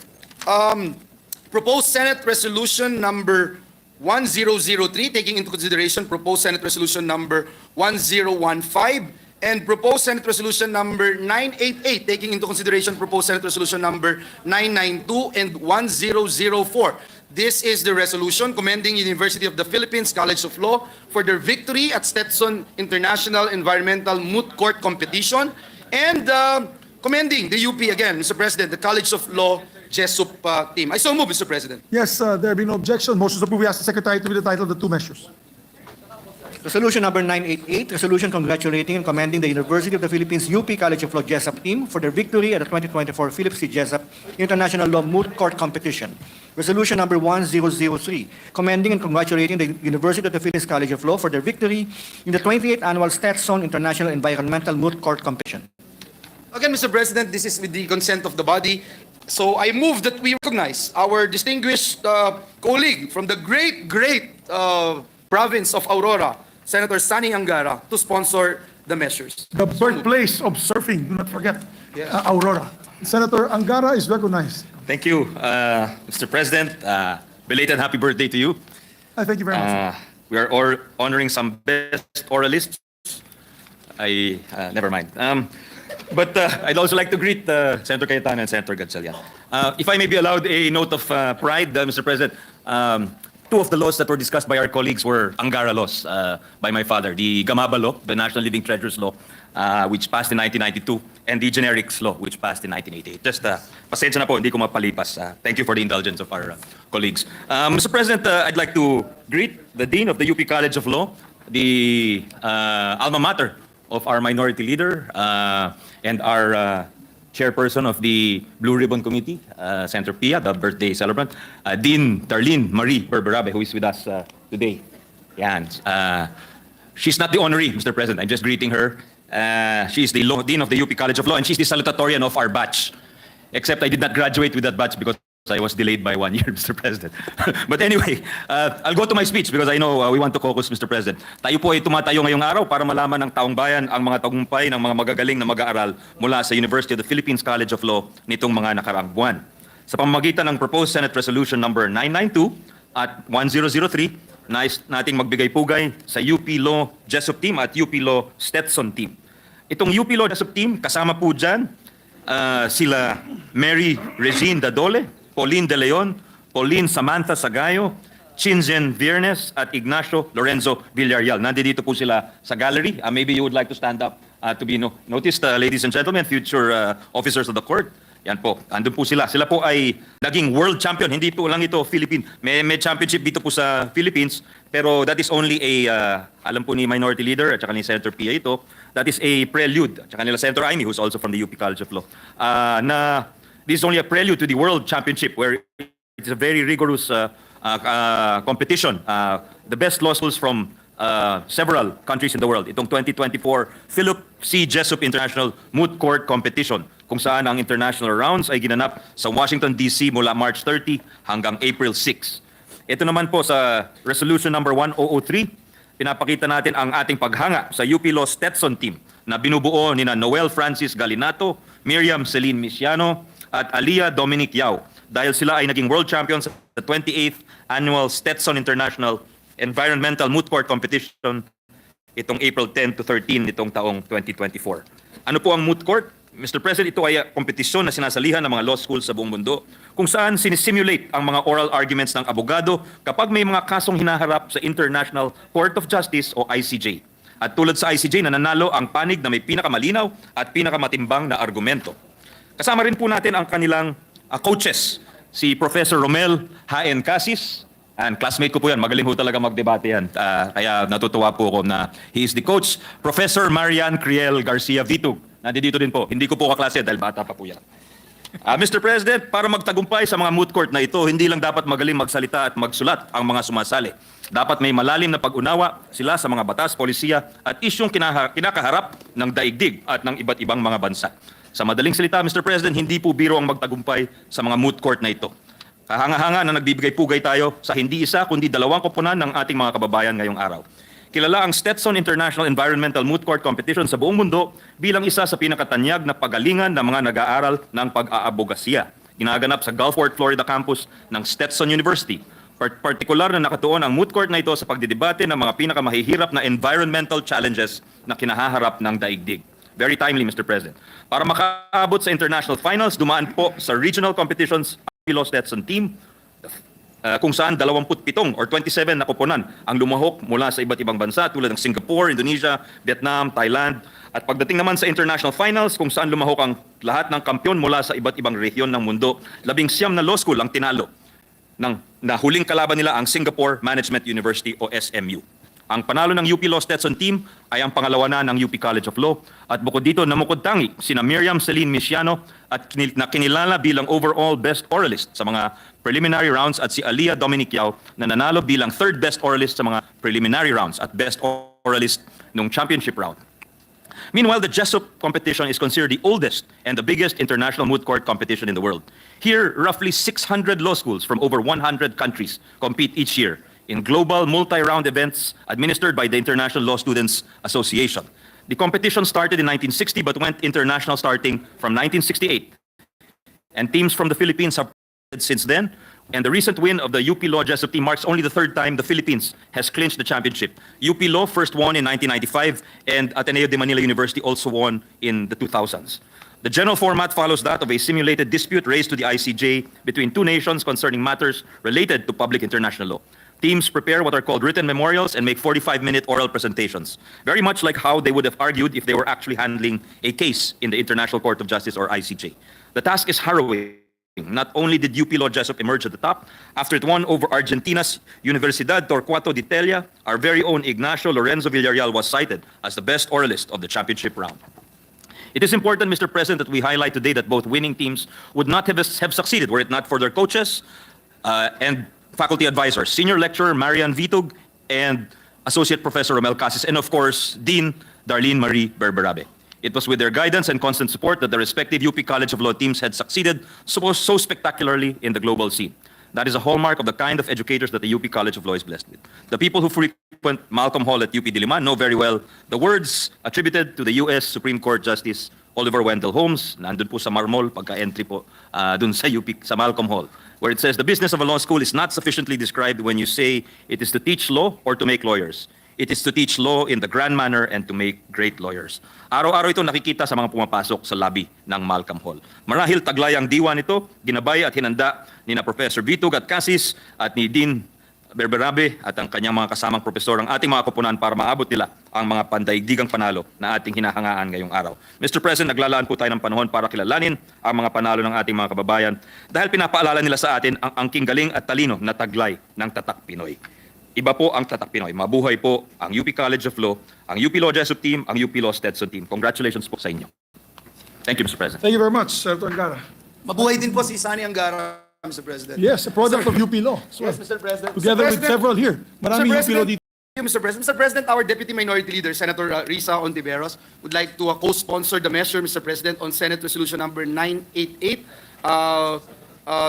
proposed Senate Resolution number 1003, taking into consideration proposed Senate Resolution number 1015, and proposed Senate Resolution number 988, taking into consideration proposed Senate Resolution number 992 and 1004. This is the resolution commending University of the Philippines College of Law for their victory at Stetson International Environmental Moot Court Competition, and commending the UP again, Mr. President, the College of Law Jesup team. I so move, Mr. President. Yes, there be no objection. Motion to approve. We ask the Secretary to read the title of the two measures. Resolution number 988, resolution congratulating and commending the University of the Philippines UP College of Law Jesup team for their victory at the 2024 Philip C. Jesup International Law Moot Court Competition. Resolution number 1003, commending and congratulating the University of the Philippines College of Law for their victory in the 28th Annual Stetson International Environmental Moot Court Competition. Again, Mr. President, this is with the consent of the body. So I move that we recognize our distinguished colleague from the great province of Aurora, Senator Sani Angara, to sponsor the measures. The birthplace of surfing, do not forget, Yes. Aurora. Senator Angara is recognized. Thank you, Mr. President. Belated happy birthday to you. Thank you very much. We are honoring some best oralists. Never mind. But I'd also like to greet Senator Cayetano and Senator Gatchalian. If I may be allowed a note of pride, Mr. President, two of the laws that were discussed by our colleagues were Angara laws by my father. The Gamaba law, the National Living Treasures law, which passed in 1992, and the Generics law, which passed in 1988. Just pasensya na po, hindi ko mapalipas. Thank you for the indulgence of our colleagues. Mr. President, I'd like to greet the Dean of the UP College of Law, the alma mater of our minority leader, and our chairperson of the Blue Ribbon Committee, Senator Pia, the birthday celebrant, Dean Darlene Marie Berberabe, who is with us today. Yan. She's not the honoree, Mr. President. I'm just greeting her. She's the Dean of the UP College of Law, and she's the salutatorian of our batch. Except I did not graduate with that batch because I was delayed by 1 year, Mr. President. But anyway, I'll go to my speech because I know we want to caucus, Mr. President. Tayo po ay tumatayo ngayong araw para malaman ng taong bayan ang mga tagumpay ng mga magagaling na mag-aaral mula sa University of the Philippines College of Law nitong mga nakaraang buwan. Sa pamamagitan ng proposed Senate Resolution number 992 at 1003, nais nating magbigay pugay sa UP Law Jesup Team at UP Law Stetson Team. Itong UP Law Jesup Team, kasama po dyan sila Mary Regine Dadole, Pauline De Leon, Pauline Samantha Sagayo, Chinzen Viernes, at Ignacio Lorenzo Villarreal. Nandito po sila sa gallery. Maybe you would like to stand up to be noticed, ladies and gentlemen, future officers of the court. Yan po, andun po sila. Sila po ay naging world champion. Hindi po lang ito Philippine. May championship dito po sa Philippines, pero that is only alam po ni Minority Leader at saka ni Senator Pia ito, that is a prelude. At saka nila Senator Amy, who's also from the UP College of Law, na this is only a prelude to the World Championship, where it's a very rigorous competition. The best law schools from several countries in the world. Itong 2024 Philip C. Jesup International Moot Court Competition, kung saan ang international rounds ay ginanap sa Washington, D.C. mula March 30 hanggang April 6. Ito naman po sa Resolution number 1003, pinapakita natin ang ating paghanga sa UP Law Stetson Team na binubuo ni Noel Francis Galinato, Miriam Celine Misiano, at Alia Dominic Yao, dahil sila ay naging world champions sa 28th Annual Stetson International Environmental Moot Court Competition itong April 10 to 13 nitong taong 2024. Ano po ang moot court? Mr. President, ito ay kompetisyon na sinasalihan ng mga law schools sa buong mundo kung saan sinisimulate ang mga oral arguments ng abogado kapag may mga kasong hinaharap sa International Court of Justice o ICJ. At tulad sa ICJ, nananalo ang panig na may pinakamalinaw at pinakamatimbang na argumento. Kasama rin po natin ang kanilang coaches, si Professor Romel H.N. Casis, and classmate ko po yan, magaling po talaga magdebate yan. Kaya natutuwa po ako na he is the coach. Professor Marian Criel Garcia Vitug, nandito din po. Hindi ko po kaklase dahil bata pa po yan. Mr. President, para magtagumpay sa mga moot court na ito, hindi lang dapat magaling magsalita at magsulat ang mga sumasali. Dapat may malalim na pag-unawa sila sa mga batas, polisiya at isyong kinakaharap ng daigdig at ng iba't ibang mga bansa. Sa madaling salita, Mr. President, hindi po biro ang magtagumpay sa mga moot court na ito. Kahanga-hanga na nagbibigay pugay tayo sa hindi isa kundi dalawang koponan ng ating mga kababayan ngayong araw. Kilala ang Stetson International Environmental Moot Court Competition sa buong mundo bilang isa sa pinakatanyag na pagalingan ng mga nag-aaral ng pag-aabogasiya. Ginaganap sa Gulfport, Florida campus ng Stetson University. Partikular na nakatuon ang moot court na ito sa pagdidebate ng mga pinakamahihirap na environmental challenges na kinahaharap ng daigdig. Very timely, Mr. President. Para makaabot sa international finals, dumaan po sa regional competitions ang Law Stetson Team. kung saan 27 or 27 na koponan ang lumahok mula sa iba't ibang bansa tulad ng Singapore, Indonesia, Vietnam, Thailand. At pagdating naman sa international finals kung saan lumahok ang lahat ng kampiyon mula sa iba't ibang rehiyon ng mundo, 19 na law school ang tinalo na huling kalaban nila ang Singapore Management University o SMU. Ang panalo ng UP Law Stetson team ay ang pangalawa na ng UP College of Law at bukod dito namukod tangi sina Miriam Celine Misiano at na kinilala bilang overall best oralist sa mga preliminary rounds at si Alia Dominic Yao na nanalo bilang third best oralist sa mga preliminary rounds at best oralist nung championship round. Meanwhile, the Jessup competition is considered the oldest and the biggest international moot court competition in the world. Here, roughly 600 law schools from over 100 countries compete each year in global multi-round events administered by the International Law Students Association. The competition started in 1960 but went international starting from 1968. And teams from the Philippines have since then. And the recent win of the UP Law Jessup team marks only the third time the Philippines has clinched the championship. UP Law first won in 1995 and Ateneo de Manila University also won in the 2000s. The general format follows that of a simulated dispute raised to the ICJ between two nations concerning matters related to public international law. Teams prepare what are called written memorials and make 45-minute oral presentations, very much like how they would have argued if they were actually handling a case in the International Court of Justice or ICJ. The task is harrowing. Not only did UP Law Jessup emerge at the top, after it won over Argentina's Universidad Torquato de Tella, our very own Ignacio Lorenzo Villarreal was cited as the best oralist of the championship round. It is important, Mr. President, that we highlight today that both winning teams would not have succeeded were it not for their coaches and faculty advisors, Senior Lecturer Marian Vitug and Associate Professor Romel Casis, and of course, Dean Darlene Marie Berberabe. It was with their guidance and constant support that the respective UP College of Law teams had succeeded so spectacularly in the global scene. That is a hallmark of the kind of educators that the UP College of Law is blessed with. The people who frequent Malcolm Hall at UP Diliman know very well the words attributed to the US Supreme Court Justice Oliver Wendell Holmes, nandun po sa Marmol, pagka-entry po dun sa UP, sa Malcolm Hall, where it says, the business of a law school is not sufficiently described when you say it is to teach law or to make lawyers. It is to teach law in the grand manner and to make great lawyers. Araw-araw ito nakikita sa mga pumapasok sa lobby ng Malcolm Hall. Marahil taglay ang diwa nito, ginabay at hinanda ni na Professor Vitug at Casis at ni Dean Berberabe at ang kanyang mga kasamang profesor ang ating mga koponan para maabot nila ang mga pandaigdigang panalo na ating hinahangaan ngayong araw. Mr. President, naglalaan po tayo ng panahon para kilalanin ang mga panalo ng ating mga kababayan dahil pinapaalala nila sa atin ang angking galing at talino na taglay ng Tatak Pinoy. Iba po ang Tatak Pinoy. Mabuhay po ang UP College of Law, ang UP Law Jessup team, ang UP Law Stetson team. Congratulations po sa inyo. Thank you, Mr. President. Thank you very much, Senator Angara. Mabuhay din po si Sani Angara, Mr. President. Yes, a product of UP Law. Yes, Mr. President. Together with several here. Maraming UP Law dito. Thank you, Mr. President. Mr. President, our Deputy Minority Leader, Senator Risa Hontiveros, would like to co-sponsor the measure, Mr. President, on Senate Resolution number 988,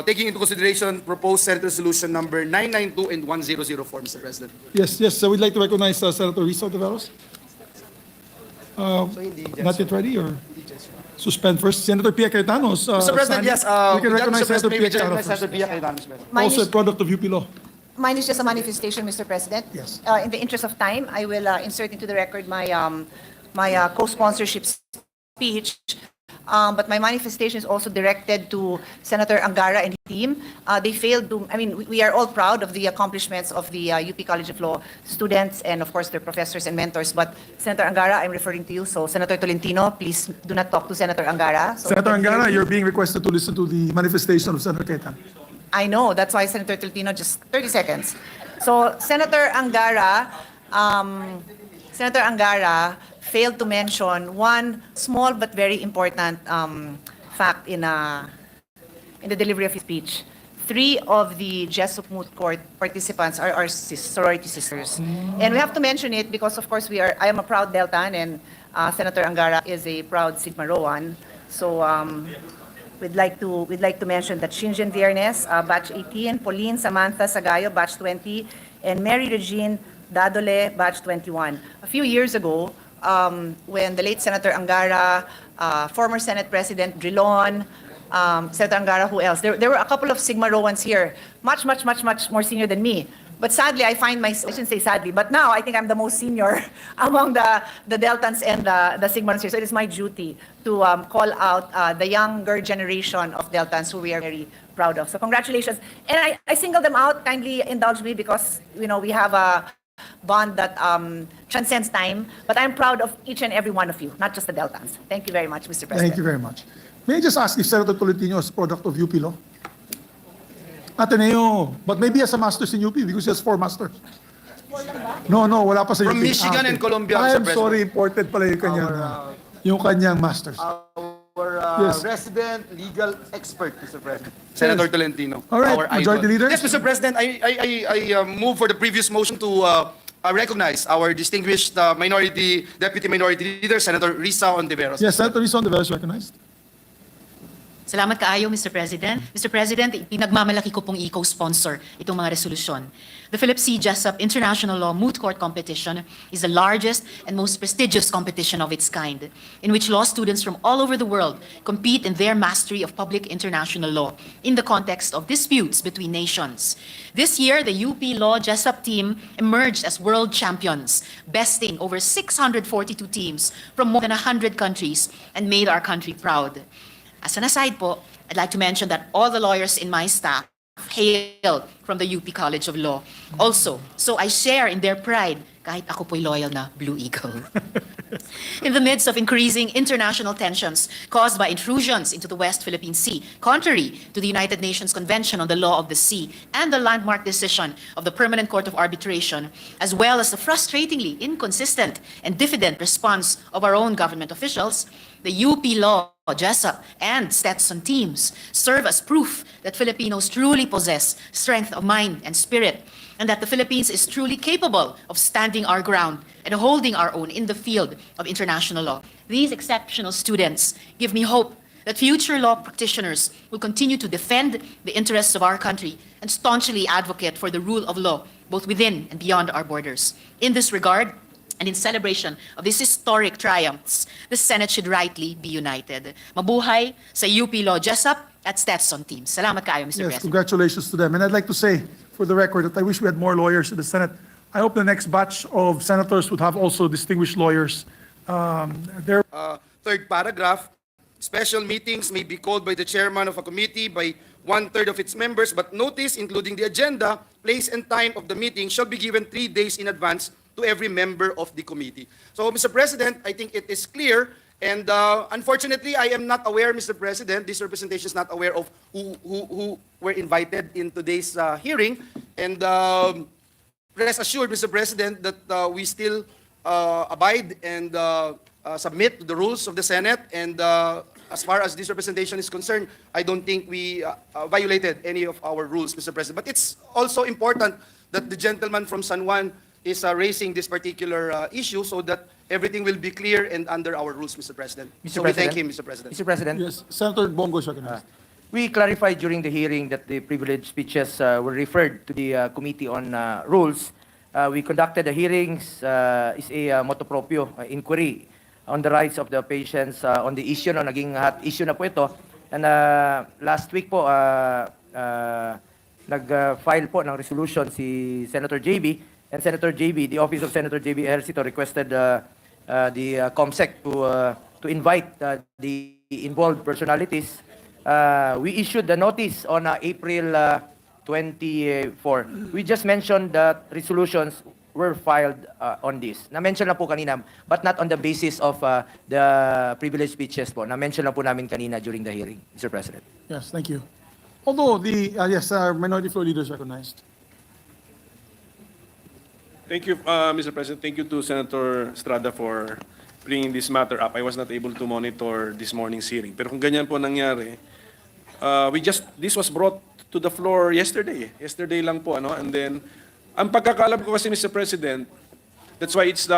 taking into consideration proposed Senate Resolution number 992 and 1004, Mr. President. Yes, so we'd like to recognize Senator Risa Hontiveros. Not yet ready or suspend first? Senator Pia Cayetano. Mr. President, yes. We can recognize Senator Pia Cayetano first. Senator Pia Cayetano, Mr. President. Also a product of UP Law. Mine is just a manifestation, Mr. President. Yes. In the interest of time, I will insert into the record my co-sponsorship speech. But my manifestation is also directed to Senator Angara and his team. They failed to, we are all proud of the accomplishments of the UP College of Law students and of course their professors and mentors. But Senator Angara, I'm referring to you. So Senator Tolentino, please do not talk to Senator Angara. So Senator Angara, you're being requested to listen to the manifestation of Senator Cayetano. I know, that's why Senator Tolentino, just 30 seconds. So Senator Angara failed to mention one small but very important fact in the delivery of his speech. 3 of the Jessup Moot Court participants are our sorority sisters. And we have to mention it because, of course, I am a proud Deltan and Senator Angara is a proud Sigma Rhoan. So we'd like to mention that Shinjen Viernes, batch 18, Pauline Samantha Sagayo, batch 20, and Mary Regine Dadole, batch 21. A few years ago, when the late Senator Angara, former Senate President Drilon, Senator Angara, who else? There were a couple of Sigma Rhoans here, much more senior than me. But sadly, I shouldn't say sadly, but now I think I'm the most senior among the Deltans and the Sigmans here. So it is my duty to call out the younger generation of Deltans who we are very proud of. So congratulations. And I single them out, kindly indulge me, because we have a bond that transcends time. But I'm proud of each and every one of you, not just the Deltans. Thank you very much, Mr. President. Thank you very much. May I just ask if Senator Tolentino is a product of UP Law? Ateneo, but maybe has a master's in UP because he has 4 masters. No, wala pa sa From UP. Michigan and Columbia, Mr. I'm President. sorry, imported pala yung kanyang masters. Our Yes. resident legal expert, Mr. President. Senator Tolentino. All right, our Majority idol. Leader. Yes, Mr. President, I move for the previous motion to recognize our distinguished Deputy Minority Leader, Senator Risa Hontiveros. Yes, Senator Risa Hontiveros recognized. Salamat kaayo, Mr. President. Mr. President, pinagmamalaki ko pong i-co-sponsor itong mga resolusyon. The Philip C. Jessup International Law Moot Court Competition is the largest and most prestigious competition of its kind, in which law students from all over the world compete in their mastery of public international law in the context of disputes between nations. This year, the UP Law Jessup team emerged as world champions, besting over 642 teams from more than 100 countries and made our country proud. As an aside po, I'd like to mention that all the lawyers in my staff hail from the UP College of Law. Also, so I share in their pride kahit ako po'y loyal na Blue Eagle. In the midst of increasing international tensions caused by intrusions into the West Philippine Sea, contrary to the United Nations Convention on the Law of the Sea and the landmark decision of the Permanent Court of Arbitration, as well as the frustratingly inconsistent and diffident response of our own government officials, the UP Law, Jessup, and Stetson teams serve as proof that Filipinos truly possess strength of mind and spirit, and that the Philippines is truly capable of standing our ground and holding our own in the field of international law. These exceptional students give me hope that future law practitioners will continue to defend the interests of our country and staunchly advocate for the rule of law, both within and beyond our borders. In this regard, and in celebration of these historic triumphs, the Senate should rightly be united. Mabuhay sa UP Law Jessup at Stetson team. Salamat kaayo, Mr. Yes, President. congratulations to them. And I'd like to say, for the record, that I wish we had more lawyers in the Senate. I hope the next batch of senators would have also distinguished lawyers. Third paragraph, special meetings may be called by the chairman of a committee by 1/3 of its members, but notice, including the agenda, place, and time of the meeting shall be given 3 days in advance to every member of the committee. So, Mr. President, I think it is clear, and unfortunately, I am not aware, Mr. President, this representation is not aware of who were invited in today's hearing, and rest assured, Mr. President, that we still abide and submit to the rules of the Senate, and as far as this representation is concerned, I don't think we violated any of our rules, Mr. President. But it's also important that the gentleman from San Juan is raising this particular issue so that everything will be clear and under our rules, Mr. President. Mr. So we thank President? him, Mr. President. Mr. President, Yes, Senator Bongo is recognized. we clarified during the hearing that the privileged speeches were referred to the Committee on Rules. We conducted the hearings, is a motu proprio inquiry on the rights of the patients on the issue, no, naging hot issue na po ito. And last week po, nag-file po ng resolution si Senator JB, and Senator JB, the Office of Senator JB Ejercito requested the COMSEC to invite the involved personalities. We issued the notice on April 24. We just mentioned that resolutions were filed on this. Na-mention na po kanina, but not on the basis of the privileged speeches po. Na-mention na po namin kanina during the hearing, Mr. President. Yes, thank you. Although our Minority Floor Leader is recognized. Thank you, Mr. President. Thank you to Senator Estrada for bringing this matter up. I was not able to monitor this morning's hearing. Pero kung ganyan po nangyari, this was brought to the floor yesterday. Yesterday lang po, ano? And then, ang pagkakalam ko kasi, Mr. President, that's why it's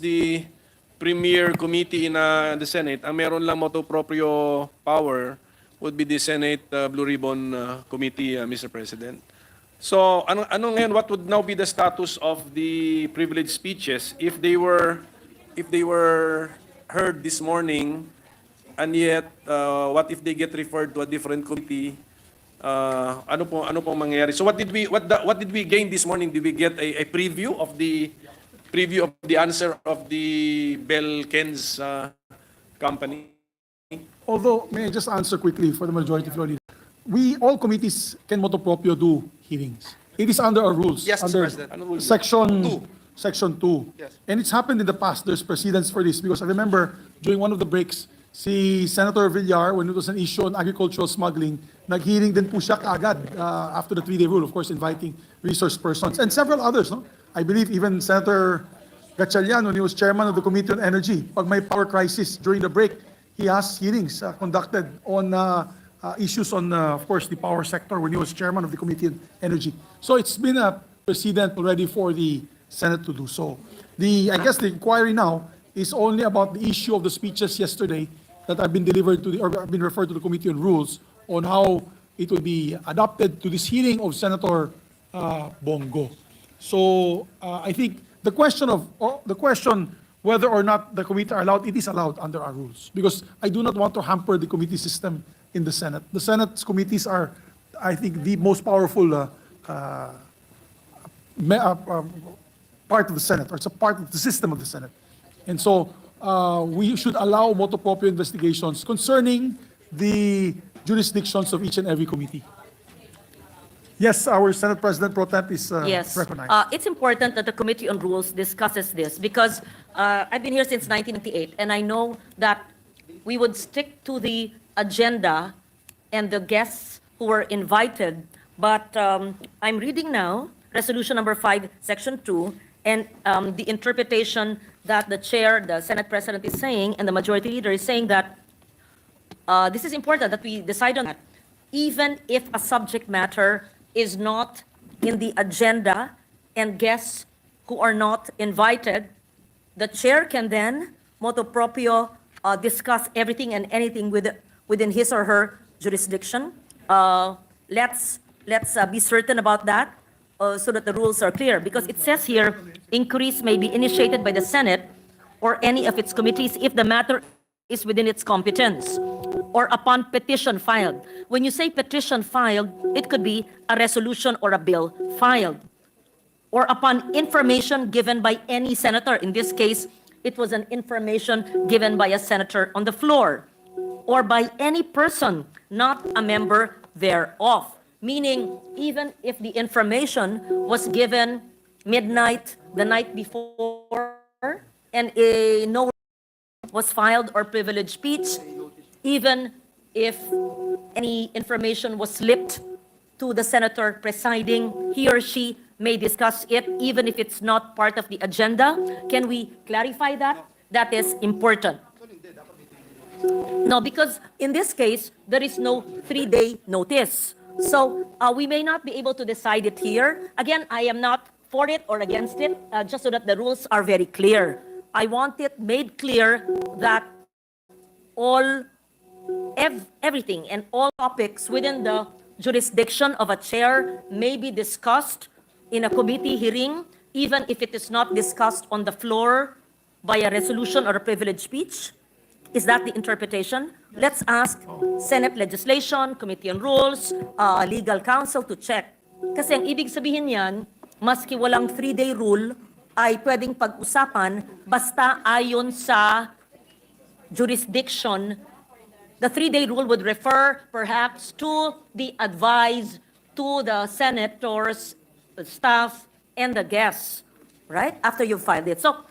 the premier committee in the Senate. Ang meron lang motu proprio power would be the Senate Blue Ribbon Committee, Mr. President. So, ano ngayon, what would now be the status of the privileged speeches if they were heard this morning, and yet what if they get referred to a different committee? Ano po mangyayari? So what did we gain this morning? Did we get a preview of the answer of the Bell-Ken's company? Although, may I just answer quickly for the Majority Floor Leader? all committees can motu proprio do hearings. It is under our rules. Yes, Mr. under President. Section 2. Yes. And it's happened in the past. There's precedents for this because I remember during one of the breaks, si Senator Villar, when it was an issue on agricultural smuggling, nag-hearing din po siya kaagad after the 3-day rule, of course, inviting resource persons and several others. No? I believe even Senator Gatchalian, when he was chairman of the Committee on Energy, pag may power crisis during the break, he has hearings conducted on issues on, of course, the power sector when he was chairman of the Committee on Energy. So it's been a precedent already for the Senate to do so. I guess the inquiry now is only about the issue of the speeches yesterday that have been delivered to or have been referred to the Committee on Rules on how it will be adopted to this hearing of Senator Bongo. So I think the question whether or not the committee are allowed, it is allowed under our rules because I do not want to hamper the committee system in the Senate. The Senate's committees are, I think, the most powerful part of the Senate, or it's a part of the system of the Senate. And so we should allow motu proprio investigations concerning the jurisdictions of each and every committee. Yes, our Senate President Pro Temp is recognized. It's important that the Committee on Rules discusses this because I've been here since 1998 and I know that we would stick to the agenda and the guests who were invited. But I'm reading now Resolution number 5, Section 2, and the interpretation that the chair, the Senate President is saying, and the Majority Leader is saying that this is important that we decide on that. Even if a subject matter is not in the agenda and guests who are not invited, the chair can then motu proprio discuss everything and anything within his or her jurisdiction. Let's be certain about that so that the rules are clear, because it says here, inquiries may be initiated by the Senate or any of its committees if the matter is within its competence or upon petition filed. When you say petition filed, it could be a resolution or a bill filed, or upon information given by any senator. In this case, it was an information given by a senator on the floor, or by any person not a member thereof. Meaning, even if the information was given midnight the night before and no was filed or privileged speech, even if any information was slipped to the senator presiding, he or she may discuss it even if it's not part of the agenda. Can we clarify that? That is important. No, because in this case, there is no 3-day notice. So we may not be able to decide it here. Again, I am not for it or against it, just so that the rules are very clear. I want it made clear that everything and all topics within the jurisdiction of a chair may be discussed in a committee hearing, even if it is not discussed on the floor by a resolution or a privileged speech. Is that the interpretation? Let's ask Senate Legislation, Committee on Rules, Legal Counsel to check. Kasi ang ibig sabihin yan, maski walang 3-day rule, ay pwedeng pag-usapan basta ayon sa jurisdiction. The 3-day rule would refer perhaps to the advice to the senators, the staff, and the guests, right? After you've filed it. So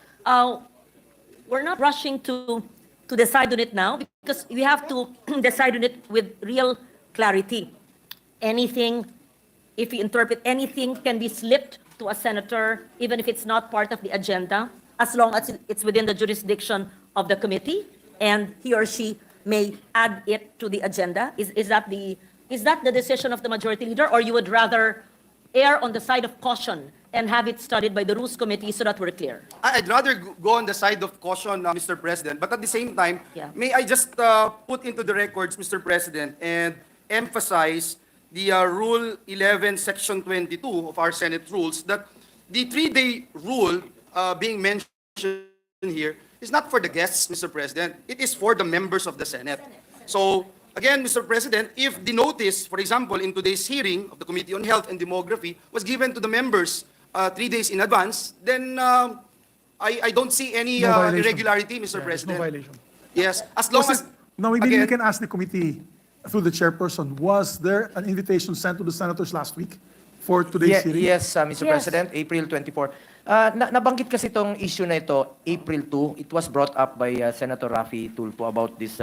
we're not rushing to decide on it now because we have to decide on it with real clarity. Anything, if we interpret anything, can be slipped to a senator, even if it's not part of the agenda, as long as it's within the jurisdiction of the committee, and he or she may add it to the agenda. Is that the decision of the Majority Leader, or you would rather err on the side of caution and have it studied by the Rules Committee so that we're clear? I'd rather go on the side of caution, Mr. President, but at the same time, may I just put into the records, Mr. President, and emphasize the Rule 11, Section 22 of our Senate rules, that the 3-day rule being mentioned here is not for the guests, Mr. President. It is for the members of the Senate. So, again, Mr. President, if the notice, for example, in today's hearing of the Committee on Health and Demography was given to the members 3 days in advance, then I don't see any irregularity, Mr. President. No violation. Yes, as long as... No, maybe we can ask the committee through the chairperson, was there an invitation sent to the senators last week for today's hearing? Yes, Mr. President, April 24. Nabanggit kasi itong issue na ito, April 2. It was brought up by Senator Raffy Tulfo about this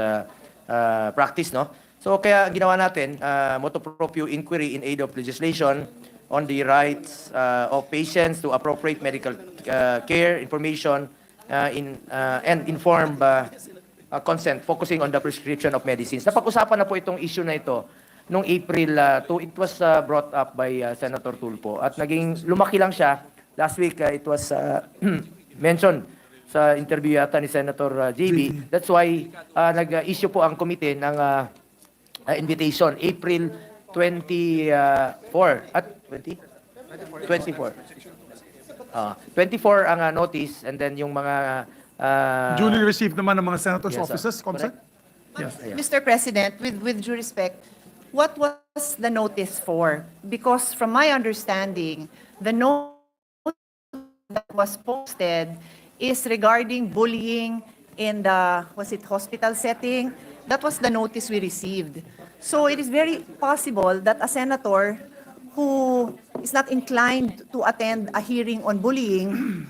practice, no? So kaya ginawa natin, motu proprio inquiry in aid of legislation on the rights of patients to appropriate medical care information and informed consent, focusing on the prescription of medicines. Napag-usapan na po itong issue na ito noong April 2. It was brought up by Senator Tulfo. At naging lumaki lang siya. Last week, it was mentioned sa interview yata ni Senator JB. That's why nag-issue po ang komite ng invitation, April 24. At 20? 24. 24 ang notice, and then yung mga Duly received naman ng mga senators' offices, Comsec? Yes. Mr. President, with due respect, what was the notice for? Because from my understanding, the notice that was posted is regarding bullying in the, was it hospital setting? That was the notice we received. So it is very possible that a senator who is not inclined to attend a hearing on bullying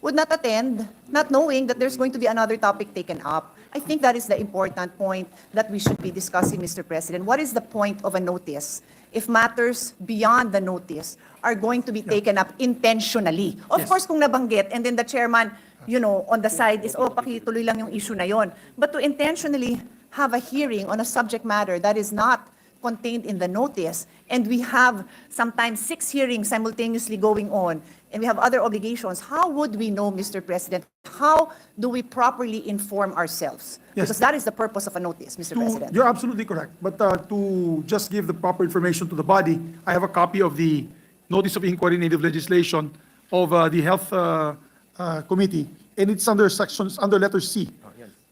would not attend, not knowing that there's going to be another topic taken up. I think that is the important point that we should be discussing, Mr. President. What is the point of a notice if matters beyond the notice are going to be taken up intentionally? Of course, kung nabanggit, and then the chairman, you know, on the side is, oh, pakituloy lang yung issue na yon. But to intentionally have a hearing on a subject matter that is not contained in the notice, and we have sometimes 6 hearings simultaneously going on, and we have other obligations, how would we know, Mr. President? How do we properly inform ourselves? Yes. Because that is the purpose of a notice, Mr. President. You're absolutely correct. But to just give the proper information to the body, I have a copy of the Notice of Inquiry Native Legislation of the Health Committee, and it's under sections, under letter C.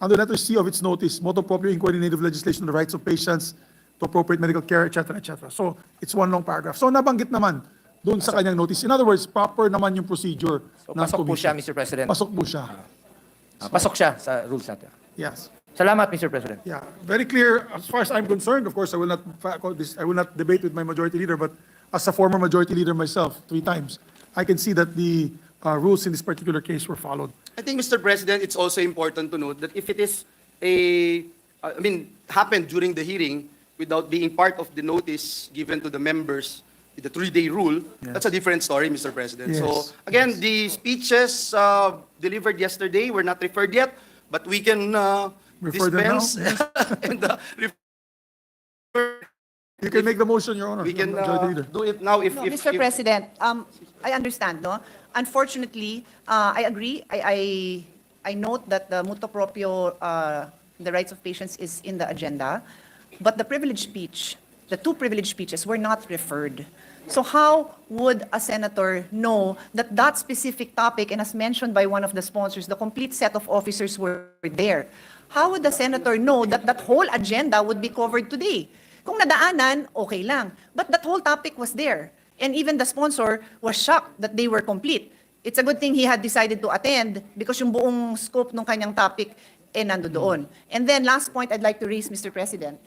Under letter C of its notice, motu proprio Inquiry Native Legislation on the rights of patients to appropriate medical care, etc., etc. So it's one long paragraph. So nabanggit naman doon sa kanyang notice. In other words, proper naman yung procedure. So, pasok po siya, Mr. President. Pasok po siya. Pasok siya sa rules natin. Yes. Salamat, Mr. President. Yeah, very clear. As far as I'm concerned, of course, I will not debate with my majority leader, but as a former majority leader myself, 3 times, I can see that the rules in this particular case were followed. I think, Mr. President, it's also important to note that if it is happened during the hearing without being part of the notice given to the members, the 3-day rule, that's a different story, Mr. President. Yes. So, again, the speeches delivered yesterday were not referred yet, but we can Refer them now? dispense and You can make the motion, Your Honor. we can Majority Leader. do it now if... No, if Mr. if- President, I understand, no? Unfortunately, I agree. I note that the motu proprio, the rights of patients is in the agenda, but the privilege speech, the 2 privilege speeches were not referred. So how would a senator know that that specific topic, and as mentioned by one of the sponsors, the complete set of officers were there? How would the senator know that that whole agenda would be covered today? Kung nadaanan, okay lang. But that whole topic was there. And even the sponsor was shocked that they were complete. It's a good thing he had decided to attend because yung buong scope ng kanyang topic nando doon. And then last point I'd like to raise, Mr. President.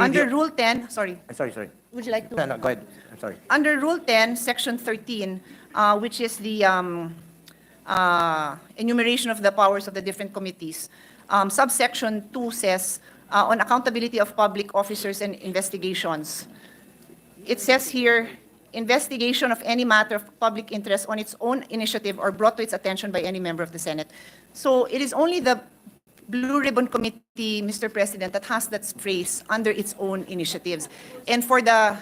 Under Rule 10, sorry, Sorry. would you like to? No, go ahead. I'm sorry. Under Rule 10, Section 13, which is the enumeration of the powers of the different committees, subsection 2 says, on accountability of public officers and investigations. It says here, investigation of any matter of public interest on its own initiative or brought to its attention by any member of the Senate. So it is only the Blue Ribbon Committee, Mr. President, that has that phrase under its own initiatives. And for the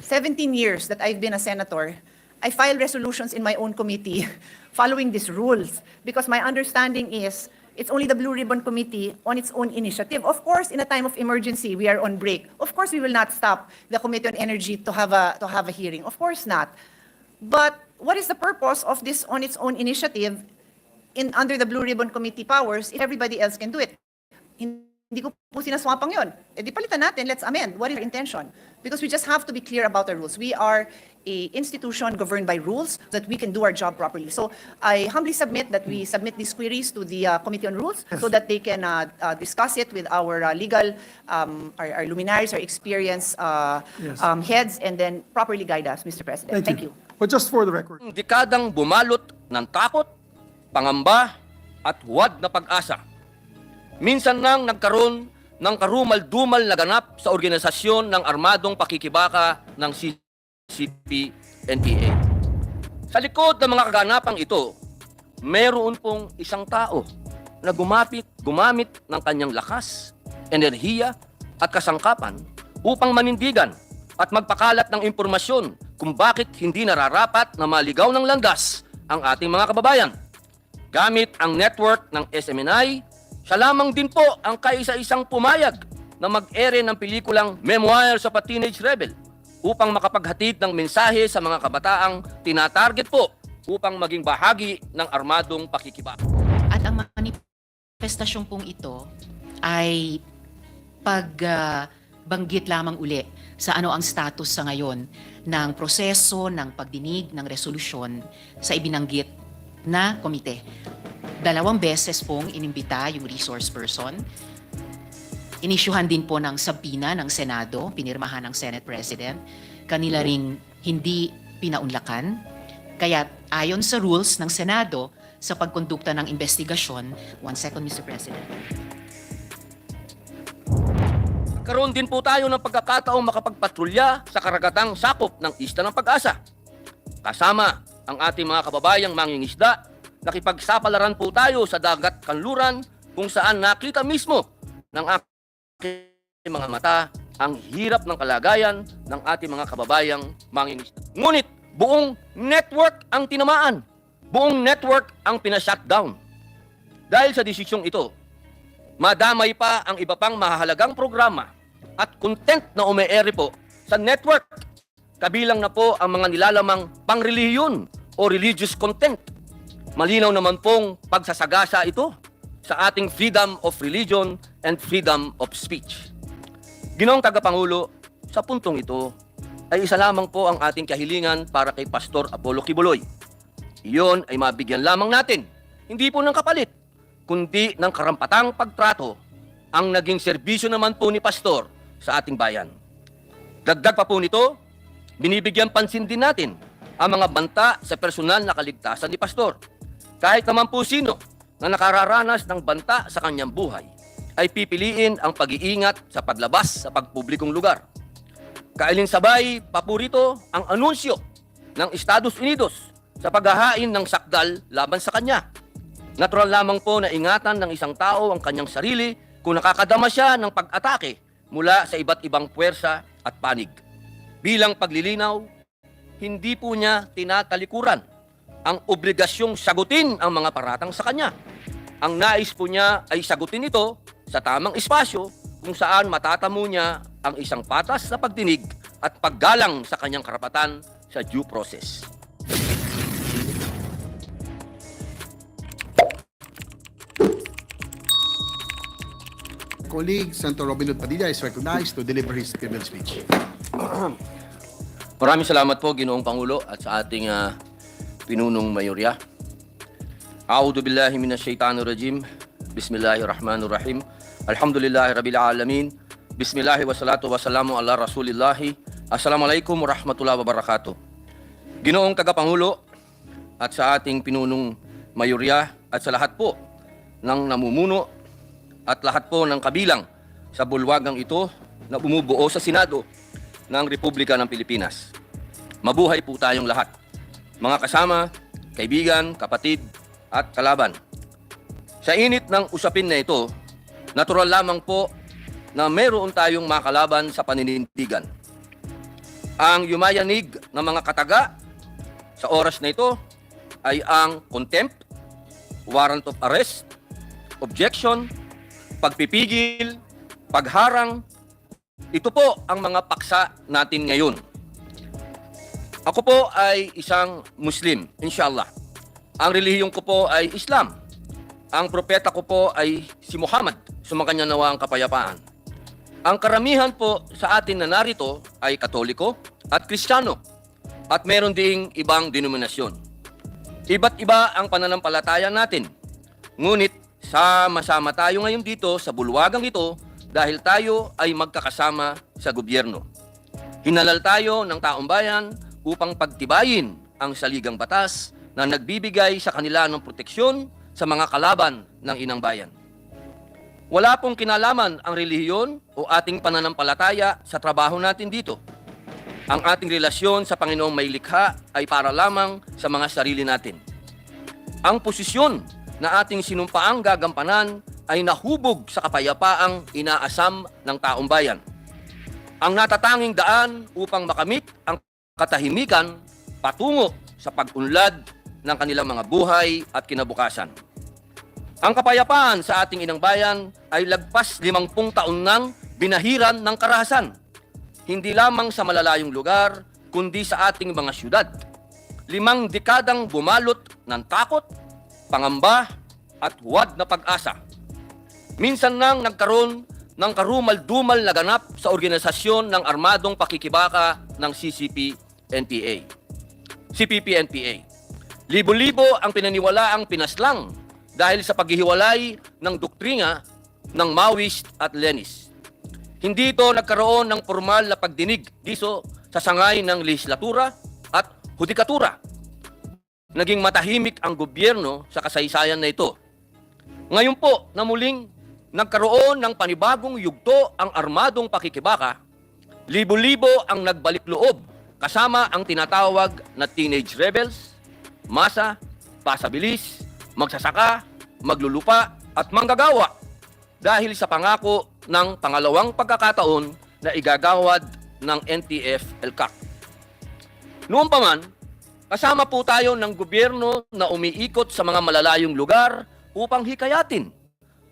17 years that I've been a senator, I file resolutions in my own committee following these rules because my understanding is it's only the Blue Ribbon Committee on its own initiative. Of course, in a time of emergency, we are on break. Of course, we will not stop the Committee on Energy to have a hearing. Of course not. But what is the purpose of this on its own initiative under the Blue Ribbon Committee powers if everybody else can do it? hindi ko po sinaswapang yun. Eh di palitan natin, let's amend. What is your intention? Because we just have to be clear about the rules. We are a institution governed by rules so that we can do our job properly. So I humbly submit that we submit these queries to the Committee on Rules so that they can discuss it with our legal, our luminaries, our experienced heads, and then properly guide us, Mr. President. Thank you. But just for the record, Dekadang bumalot ng takot, pangamba, at huwad na pag-asa. Minsan nang nagkaroon ng karumal-dumal na ganap sa organisasyon ng armadong pakikibaka ng CCP-NPA. Sa likod ng mga kaganapang ito, meron pong isang tao na gumamit ng kanyang lakas, enerhiya at kasangkapan upang manindigan at magpakalat ng impormasyon kung bakit hindi nararapat na maligaw ng landas ang ating mga kababayan. Gamit ang network ng SMNI, siya lamang din po ang kaisa-isang pumayag na mag-ere ng pelikulang Memoirs of a Teenage Rebel upang makapaghatid ng mensahe sa mga kabataang tinatarget po upang maging bahagi ng armadong pakikibaka. At ang manifestasyon pong ito ay pagbanggit lamang uli sa ano ang status sa ngayon ng proseso ng pagdinig ng resolusyon sa ibinanggit na komite. 2 beses pong inimbita yung resource person. Inisyuhan din po ng sabina ng Senado, pinirmahan ng Senate President. Kanila ring hindi pinaunlakan. Kaya ayon sa rules ng Senado sa pagkondukta ng investigasyon, 1 second, Mr. President. Karoon din po tayo ng pagkakataong makapagpatrolya sa karagatang sakop ng Isla ng Pag-asa. Kasama ang ating mga kababayang mangingisda, nakipagsapalaran po tayo sa dagat kanluran kung saan nakita mismo ng aking mga mata ang hirap ng kalagayan ng ating mga kababayang mangingisda. Ngunit buong network ang tinamaan, buong network ang pinashutdown. Dahil sa desisyong ito, madamay pa ang iba pang mahahalagang programa at content na ume-ere po sa network. Kabilang na po ang mga nilalamang pangrelihiyon o religious content. Malinaw naman pong pagsasagasa ito sa ating freedom of religion and freedom of speech. Ginoong Tagapangulo, sa puntong ito ay isa lamang po ang ating kahilingan para kay Pastor Apollo Kibuloy. Iyon ay mabigyan lamang natin, hindi po ng kapalit, kundi ng karampatang pagtrato ang naging serbisyo naman po ni Pastor sa ating bayan. Dagdag pa po nito, binibigyan pansin din natin ang mga banta sa personal na kaligtasan ni Pastor. Kahit naman po sino na nakararanas ng banta sa kanyang buhay, ay pipiliin ang pag-iingat sa paglabas sa pagpublikong lugar. Kailinsabay pa po rito ang anunsyo ng Estados Unidos sa paghahain ng sakdal laban sa kanya. Natural lamang po na ingatan ng isang tao ang kanyang sarili kung nakakadama siya ng pag-atake mula sa iba't ibang puwersa at panig. Bilang paglilinaw, hindi po niya tinatalikuran ang obligasyong sagutin ang mga paratang sa kanya. Ang nais po niya ay sagutin ito sa tamang espasyo kung saan matatamo niya ang isang patas na pagdinig at paggalang sa kanyang karapatan sa due process. Colleague Senator Robin Hood Padilla is recognized to deliver his civil speech. Maraming salamat po, Ginoong Pangulo, at sa ating pinunong mayorya. A'udhu billahi minasyaitanirrajim. Bismillahirrahmanirrahim. Alhamdulillahi rabbil alamin. Bismillahi wassalatu wassalamu ala rasulillahi. Assalamualaikum warahmatullahi wabarakatuh. Ginoong Tagapangulo, at sa ating pinunong mayorya, at sa lahat po ng namumuno at lahat po ng kabilang sa bulwagang ito na bumubuo sa Senado ng Republika ng Pilipinas. Mabuhay po tayong lahat. Mga kasama, kaibigan, kapatid, at kalaban. Sa init ng usapin na ito, natural lamang po na meron tayong makalaban sa paninindigan. Ang yumayanig ng mga kataga sa oras na ito ay ang contempt, warrant of arrest, objection, pagpipigil, pagharang. Ito po ang mga paksa natin ngayon. Ako po ay isang Muslim, inshallah. Ang relihiyong ko po ay Islam. Ang propeta ko po ay si Muhammad sumakanya nawa ang kapayapaan. Ang karamihan po sa atin na narito ay Katoliko at Kristiyano at meron ding ibang denominasyon. Iba't iba ang pananampalataya natin. Ngunit sama-sama tayo ngayon dito sa bulwagang ito dahil tayo ay magkakasama sa gobyerno. Hinalal tayo ng taong bayan upang pagtibayin ang saligang batas na nagbibigay sa kanila ng proteksyon sa mga kalaban ng inang bayan. Wala pong kinalaman ang relihiyon o ating pananampalataya sa trabaho natin dito. Ang ating relasyon sa Panginoong may likha ay para lamang sa mga sarili natin. Ang posisyon na ating sinumpaang gagampanan ay nahubog sa kapayapaang inaasam ng taong bayan. Ang natatanging daan upang makamit ang katahimikan patungo sa pag-unlad ng kanilang mga buhay at kinabukasan. Ang kapayapaan sa ating inang bayan ay lagpas 50 taon nang binahiran ng karahasan, hindi lamang sa malalayong lugar, kundi sa ating mga syudad. 5 dekadang bumalot ng takot, pangamba at huwad na pag-asa. Minsan nang nagkaroon ng karumal-dumal na ganap sa organisasyon ng armadong pakikibaka ng CPP-NPA. Libo-libo ang pinaniwalaang pinaslang dahil sa paghihiwalay ng doktrina ng Maoist at Leninist. Hindi ito nagkaroon ng formal na pagdinig dito sa sangay ng legislatura at hudikatura. Naging matahimik ang gobyerno sa kasaysayan na ito. Ngayon po na muling nagkaroon ng panibagong yugto ang armadong pakikibaka, libo-libo ang nagbalik loob kasama ang tinatawag na teenage rebels, masa, pasabilis, magsasaka, maglulupa at manggagawa dahil sa pangako ng pangalawang pagkakataon na igagawad ng NTF-ELCAC. Noon pa man, kasama po tayo ng gobyerno na umiikot sa mga malalayong lugar upang hikayatin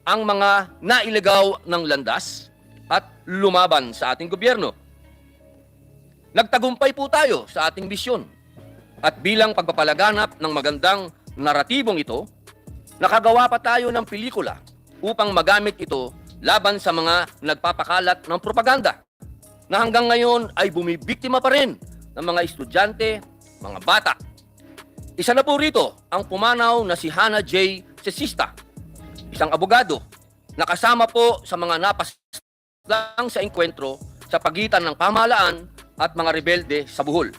ang mga nailigaw ng landas at lumaban sa ating gobyerno. Nagtagumpay po tayo sa ating bisyon at bilang pagpapalaganap ng magandang naratibong ito, nakagawa pa tayo ng pelikula upang magamit ito laban sa mga nagpapakalat ng propaganda na hanggang ngayon ay bumibiktima pa rin ng mga estudyante, mga bata. Isa na po rito ang pumanaw na si Hannah J. Cesista, isang abogado na kasama po sa mga napaslang sa engkwentro sa pagitan ng pamahalaan at mga rebelde sa Bohol.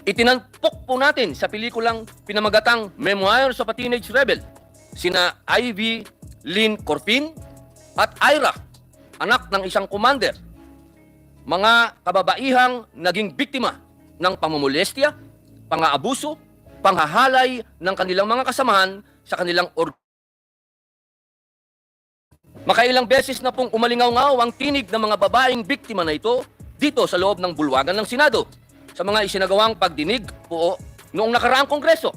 Itinampok po natin sa pelikulang pinamagatang Memoirs of a Teenage Rebel sina Ivy Lynn Corpin at Ira, anak ng isang commander, mga kababaihang naging biktima ng pamumolestya, pang-aabuso, panghahalay ng kanilang mga kasamahan sa kanilang Makailang beses na pong umalingaw-ngaw ang tinig ng mga babaeng biktima na ito dito sa loob ng bulwagan ng Senado sa mga isinagawang pagdinig po noong nakaraang Kongreso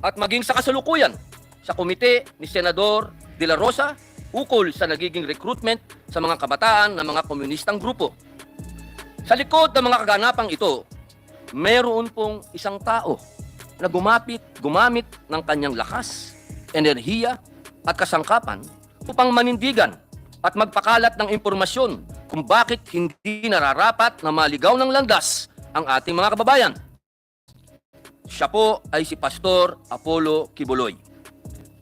at maging sa kasalukuyan sa komite ni Senador De La Rosa ukol sa nagiging recruitment sa mga kabataan ng mga komunistang grupo. Sa likod ng mga kaganapang ito, mayroon pong isang tao na gumamit ng kanyang lakas, enerhiya at kasangkapan upang manindigan at magpakalat ng impormasyon kung bakit hindi nararapat na maligaw ng landas ang ating mga kababayan. Siya po ay si Pastor Apollo Kibuloy.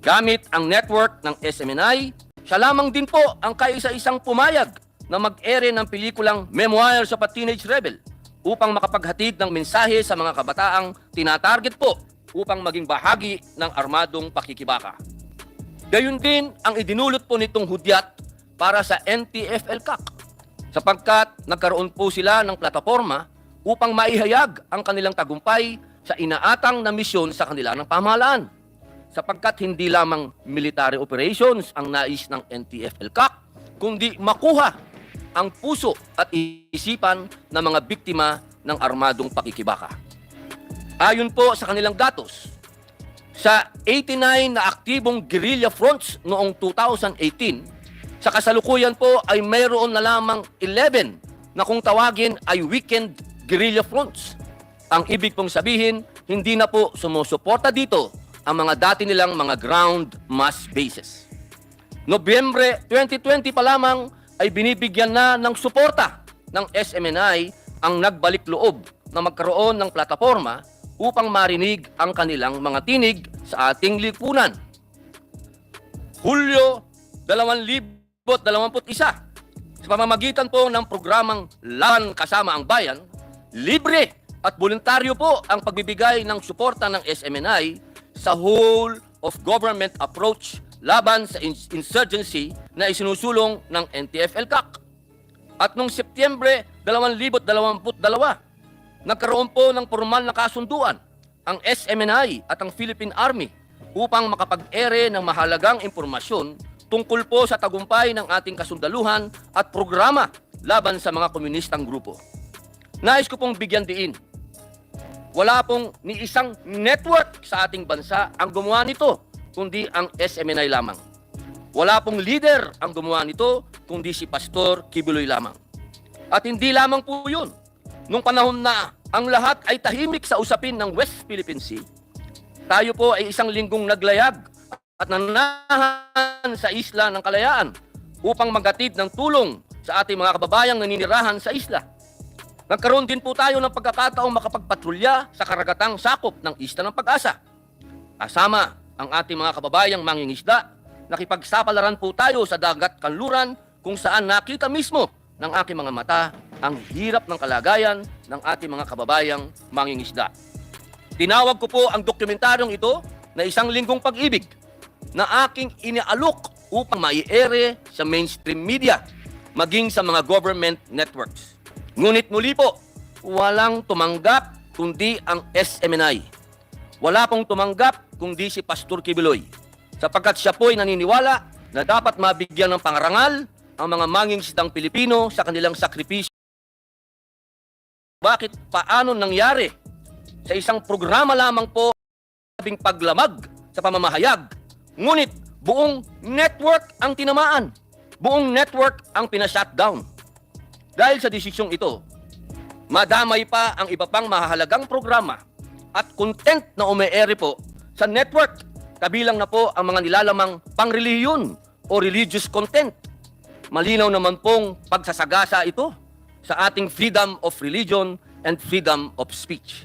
Gamit ang network ng SMNI, siya lamang din po ang kaisa-isang pumayag na mag-ere ng pelikulang Memoirs of a Teenage Rebel upang makapaghatid ng mensahe sa mga kabataang tinatarget po upang maging bahagi ng armadong pakikibaka. Gayun din ang idinulot po nitong hudyat para sa NTF-ELCAC sapagkat nagkaroon po sila ng plataforma upang maihayag ang kanilang tagumpay sa inaatang na misyon sa kanila ng pamahalaan sapagkat hindi lamang military operations ang nais ng NTF-ELCAC kundi makuha ang puso at isipan ng mga biktima ng armadong pakikibaka. Ayon po sa kanilang datos, sa 89 na aktibong guerrilla fronts noong 2018, sa kasalukuyan po ay mayroon na lamang 11 na kung tawagin ay weekend guerrilla fronts. Ang ibig pong sabihin, hindi na po sumusuporta dito ang mga dati nilang mga ground mass bases. Nobyembre 2020 pa lamang ay binibigyan na ng suporta ng SMNI ang nagbalik loob na magkaroon ng plataforma upang marinig ang kanilang mga tinig sa ating lipunan. Hulyo 2021, sa pamamagitan po ng programang Laban Kasama ang Bayan, libre at voluntaryo po ang pagbibigay ng suporta ng SMNI sa whole of government approach laban sa insurgency na isinusulong ng NTF-ELCAC. At noong Setyembre 2022, nagkaroon po ng formal na kasunduan ang SMNI at ang Philippine Army upang makapag-ere ng mahalagang impormasyon tungkol po sa tagumpay ng ating kasundaluhan at programa laban sa mga komunistang grupo. Nais ko pong bigyan diin, wala pong ni isang network sa ating bansa ang gumawa nito, kundi ang SMNI lamang. Wala pong leader ang gumawa nito, kundi si Pastor Kibuloy lamang. At hindi lamang po yun. Nung panahon na ang lahat ay tahimik sa usapin ng West Philippine Sea, tayo po ay isang linggong naglayag at nanahan sa isla ng Kalayaan upang maghatid ng tulong sa ating mga kababayang naninirahan sa isla. Nagkaroon din po tayo ng pagkakataong makapagpatrolya sa karagatang sakop ng Isla ng Pag-asa. Kasama ang ating mga kababayang mangingisda, nakipagsapalaran po tayo sa dagat kanluran kung saan nakita mismo ng aking mga mata ang hirap ng kalagayan ng ating mga kababayang mangingisda. Tinawag ko po ang dokumentaryong ito na isang linggong pag-ibig na aking inialok upang maiere sa mainstream media, maging sa mga government networks. Ngunit muli po, walang tumanggap kundi ang SMNI. Wala pong tumanggap kundi si Pastor Kibuloy, sapagkat siya po ay naniniwala na dapat mabigyan ng pangarangal ang mga mangingisdang Pilipino sa kanilang sakripisyo. Bakit paano nangyari sa isang programa lamang po sabing paglamag sa pamamahayag, ngunit buong network ang tinamaan, buong network ang pinashutdown. Dahil sa desisyong ito, madamay pa ang iba pang mahalagang programa at content na umeere po sa network, kabilang na po ang mga nilalamang pangrelihiyon o religious content. Malinaw naman pong pagsasagasa ito sa ating freedom of religion and freedom of speech.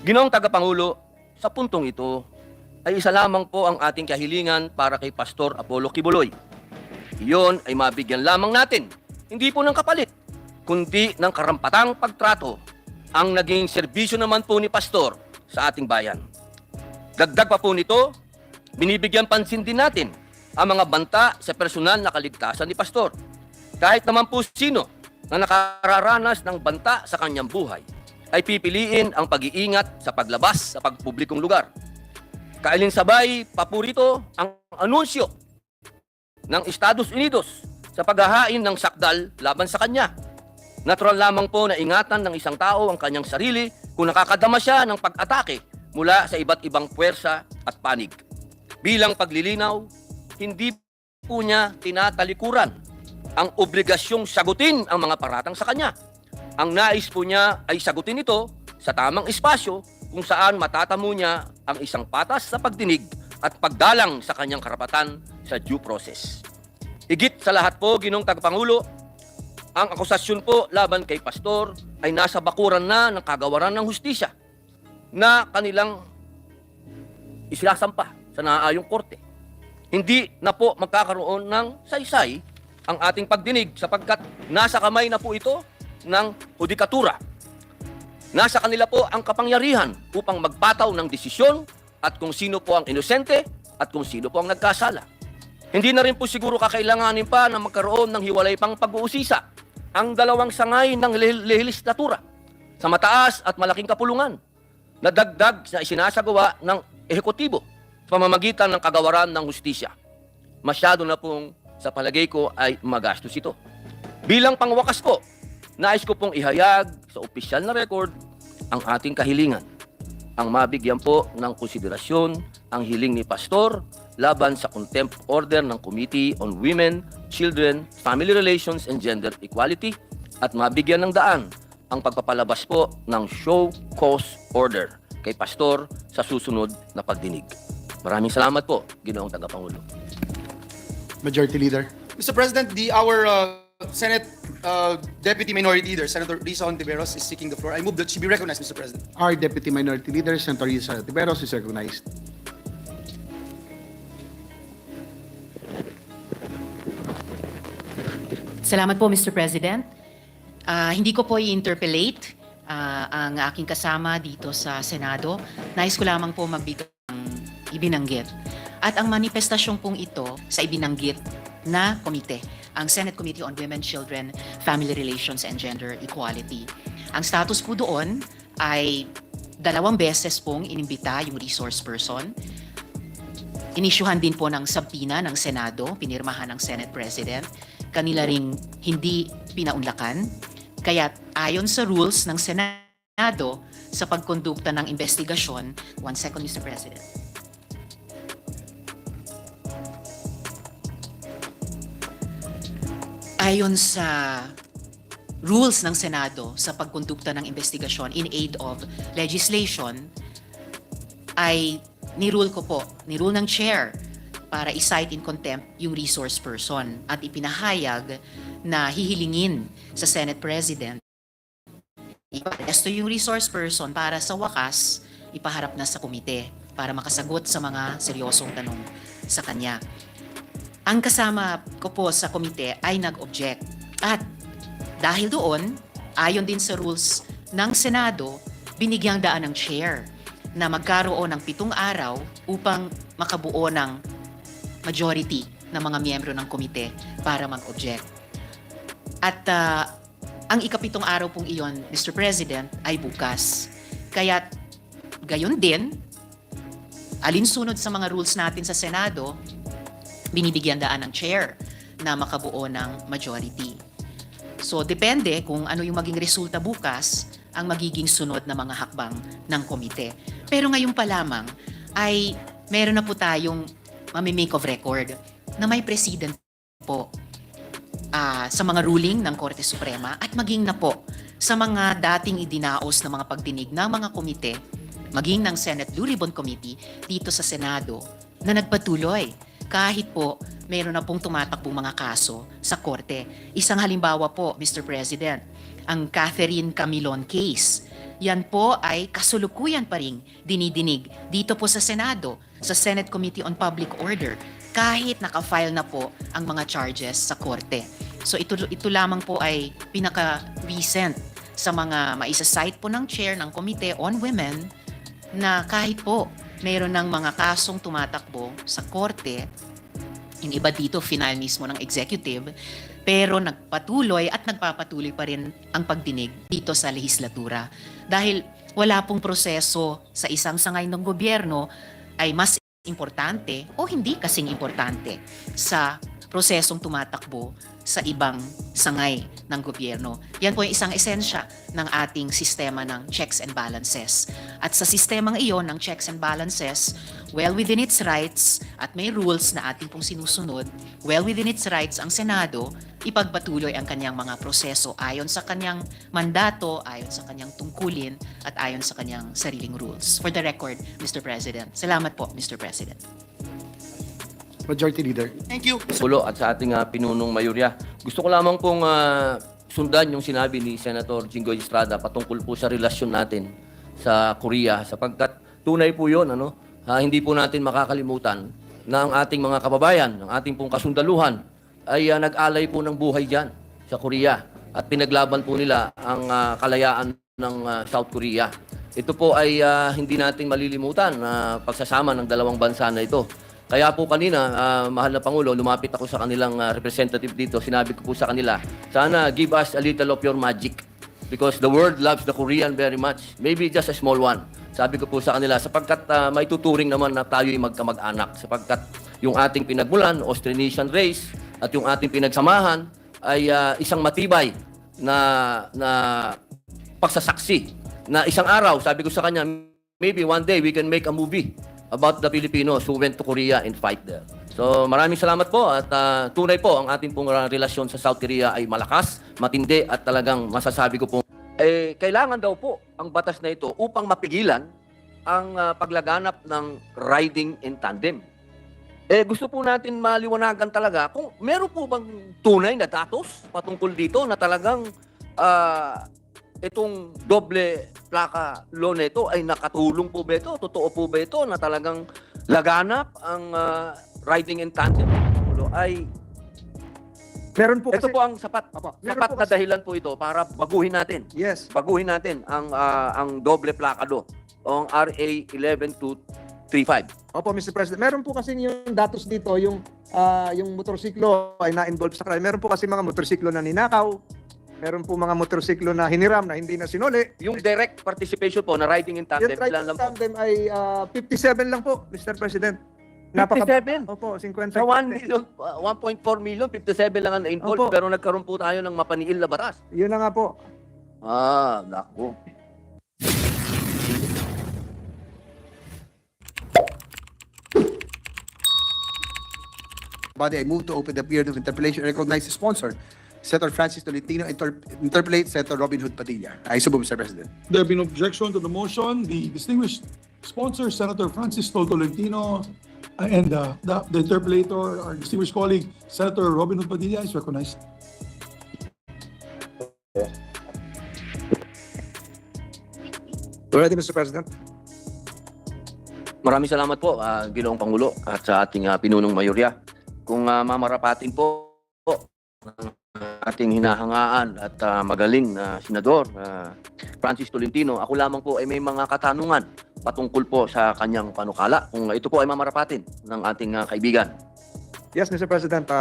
Ginoong Tagapangulo, sa puntong ito ay isa lamang po ang ating kahilingan para kay Pastor Apollo Kibuloy. Iyon ay mabigyan lamang natin, hindi po ng kapalit, kundi ng karampatang pagtrato ang naging serbisyo naman po ni Pastor sa ating bayan. Dagdag pa po nito, binibigyan pansin din natin ang mga banta sa personal na kaligtasan ni Pastor. Kahit naman po sino na nakararanas ng banta sa kanyang buhay, ay pipiliin ang pag-iingat sa paglabas sa pagpublikong lugar. Kaalinsabay pa po rito ang anunsyo ng Estados Unidos sa paghahain ng sakdal laban sa kanya. Natural lamang po na ingatan ng isang tao ang kanyang sarili kung nakakadama siya ng pag-atake mula sa iba't ibang puwersa at panig. Bilang paglilinaw, hindi po niya tinatalikuran ang obligasyong sagutin ang mga paratang sa kanya. Ang nais po niya ay sagutin ito sa tamang espasyo kung saan matatamo niya ang isang patas sa pagdinig at paggalang sa kanyang karapatan sa due process. Higit sa lahat po, Ginoong Tagapangulo, ang akusasyon po laban kay Pastor ay nasa bakuran na ng kagawaran ng hustisya na kanilang isilasampa sa naaayong korte. Hindi na po magkakaroon ng saysay ang ating pagdinig sapagkat nasa kamay na po ito ng hudikatura. Nasa kanila po ang kapangyarihan upang magpataw ng desisyon at kung sino po ang inosente at kung sino po ang nagkasala. Hindi na rin po siguro kakailanganin pa na magkaroon ng hiwalay pang pag-uusisa ang dalawang sangay ng lehislatura sa mataas at malaking kapulungan na dagdag na isinasagawa ng ehekutibo sa pamamagitan ng kagawaran ng hustisya. Masyado na pong sa palagay ko ay magastos ito. Bilang pangwakas po, nais ko pong ihayag sa opisyal na record ang ating kahilingan. Ang mabigyan po ng konsiderasyon ang hiling ni Pastor laban sa contempt order ng Committee on Women, Children, Family Relations and Gender Equality at mabigyan ng daan ang pagpapalabas po ng show cause order kay Pastor sa susunod na pagdinig. Maraming salamat po, Ginoong Tagapangulo. Majority Leader. Mr. President, our Senate Deputy Minority Leader, Senator Risa Hontiveros, is seeking the floor. I move that she be recognized, Mr. President. Our Deputy Minority Leader, Senator Risa Hontiveros, is recognized. Salamat po, Mr. President. Hindi ko po i-interpellate ang aking kasama dito sa Senado. Nais ko lamang po magbitaw ng ibinanggit. At ang manifestasyong pong ito sa ibinanggit na komite, ang Senate Committee on Women, Children, Family Relations, and Gender Equality. Ang status po doon ay 2 beses pong inimbita yung resource person. Inisyuhan din po ng sabina ng Senado, pinirmahan ng Senate President. Kanila ring hindi pinaunlakan. Kaya ayon sa rules ng Senado sa pagkondukta ng investigasyon, 1 second, Mr. President. Ayon sa rules ng Senado sa pagkondukta ng investigasyon in aid of legislation, ay nirule ng chair para i-cite in contempt yung resource person at ipinahayag na hihilingin sa Senate President iparesto yung resource person para sa wakas ipaharap na sa komite para makasagot sa mga seryosong tanong sa kanya. Ang kasama ko po sa komite ay nag-object at dahil doon, ayon din sa rules ng Senado, binigyang daan ng chair na magkaroon ng 7 araw upang makabuo ng majority ng mga miyembro ng komite para mag-object. At ang ika-7 araw pong iyon, Mr. President, ay bukas. Kaya gayon din, alinsunod sa mga rules natin sa Senado, binibigyan daan ng chair na makabuo ng majority. So depende kung ano yung maging resulta bukas ang magiging sunod na mga hakbang ng komite. Pero ngayon pa lamang ay meron na po tayong mamimake of record na may president po sa mga ruling ng Korte Suprema at maging na po sa mga dating idinaos na mga pagdinig ng mga komite, maging ng Senate Blue Ribbon Committee dito sa Senado na nagpatuloy kahit po meron na pong tumatakbong mga kaso sa Korte. Isang halimbawa po, Mr. President, ang Catherine Camilon case. Yan po ay kasulukuyan pa ring dinidinig dito po sa Senado, sa Senate Committee on Public Order, kahit nakafile na po ang mga charges sa Korte. So ito lamang po ay pinaka-recent sa mga maisa-cite po ng chair ng Committee on Women na kahit po mayroon ng mga kasong tumatakbo sa Korte, yung iba dito final mismo ng executive, pero nagpatuloy at nagpapatuloy pa rin ang pagdinig dito sa lehislatura. Dahil wala pong proseso sa isang sangay ng gobyerno ay mas importante o hindi kasing importante sa prosesong tumatakbo sa ibang sangay ng gobyerno. Yan po yung isang esensya ng ating sistema ng checks and balances. At sa sistemang iyon ng checks and balances, well within its rights at may rules na ating pong sinusunod, well within its rights ang Senado, ipagpatuloy ang kanyang mga proseso ayon sa kanyang mandato, ayon sa kanyang tungkulin, at ayon sa kanyang sariling rules. For the record, Mr. President. Salamat po, Mr. President. Majority Leader. Thank you. Pulo at sa ating pinunong mayorya. Gusto ko lamang pong sundan yung sinabi ni Senator Jinggoy Estrada patungkol po sa relasyon natin sa Korea sapagkat tunay po yun, hindi po natin makakalimutan na ang ating mga kababayan, ang ating pong kasundaluhan ay nag-alay po ng buhay dyan sa Korea at pinaglaban po nila ang kalayaan ng South Korea. Ito po ay hindi natin malilimutan na pagsasama ng dalawang bansa na ito. Kaya po kanina, mahal na Pangulo, lumapit ako sa kanilang representative dito. Sinabi ko po sa kanila, sana give us a little of your magic because the world loves the Korean very much. Maybe just a small one. Sabi ko po sa kanila, sapagkat may tuturing naman na tayo'y magkamag-anak. Sapagkat yung ating pinagmulan, Austronesian race, at yung ating pinagsamahan ay isang matibay na pagsasaksi. Na isang araw, sabi ko sa kanya, maybe one day we can make a movie about the Filipinos who went to Korea and fight there. So maraming salamat po at tunay po ang ating pong relasyon sa South Korea ay malakas, matindi at talagang masasabi ko po, kailangan daw po ang batas na ito upang mapigilan ang paglaganap ng riding in tandem. Gusto po natin maliwanagan talaga kung meron po bang tunay na datos patungkol dito na talagang itong doble plaka law nito ay nakatulong po ba ito? Totoo po ba ito na talagang laganap ang riding in tandem ay Meron po ito kasi, po ang sapat meron sapat po na kasi- dahilan po ito para baguhin natin. yes. Baguhin natin ang doble plaka law o ang RA 11235. Opo, Mr. President. Meron po kasi yung datos dito, yung motorsiklo ay na-involve sa crime. Meron po kasi mga motorsiklo na ninakaw. Meron po mga motorsiklo na hiniram na hindi na sinuli. Yung direct participation po na riding in tandem, Yung right ilan lang po? tandem ay 57 lang po, Mr. President. 57? Opo, 50. Sa 1 million, 1.4 million, 57 lang ang na-involve, Opo. pero nagkaroon po tayo ng mapaniil na batas. Yun na nga po. Naku. Body, I move to open the period of interpellation and recognize the sponsor, Senator Francis Tolentino, interpellate Senator Robin Hood Padilla. I so move, Mr. President. There being no objection to the motion, the distinguished sponsor, Senator Francis Tolentino, and the interpellator, our distinguished colleague, Senator Robin Hood Padilla, is recognized. Ready, Mr. President? Maraming salamat po, Ginoong Pangulo, at sa ating pinunong mayorya. Kung mamarapatin po ang ating hinahangaan at magaling na senador, Francis Tolentino, ako lamang po ay may mga katanungan patungkol po sa kanyang panukala. Kung ito po ay mamarapatin ng ating kaibigan. Yes, Mr. President,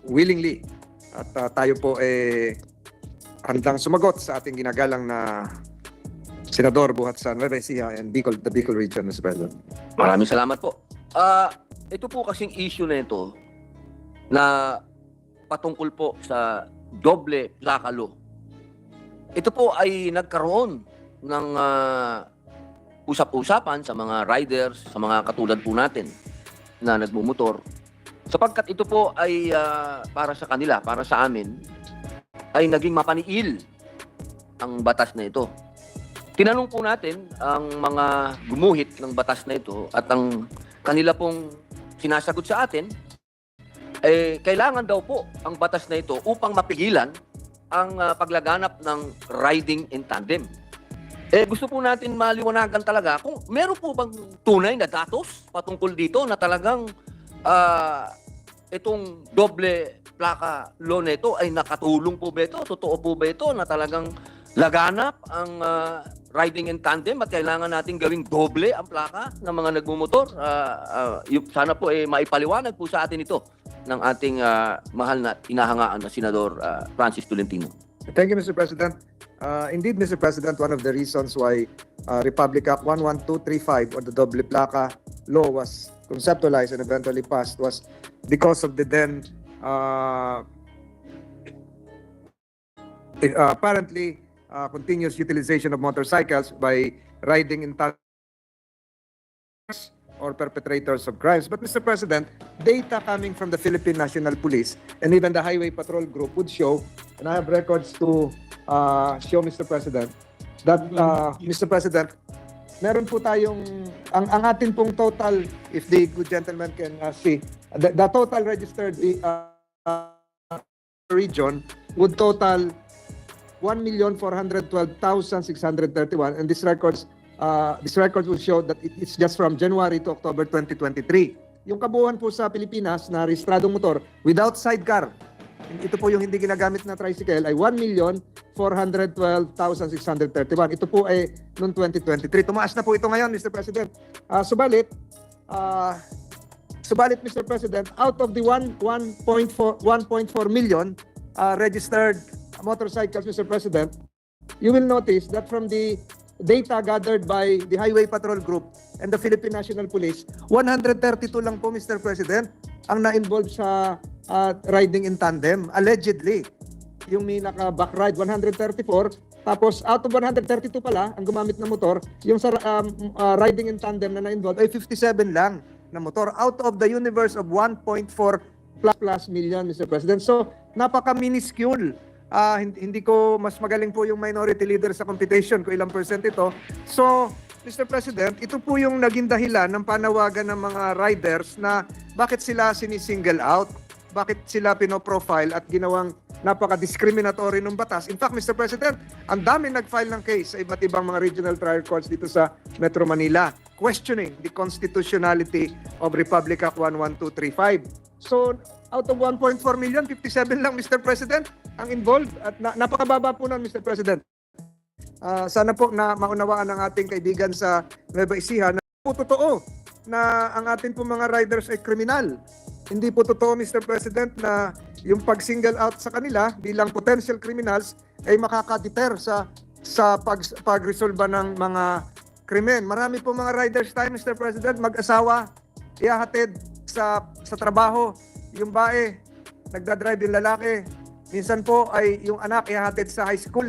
willingly. At tayo po handang sumagot sa ating ginagalang na Senador buhat sa Nueva Ecija and Bicol, the Bicol region, Mr. President. Maraming salamat po. Ito po kasing issue na ito na patungkol po sa doble plaka law. Ito po ay nagkaroon ng usap-usapan sa mga riders, sa mga katulad po natin na nagmumotor. Sapagkat ito po ay para sa kanila, para sa amin, ay naging mapaniil ang batas na ito. Tinanong po natin ang mga gumuhit ng batas na ito at ang kanila pong sinasagot sa atin, kailangan daw po ang batas na ito upang mapigilan ang paglaganap ng riding in tandem. Gusto po natin maliwanagan talaga kung meron po bang tunay na datos patungkol dito na talagang itong doble plaka law na ito ay nakatulong po ba ito? Totoo po ba ito na talagang laganap ang riding in tandem at kailangan natin gawing doble ang plaka ng mga nagmumotor? Sana po maipaliwanag po sa atin ito ng ating mahal na inahangaan na Senador Francis Tolentino. Thank you, Mr. President. Indeed, Mr. President, one of the reasons why Republic Act 11235 or the doble plaka law was conceptualized and eventually passed was because of the then apparently continuous utilization of motorcycles by riding in tandem or perpetrators of crimes. But Mr. President, data coming from the Philippine National Police and even the Highway Patrol Group would show, and I have records to show Mr. President, that Mr. President, meron po tayong, ang atin pong total, if the good gentleman can see, the total registered region would total 1,412,631, and this records will show that it's just from January to October 2023. Yung kabuuan po sa Pilipinas na rehistradong motor without sidecar, ito po yung hindi ginagamit na tricycle, ay 1,412,631. Ito po ay noong 2023. Tumaas na po ito ngayon, Mr. President. Subalit, Mr. President, out of the 1.4 million registered motorcycles, Mr. President, you will notice that from the data gathered by the Highway Patrol Group and the Philippine National Police, 132 lang po, Mr. President, ang na-involve sa riding in tandem, allegedly. Yung may naka-back ride, 134. Tapos, out of 132 pala, ang gumamit na motor, yung sa riding in tandem na na-involve ay 57 lang na motor out of the universe of 1.4 plus million, Mr. President. So, napaka-minuscule hindi ko mas magaling po yung minority leader sa computation kung ilang percent ito. So, Mr. President, ito po yung naging dahilan ng panawagan ng mga riders na bakit sila sinisingle out, bakit sila pinoprofile at ginawang napaka-discriminatory ng batas. In fact, Mr. President, ang dami nag-file ng case sa iba't ibang mga regional trial courts dito sa Metro Manila, questioning the constitutionality of Republic Act 11235. So, out of 1.4 million, 57 lang, Mr. President, ang involved. At napakababa po nun, Mr. President. Sana po na maunawaan ng ating kaibigan sa Nueva Ecija na po totoo na ang ating po mga riders ay kriminal. Hindi po totoo, Mr. President, na yung pag-single out sa kanila bilang potential criminals ay makaka-deter sa pag-resolba ng mga krimen. Marami po mga riders tayo, Mr. President, mag-asawa, ihahatid sa trabaho. Yung bae, nagdadrive yung lalaki. Minsan po ay yung anak ihahatid sa high school.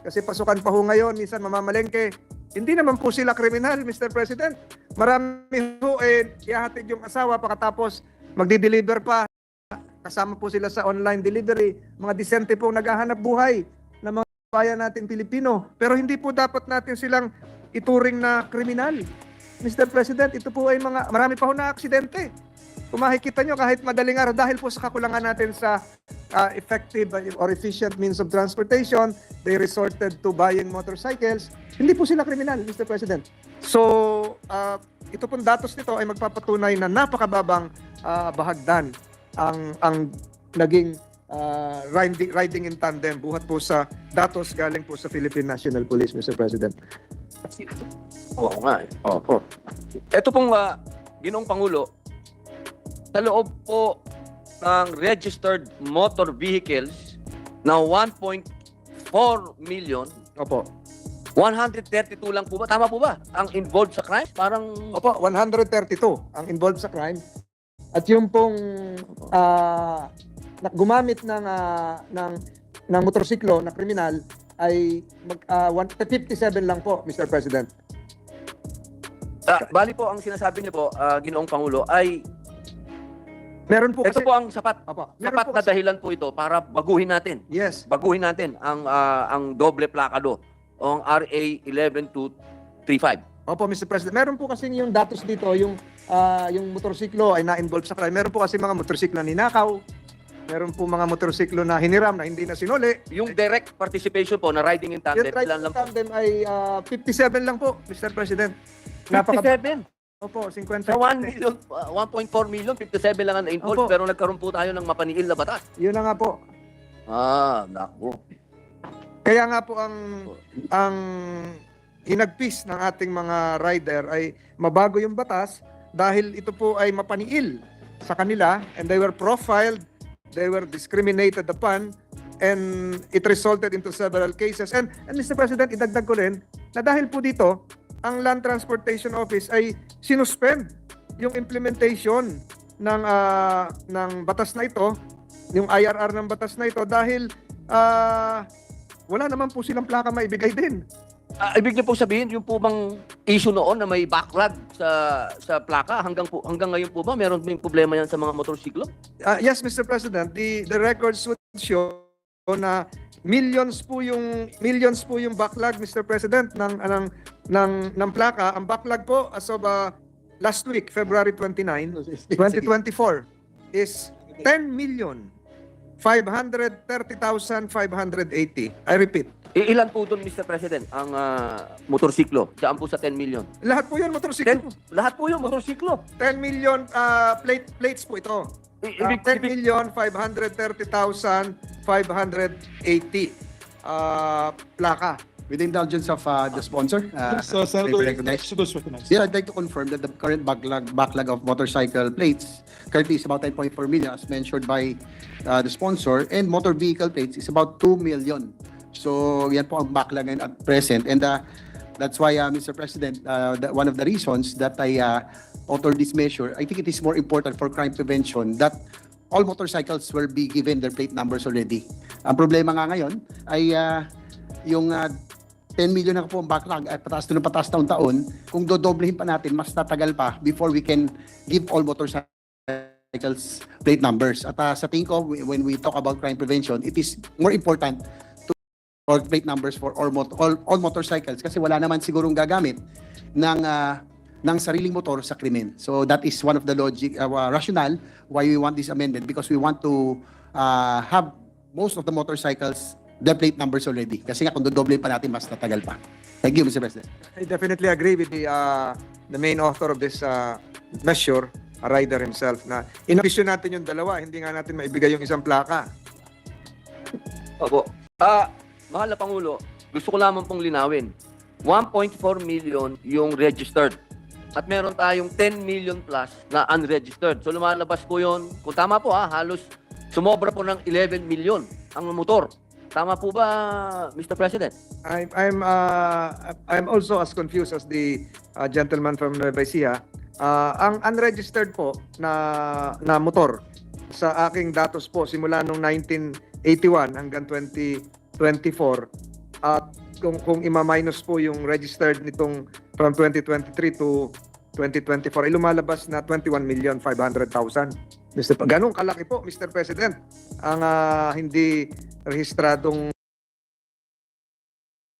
Kasi pasukan pa ho ngayon, minsan mamamalengke. Hindi naman po sila kriminal, Mr. President. Marami po ihahatid yung asawa pagkatapos magdi-deliver pa. Kasama po sila sa online delivery. Mga disente po naghahanap buhay ng mga bayan natin Pilipino. Pero hindi po dapat natin silang ituring na kriminal. Mr. President, ito po ay marami pa ho na aksidente. Kung makikita nyo kahit madaling araw dahil po sa kakulangan natin sa effective or efficient means of transportation, they resorted to buying motorcycles. Hindi po sila kriminal, Mr. President. So, ito pong datos nito ay magpapatunay na napakababang bahagdan ang naging riding in tandem buhat po sa datos galing po sa Philippine National Police, Mr. President. Oo nga. Opo. Ito pong Ginoong Pangulo, sa loob po ng registered motor vehicles na 1.4 million, opo, 132 lang po ba? Tama po ba? Ang involved sa crime? Parang... Opo, 132 ang involved sa crime. At yung pong gumamit ng motorsiklo na kriminal ay 57 lang po, Mr. President. Bali po, ang sinasabi niyo po, Ginoong Pangulo, ay meron po ito kasi, po ang sapat. Opo, Sapat na dahilan po ito para baguhin natin. Yes. Baguhin natin ang doble plakado o ang RA 11235. Opo, Mr. President. Meron po kasi yung datos dito, yung motorsiklo ay na-involve sa crime. Meron po kasi mga motorsiklo na ninakaw. Meron po mga motorsiklo na hiniram na hindi na sinuli. Yung direct participation po na riding in tandem, Yung riding in tandem ay 57 lang po, Mr. President. 57? Opo, 50. Sa 1 million, 1.4 million, 57 lang ang involved, Opo. pero nagkaroon po tayo ng mapaniil na batas. Yun na nga po. Naku. Kaya nga po ang hinagpis ng ating mga rider ay mabago yung batas dahil ito po ay mapaniil sa kanila and they were profiled, they were discriminated upon, and it resulted into several cases. And Mr. President, idagdag ko rin na dahil po dito, ang Land Transportation Office ay sinuspend yung implementation ng batas na ito, yung IRR ng batas na ito dahil wala naman po silang plaka maibigay din. Ibig niyo po sabihin, yung po bang issue noon na may backlog sa plaka, hanggang ngayon po ba meron may problema yan sa mga motorsiklo? Yes, Mr. President, the records would show na millions po yung backlog, Mr. President, ng plaka. Ang backlog po as of last week, February 29, 2024 is 10,530,580. I repeat. Ilan po doon, Mr. President, ang motorsiklo? Diyan po sa 10 million. Lahat po yun motorsiklo. Lahat po yun motorsiklo. 10 million plates po ito. 10,530,580 plaka. With the indulgence of the sponsor, Senator, recognized. Senator recognized. Yeah, I'd like to confirm that the current backlog of motorcycle plates currently is about 10.4 million, as mentioned by the sponsor, and motor vehicle plates is about 2 million. So, yan po ang backlog ngayon at present. And that's why, Mr. President, one of the reasons that I authored this measure, I think it is more important for crime prevention that all motorcycles will be given their plate numbers already. Ang problema nga ngayon ay yung 10 million na po ang backlog at pataas na pataas taon-taon, kung dodoblehin pa natin, mas tatagal pa before we can give all motorcycles motorcycles plate numbers. At sa tingin ko, when we talk about crime prevention, it is more important to or plate numbers for all motorcycles kasi wala naman sigurong gagamit ng sariling motor sa krimen. So that is one of the rationale why we want this amendment, because we want to have most of the motorcycles the plate numbers already. Kasi nga kung dodoble pa natin, mas tatagal pa. Thank you, Mr. President. I definitely agree with the main author of this measure, a rider himself, na inambisyon natin yung dalawa, hindi nga natin maibigay yung isang plaka. Opo. Mahal na Pangulo, gusto ko lamang pong linawin. 1.4 million yung registered. At meron tayong 10 million plus na unregistered. So lumalabas po yun, kung tama po halos sumobra po ng 11 million ang motor. Tama po ba, Mr. President? I'm also as confused as the gentleman from Nueva Ecija. Ang unregistered po na motor sa aking datos po simula noong 1981 hanggang 2024 at kung ima-minus po yung registered nitong from 2023 to 2024 ay lumalabas na 21,500,000. Ganong kalaki po, Mr. President, ang hindi rehistradong